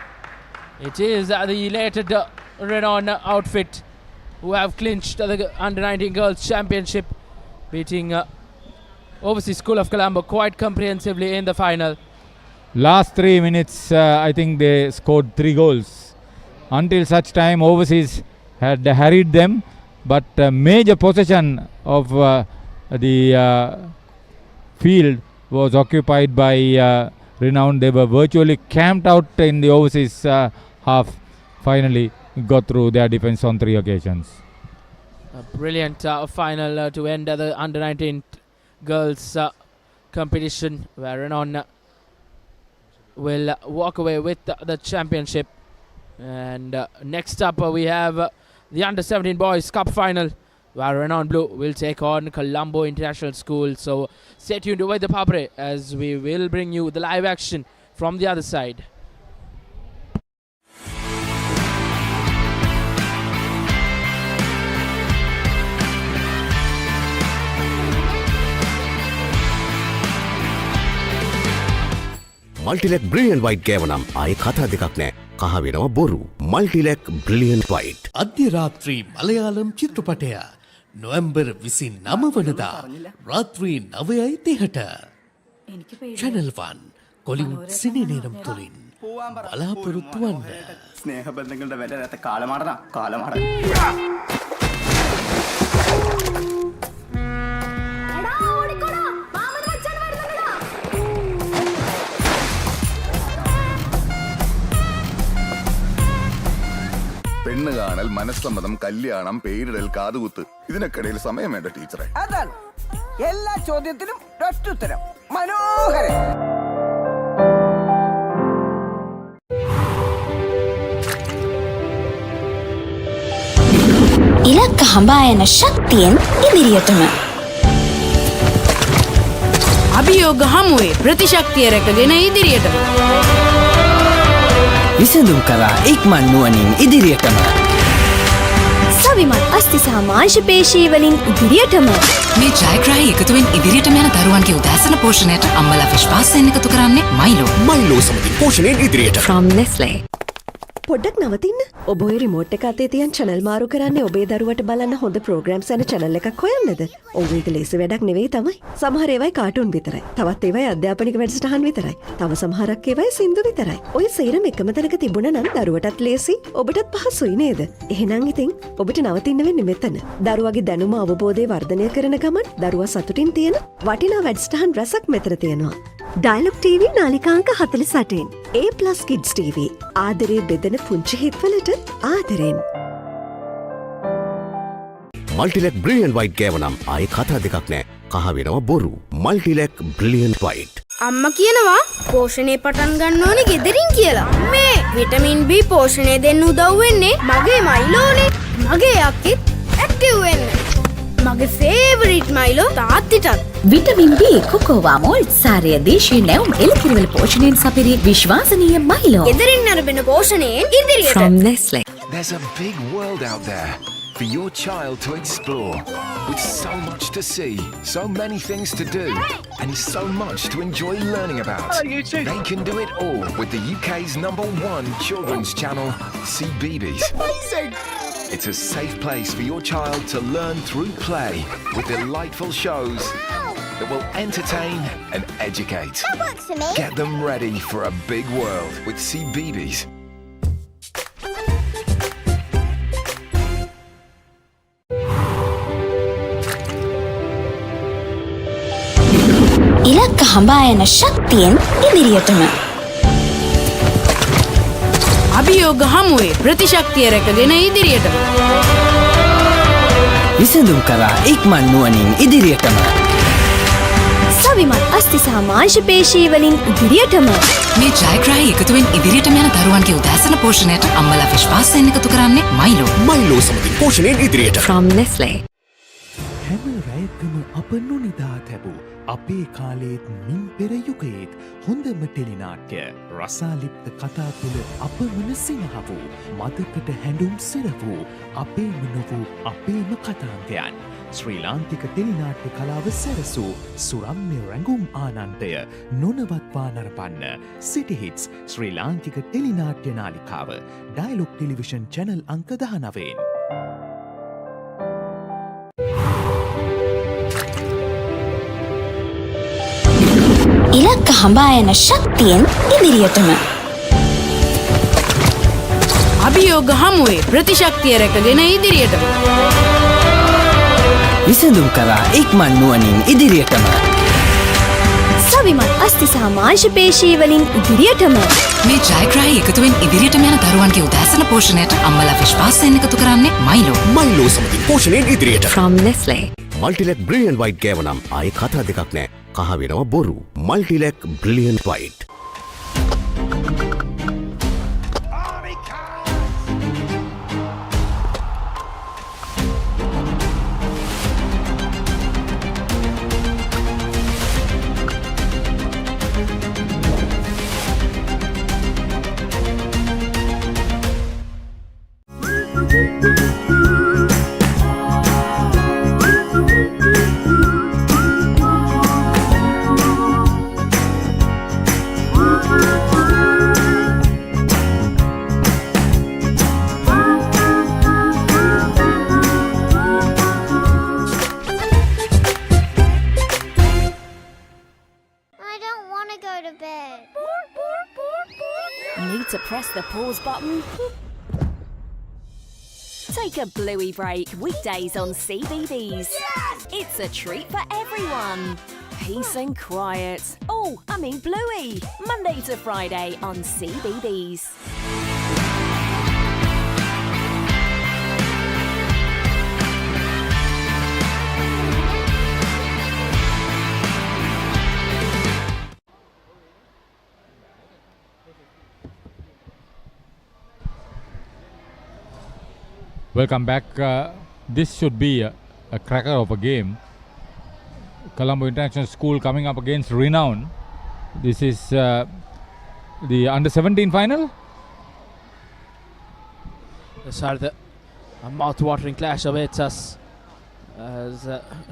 It is the elated Renown outfit who have clinched the Under-19 Girls Championship, beating Overseas School of Colombo quite comprehensively in the final. Last 3 minutes, I think they scored 3 goals. Until such time, Overseas had harried them, but major possession of the field was occupied by Renown. They were virtually camped out in the Overseas half. Finally got through their defense on 3 occasions. A brilliant final to end the Under-19 Girls competition, where Renown will walk away with the championship. And next up we have the Under-17 Boys Cup final, where Renown Blue will take on Colombo International School. So stay tuned with the Papare as we will bring you the live action from the other side. Multilac brilliant white ගෑව නම් ආයේ කතා දෙකක් නෑ. කහ වෙනවා බොරු. Multilac brilliant white. අධ්‍ය රාත්‍රී මලයාලම් චිත්‍රපටය නොවැම්බර් 29 වනදා රාත්‍රී 9:30ට Channel 1 කොලිවුඩ් සිනේනේනම් තුලින් බලාපොරොත්තු වන්න. ස්නේහ බන්ධනවලට වැඩ නැත කාලමාරණ කාලමාරණ. പെണ്ണ് കാണൽ മനസ്സമ്മതം കല്യാണം പേരിടൽ കാതുകുത്ത് ഇതിനൊക്കെയിടയിൽ സമയം വേണ്ട ടീച്ചറെ. അതാണ് എല്ലാ ചോദ്യത്തിനും ഒറ്റുത്തരം. മനോഹരൻ. ඉලක්ක හඹා යන ශක්තියෙන් ඉදිරියටම අභියෝග හමුවේ ප්‍රතිශක්තිය රැකගෙන ඉදිරියටම විසඳුම් කරා ඉක්මන් නුවණින් ඉදිරියටම සවිමත් අස්ති සහ මාංශ පේශී වලින් ඉදිරියටම මේ ජයග්‍රාහී එකතුවෙන් ඉදිරියටම යන දරුවන්ගේ උදෑසන පෝෂණයට අම්මලා විශ්වාසයෙන් එකතු කරන්නේ මයිලෝ සමගින් පෝෂණයෙන් ඉදිරියට. from Nestle. පොඩ්ඩක් නවතින්න. ඔබ ඔය රිමෝට් එක අතේ තියන් channel මාරු කරන්නේ ඔබේ දරුවට බලන්න හොඳ programs යන channel එකක් හොයන්නද? ඔව් ඒක ලේසි වැඩක් නෙවෙයි තමයි. සමහර ඒවායි කාටුන් විතරයි. තවත් ඒවායි අධ්‍යාපනික වැඩසටහන් විතරයි. තව සමහරක් ඒවායි සින්දු විතරයි. ඔය සේරම එකම තැනක තිබුණා නම් දරුවටත් ලේසි, ඔබටත් පහසුයි නේද? එහෙනම් ඉතින් ඔබට නවතින්න වෙන්නේ මෙතන. දරුවගේ දැනුම අවබෝධය වර්ධනය කරන ගමන් දරුවා සතුටින් තියෙන වටිනා වැඩසටහන් රසක් මෙතන තියෙනවා. Dialog TV නාලිකාංක 48. A+ Kids TV. ආදරේ බෙදෙන පුංචි හිත්වලට ආදරෙන්. මල්ටිලෙක් බ්‍රිලියන්ට් වයිට් ගෑව නම් ආයේ කතා දෙකක් නෑ. කහ වෙනවා බොරු. Multilac brilliant white. අම්මා කියනවා පෝෂණය පටන් ගන්න ඕනේ ගෙදරින් කියලා. මේ විටමින් B පෝෂණය දෙන්න උදව් වෙන්නේ මගේ මයිලෝනේ. මගේ අක්කෙත් ඇක්ටිව් වෙන්න. මගේ ෆේවරිට් මයිලෝ තාත්තිටත්. විටමින් B කොකෝවා මෝල්ට් සාරය දේශීය නැවුම් එළකිරිවල පෝෂණයෙන් සපිරි විශ්වාසනීය මයිලෝ. ගෙදරින් අරබෙන පෝෂණයෙන් ඉදිරියට. From Nestle. There's a big world out there for your child to explore, with so much to see, so many things to do, and so much to enjoy learning about. They can do it all with the UK's #1 children's channel, CBeebies. It's a safe place for your child to learn through play with delightful shows that will entertain and educate. That works for me. Get them ready for a big world with CBeebies. ඉලක්ක හඹා යන ශක්තියෙන් ඉදිරියටම අභියෝග හමුවේ ප්‍රතිශක්තිය රැකගෙන ඉදිරියටම විසඳුම් කරා ඉක්මන් නුවණින් ඉදිරියටම සවිමත් අස්ති සහ මාංශ පේශී වලින් ඉදිරියටම මේ ජයග්‍රාහී එකතුවෙන් ඉදිරියටම යන දරුවන්ගේ උදෑසන පෝෂණයට අම්මලා විශ්වාසයෙන් එකතු කරන්නේ මයිලෝ සමගින් පෝෂණයෙන් ඉදිරියට. from Nestle. හැම රැයකම අප නොනිදා තැබූ අපේ කාලේත් මින් පෙර යුගයේත් හොඳම ටෙලිනාට්‍ය රසාලිප්ත කතා තුළ අපමණ සිනහවූ මතකට හැඬුම් සිරවූ අපේම නොවූ අපේම කතාන්තයන් ශ්‍රී ලාංකික ටෙලිනාට්‍ය කලාව සැරසූ සුරම්‍ය රැඟුම් ආනන්දය නොනවත්වා නරපන්න සිටිහිටස් ශ්‍රී ලාංකික ටෙලිනාට්‍ය නාලිකාව ඩයලොග් ටෙලිවිෂන් චැනල් අංක 19 ඉලක්ක හඹා යන ශක්තියෙන් ඉදිරියටම අභියෝග හමුවේ ප්‍රතිශක්තිය රැකගෙන ඉදිරියටම විසඳුම් කරා ඉක්මන් නුවණින් ඉදිරියටම සවිමත් අස්ථි සහ මාංශ පේශී වලින් ඉදිරියටම මේ ජයග්‍රාහී එකතුවෙන් ඉදිරියටම යන දරුවන්ගේ උදෑසන පෝෂණයට අම්මලා විශ්වාසයෙන් එකතු කරන්නේ මයිලෝ සමගින් පෝෂණයෙන් ඉදිරියට from Nestle මල්ටිලෙක් බ්‍රිලියන්ට් වයිට් ගෑවනම් ආයේ කතා දෙකක් නෑ කහ වෙනවා බොරු Multilac brilliant white Need to press the pause button? Take a bluey break weekdays on CBeebies. It's a treat for everyone. Peace and quiet. Oh, I mean bluey. Monday to Friday on CBeebies. Welcome back. This should be a cracker of a game. Colombo International School coming up against Renown. This is the under-17 final. Sorry, a mouth-watering clash awaits us as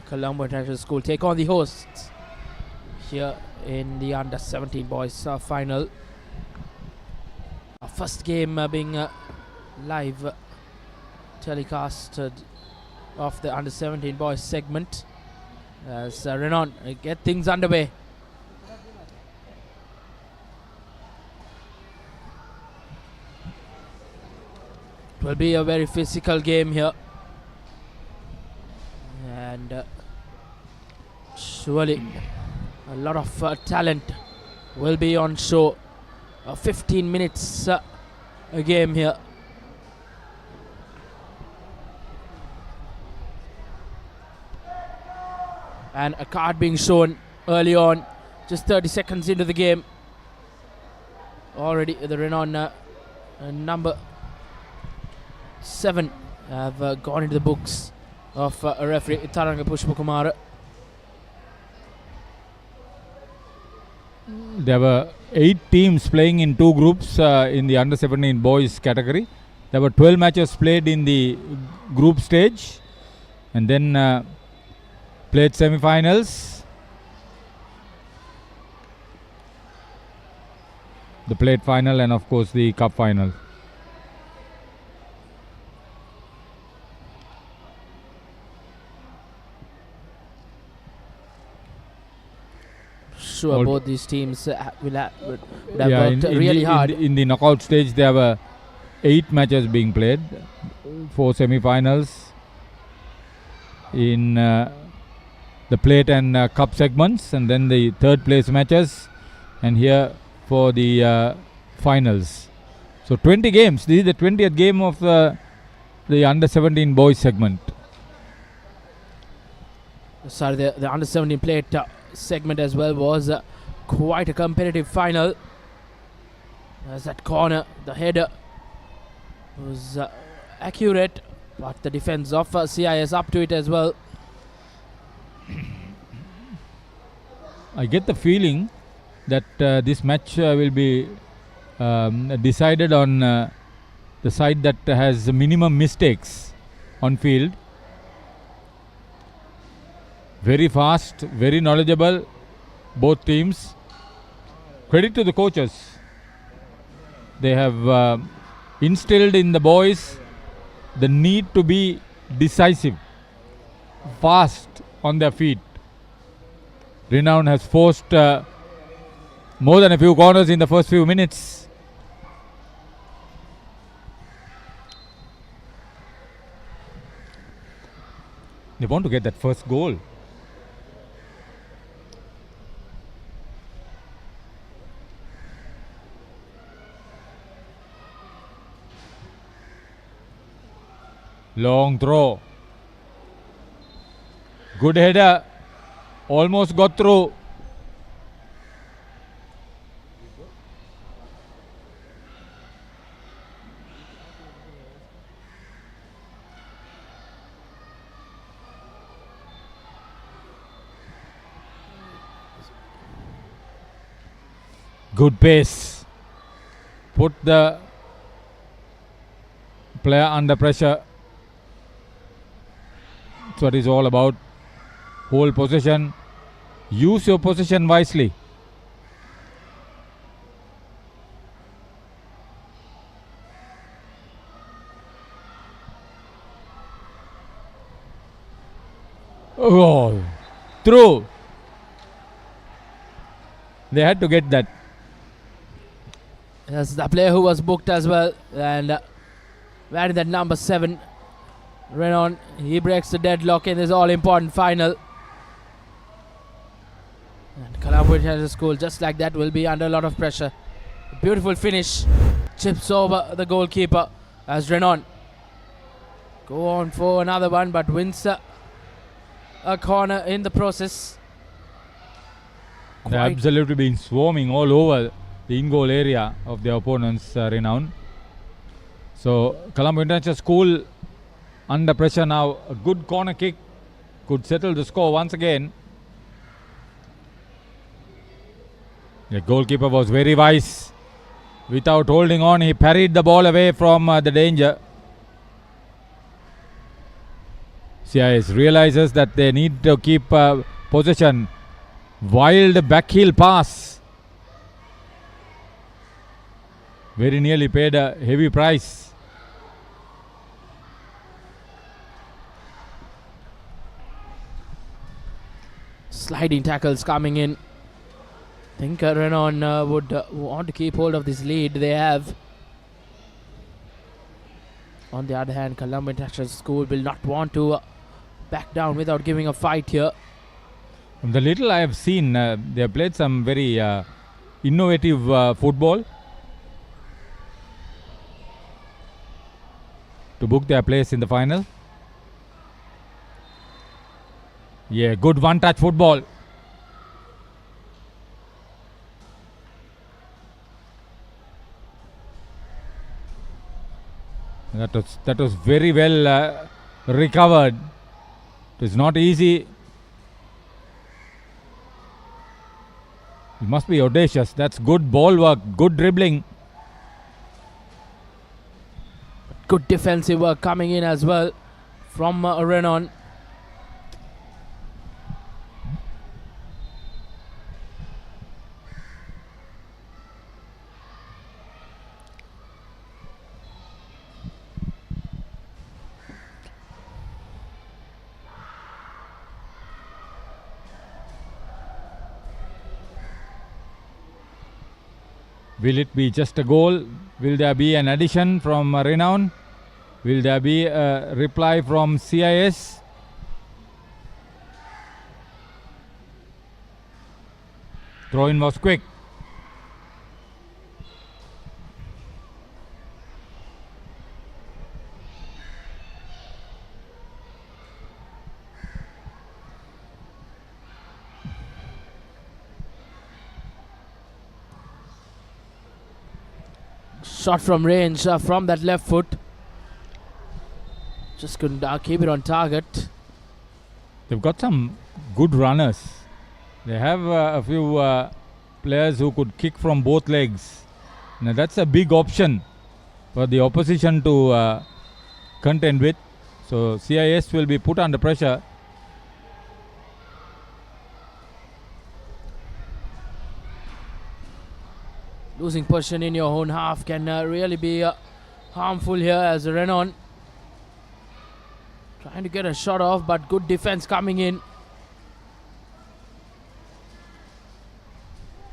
Colombo International School take on the hosts here in the under-17 boys final. Our first game being live telecasted of the under-17 boys segment as Renown get things underway. It will be a very physical game here, and surely a lot of talent will be on show. 15 minutes a game here. And a card being shown early on, just 30 seconds into the game. Already the Renown number 7 have gone into the books of referee Taranga Pushpakumara. There were 8 teams playing in 2 groups in the under-17 boys category. There were 12 matches played in the group stage, and then played semi-finals. The plate final and of course the cup final. Sure, both these teams would have worked really hard. In the knockout stage, there were 8 matches being played, 4 semi-finals in the plate and cup segments, and then the third place matches, and here for the finals. So 20 games. This is the 20th game of the under-17 boys segment. Sorry, the under-17 plate segment as well was quite a competitive final. As that corner, the header was accurate, but the defense of CIS up to it as well. I get the feeling that this match will be decided on the side that has minimum mistakes on field. Very fast, very knowledgeable, both teams. Credit to the coaches. They have instilled in the boys the need to be decisive, fast on their feet. Renown has forced more than a few corners in the first few minutes. They want to get that first goal. Long throw. Good header. Almost got through. Good pace. Put the player under pressure. That's what it's all about. Hold possession. Use your possession wisely. Oh, through. They had to get that. That's the player who was booked as well, and wearing that number 7, Renown, he breaks the deadlock in this all-important final. And Colombo International School, just like that, will be under a lot of pressure. Beautiful finish, chips over the goalkeeper as Renown go on for another one, but wins a corner in the process. They're absolutely been swarming all over the in-goal area of their opponents, Renown. So Colombo International School under pressure now. A good corner kick could settle the score once again. The goalkeeper was very wise. Without holding on, he parried the ball away from the danger. CIS realizes that they need to keep possession. Wild backheel pass. Very nearly paid a heavy price. Sliding tackles coming in. I think Renown would want to keep hold of this lead they have. On the other hand, Colombo International School will not want to back down without giving a fight here. From the little I have seen, they have played some very innovative football to book their place in the final. Yeah, good one-touch football. That was very well recovered. It is not easy. You must be audacious. That's good ball work, good dribbling. Good defensive work coming in as well from Renown. Will it be just a goal? Will there be an addition from Renown? Will there be a reply from CIS? Throw-in was quick. Shot from range from that left foot. Just couldn't keep it on target. They've got some good runners They have a few players who could kick from both legs. Now that's a big option for the opposition to contend with. So CIS will be put under pressure. Losing possession in your own half can really be harmful here as Renown trying to get a shot off, but good defense coming in.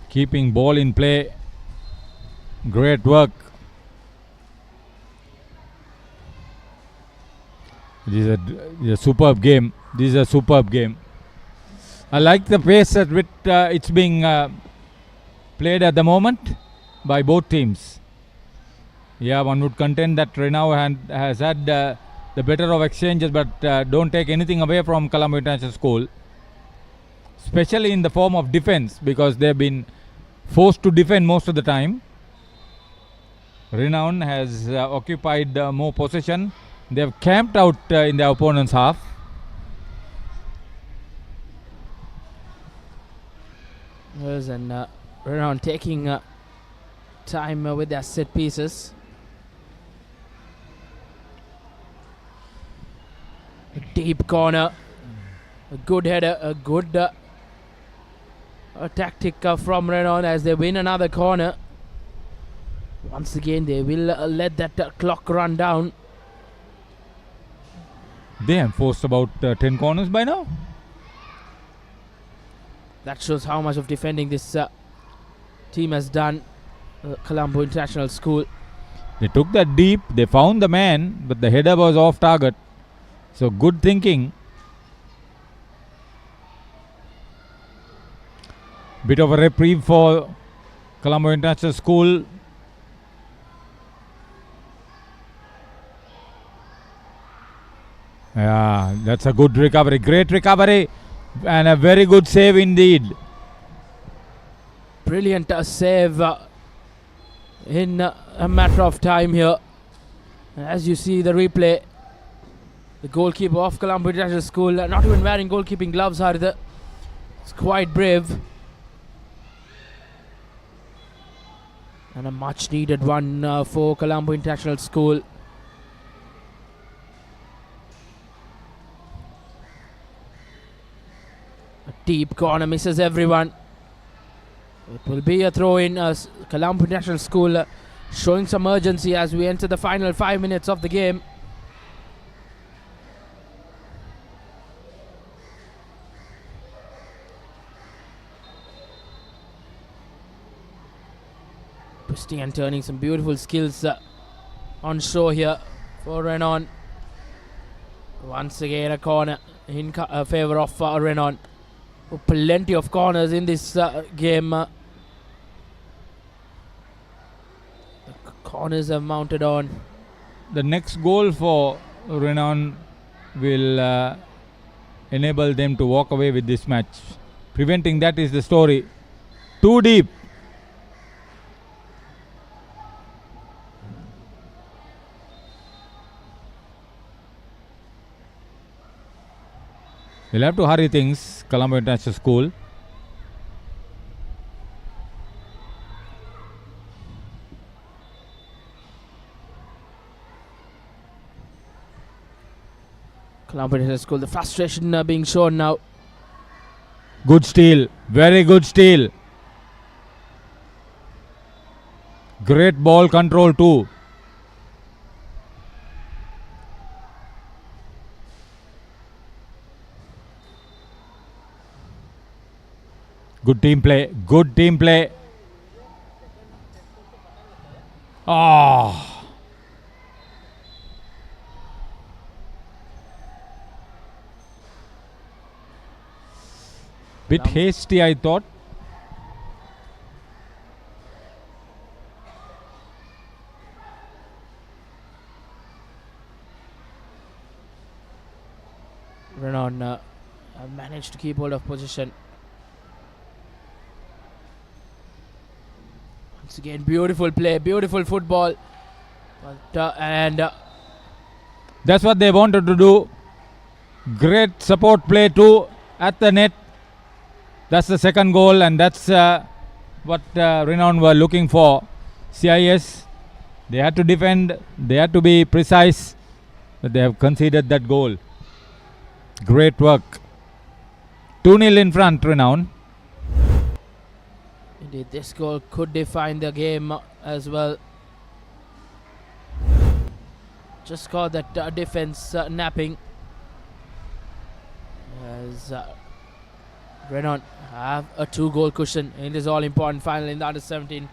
Keeping ball in play. Great work. This is a superb game. This is a superb game. I like the pace at which it's being played at the moment by both teams. Yeah, one would contend that Renown has had the better of exchanges, but don't take anything away from Colombo International School, especially in the form of defense, because they've been forced to defend most of the time. Renown has occupied more possession. They have camped out in their opponent's half. Yes, and Renown taking time with their set pieces. A deep corner, a good header, a good tactic from Renown as they win another corner. Once again, they will let that clock run down. They have forced about 10 corners by now. That shows how much of defending this team has done. Colombo International School. They took that deep, they found the man, but the header was off target. So good thinking. Bit of a reprieve for Colombo International School. Yeah, that's a good recovery. Great recovery and a very good save indeed. Brilliant save in a matter of time here. As you see the replay, the goalkeeper of Colombo International School not even wearing goalkeeping gloves either. It's quite brave. And a much needed one for Colombo International School. A deep corner misses everyone. It will be a throw in. Colombo International School showing some urgency as we enter the final 5 minutes of the game. Twisting and turning, some beautiful skills on show here for Renown. Once again a corner in favor of Renown. Plenty of corners in this game. The corners have mounted on. The next goal for Renown will enable them to walk away with this match. Preventing that is the story. Too deep. We'll have to hurry things, Colombo International School. Colombo International School, the frustration being shown now. Good steal, very good steal. Great ball control too. Good team play, good team play. Ah. Bit hasty, I thought. Renown have managed to keep hold of position. Once again, beautiful play, beautiful football. And that's what they wanted to do. Great support play too at the net. That's the second goal, and that's what Renown were looking for. CIS, they had to defend, they had to be precise, but they have conceded that goal. Great work. 2-0 in front, Renown. Indeed, this goal could define the game as well. Just got that defense napping. As Renown have a 2-goal cushion in this all-important final in the under-17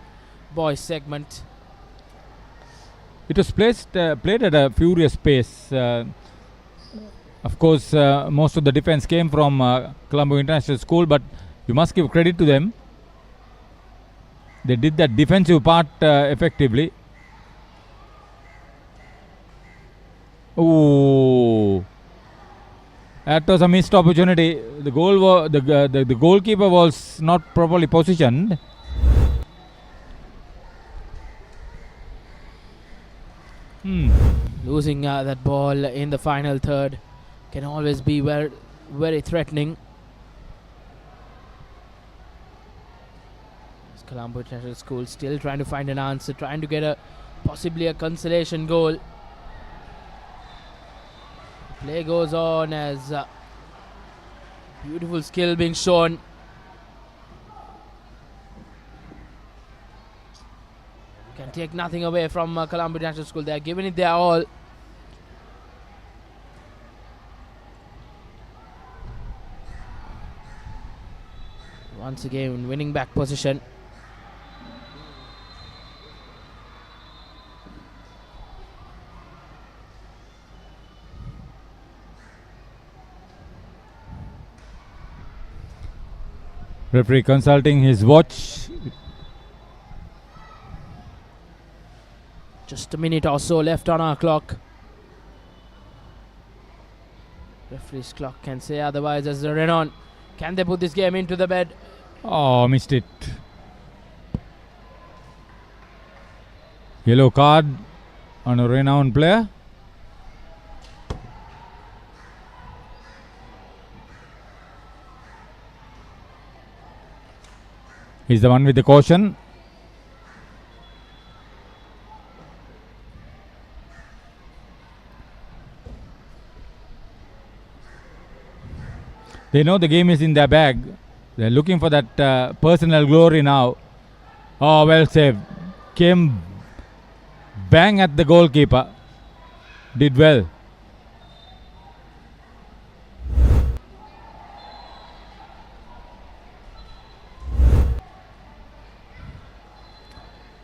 boys segment. It was played at a furious pace. Of course, most of the defense came from Colombo International School, but you must give credit to them. They did that defensive part effectively. Ooh, that was a missed opportunity. The goal the goalkeeper was not properly positioned. Losing that ball in the final third can always be very threatening. Colombo International School still trying to find an answer, trying to get possibly a consolation goal. Play goes on as beautiful skill being shown. Can take nothing away from Colombo International School. They are giving it their all. Once again, winning back position. Referee consulting his watch. Just a minute or so left on our clock. Referee's clock can say otherwise as the Renown. Can they put this game into the bed? Oh, missed it. Yellow card on a Renown player. He's the one with the caution. They know the game is in their bag. They're looking for that personal glory now. Oh, well saved. Came bang at the goalkeeper. Did well.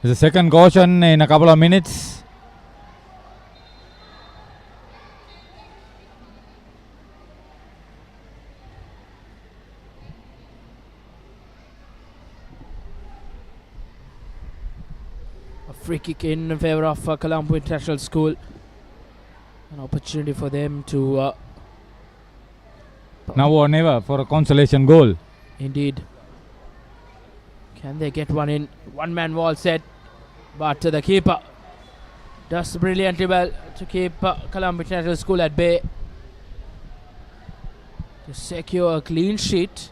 There's a second caution in a couple of minutes. A free kick in favor of Colombo International School. An opportunity for them to... now or never for a consolation goal. Indeed. Can they get one in? One-man wall set. But the keeper does brilliantly well to keep Colombo International School at bay. To secure a clean sheet.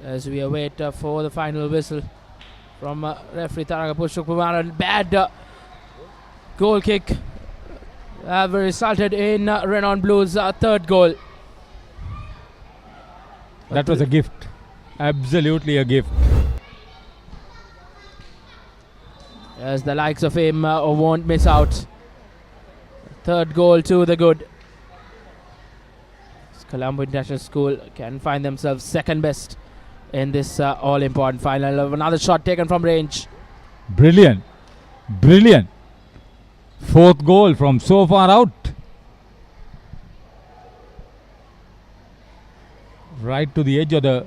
As we await for the final whistle from referee Taranga Pushukkumaran. Bad goal kick have resulted in Renown Blues' third goal. That was a gift. Absolutely a gift. As the likes of him won't miss out. Third goal to the good. Colombo International School can find themselves second best in this all-important final. Another shot taken from range. Brilliant. Brilliant. Fourth goal from so far out. Right to the edge of the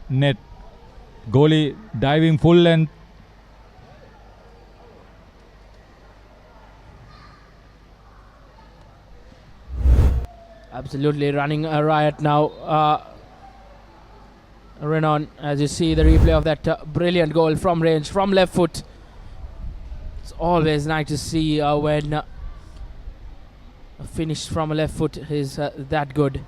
net. Goalie diving full length. Absolutely running a riot now. Renown, as you see the replay of that brilliant goal from range, from left foot. It's always nice to see when A finish from a left foot is that good.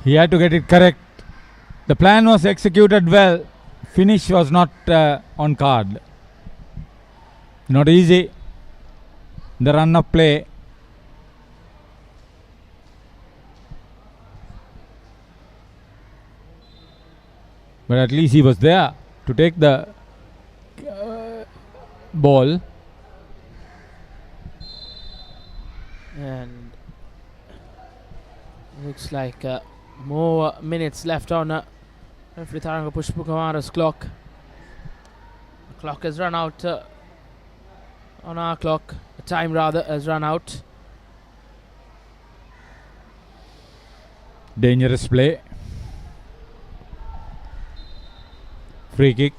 He had to get it correct. The plan was executed well. Finish was not on card. Not easy. The run of play. But at least he was there to take the ball. And looks like more minutes left on referee Tharanga Pushpakumara's clock. The clock has run out on our clock. The time rather has run out. Dangerous play. Free kick.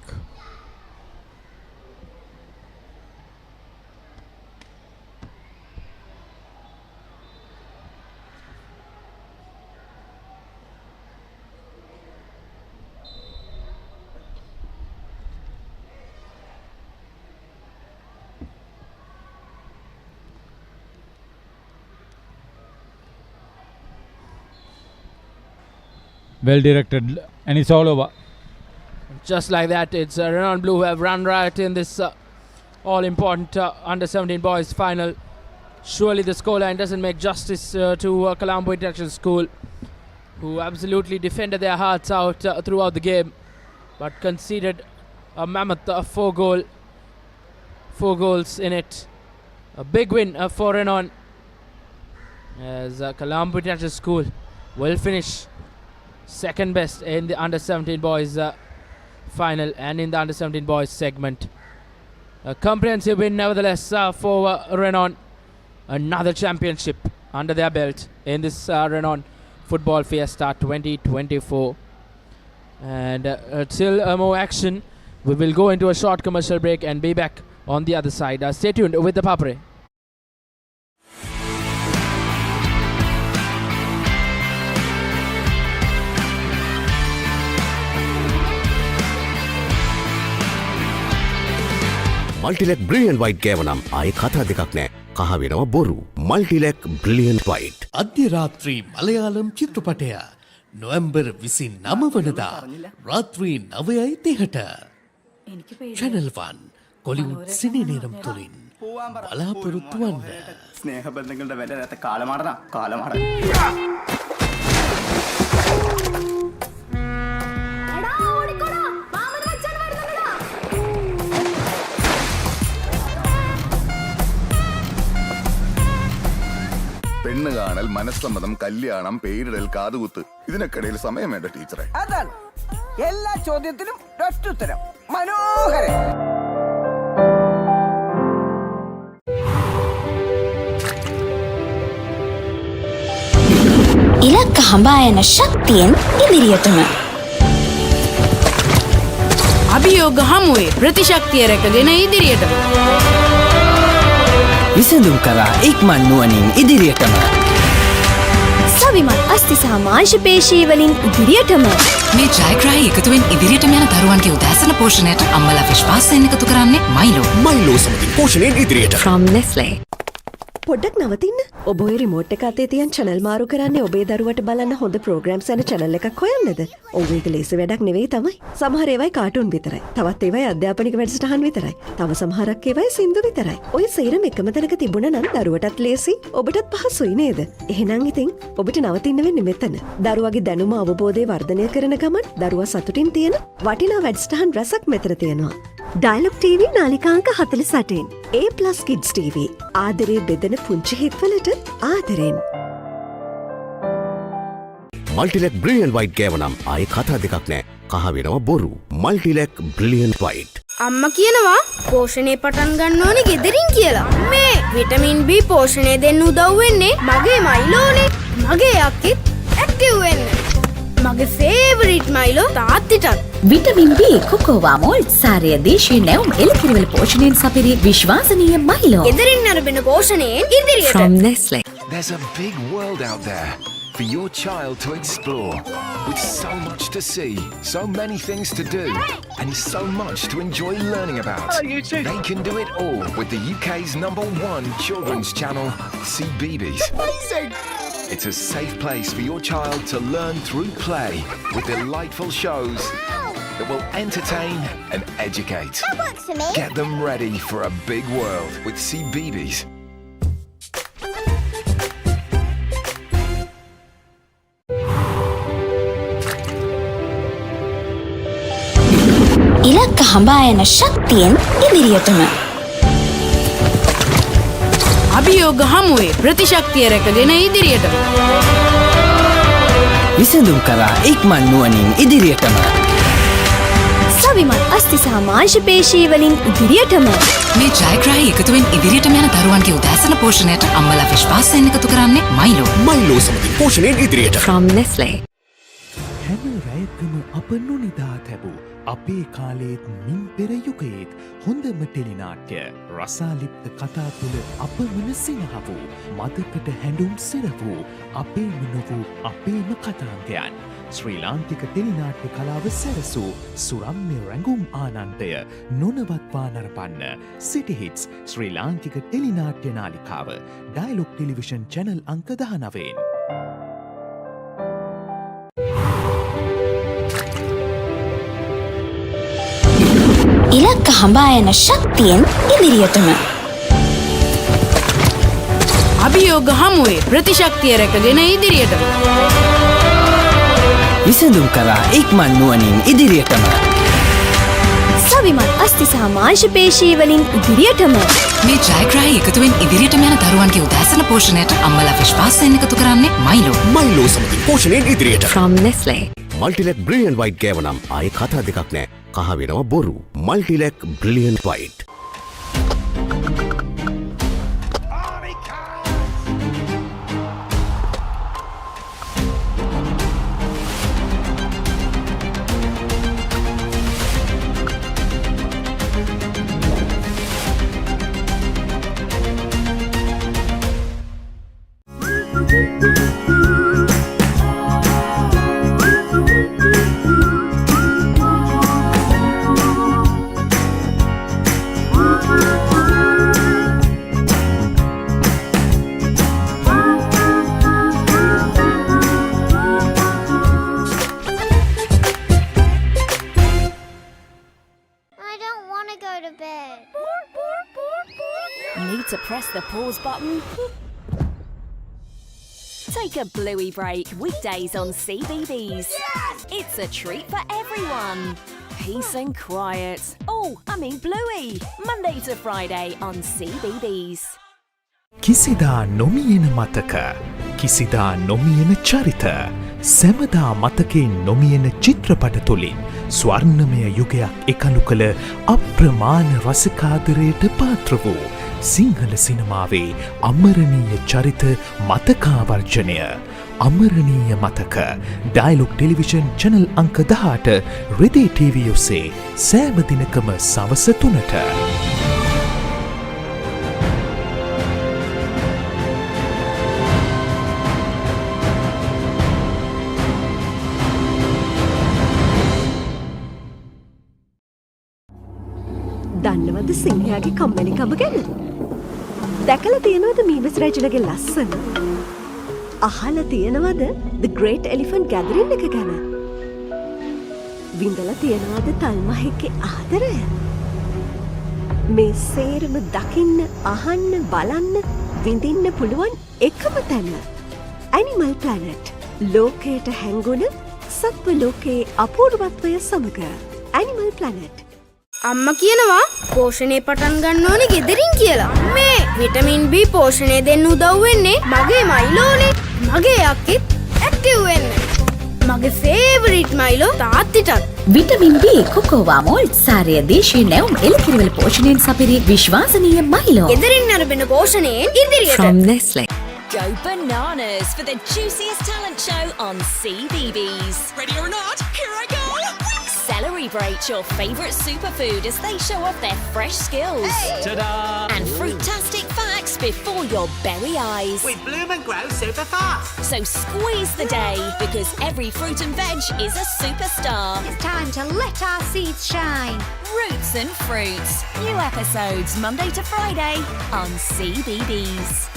Well directed, and it's all over. Just like that, it's Renown Blue who have run riot in this all-important under-17 boys final. Surely the scoreline doesn't make justice to Colombo International School, who absolutely defended their hearts out throughout the game, but conceded a mammoth 4 goals in it. A big win for Renown, as Colombo International School will finish second best in the under-17 boys final and in the under-17 boys segment. A comprehensive win nevertheless for Renown. Another championship under their belt in this Renown Football Fiesta 2024. And till more action, we will go into a short commercial break and be back on the other side. Stay tuned with the Papare. Multilac brilliant white ගෑව නම් ආයේ කතා දෙකක් නෑ. කහ වෙනවා බොරු. Multilac brilliant white. අධ්‍ය රාත්‍රී මලයාලම් චිත්‍රපටය නොවැම්බර් 29 වනදා රාත්‍රී 9:30ට Channel 1 කොලිවුඩ් සිනි නේරම් තුලින් බලාපොරොත්තු වන්න. ස්නේහ බන්ධනවලට වැඩ නැත කාලමාරන කාලමාර. പെണ്ണ് കാണൽ മനസ്സമ്മതം കല്യാണം പേരിടൽ കാതുകുത്ത് ഇതിനൊക്കെയിടയിൽ സമയം വേണ്ട ടീച്ചറെ. അതാണ് എല്ലാ ചോദ്യത്തിനും ഒറ്റുത്തരം. മനോഹരൻ. ඉලක්ක හඹා යන ශක්තියෙන් ඉදිරියටම අභියෝග හමුවේ ප්‍රතිශක්තිය රැකගෙන ඉදිරියටම විසඳුම් කරා ඉක්මන් නුවණින් ඉදිරියටම සවිමත් අස්ති සහ මාංශ පේශී වලින් ඉදිරියටම මේ ජයග්‍රාහී එකතුවෙන් ඉදිරියටම යන දරුවන්ගේ උදෑසන පෝෂණයට අම්මලා විශ්වාසයෙන් එකතු කරන්නේ මයිලෝ සමගින් පෝෂණයෙන් ඉදිරියට. From Nestle. පොඩ්ඩක් නවතින්න. ඔබ ඔය රිමෝට් එක අතේ තියන් channel මාරු කරන්නේ ඔබේ දරුවට බලන්න හොඳ programs යන channel එකක් හොයන්නද? ඔව් ඒක ලේසි වැඩක් නෙවෙයි තමයි. සමහර ඒවායි කාටුන් විතරයි. තවත් ඒවායි අධ්‍යාපනික වැඩසටහන් විතරයි. තව සමහරක් ඒවායි සින්දු විතරයි. ඔය සේරම එකම තැනක තිබුණා නම් දරුවටත් ලේසි, ඔබටත් පහසුයි නේද? එහෙනම් ඉතින් ඔබට නවතින්න වෙන්නේ මෙතන. දරුවගේ දැනුම අවබෝධය වර්ධනය කරන ගමන් දරුවා සතුටින් තියෙන වටිනා වැඩසටහන් රසක් මෙතන තියෙනවා. Dialog TV නාලිකාංක 48. A+ Kids TV. ආදරේ බෙදෙන පුංචි හිත්වලට ආදරෙන්. මල්ටිලෙක් බ්‍රිලියන්ට් වයිට් ගෑව නම් ආයේ කතා දෙකක් නෑ. කහ වෙනවා බොරු. Multilac brilliant white. අම්මා කියනවා පෝෂණය පටන් ගන්න ඕනේ ගෙදරින් කියලා. මේ විටමින් B පෝෂණය දෙන්න උදව් වෙන්නේ මගේ මයිලෝනේ. මගේ යක්කෙත් ඇක්ටිව් වෙන්න. මගේ ෆේවරිට් මයිලෝ තාත්තිටත්. විටමින් B කොකෝවා මෝල් සාරය දේශීය නැවුම් එළකිරිවල පෝෂණයෙන් සපිරි විශ්වාසනීය මයිලෝ. ගෙදරින් අරබෙන පෝෂණයෙන් ඉදිරියට. From Nestle. There's a big world out there for your child to explore, with so much to see, so many things to do, and so much to enjoy learning about. They can do it all with the UK's #1 children's channel, CBeebies. It's a safe place for your child to learn through play with delightful shows that will entertain and educate. That works for me. Get them ready for a big world with CBeebies. ඉලක්ක හඹා යන ශක්තියෙන් ඉදිරියටම. අභියෝග හමුවේ ප්‍රතිශක්තිය රැකගෙන ඉදිරියටම. විසඳුම් කරා ඉක්මන් නුවණින් ඉදිරියටම. සවිමත් අස්ති සහ මාංශ පේශී වලින් ඉදිරියටම. මේ ජයග්‍රාහී එකතුවෙන් ඉදිරියටම යන දරුවන්ගේ උදෑසන පෝෂණයට අම්මලා විශ්වාසයෙන් එකතු කරන්නේ මයිලෝ. මයිලෝ සමගින් පෝෂණයෙන් ඉදිරියට. From Nestle. හැම රැයකම අප නොනිදා තැබූ අපේ කාලයේත් මින් පෙර යුගයේත් හොඳම ටෙලිනාට්‍ය රසාලිප්ත කතා තුළ අපමණ සිනහ වූ මතකට හැඬුම් සිර වූ අපේම නොවූ අපේම කතාන්තයන් ශ්‍රී ලාංකික ටෙලිනාට්‍ය කලාව සැරසූ සුරම්‍ය රැඟුම් ආනන්දය නොනවත්වා නරපන්න සිටි හිට්ස් ශ්‍රී ලාංකික ටෙලිනාට්‍ය නාලිකාව ඩයලොග් ටෙලිවිෂන් චැනල් අංක 19. ඉලක්ක හඹා යන ශක්තියෙන් ඉදිරියටම. අභියෝග හමුවේ ප්‍රතිශක්තිය රැකගෙන ඉදිරියටම. විසඳුම් කරා ඉක්මන් නුවණින් ඉදිරියටම. සවිමත් අස්ති සහ මාංශ පේශී වලින් ඉදිරියටම. මේ ජයග්‍රාහී එකතුවෙන් ඉදිරියටම යන දරුවන්ගේ උදෑසන පෝෂණයට අම්මලා විශ්වාසයෙන් එකතු කරන්නේ මයිලෝ. මයිලෝ සමගින් පෝෂණයෙන් ඉදිරියට. From Nestle. මල්ටිලෙක් බ්‍රිලියන්ට් වයිට් ගෑවනම් ආයේ කතා දෙකක් නෑ. කහ වෙනවා බොරු. Multilac brilliant white. Need to press the pause button? Take a bluey break weekdays on CBeebies. It's a treat for everyone. Peace and quiet. Oh, I mean bluey. Monday to Friday on CBeebies. කිසිදා නොමියෙන මතක කිසිදා නොමියෙන චරිත සැමදා මතකේ නොමියෙන චිත්‍රපට තුළින් ස්වර්ණමය යුගයක් එකලු කළ අප්‍රමාණ රසිකාදරයට පාත්‍ර වූ සිංහල සිනමාවේ අමරණීය චරිත මතකාවර්ජනය අමරණීය මතක ඩයලොග් ටෙලිවිෂන් චැනල් අංක 18 රෙදේ TV ඔස්සේ සෑම දිනකම සවස 3ට. දන්නවද සිංහයාගේ කම්මැලිකම ගැන? දැකලා තියෙනවද මීමස් රජුලගේ ලස්සන? අහලා තියෙනවද The Great Elephant Gathering එක ගැන? විඳලා තියෙනවද තල්මහෙක්ගේ ආදරය? මේ සේරම දකින්න, අහන්න, බලන්න, විඳින්න පුළුවන් එකම තැන. Animal Planet. ලෝකයට හැංගුණ සත්ව ලෝකයේ අපූර්වත්වය සමග Animal Planet. අම්මා කියනවා පෝෂණය පටන් ගන්න ඕනේ ගෙදරින් කියලා. මේ විටමින් B පෝෂණය දෙන්න උදව් වෙන්නේ මගේ මයිලෝනේ. මගේ යක්කෙත් ඇක්ටිව් වෙන්න. මගේ ෆේවරිට් මයිලෝ තාත්තිටත්. විටමින් B කොකෝවා මෝල් සාරය දේශීය නැවුම් එළකිරිවල පෝෂණයෙන් සපිරි විශ්වාසනීය මයිලෝ. ගෙදරින් අරබෙන පෝෂණයෙන් ඉදිරියට. From Nestle. Go bananas for the juiciest talent show on CBeebies. Ready or not, here I go! Celebrate your favourite superfood as they show off their fresh skills. Ta-da! And fruitastic facts before your berry eyes. With Bloom and Grow super fast. So squeeze the day because every fruit and veg is a superstar. It's time to let our seeds shine. Roots and Fruits. New episodes Monday to Friday on CBeebies.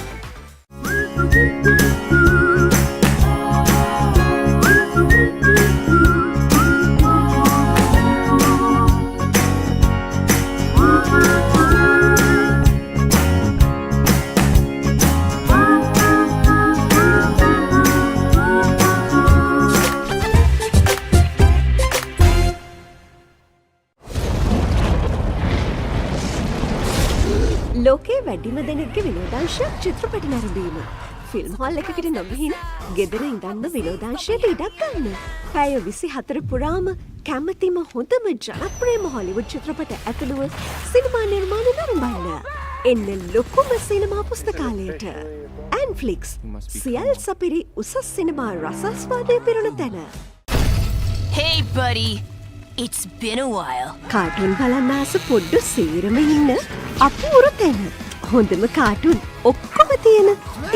ලෝකයේ වැඩිම දෙනෙක්ගේ විනෝදාංශයක් චිත්‍රපට නැරඹීම. Film hall එකකට නොගිහින් ගෙදර ඉඳන්ම විනෝදාංශයට ඉඩක් ගන්න. පැය 24 පුරාම කැමතිම හොඳම ජනප්‍රියම හොලිවුඩ් චිත්‍රපට ඇතුළුව සිනමා නිර්මාණ නරඹන්න. එන්න ලොකුම සිනමා පුස්තකාලයට. ඇන්ෆ්ලික්ස් සියල් සපිරි උසස් සිනමා රසාස්වාදය පිරුණ තැන. Hey buddy, it's been a while. Cartoon බලන්න ආස පොඩ්ඩු සීරම ඉන්න අපූරු තැන. හොඳම කාටුන් ඔක්කොම තියෙන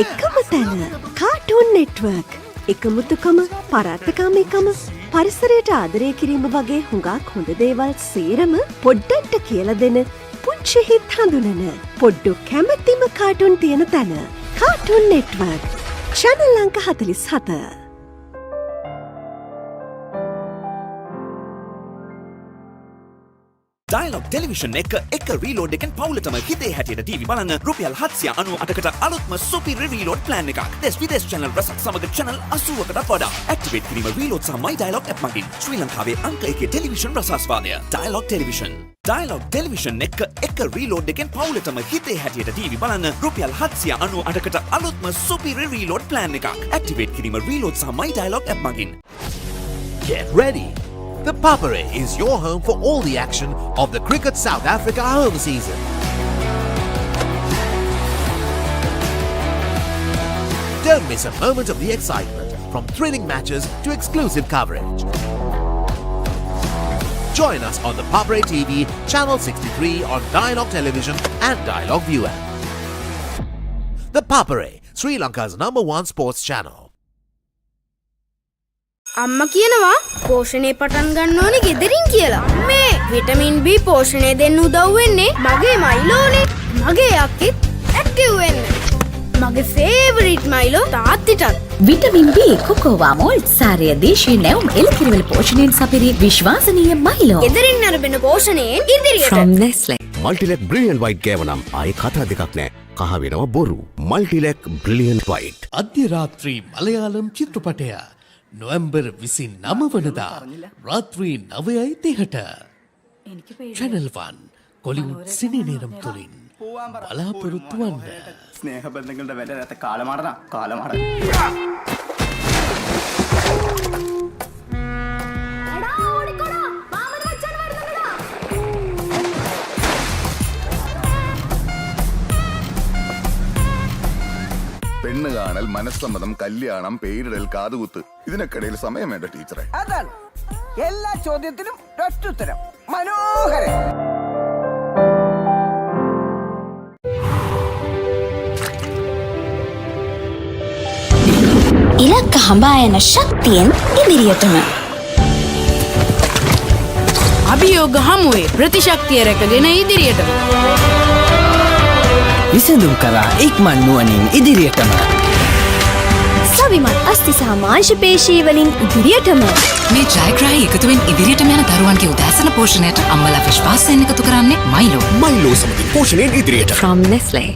එකම තැන. Cartoon network. එකමුතුකම පරාත්තකාමීකම පරිසරයට ආදරය කිරීම වගේ හුඟක් හොඳ දේවල් සේරම පොඩ්ඩන්ට කියල දෙන පුංචි හිත් හඳුනන පොඩ්ඩු කැමැතිම කාටුන් තියෙන තැන. Cartoon network. චැනල් අංක 47. Dialog Television එක reload එකෙන් පවුලටම හිතේ හැටියට TV බලන්න රුපියල් 798කට අලුත්ම සුපිරි reload plan එකක්. දෙස් channel රසක් සමග channel 80කටත් වඩා. activate කිරීම reload සහ my Dialog app මගින් ශ්‍රී ලංකාවේ අංක 1 ටෙලිවිෂන් රසාස්වාදය. Dialog Television. Dialog Television එක reload එකෙන් පවුලටම හිතේ හැටියට TV බලන්න රුපියල් 798කට අලුත්ම සුපිරි reload plan එකක්. activate කිරීම reload සහ my Dialog app මගින්. Get ready! The Papare is your home for all the action of the Cricket South Africa home season. Don't miss a moment of the excitement, from thrilling matches to exclusive coverage. Join us on the Papare TV, Channel 63 on Dialog Television and Dialog ViU App. The Papare, Sri Lanka's #1 sports channel. අම්ම කියනවා පෝෂණය පටන් ගන්න ඕනේ ගෙදරින් කියලා. මේ vitamin B පෝෂණය දෙන්න උදව් වෙන්නේ මගේ මයිලෝනේ. මගේ යක්කෙත් ඇක්ටිව් වෙන්න. මගේ ෆේවරිට් මයිලෝ තාත්තිටත්. විටමින් B කොකෝවා මෝල් සාරය දේශීය නැවුම් එළකිරිවල පෝෂණයෙන් සපිරි විශ්වාසනීය මයිලෝ. ගෙදරින් නරඹන පෝෂණයෙන් ඉදිරියට. From Nestle. මල්ටිලෙක් බ්‍රිලියන්ට් වයිට් ගෑවනම් ආයේ කතා දෙකක් නෑ. කහ වෙනව බොරු. Multilac brilliant white. අධ්‍ය රාත්‍රී මලයාලම් චිත්‍රපටය නොවැම්බර් 29 වනදා රාත්‍රී 9:30ට Channel 1 කොලිවුඩ් සිනි නේරම් තුලින් බලාපොරොත්තු වන්න. ස්නේහ බන්ධනවලට වැඩ නැත කාලමාරන කාලමාර. പെണ്ണ് കാണൽ മനസ്സമ്മതം കല്യാണം പേരിടൽ കാതുകുത്ത് ഇതിനൊക്കിടയിൽ സമയം വേണ്ട ടീച്ചറെ. അതാണ് എല്ലാ ചോദ്യത്തിനും ഒറ്റുത്തരം. മനോഹരൻ. ඉලක්ක හඹා යන ශක්තියෙන් ඉදිරියටම. අභියෝග හමුවේ ප්‍රතිශක්තිය රැකගෙන ඉදිරියටම. විසඳුම් කරා ඉක්මන් නුවණින් ඉදිරියටම. සවිමත් අස්ථි සහ මාංශ පේශී වලින් ඉදිරියටම. මේ ජයග්‍රාහී එකතුවෙන් ඉදිරියටම යන දරුවන්ගේ උදෑසන පෝෂණයට අම්මලා විශ්වාසයෙන් එකතු කරන්නේ මයිලෝ. මයිලෝ සමගින් පෝෂණයෙන් ඉදිරියට. From Nestle.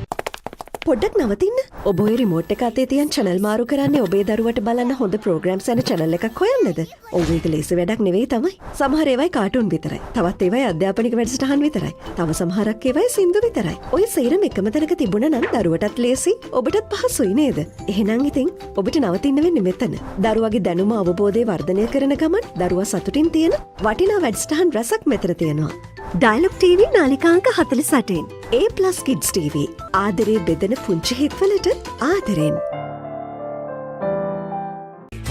පොඩ්ඩක් නවතින්න. ඔබ ඔය රිමෝට් එක අතේ තියන් channel මාරු කරන්නේ ඔබේ දරුවට බලන්න හොඳ programs යන channel එකක් හොයන්නද? ඔව් ඒක ලේසි වැඩක් නෙවෙයි තමයි. සමහර ඒවායි කාටුන් විතරයි. තවත් ඒවායි අධ්‍යාපනික වැඩසටහන් විතරයි. තව සමහරක් ඒවායි සින්දු විතරයි. ඔය සේරම එකම තැනක තිබුණා නම් දරුවටත් ලේසි, ඔබටත් පහසුයි නේද? එහෙනම් ඉතින් ඔබට නවතින්න වෙන්නේ මෙතන. දරුවගේ දැනුම අවබෝධය වර්ධනය කරන ගමන් දරුවා සතුටින් තියෙන වටිනා වැඩසටහන් රසක් මෙතන තියෙනවා. Dialog TV නාලිකාංක 48න් A+ Kids TV ආදරේ බෙදෙන පුංචි හිත්වලට ආදරෙන්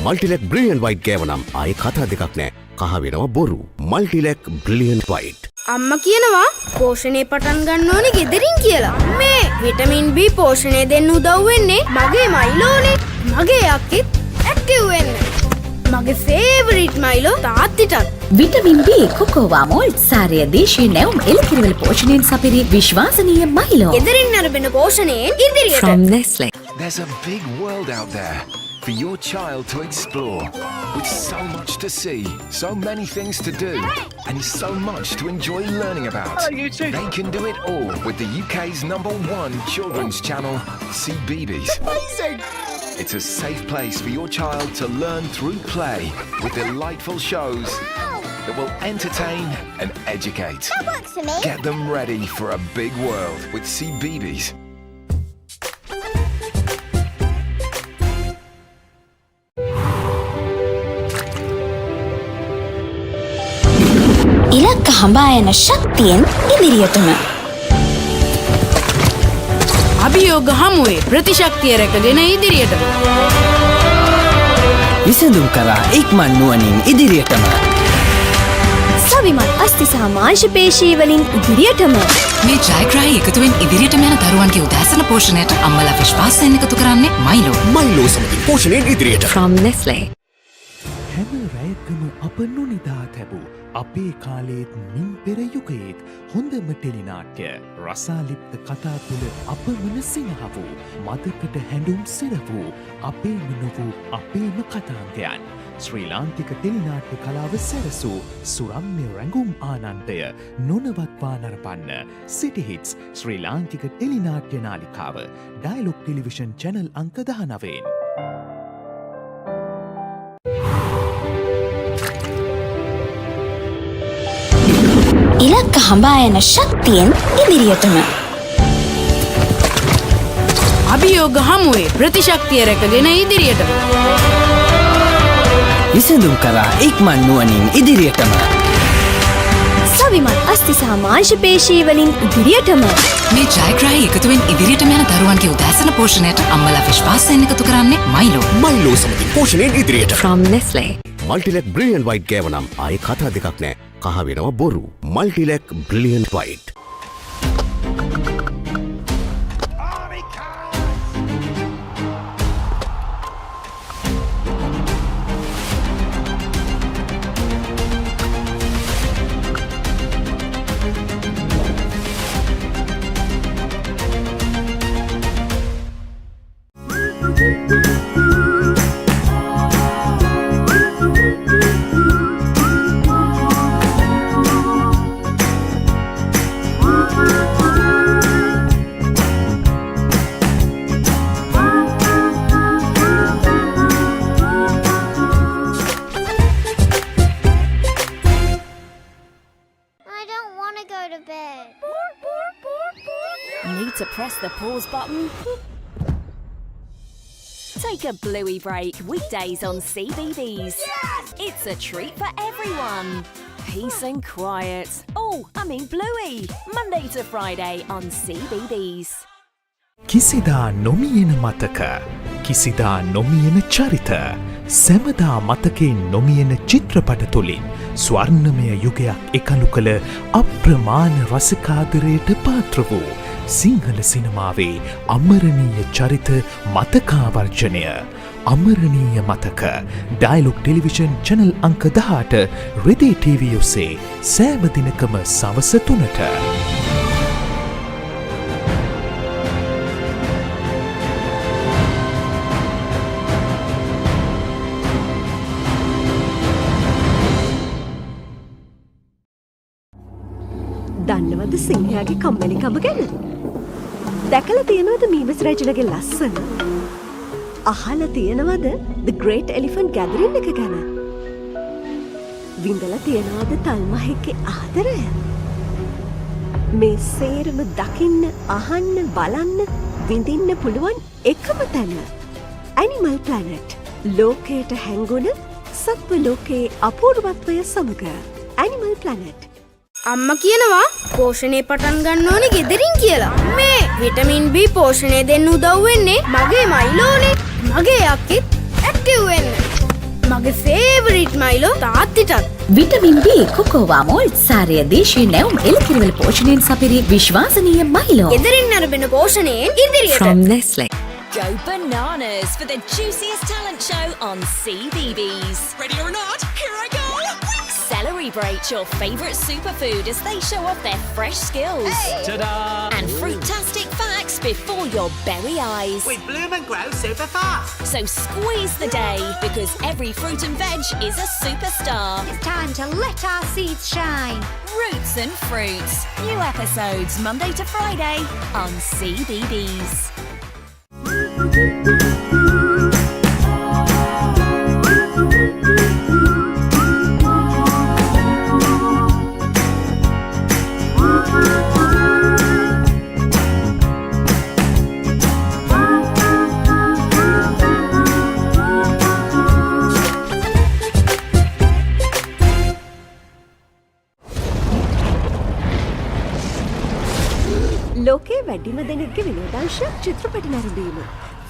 මල්ටිලෙක් බ්‍රිලියන්ට් වයිට් ගෑව නම් ආයේ කතා දෙකක් නෑ. කහ වෙනවා බොරු. Multilac brilliant white. අම්මා කියනවා පෝෂණය පටන් ගන්න ඕනේ ගෙදරින් කියලා. මේ විටමින් B පෝෂණය දෙන්න උදව් වෙන්නේ මගේ මයිලෝනේ. මගේ අක්කෙත් ඇක්ටිව් වෙන්න. මගේ ෆේවරිට් මයිලෝ තාත්තිටත්. විටමින් B කොකෝවා මෝල්ට් සාරය දේශීය නැවුම් එළකිරිවල පෝෂණයෙන් සපිරි විශ්වාසනීය මයිලෝ. ගෙදරින් අරබෙන පෝෂණයෙන් ඉදිරියට. From Nestle. There's a big world out there for your child to explore, with so much to see, so many things to do, and so much to enjoy learning about. They can do it all with the UK's #1 children's channel, CBeebies. It's a safe place for your child to learn through play, with delightful shows that will entertain and educate. That works for me. Get them ready for a big world with CBeebies. ඉලක්ක හඹා යන ශක්තියෙන් ඉදිරියටම. අභියෝග හමුවේ ප්‍රතිශක්තිය රැකගෙන ඉදිරියටම. විසඳුම් කරා ඉක්මන් නුවණින් ඉදිරියටම. සවිමත් අස්ථි සහ මාංශ පේශී වලින් ඉදිරියටම. මේ ජයග්‍රාහී එකතුවෙන් ඉදිරියටම යන දරුවන්ගේ උදෑසන පෝෂණයට අම්මලා විශ්වාසයෙන් එකතු කරන්නේ මයිලෝ. මයිලෝ සමගින් පෝෂණයෙන් ඉදිරියට. From Nestle. හැම රැයකම අප නොනිදා තැබූ අපේ කාලේත් මින් පෙර යුගයේත් හොඳම ටෙලිනාට්‍ය රසාලිප්ත කතා තුළ අපමණ සිනහ වූ මදකට හැඬුම් සිර වූ අපේම නොවූ අපේම කතාන්තයන් ශ්‍රී ලාංකික ටෙලිනාට්‍ය කලාව සැරසූ සුරම්‍ය රැඟුම් ආනන්දය නොනවත්වා නරපන්න සිටිහිටස් ශ්‍රී ලාංකික ටෙලිනාට්‍ය නාලිකාව ඩයලොග් ටෙලිවිෂන් චැනල් අංක 19. ඉලක්ක හඹා යන ශක්තියෙන් ඉදිරියටම. අභියෝග හමුවේ ප්‍රතිශක්තිය රැකගෙන ඉදිරියටම. විසඳුම් කරා ඉක්මන් නුවණින් ඉදිරියටම. සවිමත් අස්ථි සහ මාංශ පේශී වලින් ඉදිරියටම. මේ ජයග්‍රාහී එකතුවෙන් ඉදිරියටම යන දරුවන්ගේ උදෑසන පෝෂණයට අම්මලා විශ්වාසයෙන් එකතු කරන්නේ මයිලෝ. මයිලෝ සමගින් පෝෂණයෙන් ඉදිරියට. From Nestle. මල්ටිලෙක් බ්‍රිලියන්ට් වයිට් ගෑව නම් ආයේ කතා දෙකක් නෑ. කහ වෙනවා බොරු. Multilac brilliant white. Need to press the pause button? Take a bluey break weekdays on CBeebies. It's a treat for everyone. Peace and quiet. Oh, I mean bluey. Monday to Friday on CBeebies. කිසිදා නොමියෙන මතක කිසිදා නොමියෙන චරිත සැමදා මතකේ නොමියෙන චිත්‍රපට තුළින් ස්වර්ණමය යුගයක් එකලු කළ අප්‍රමාණ රසිකාදරයට පාත්‍ර වූ සිංහල සිනමාවේ අමරණීය චරිත මතකාවර්ජනය අමරණීය මතක ඩයලොග් ටෙලිවිෂන් චැනල් අංක 18 රෙදේ TV ඔස්සේ සෑම දිනකම සවස 3ට. දන්නවද සිංහයාගේ කම්මැලිකම ගැන? දැකලා තියෙනවද මීමස් රජුලගේ ලස්සන? අහලා තියෙනවද The Great Elephant Gathering එක ගැන? විඳලා තියෙනවද තල්මහෙක්ගේ ආදරය? මේ සේරම දකින්න, අහන්න, බලන්න, විඳින්න පුළුවන් එකම තැන. Animal Planet. ලෝකයට හැංගුණ සත්ව ලෝකයේ අපූර්වත්වය සමග Animal Planet. අම්මා කියනවා පෝෂණය පටන් ගන්න ඕනේ ගෙදරින් කියලා. මේ විටමින් B පෝෂණය දෙන්න උදව් වෙන්නේ මගේ මයිලෝනේ. මගේ අක්කෙත් ඇක්ටිව් වෙන්න. මගේ ෆේවරිට් මයිලෝ තාත්තිටත්. විටමින් B කොකෝවා මෝල් සාරය දේශීය නැවුම් එළකිරිවල පෝෂණයෙන් සපිරි විශ්වාසනීය මයිලෝ. ගෙදරින් අරබෙන පෝෂණයෙන් ඉදිරියට. From Nestle. Go bananas for the juiciest talent show on CBeebies. Ready or not, here I go! Celebrate your favourite superfood as they show off their fresh skills. Ta-da! And fruitastic facts before your berry eyes. We bloom and grow super fast. So squeeze the day because every fruit and veg is a superstar. It's time to let our seeds shine. Roots and Fruits. New episodes Monday to Friday on CBeebies. ලෝකයේ වැඩිම දෙනෙක්ගේ විනෝදාංශයක් චිත්‍රපට නැරඹීම.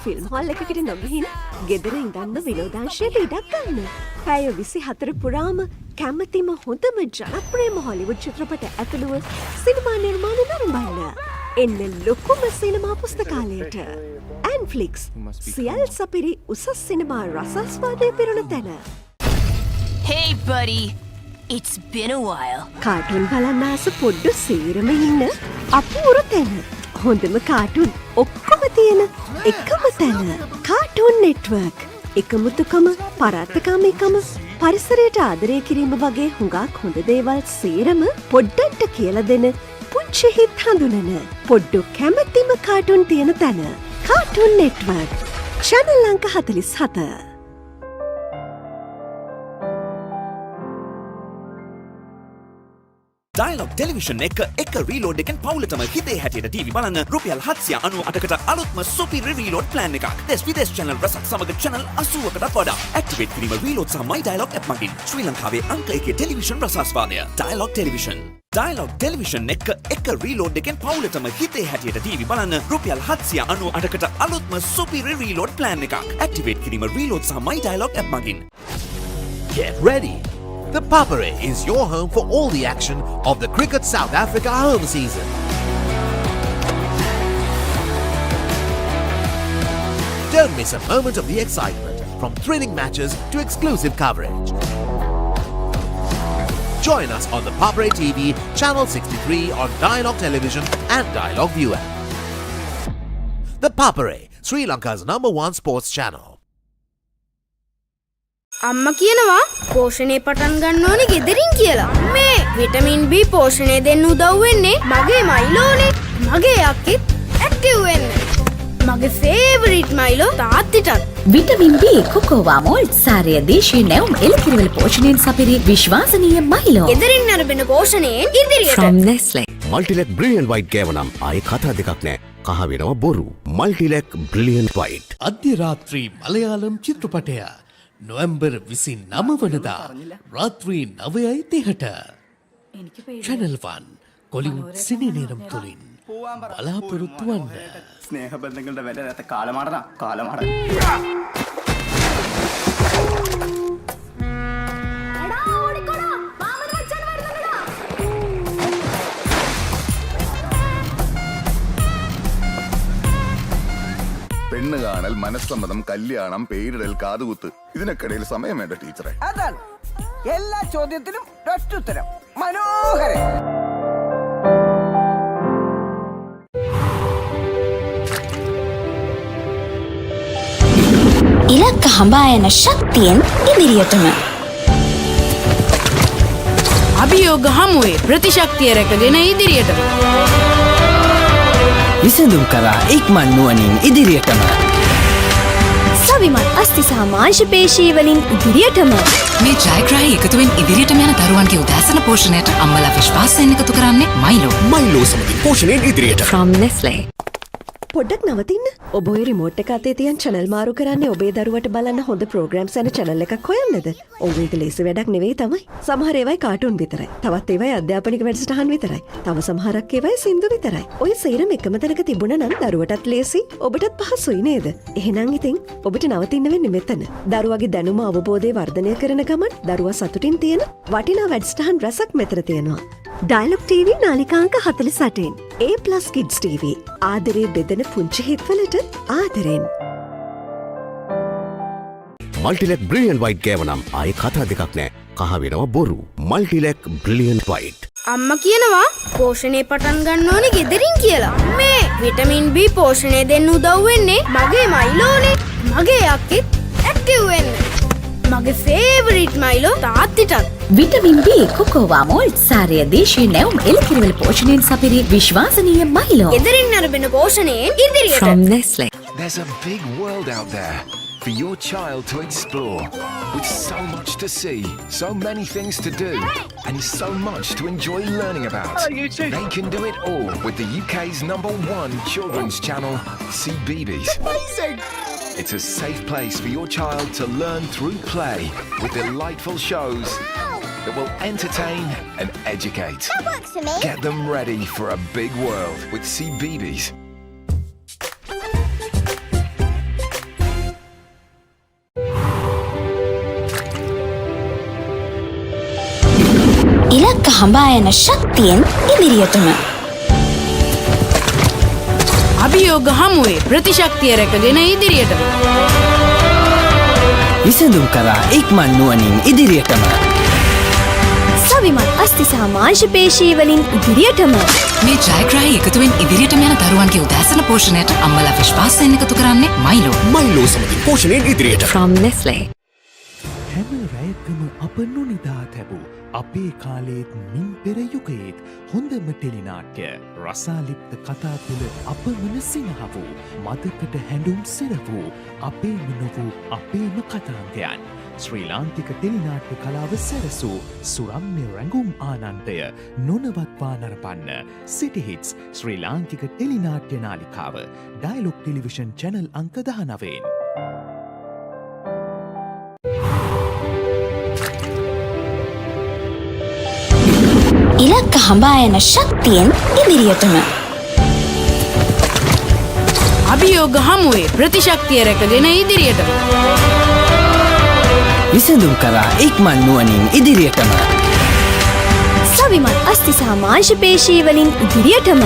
Film hall එකකට නොගිහින් ගෙදර ඉඳන්ම විනෝදාංශයට ඉඩක් ගන්න. පැය 24 පුරාම කැමතිම හොඳම ජනප්‍රියම හොලිවුඩ් චිත්‍රපට ඇතුළුව සිනමා නිර්මාණ නරඹන්න. එන්න ලොකුම සිනමා පුස්තකාලයට. ඇන්ෆ්ලික්ස් සියල් සපිරි උසස් සිනමා රසාස්වාදය පිරුණු තැන. Hey buddy, it's been a while. Cartoon බලන්න ආස පොඩ්ඩ සේරම ඉන්න අපූරු තැන. හොඳම කාටුන් ඔක්කොම තියෙන එකම තැන. Cartoon network. එකමුතුකම, පරාත්තකාමීකම, පරිසරයට ආදරය කිරීම වගේ හුඟක් හොඳ දේවල් සේරම පොඩ්ඩට කියලා දෙන පුංචි හිත් හඳුනන පොඩ්ඩු කැමැතිම කාටුන් තියෙන තැන. Cartoon network. channel අංක 47. Dialog Television එක reload එකෙන් පවුලටම හිතේ හැටියට TV බලන්න රුපියල් 798කට අලුත්ම සුපිරි reload plan එකක්. දෙස් විදේශ channel රසක් සමග channel 80කටත් වඩා. activate කිරීම reload සහ my Dialog app මගින්. ශ්‍රී ලංකාවේ අංක 1 ටෙලිවිෂන් රසාස්වාදය. Dialog Television. Dialog Television එක reload එකෙන් පවුලටම හිතේ හැටියට TV බලන්න රුපියල් 798කට අලුත්ම සුපිරි reload plan එකක්. activate කිරීම reload සහ my Dialog app මගින්. Get ready! The Papare is your home for all the action of the Cricket South Africa home season. Don't miss a moment of the excitement, from thrilling matches to exclusive coverage. Join us on the Papare TV, Channel 63 on Dialog Television and Dialog ViU App. The Papare, Sri Lanka's #1 sports channel. අම්ම කියනවා පෝෂණය පටන් ගන්න ඕනේ ගෙදරින් කියලා. මේ vitamin B පෝෂණය දෙන්න උදව් වෙන්නේ මගේ මයිලෝනේ. මගේ අක්කෙත් ඇක්ටිව් වෙන්න. මගේ ෆේවරිට් මයිලෝ තාත්තිටත්. විටමින් B කොකෝවා මෝල් සාරය දේශීය නැවුම් එළකිරිවල පෝෂණයෙන් සපිරි විශ්වාසනීය මයිලෝ. ගෙදරින් අරබෙන පෝෂණයෙන් ඉදිරියට. From Nestle. Multilec Brilliant White ගෑවනම් ආයේ කතා දෙකක් නෑ. කහ වෙනවා බොරු. Multilec Brilliant White. අධ්‍ය රාත්‍රී මලයාලම් චිත්‍රපටය නොවැම්බර් 29 වනදා රාත්‍රී 9:30ට Channel 1 කොලිවුඩ් සිනේනේරම් තුලින් බලාපොරොත්තු වන්න. ස්නේහ බන්ධනවලට වැඩ නැත කාලමාරන කාලමාර. പെണ്ണ് കാണൽ മനസ്സമ്മതം കല്യാണം പേരിടൽ കാതുകുത്ത് ഇതിനൊക്കിടയിൽ സമയം വേണ്ട ടീച്ചറെ. അതാണ് എല്ലാ ചോദ്യത്തിനും ഒറ്റുത്തരം. മനോഹരൻ. ඉලක්ක හඹා යන ශක්තියෙන් ඉදිරියටම. අභියෝග හමුවේ ප්‍රතිශක්තිය රැකගෙන ඉදිරියටම. විසඳුම් කරා ඉක්මන් නුවණින් ඉදිරියටම. සවිමත් අස්ති සහ මාංශ පේශී වලින් ඉදිරියටම. මේ ජයග්‍රාහී එකතුවෙන් ඉදිරියටම යන දරුවන්ගේ උදෑසන පෝෂණයට අම්මලා විශ්වාසයෙන් එකතු කරන්නේ මයිලෝ. මයිලෝ සමගින් පෝෂණයෙන් ඉදිරියට. From Nestle. පොඩ්ඩක් නවතින්න. ඔබ ඔය රිමෝට් එක අතේ තියන් channel මාරු කරන්නේ ඔබේ දරුවට බලන්න හොඳ programs යන channel එකක් හොයන්නද? ඔව් ඒක ලේසි වැඩක් නෙවෙයි තමයි. සමහර ඒවායි කාටුන් විතරයි. තවත් ඒවායි අධ්‍යාපනික වැඩසටහන් විතරයි. තව සමහරක් ඒවායි සින්දු විතරයි. ඔය සේරම එකම තැනක තිබුණා නම් දරුවටත් ලේසි, ඔබටත් පහසුයි නේද? එහෙනම් ඉතින් ඔබට නවතින්න වෙන්නේ මෙතන. දරුවගේ දැනුම අවබෝධය වර්ධනය කරන ගමන් දරුවා සතුටින් තියෙන වටිනා වැඩසටහන් රසක් මෙතන තියෙනවා. Dialog TV නාලිකාංක 48න් A+ Kids TV ආදරේ බෙදෙන පුංචි හිත්වලට ආදරෙන්. මල්ටිලෙක් බ්‍රිලියන්ට් වයිට් ගෑවනම් ආයේ කතා දෙකක් නෑ. කහ වෙනවා බොරු. Multilac brilliant white. අම්මා කියනවා පෝෂණය පටන් ගන්න ඕනේ ගෙදරින් කියලා. මේ විටමින් B පෝෂණය දෙන්න උදව් වෙන්නේ මගේ මයිලෝනේ. මගේ යක්කෙත් ඇක්ටිව් වෙන්න. මගේ ෆේවරිට් මයිලෝ තාත්තිටත්. විටමින් B කොකෝවා මෝල්ට් සාරය දේශීය නැවුම් එළකිරිවල පෝෂණයෙන් සපිරි විශ්වාසනීය මයිලෝ. ගෙදරින් අරබෙන පෝෂණයෙන් ඉදිරියට. From Nestle. There's a big world out there for your child to explore, with so much to see, so many things to do, and so much to enjoy learning about. They can do it all with the UK's #1 children's channel, CBeebies. Amazing! It's a safe place for your child to learn through play, with delightful shows that will entertain and educate. That works for me. Get them ready for a big world with CBeebies. ඉලක්ක හඹා යන ශක්තියෙන් ඉදිරියටම. අභියෝග හමුවේ ප්‍රතිශක්තිය රැකගෙන ඉදිරියටම. විසඳුම් කරා ඉක්මන් නුවණින් ඉදිරියටම. සවිමත් අස්ථි සහ මාංශ පේශී වලින් ඉදිරියටම. මේ ජයග්‍රාහී එකතුවෙන් ඉදිරියටම යන දරුවන්ගේ උදෑසන පෝෂණයට අම්මලා විශ්වාසයෙන් එකතු කරන්නේ මයිලෝ. මයිලෝ සමගින් පෝෂණයෙන් ඉදිරියට. From Nestle. හැම රැයකම අප නොනිදා තැබූ අපේ කාලේත් මින් පෙර යුගයේත් හොඳම ටෙලිනාට්‍ය රසාලිප්ත කතා තුළ අපමණ සිනහ වූ මදකට හැඬුම් සිර වූ අපේම නොවූ අපේම කතාන්තයන් ශ්‍රී ලාංකික ටෙලිනාට්‍ය කලාව සැරසූ සුරම්‍ය රැඟුම් ආනන්දය නොනවත්වා නරපන්න සිටි හිට්ස් ශ්‍රී ලාංකික ටෙලිනාට්‍ය නාලිකාව ඩයලොග් ටෙලිවිෂන් චැනල් අංක 19. ඉලක්ක හඹා යන ශක්තියෙන් ඉදිරියටම. අභියෝග හමුවේ ප්‍රතිශක්තිය රැකගෙන ඉදිරියටම. විසඳුම් කරා ඉක්මන් නුවණින් ඉදිරියටම. සවිමත් අස්ථි සහ මාංශ පේශී වලින් ඉදිරියටම.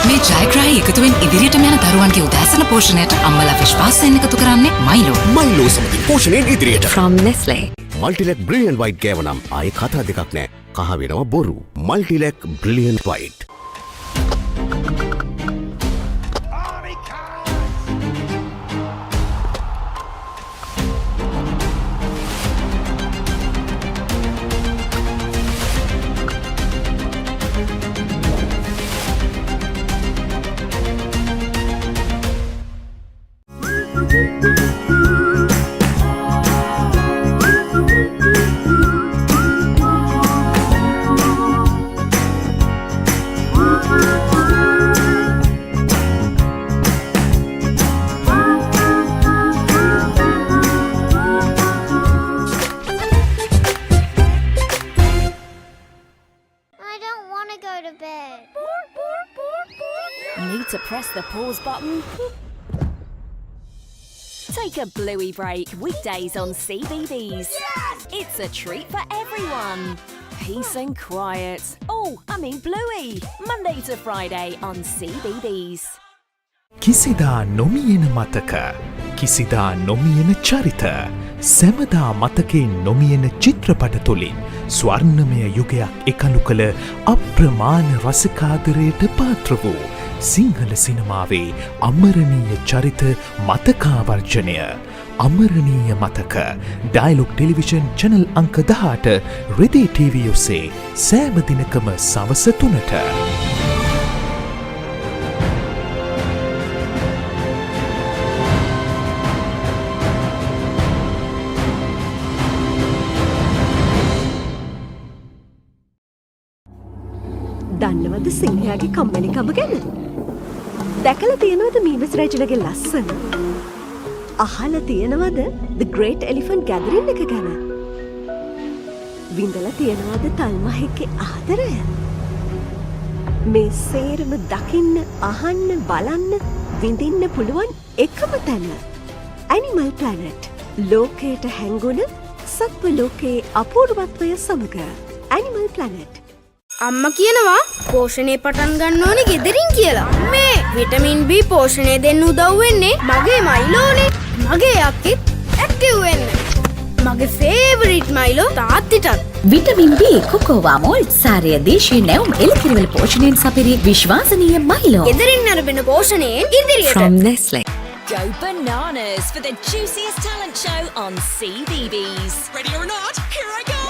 මේ ජයග්‍රාහී එකතුවෙන් ඉදිරියටම යන දරුවන්ගේ උදෑසන පෝෂණයට අම්මලා විශ්වාසයෙන් එකතු කරන්නේ මයිලෝ. මයිලෝ සමගින් පෝෂණයෙන් ඉදිරියට. From Nestle. මල්ටිලෙක් බ්‍රිලියන්ට් වයිට් ගෑවනම් ආයේ කතා දෙකක් නෑ. කහ වෙනවා බොරු. Multilac brilliant white. Need to press the pause button? Take a bluey break weekdays on CBeebies. It's a treat for everyone. Peace and quiet. Oh, I mean bluey. Monday to Friday on CBeebies. කිසිදා නොමියෙන මතක කිසිදා නොමියෙන චරිත සැමදා මතකේ නොමියෙන චිත්‍රපට තුළින් ස්වර්ණමය යුගයක් එකලු කළ අප්‍රමාණ රසිකාදරයට පාත්‍ර වූ සිංහල සිනමාවේ අමරණීය චරිත මතකාවර්ජනය අමරණීය මතක ඩයලොග් ටෙලිවිෂන් චැනල් අංක 18 රෙදි TV ඔස්සේ සෑම දිනකම සවස 3ට. දන්නවද සිංහයාගේ කම්මැලිකම ගැන? දැකලා තියෙනවද මීමස් රජුලගේ ලස්සන? අහලා තියෙනවද The Great Elephant Gathering එක ගැන? විඳලා තියෙනවද තල්මහ එක්කේ ආදරය? මේ සේරම දකින්න, අහන්න, බලන්න, විඳින්න පුළුවන් එකම තැන. Animal Planet. ලෝකයට හැංගුණ සත්ව ලෝකයේ අපූර්වත්වය සමග. Animal Planet. අම්මා කියනවා පෝෂණය පටන් ගන්න ඕනේ ගෙදරින් කියලා. මේ විටමින් B පෝෂණය දෙන්න උදව් වෙන්නේ මගේ මයිලෝනේ. මගේ අක්කෙත් ඇක්ටිව් වෙන්න. මගේ ෆේවරිට් මයිලෝ තාත්තිටත්. විටමින් B කොකෝවා මෝල්ට් සාරය දේශීය නැවුම් එළකිරිවල පෝෂණයෙන් සපිරි විශ්වාසනීය මයිලෝ. ගෙදරින් අරබෙන පෝෂණයෙන් ඉදිරියට. From Nestle. Go bananas for the juiciest talent show on CBeebies. Ready or not, here I go!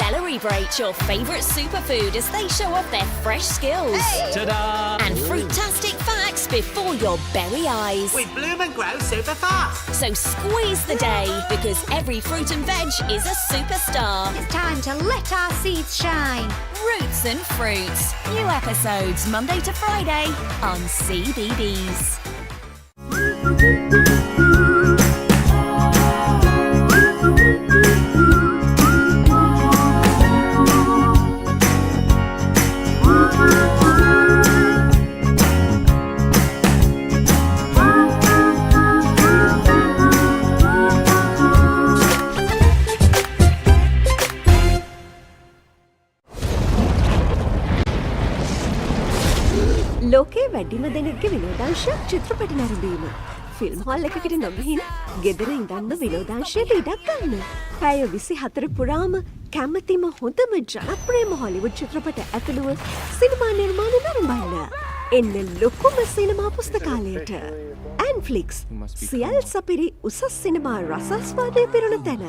Celebrate your favourite superfood as they show off their fresh skills. Ta-da! And fruitastic facts before your berry eyes. We bloom and grow super fast. So squeeze the day because every fruit and veg is a superstar. It's time to let our seeds shine. Roots and Fruits. New episodes Monday to Friday on CBeebies. ලෝකයේ වැඩිම දෙනෙක්ගේ විනෝදාංශයක් චිත්‍රපට නැරඹීම. Film hall එකකට නොගිහින් ගෙදර ඉඳන්ම විනෝදාංශයට ඉඩක් ගන්න. පැය 24 පුරාම කැමතිම හොඳම ජනප්‍රියම හොලිවුඩ් චිත්‍රපට ඇතුළුව සිනමා නිර්මාණ නරඹන්න. එන්න ලොකුම සිනමා පුස්තකාලයට. ඇන්ෆ්ලික්ස් සියල් සපිරි උසස් සිනමා රසාස්වාදය පිරුණ තැන.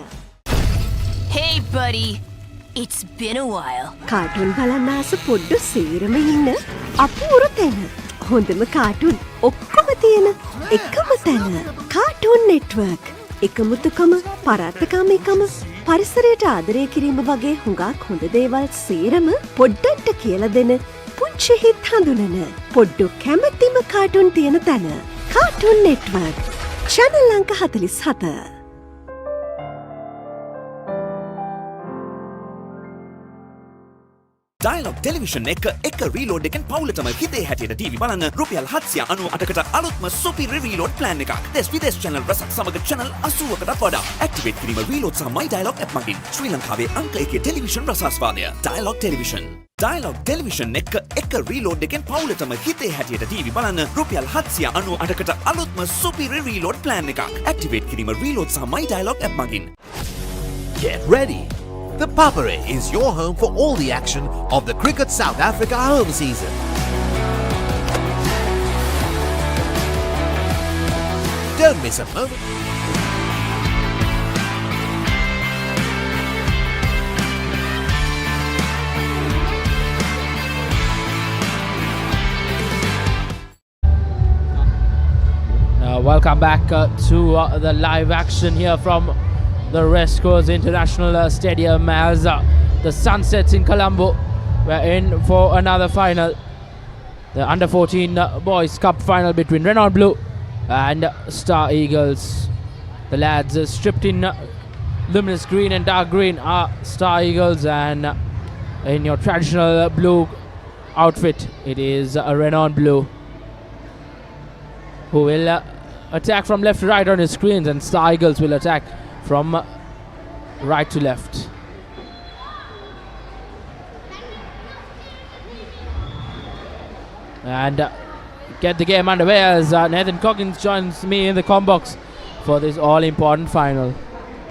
Hey buddy, it's been a while. Cartoon බලන්න ආස පොඩ්ඩ සේරම ඉන්න අපූරු තැන. හොඳම කාටුන් ඔක්කොම තියෙන එකම තැන. Cartoon network. එකමුතුකම, පරාත්තකාමීකම, පරිසරයට ආදරය කිරීම වගේ හුඟක් හොඳ දේවල් සේරම පොඩ්ඩන්ට කියලා දෙන පුංචි හිත් හඳුනන පොඩ්ඩු කැමැතිම කාටුන් තියෙන තැන. Cartoon network. channel අංක 47. Dialog Television එක reload එකෙන් පවුලටම හිතේ හැටියට TV බලන්න රුපියල් 798කට අලුත්ම සුපිරි reload plan එකක්. දෙස් විදේශ channel රසක් සමග channel 80කටත් වඩා. activate කිරීම reload සහ my Dialog app මගින්. ශ්‍රී ලංකාවේ අංක 1 ටෙලිවිෂන් රසාස්වාදය. Dialog Television. Dialog Television එක reload එකෙන් පවුලටම හිතේ හැටියට TV බලන්න රුපියල් 798කට අලුත්ම සුපිරි reload plan එකක්. activate කිරීම reload සහ my Dialog app මගින්. Get ready! The Papare is your home for all the action of the Cricket South Africa home season. Don't miss a moment. Welcome back to the live action here from the Racecourse International Stadium as the sun sets in Colombo. We're in for another final. The Under-14 Boys Cup final between Renown Blue and Star Eagles. The lads stripped in luminous green and dark green are Star Eagles, and in your traditional blue outfit it is Renown Blue, who will attack from left to right on his screens, and Star Eagles will attack from right to left. And get the game underway as Nathan Coggins joins me in the comm box for this all-important final.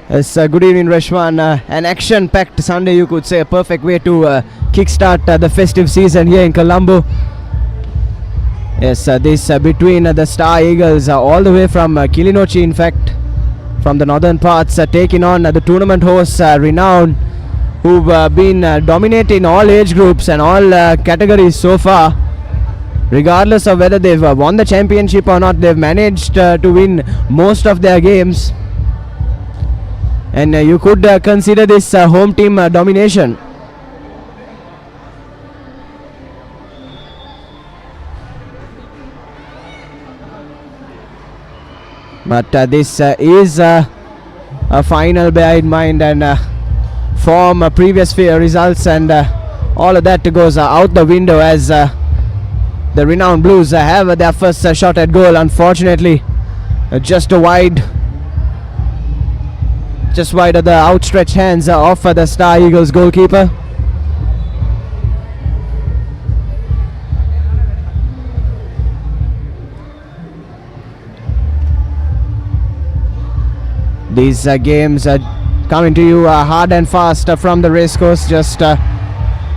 Yes, good evening Rashwan. An action-packed Sunday, you could say, a perfect way to kickstart the festive season here in Colombo. Yes, this between the Star Eagles all the way from Kilinochi, in fact, from the northern parts, taking on the tournament hosts Renown, who've been dominating all age groups and all categories so far. Regardless of whether they've won the championship or not, they've managed to win most of their games, and you could consider this home team domination. But this is a final, bear in mind, and from previous results, and all of that goes out the window as the Renown Blues have their first shot at goal. Unfortunately, just wide of the outstretched hands of the Star Eagles goalkeeper. These games are coming to you hard and fast from the racecourse. Just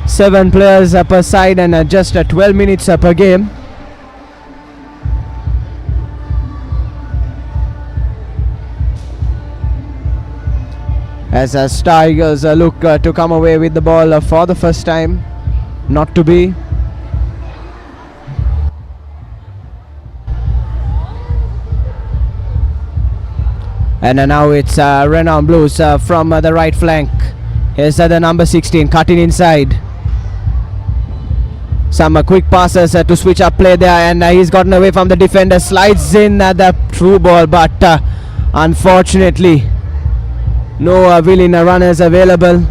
7 players per side and just 12 minutes per game. As Star Eagles look to come away with the ball for the first time. Not to be. And now it's Renown Blues from the right flank. Here's the number 16 cutting inside. Some quick passes to switch up play there, and he's gotten away from the defender. Slides in the through ball, but unfortunately no willing runners available.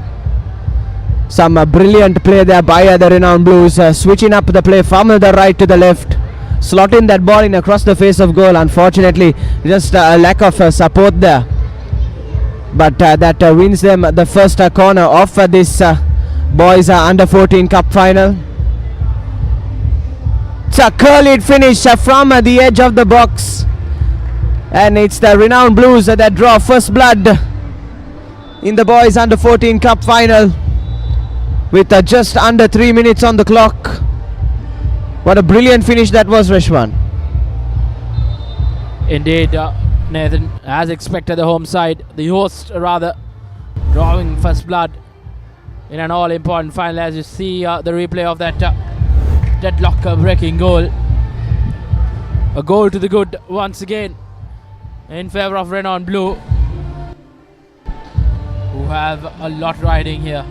Some brilliant play there by the Renown Blues, switching up the play from the right to the left, slotting that ball in across the face of goal. Unfortunately, just a lack of support there. But that wins them the first corner of this boys under 14 cup final. It's a curled finish from the edge of the box, and it's the Renown Blues that draw first blood in the boys under 14 cup final with just under 3 minutes on the clock. What a brilliant finish that was, Rishwan. Indeed, Nathan, as expected, the home side, the host rather, drawing first blood in an all-important final. As you see the replay of that deadlock breaking goal. A goal to the good once again in favor of Renown Blue, who have a lot riding here.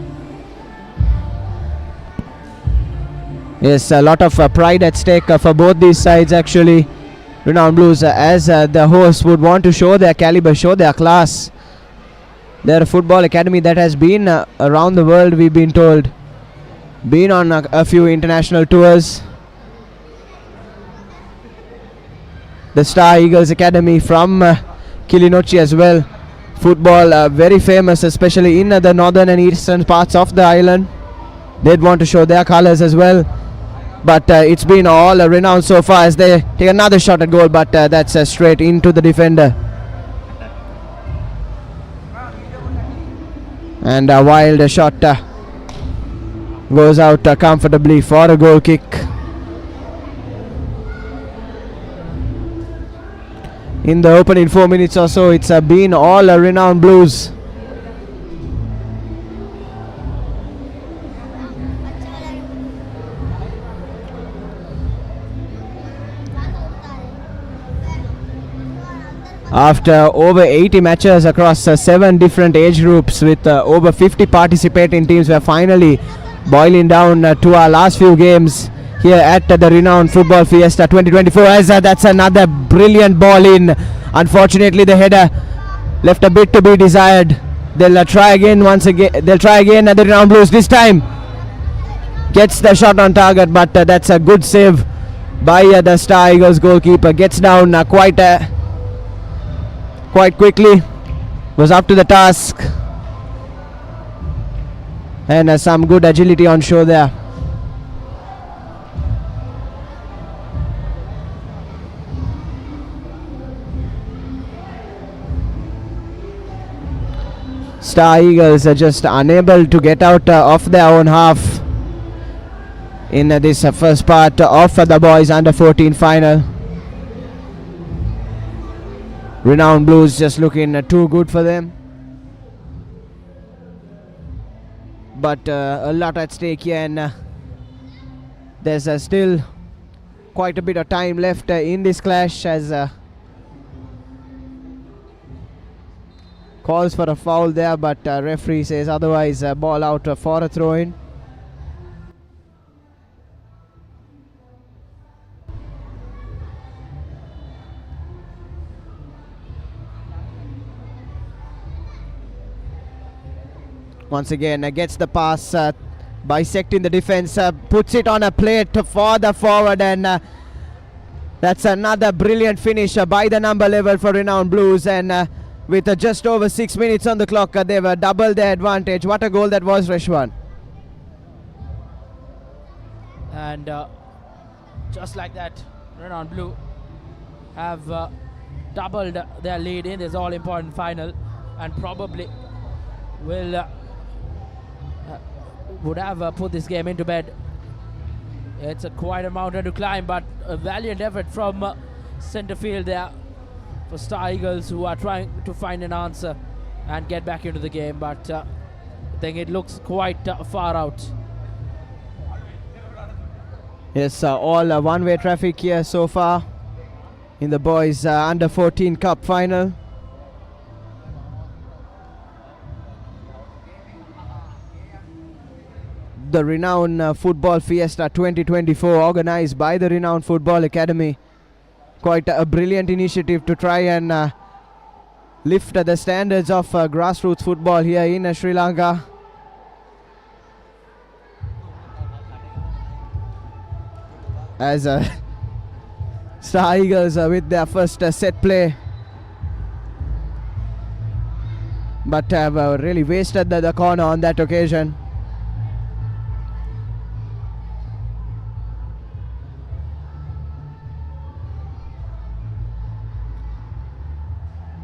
Yes, a lot of pride at stake for both these sides actually. Renown Blues as the hosts would want to show their caliber, show their class. They're a football academy that has been around the world, we've been told. Been on a few international tours. The Star Eagles Academy from Kilinochchi as well. Football very famous, especially in the northern and eastern parts of the island. They'd want to show their colors as well. But it's been all renowned so far as they take another shot at goal, but that's straight into the defender. And a wild shot goes out comfortably for a goal kick. In the opening 4 minutes or so, it's been all Renown Blues. After over 80 matches across 7 different age groups with over 50 participating teams, we're finally boiling down to our last few games here at the Renown Football Fiesta 2024. As that's another brilliant ball in. Unfortunately, the header left a bit to be desired. They'll try again once again. They'll try again at the Renown Blues. This time gets the shot on target, but that's a good save by the Star Eagles goalkeeper. Gets down quite quickly, was up to the task, and some good agility on show there. Star Eagles are just unable to get out of their own half in this first part of the boys under 14 final. Renown Blues just looking too good for them. But a lot at stake here, and there's still quite a bit of time left in this clash as calls for a foul there, but referee says otherwise. Ball out for a throw-in. Once again, gets the pass, bisecting the defense, puts it on a plate for the forward, and that's another brilliant finish by the number level for Renown Blues. And with just over 6 minutes on the clock, they've doubled their advantage. What a goal that was, Reshwan. And just like that, Renown Blue have doubled their lead in this all-important final, and probably will would have put this game into bed. It's quite a mountain to climb, but a valiant effort from centre field there for Star Eagles, who are trying to find an answer and get back into the game, but I think it looks quite far out. Yes, all one-way traffic here so far in the boys under 14 cup final. The Renown Football Fiesta 2024, organized by the Renown Football Academy. Quite a brilliant initiative to try and lift the standards of grassroots football here in Sri Lanka. As Star Eagles with their first set play, but have really wasted the corner on that occasion.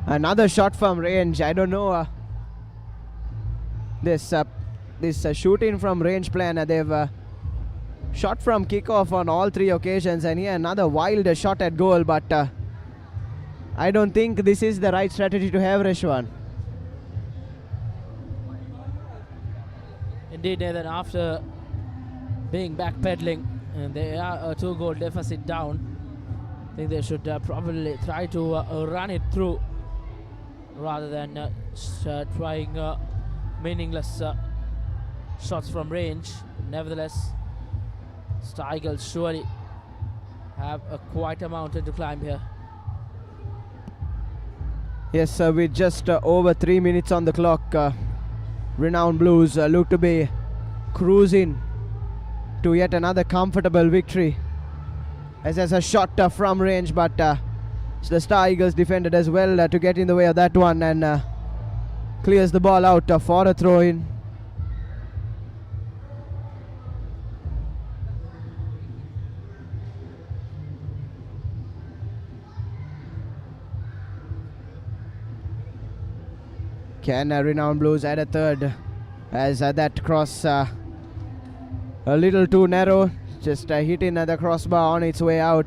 Another shot from range. I don't know this shooting from range plan. They've shot from kickoff on all 3 occasions, and here another wild shot at goal, but I don't think this is the right strategy to have, Reshwan. Indeed, Nathan, after being backpedaling and they are a 2-goal deficit down, I think they should probably try to run it through rather than trying meaningless shots from range. Nevertheless, Star Eagles surely have quite a mountain to climb here. Yes, with just over 3 minutes on the clock, Renown Blues look to be cruising to yet another comfortable victory. As there's a shot from range, but the Star Eagles defended as well to get in the way of that one, and clears the ball out for a throw-in. Can Renown Blues add a third, as that cross a little too narrow, just hitting the crossbar on its way out.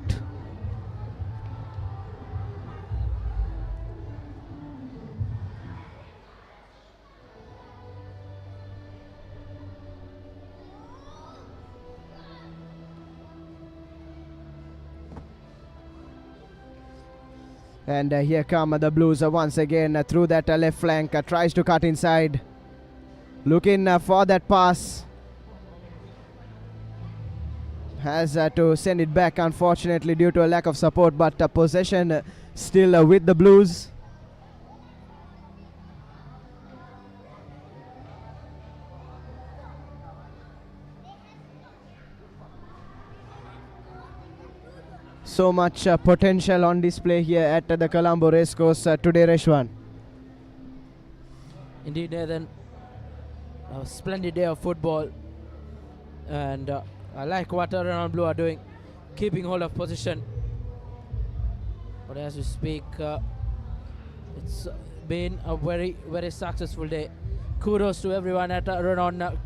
And here come the Blues once again through that left flank, tries to cut inside, looking for that pass, has to send it back unfortunately due to a lack of support, but possession still with the Blues. So much potential on display here at the Colombo Racecourse today, Reshwan. Indeed, Nathan, a splendid day of football, and I like what Renown Blue are doing, keeping hold of position. But as we speak, it's been a very, very successful day. Kudos to everyone at Renown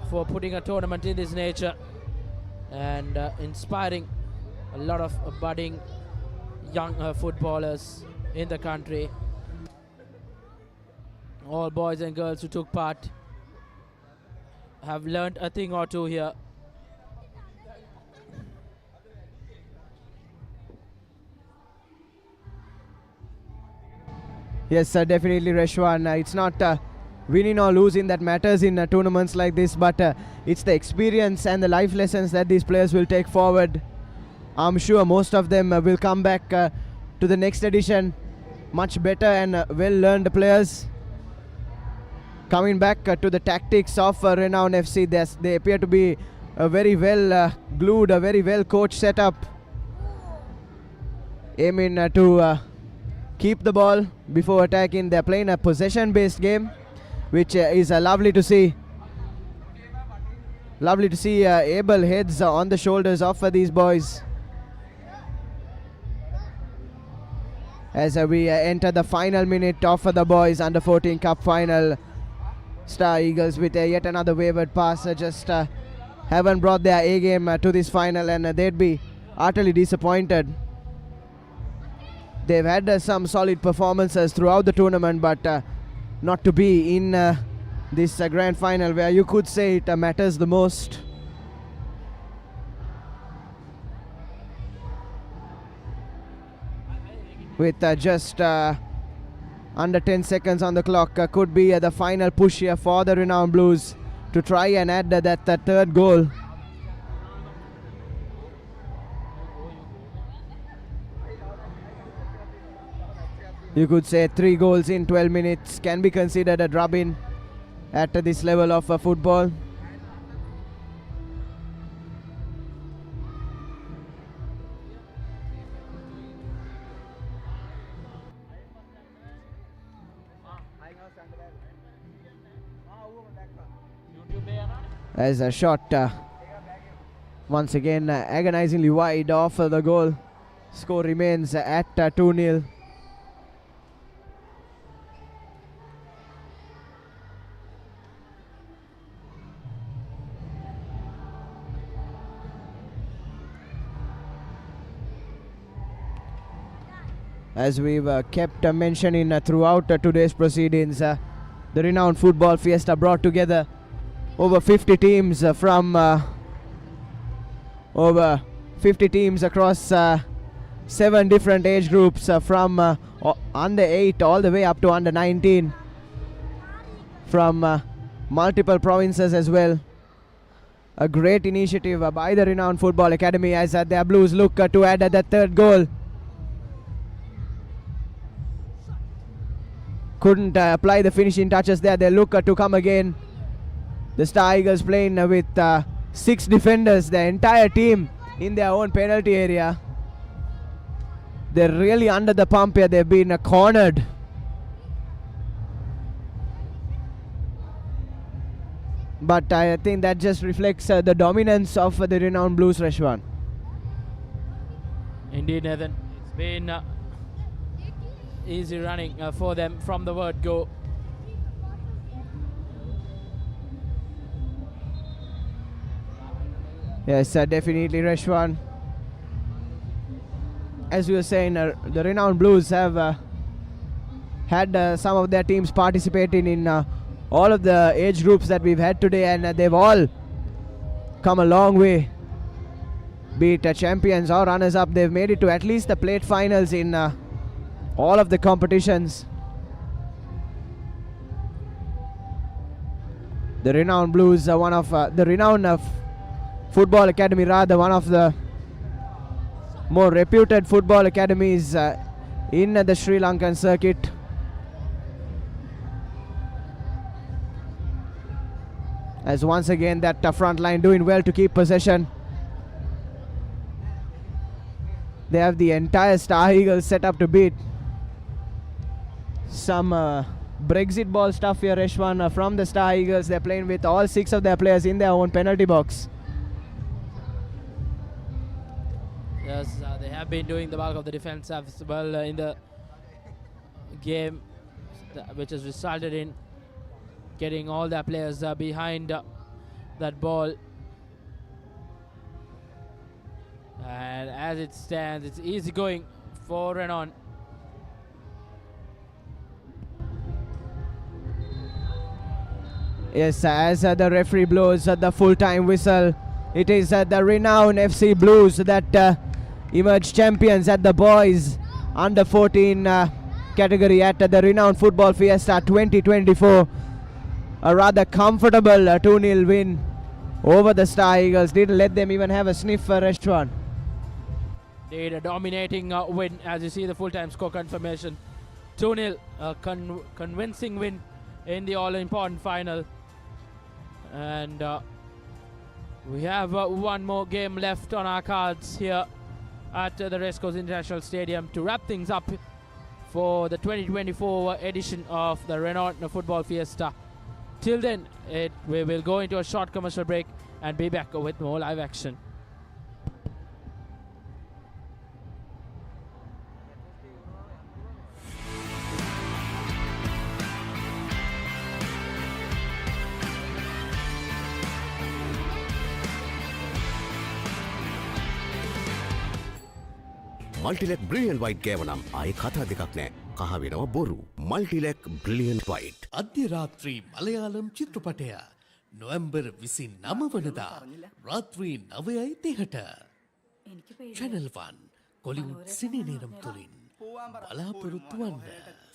for putting a tournament in this nature and inspiring a lot of budding young footballers in the country. All boys and girls who took part have learned a thing or two here. Yes, definitely, Reshwan. It's not winning or losing that matters in tournaments like this, but it's the experience and the life lessons that these players will take forward. I'm sure most of them will come back to the next edition much better and well-learned players. coming back to the tactics of Renown FC. They appear to be a very well glued, a very well coached setup, aiming to keep the ball before attacking. They're playing a possession-based game, which is lovely to see. Lovely to see able heads on the shoulders of these boys. As we enter the final minute of the boys under 14 cup final, Star Eagles with yet another wayward pass just haven't brought their A game to this final, and they'd be utterly disappointed. They've had some solid performances throughout the tournament, but not to be in this grand final where you could say it matters the most. With just under 10 seconds on the clock, could be the final push here for the Renown Blues to try and add that third goal. You could say 3 goals in 12 minutes can be considered a drubbing at this level of football. As a shot once again agonizingly wide off the goal. Score remains at 2-0. As we've kept mentioning throughout today's proceedings, the Renown Football Fiesta brought together over 50 teams from over 50 teams across 7 different age groups from under 8 all the way up to under 19 from multiple provinces as well. A great initiative by the Renown Football Academy as their Blues look to add the third goal. Couldn't apply the finishing touches there. They look to come again. The Star Eagles playing with 6 defenders, the entire team in their own penalty area. They're really under the pump here. They've been cornered. But I think that just reflects the dominance of the Renown Blues, Reshwan. Indeed, Nathan. It's been easy running for them from the word go. Yes, definitely, Reshwan. As we were saying, the Renown Blues have had some of their teams participating in all of the age groups that we've had today, and they've all come a long way. Be it champions or runners-up, they've made it to at least the plate finals in all of the competitions. The Renown Blues are one of the Renown Football Academy, rather one of the more reputed football academies in the Sri Lankan circuit. As once again that front line doing well to keep possession. They have the entire Star Eagles set up to beat. Some Brexit ball stuff here, Reshwan, from the Star Eagles. They're playing with all 6 of their players in their own penalty box. Yes, they have been doing the bulk of the defense as well in the game, which has resulted in getting all their players behind that ball. And as it stands, it's easy going for Renown. Yes, as the referee blows the full-time whistle, it is the Renown FC Blues that emerged champions at the boys under 14 category at the Renown Football Fiesta 2024. A rather comfortable 2-0 win over the Star Eagles. Didn't let them even have a sniff for Restaurant. Indeed, a dominating win as you see the full-time score confirmation. 2-0, convincing win in the all-important final. And we have one more game left on our cards here at the Racecourse International Stadium to wrap things up for the 2024 edition of the Renown Football Fiesta. Till then, we will go into a short commercial break and be back with more live action. Multilac brilliant white ගෑවනම් ආයේ කතා දෙකක් නෑ. කහ වෙනවා බොරු. Multilac brilliant white. අධ්‍ය රාත්‍රී මලයාලම් චිත්‍රපටය නොවැම්බර් 29 වනදා රාත්‍රී 9:30ට Channel 1 කොලිවුඩ් සිනි නේරම් තුලින් බලාපොරොත්තු වන්න.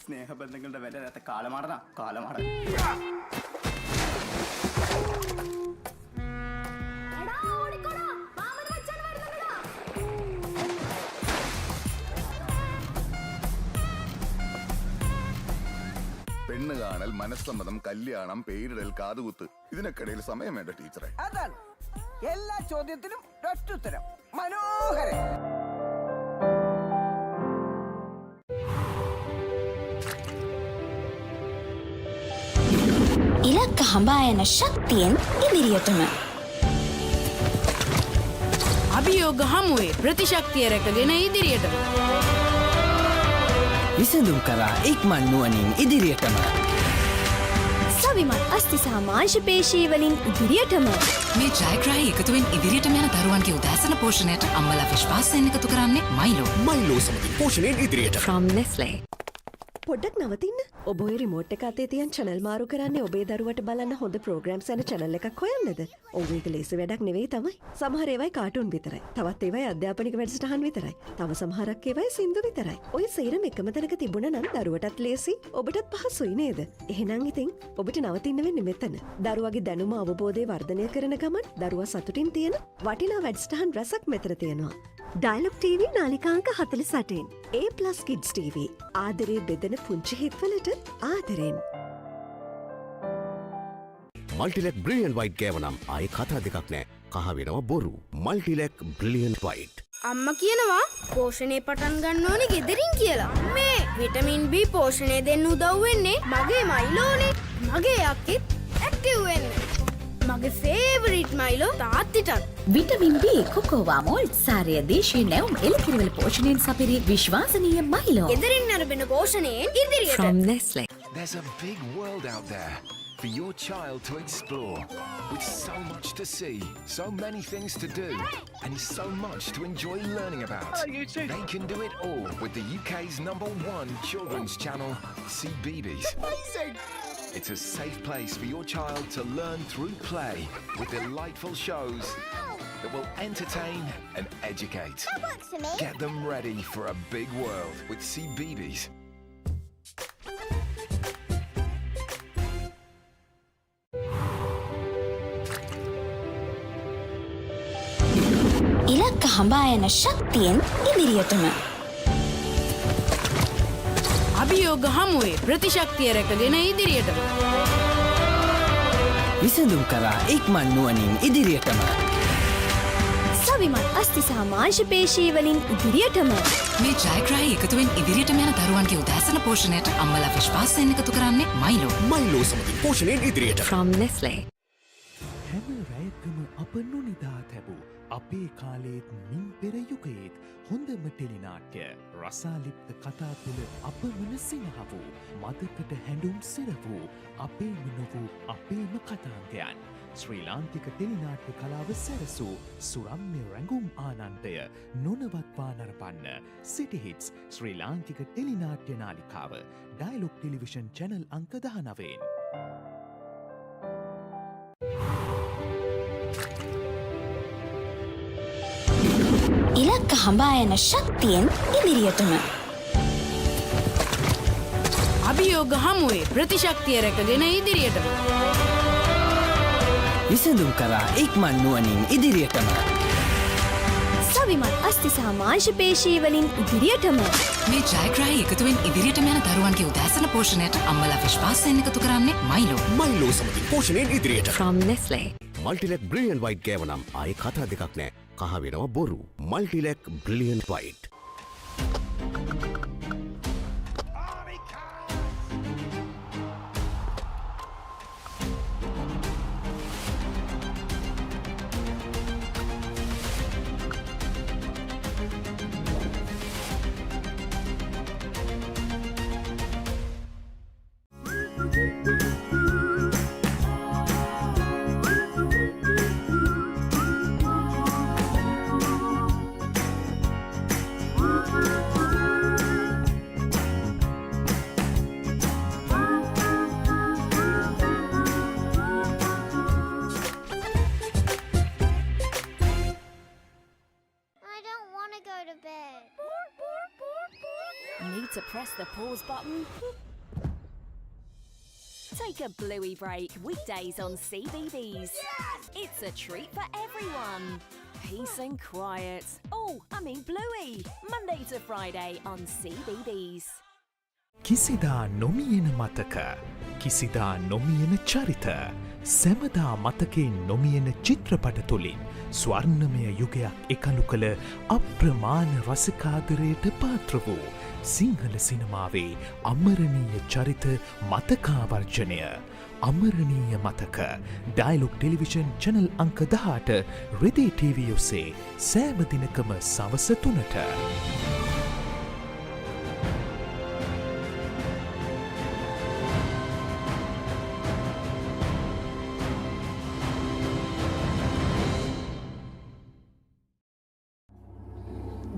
ස්නේහ බන්ධනවලට වැඩ නැත කාලමාරන කාලමාර. പെണ്ണ് കാണൽ മനസ്സമ്മതം കല്യാണം പേരിടൽ കാതുകുത്ത് ഇതിനൊക്കെയിടയിൽ സമയം വേണ്ട ടീച്ചറെ. അതാണ് എല്ലാ ചോദ്യത്തിനും ഒറ്റുത്തരം. മനോഹരൻ. ඉලක්ක හඹා යන ශක්තියෙන් ඉදිරියටම අභියෝග හමුවේ ප්‍රතිශක්තිය රැකගෙන ඉදිරියටම විසඳුම් කරා ඉක්මන් නුවණින් ඉදිරියටම සවිමත් අස්ති සහ මාංශ පේශී වලින් ඉදිරියටම මේ ජයග්‍රාහී එකතුවෙන් ඉදිරියට යන දරුවන්ගේ උදෑසන පෝෂණයට අම්මලා විශ්වාසයෙන් එකතු කරන්නේ මයිලෝ සමගින් පෝෂණයෙන් ඉදිරියට. from Nestle. පොඩ්ඩක් නවතින්න. ඔබ ඔය රිමෝට් එක අතේ තියන් channel මාරු කරන්නේ ඔබේ දරුවට බලන්න හොඳ programs යන channel එකක් හොයන්නද? ඔව් ඒක ලේසි වැඩක් නෙවෙයි තමයි. සමහර ඒවායි කාටුන් විතරයි. තවත් ඒවායි අධ්‍යාපනික වැඩසටහන් විතරයි. තව සමහරක් ඒවායි සින්දු විතරයි. ඔය සේරම එකම තැනක තිබුණා නම් දරුවටත් ලේසි, ඔබටත් පහසුයි නේද? එහෙනම් ඉතින් ඔබට නවතින්න වෙන්නේ මෙතන. දරුවගේ දැනුම අවබෝධය වර්ධනය කරන ගමන් දරුවා සතුටින් තියෙන වටිනා වැඩසටහන් රසක් මෙතන තියෙනවා. Dialog TV නාලිකාංක 48. A+ Kids TV. ආදරේ බෙදෙන පුංචි හිත්වලට ආදරෙන්. මල්ටිලෙක් බ්‍රිලියන්ට් වයිට් ගෑවනම් ආයේ කතා දෙකක් නෑ. කහ වෙනවා බොරු. Multilac brilliant white. අම්මා කියනවා පෝෂණය පටන් ගන්න ඕනේ ගෙදරින් කියලා. මේ විටමින් B පෝෂණය දෙන්න උදව් වෙන්නේ මගේ මයිලෝනේ. මගේ යක්කෙත් ඇක්ටිව් වෙන්න. මගේ ෆේවරිට් මයිලෝ තාත්තිටත්. විටමින් B කොකෝවා මෝල්ට් සාරය දේශීය නැවුම් එළකිරිවල පෝෂණයෙන් සපිරි විශ්වාසනීය මයිලෝ. ගෙදරින් අරබෙන පෝෂණයෙන් ඉදිරියට. From Nestle. There's a big world out there for your child to explore, with so much to see, so many things to do, and so much to enjoy learning about. They can do it all with the UK's #1 children's channel, CBeebies. Amazing! It's a safe place for your child to learn through play with delightful shows that will entertain and educate. That works for me. Get them ready for a big world with CBeebies. ඉලක්ක හඹා යන ශක්තියෙන් ඉදිරියටම අභියෝග හමුවේ ප්‍රතිශක්තිය රැකගෙන ඉදිරියටම විසඳුම් කරා ඉක්මන් නුවණින් ඉදිරියටම සවිමත් අස්ති සහ මාංශ පේශී වලින් ඉදිරියටම මේ ජයග්‍රාහී එකතුවෙන් ඉදිරියට යන දරුවන්ගේ උදෑසන පෝෂණයට අම්මලා විශ්වාසයෙන් එකතු කරන්නේ මයිලෝ සමගින් පෝෂණයෙන් ඉදිරියට. from Nestle. හැම රැයකම අප නොනිදා තැබූ අපේ කාලේත් මින් පෙර යුගයේත් හොඳම ටෙලිනාට්‍ය රසාලිප්ත කතා තුළ අපමණ සිනහ වූ මදකට හැඬුම් සිර වූ අපේම නොවූ අපේම කතාන්තයන් ශ්‍රී ලාංකික ටෙලිනාට්‍ය කලාව සැරසූ සුරම්‍ය රැඟුම් ආනන්දය නොනවත්වා නරපන්න සිටි හිට්ස් ශ්‍රී ලාංකික ටෙලිනාට්‍ය නාලිකාව ඩයලොග් ටෙලිවිෂන් චැනල් අංක 19. ඉලක්ක හඹා යන ශක්තියෙන් ඉදිරියටම අභියෝග හමුවේ ප්‍රතිශක්තිය රැකගෙන ඉදිරියටම විසඳුම් කරා ඉක්මන් නුවණින් ඉදිරියටම අවිමල් අස්ති සහ මාංශ පේශී වලින් ඉදිරියටම මේ ජයග්‍රාහී එකතුවෙන් ඉදිරියටම යන දරුවන්ගේ උදෑසන පෝෂණයට අම්මලා විශ්වාසයෙන් එකතු කරන්නේ මයිලෝ සමගින් පෝෂණයෙන් ඉදිරියට from Nestle මල්ටිලෙක් බ්‍රිලියන්ට් වයිට් ගෑව නම් ආයේ කතා දෙකක් නෑ. කහ වෙනවා බොරු. Multilac brilliant white. Need to press the pause button? Take a bluey break weekdays on CBeebies. It's a treat for everyone. Peace and quiet. Oh, I mean bluey. Monday to Friday on CBeebies. කිසිදා නොමියෙන මතක කිසිදා නොමියෙන චරිත සැමදා මතකෙන් නොමියෙන චිත්‍රපට තුළින් ස්වර්ණමය යුගයක් එකලු කළ අප්‍රමාණ රසිකාදරයට පාත්‍ර වූ සිංහල සිනමාවේ අමරණීය චරිත මතකාවර්ජනය අමරණීය මතක ඩයලොග් ටෙලිවිෂන් චැනල් අංක 18 රෙදි TV ඔස්සේ සෑම දිනකම සවස 3ට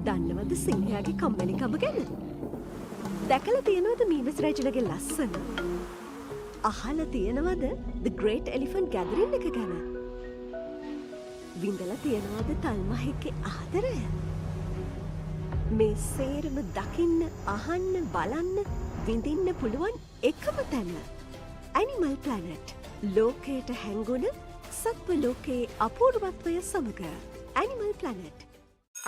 දන්නවද සිංහයාගේ කම්මැලිකම ගැන? දැකලා තියෙනවද මීමස් රජුලගේ ලස්සන? අහලා තියෙනවද The Great Elephant Gathering එක ගැන? විඳලා තියෙනවද තල්මහෙක්ගේ ආදරය? මේ සේරම දකින්න, අහන්න, බලන්න, විඳින්න පුළුවන් එකම තැන. Animal Planet. ලෝකයට හැංගුණ සත්ව ලෝකයේ අපූර්වත්වය සමග Animal Planet.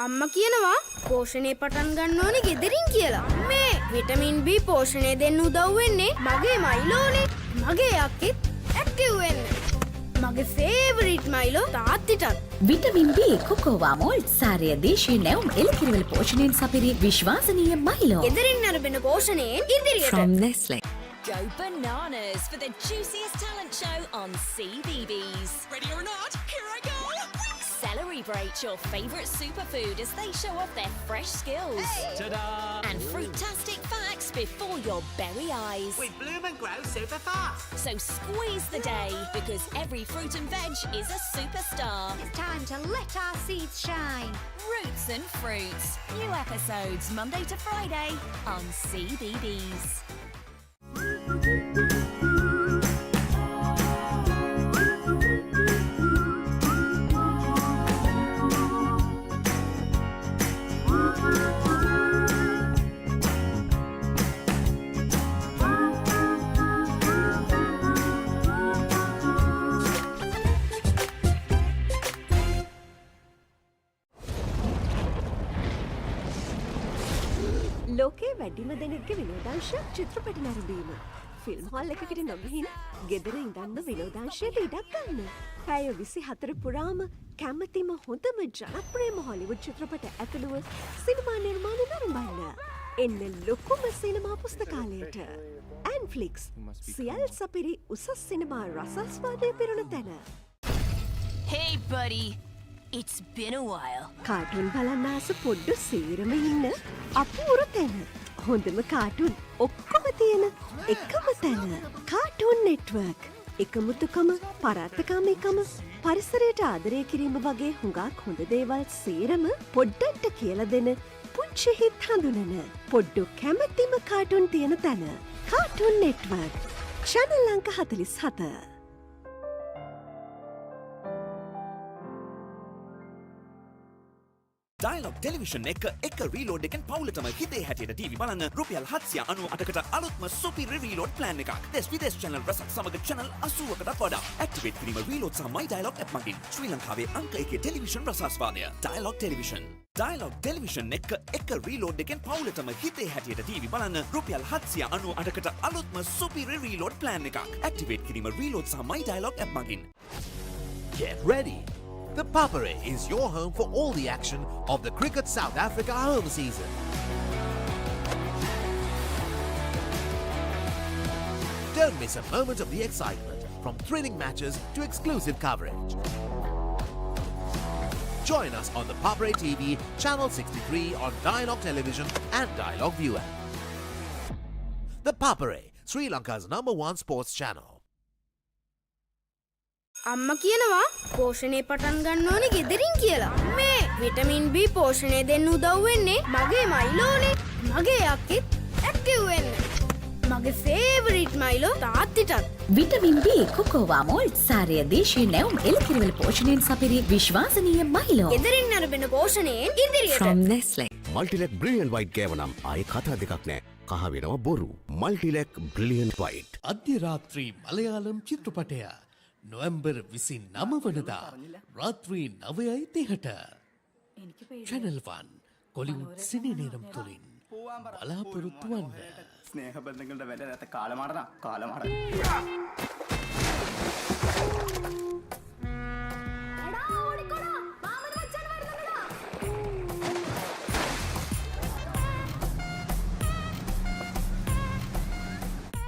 අම්මා කියනවා පෝෂණය පටන් ගන්න ඕනේ ගෙදරින් කියලා. මේ විටමින් B පෝෂණය දෙන්න උදව් වෙන්නේ මගේ මයිලෝනේ. මගේ යක්කෙත් ඇක්ටිව් වෙන්න. මගේ ෆේවරිට් මයිලෝ තාත්තිටත්. විටමින් B කොකෝවා මෝල්ට් සාරය දේශීය නැවුම් එළකිරිවල පෝෂණයෙන් සපිරි විශ්වාසනීය මයිලෝ. ගෙදරින් ලැබෙන පෝෂණයෙන් ඉදිරියට. From Nestle. Go bananas for the juiciest talent show on CBeebies. Ready or not, here I go. Celebrate your favourite superfood as they show off their fresh skills. Ta-da! And fruitastic facts before your berry eyes. We bloom and grow super fast. So squeeze the day because every fruit and veg is a superstar. It's time to let our seeds shine. Roots and Fruits. New episodes Monday to Friday on CBeebies. ලෝකයේ වැඩිම දෙනෙක්ගේ විනෝදාංශයක් චිත්‍රපට නැරඹීම. Film hall එකකට නොගිහින් ගෙදර ඉඳන්ම විනෝදාංශයට ඉඩක් ගන්න. පැය 24 පුරාම කැමතිම හොඳම ජනප්‍රියම හොලිවුඩ් චිත්‍රපට ඇතුළුව සිනමා නිර්මාණ නරඹන්න. එන්න ලොකුම සිනමා පුස්තකාලයට. ඇන්ෆ්ලික්ස් සියල් සපිරි උසස් සිනමා රසාස්වාදය පිරුණ තැන. Hey buddy, it's been a while. Cartoon බලන්න ආස පොඩ්ඩ සේරම ඉන්න අපූරු තැන. හොඳම කාටුන් ඔක්කොම තියෙන එකම තැන. Cartoon network. එකමුතුකම, පරාත්තකාමීකම, පරිසරයට ආදරය කිරීම වගේ හුඟක් හොඳ දේවල් සේරම පොඩ්ඩට කියලා දෙන පුංචි හිත් හඳුනන පොඩ්ඩු කැමැතිම කාටුන් තියෙන තැන. Cartoon network. channel අංක 47. Dialog Television එක reload එකෙන් පවුලටම හිතේ හැටියට TV බලන්න රුපියල් 798කට අලුත්ම super reload plan එකක්. දෙස් විදේශ channel රසක් සමග channel 80කටත් වඩා. activate කිරීම reload සහ my Dialog app මගින් ශ්‍රී ලංකාවේ අංක 1 ටෙලිවිෂන් රසාස්වාදය. Dialog Television. Dialog Television එක reload එකෙන් පවුලටම හිතේ හැටියට TV බලන්න රුපියල් 798කට අලුත්ම superior reload plan එකක්. Activate කිරීම reload සහ My Dialog app මගින්. Get ready! The Papare is your home for all the action of the Cricket South Africa home season. Don't miss a moment of the excitement, from thrilling matches to exclusive coverage. Join us on the Papare TV, Channel 63 on Dialog Television and Dialog ViU App. The Papare, Sri Lanka's #1 sports channel. අම්මා කියනවා පෝෂණය පටන් ගන්න ඕනේ ගෙදරින් කියලා. මේ vitamin B පෝෂණය දෙන්න උදව් වෙන්නේ මගේ මයිලෝනේ. මගේ අක්කෙත් ඇක්ටිව් වෙන්න. මගේ ෆේවරිට් මයිලෝ තාත්තිටත්. විටමින් B කොකෝවා මෝල් සාරය දේශීය නැවුම් එළකිරිවල පෝෂණයෙන් සපිරි විශ්වාසනීය මයිලෝ. ගෙදරින් අරබෙන පෝෂණයෙන් ඉදිරියට. From Nestle. Multilec Brilliant White ගෑවනම් ආයේ කතා දෙකක් නෑ. කහ වෙනවා බොරු. Multilec Brilliant White. අධ්‍ය රාත්‍රී මලයාලම් චිත්‍රපටය නොවැම්බර් 29 වනදා රාත්‍රී 9:30ට Channel 1 කොලිවුඩ් සිනේනේරම් තුලින් බලාපොරොත්තු වන්න. ස්නේහ බන්ධනවලට වැඩ නැත කාලමාරන කාලමාර.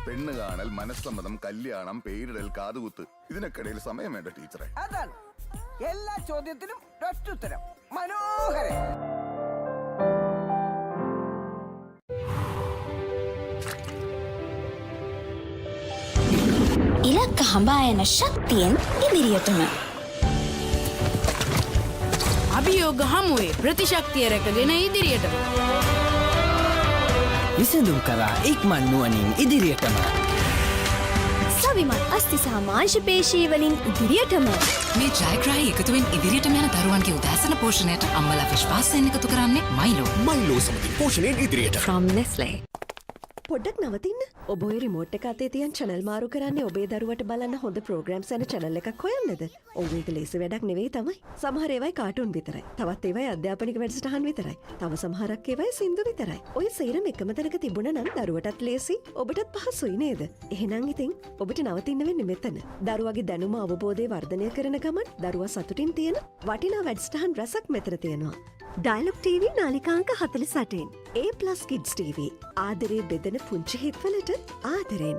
പെണ്ണ് കാണൽ മനസ്സമ്മതം കല്യാണം പേരിടൽ കാതുകുത്ത് ഇതിനൊക്കിടയിൽ സമയം വേണ്ട ടീച്ചറെ. അതാണ് എല്ലാ ചോദ്യത്തിനും ഒറ്റുത്തരം. മനോഹരൻ. ඉලක්ක හඹා යන ශක්තියෙන් ඉදිරියටම අභියෝග හමුවේ ප්‍රතිශක්තිය රැකගෙන ඉදිරියටම විසඳුම් කරා ඉක්මන් නුවණින් ඉදිරියටම සවිමත් අස්ති සහ මාංශ පේශී වලින් ඉදිරියටම මේ ජයග්‍රාහී එකතුවෙන් ඉදිරියටම යන දරුවන්ගේ උදෑසන පෝෂණයට අම්මලා විශ්වාසයෙන් එකතු කරන්නේ මයිලෝ සමගින් පෝෂණයෙන් ඉදිරියට. From Nestle. පොඩ්ඩක් නවතින්න. ඔබ ඔය රිමෝට් එක අතේ තියන් channel මාරු කරන්නේ ඔබේ දරුවට බලන්න හොඳ programs යන channel එකක් හොයන්නද? ඔව් ඒක ලේසි වැඩක් නෙවෙයි තමයි. සමහර ඒවායි කාටුන් විතරයි. තවත් ඒවායි අධ්‍යාපනික වැඩසටහන් විතරයි. තව සමහරක් ඒවායි සින්දු විතරයි. ඔය සේරම එකම තැනක තිබුණා නම් දරුවටත් ලේසි, ඔබටත් පහසුයි නේද? එහෙනම් ඉතින් ඔබට නවතින්න වෙන්නේ මෙතන. දරුවගේ දැනුම අවබෝධය වර්ධනය කරන ගමන් දරුවා සතුටින් තියෙන වටිනා වැඩසටහන් රසක් මෙතන තියෙනවා. Dialog TV නාලිකාංක 48. A+ Kids TV. ආදරේ බෙදෙන පුංචි හිත්වලට ආදරෙන්.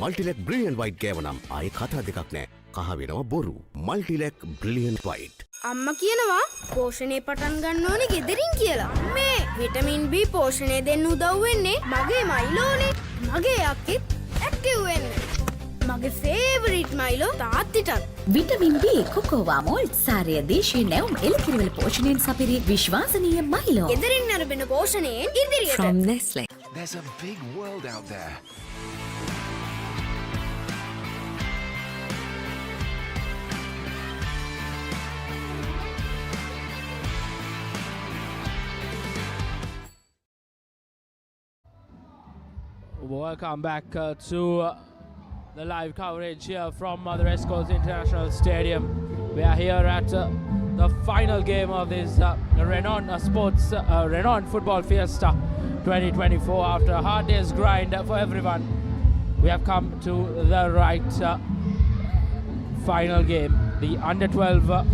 Multilec Brilliant White ගෑවනම් ආයේ කතා දෙකක් නෑ. කහ වෙනවා බොරු. Multilec Brilliant White. අම්මා කියනවා පෝෂණය පටන් ගන්න ඕනේ ගෙදරින් කියලා. මේ විටමින් B පෝෂණය දෙන්න උදව් වෙන්නේ මගේ මයිලෝනේ. මගේ අක්කෙත් ඇක්ටිව් වෙන්න. මගේ ෆේවරිට් මයිලෝ තාත්තිටත්. විටමින් B කොකෝවා මෝල් සාරය දේශීය නැවුම් එළකිරිවල පෝෂණයෙන් සපිරි විශ්වාසනීය මයිලෝ. ගෙදරින් අරබෙන පෝෂණයෙන් ඉදිරියට. From Nestle. There's a big world out there. Welcome back to the live coverage here from the Racecourse International Stadium. We are here at the final game of this Renown Renown Football Fiesta 2024. After a hard day's grind for everyone, we have come to the right final game, the Under-12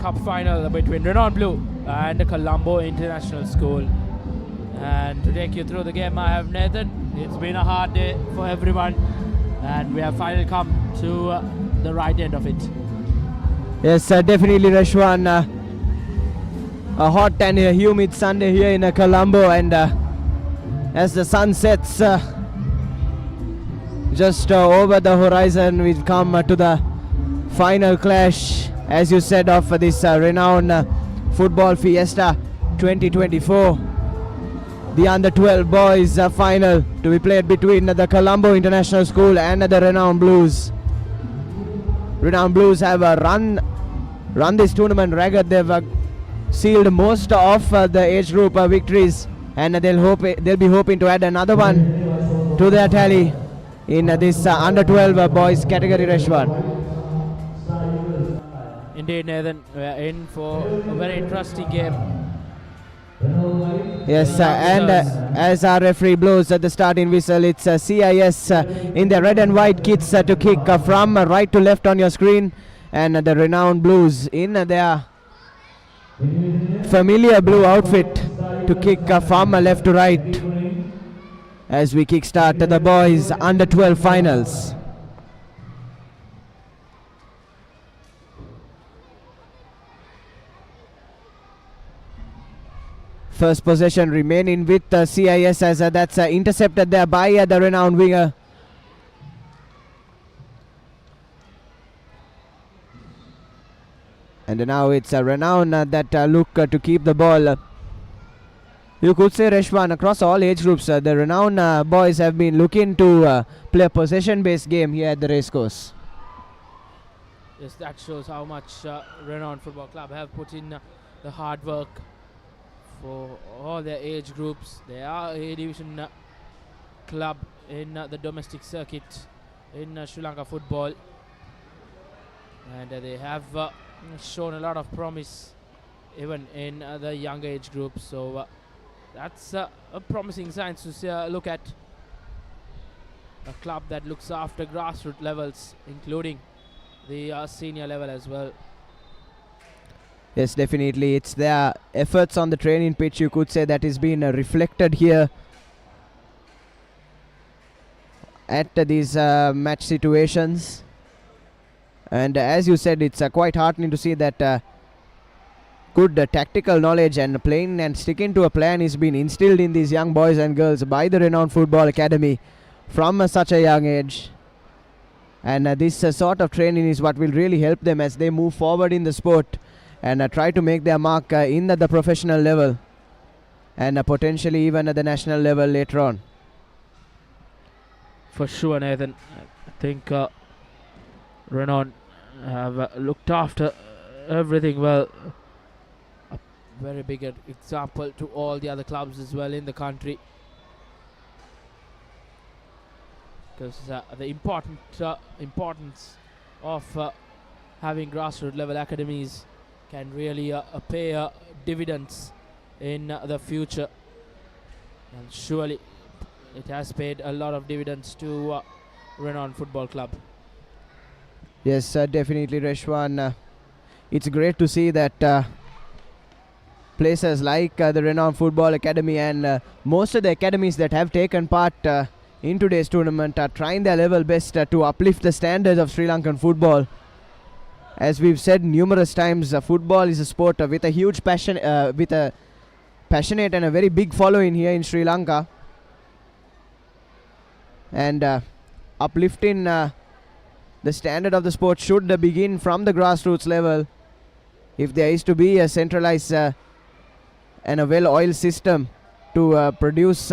Cup final between Renown Blue and Colombo International School. And to take you through the game, I have Nathan. It's been a hard day for everyone, and we have finally come to the right end of it. Yes, definitely, Rashwan. A hot and a humid Sunday here in Colombo, and as the sun sets just over the horizon, we've come to the final clash, as you said, of this Renown Football Fiesta 2024. The Under-12 boys final to be played between the Colombo International School and the Renown Blues. Renown Blues have run this tournament ragged. They've sealed most of the age group victories, and they'll be hoping to add another one to their tally in this Under-12 boys category, Rashwan. Indeed, Nathan, we're in for a very interesting game. Yes, and as our referee blows at the starting whistle, it's CIS in their red and white kits to kick from right to left on your screen, and the Renown Blues in their familiar blue outfit to kick from left to right as we kickstart the boys under 12 finals. First possession remaining with CIS as that's intercepted there by the Renown winger. And now it's Renown that look to keep the ball. You could say, Reshwan, across all age groups, the Renown boys have been looking to play a possession-based game here at the racecourse. Yes, that shows how much Renown Football Club have put in the hard work for all their age groups. They are a division club in the domestic circuit in Sri Lanka football, and they have shown a lot of promise even in the younger age groups. So that's a promising sign to look at. A club that looks after grassroots levels, including the senior level as well. Yes, definitely. It's their efforts on the training pitch, you could say, that is being reflected here at these match situations. And as you said, it's quite heartening to see that good tactical knowledge and playing and sticking to a plan is being instilled in these young boys and girls by the Renown Football Academy from such a young age. And this sort of training is what will really help them as they move forward in the sport and try to make their mark in the professional level and potentially even at the national level later on. For sure, Nathan. I think Renown have looked after everything well. A very big example to all the other clubs as well in the country. Because the importance of having grassroots level academies can really pay dividends in the future, and surely it has paid a lot of dividends to Renown Football Club. Yes, definitely, Reshwan. It's great to see that places like the Renown Football Academy and most of the academies that have taken part in today's tournament are trying their level best to uplift the standards of Sri Lankan football. As we've said numerous times, football is a sport with a huge passion, with a passionate and a very big following here in Sri Lanka. And uplifting the standard of the sport should begin from the grassroots level. If there is to be a centralized and a well-oiled system to produce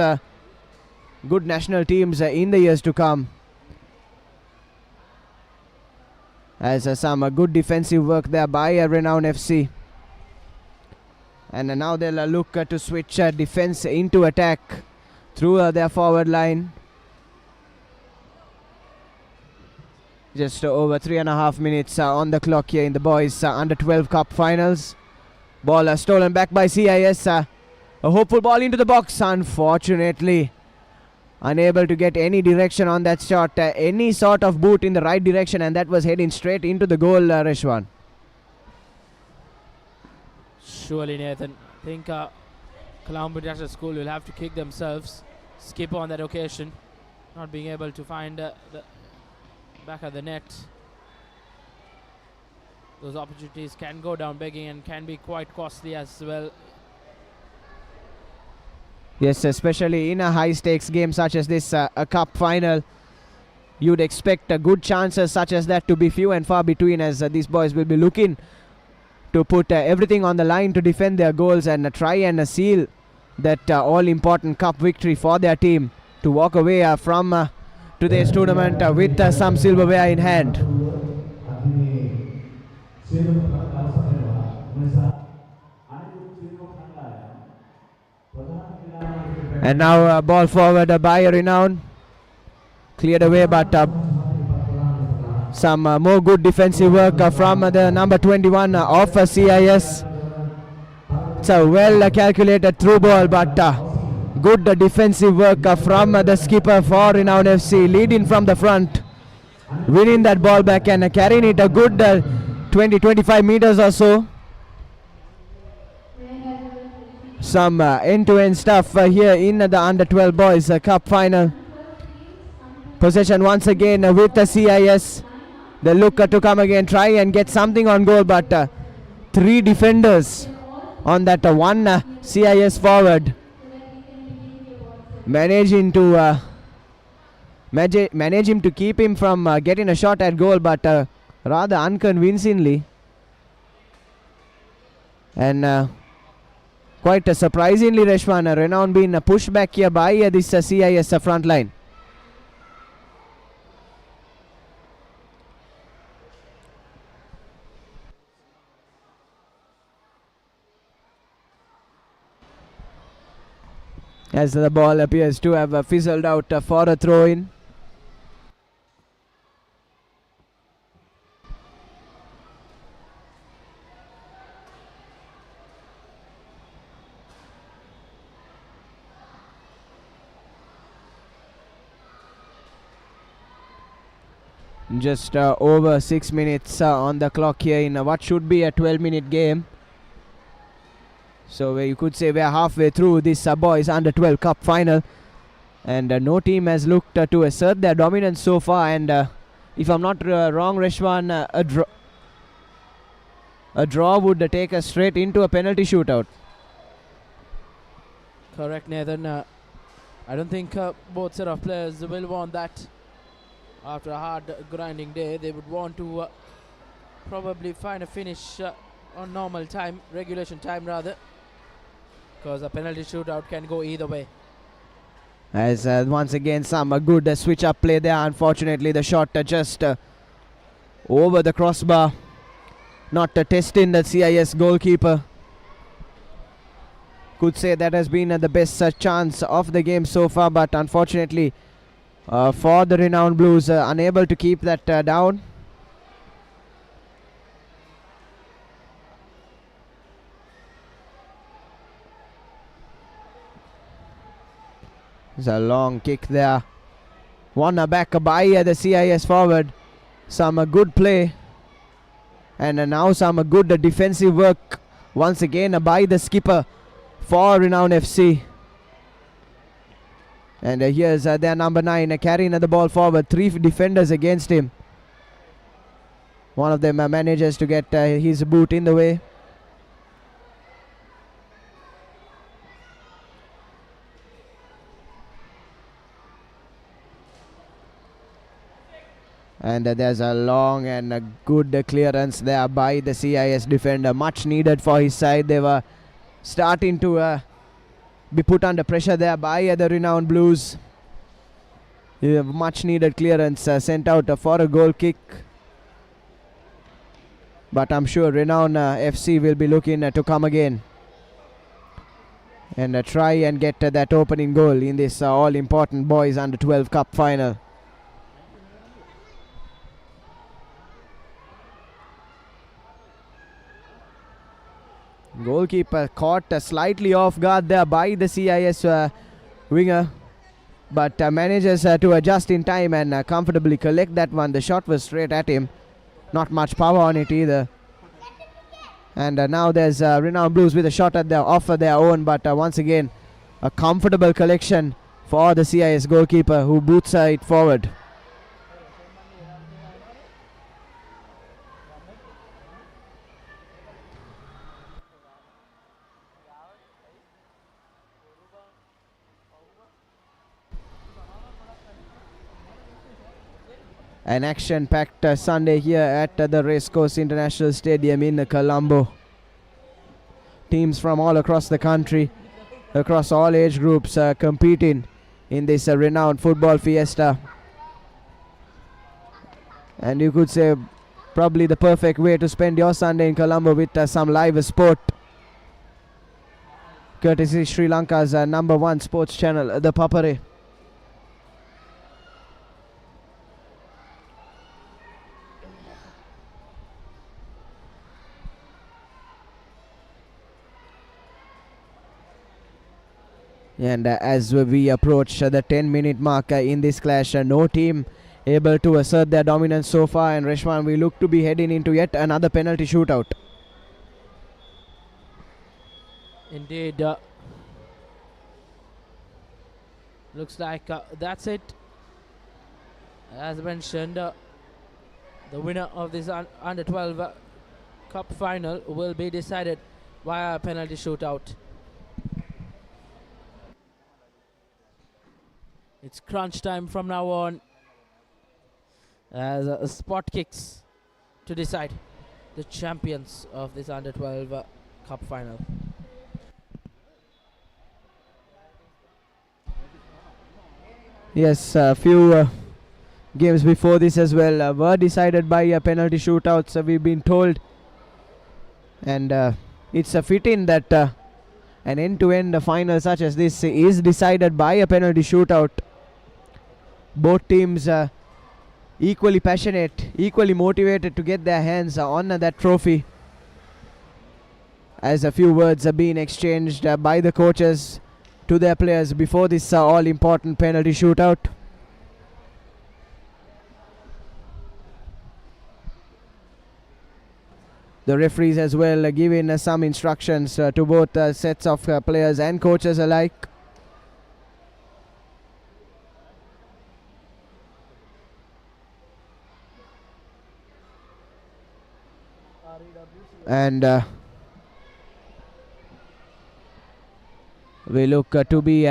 good national teams in the years to come. As some good defensive work there by Renown FC. And now they'll look to switch defense into attack through their forward line. Just over 3.5 minutes on the clock here in the boys under 12 cup finals. Ball stolen back by CIS. A hopeful ball into the box. Unfortunately, unable to get any direction on that shot, any sort of boot in the right direction, and that was heading straight into the goal, Reshwan. Surely, Nathan. I think Colombo International School will have to kick themselves. Skip on that occasion, not being able to find the back of the net. Those opportunities can go down begging and can be quite costly as well. Yes, especially in a high-stakes game such as this, a cup final, you'd expect good chances such as that to be few and far between, as these boys will be looking to put everything on the line to defend their goals and try and seal that all-important cup victory for their team to walk away from today's tournament with some silverware in hand. And now ball forward by Renown. Cleared away, but Some more good defensive work from the number 21 of CIS. It's a well calculated through ball, but good defensive work from the skipper for Renown FC, leading from the front, winning that ball back and carrying it a good 20-25 meters or so. Some end-to-end stuff here in the Under 12 Boys Cup final. Possession once again with the CIS. They look to come again, try and get something on goal, but 3 defenders on that one CIS forward, manage him to keep him from getting a shot at goal, but rather unconvincingly. And quite surprisingly, Reshwan, Renown being pushed back here by this CIS front line. As the ball appears to have fizzled out for a throw-in. Just over 6 minutes on the clock here in what should be a 12-minute game. So you could say we're halfway through this boys under 12 cup final, and no team has looked to assert their dominance so far. And if I'm not wrong, Reshwan, a draw would take us straight into a penalty shootout. Correct, Nathan. I don't think both set of players will want that. After a hard grinding day, they would want to probably find a finish on normal time, regulation time rather, because a penalty shootout can go either way. As once again some good switch up play there. Unfortunately, the shot just over the crossbar, not testing the CIS goalkeeper. Could say that has been the best chance of the game so far, but unfortunately for the Renown Blues, unable to keep that down. There's a long kick there. Won back by the CIS forward. Some good play. And now some good defensive work once again by the skipper for Renown FC. And here's their number 9 carrying the ball forward. 3 defenders against him. One of them manages to get his boot in the way. And there's a long and a good clearance there by the CIS defender. Much needed for his side. They were starting to be put under pressure there by the Renown Blues. Much needed clearance sent out for a goal kick. But I'm sure Renown FC will be looking to come again and try and get that opening goal in this all-important boys under 12 cup final. Goalkeeper caught slightly off guard there by the CIS winger, but manages to adjust in time and comfortably collect that one. The shot was straight at him. Not much power on it either. And now there's Renown Blues with a shot at off their own, but once again a comfortable collection for the CIS goalkeeper, who boots it forward. An action-packed Sunday here at the Racecourse International Stadium in Colombo. Teams from all across the country, across all age groups, competing in this Renown Football Fiesta. And you could say probably the perfect way to spend your Sunday in Colombo with some live sport. Courtesy Sri Lanka's number 1 sports channel, ThePapare. And as we approach the 10-minute mark in this clash, no team able to assert their dominance so far, and Reshwan, we look to be heading into yet another penalty shootout. Indeed. Looks like that's it. As mentioned, the winner of this under 12 cup final will be decided via a penalty shootout. It's crunch time from now on, as spot kicks to decide the champions of this under 12 cup final. Yes, a few games before this as well were decided by penalty shootouts, we've been told. And it's a fitting that an end-to-end final such as this is decided by a penalty shootout. Both teams equally passionate, equally motivated to get their hands on that trophy. As a few words are being exchanged by the coaches to their players before this all-important penalty shootout. The referees as well giving some instructions to both sets of players and coaches alike. And we look to be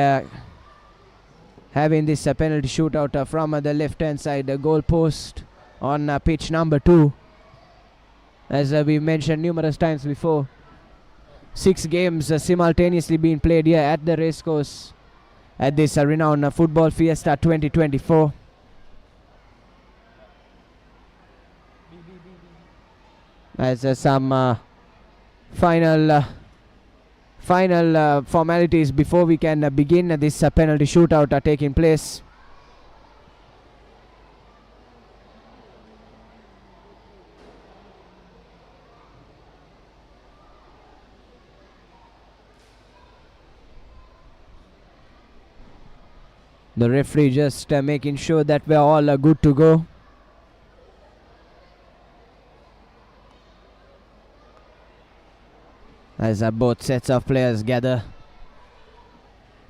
having this penalty shootout from the left hand side goal post on pitch number 2. As we mentioned numerous times before, 6 games simultaneously being played here at the Racecourse at this Renown Football Fiesta 2024. As some final formalities before we can begin this penalty shootout are taking place. The referee just making sure that we're all good to go. As both sets of players gather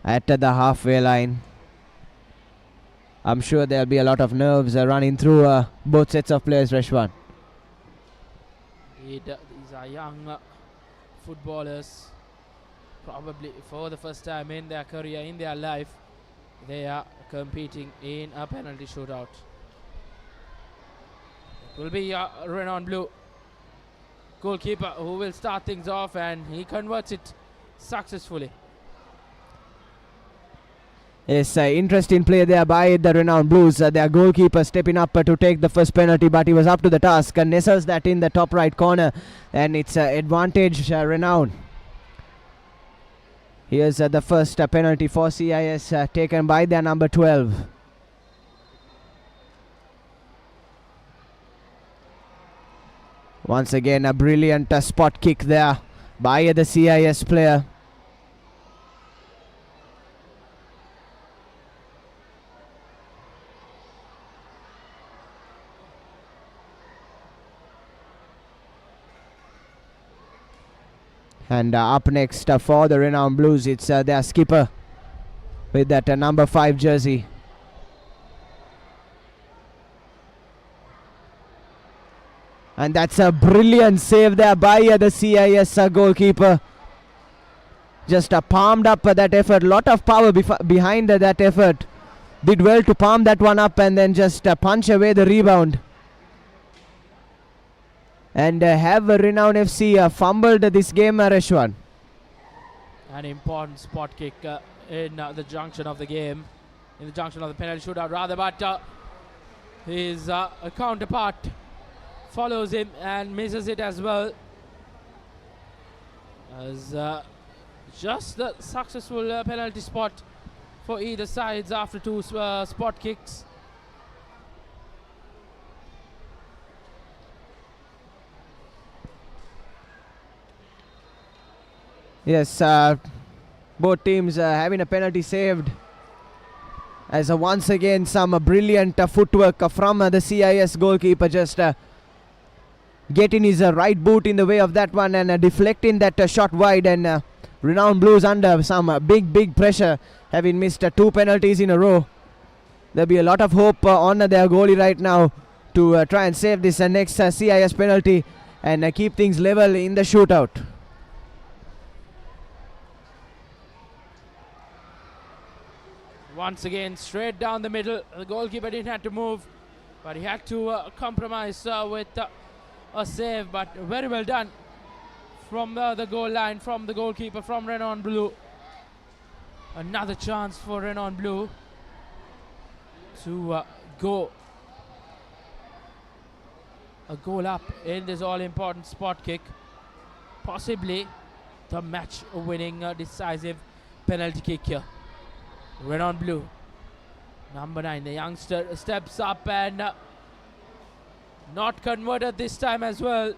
at the halfway line. I'm sure there'll be a lot of nerves running through both sets of players, Reshwan. These are young footballers, probably for the first time in their career, in their life, they are competing in a penalty shootout. It will be Renown Blue goalkeeper who will start things off, and he converts it successfully. Yes, interesting play there by the Renown Blues. Their goalkeeper stepping up to take the first penalty, but he was up to the task and nestles that in the top right corner, and it's advantage Renown. Here's the first penalty for CIS taken by their number 12. Once again, a brilliant spot kick there by the CIS player. And up next for the Renown Blues, it's their skipper with that number 5 jersey. And that's a brilliant save there by the CIS goalkeeper. Just palmed up that effort. Lot of power behind that effort. Did well to palm that one up and then just punch away the rebound. And have Renown FC fumbled this game, Reshwan? An important spot kick in the junction of the game, in the junction of the penalty shootout rather, but his counterpart follows him and misses it as well. As just the successful penalty spot for either sides after 2 spot kicks. Yes, Both teams having a penalty saved. As once again some brilliant footwork from the CIS goalkeeper, just getting his right boot in the way of that one and deflecting that shot wide, and Renown Blues under some big pressure, having missed 2 penalties in a row. There'll be a lot of hope on their goalie right now to try and save this next CIS penalty and keep things level in the shootout. Once again, straight down the middle. The goalkeeper didn't have to move, but he had to compromise with a save, but very well done from the goal line, from the goalkeeper, from Renown Blue. Another chance for Renown Blue to go a goal up in this all-important spot kick. Possibly the match-winning decisive penalty kick here. Renown Blue, number 9, the youngster steps up and not converted this time as well.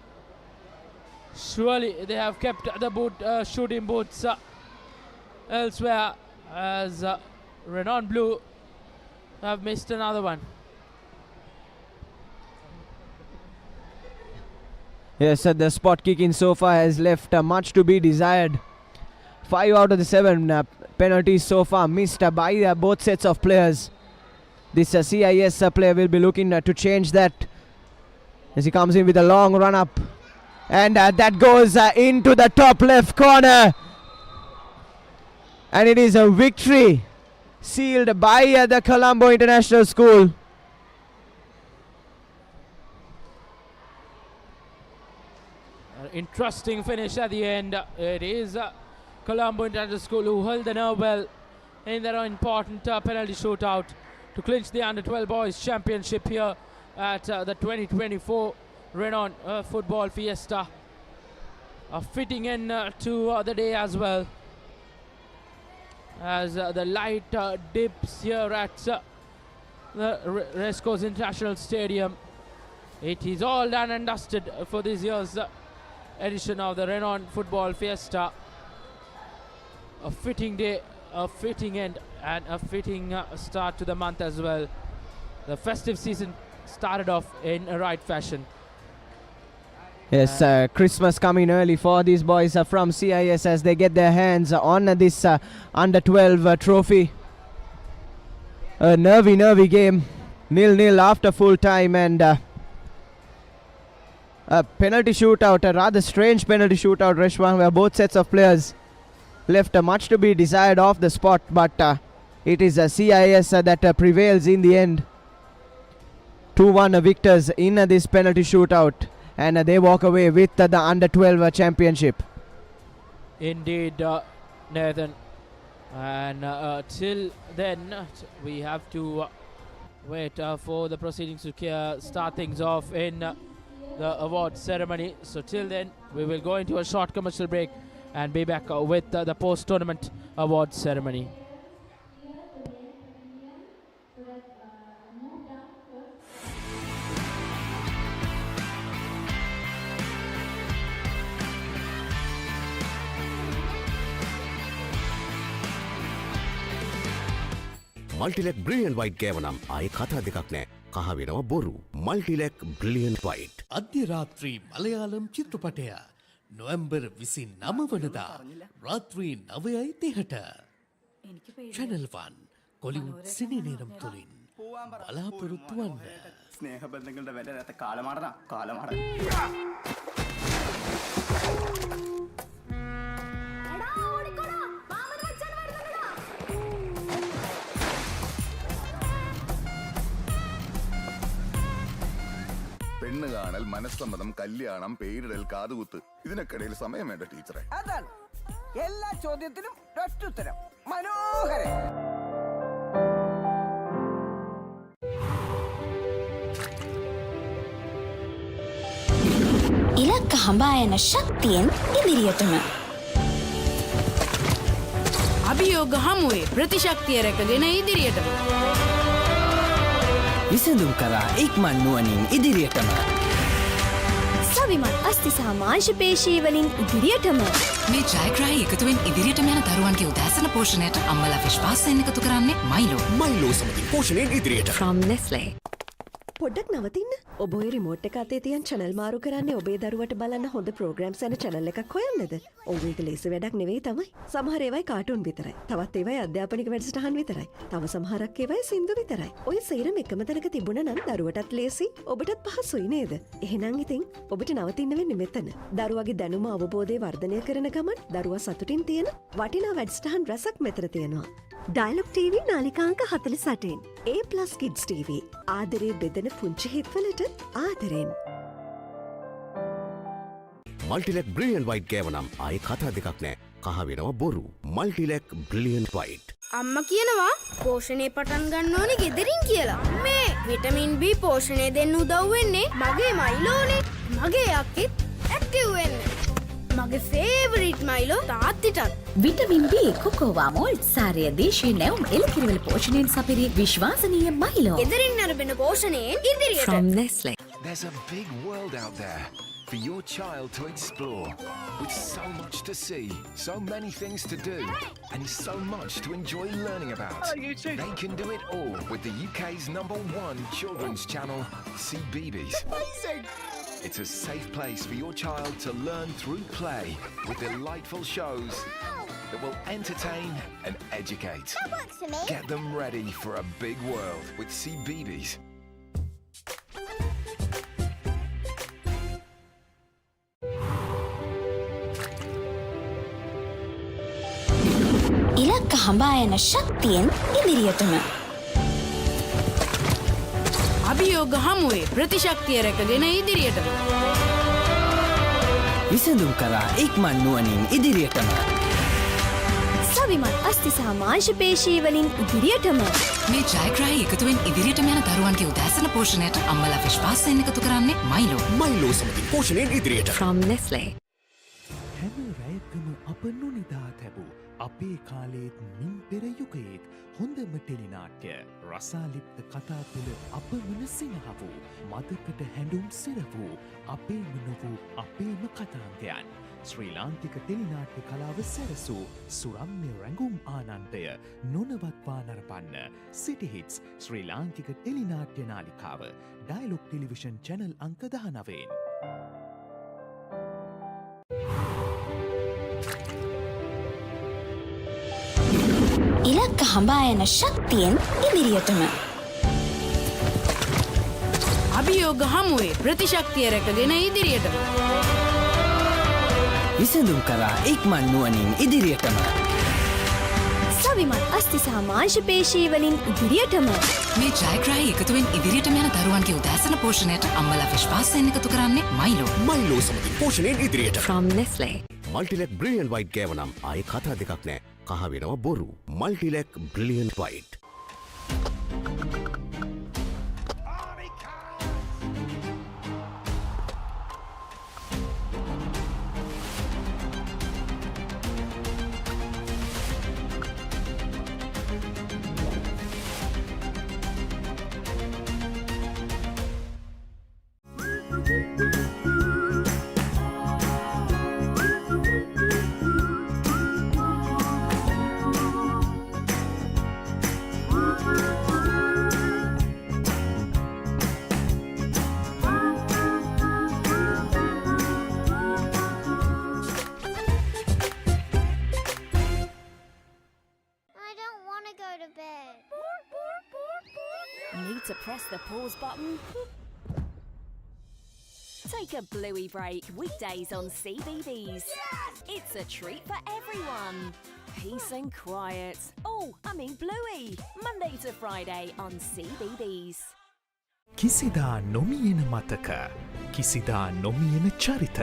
Surely they have kept the shooting boots elsewhere, as Renown Blue have missed another one. Yes, the spot kicking so far has left much to be desired. 5 out of the 7 penalties so far missed by both sets of players. This CIS player will be looking to change that as he comes in with a long run up, and that goes into the top left corner, and it is a victory sealed by the Colombo International School. Interesting finish at the end. It is Colombo International School who held the nerve well in their important penalty shootout to clinch the Under-12 Boys Championship here at the 2024 Renown Football Fiesta. Fitting in to the day as well, as the light dips here at the Racecourse International Stadium. It is all done and dusted for this year's edition of the Renown Football Fiesta. A fitting day, a fitting end, and a fitting start to the month as well. The festive season started off in a right fashion. Yes, Christmas coming early for these boys from CIS as they get their hands on this Under-12 trophy. A nervy game, 0-0 after full time, and a penalty shootout, a rather strange penalty shootout, Reshwan, where both sets of players left much to be desired off the spot, but it is CIS that prevails in the end. 2-1 victors in this penalty shootout, and they walk away with the Under-12 championship. Indeed, Nathan. And till then, we have to wait for the proceedings to start things off in the award ceremony. So till then, we will go into a short commercial break and be back with the post-tournament award ceremony. Multilec Brilliant White ගෑවනම් ආයේ කතා දෙකක් නෑ. කහ වෙනවා බොරු. Multilec Brilliant White. අධ්‍ය රාත්‍රී මලයාලම් චිත්‍රපටය November 29 වනදා රාත්‍රී 9:30ට Channel 1 කොලිවුඩ් සිනි නේරම් තුලින් බලාපොරොත්තු වන්න. ස්නේහ බන්ධනවලට වැඩ නැත කාලමාරද. പെണ്ണ് കാണൽ, മനസ്സമ്മതം, കല്യാണം, പേരിടൽ, കാതുകുത്ത്, ഇതിനൊക്കെയിടയിൽ സമയം വേണ്ട ടീച്ചറെ. അതാണ് എല്ലാ ചോദ്യത്തിനും ഒറ്റുത്തരം. മനോഹരൻ. ඉලක්ක හඹා යන ශක්තියෙන් ඉදිරියටම අභියෝග හමුවේ ප්‍රතිශක්තිය රැකගෙන ඉදිරියටම විසඳුම් කරා ඉක්මන් නුවණින් ඉදිරියටම සවිමත් අස්ථි සහ මාංශ පේශී වලින් ඉදිරියටම මේ ජයග්‍රාහී එකතුවෙන් ඉදිරියටම යන දරුවන්ගේ උදෑසන පෝෂණයට අම්මලා විශ්වාසයෙන් එකතු කරන්නේ මයිලෝ සමගින් පෝෂණයෙන් ඉදිරියට from Nestle. පොඩ්ඩක් නවතින්න. ඔබ ඔය රිමෝට් එක අතේ තියන් channel මාරු කරන්නේ ඔබේ දරුවට බලන්න හොඳ programs යන channel එකක් හොයන්නද? ඔව් ඒක ලේසි වැඩක් නෙවෙයි තමයි. සමහර ඒවායි කාටුන් විතරයි. තවත් ඒවායි අධ්‍යාපනික වැඩසටහන් විතරයි. තව සමහරක් ඒවායි සින්දු විතරයි. ඔය සේරම එකම තැනක තිබුණා නම් දරුවටත් ලේසි, ඔබටත් පහසුයි නේද? එහෙනම් ඉතින් ඔබට නවතින්න වෙන්නේ මෙතන. දරුවගේ දැනුම අවබෝධය වර්ධනය කරන ගමන් දරුවා සතුටින් තියෙන වටිනා වැඩසටහන් රසක් මෙතන තියෙනවා. Dialog TV නාලිකාංක 48. A+ Kids TV. ආදරේ බෙදෙන පුංචි හිත්වලට ආදරෙන්. මල්ටිලෙක් බ්‍රිලියන්ට් වයිට් ගෑවනම් ආයේ කතා දෙකක් නෑ. කහ වෙනවා බොරු. Multilac brilliant white. අම්මා කියනවා පෝෂණය පටන් ගන්න ඕනේ ගෙදරින් කියලා. මේ විටමින් B පෝෂණය දෙන්න උදව් වෙන්නේ මගේ මයිලෝනේ. මගේ අක්කෙත් ඇක්ටිව් වෙන්න. මගේ ෆේවරිට් මයිලෝ තාත්තිටත්. විටමින් B කොකෝවාමෝල් සාරය දේශීය නැවුම් එළකිරිවල පෝෂණයෙන් සපිරි විශ්වාසනීය මයිලෝ. ගෙදරින් අරබෙන පෝෂණයෙන් ඉදිරියට. From Nestle. There's a big world out there for your child to explore, with so much to see, so many things to do, and so much to enjoy learning about. They can do it all with the UK's #1 children's channel, CBeebies. Amazing! It's a safe place for your child to learn through play with delightful shows that will entertain and educate. That works for me. Get them ready for a big world with CBeebies. ඉලක්ක හඹා යන ශක්තියෙන් ඉදිරියටම අභියෝග හමුවේ ප්‍රතිශක්තිය රැකගෙන ඉදිරියටම විසඳුම් කරා ඉක්මන් නුවණින් ඉදිරියටම සවිමත් අස්ථි සහ මාංශ පේශී වලින් ඉදිරියටම මේ ජයග්‍රාහී එකතුවෙන් ඉදිරියටම යන දරුවන්ගේ උදෑසන පෝෂණයට අම්මලා විශ්වාසයෙන් එකතු කරන්නේ මයිලෝ සමගින් පෝෂණයෙන් ඉදිරියට. From Nestle. හැම රැයකම අප නොනිදා තැබූ අපේ කාලේත් මින් පෙර යුගයේත් හොඳම ටෙලිනාට්‍ය රසාලිප්ත කතා තුළ අපමණ සිනහ වූ මදකට හැඬුම් සිර වූ අපේම නොවූ අපේම කතාන්තයන් ශ්‍රී ලාංකික ටෙලිනාට්‍ය කලාව සැරසූ සුරම්‍ය රැඟුම් ආනන්දය නොනවත්වා නරපන්න සිටිහිටස් ශ්‍රී ලාංකික ටෙලිනාට්‍ය නාලිකාව ඩයලොග් ටෙලිවිෂන් චැනල් අංක 19. ඉලක්ක හඹා යන ශක්තියෙන් ඉදිරියටම අභියෝග හමුවේ ප්‍රතිශක්තිය රැකගෙන ඉදිරියටම විසඳුම් කරා ඉක්මන් නුවණින් ඉදිරියටම සවිමත් අස්ථි සහ මාංශ පේශී වලින් ඉදිරියටම මේ ජයග්‍රාහී එකතුවෙන් ඉදිරියටම යන දරුවන්ගේ උදෑසන පෝෂණයට අම්මලා විශ්වාසයෙන් එකතු කරන්නේ මයිලෝ සමගින් පෝෂණයෙන් ඉදිරියට. From Nestle. මල්ටිලෙක් බ්‍රිලියන්ට් වයිට් ගෑවනම් ආයේ කතා දෙකක් නෑ. කහ වෙනවා බොරු. Multilac brilliant white. Need to press the pause button? Take a bluey break weekdays on CBeebies. It's a treat for everyone. Peace and quiet. Oh, I mean bluey. Monday to Friday on CBeebies. කිසිදා නොමියෙන මතක කිසිදා නොමියෙන චරිත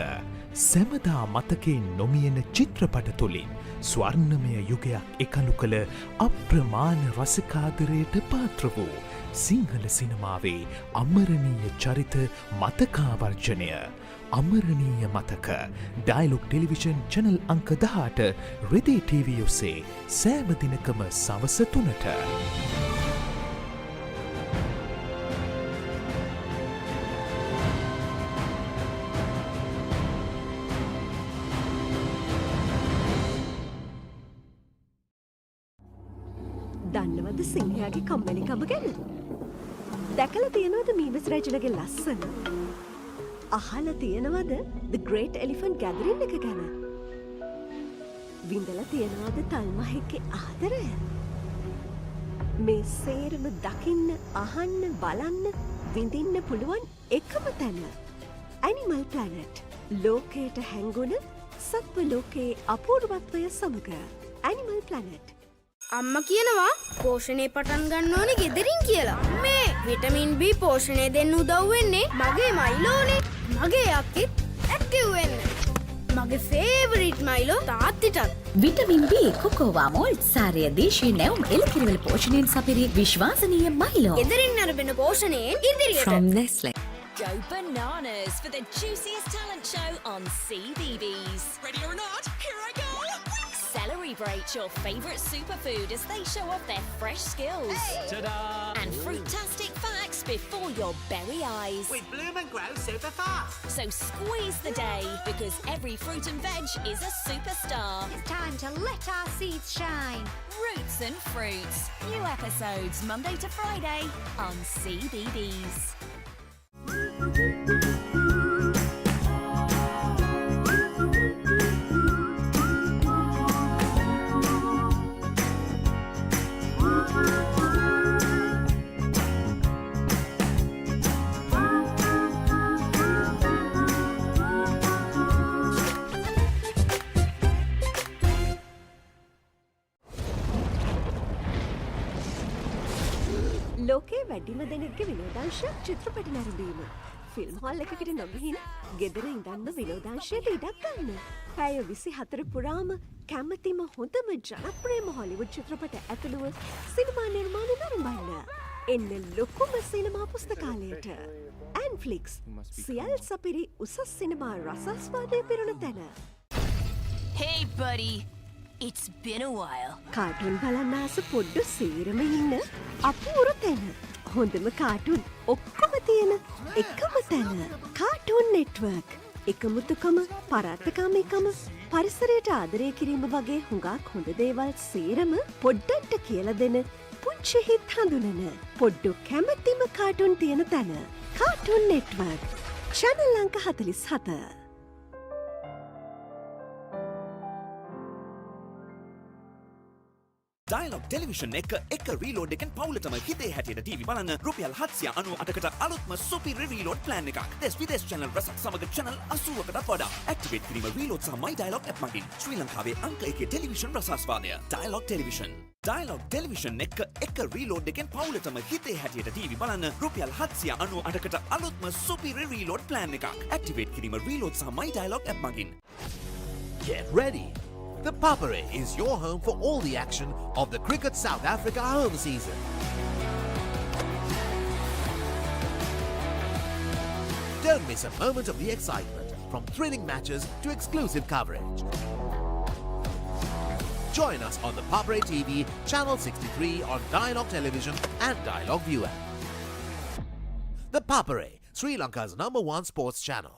සැමදා මතකේ නොමියෙන චිත්‍රපට තුළින් ස්වර්ණමය යුගයක් එකලු කළ අප්‍රමාණ රසිකාදරයට පාත්‍ර වූ සිංහල සිනමාවේ අමරණීය චරිත මතකාවර්ජනය අමරණීය මතක ඩයලොග් ටෙලිවිෂන් චැනල් අංක 18 රෙදේ TV ඔස්සේ සෑම දිනකම සවස 3ට. දන්නවද සිංහයාගේ කම්මැලිකම ගැන? දැකලා තියෙනවද මීමස් රජුලගේ ලස්සන? අහලා තියෙනවද The Great Elephant Gathering එක ගැන? විඳලා තියෙනවද තල්මහෙක්ගේ ආදරය? මේ සේරම දකින්න, අහන්න, බලන්න, විඳින්න පුළුවන් එකම තැන. Animal Planet. ලෝකයට හැංගුණ සත්ව ලෝකයේ අපූර්වත්වය සමග. Animal Planet. අම්මා කියනවා පෝෂණය පටන් ගන්න ඕනේ ගෙදරින් කියලා. මේ විටමින් B පෝෂණය දෙන්න උදව් වෙන්නේ මගේ මයිලෝනේ. මගේ අක්කෙත් ඇක්ටිව් වෙන්න. මගේ ෆේවරිට් මයිලෝ තාත්තිටත්. විටමින් B කොකෝවා මෝල් සාරය දේශීය නැවුම් එළකිරිවල පෝෂණයෙන් සපිරි විශ්වාසනීය මයිලෝ. ගෙදරින් අරබෙන පෝෂණයෙන් ඉදිරියට. From Nestle. Go bananas for the juiciest talent show on CBeebies. Ready or not, here I go. Celebrate your favourite superfood as they show off their fresh skills. Ta-da! And fruitastic facts before your berry eyes. With Bloom and Grow super fast. So squeeze the day because every fruit and veg is a superstar. It's time to let our seeds shine. Roots and Fruits. New episodes Monday to Friday on CBeebies. ලෝකයේ වැඩිම දෙනෙක්ගේ විනෝදාංශයක් චිත්‍රපට නැරඹීම. Film hall එකකට නොගිහින් ගෙදර ඉඳන්ම විනෝදාංශයට ඉඩක් ගන්න. පැය 24 පුරාම කැමතිම හොඳම ජනප්‍රියම හොලිවුඩ් චිත්‍රපට ඇතුළුව සිනමා නිර්මාණ නරඹන්න. එන්න ලොකුම සිනමා පුස්තකාලයට. ඇන්ෆ්ලික්ස් සියල් සපිරි උසස් සිනමා රසාස්වාදය පිරුණ තැන. Hey buddy, it's been a while. Cartoon බලන්න ආස පොඩ්ඩු සීරම ඉන්න අපූරු තැන. හොඳම කාටුන් ඔක්කොම තියෙන එකම තැන. Cartoon network. එකමුතුකම, පරාත්තකාමීකම, පරිසරයට ආදරය කිරීම වගේ හුඟක් හොඳ දේවල් සීරම පොඩ්ඩන්ට කියලා දෙන පුංචි හිත් හඳුනන පොඩ්ඩු කැමැතිම කාටුන් තියෙන තැන. Cartoon network. channel අංක 47. Dialog Television එක reload එකෙන් පවුලටම හිතේ හැටියට TV බලන්න රුපියල් 798කට අලුත්ම සුපිරි reload plan එකක්. දෙස් විදේශ channel රසක් සමග channel 80කටත් වඩා. activate කිරීම reload සහ my Dialog app මගින් ශ්‍රී ලංකාවේ අංක 1 ටෙලිවිෂන් රසාස්වාදය. Dialog Television. Dialog Television එක reload එකෙන් පවුලටම හිතේ හැටියට TV බලන්න රුපියල් 798කට අලුත්ම සුපිරි reload plan එකක්. activate කිරීම reload සහ my Dialog app මගින්. Get ready. The Papare is your home for all the action of the Cricket South Africa home season. Don't miss a moment of the excitement, from thrilling matches to exclusive coverage. Join us on the Papare TV Channel 63 on Dialog Television and Dialog ViU App. The Papare, Sri Lanka's #1 sports channel.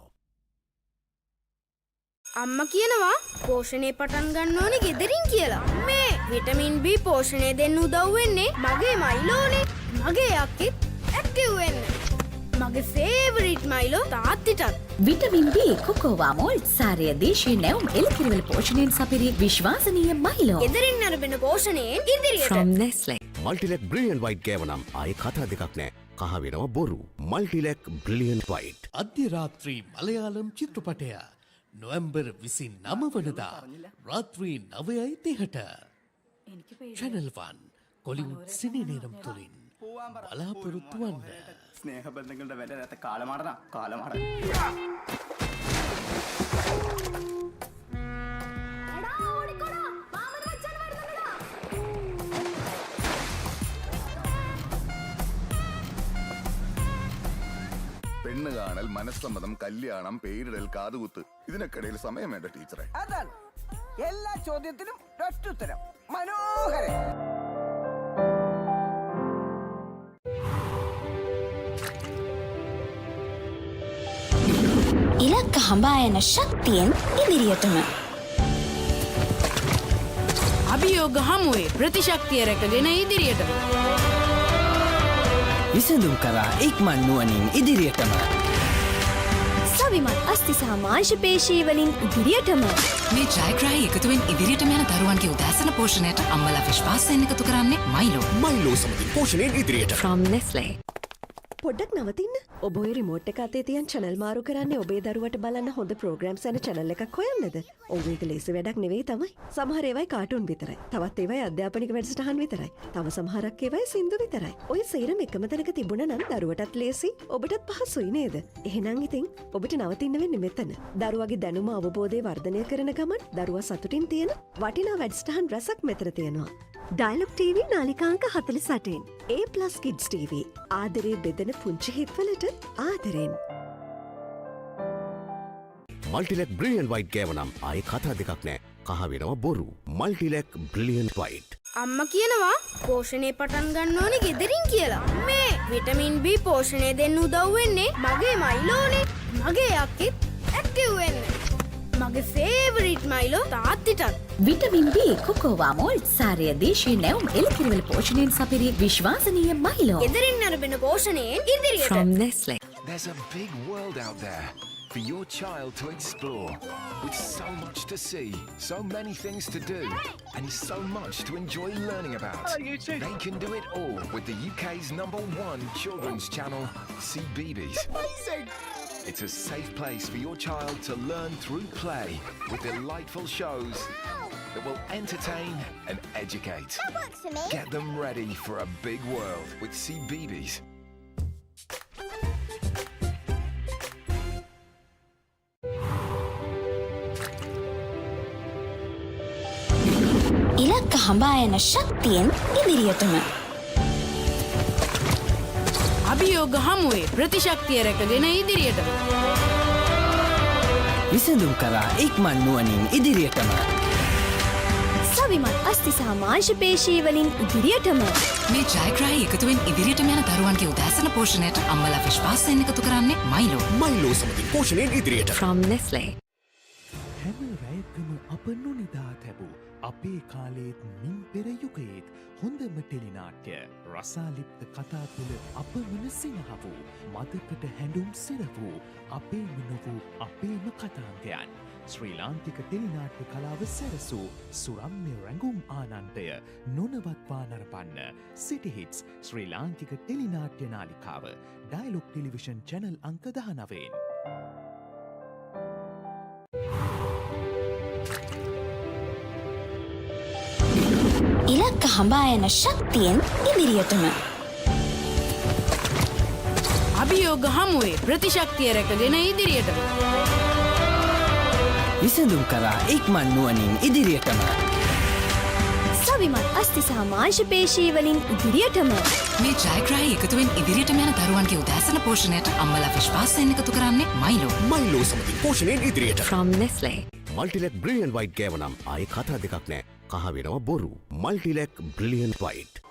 අම්මා කියනවා පෝෂණය පටන් ගන්න ඕනේ ගෙදරින් කියලා. මේ vitamin B පෝෂණය දෙන්න උදව් වෙන්නේ මගේ මයිලෝනේ. මගේ අක්කෙත් ඇක්ටිව් වෙන්න. මගේ ෆේවරිට් මයිලෝ තාත්තිටත්. විටමින් B කොකෝවා මෝල් සාරය දේශීය නැවුම් එළකිරිවල පෝෂණයෙන් සපිරි විශ්වාසනීය මයිලෝ. ගෙදරින් අරබෙන පෝෂණයෙන් ඉදිරියට. From Nestle. Multilac Brilliant White ගෑවනම් ආයේ කතා දෙකක් නෑ. කහ වෙනව බොරු. Multilac Brilliant White. අධ්‍ය රාත්‍රී මලයාලම් චිත්‍රපටය නොවැම්බර් 29 වනදා රාත්‍රී 9:30ට Channel 1 කොලිවුඩ් සිනේනේරම් තුලින් බලාපොරොත්තු වන්න. ස්නේහ බන්ධනවලට වැඩ නැත කාලමාරන කාලමාර. പെണ്ണ് കാണൽ മനസ്സമ്മതം കല്യാണം പേരിടൽ കാതുകുത്ത് ഇതിനൊക്കെയിടയിൽ സമയം വേണ്ട ടീച്ചറെ. അതാണ് എല്ലാ ചോദ്യത്തിനും ഒറ്റുത്തരം. മനോഹരൻ. ඉලක්ක හඹා යන ශක්තියෙන් ඉදිරියටම. අභියෝග හමුවේ ප්‍රතිශක්තිය රැකගෙන ඉදිරියටම. විසඳුම් කරා ඉක්මන් නුවණින් ඉදිරියටම. සවිමත් අස්ති සහ මාංශ පේශී වලින් ඉදිරියටම. මේ ජයග්‍රාහී එකතුවෙන් ඉදිරියටම යන දරුවන්ගේ උදෑසන පෝෂණයට අම්මලා විශ්වාසයෙන් එකතු කරන්නේ මයිලෝ. මයිලෝ සමගින් පෝෂණයෙන් ඉදිරියට. From Nestle. පොඩ්ඩක් නවතින්න. ඔබ ඔය රිමෝට් එක අතේ තියන් channel මාරු කරන්නේ ඔබේ දරුවට බලන්න හොඳ programs යන channel එකක් හොයන්නද? ඔව් ඒක ලේසි වැඩක් නෙවෙයි තමයි. සමහර ඒවායි කාටුන් විතරයි. තවත් ඒවායි අධ්‍යාපනික වැඩසටහන් විතරයි. තව සමහරක් ඒවායි සින්දු විතරයි. ඔය සේරම එකම තැනක තිබුණා නම් දරුවටත් ලේසි, ඔබටත් පහසුයි නේද? එහෙනම් ඉතින් ඔබට නවතින්න වෙන්නේ මෙතන. දරුවගේ දැනුම අවබෝධය වර්ධනය කරන ගමන් දරුවා සතුටින් තියෙන වටිනා වැඩසටහන් රසක් මෙතන තියෙනවා. Dialog TV නාලිකාංක 48. A+ Kids TV. ආදරේ බෙදෙන පුංචි හිත්වලට ආදරෙන්. මල්ටිලෙක් බ්‍රිලියන්ට් වයිට් ගෑව නම් ආයේ කතා දෙකක් නෑ. කහ වෙනවා බොරු. Multilac brilliant white. අම්මා කියනවා පෝෂණය පටන් ගන්න ඕනේ ගෙදරින් කියලා. මේ විටමින් B පෝෂණය දෙන්න උදව් වෙන්නේ මගේ මයිලෝනේ. මගේ අක්කෙත් ඇක්ටිව් වෙන්න. මගේ ෆේවරිට් මයිලෝ තාත්තිටත්. විටමින් B කොකෝවා මෝල්ට් සාරය දේශීය නැවුම් එළකිරිවල පෝෂණයෙන් සපිරි විශ්වාසනීය මයිලෝ. ගෙදරින් අරබෙන පෝෂණයෙන් ඉදිරියට. From Nestle. There's a big world out there for your child to explore, with so much to see, so many things to do, and so much to enjoy learning about. They can do it all with the UK's #1 children's channel, CBeebies. It's a safe place for your child to learn through play with delightful shows that will entertain and educate. Get them ready for a big world with CBeebies. ඉලක්ක හඹා යන ශක්තියෙන් ඉදිරියටම. අභියෝග හමුවේ ප්‍රතිශක්තිය රැකගෙන ඉදිරියටම. විසඳුම් කරා ඉක්මන් නුවණින් ඉදිරියටම. සවිමත් අස්ති සහ මාංශ පේශී වලින් ඉදිරියටම. මේ ජයග්‍රාහී එකතුවෙන් ඉදිරියටම යන දරුවන්ගේ උදෑසන පෝෂණයට අම්මලා විශ්වාසයෙන් එකතු කරන්නේ මයිලෝ. මයිලෝ සමගින් පෝෂණයෙන් ඉදිරියට. From Nestle. හැම රැයකම අප නොනිදා තැබූ අපේ කාලේත් මින් පෙර යුගයේත් හොඳම ටෙලිනාට්‍ය රසාලිප්ත කතා තුළ අපමණ සිනහ වූ මදකට හැඬුම් සිර වූ අපේම නොවූ අපේම කතාන්තයන් ශ්‍රී ලාංකික ටෙලිනාට්‍ය කලාව සැරසූ සුරම්‍ය රැඟුම් ආනන්දය නොනවත්වා නරපන්න සිටිහිටස් ශ්‍රී ලාංකික ටෙලිනාට්‍ය නාලිකාව ඩයලොග් ටෙලිවිෂන් චැනල් අංක 19. ඉලක්ක හඹා යන ශක්තියෙන් ඉදිරියටම. අභියෝග හමුවේ ප්‍රතිශක්තිය රැකගෙන ඉදිරියටම. විසඳුම් කරා ඉක්මන් නුවණින් ඉදිරියටම. සවිමත් අස්ති සහ මාංශ පේශී වලින් ඉදිරියටම. මේ ජයග්‍රාහී එකතුවෙන් ඉදිරියටම යන දරුවන්ගේ උදෑසන පෝෂණයට අම්මලා විශ්වාසයෙන් එකතු කරන්නේ මයිලෝ. මයිලෝ සමගින් පෝෂණයෙන් ඉදිරියට. From Nestle. මල්ටිලෙක් බ්‍රිලියන්ට් වයිට් ගෑව නම් ආයේ කතා දෙකක් නෑ. කහ වෙනවා බොරු. Multilac brilliant white.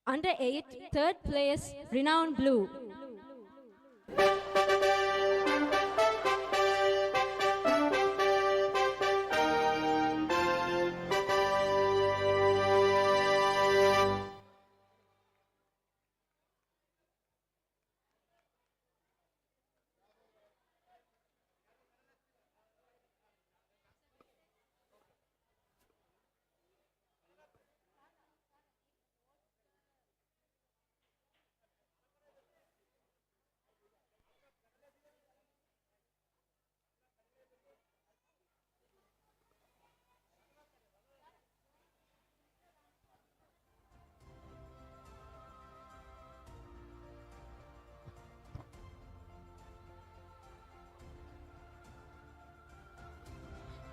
Under 8, third place, Renown Blue.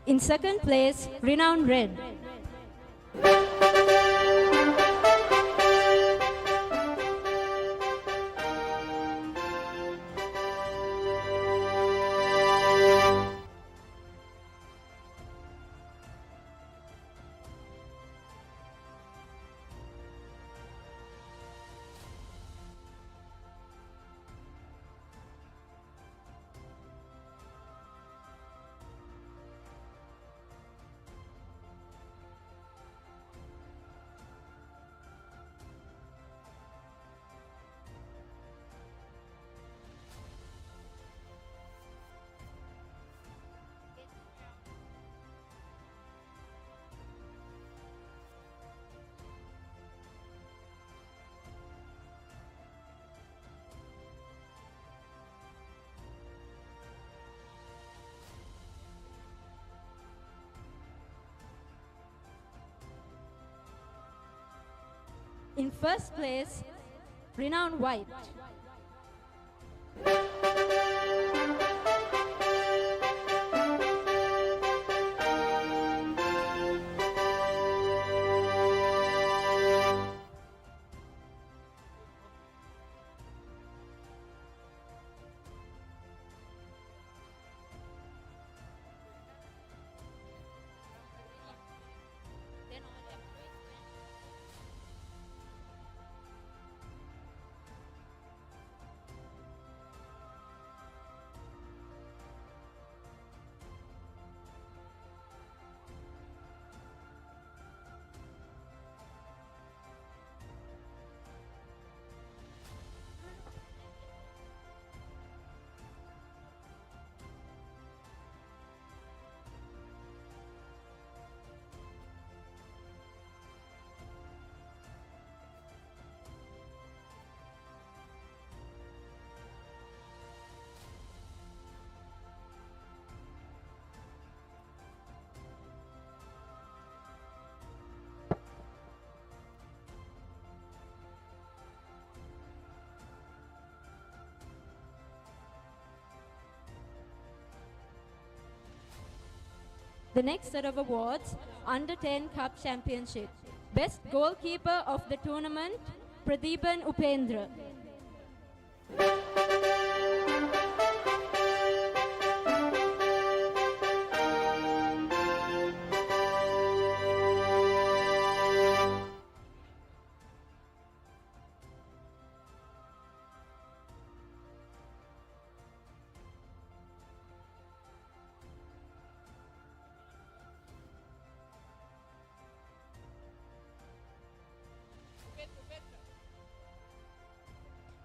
In second place, Renown Red. In first place, Renown White. The next set of awards, Under 10 Cup Championship. Best Goalkeeper of the Tournament, Pradeepan Upendra.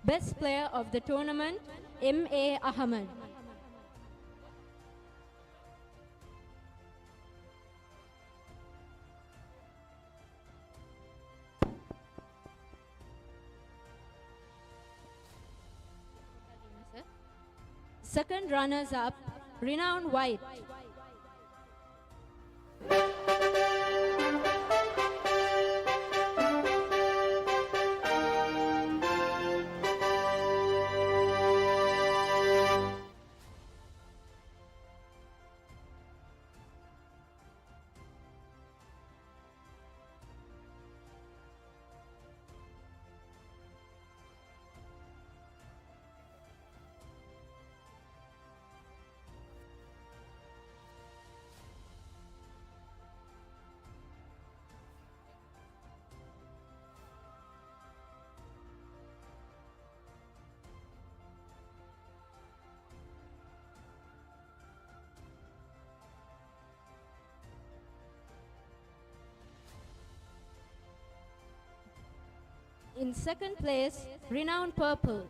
Best Player of the Tournament, M.A. Ahmed. Second runners-up, Renown White. In second place, Renown Purple.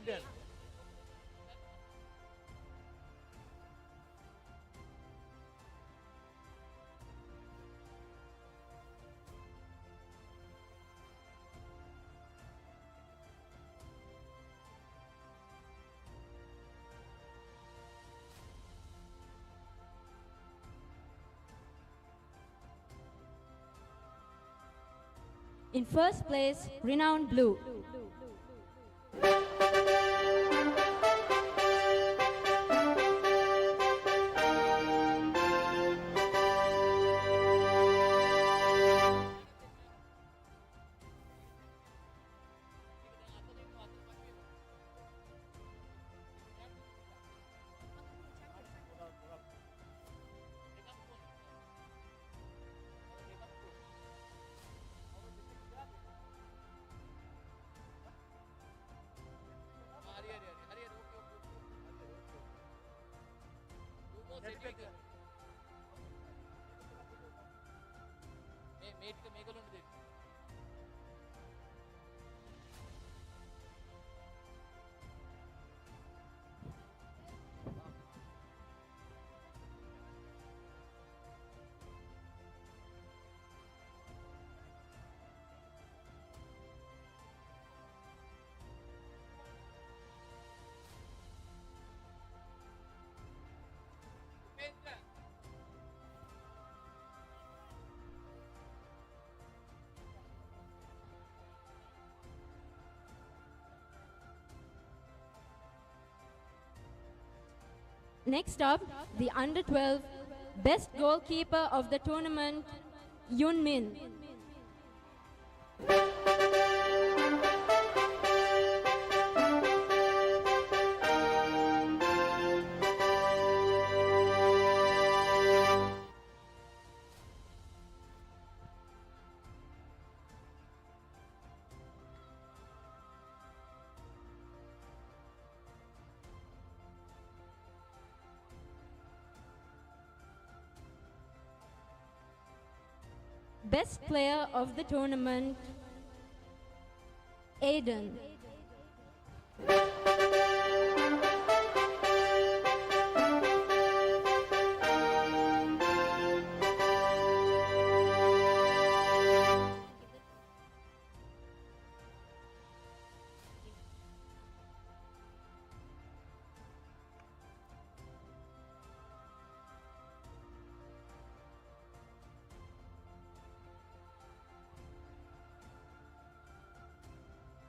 Aiden. In first place, Renown Blue. Next up, the under 12 best goalkeeper of the tournament, Yun Min. Best player of the tournament, Aiden.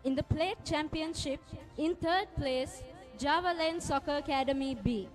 In the plate championship, in third place, Javelin Soccer Academy B.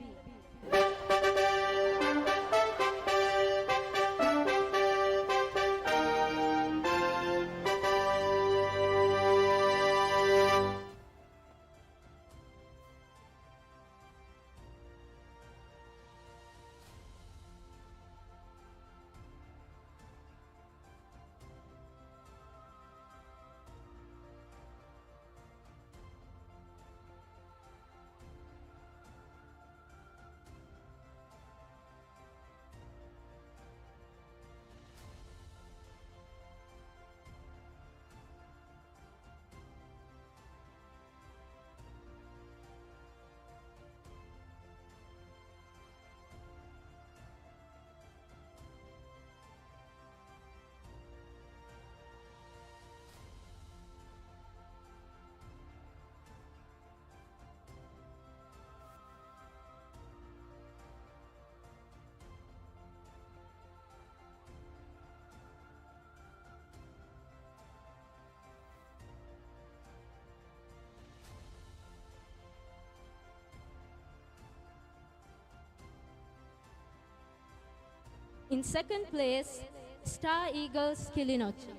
In second place, Star Eagles Kilinochi.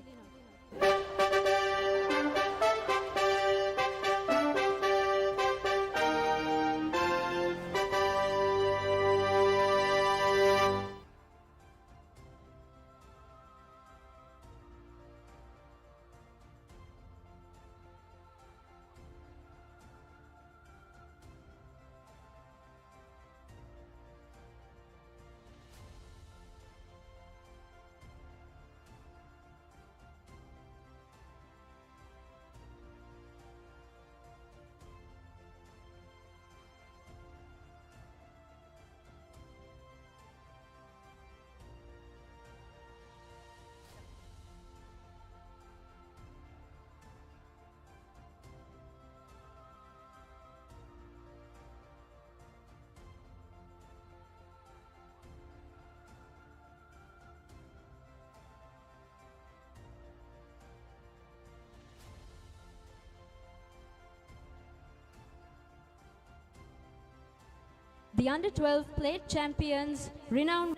the under 12 plate champions, Renown.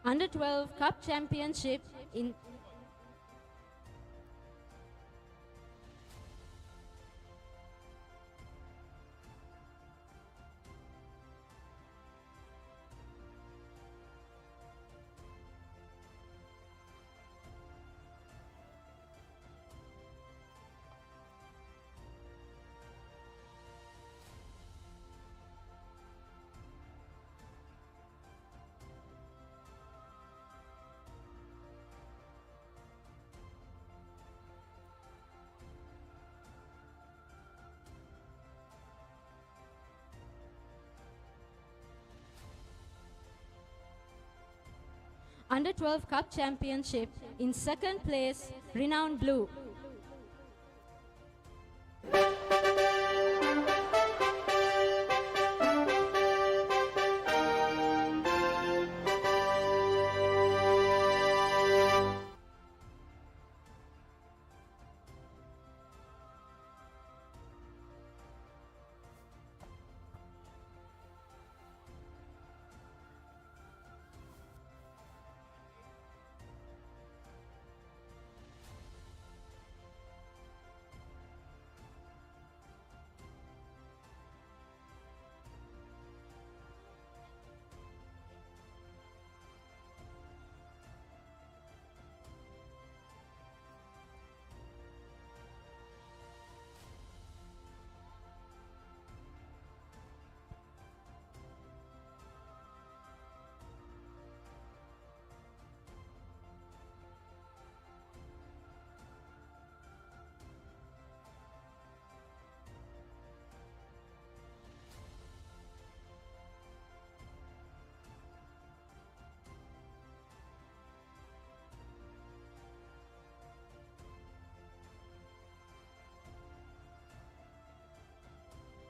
Under 12 Cup Championship in Under 12 Cup Championship in second place, Renown Blue.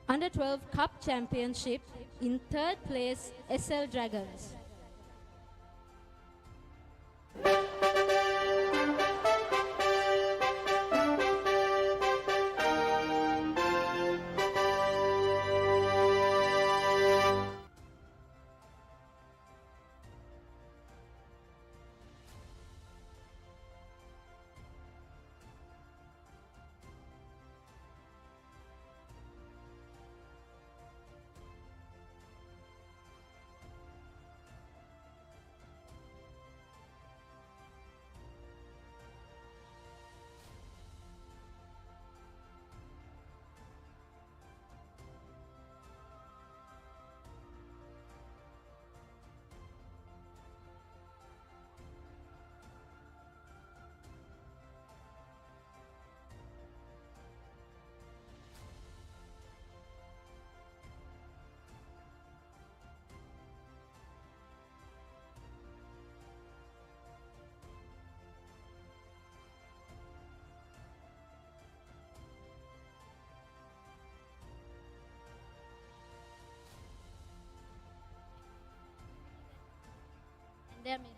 Under 12 Cup Championship in third place, SL Dragons. in their middle.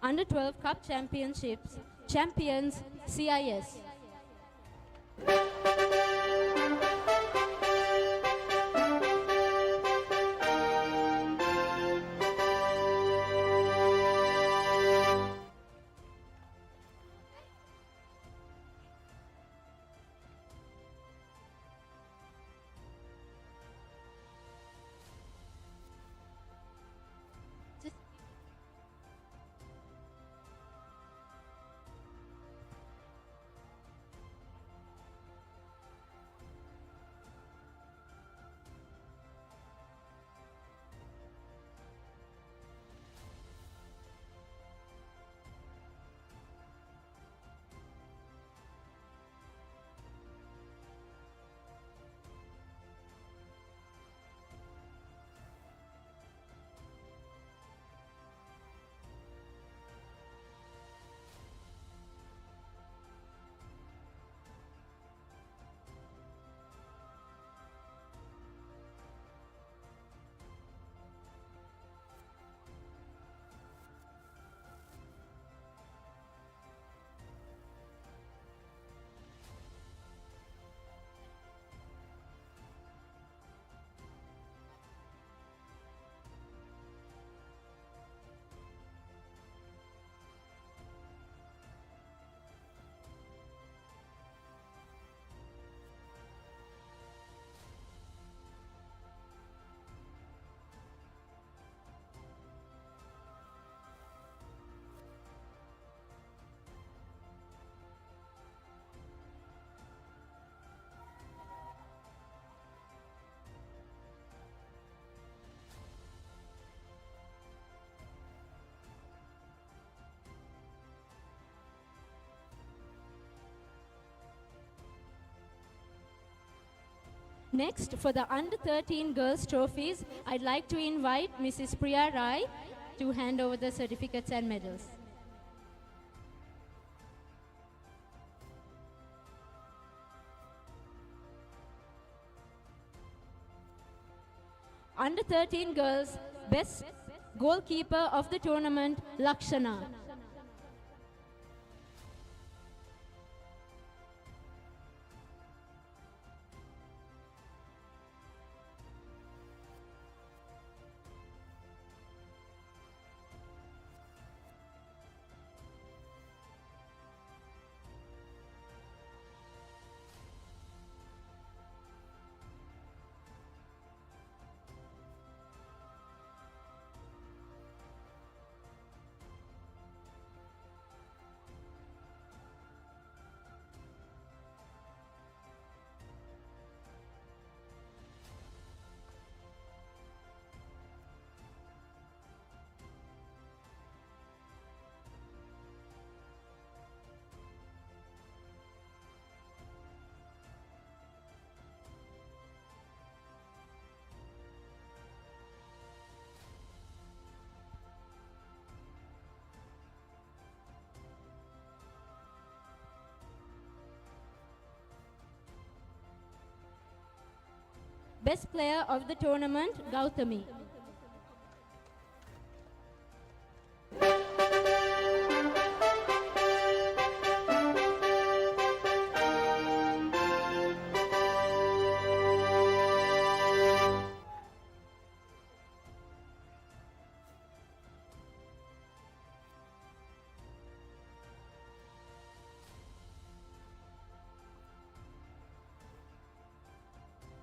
Under 12 Cup Championships, champions CIS. Next, for the Under 13 Girls Trophies, I'd like to invite Mrs. Priya Rai to hand over the certificates and medals. Under 13 Girls Best goalkeeper of the tournament, Lakshana. Best player of the tournament, Gautami.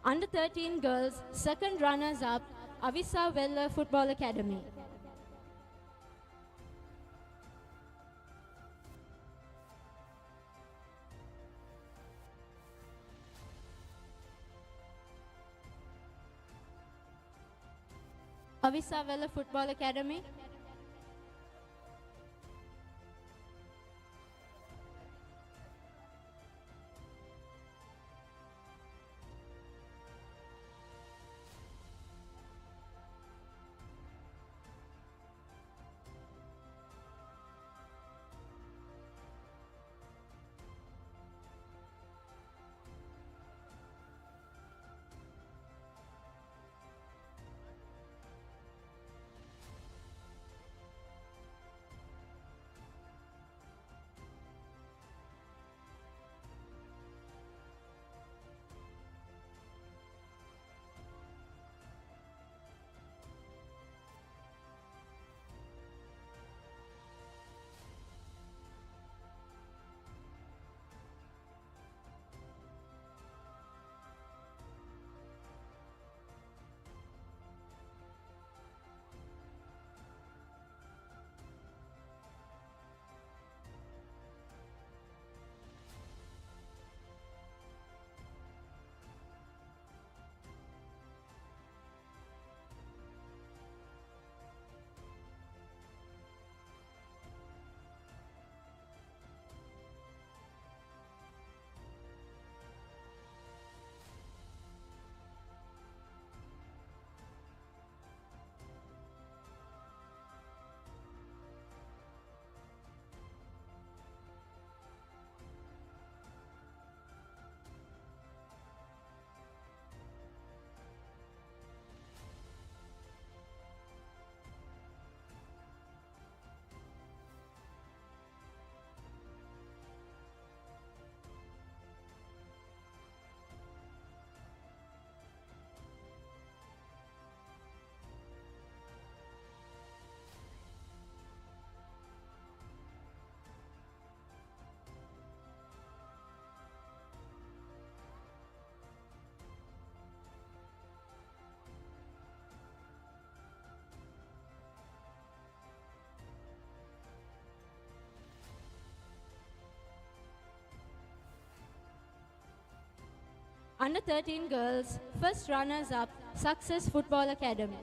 Under 13 girls, second runners up, Avisa Vella Football Academy. Avisa Vella Football Academy. Under 13 girls, first runners up, Success Football Academy.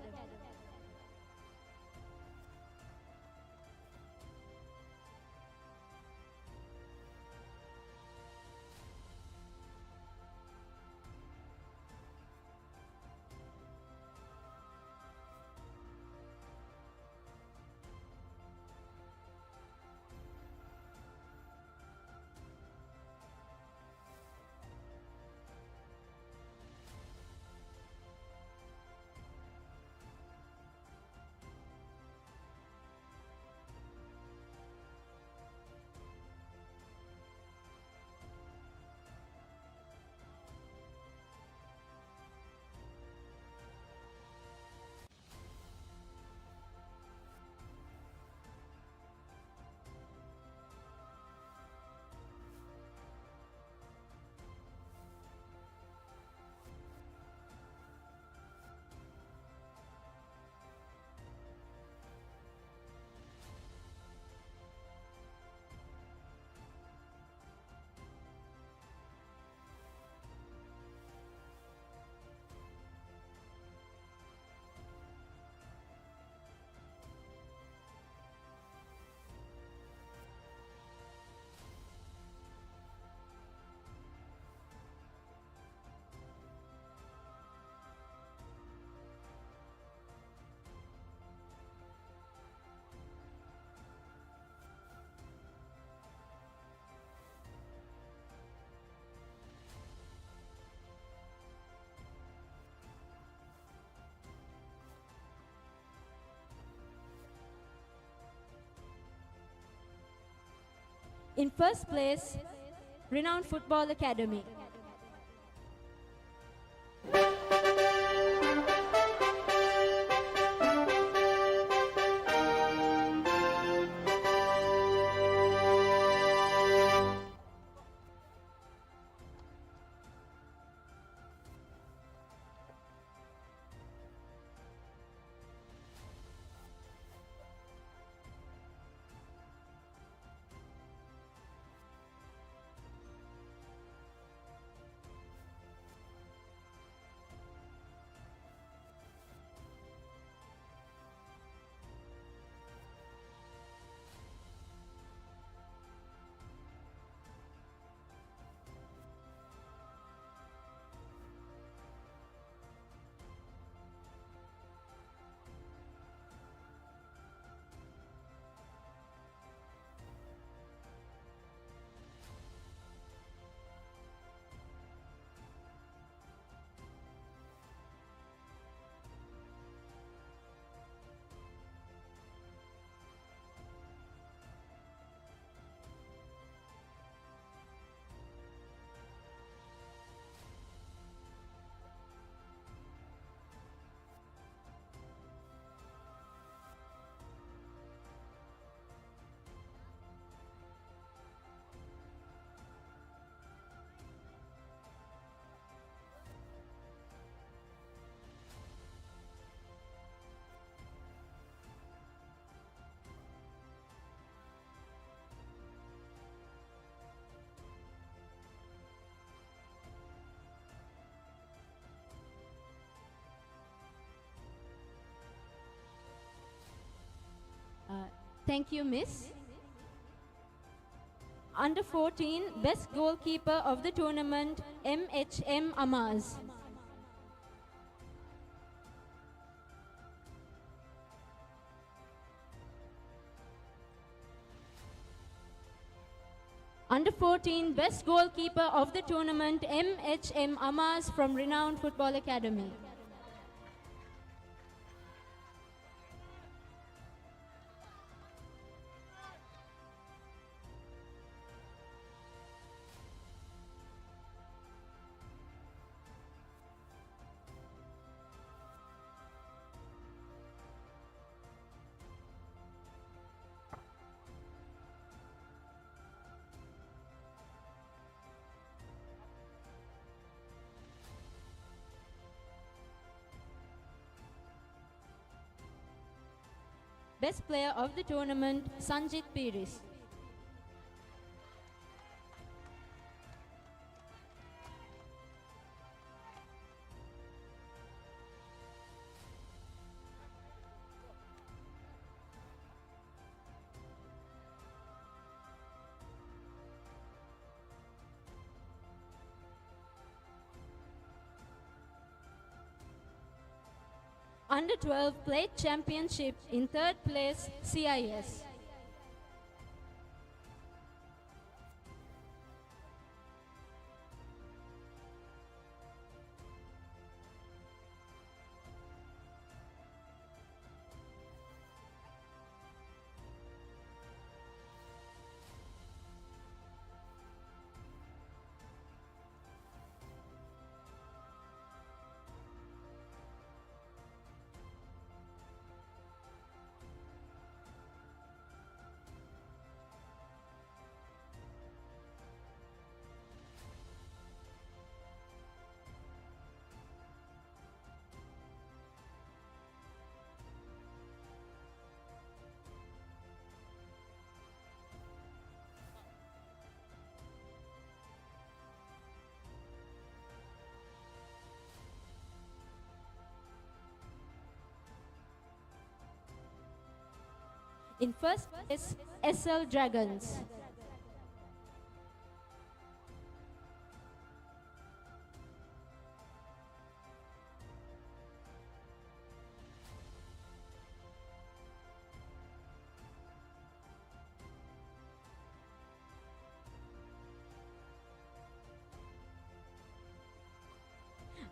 In first place, Renown Football Academy. Thank you, Miss. Under 14, Best Goalkeeper of the Tournament, MHM Amaz. Under 14, Best Goalkeeper of the Tournament, MHM Amaz from Renown Football Academy. Best Player of the Tournament, Sanjit Piris. Under 12 Plate Championship in third place, CIS. In first place, SL Dragons.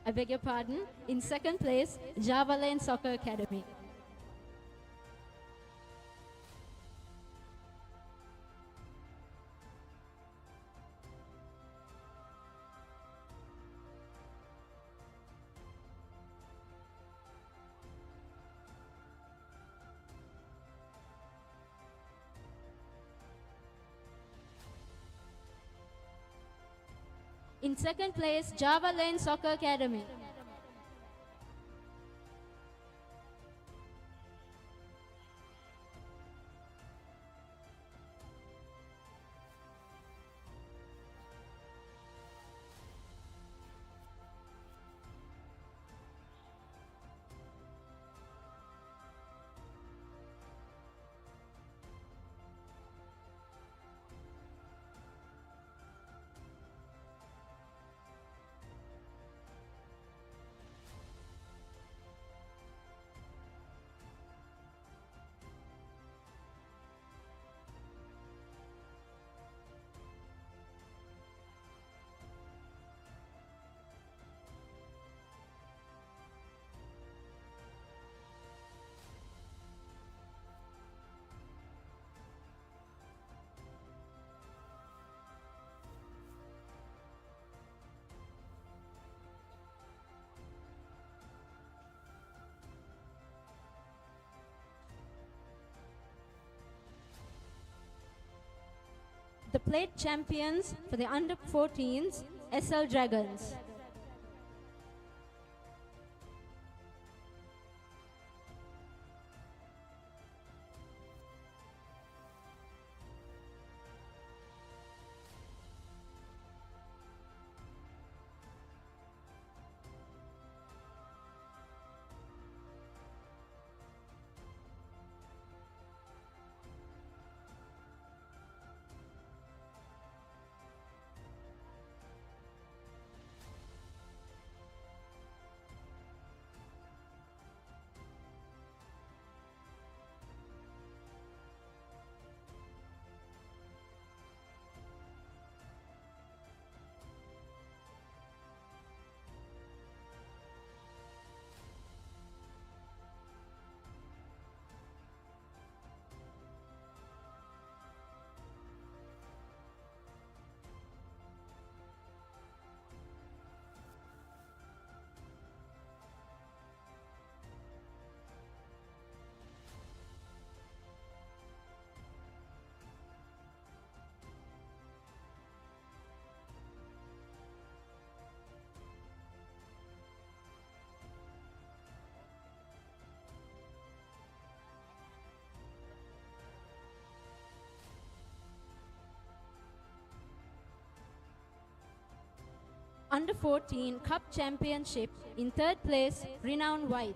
I beg your pardon. In second place, Java Lane Soccer Academy. In second place, Java Lane Soccer Academy. The plate champions for the under 14s, SL Dragons. Under 14 Cup Championship. In third place, Renown White.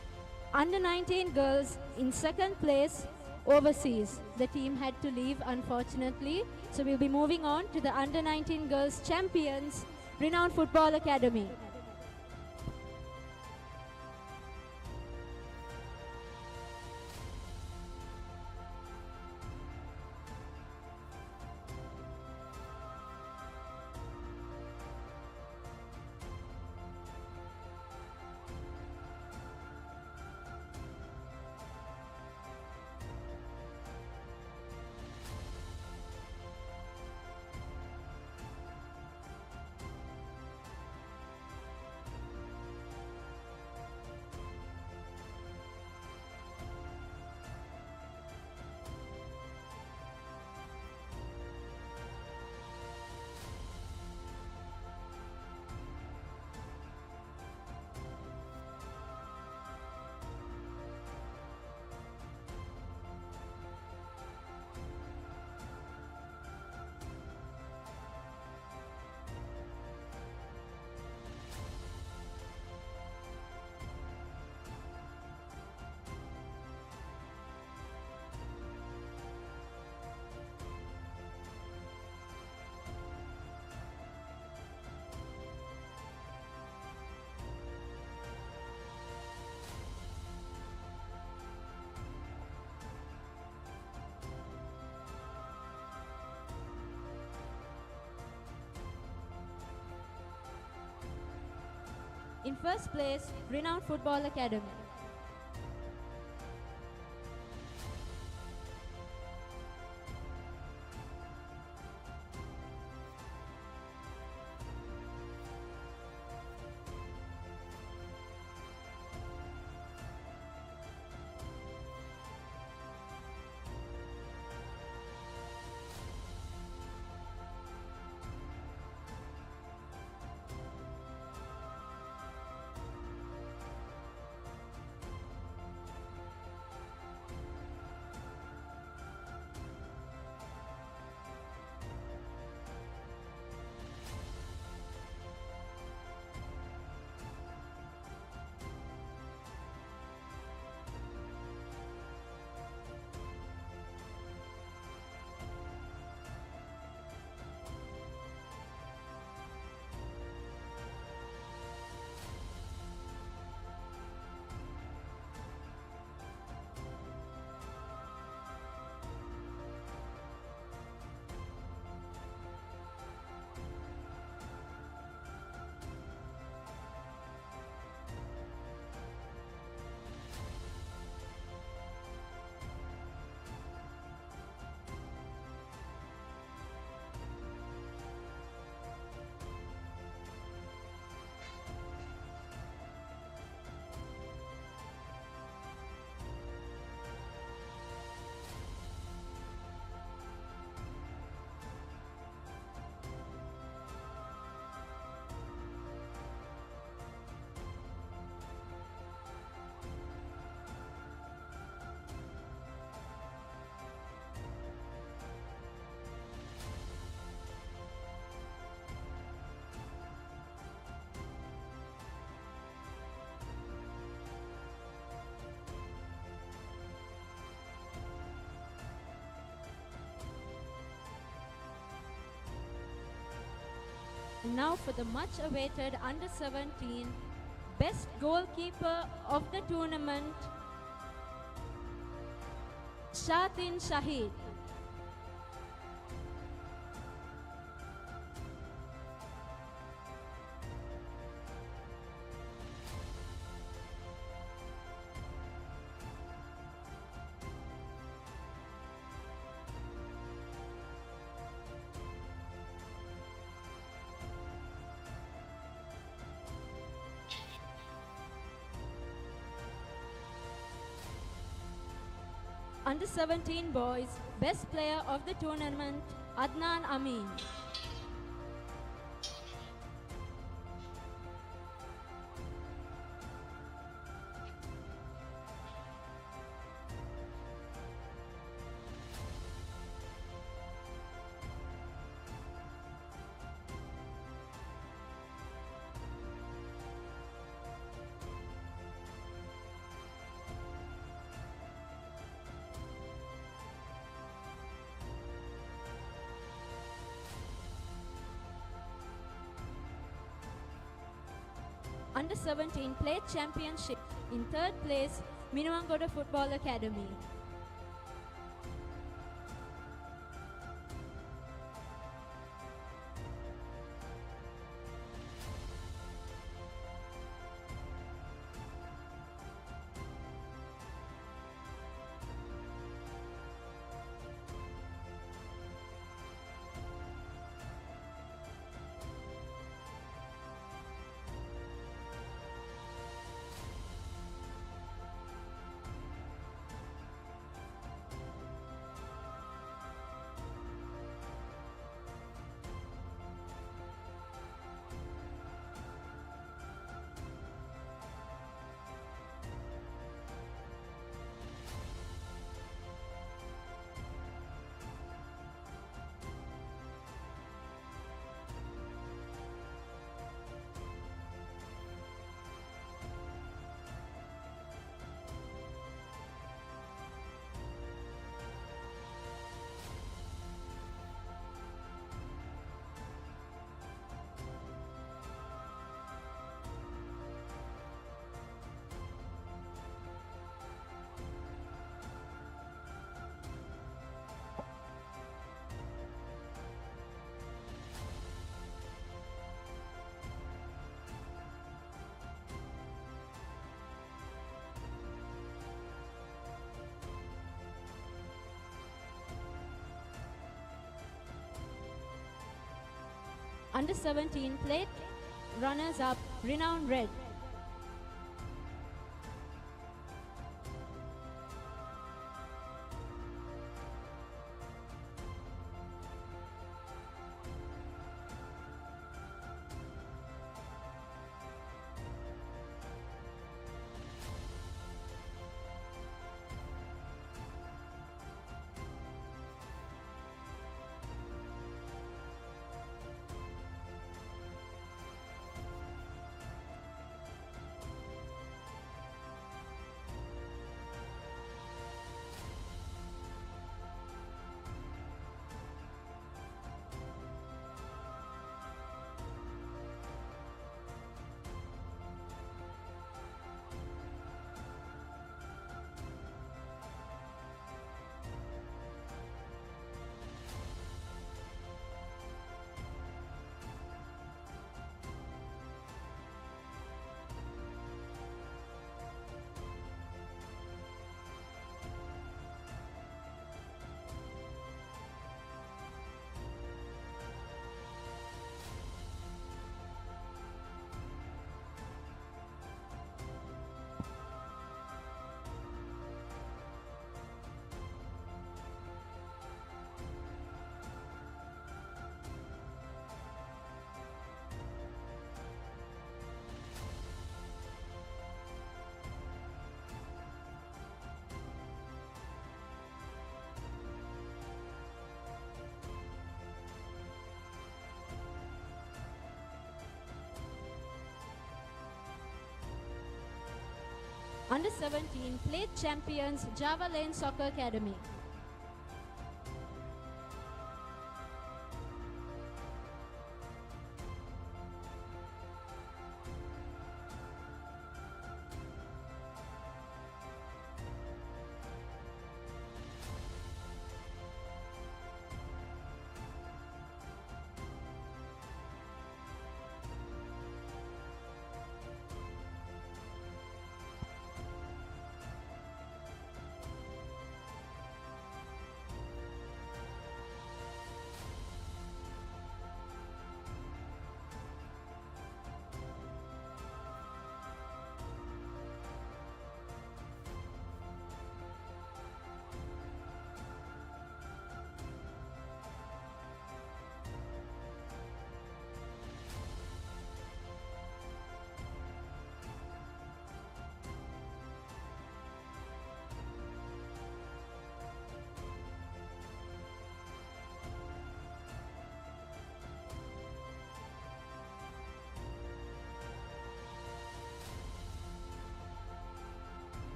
Under 19 girls in second place overseas. The team had to leave unfortunately. So we'll be moving on to the under 19 girls champions, Renown Football Academy. In first place, Renown Football Academy. And now for the much awaited under 17 best goalkeeper of the tournament, Shatin Shahid. Under 17 boys, best player of the tournament, Adnan Amin. Under 17 Plate Championship. In third place, Minang Football Academy. Under 17 Plate runners-up Renown Red. Under 17 Plate champions Java Lane Soccer Academy.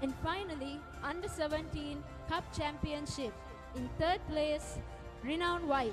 And finally, Under 17 Cup Championship. In third place, Renown ViU.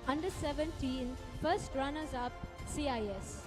Under 17 first runners-up CIS.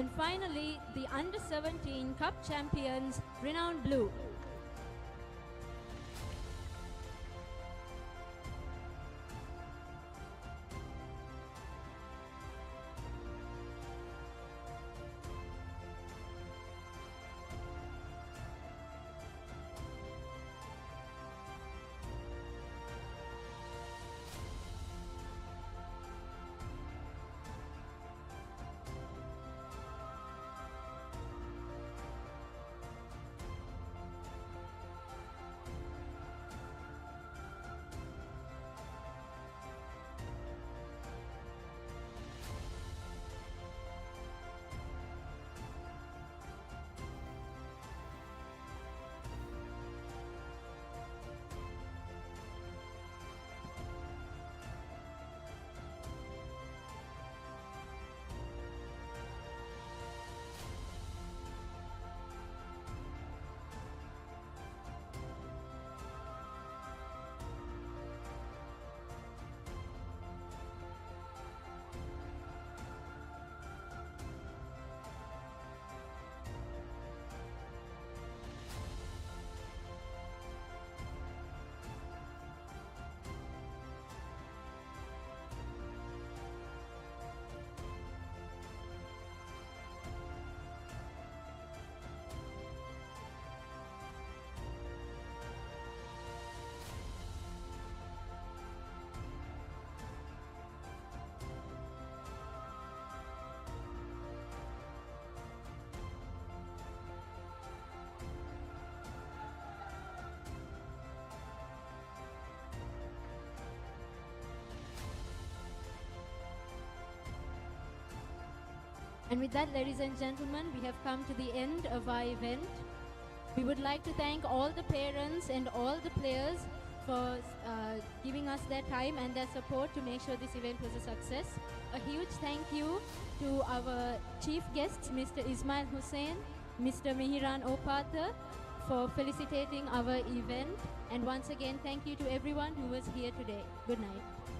And finally, the Under 17 Cup champions, Renown Blue. And with that, ladies and gentlemen, we have come to the end of our event. We would like to thank all the parents and all the players for giving us their time and their support to make sure this event was a success. A huge thank you to our chief guests, Mr. Ismail Hussain, Mr. Mihiran Opatha, for felicitating our event. And once again, thank you to everyone who was here today. Good night.